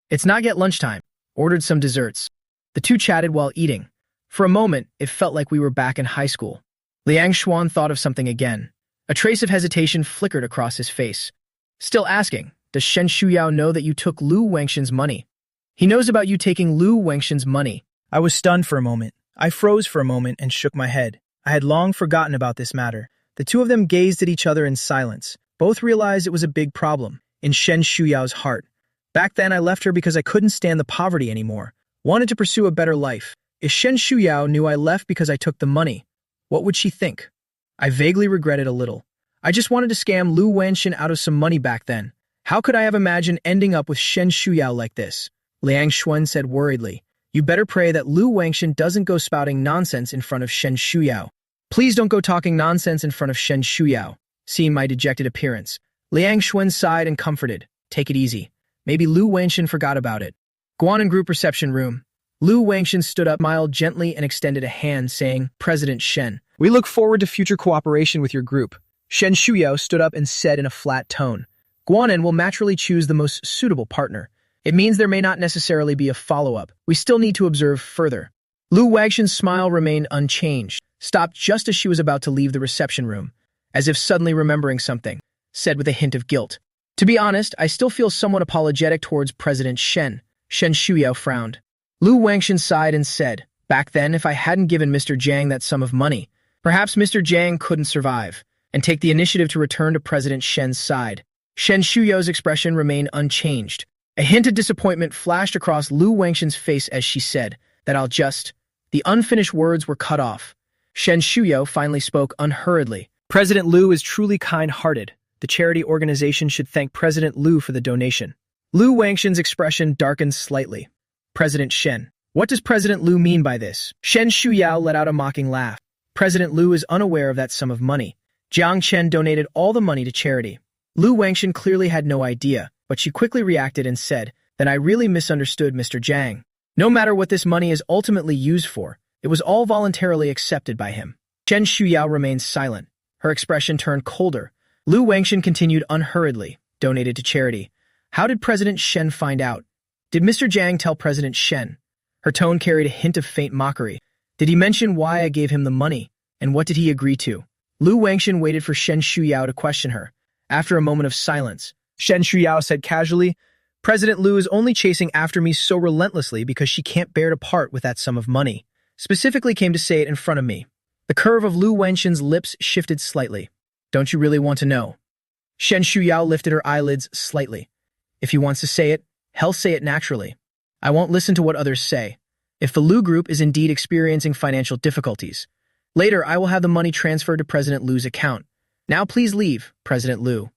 "It's not yet lunchtime." Ordered some desserts. The two chatted while eating. For a moment, it felt like we were back in high school. Liang Xuan thought of something again. A trace of hesitation flickered across his face. Still asking, "Does Shen Shuyao know that you took Lu Wengshan's money?" "He knows about you taking Lu Wengshan's money." I was stunned for a moment. I froze for a moment and shook my head. I had long forgotten about this matter. The two of them gazed at each other in silence. Both realized it was a big problem in Shen Shuyao's heart. Back then, I left her because I couldn't stand the poverty anymore. Wanted to pursue a better life. If Shen Shuyao knew I left because I took the money, what would she think? I vaguely regretted a little. I just wanted to scam Lu Wenshan out of some money back then. How could I have imagined ending up with Shen Shuyao like this? Liang Xuan said worriedly. "You better pray that Lu Wengshan doesn't go spouting nonsense in front of Shen Shuyao. Please don't go talking nonsense in front of Shen Shuyao." Seeing my dejected appearance, Liang Xuan sighed and comforted. "Take it easy. Maybe Lu Wengshan forgot about it." Guanan Group reception room. Lu Wengshan stood up, smiled gently, and extended a hand, saying, "President Shen, "We look forward to future cooperation with your group." Shen Shuyao stood up and said in a flat tone, "Guanan will naturally choose the most suitable partner. It means there may not necessarily be a follow-up. We still need to observe further." Lu Wengshan's smile remained unchanged, stopped just as she was about to leave the reception room, as if suddenly remembering something, said with a hint of guilt. "To be honest, I still feel somewhat apologetic towards President Shen." Shen Shuyao frowned. Lu Wengshan sighed and said, "Back then, if I hadn't given Mr. Jiang that sum of money, perhaps Mr. Jiang couldn't survive and take the initiative to return to President Shen's side." Shen Shuyao's expression remained unchanged. A hint of disappointment flashed across Lu Wengshan's face as she said that I'll just... The unfinished words were cut off. Shen Shuyao finally spoke unhurriedly. "President Lu is truly kind-hearted. The charity organization should thank President Lu for the donation." Lu Wengshan's expression darkened slightly. "President Shen, what does President Lu mean by this?" Shen Shuyao let out a mocking laugh. "President Lu is unaware of that sum of money. Jiang Chen donated all the money to charity." Lu Wengshan clearly had no idea, but she quickly reacted and said, "Then I really misunderstood Mr. Jiang. No matter what this money is ultimately used for, it was all voluntarily accepted by him." Shen Shuyao remained silent. Her expression turned colder. Lu Wengshan continued unhurriedly, "Donated to charity. How did President Shen find out? Did Mr. Jiang tell President Shen?" Her tone carried a hint of faint mockery. "Did he mention why I gave him the money? And what did he agree to?" Lu Wengshan waited for Shen Shuyao to question her. After a moment of silence, Shen Shuyao said casually, "President Lu is only chasing after me so relentlessly because she can't bear to part with that sum of money. Specifically came to say it in front of me." The curve of Lu Wengshan's lips shifted slightly. "Don't you really want to know?" Shen Shuyao lifted her eyelids slightly. "If he wants to say it, he'll say it naturally. I won't listen to what others say. If the Lu Group is indeed experiencing financial difficulties, later I will have the money transferred to President Lu's account. Now please leave, President Lu."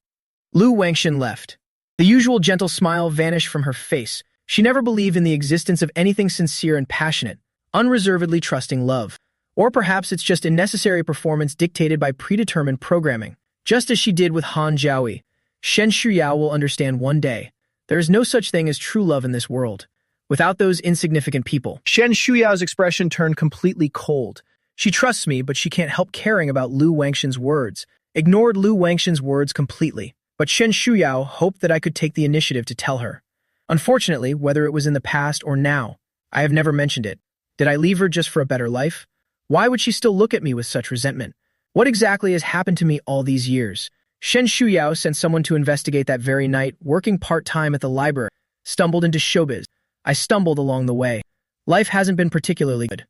Lu Wengshan left. The usual gentle smile vanished from her face. She never believed in the existence of anything sincere and passionate, unreservedly trusting love. Or perhaps it's just a necessary performance dictated by predetermined programming. Just as she did with Han Jiaoyi, Shen Shuyao will understand one day. There is no such thing as true love in this world, without those insignificant people. Shen Shuyao's expression turned completely cold. She trusts me, but she can't help caring about Lu Wangshan's words. Ignored Lu Wangshan's words completely. But Shen Shuyao hoped that I could take the initiative to tell her. Unfortunately, whether it was in the past or now, I have never mentioned it. Did I leave her just for a better life? Why would she still look at me with such resentment? What exactly has happened to me all these years? Shen Shuyao sent someone to investigate that very night, working part-time at the library. Stumbled into showbiz. I stumbled along the way. Life hasn't been particularly good.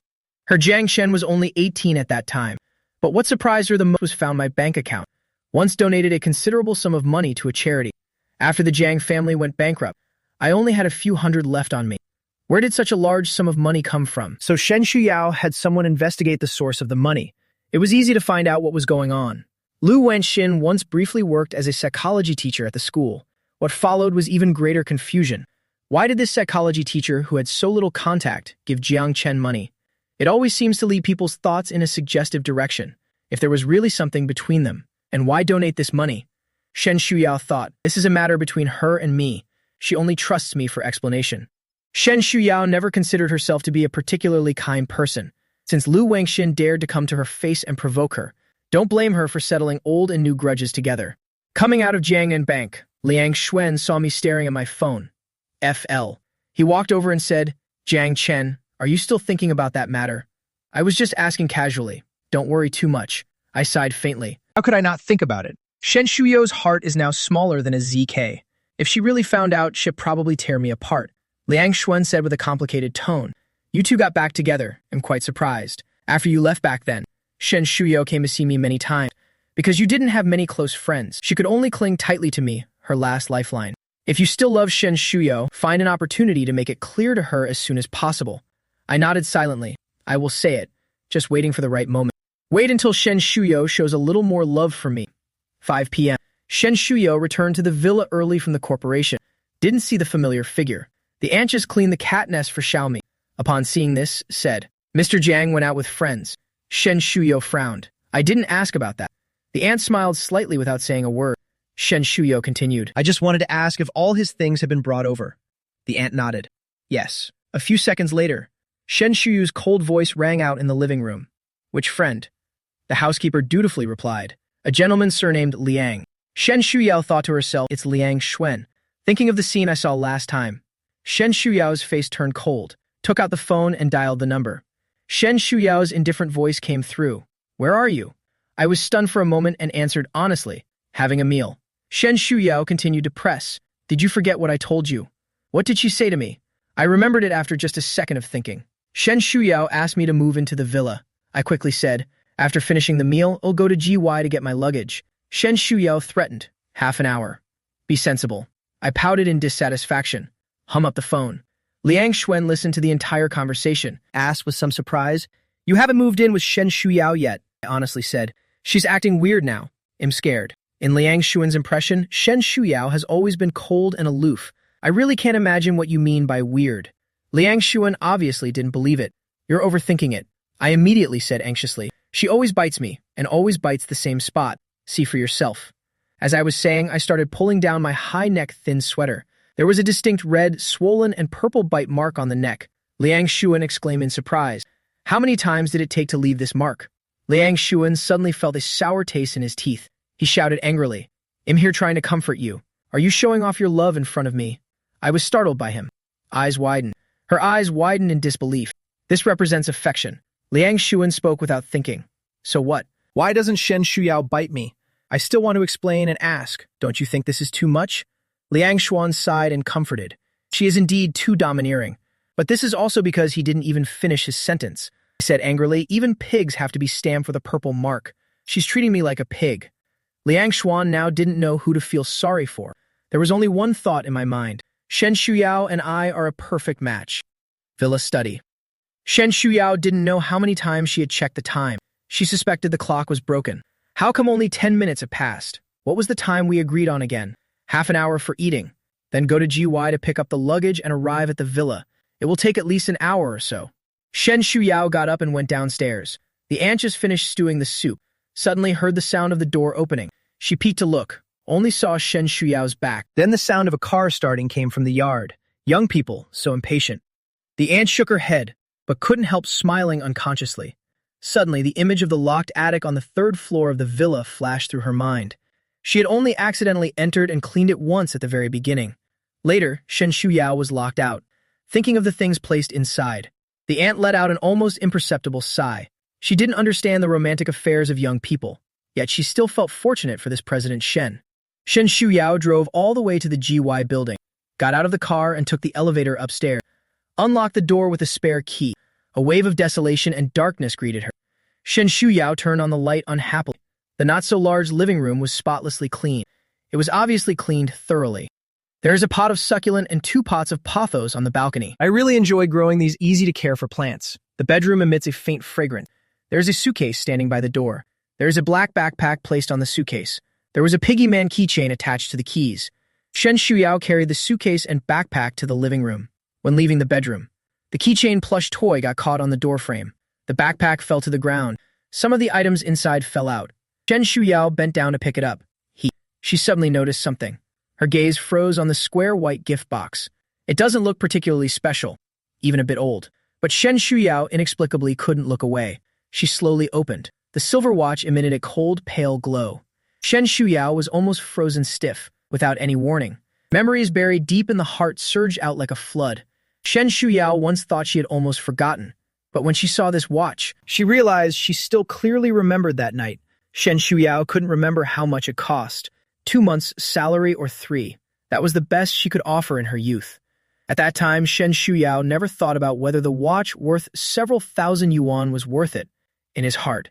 Her Jiang Shen was only 18 at that time. But what surprised her the most was found my bank account. Once donated a considerable sum of money to a charity. After the Jiang family went bankrupt, I only had a few hundred left on me. Where did such a large sum of money come from? So Shen Shuyao had someone investigate the source of the money. It was easy to find out what was going on. Lu Wenxin once briefly worked as a psychology teacher at the school. What followed was even greater confusion. Why did this psychology teacher, who had so little contact, give Jiang Chen money? It always seems to lead people's thoughts in a suggestive direction. If there was really something between them, and why donate this money? Shen Shuyao thought, this is a matter between her and me. She only trusts me for explanation. Shen Shuyao never considered herself to be a particularly kind person, since Lu Wangxin dared to come to her face and provoke her. Don't blame her for settling old and new grudges together. Coming out of Jiangnan Bank, Liang Xuan saw me staring at my phone. FL. He walked over and said, Jiang Chen, are you still thinking about that matter? I was just asking casually. Don't worry too much. I sighed faintly. How could I not think about it? Shen Shuyao's heart is now smaller than a ZK. If she really found out, she'd probably tear me apart. Liang Xuan said with a complicated tone. You two got back together. I'm quite surprised. After you left back then, Shen Shuyao came to see me many times. Because you didn't have many close friends, she could only cling tightly to me, her last lifeline. If you still love Shen Shuyao, find an opportunity to make it clear to her as soon as possible. I nodded silently. I will say it, just waiting for the right moment. Wait until Shen Shuyao shows a little more love for me. 5 p.m. Shen Shuyao returned to the villa early from the corporation. Didn't see the familiar figure. The aunt just cleaned the cat nest for Xiaomi. Upon seeing this, said, Mr. Jiang went out with friends. Shen Shuyao frowned. I didn't ask about that. The aunt smiled slightly without saying a word. Shen Shuyao continued. I just wanted to ask if all his things had been brought over. The aunt nodded. Yes. A few seconds later, Shen Shuyao's cold voice rang out in the living room. Which friend? The housekeeper dutifully replied. A gentleman surnamed Liang. Shen Shuyao thought to herself, it's Liang Xuan. Thinking of the scene I saw last time. Shen Shuyao's face turned cold, took out the phone and dialed the number. Shen Shuyao's indifferent voice came through. Where are you? I was stunned for a moment and answered honestly, having a meal. Shen Shuyao continued to press. Did you forget what I told you? What did she say to me? I remembered it after just a second of thinking. Shen Shuyao asked me to move into the villa. I quickly said, after finishing the meal, I'll go to GY to get my luggage. Shen Shuyao threatened. Half an hour. Be sensible. I pouted in dissatisfaction. Hung up the phone. Liang Xuan listened to the entire conversation. Asked with some surprise, You haven't moved in with Shen Shuyao yet, I honestly said. She's acting weird now. I'm scared. In Liang Xuan's impression, Shen Shuyao has always been cold and aloof. I really can't imagine what you mean by weird. Liang Xuan obviously didn't believe it. You're overthinking it. I immediately said anxiously. She always bites me, and always bites the same spot. See for yourself. As I was saying, I started pulling down my high-neck thin sweater. There was a distinct red, swollen, and purple bite mark on the neck. Liang Xuan exclaimed in surprise. How many times did it take to leave this mark? Liang Xuan suddenly felt a sour taste in his teeth. He shouted angrily, I'm here trying to comfort you. Are you showing off your love in front of me? I was startled by him. Eyes widened. Her eyes widened in disbelief. This represents affection. Liang Xuan spoke without thinking. So what? Why doesn't Shen Shuyao bite me? I still want to explain and ask. Don't you think this is too much? Liang Xuan sighed and comforted. She is indeed too domineering. But this is also because he didn't even finish his sentence. He said angrily, even pigs have to be stamped with a purple mark. She's treating me like a pig. Liang Xuan now didn't know who to feel sorry for. There was only one thought in my mind. Shen Shuyao and I are a perfect match. Villa study. Shen Shuyao didn't know how many times she had checked the time. She suspected the clock was broken. How come only 10 minutes had passed? What was the time we agreed on again? Half an hour for eating. Then go to GY to pick up the luggage and arrive at the villa. It will take at least an hour or so. Shen Shuyao got up and went downstairs. The aunt just finished stewing the soup, suddenly heard the sound of the door opening. She peeked to look, only saw Shen Shuyao's back. Then the sound of a car starting came from the yard. Young people, so impatient. The aunt shook her head, but couldn't help smiling unconsciously. Suddenly, the image of the locked attic on the third floor of the villa flashed through her mind. She had only accidentally entered and cleaned it once at the very beginning. Later, Shen Shuyao was locked out, thinking of the things placed inside. The aunt let out an almost imperceptible sigh. She didn't understand the romantic affairs of young people, yet she still felt fortunate for this President Shen. Shen Shuyao drove all the way to the GY building, got out of the car and took the elevator upstairs, unlocked the door with a spare key. A wave of desolation and darkness greeted her. Shen Shuyao turned on the light unhappily. The not-so-large living room was spotlessly clean. It was obviously cleaned thoroughly. There is a pot of succulent and 2 pots of pothos on the balcony. I really enjoy growing these easy-to-care-for plants. The bedroom emits a faint fragrance. There is a suitcase standing by the door. There is a black backpack placed on the suitcase. There was a piggy man keychain attached to the keys. Shen Shuyao carried the suitcase and backpack to the living room. When leaving the bedroom, the keychain plush toy got caught on the doorframe. The backpack fell to the ground. Some of the items inside fell out. Shen Shuyao bent down to pick it up. She suddenly noticed something. Her gaze froze on the square white gift box. It doesn't look particularly special, even a bit old. But Shen Shuyao inexplicably couldn't look away. She slowly opened. The silver watch emitted a cold, pale glow. Shen Shuyao was almost frozen stiff, without any warning. Memories buried deep in the heart surged out like a flood. Shen Shuyao once thought she had almost forgotten. But when she saw this watch, she realized she still clearly remembered that night. Shen Shuyao couldn't remember how much it cost. 2 months' salary or 3. That was the best she could offer in her youth. At that time, Shen Shuyao never thought about whether the watch worth several thousand yuan was worth it. In his heart.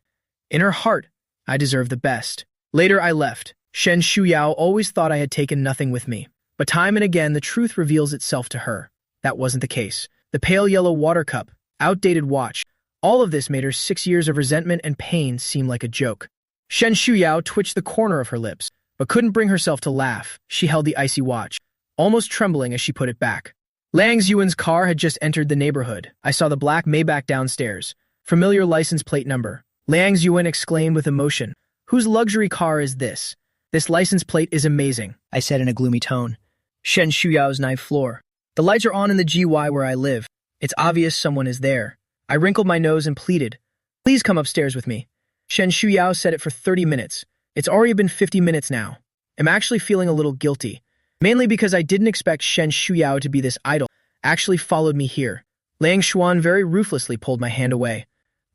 In her heart, I deserve the best. Later, I left. Shen Shuyao always thought I had taken nothing with me. But time and again, the truth reveals itself to her. That wasn't the case. The pale yellow water cup, outdated watch, all of this made her 6 years of resentment and pain seem like a joke. Shen Shuyao twitched the corner of her lips, but couldn't bring herself to laugh. She held the icy watch, almost trembling as she put it back. Liang Yuan's car had just entered the neighborhood. I saw the black Maybach downstairs. Familiar license plate number. Liang Yuan exclaimed with emotion. Whose luxury car is this? This license plate is amazing, I said in a gloomy tone. Shen Shuyao's ninth floor. The lights are on in the GY where I live. It's obvious someone is there. I wrinkled my nose and pleaded. Please come upstairs with me. Shen Shuyao said it for 30 minutes. It's already been 50 minutes now. I'm actually feeling a little guilty. Mainly because I didn't expect Shen Shuyao to be this idle, actually followed me here. Liang Xuan very ruthlessly pulled my hand away.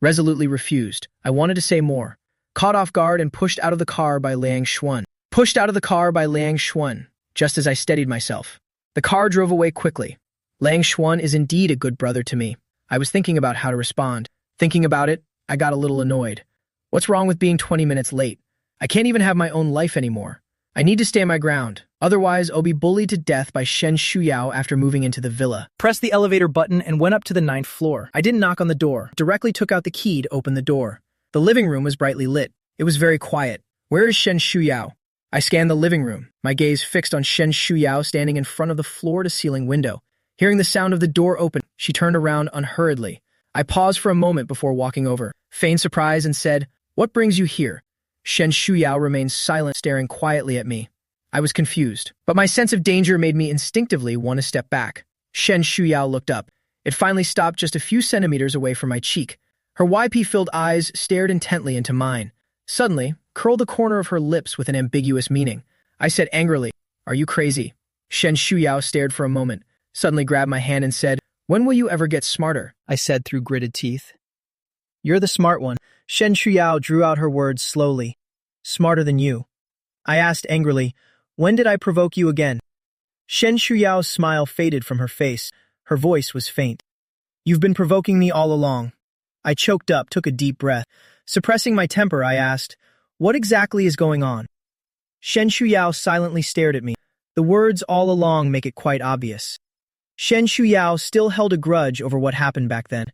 Resolutely refused. I wanted to say more. Caught off guard and pushed out of the car by Liang Xuan. Just as I steadied myself. The car drove away quickly. Liang Xuan is indeed a good brother to me. I was thinking about how to respond. Thinking about it, I got a little annoyed. What's wrong with being 20 minutes late? I can't even have my own life anymore. I need to stand my ground. Otherwise, I'll be bullied to death by Shen Shuyao after moving into the villa. Pressed the elevator button and went up to the 9th floor. I didn't knock on the door. Directly took out the key to open the door. The living room was brightly lit. It was very quiet. Where is Shen Shuyao? I scanned the living room, my gaze fixed on Shen Shuyao standing in front of the floor-to-ceiling window. Hearing the sound of the door open, she turned around unhurriedly. I paused for a moment before walking over, feigned surprise and said, "What brings you here?" Shen Shuyao remained silent, staring quietly at me. I was confused, but my sense of danger made me instinctively want to step back. Shen Shuyao looked up. It finally stopped just a few centimeters away from my cheek. Her YP-filled eyes stared intently into mine. Suddenly, curled the corner of her lips with an ambiguous meaning. I said angrily, "Are you crazy?" Shen Shuyao stared for a moment, suddenly grabbed my hand and said, "When will you ever get smarter?" I said through gritted teeth. "You're the smart one." Shen Shuyao drew out her words slowly. "Smarter than you." I asked angrily, "When did I provoke you again?" Shen Shuyao's smile faded from her face. Her voice was faint. "You've been provoking me all along." I choked up, took a deep breath. Suppressing my temper, I asked, "What exactly is going on?" Shen Shuyao silently stared at me. The words all along make it quite obvious. Shen Shuyao still held a grudge over what happened back then.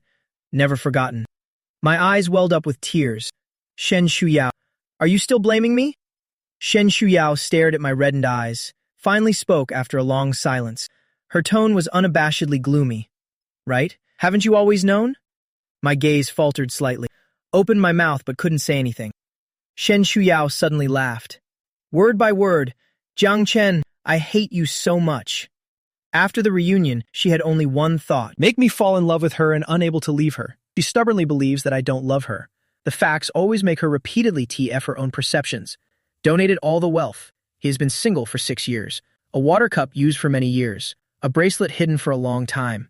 Never forgotten. My eyes welled up with tears. "Shen Shuyao, are you still blaming me?" Shen Shuyao stared at my reddened eyes, finally spoke after a long silence. Her tone was unabashedly gloomy. "Right? Haven't you always known?" My gaze faltered slightly. Opened my mouth but couldn't say anything. Shen Shuyao suddenly laughed. Word by word, Jiang Chen, I hate you so much. After the reunion, she had only one thought. Make me fall in love with her and unable to leave her. She stubbornly believes that I don't love her. The facts always make her repeatedly TF her own perceptions. Donated all the wealth. He has been single for 6 years. A water cup used for many years. A bracelet hidden for a long time.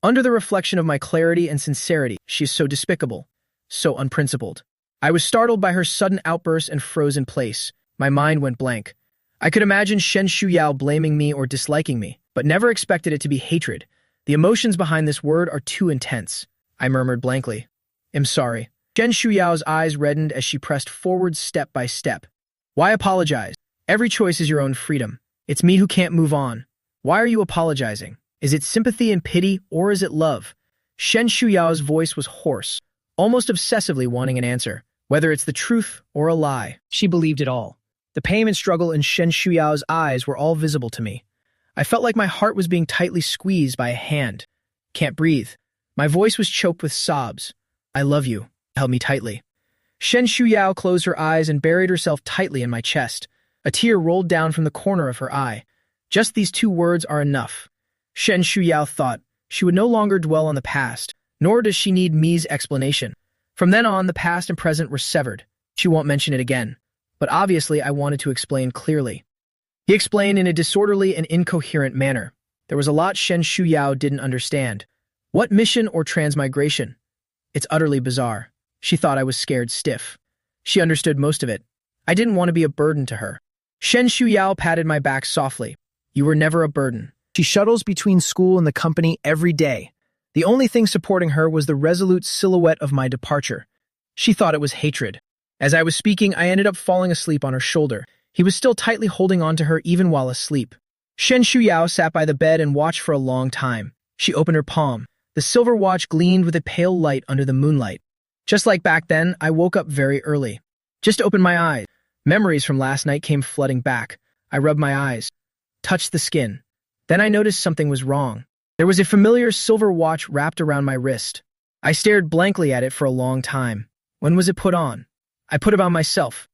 Under the reflection of my clarity and sincerity, she is so despicable, so unprincipled. I was startled by her sudden outburst and froze in place. My mind went blank. I could imagine Shen Shuyao blaming me or disliking me, but never expected it to be hatred. The emotions behind this word are too intense. I murmured blankly. I'm sorry. Shen Shuyao's eyes reddened as she pressed forward step by step. Why apologize? Every choice is your own freedom. It's me who can't move on. Why are you apologizing? Is it sympathy and pity, or is it love? Shen Shuyao's voice was hoarse, almost obsessively wanting an answer, whether it's the truth or a lie. She believed it all. The pain and struggle in Shen Shuyao's eyes were all visible to me. I felt like my heart was being tightly squeezed by a hand. Can't breathe. My voice was choked with sobs. I love you. Held me tightly. Shen Shuyao closed her eyes and buried herself tightly in my chest. A tear rolled down from the corner of her eye. Just these 2 words are enough. Shen Shuyao thought she would no longer dwell on the past, nor does she need me's explanation. From then on, the past and present were severed. She won't mention it again. But obviously, I wanted to explain clearly. He explained in a disorderly and incoherent manner. There was a lot Shen Shuyao didn't understand. What mission or transmigration? It's utterly bizarre. She thought I was scared stiff. She understood most of it. I didn't want to be a burden to her. Shen Shuyao patted my back softly. You were never a burden. She shuttles between school and the company every day. The only thing supporting her was the resolute silhouette of my departure. She thought it was hatred. As I was speaking, I ended up falling asleep on her shoulder. He was still tightly holding on to her even while asleep. Shen Shuyao sat by the bed and watched for a long time. She opened her palm. The silver watch gleamed with a pale light under the moonlight. Just like back then, I woke up very early. Just opened my eyes. Memories from last night came flooding back. I rubbed my eyes, touched the skin. Then I noticed something was wrong. There was a familiar silver watch wrapped around my wrist. I stared blankly at it for a long time. When was it put on? I put it on myself.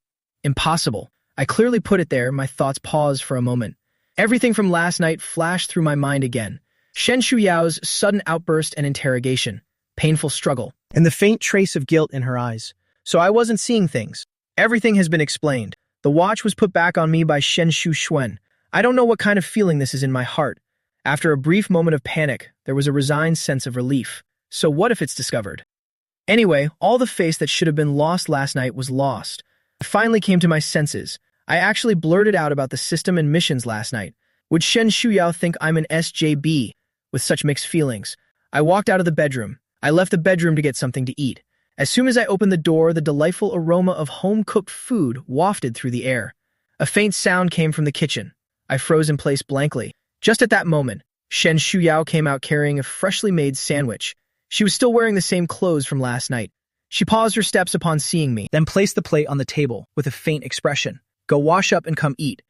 Impossible. I clearly put it there. My thoughts paused for a moment. Everything from last night flashed through my mind again. Shen Shuyao's sudden outburst and interrogation. Painful struggle. And the faint trace of guilt in her eyes. So I wasn't seeing things. Everything has been explained. The watch was put back on me by Shen Shu Xuan. I don't know what kind of feeling this is in my heart. After a brief moment of panic, there was a resigned sense of relief. So what if it's discovered? Anyway, all the face that should have been lost last night was lost. I finally came to my senses. I actually blurted out about the system and missions last night. Would Shen Shuyao think I'm an SJB? With such mixed feelings, I walked out of the bedroom. I left the bedroom to get something to eat. As soon as I opened the door, the delightful aroma of home-cooked food wafted through the air. A faint sound came from the kitchen. I froze in place blankly. Just at that moment, Shen Shuyao came out carrying a freshly made sandwich. She was still wearing the same clothes from last night. She paused her steps upon seeing me, then placed the plate on the table with a faint expression. Go wash up and come eat.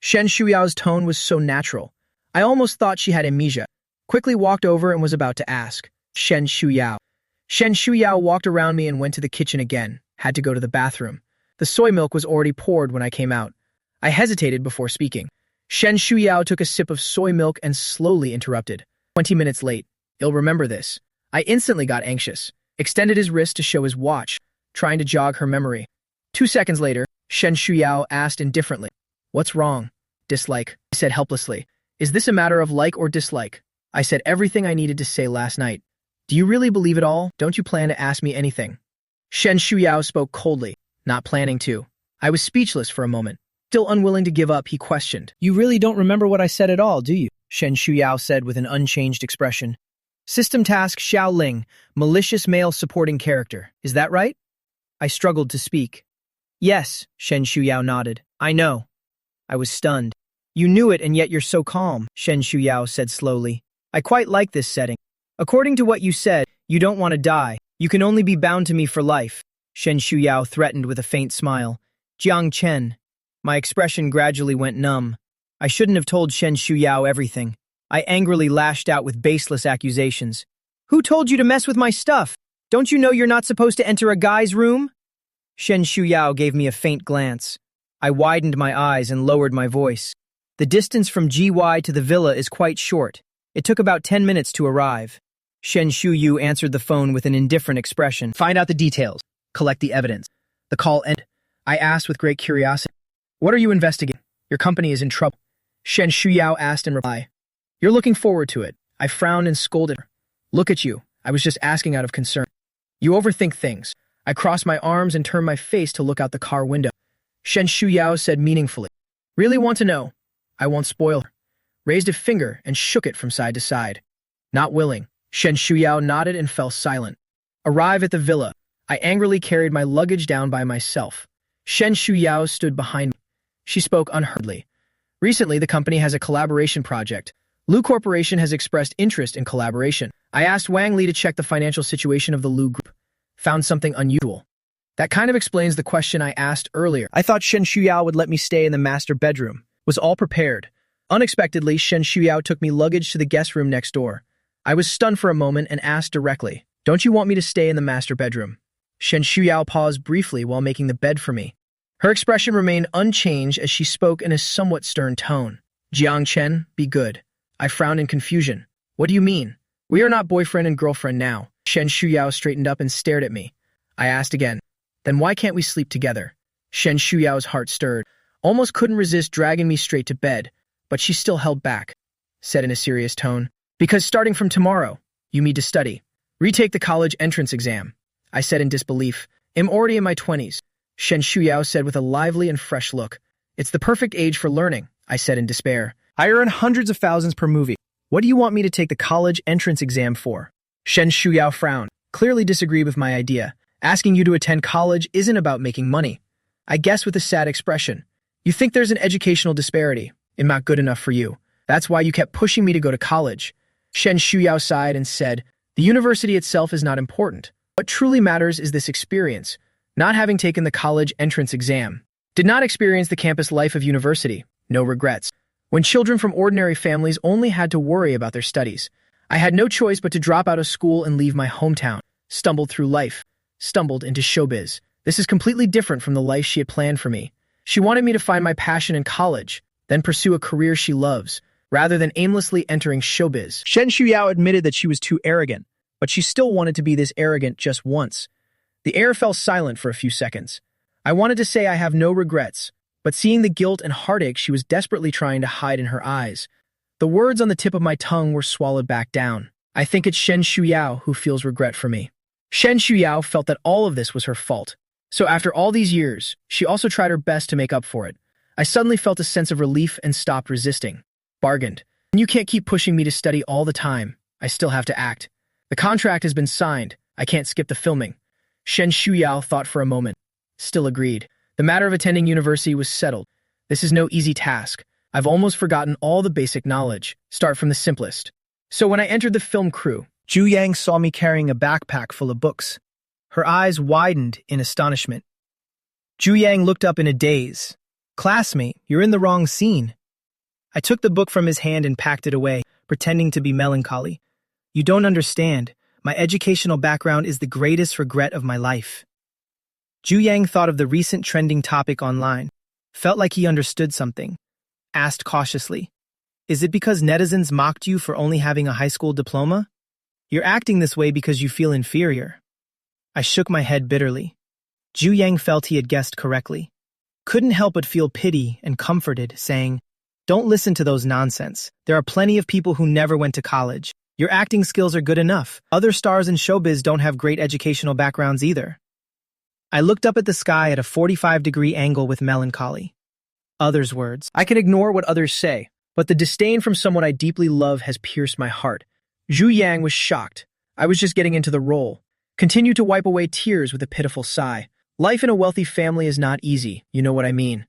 Shen Shuyao's tone was so natural. I almost thought she had amnesia. Quickly walked over and was about to ask, Shen Shuyao. Shen Shuyao walked around me and went to the kitchen again. Had to go to the bathroom. The soy milk was already poured when I came out. I hesitated before speaking. Shen Shuyao took a sip of soy milk and slowly interrupted. 20 minutes late. He'll remember this. I instantly got anxious. Extended his wrist to show his watch, trying to jog her memory. 2 seconds later, Shen Shuyao asked indifferently, What's wrong? Dislike, I said helplessly. Is this a matter of like or dislike? I said everything I needed to say last night. Do you really believe it all? Don't you plan to ask me anything? Shen Shuyao spoke coldly, not planning to. I was speechless for a moment. Still unwilling to give up, he questioned. You really don't remember what I said at all, do you? Shen Shuyao said with an unchanged expression. System task Xiao Ling, malicious male supporting character. Is that right? I struggled to speak. Yes, Shen Shuyao nodded. I know. I was stunned. You knew it and yet you're so calm, Shen Shuyao said slowly. I quite like this setting. According to what you said, you don't want to die. You can only be bound to me for life. Shen Shuyao threatened with a faint smile. Jiang Chen. My expression gradually went numb. I shouldn't have told Shen Shuyao everything. I angrily lashed out with baseless accusations. Who told you to mess with my stuff? Don't you know you're not supposed to enter a guy's room? Shen Shuyao gave me a faint glance. I widened my eyes and lowered my voice. The distance from GY to the villa is quite short. It took about 10 minutes to arrive. Shen Shuyu answered the phone with an indifferent expression. Find out the details. Collect the evidence. The call ended. I asked with great curiosity, "What are you investigating? Your company is in trouble." Shen Shuyao asked in reply, "You're looking forward to it." I frowned and scolded her. "Look at you. I was just asking out of concern. You overthink things." I crossed my arms and turned my face to look out the car window. Shen Shuyao said meaningfully, "Really want to know? I won't spoil her." Raised a finger and shook it from side to side. Not willing. Shen Shuyao nodded and fell silent. Arrive at the villa. I angrily carried my luggage down by myself. Shen Shuyao stood behind me. She spoke unhurriedly. "Recently, the company has a collaboration project. Lu Corporation has expressed interest in collaboration. I asked Wang Li to check the financial situation of the Lu Group. Found something unusual. That kind of explains the question I asked earlier. I thought Shen Shuyao would let me stay in the master bedroom. Was all prepared. Unexpectedly, Shen Shuyao took me luggage to the guest room next door. I was stunned for a moment and asked directly, "Don't you want me to stay in the master bedroom?" Shen Shuyao paused briefly while making the bed for me. Her expression remained unchanged as she spoke in a somewhat stern tone. "Jiang Chen, be good." I frowned in confusion. "What do you mean? We are not boyfriend and girlfriend now." Shen Shuyao straightened up and stared at me. I asked again, "Then why can't we sleep together?" Shen Shuyao's heart stirred. Almost couldn't resist dragging me straight to bed, but she still held back. Said in a serious tone, "Because starting from tomorrow, you need to study. Retake the college entrance exam." I said in disbelief, "I'm already in my 20s. Shen Shuyao said with a lively and fresh look. "It's the perfect age for learning," I said in despair. "I earn hundreds of thousands per movie. What do you want me to take the college entrance exam for?" Shen Shuyao frowned, clearly disagreed with my idea. "Asking you to attend college isn't about making money." I guessed with a sad expression, "You think there's an educational disparity. I'm not good enough for you. That's why you kept pushing me to go to college." Shen Shuyao sighed and said, "The university itself is not important. What truly matters is this experience. Not having taken the college entrance exam. Did not experience the campus life of university. No regrets. When children from ordinary families only had to worry about their studies. I had no choice but to drop out of school and leave my hometown. Stumbled through life. Stumbled into showbiz. This is completely different from the life she had planned for me. She wanted me to find my passion in college, then pursue a career she loves, rather than aimlessly entering showbiz." Shen Shuyao admitted that she was too arrogant, but she still wanted to be this arrogant just once. The air fell silent for a few seconds. I wanted to say I have no regrets, but seeing the guilt and heartache she was desperately trying to hide in her eyes, the words on the tip of my tongue were swallowed back down. I think it's Shen Shuyao who feels regret for me. Shen Shuyao felt that all of this was her fault. So after all these years, she also tried her best to make up for it. I suddenly felt a sense of relief and stopped resisting. Bargained. "You can't keep pushing me to study all the time. I still have to act. The contract has been signed. I can't skip the filming." Shen Shuyao thought for a moment. Still agreed. The matter of attending university was settled. This is no easy task. I've almost forgotten all the basic knowledge. Start from the simplest. So when I entered the film crew, Zhu Yang saw me carrying a backpack full of books. Her eyes widened in astonishment. Zhu Yang looked up in a daze. "Classmate, you're in the wrong scene." I took the book from his hand and packed it away, pretending to be melancholy. "You don't understand. My educational background is the greatest regret of my life." Zhu Yang thought of the recent trending topic online, felt like he understood something, asked cautiously, "Is it because netizens mocked you for only having a high school diploma? You're acting this way because you feel inferior." I shook my head bitterly. Zhu Yang felt he had guessed correctly. Couldn't help but feel pity and comforted, saying, "Don't listen to those nonsense. There are plenty of people who never went to college. Your acting skills are good enough. Other stars in showbiz don't have great educational backgrounds either." I looked up at the sky at a 45-degree angle with melancholy. Others' words. I can ignore what others say, but the disdain from someone I deeply love has pierced my heart. Zhu Yang was shocked. I was just getting into the role. Continued to wipe away tears with a pitiful sigh. Life in a wealthy family is not easy, you know what I mean.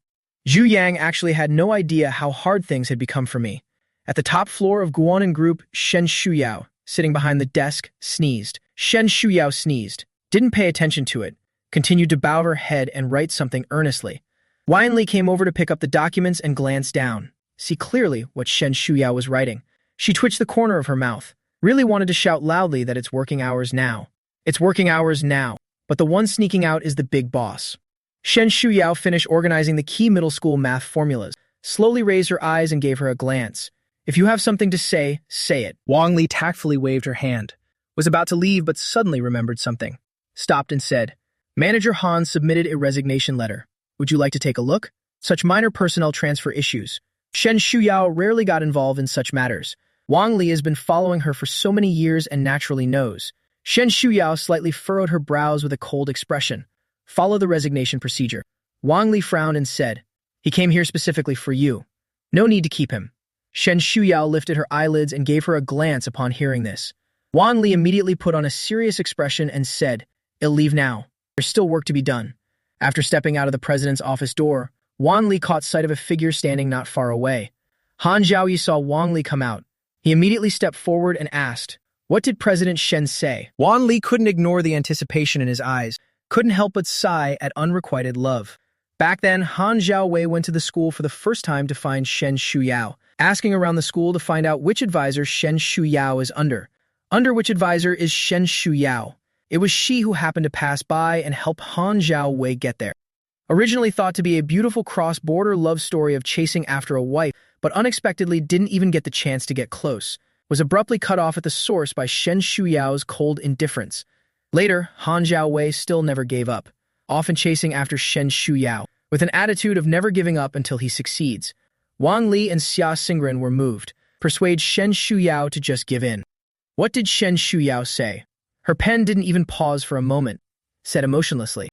Zhu Yang actually had no idea how hard things had become for me. At the top floor of Guanan Group, Shen Shuyao, sitting behind the desk, sneezed. Shen Shuyao sneezed, didn't pay attention to it, continued to bow her head and write something earnestly. Wang Li came over to pick up the documents and glanced down. See clearly what Shen Shuyao was writing. She twitched the corner of her mouth, really wanted to shout loudly that it's working hours now. It's working hours now, but the one sneaking out is the big boss. Shen Shuyao finished organizing the key middle school math formulas, slowly raised her eyes and gave her a glance. If you have something to say, say it. Wang Li tactfully waved her hand, was about to leave but suddenly remembered something. Stopped and said, Manager Han submitted a resignation letter. Would you like to take a look? Such minor personnel transfer issues. Shen Shuyao rarely got involved in such matters. Wang Li has been following her for so many years and naturally knows. Shen Shuyao slightly furrowed her brows with a cold expression. Follow the resignation procedure. Wang Li frowned and said, He came here specifically for you. No need to keep him. Shen Shuyao lifted her eyelids and gave her a glance upon hearing this. Wang Li immediately put on a serious expression and said, I'll leave now. There's still work to be done. After stepping out of the president's office door, Wang Li caught sight of a figure standing not far away. Han Zhaoyi saw Wang Li come out. He immediately stepped forward and asked, What did President Shen say? Wang Li couldn't ignore the anticipation in his eyes, couldn't help but sigh at unrequited love. Back then, Han Zhaowei went to the school for the first time to find Shen Shuyao, asking around the school to find out which advisor Shen Shuyao is under. Under which advisor is Shen Shuyao? It was she who happened to pass by and help Han Zhaowei get there. Originally thought to be a beautiful cross-border love story of chasing after a wife, but unexpectedly didn't even get the chance to get close, was abruptly cut off at the source by Shen Shuyao's cold indifference. Later, Han Zhaowei still never gave up, often chasing after Shen Shuyao, with an attitude of never giving up until he succeeds. Wang Li and Xia Xingren were moved, persuade Shen Shuyao to just give in. What did Shen Shuyao say? Her pen didn't even pause for a moment, said emotionlessly.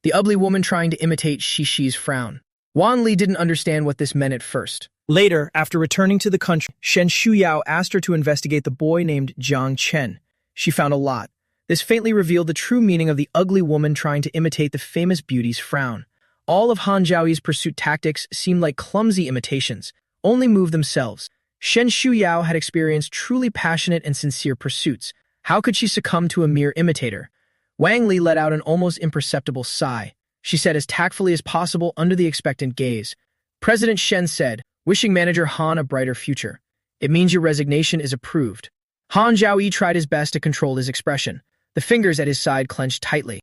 The ugly woman trying to imitate Shi's frown. Wang Li didn't understand what this meant at first. Later, after returning to the country, Shen Shuyao asked her to investigate the boy named Jiang Chen. She found a lot. This faintly revealed the true meaning of the ugly woman trying to imitate the famous beauty's frown. All of Han Zhaoyi's pursuit tactics seemed like clumsy imitations, only moved themselves. Shen Shuyao had experienced truly passionate and sincere pursuits. How could she succumb to a mere imitator? Wang Li let out an almost imperceptible sigh. She said as tactfully as possible under the expectant gaze. President Shen said, wishing Manager Han a brighter future. It means your resignation is approved. Han Zhaoyi tried his best to control his expression. The fingers at his side clenched tightly.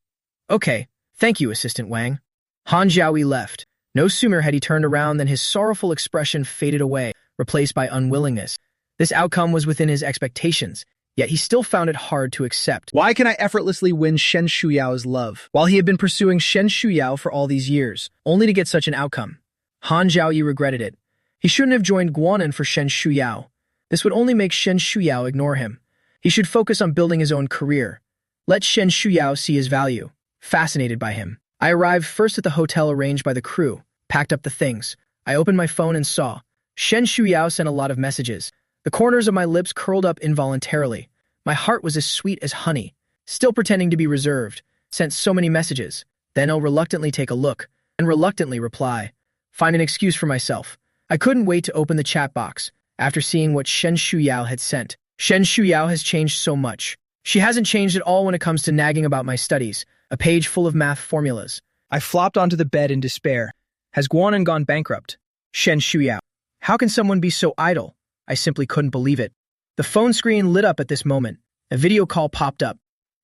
Okay, thank you, Assistant Wang. Han Zhaoyi left. No sooner had he turned around than his sorrowful expression faded away, replaced by unwillingness. This outcome was within his expectations, yet he still found it hard to accept. Why can I effortlessly win Shen Shuyao's love, while he had been pursuing Shen Shuyao for all these years, only to get such an outcome? Han Zhaoyi regretted it. He shouldn't have joined Guanan for Shen Shuyao. This would only make Shen Shuyao ignore him. He should focus on building his own career. Let Shen Shuyao see his value. Fascinated by him, I arrived first at the hotel arranged by the crew, packed up the things. I opened my phone and saw. Shen Shuyao sent a lot of messages. The corners of my lips curled up involuntarily. My heart was as sweet as honey. Still pretending to be reserved, sent so many messages. Then I'll reluctantly take a look, and reluctantly reply. Find an excuse for myself. I couldn't wait to open the chat box, after seeing what Shen Shuyao had sent. Shen Shuyao has changed so much. She hasn't changed at all when it comes to nagging about my studies. A page full of math formulas. I flopped onto the bed in despair. Has Guanan gone bankrupt? Shen Shuyao. How can someone be so idle? I simply couldn't believe it. The phone screen lit up at this moment. A video call popped up.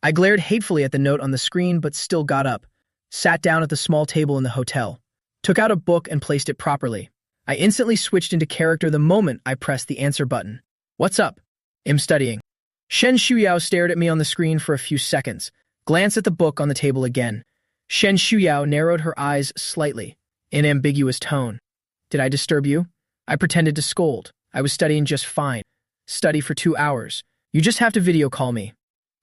I glared hatefully at the note on the screen but still got up. Sat down at the small table in the hotel. Took out a book and placed it properly. I instantly switched into character the moment I pressed the answer button. What's up? I'm studying. Shen Shuyao stared at me on the screen for a few seconds, glanced at the book on the table again. Shen Shuyao narrowed her eyes slightly, in an ambiguous tone. Did I disturb you? I pretended to scold. I was studying just fine. Study for 2 hours. You just have to video call me.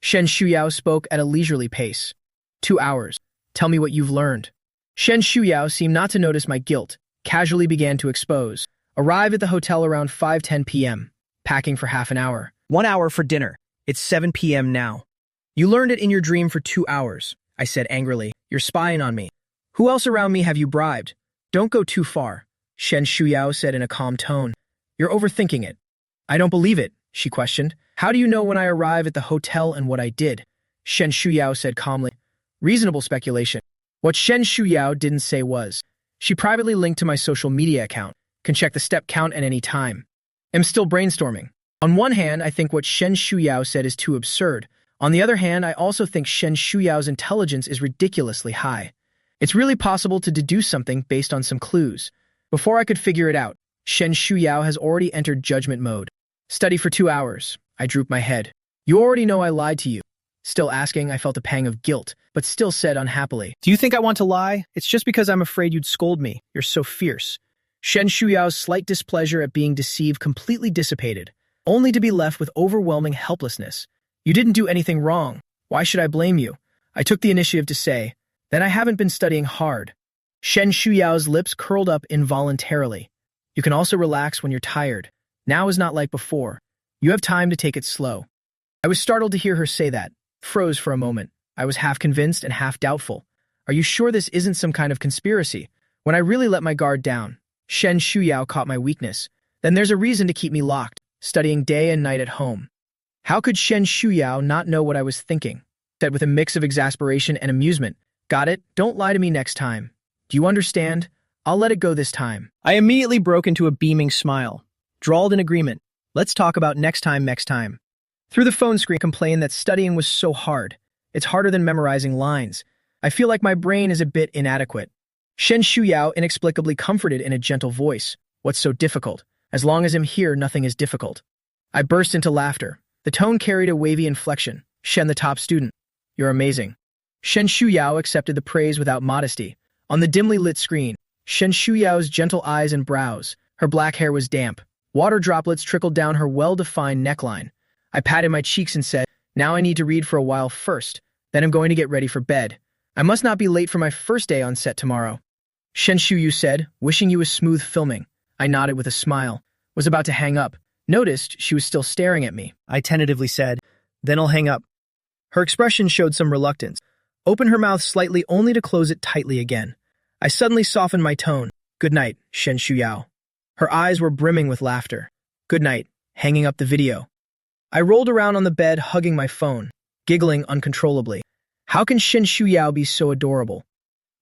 Shen Shuyao spoke at a leisurely pace. 2 hours. Tell me what you've learned. Shen Shuyao seemed not to notice my guilt, casually began to expose. Arrived at the hotel around 5:10 p.m., packing for half an hour. 1 hour for dinner. It's 7 p.m. now. You learned it in your dream for 2 hours, I said angrily. You're spying on me. Who else around me have you bribed? Don't go too far, Shen Shuyao said in a calm tone. You're overthinking it. I don't believe it, she questioned. How do you know when I arrive at the hotel and what I did? Shen Shuyao said calmly. Reasonable speculation. What Shen Shuyao didn't say was, she privately linked to my social media account, can check the step count at any time. I'm still brainstorming. On one hand, I think what Shen Shuyao said is too absurd. On the other hand, I also think Shen Shuyao's intelligence is ridiculously high. It's really possible to deduce something based on some clues. Before I could figure it out, Shen Shuyao has already entered judgment mode. Study for 2 hours. I drooped my head. You already know I lied to you. Still asking, I felt a pang of guilt, but still said unhappily, Do you think I want to lie? It's just because I'm afraid you'd scold me. You're so fierce. Shen Shuyao's slight displeasure at being deceived completely dissipated, only to be left with overwhelming helplessness. You didn't do anything wrong. Why should I blame you? I took the initiative to say, Then I haven't been studying hard. Shen Shuyao's lips curled up involuntarily. You can also relax when you're tired. Now is not like before. You have time to take it slow. I was startled to hear her say that. Froze for a moment. I was half convinced and half doubtful. Are you sure this isn't some kind of conspiracy? When I really let my guard down, Shen Shuyao caught my weakness. Then there's a reason to keep me locked, studying day and night at home. How could Shen Shuyao not know what I was thinking? Said with a mix of exasperation and amusement. Got it? Don't lie to me next time. Do you understand? I'll let it go this time. I immediately broke into a beaming smile. Drawled in agreement. Let's talk about next time. Through the phone screen, complained that studying was so hard. It's harder than memorizing lines. I feel like my brain is a bit inadequate. Shen Shuyao inexplicably comforted in a gentle voice. What's so difficult? As long as I'm here, nothing is difficult. I burst into laughter. The tone carried a wavy inflection. Shen, the top student. You're amazing. Shen Shuyao accepted the praise without modesty. On the dimly lit screen, Shen Shuyao's gentle eyes and brows. Her black hair was damp. Water droplets trickled down her well-defined neckline. I patted my cheeks and said, Now I need to read for a while first. Then I'm going to get ready for bed. I must not be late for my first day on set tomorrow. Shen Shuyu said, wishing you a smooth filming. I nodded with a smile. Was about to hang up. Noticed she was still staring at me. I tentatively said, Then I'll hang up. Her expression showed some reluctance. Opened her mouth slightly only to close it tightly again. I suddenly softened my tone. Good night, Shen Shuyao. Her eyes were brimming with laughter. Good night, hanging up the video. I rolled around on the bed, hugging my phone, giggling uncontrollably. How can Shen Shuyao be so adorable?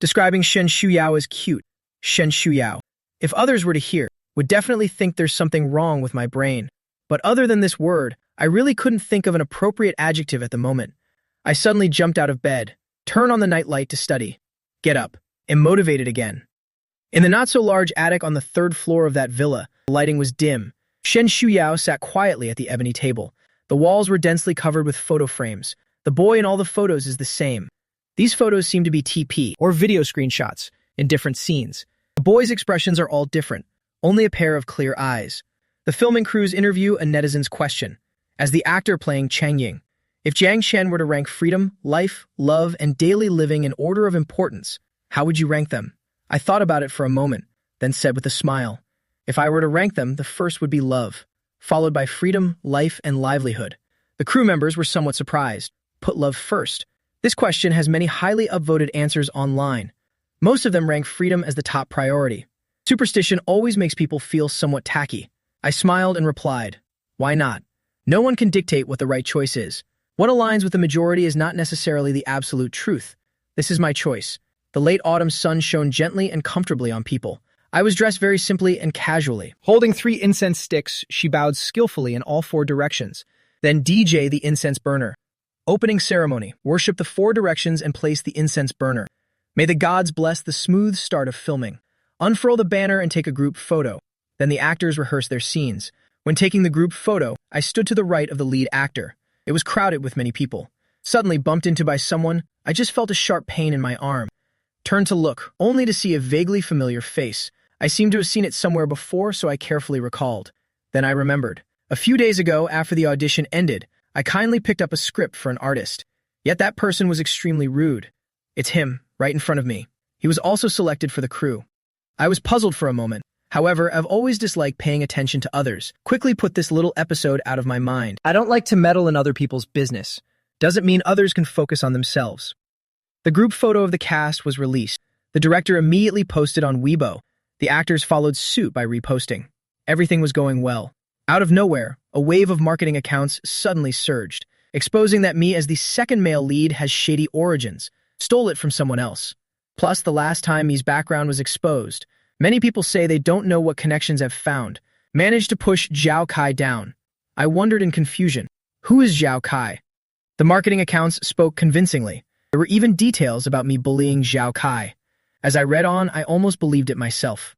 Describing Shen Shuyao as cute. Shen Shuyao. If others were to hear, would definitely think there's something wrong with my brain. But other than this word, I really couldn't think of an appropriate adjective at the moment. I suddenly jumped out of bed, turned on the nightlight to study. Get up. Am motivated again. In the not-so-large attic on the 3rd floor of that villa, the lighting was dim. Shen Shuyao sat quietly at the ebony table. The walls were densely covered with photo frames. The boy in all the photos is the same. These photos seem to be TP, or video screenshots, in different scenes. The boy's expressions are all different, only a pair of clear eyes. The filming crew's interview a netizen's question. As the actor playing Chang Ying, if Jiang Chen were to rank freedom, life, love, and daily living in order of importance, how would you rank them? I thought about it for a moment, then said with a smile, if I were to rank them, the first would be love, followed by freedom, life, and livelihood. The crew members were somewhat surprised. Put love first. This question has many highly upvoted answers online. Most of them rank freedom as the top priority. Superstition always makes people feel somewhat tacky. I smiled and replied, why not? No one can dictate what the right choice is. What aligns with the majority is not necessarily the absolute truth. This is my choice. The late autumn sun shone gently and comfortably on people. I was dressed very simply and casually. Holding 3 incense sticks, she bowed skillfully in all 4 directions. Then DJ the incense burner. Opening ceremony. Worship the 4 directions and place the incense burner. May the gods bless the smooth start of filming. Unfurl the banner and take a group photo. Then the actors rehearse their scenes. When taking the group photo, I stood to the right of the lead actor. It was crowded with many people. Suddenly bumped into by someone, I just felt a sharp pain in my arm. Turned to look, only to see a vaguely familiar face. I seemed to have seen it somewhere before, so I carefully recalled. Then I remembered. A few days ago, after the audition ended, I kindly picked up a script for an artist. Yet that person was extremely rude. It's him, right in front of me. He was also selected for the crew. I was puzzled for a moment. However, I've always disliked paying attention to others. Quickly put this little episode out of my mind. I don't like to meddle in other people's business. Doesn't mean others can focus on themselves. The group photo of the cast was released. The director immediately posted on Weibo. The actors followed suit by reposting. Everything was going well. Out of nowhere, a wave of marketing accounts suddenly surged, exposing that me as the second male lead has shady origins, stole it from someone else. Plus, the last time me's background was exposed, many people say they don't know what connections I've found, managed to push Zhao Kai down. I wondered in confusion, who is Zhao Kai? The marketing accounts spoke convincingly. There were even details about me bullying Zhao Kai. As I read on, I almost believed it myself.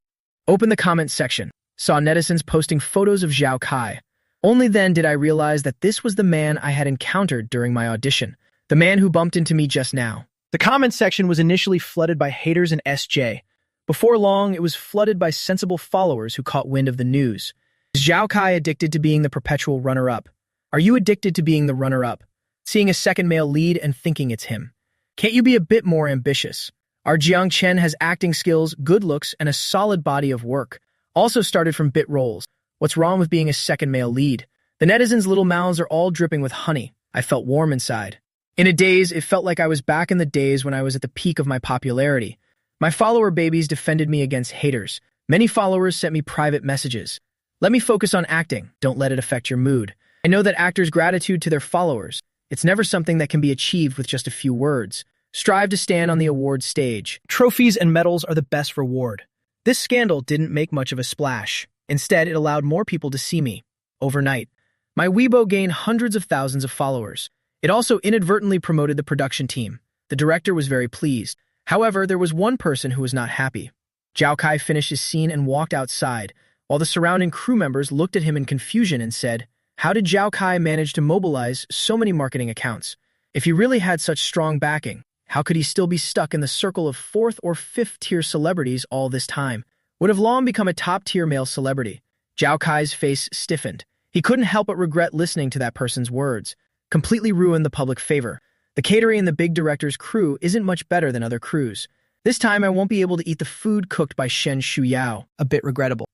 Opened the comments section, saw netizens posting photos of Zhao Kai. Only then did I realize that this was the man I had encountered during my audition, the man who bumped into me just now. The comments section was initially flooded by haters and SJ. Before long, it was flooded by sensible followers who caught wind of the news. Is Zhao Kai addicted to being the perpetual runner-up? Are you addicted to being the runner-up? Seeing a second male lead and thinking it's him? Can't you be a bit more ambitious? Our Jiang Chen has acting skills, good looks, and a solid body of work. Also started from bit roles. What's wrong with being a second male lead? The netizens' little mouths are all dripping with honey. I felt warm inside. In a daze, it felt like I was back in the days when I was at the peak of my popularity. My follower babies defended me against haters. Many followers sent me private messages. Let me focus on acting. Don't let it affect your mood. I know that actors' gratitude to their followers. It's never something that can be achieved with just a few words. Strive to stand on the award stage. Trophies and medals are the best reward. This scandal didn't make much of a splash. Instead, it allowed more people to see me. Overnight, my Weibo gained hundreds of thousands of followers. It also inadvertently promoted the production team. The director was very pleased. However, there was one person who was not happy. Zhao Kai finished his scene and walked outside, while the surrounding crew members looked at him in confusion and said, "How did Zhao Kai manage to mobilize so many marketing accounts? If he really had such strong backing, how could he still be stuck in the circle of 4th or 5th tier celebrities all this time? Would have long become a top-tier male celebrity." Zhao Kai's face stiffened. He couldn't help but regret listening to that person's words. Completely ruined the public favor. The catering in the big director's crew isn't much better than other crews. This time I won't be able to eat the food cooked by Shen Shuyao. A bit regrettable.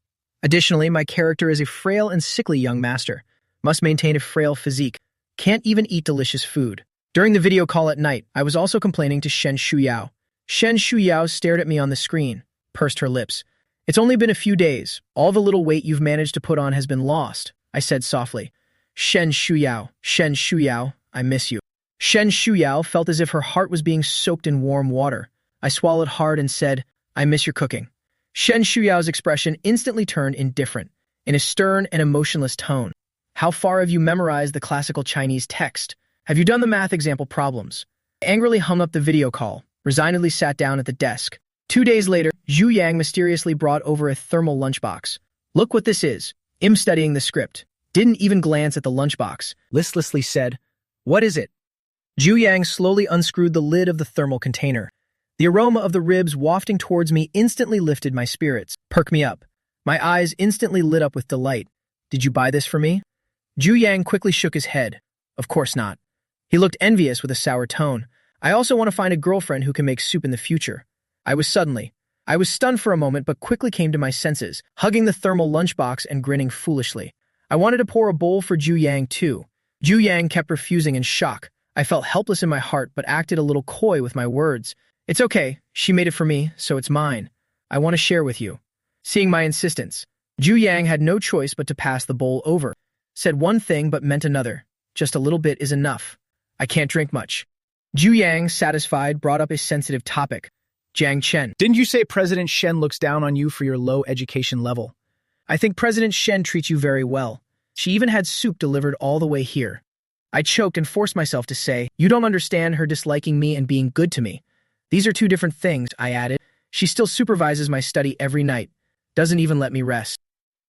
Additionally, my character is a frail and sickly young master. Must maintain a frail physique. Can't even eat delicious food. During the video call at night, I was also complaining to Shen Shuyao. Shen Shuyao stared at me on the screen, pursed her lips. "It's only been a few days. All the little weight you've managed to put on has been lost," I said softly. Shen Shuyao, I miss you." Shen Shuyao felt as if her heart was being soaked in warm water. I swallowed hard and said, "I miss your cooking." Shen Shuyao's expression instantly turned indifferent, in a stern and emotionless tone. "How far have you memorized the classical Chinese text? Have you done the math example problems?" I angrily hung up the video call, resignedly sat down at the desk. 2 days later, Zhu Yang mysteriously brought over a thermal lunchbox. "Look what this is." I'm studying the script. Didn't even glance at the lunchbox. Listlessly said, "What is it?" Zhu Yang slowly unscrewed the lid of the thermal container. The aroma of the ribs wafting towards me instantly lifted my spirits. Perk me up. My eyes instantly lit up with delight. "Did you buy this for me?" Zhu Yang quickly shook his head. "Of course not." He looked envious with a sour tone. "I also want to find a girlfriend who can make soup in the future." I was stunned for a moment but quickly came to my senses, hugging the thermal lunchbox and grinning foolishly. I wanted to pour a bowl for Zhu Yang too. Zhu Yang kept refusing in shock. I felt helpless in my heart but acted a little coy with my words. "It's okay, she made it for me, so it's mine. I want to share with you." Seeing my insistence, Zhu Yang had no choice but to pass the bowl over. Said one thing but meant another. "Just a little bit is enough. I can't drink much." Zhu Yang, satisfied, brought up a sensitive topic. "Jiang Chen, didn't you say President Shen looks down on you for your low education level?" "I think President Shen treats you very well. She even had soup delivered all the way here." I choked and forced myself to say, "You don't understand her disliking me and being good to me. These are two different things," I added. "She still supervises my study every night. Doesn't even let me rest."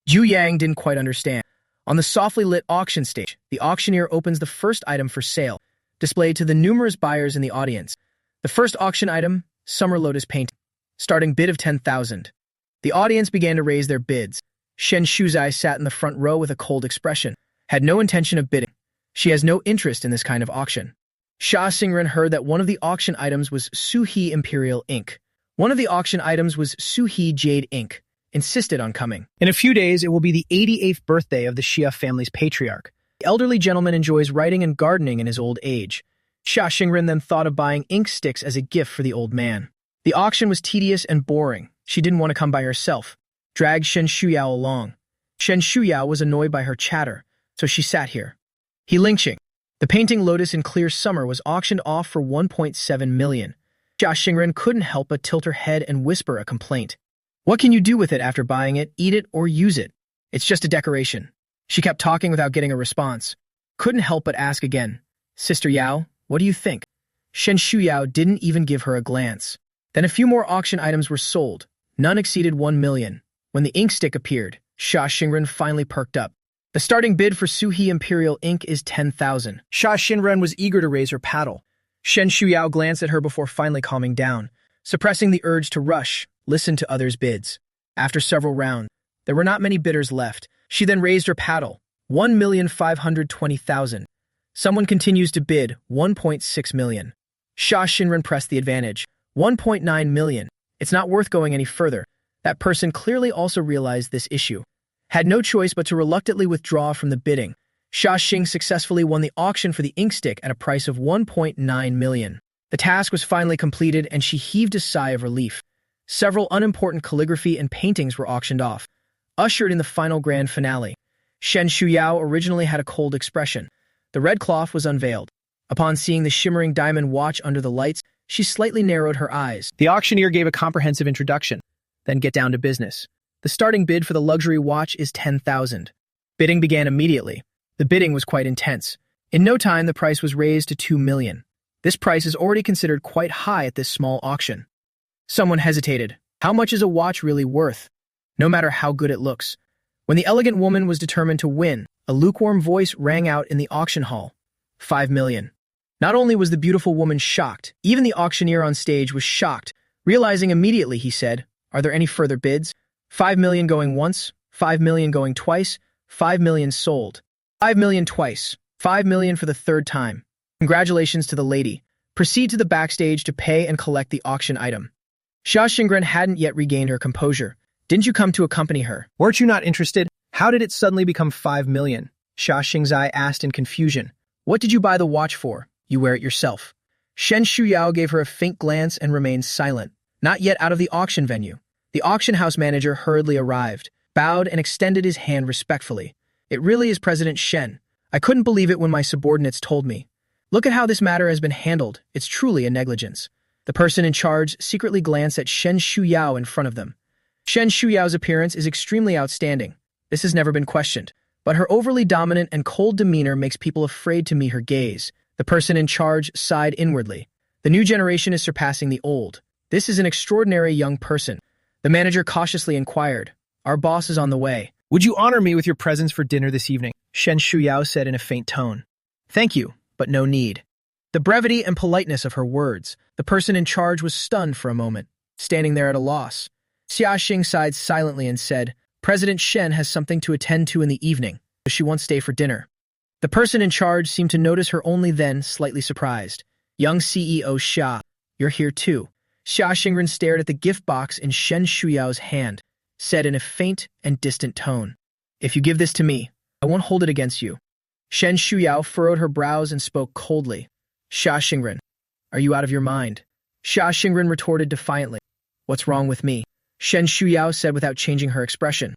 Zhu Yang didn't quite understand. On the softly lit auction stage, the auctioneer opens the first item for sale, displayed to the numerous buyers in the audience. The first auction item, Summer Lotus painting. Starting bid of 10,000. The audience began to raise their bids. Shen Shuzai sat in the front row with a cold expression. Had no intention of bidding. She has no interest in this kind of auction. Sha Xingren heard that one of the auction items was Suhi Imperial ink. One of the auction items was Suhi Jade ink. Insisted on coming. In a few days, it will be the 88th birthday of the Xia family's patriarch. The elderly gentleman enjoys writing and gardening in his old age. Sha Xingren then thought of buying ink sticks as a gift for the old man. The auction was tedious and boring. She didn't want to come by herself. Dragged Shen Shuyao along. Shen Shuyao was annoyed by her chatter, so she sat here. He Lingqing. The painting Lotus in Clear Summer was auctioned off for 1.7 million. Sha Xingren couldn't help but tilt her head and whisper a complaint. "What can you do with it after buying it, eat it, or use it? It's just a decoration." She kept talking without getting a response. Couldn't help but ask again. Sister Yao, what do you think? Shen Shuyao didn't even give her a glance. Then a few more auction items were sold. None exceeded 1 million. When the ink stick appeared, Xia Xingren finally perked up. The starting bid for Suhi Imperial ink is 10,000. Xia Xingren was eager to raise her paddle. Shen Shuyao glanced at her before finally calming down, suppressing the urge to rush, listen to others' bids. After several rounds, there were not many bidders left. She then raised her paddle, 1,520,000. Someone continues to bid, 1.6 million. Xia Xingren pressed the advantage, 1.9 million. It's not worth going any further. That person clearly also realized this issue. Had no choice but to reluctantly withdraw from the bidding. Xia Xing successfully won the auction for the ink stick at a price of 1.9 million. The task was finally completed and she heaved a sigh of relief. Several unimportant calligraphy and paintings were auctioned off. Ushered in the final grand finale. Shen Shuyao originally had a cold expression. The red cloth was unveiled. Upon seeing the shimmering diamond watch under the lights, she slightly narrowed her eyes. The auctioneer gave a comprehensive introduction. Then get down to business. The starting bid for the luxury watch is 10,000. Bidding began immediately. The bidding was quite intense. In no time, the price was raised to 2 million. This price is already considered quite high at this small auction. Someone hesitated. How much is a watch really worth? No matter how good it looks. When the elegant woman was determined to win, a lukewarm voice rang out in the auction hall. 5 million. Not only was the beautiful woman shocked, even the auctioneer on stage was shocked. Realizing immediately, he said, "Are there any further bids? 5 million going once, 5 million going twice, 5 million sold. 5 million twice, 5 million for the third time. Congratulations to the lady. Proceed to the backstage to pay and collect the auction item." Xia Xingren hadn't yet regained her composure. "Didn't you come to accompany her?" Weren't you not interested? How did it suddenly become 5 million? Xia Xingzai asked in confusion. "What did you buy the watch for? You wear it yourself." Shen Shuyao gave her a faint glance and remained silent. Not yet out of the auction venue. The auction house manager hurriedly arrived, bowed and extended his hand respectfully. "It really is President Shen. I couldn't believe it when my subordinates told me. Look at how this matter has been handled. It's truly a negligence." The person in charge secretly glanced at Shen Shuyao in front of them. Shen Shuyao's appearance is extremely outstanding. This has never been questioned. But her overly dominant and cold demeanor makes people afraid to meet her gaze. The person in charge sighed inwardly. The new generation is surpassing the old. This is an extraordinary young person. The manager cautiously inquired, "Our boss is on the way." Would you honor me with your presence for dinner this evening? Shen Shuyao said in a faint tone. "Thank you, but no need." The brevity and politeness of her words, the person in charge was stunned for a moment, standing there at a loss. Xia Xing sighed silently and said, "President Shen has something to attend to in the evening, so she won't stay for dinner." The person in charge seemed to notice her only then, slightly surprised. "Young CEO Xia, you're here too." Xia Xingren stared at the gift box in Shen Shuyao's hand, said in a faint and distant tone, "If you give this to me, I won't hold it against you." Shen Shuyao furrowed her brows and spoke coldly. "Xia Xingren, are you out of your mind?" Xia Xingren retorted defiantly. "What's wrong with me?" Shen Shuyao said without changing her expression.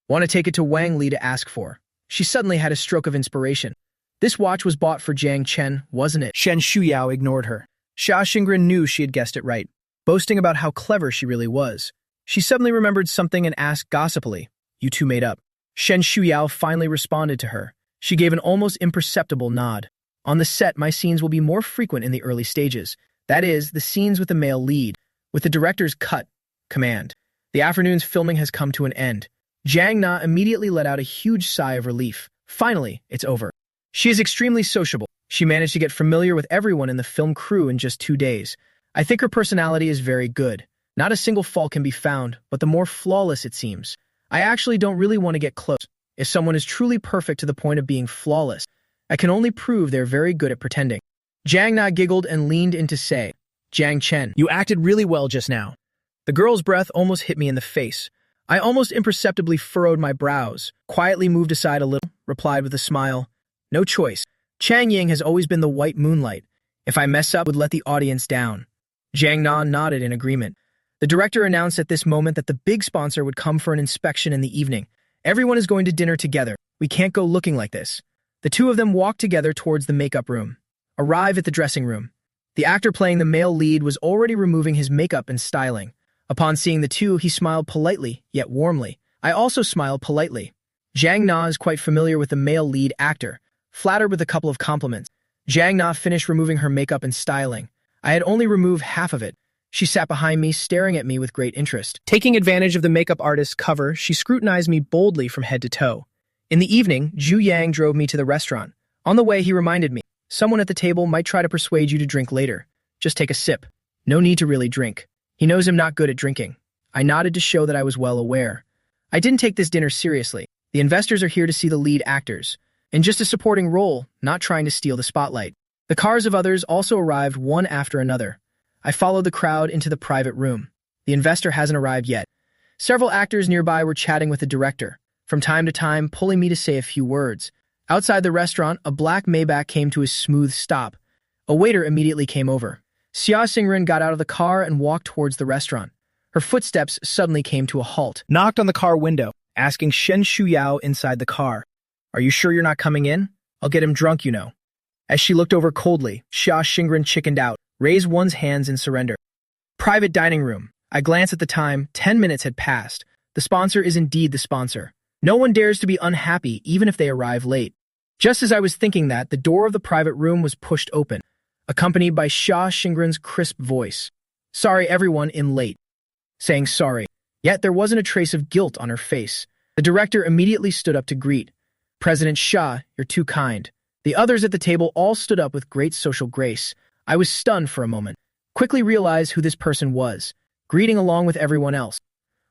"Want to take it to Wang Li to ask for." She suddenly had a stroke of inspiration. "This watch was bought for Jiang Chen, wasn't it?" Shen Shuyao ignored her. Xia Xingren knew she had guessed it right, boasting about how clever she really was. She suddenly remembered something and asked gossipily, "You two made up?" Shen Shuyao finally responded to her. She gave an almost imperceptible nod. "On the set, my scenes will be more frequent in the early stages. That is, the scenes with the male lead, with the director's cut command. The afternoon's filming has come to an end." Jiang Na immediately let out a huge sigh of relief. Finally, it's over. She is extremely sociable. She managed to get familiar with everyone in the film crew in just 2 days. I think her personality is very good. Not a single fault can be found, but the more flawless it seems. I actually don't really want to get close. If someone is truly perfect to the point of being flawless, I can only prove they're very good at pretending. Jiang Na giggled and leaned in to say, "Jiang Chen, You acted really well just now." The girl's breath almost hit me in the face. I almost imperceptibly furrowed my brows, quietly moved aside a little, replied with a smile, "No choice. Chang Ying has always been the white moonlight. If I mess up, would let the audience down." Jiang Na nodded in agreement. The director announced at this moment that the big sponsor would come for an inspection in the evening. "Everyone is going to dinner together. We can't go looking like this." The two of them walked together towards the makeup room. Arrive at the dressing room. The actor playing the male lead was already removing his makeup and styling. Upon seeing the two, he smiled politely, yet warmly. I also smiled politely. Jiang Na is quite familiar with the male lead actor, flattered with a couple of compliments. Jiang Na finished removing her makeup and styling. I had only removed half of it. She sat behind me, staring at me with great interest. Taking advantage of the makeup artist's cover, she scrutinized me boldly from head to toe. In the evening, Zhu Yang drove me to the restaurant. On the way, he reminded me, someone at the table might try to persuade you to drink later. Just take a sip. No need to really drink. He knows I'm not good at drinking. I nodded to show that I was well aware. I didn't take this dinner seriously. The investors are here to see the lead actors. In just a supporting role, not trying to steal the spotlight. The cars of others also arrived one after another. I followed the crowd into the private room. The investor hasn't arrived yet. Several actors nearby were chatting with the director, from time to time pulling me to say a few words. Outside the restaurant, a black Maybach came to a smooth stop. A waiter immediately came over. Xia Xingren got out of the car and walked towards the restaurant. Her footsteps suddenly came to a halt. Knocked on the car window, asking Shen Shuyao inside the car. Are you sure you're not coming in? I'll get him drunk, you know. As she looked over coldly, Xia Xingren chickened out, raised one's hands in surrender. Private dining room. I glanced at the time. 10 minutes had passed. The sponsor is indeed the sponsor. No one dares to be unhappy even if they arrive late. Just as I was thinking that, the door of the private room was pushed open, accompanied by Xia Xingren's crisp voice. Sorry everyone in late. Saying sorry. Yet there wasn't a trace of guilt on her face. The director immediately stood up to greet. President Xia, you're too kind. The others at the table all stood up with great social grace. I was stunned for a moment, quickly realized who this person was, greeting along with everyone else.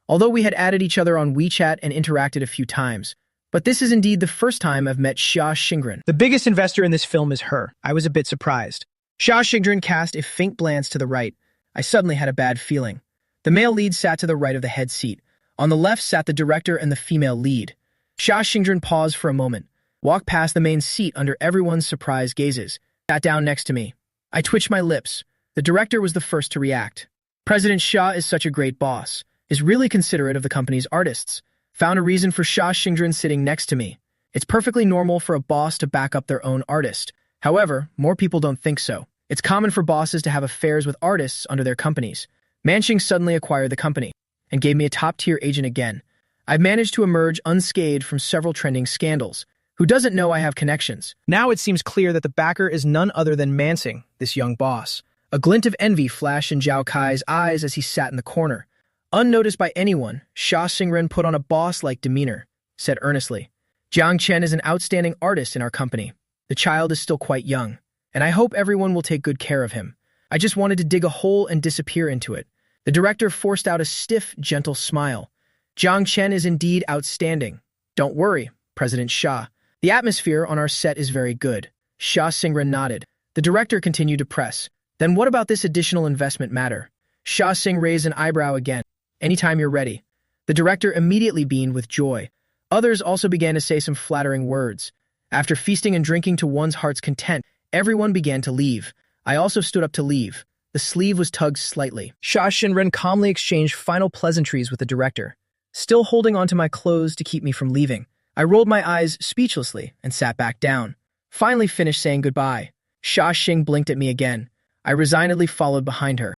Although we had added each other on WeChat and interacted a few times, but this is indeed the first time I've met Xia Xingren. The biggest investor in this film is her. I was a bit surprised. Xia Xingren cast a faint glance to the right. I suddenly had a bad feeling. The male lead sat to the right of the head seat. On the left sat the director and the female lead. Xia Xingren paused for a moment, walked past the main seat under everyone's surprised gazes, sat down next to me. I twitched my lips. The director was the first to react. President Xia is such a great boss, is really considerate of the company's artists. Found a reason for Xia Xingren sitting next to me. It's perfectly normal for a boss to back up their own artist. However, more people don't think so. It's common for bosses to have affairs with artists under their companies. Manching suddenly acquired the company and gave me a top-tier agent again. I've managed to emerge unscathed from several trending scandals. Who doesn't know I have connections? Now it seems clear that the backer is none other than Mansing, this young boss. A glint of envy flashed in Zhao Kai's eyes as he sat in the corner. Unnoticed by anyone, Xia Xingren put on a boss-like demeanor, said earnestly, Jiang Chen is an outstanding artist in our company. The child is still quite young, and I hope everyone will take good care of him. I just wanted to dig a hole and disappear into it. The director forced out a stiff, gentle smile. Jiang Chen is indeed outstanding. Don't worry, President Xia. The atmosphere on our set is very good. Xia Xingren nodded. The director continued to press. Then what about this additional investment matter? Xia Xing raised an eyebrow again. Anytime you're ready. The director immediately beamed with joy. Others also began to say some flattering words. After feasting and drinking to one's heart's content, everyone began to leave. I also stood up to leave. The sleeve was tugged slightly. Xia Xingren calmly exchanged final pleasantries with the director, still holding onto my clothes to keep me from leaving. I rolled my eyes speechlessly and sat back down. Finally finished saying goodbye. Xia Xing blinked at me again. I resignedly followed behind her.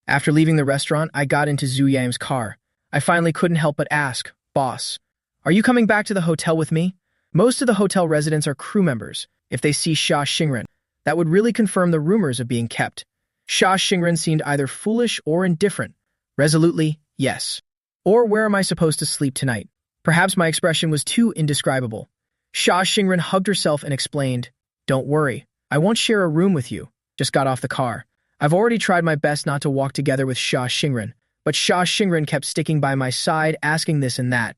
After leaving the restaurant, I got into Zhu Yang's car. I finally couldn't help but ask, Boss, are you coming back to the hotel with me? Most of the hotel residents are crew members. If they see Xia Xingren, that would really confirm the rumors of being kept. Xia Xingren seemed either foolish or indifferent. Resolutely, yes. Or where am I supposed to sleep tonight? Perhaps my expression was too indescribable. Xia Xingren hugged herself and explained, Don't worry, I won't share a room with you. Just got off the car. I've already tried my best not to walk together with Xia Xingren, but Xia Xingren kept sticking by my side, asking this and that.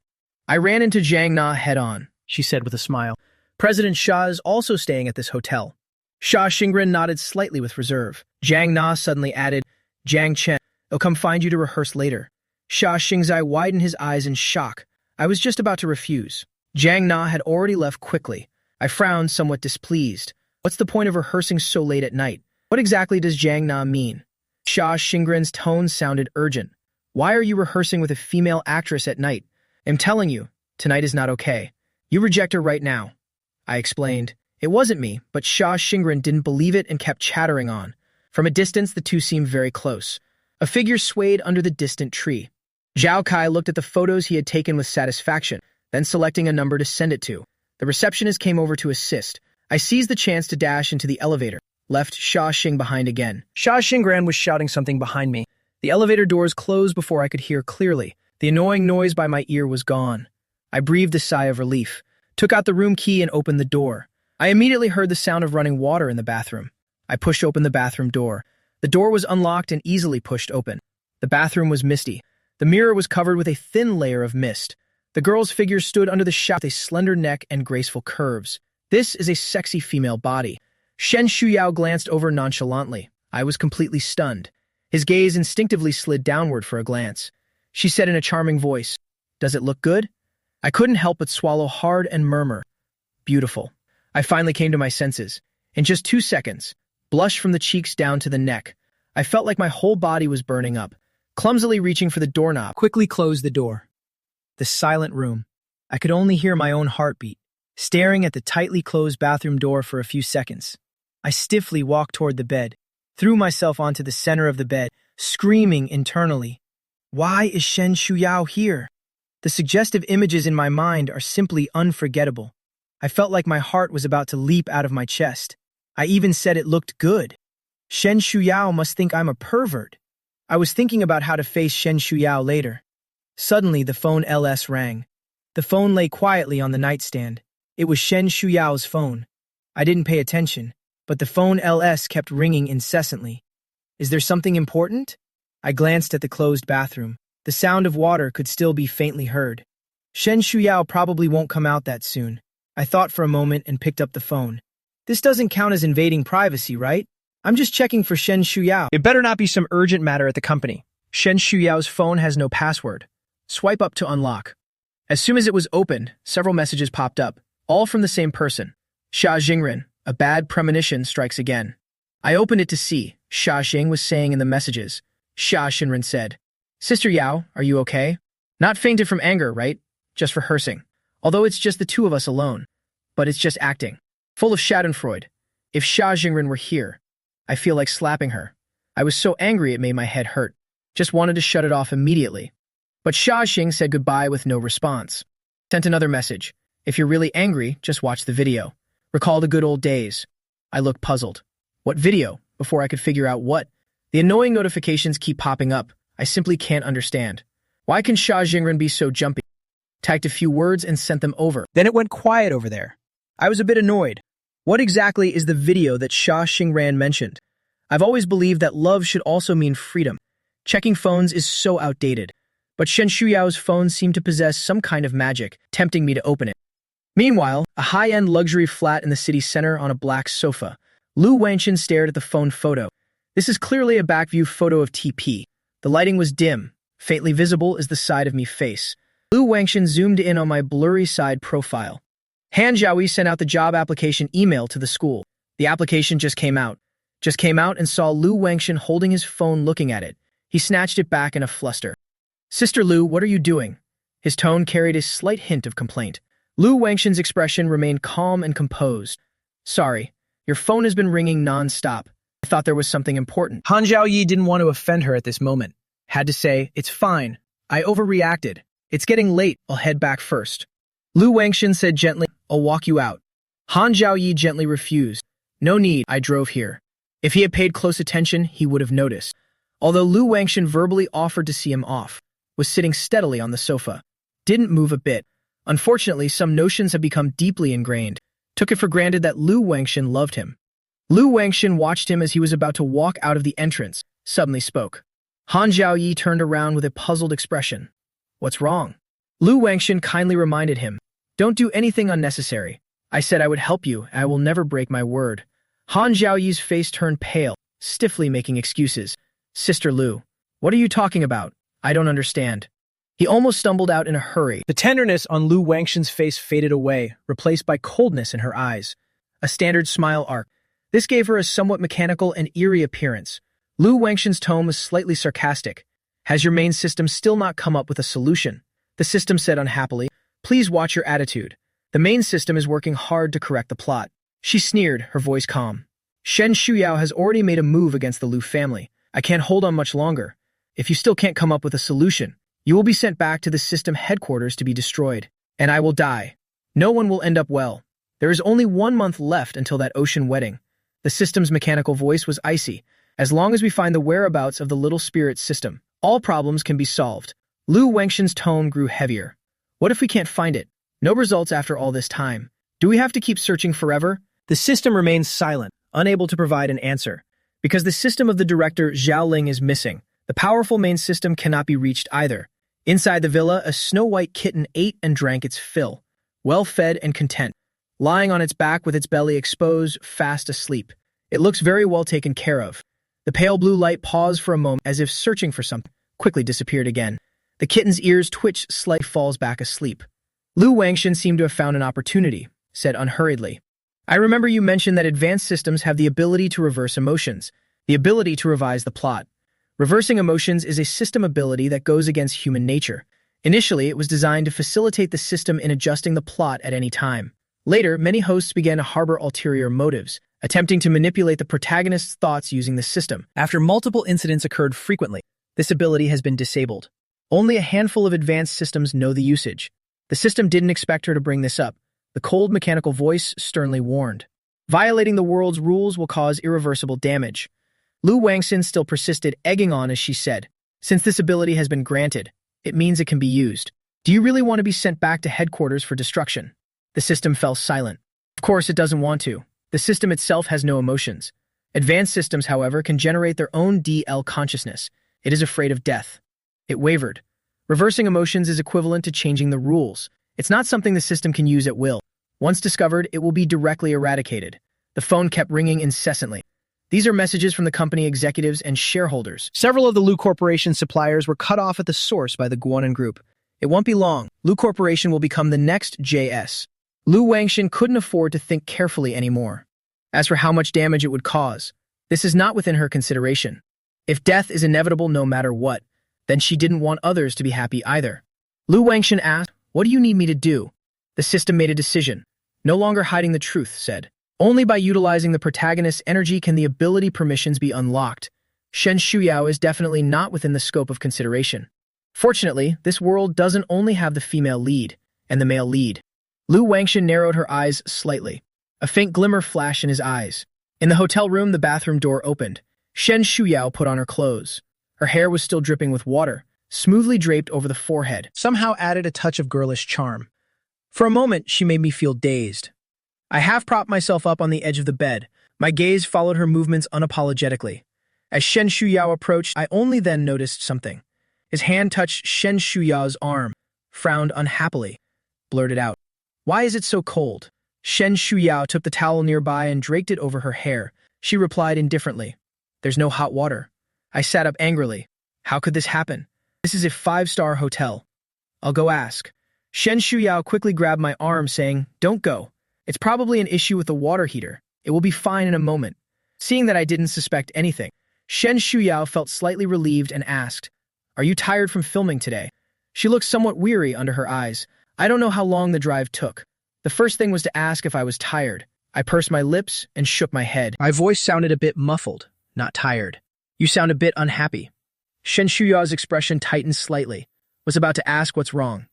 I ran into Jiang Na head-on, she said with a smile. President Xia is also staying at this hotel. Xia Xingren nodded slightly with reserve. Jiang Na suddenly added, Jiang Chen, I'll come find you to rehearse later. Xia Xingzai widened his eyes in shock. I was just about to refuse. Jiang Na had already left quickly. I frowned, somewhat displeased. What's the point of rehearsing so late at night? What exactly does Jiang Na mean? Xia Xingren's tone sounded urgent. Why are you rehearsing with a female actress at night? I'm telling you, tonight is not okay. You reject her right now. I explained. It wasn't me, but Xia Xingren didn't believe it and kept chattering on. From a distance, the two seemed very close. A figure swayed under the distant tree. Zhao Kai looked at the photos he had taken with satisfaction, then selecting a number to send it to. The receptionist came over to assist. I seized the chance to dash into the elevator, left Xia Xing behind again. Xia Xingran was shouting something behind me. The elevator doors closed before I could hear clearly. The annoying noise by my ear was gone. I breathed a sigh of relief, took out the room key and opened the door. I immediately heard the sound of running water in the bathroom. I pushed open the bathroom door. The door was unlocked and easily pushed open. The bathroom was misty. The mirror was covered with a thin layer of mist. The girl's figure stood under the shower with a slender neck and graceful curves. This is a sexy female body. Shen Shuyao glanced over nonchalantly. I was completely stunned. His gaze instinctively slid downward for a glance. She said in a charming voice, "Does it look good?" I couldn't help but swallow hard and murmur, "Beautiful." I finally came to my senses. In just 2 seconds, blush from the cheeks down to the neck. I felt like my whole body was burning up. Clumsily reaching for the doorknob, Quickly closed the door. The silent room. I could only hear my own heartbeat, staring at the tightly closed bathroom door for a few seconds. I stiffly walked toward the bed, threw myself onto the center of the bed, screaming internally, "Why is Shen Shuyao here?" The suggestive images in my mind are simply unforgettable. I felt like my heart was about to leap out of my chest. I even said it looked good. Shen Shuyao must think I'm a pervert. I was thinking about how to face Shen Shuyao later. Suddenly, the phone LS rang. The phone lay quietly on the nightstand. It was Shen Shuyao's phone. I didn't pay attention, but the phone LS kept ringing incessantly. Is there something important? I glanced at the closed bathroom. The sound of water could still be faintly heard. Shen Shuyao probably won't come out that soon. I thought for a moment and picked up the phone. This doesn't count as invading privacy, right? I'm just checking for Shen Shuyao. It better not be some urgent matter at the company. Shen Shuyao's phone has no password. Swipe up to unlock. As soon as it was opened, several messages popped up, all from the same person. Xia Jingren, a bad premonition strikes again. I opened it to see. Xia Xing was saying in the messages. Xia Xinren said, "Sister Yao, are you okay? Not fainted from anger, right? Just rehearsing. Although it's just the two of us alone. But it's just acting. Full of schadenfreude. If Xia Jingren were here, I feel like slapping her. I was so angry it made my head hurt. Just wanted to shut it off immediately. But Xia Xing said goodbye with no response. Sent another message. If you're really angry, just watch the video. Recall the good old days. I looked puzzled. What video? Before I could figure out what. The annoying notifications keep popping up. I simply can't understand. Why can Xia Jingren be so jumpy? Typed a few words and sent them over. Then it went quiet over there. I was a bit annoyed. What exactly is the video that Xia Xingran mentioned? I've always believed that love should also mean freedom. Checking phones is so outdated. But Shen Shuyao's phone seemed to possess some kind of magic, tempting me to open it. Meanwhile, a high-end luxury flat in the city center on a black sofa. Lu Wangchen stared at the phone photo. This is clearly a back-view photo of TP. The lighting was dim. Faintly visible is the side of me face. Lu Wangchen zoomed in on my blurry side profile. Han Jiaoyi sent out the job application email to the school. The application just came out. And saw Lu Wangchen holding his phone looking at it. He snatched it back in a fluster. "Sister Lu, what are you doing?" His tone carried a slight hint of complaint. Lu Wangchen's expression remained calm and composed. "Sorry, your phone has been ringing non-stop. I thought there was something important." Han Jiaoyi didn't want to offend her at this moment. Had to say, "It's fine. I overreacted. It's getting late. I'll head back first." Lu Wangchen said gently, "I'll walk you out." Han Jiaoyi gently refused. "No need, I drove here." If he had paid close attention, he would have noticed. Although Lu Wangchen verbally offered to see him off, was sitting steadily on the sofa. Didn't move a bit. Unfortunately, some notions have become deeply ingrained. Took it for granted that Lu Wangchen loved him. Lu Wangchen watched him as he was about to walk out of the entrance, suddenly spoke. Han Jiaoyi turned around with a puzzled expression. "What's wrong?" Lu Wangchen kindly reminded him, "Don't do anything unnecessary. I said I would help you, and I will never break my word." Han Jiaoyi's face turned pale, stiffly making excuses. "Sister Lu, what are you talking about? I don't understand." He almost stumbled out in a hurry. The tenderness on Lu Wangchen's face faded away, replaced by coldness in her eyes. A standard smile arc. This gave her a somewhat mechanical and eerie appearance. Lu Wangchen's tone was slightly sarcastic. "Has your main system still not come up with a solution?" The system said unhappily, "Please watch your attitude. The main system is working hard to correct the plot." She sneered, her voice calm. "Shen Shuyao has already made a move against the Lu family. I can't hold on much longer. If you still can't come up with a solution, you will be sent back to the system headquarters to be destroyed. And I will die. No one will end up well. There is only 1 month left until that ocean wedding. The system's mechanical voice was icy. As long as we find the whereabouts of the little spirit system, all problems can be solved. Lu Wengshan's tone grew heavier. What if we can't find it? No results after all this time. Do we have to keep searching forever? The system remains silent, unable to provide an answer. Because the system of the director Zhao Ling is missing, the powerful main system cannot be reached either. Inside the villa, a snow-white kitten ate and drank its fill, well-fed and content, lying on its back with its belly exposed, fast asleep. It looks very well taken care of. The pale blue light paused for a moment as if searching for something, quickly disappeared again. The kitten's ears twitched, slightly falls back asleep. Lu Wengshan seemed to have found an opportunity, said unhurriedly. I remember you mentioned that advanced systems have the ability to reverse emotions, the ability to revise the plot. Reversing emotions is a system ability that goes against human nature. Initially, it was designed to facilitate the system in adjusting the plot at any time. Later, many hosts began to harbor ulterior motives, attempting to manipulate the protagonist's thoughts using the system. After multiple incidents occurred frequently, this ability has been disabled. Only a handful of advanced systems know the usage. The system didn't expect her to bring this up. The cold mechanical voice sternly warned. Violating the world's rules will cause irreversible damage. Lu Wengshan still persisted, egging on as she said, since this ability has been granted, it means it can be used. Do you really want to be sent back to headquarters for destruction? The system fell silent. Of course it doesn't want to. The system itself has no emotions. Advanced systems, however, can generate their own DL consciousness. It is afraid of death. It wavered. Reversing emotions is equivalent to changing the rules. It's not something the system can use at will. Once discovered, it will be directly eradicated. The phone kept ringing incessantly. These are messages from the company executives and shareholders. Several of the Lu Corporation suppliers were cut off at the source by the Guonan Group. It won't be long. Lu Corporation will become the next JS. Lu Wengshan couldn't afford to think carefully anymore. As for how much damage it would cause, this is not within her consideration. If death is inevitable no matter what, then she didn't want others to be happy either. Lu Wengshan asked, "What do you need me to do?" The system made a decision. No longer hiding the truth, said. Only by utilizing the protagonist's energy can the ability permissions be unlocked. Shen Shuyao is definitely not within the scope of consideration. Fortunately, this world doesn't only have the female lead and the male lead. Lu Wengshan narrowed her eyes slightly. A faint glimmer flashed in his eyes. In the hotel room, the bathroom door opened. Shen Shuyao put on her clothes. Her hair was still dripping with water, smoothly draped over the forehead, somehow added a touch of girlish charm. For a moment, she made me feel dazed. I half-propped myself up on the edge of the bed. My gaze followed her movements unapologetically. As Shen Shuyao approached, I only then noticed something. His hand touched Shen Shuyao's arm, frowned unhappily, blurted out, "Why is it so cold?" Shen Shuyao took the towel nearby and draped it over her hair. She replied indifferently, "There's no hot water." I sat up angrily. How could this happen? This is a 5-star hotel. I'll go ask. Shen Shuyao quickly grabbed my arm, saying, "Don't go. It's probably an issue with the water heater. It will be fine in a moment." Seeing that I didn't suspect anything, Shen Shuyao felt slightly relieved and asked, "Are you tired from filming today?" She looked somewhat weary under her eyes. I don't know how long the drive took. The first thing was to ask if I was tired. I pursed my lips and shook my head. My voice sounded a bit muffled, not tired. "You sound a bit unhappy." Shen Shuyao's expression tightened slightly, was about to ask what's wrong.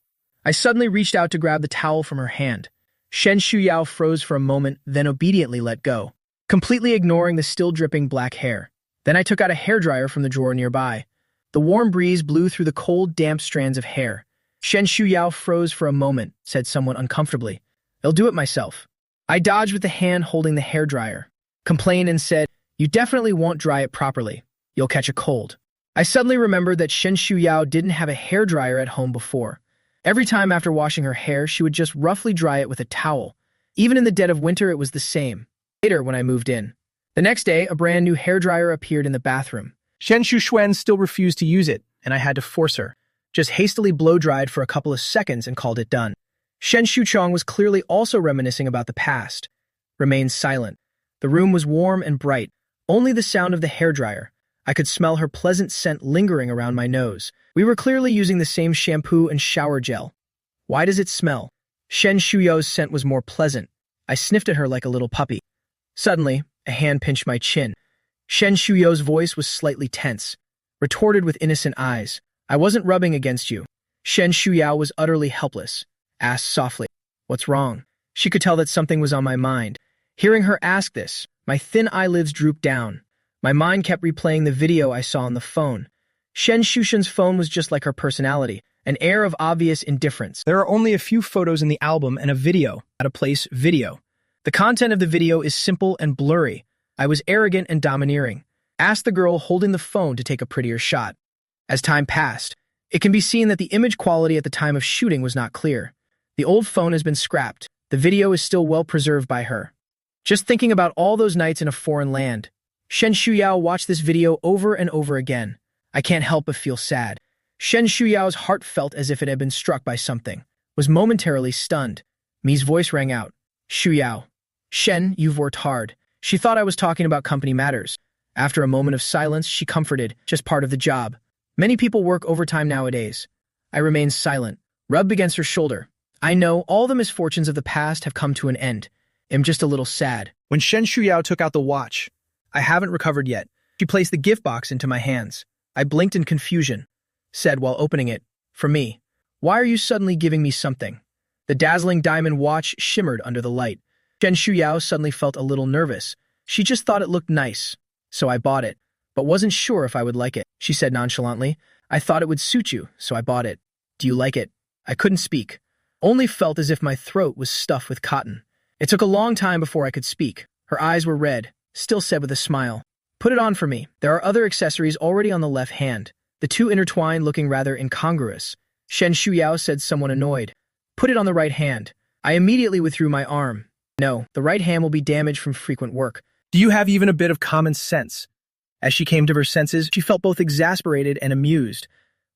I suddenly reached out to grab the towel from her hand. Shen Shuyao froze for a moment, then obediently let go, completely ignoring the still dripping black hair. Then I took out a hairdryer from the drawer nearby. The warm breeze blew through the cold, damp strands of hair. Shen Shuyao froze for a moment, said somewhat uncomfortably, "I'll do it myself." I dodged with the hand holding the hairdryer, complained and said, "You definitely won't dry it properly. You'll catch a cold." I suddenly remembered that Shen Shuyao didn't have a hairdryer at home before. Every time after washing her hair, she would just roughly dry it with a towel. Even in the dead of winter, it was the same. Later, when I moved in. The next day, a brand new hairdryer appeared in the bathroom. Shen Shuxuan still refused to use it, and I had to force her. Just hastily blow-dried for a couple of seconds and called it done. Shen Shuchong was clearly also reminiscing about the past. Remained silent. The room was warm and bright. Only the sound of the hairdryer. I could smell her pleasant scent lingering around my nose. We were clearly using the same shampoo and shower gel. Why does it smell? Shen Shuyo's scent was more pleasant. I sniffed at her like a little puppy. Suddenly, a hand pinched my chin. Shen Shuyo's voice was slightly tense, retorted with innocent eyes. "I wasn't rubbing against you." Shen Shuyao was utterly helpless. Asked softly, "What's wrong?" She could tell that something was on my mind. Hearing her ask this, my thin eyelids drooped down. My mind kept replaying the video I saw on the phone. Shen Shushen's phone was just like her personality, an air of obvious indifference. There are only a few photos in the album and a video. At a place, video. The content of the video is simple and blurry. I was arrogant and domineering. Asked the girl holding the phone to take a prettier shot. As time passed, it can be seen that the image quality at the time of shooting was not clear. The old phone has been scrapped. The video is still well preserved by her. Just thinking about all those nights in a foreign land. Shen Shuyao watched this video over and over again. I can't help but feel sad. Shen Shuyao's heart felt as if it had been struck by something, was momentarily stunned. Mi's voice rang out. Shuyao. Shen, you've worked hard. She thought I was talking about company matters. After a moment of silence, she comforted, just part of the job. Many people work overtime nowadays. I remained silent, rubbed against her shoulder. I know all the misfortunes of the past have come to an end. I'm just a little sad. When Shen Shuyao took out the watch, I haven't recovered yet. She placed the gift box into my hands. I blinked in confusion, said while opening it, for me. Why are you suddenly giving me something? The dazzling diamond watch shimmered under the light. Shen Shuyao suddenly felt a little nervous. She just thought it looked nice, so I bought it, but wasn't sure if I would like it. She said nonchalantly, I thought it would suit you, so I bought it. Do you like it? I couldn't speak. Only felt as if my throat was stuffed with cotton. It took a long time before I could speak. Her eyes were red, still said with a smile. Put it on for me. There are other accessories already on the left hand. The two intertwined, looking rather incongruous. Shen Shuyao said, somewhat annoyed. Put it on the right hand. I immediately withdrew my arm. No, the right hand will be damaged from frequent work. Do you have even a bit of common sense? As she came to her senses, she felt both exasperated and amused.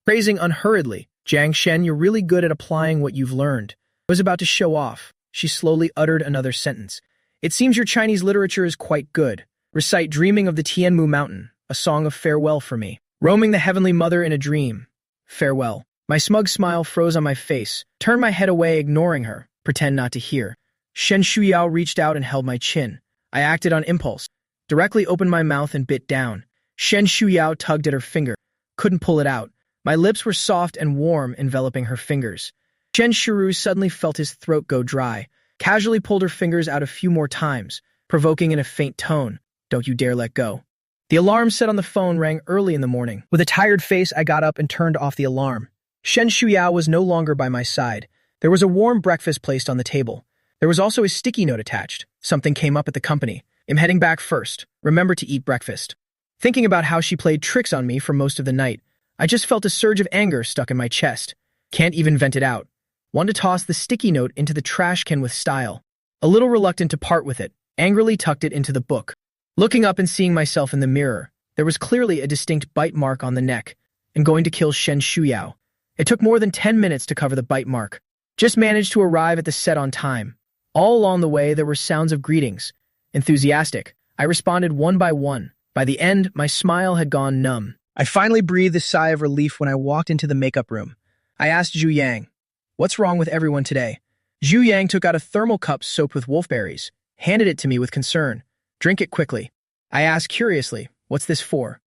Praising unhurriedly, Jiang Shen, you're really good at applying what you've learned. I was about to show off. She slowly uttered another sentence. It seems your Chinese literature is quite good. Recite Dreaming of the Tianmu Mountain, a song of farewell for me. Roaming the Heavenly Mother in a dream. Farewell. My smug smile froze on my face. Turned my head away, ignoring her. Pretend not to hear. Shen Shuyao reached out and held my chin. I acted on impulse. Directly opened my mouth and bit down. Shen Shuyao tugged at her finger. Couldn't pull it out. My lips were soft and warm, enveloping her fingers. Shen Shuru suddenly felt his throat go dry. Casually pulled her fingers out a few more times, provoking in a faint tone. Don't you dare let go. The alarm set on the phone rang early in the morning. With a tired face, I got up and turned off the alarm. Shen Shuyao was no longer by my side. There was a warm breakfast placed on the table. There was also a sticky note attached. Something came up at the company. I'm heading back first. Remember to eat breakfast. Thinking about how she played tricks on me for most of the night, I just felt a surge of anger stuck in my chest. Can't even vent it out. Want to toss the sticky note into the trash can with style. A little reluctant to part with it, angrily tucked it into the book. Looking up and seeing myself in the mirror, there was clearly a distinct bite mark on the neck, and going to kill Shen Shuyao. It took more than 10 minutes to cover the bite mark. Just managed to arrive at the set on time. All along the way, there were sounds of greetings. Enthusiastic, I responded one by one. By the end, my smile had gone numb. I finally breathed a sigh of relief when I walked into the makeup room. I asked Zhu Yang, what's wrong with everyone today? Zhu Yang took out a thermal cup soaked with wolfberries, handed it to me with concern. Drink it quickly. I asked curiously, what's this for?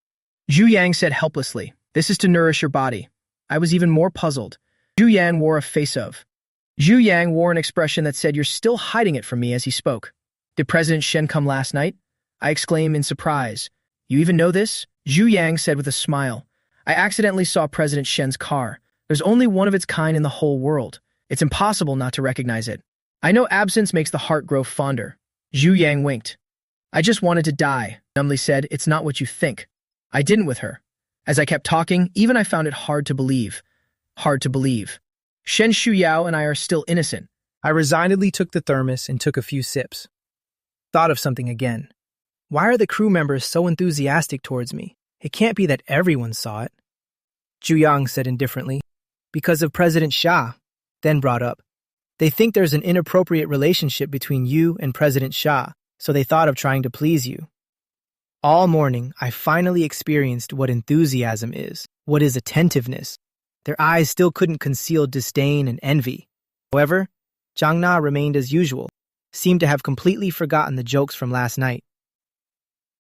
Zhu Yang said helplessly, this is to nourish your body. I was even more puzzled. Zhu Yang wore a face of. Zhu Yang wore an expression that said, you're still hiding it from me as he spoke. Did President Shen come last night? I exclaimed in surprise. You even know this? Zhu Yang said with a smile. I accidentally saw President Shen's car. There's only one of its kind in the whole world. It's impossible not to recognize it. I know absence makes the heart grow fonder. Zhu Yang winked. I just wanted to die, numbly said, it's not what you think. I didn't with her. As I kept talking, even I found it hard to believe. Hard to believe. Shen Shuyao and I are still innocent. I resignedly took the thermos and took a few sips. Thought of something again. Why are the crew members so enthusiastic towards me? It can't be that everyone saw it. Zhu Yang said indifferently. Because of President Xia, then brought up. They think there's an inappropriate relationship between you and President Xia, so they thought of trying to please you. All morning, I finally experienced what enthusiasm is, what is attentiveness. Their eyes still couldn't conceal disdain and envy. However, Zhang Na remained as usual, seemed to have completely forgotten the jokes from last night.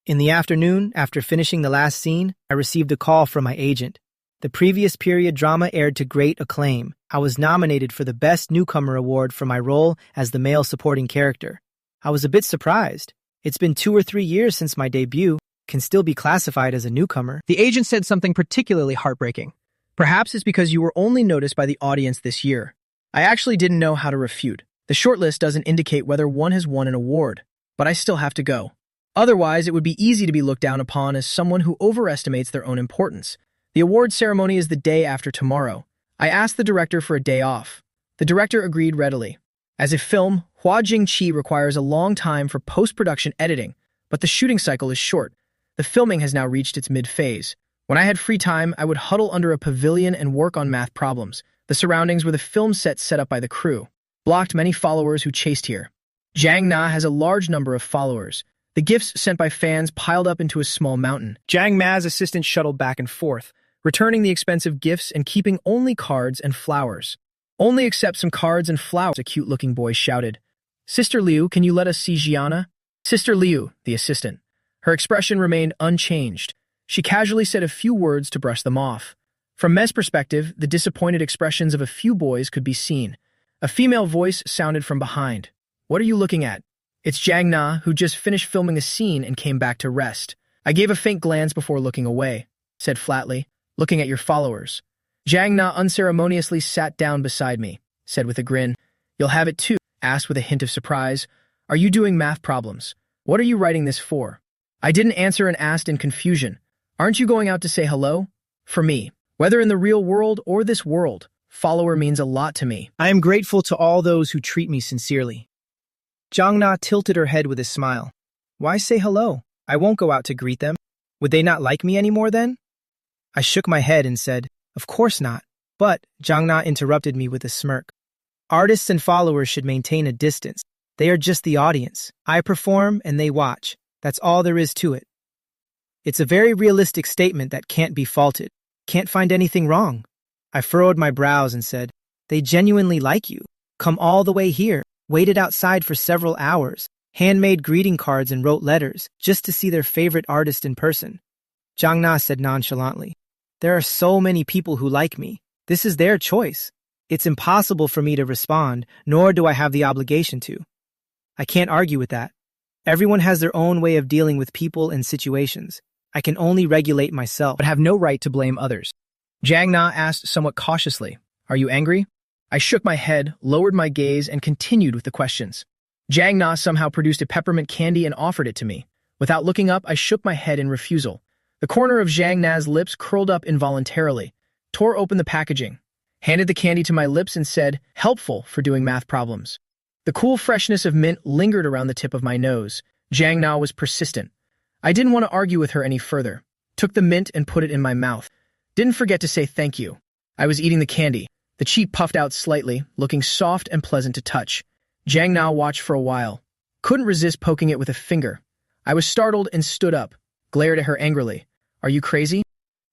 In the afternoon, after finishing the last scene, I received a call from my agent. The previous period drama aired to great acclaim. I was nominated for the Best Newcomer Award for my role as the male supporting character. I was a bit surprised. It's been 2 or 3 years since my debut. Can still be classified as a newcomer. The agent said something particularly heartbreaking. Perhaps it's because you were only noticed by the audience this year. I actually didn't know how to refute. The shortlist doesn't indicate whether one has won an award, but I still have to go. Otherwise, it would be easy to be looked down upon as someone who overestimates their own importance. The award ceremony is the day after tomorrow. I asked the director for a day off. The director agreed readily. As a film, Hua Jingqi requires a long time for post-production editing, but the shooting cycle is short. The filming has now reached its mid-phase. When I had free time, I would huddle under a pavilion and work on math problems. The surroundings were the film set up by the crew. Blocked many followers who chased here. Jiang Na has a large number of followers. The gifts sent by fans piled up into a small mountain. Jiang Ma's assistant shuttled back and forth, returning the expensive gifts and keeping only cards and flowers. Only accept some cards and flowers, a cute-looking boy shouted. Sister Liu, can you let us see Jiana? Sister Liu, the assistant. Her expression remained unchanged. She casually said a few words to brush them off. From Mez's perspective, the disappointed expressions of a few boys could be seen. A female voice sounded from behind. What are you looking at? It's Jiang Na, who just finished filming a scene and came back to rest. I gave a faint glance before looking away, said flatly, looking at your followers. Jiang Na unceremoniously sat down beside me, said with a grin. You'll have it too, asked with a hint of surprise. Are you doing math problems? What are you writing this for? I didn't answer and asked in confusion. Aren't you going out to say hello? For me, whether in the real world or this world, follower means a lot to me. I am grateful to all those who treat me sincerely. Jiang Na tilted her head with a smile. Why say hello? I won't go out to greet them. Would they not like me anymore then? I shook my head and said, of course not. But Jiang Na interrupted me with a smirk. Artists and followers should maintain a distance. They are just the audience. I perform and they watch. That's all there is to it. It's a very realistic statement that can't be faulted. Can't find anything wrong. I furrowed my brows and said, they genuinely like you. Come all the way here. Waited outside for several hours. Handmade greeting cards and wrote letters just to see their favorite artist in person. Jiang Na said nonchalantly, there are so many people who like me. This is their choice. It's impossible for me to respond, nor do I have the obligation to. I can't argue with that. Everyone has their own way of dealing with people and situations. I can only regulate myself, but have no right to blame others. Jiang Na asked somewhat cautiously, are you angry? I shook my head, lowered my gaze, and continued with the questions. Jiang Na somehow produced a peppermint candy and offered it to me. Without looking up, I shook my head in refusal. The corner of Jiang Na's lips curled up involuntarily, tore open the packaging, handed the candy to my lips and said, helpful for doing math problems. The cool freshness of mint lingered around the tip of my nose. Jiang Na was persistent. I didn't want to argue with her any further. Took the mint and put it in my mouth. Didn't forget to say thank you. I was eating the candy. The cheek puffed out slightly, looking soft and pleasant to touch. Jiang Na watched for a while. Couldn't resist poking it with a finger. I was startled and stood up, glared at her angrily. Are you crazy?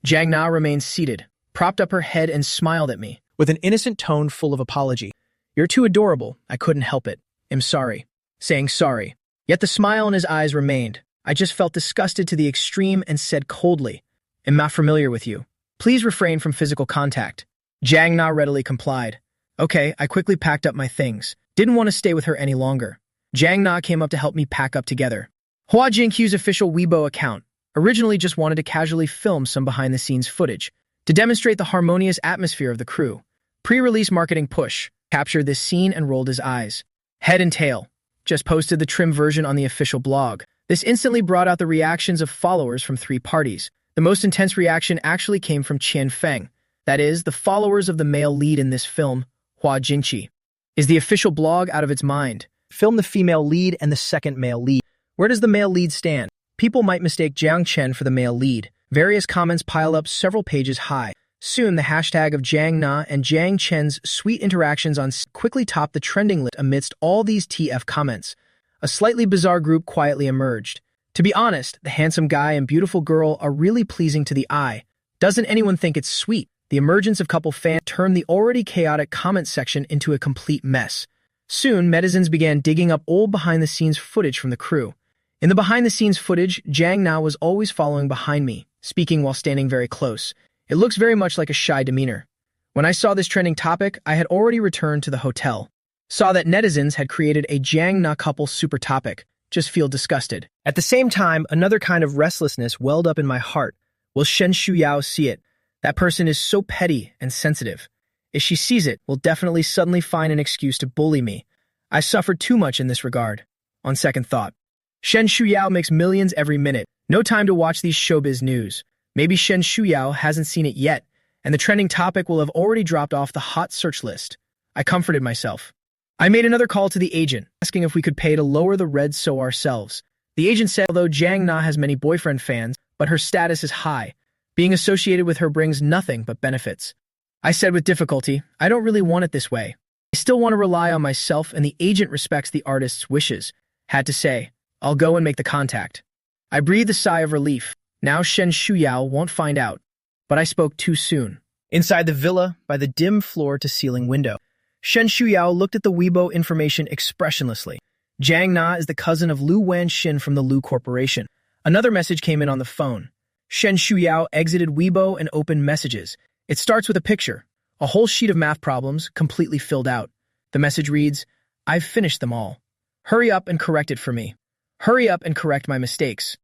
Jiang Na remained seated, propped up her head and smiled at me, with an innocent tone full of apology. You're too adorable. I couldn't help it. I'm sorry. Saying sorry. Yet the smile in his eyes remained. I just felt disgusted to the extreme and said coldly, I'm not familiar with you. Please refrain from physical contact. Jiang Na readily complied. Okay, I quickly packed up my things. Didn't want to stay with her any longer. Jiang Na came up to help me pack up together. Hua Jingqi's official Weibo account originally just wanted to casually film some behind-the-scenes footage to demonstrate the harmonious atmosphere of the crew. Pre-release marketing push captured this scene and rolled his eyes. Head and tail. Just posted the trim version on the official blog. This instantly brought out the reactions of followers from 3 parties. The most intense reaction actually came from Qian Feng, that is, the followers of the male lead in this film, Hua Jingqi. Is the official blog out of its mind? Film the female lead and the second male lead. Where does the male lead stand? People might mistake Jiang Chen for the male lead. Various comments pile up several pages high. Soon, the hashtag of Jiang Na and Jiang Chen's sweet interactions on quickly topped the trending list amidst all these TF comments. A slightly bizarre group quietly emerged. To be honest, the handsome guy and beautiful girl are really pleasing to the eye. Doesn't anyone think it's sweet? The emergence of couple fans turned the already chaotic comment section into a complete mess. Soon, netizens began digging up old behind-the-scenes footage from the crew. In the behind-the-scenes footage, Jiang Na was always following behind me, speaking while standing very close. It looks very much like a shy demeanor. When I saw this trending topic, I had already returned to the hotel. Saw that netizens had created a Jang Na couple super topic. Just feel disgusted. At the same time, another kind of restlessness welled up in my heart. Will Shen Shuyao see it? That person is so petty and sensitive. If she sees it, will definitely suddenly find an excuse to bully me. I suffered too much in this regard. On second thought, Shen Shuyao makes millions every minute. No time to watch these showbiz news. Maybe Shen Shuyao hasn't seen it yet, and the trending topic will have already dropped off the hot search list. I comforted myself. I made another call to the agent, asking if we could pay to lower the red so ourselves. The agent said although Jang Na has many boyfriend fans, but her status is high. Being associated with her brings nothing but benefits. I said with difficulty, I don't really want it this way. I still want to rely on myself, and the agent respects the artist's wishes. Had to say, I'll go and make the contact. I breathed a sigh of relief. Now Shen Shuyao won't find out. But I spoke too soon. Inside the villa, by the dim floor-to-ceiling window, Shen Shuyao looked at the Weibo information expressionlessly. Jang Na is the cousin of Lu Wanxin from the Lu Corporation. Another message came in on the phone. Shen Shuyao exited Weibo and opened messages. It starts with a picture, a whole sheet of math problems completely filled out. The message reads, I've finished them all. Hurry up and correct it for me. Hurry up and correct my mistakes.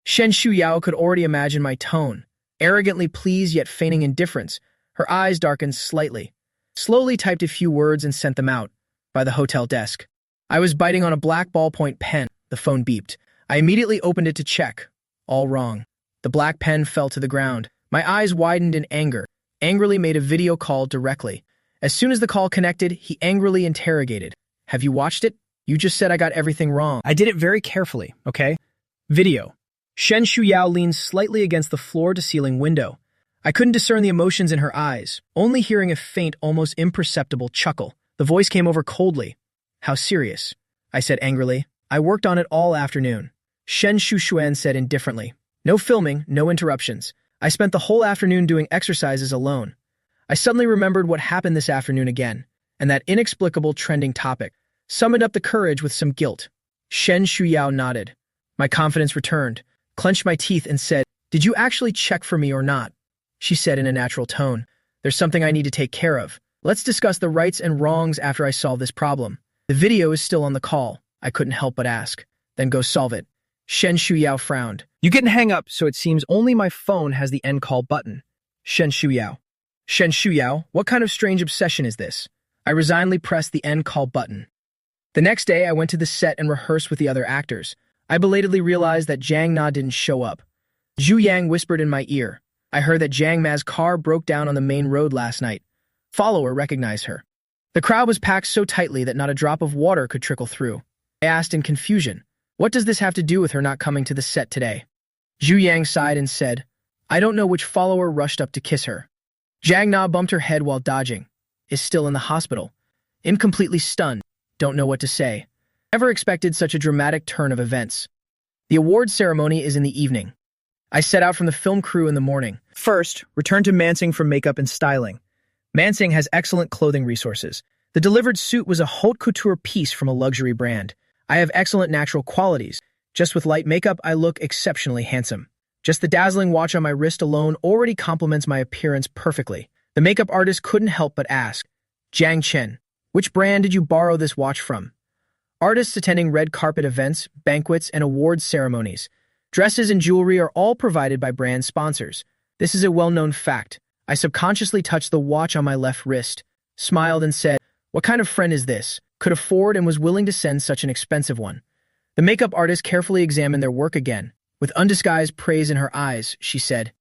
Shen Shuyao could already imagine my tone. Arrogantly pleased yet feigning indifference. Her eyes darkened slightly. Slowly typed a few words and sent them out. By the hotel desk. I was biting on a black ballpoint pen. The phone beeped. I immediately opened it to check. All wrong. The black pen fell to the ground. My eyes widened in anger. Angrily made a video call directly. As soon as the call connected, he angrily interrogated. Have you watched it? You just said I got everything wrong. I did it very carefully, okay? Video. Shen Shuyao leaned slightly against the floor-to-ceiling window. I couldn't discern the emotions in her eyes, only hearing a faint, almost imperceptible chuckle. The voice came over coldly. How serious? I said angrily. I worked on it all afternoon. Shen Shushuan said indifferently. No filming, no interruptions. I spent the whole afternoon doing exercises alone. I suddenly remembered what happened this afternoon again, and that inexplicable trending topic. Summoned up the courage with some guilt. Shen Shuyao nodded. My confidence returned, clenched my teeth and said, Did you actually check for me or not? She said in a natural tone. There's something I need to take care of. Let's discuss the rights and wrongs after I solve this problem. The video is still on the call. I couldn't help but ask. Then go solve it. Shen Shuyao frowned. You can hang up, so it seems only my phone has the end call button. Shen Shuyao. Shen Shuyao, what kind of strange obsession is this? I resignedly pressed the end call button. The next day, I went to the set and rehearsed with the other actors. I belatedly realized that Jang Na didn't show up. Zhu Yang whispered in my ear. I heard that Jang Ma's car broke down on the main road last night. Follower recognized her. The crowd was packed so tightly that not a drop of water could trickle through. I asked in confusion, what does this have to do with her not coming to the set today? Zhu Yang sighed and said, I don't know which follower rushed up to kiss her. Jang Na bumped her head while dodging. Is still in the hospital. Incompletely stunned. Don't know what to say. Never expected such a dramatic turn of events. The award ceremony is in the evening. I set out from the film crew in the morning. First, return to Mansing for makeup and styling. Mansing has excellent clothing resources. The delivered suit was a haute couture piece from a luxury brand. I have excellent natural qualities. Just with light makeup, I look exceptionally handsome. Just the dazzling watch on my wrist alone already complements my appearance perfectly. The makeup artist couldn't help but ask, Jiang Chen, which brand did you borrow this watch from? Artists attending red carpet events, banquets, and awards ceremonies. Dresses and jewelry are all provided by brand sponsors. This is a well-known fact. I subconsciously touched the watch on my left wrist, smiled and said, what kind of friend is this? Could afford and was willing to send such an expensive one. The makeup artist carefully examined their work again. With undisguised praise in her eyes, she said,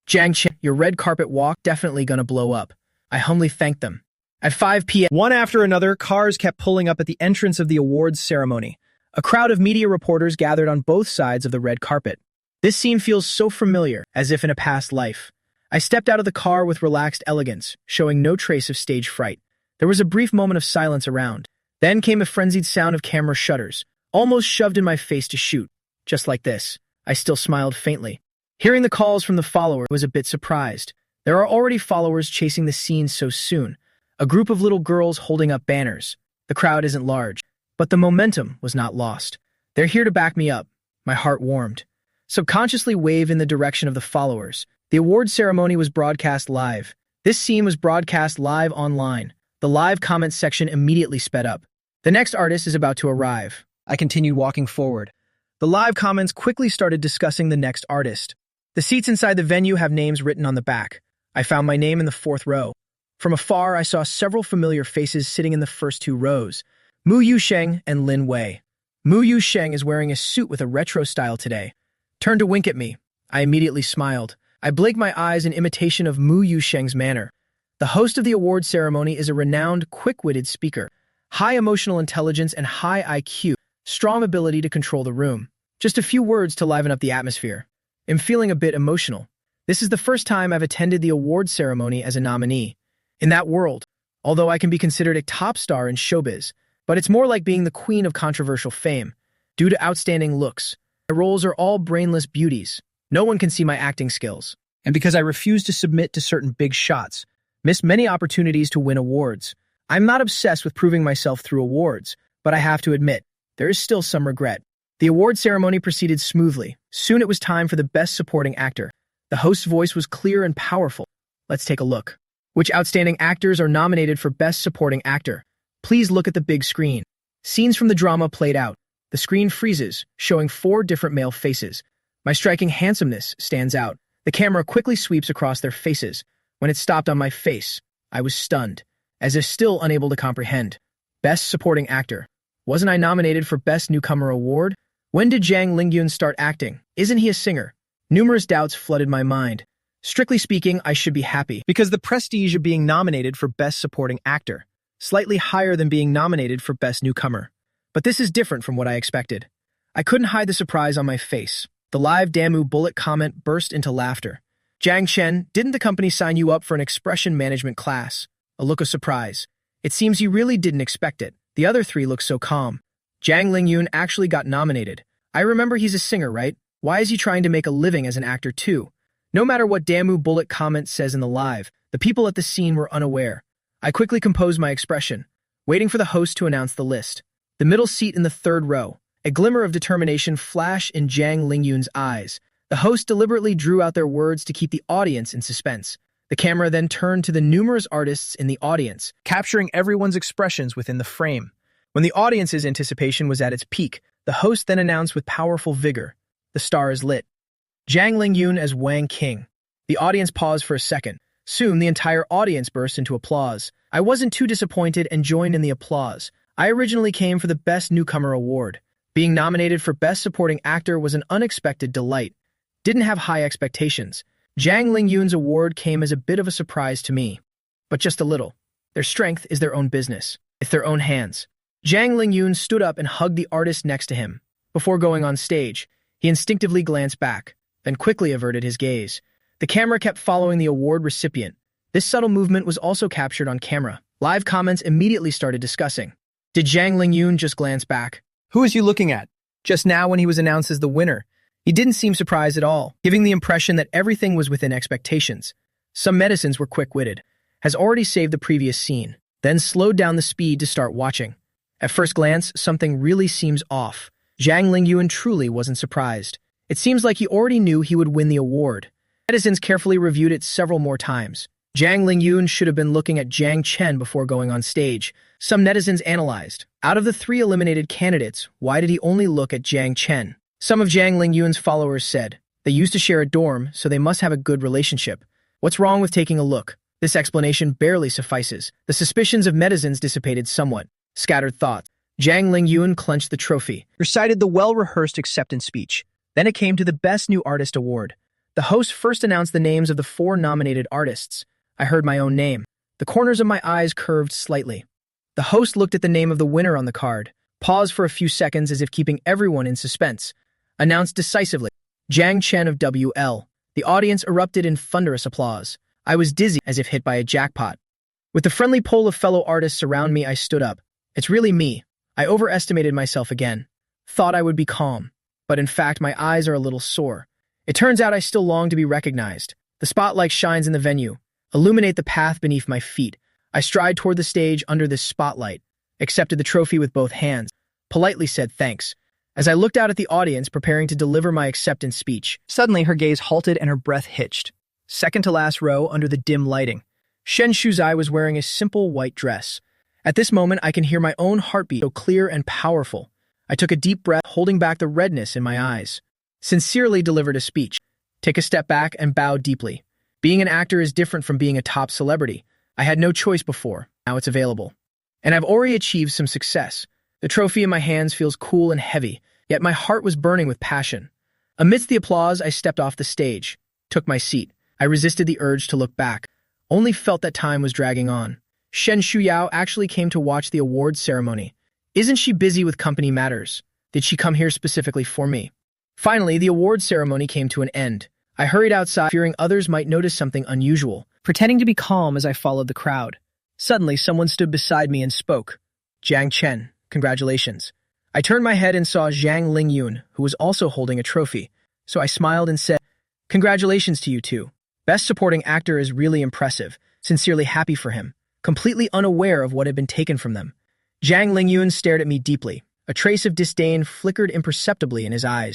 Jiang Chen, your red carpet walk definitely gonna blow up. I humbly thanked them. At 5 p.m., one after another, cars kept pulling up at the entrance of the awards ceremony. A crowd of media reporters gathered on both sides of the red carpet. This scene feels so familiar, as if in a past life. I stepped out of the car with relaxed elegance, showing no trace of stage fright. There was a brief moment of silence around. Then came a frenzied sound of camera shutters, almost shoved in my face to shoot. Just like this. I still smiled faintly. Hearing the calls from the follower, I was a bit surprised. There are already followers chasing the scene so soon. A group of little girls holding up banners. The crowd isn't large, but the momentum was not lost. They're here to back me up. My heart warmed. Subconsciously waved in the direction of the followers. The award ceremony was broadcast live. This scene was broadcast live online. The live comments section immediately sped up. The next artist is about to arrive. I continued walking forward. The live comments quickly started discussing the next artist. The seats inside the venue have names written on the back. I found my name in the 4th row. From afar, I saw several familiar faces sitting in the first 2 rows. Mu Yusheng and Lin Wei. Mu Yusheng is wearing a suit with a retro style today. Turned to wink at me. I immediately smiled. I blinked my eyes in imitation of Mu Yusheng's manner. The host of the award ceremony is a renowned, quick-witted speaker. High emotional intelligence and high IQ. Strong ability to control the room. Just a few words to liven up the atmosphere. I'm feeling a bit emotional. This is the first time I've attended the award ceremony as a nominee. In that world, although I can be considered a top star in showbiz, but it's more like being the queen of controversial fame. Due to outstanding looks, my roles are all brainless beauties. No one can see my acting skills. And because I refuse to submit to certain big shots, missed many opportunities to win awards. I'm not obsessed with proving myself through awards, but I have to admit, there is still some regret. The award ceremony proceeded smoothly. Soon it was time for the Best Supporting Actor. The host's voice was clear and powerful. Let's take a look. Which outstanding actors are nominated for Best Supporting Actor? Please look at the big screen. Scenes from the drama played out. The screen freezes, showing 4 different male faces. My striking handsomeness stands out. The camera quickly sweeps across their faces. When it stopped on my face, I was stunned, as if still unable to comprehend. Best Supporting Actor. Wasn't I nominated for Best Newcomer Award? When did Jang Lingyun start acting? Isn't he a singer? Numerous doubts flooded my mind. Strictly speaking, I should be happy, because the prestige of being nominated for Best Supporting Actor, slightly higher than being nominated for Best Newcomer. But this is different from what I expected. I couldn't hide the surprise on my face. The live Damu bullet comment burst into laughter. Jiang Chen, didn't the company sign you up for an expression management class? A look of surprise. It seems you really didn't expect it. The other 3 look so calm. Jang Lingyun actually got nominated. I remember he's a singer, right? Why is he trying to make a living as an actor too? No matter what Damu bullet comment says in the live, the people at the scene were unaware. I quickly composed my expression, waiting for the host to announce the list. The middle seat in the 3rd row. A glimmer of determination flashed in Jang Lingyun's eyes. The host deliberately drew out their words to keep the audience in suspense. The camera then turned to the numerous artists in the audience, capturing everyone's expressions within the frame. When the audience's anticipation was at its peak, the host then announced with powerful vigor, "The star is lit." Jang Lingyun as Wang King. The audience paused for a second. Soon, the entire audience burst into applause. I wasn't too disappointed and joined in the applause. I originally came for the Best Newcomer Award. Being nominated for Best Supporting Actor was an unexpected delight. Didn't have high expectations. Jang Lingyun's award came as a bit of a surprise to me. But just a little. Their strength is their own business. It's their own hands. Jang Lingyun stood up and hugged the artist next to him. Before going on stage, he instinctively glanced back, then quickly averted his gaze. The camera kept following the award recipient. This subtle movement was also captured on camera. Live comments immediately started discussing. Did Jang Lingyun just glance back? Who is you looking at? Just now when he was announced as the winner, he didn't seem surprised at all, giving the impression that everything was within expectations. Some medicines were quick-witted. Has already saved the previous scene, then slowed down the speed to start watching. At first glance, something really seems off. Jang Lingyun truly wasn't surprised. It seems like he already knew he would win the award. Netizens carefully reviewed it several more times. Jang Lingyun should have been looking at Jiang Chen before going on stage. Some netizens analyzed. Out of the 3 eliminated candidates, why did he only look at Jiang Chen? Some of Jang Lingyun's followers said, they used to share a dorm, so they must have a good relationship. What's wrong with taking a look? This explanation barely suffices. The suspicions of netizens dissipated somewhat. Scattered thoughts. Jang Lingyun clenched the trophy, recited the well-rehearsed acceptance speech. Then it came to the Best New Artist Award. The host first announced the names of the 4 nominated artists. I heard my own name. The corners of my eyes curved slightly. The host looked at the name of the winner on the card, paused for a few seconds as if keeping everyone in suspense, announced decisively, Jiang Chen of WL. The audience erupted in thunderous applause. I was dizzy as if hit by a jackpot. With the friendly pool of fellow artists around me, I stood up. It's really me. I overestimated myself again. Thought I would be calm. But in fact, my eyes are a little sore. It turns out I still long to be recognized. The spotlight shines in the venue. Illuminate the path beneath my feet. I stride toward the stage under this spotlight, accepted the trophy with both hands, politely said thanks. As I looked out at the audience preparing to deliver my acceptance speech, suddenly her gaze halted and her breath hitched. second to last row under the dim lighting. Shen Shuzai was wearing a simple white dress. At this moment, I can hear my own heartbeat so clear and powerful. I took a deep breath, holding back the redness in my eyes. Sincerely delivered a speech. Take a step back and bowed deeply. Being an actor is different from being a top celebrity. I had no choice before. Now it's available. And I've already achieved some success. The trophy in my hands feels cool and heavy, yet my heart was burning with passion. Amidst the applause, I stepped off the stage, took my seat. I resisted the urge to look back, only felt that time was dragging on. Shen Shuyao actually came to watch the awards ceremony. Isn't she busy with company matters? Did she come here specifically for me? Finally, the awards ceremony came to an end. I hurried outside, fearing others might notice something unusual, pretending to be calm as I followed the crowd. Suddenly, someone stood beside me and spoke. Jiang Chen, congratulations. I turned my head and saw Zhang Lingyun, who was also holding a trophy, so I smiled and said, congratulations to you two. Best Supporting Actor is really impressive, sincerely happy for him, completely unaware of what had been taken from them. Zhang Lingyun stared at me deeply. A trace of disdain flickered imperceptibly in his eyes.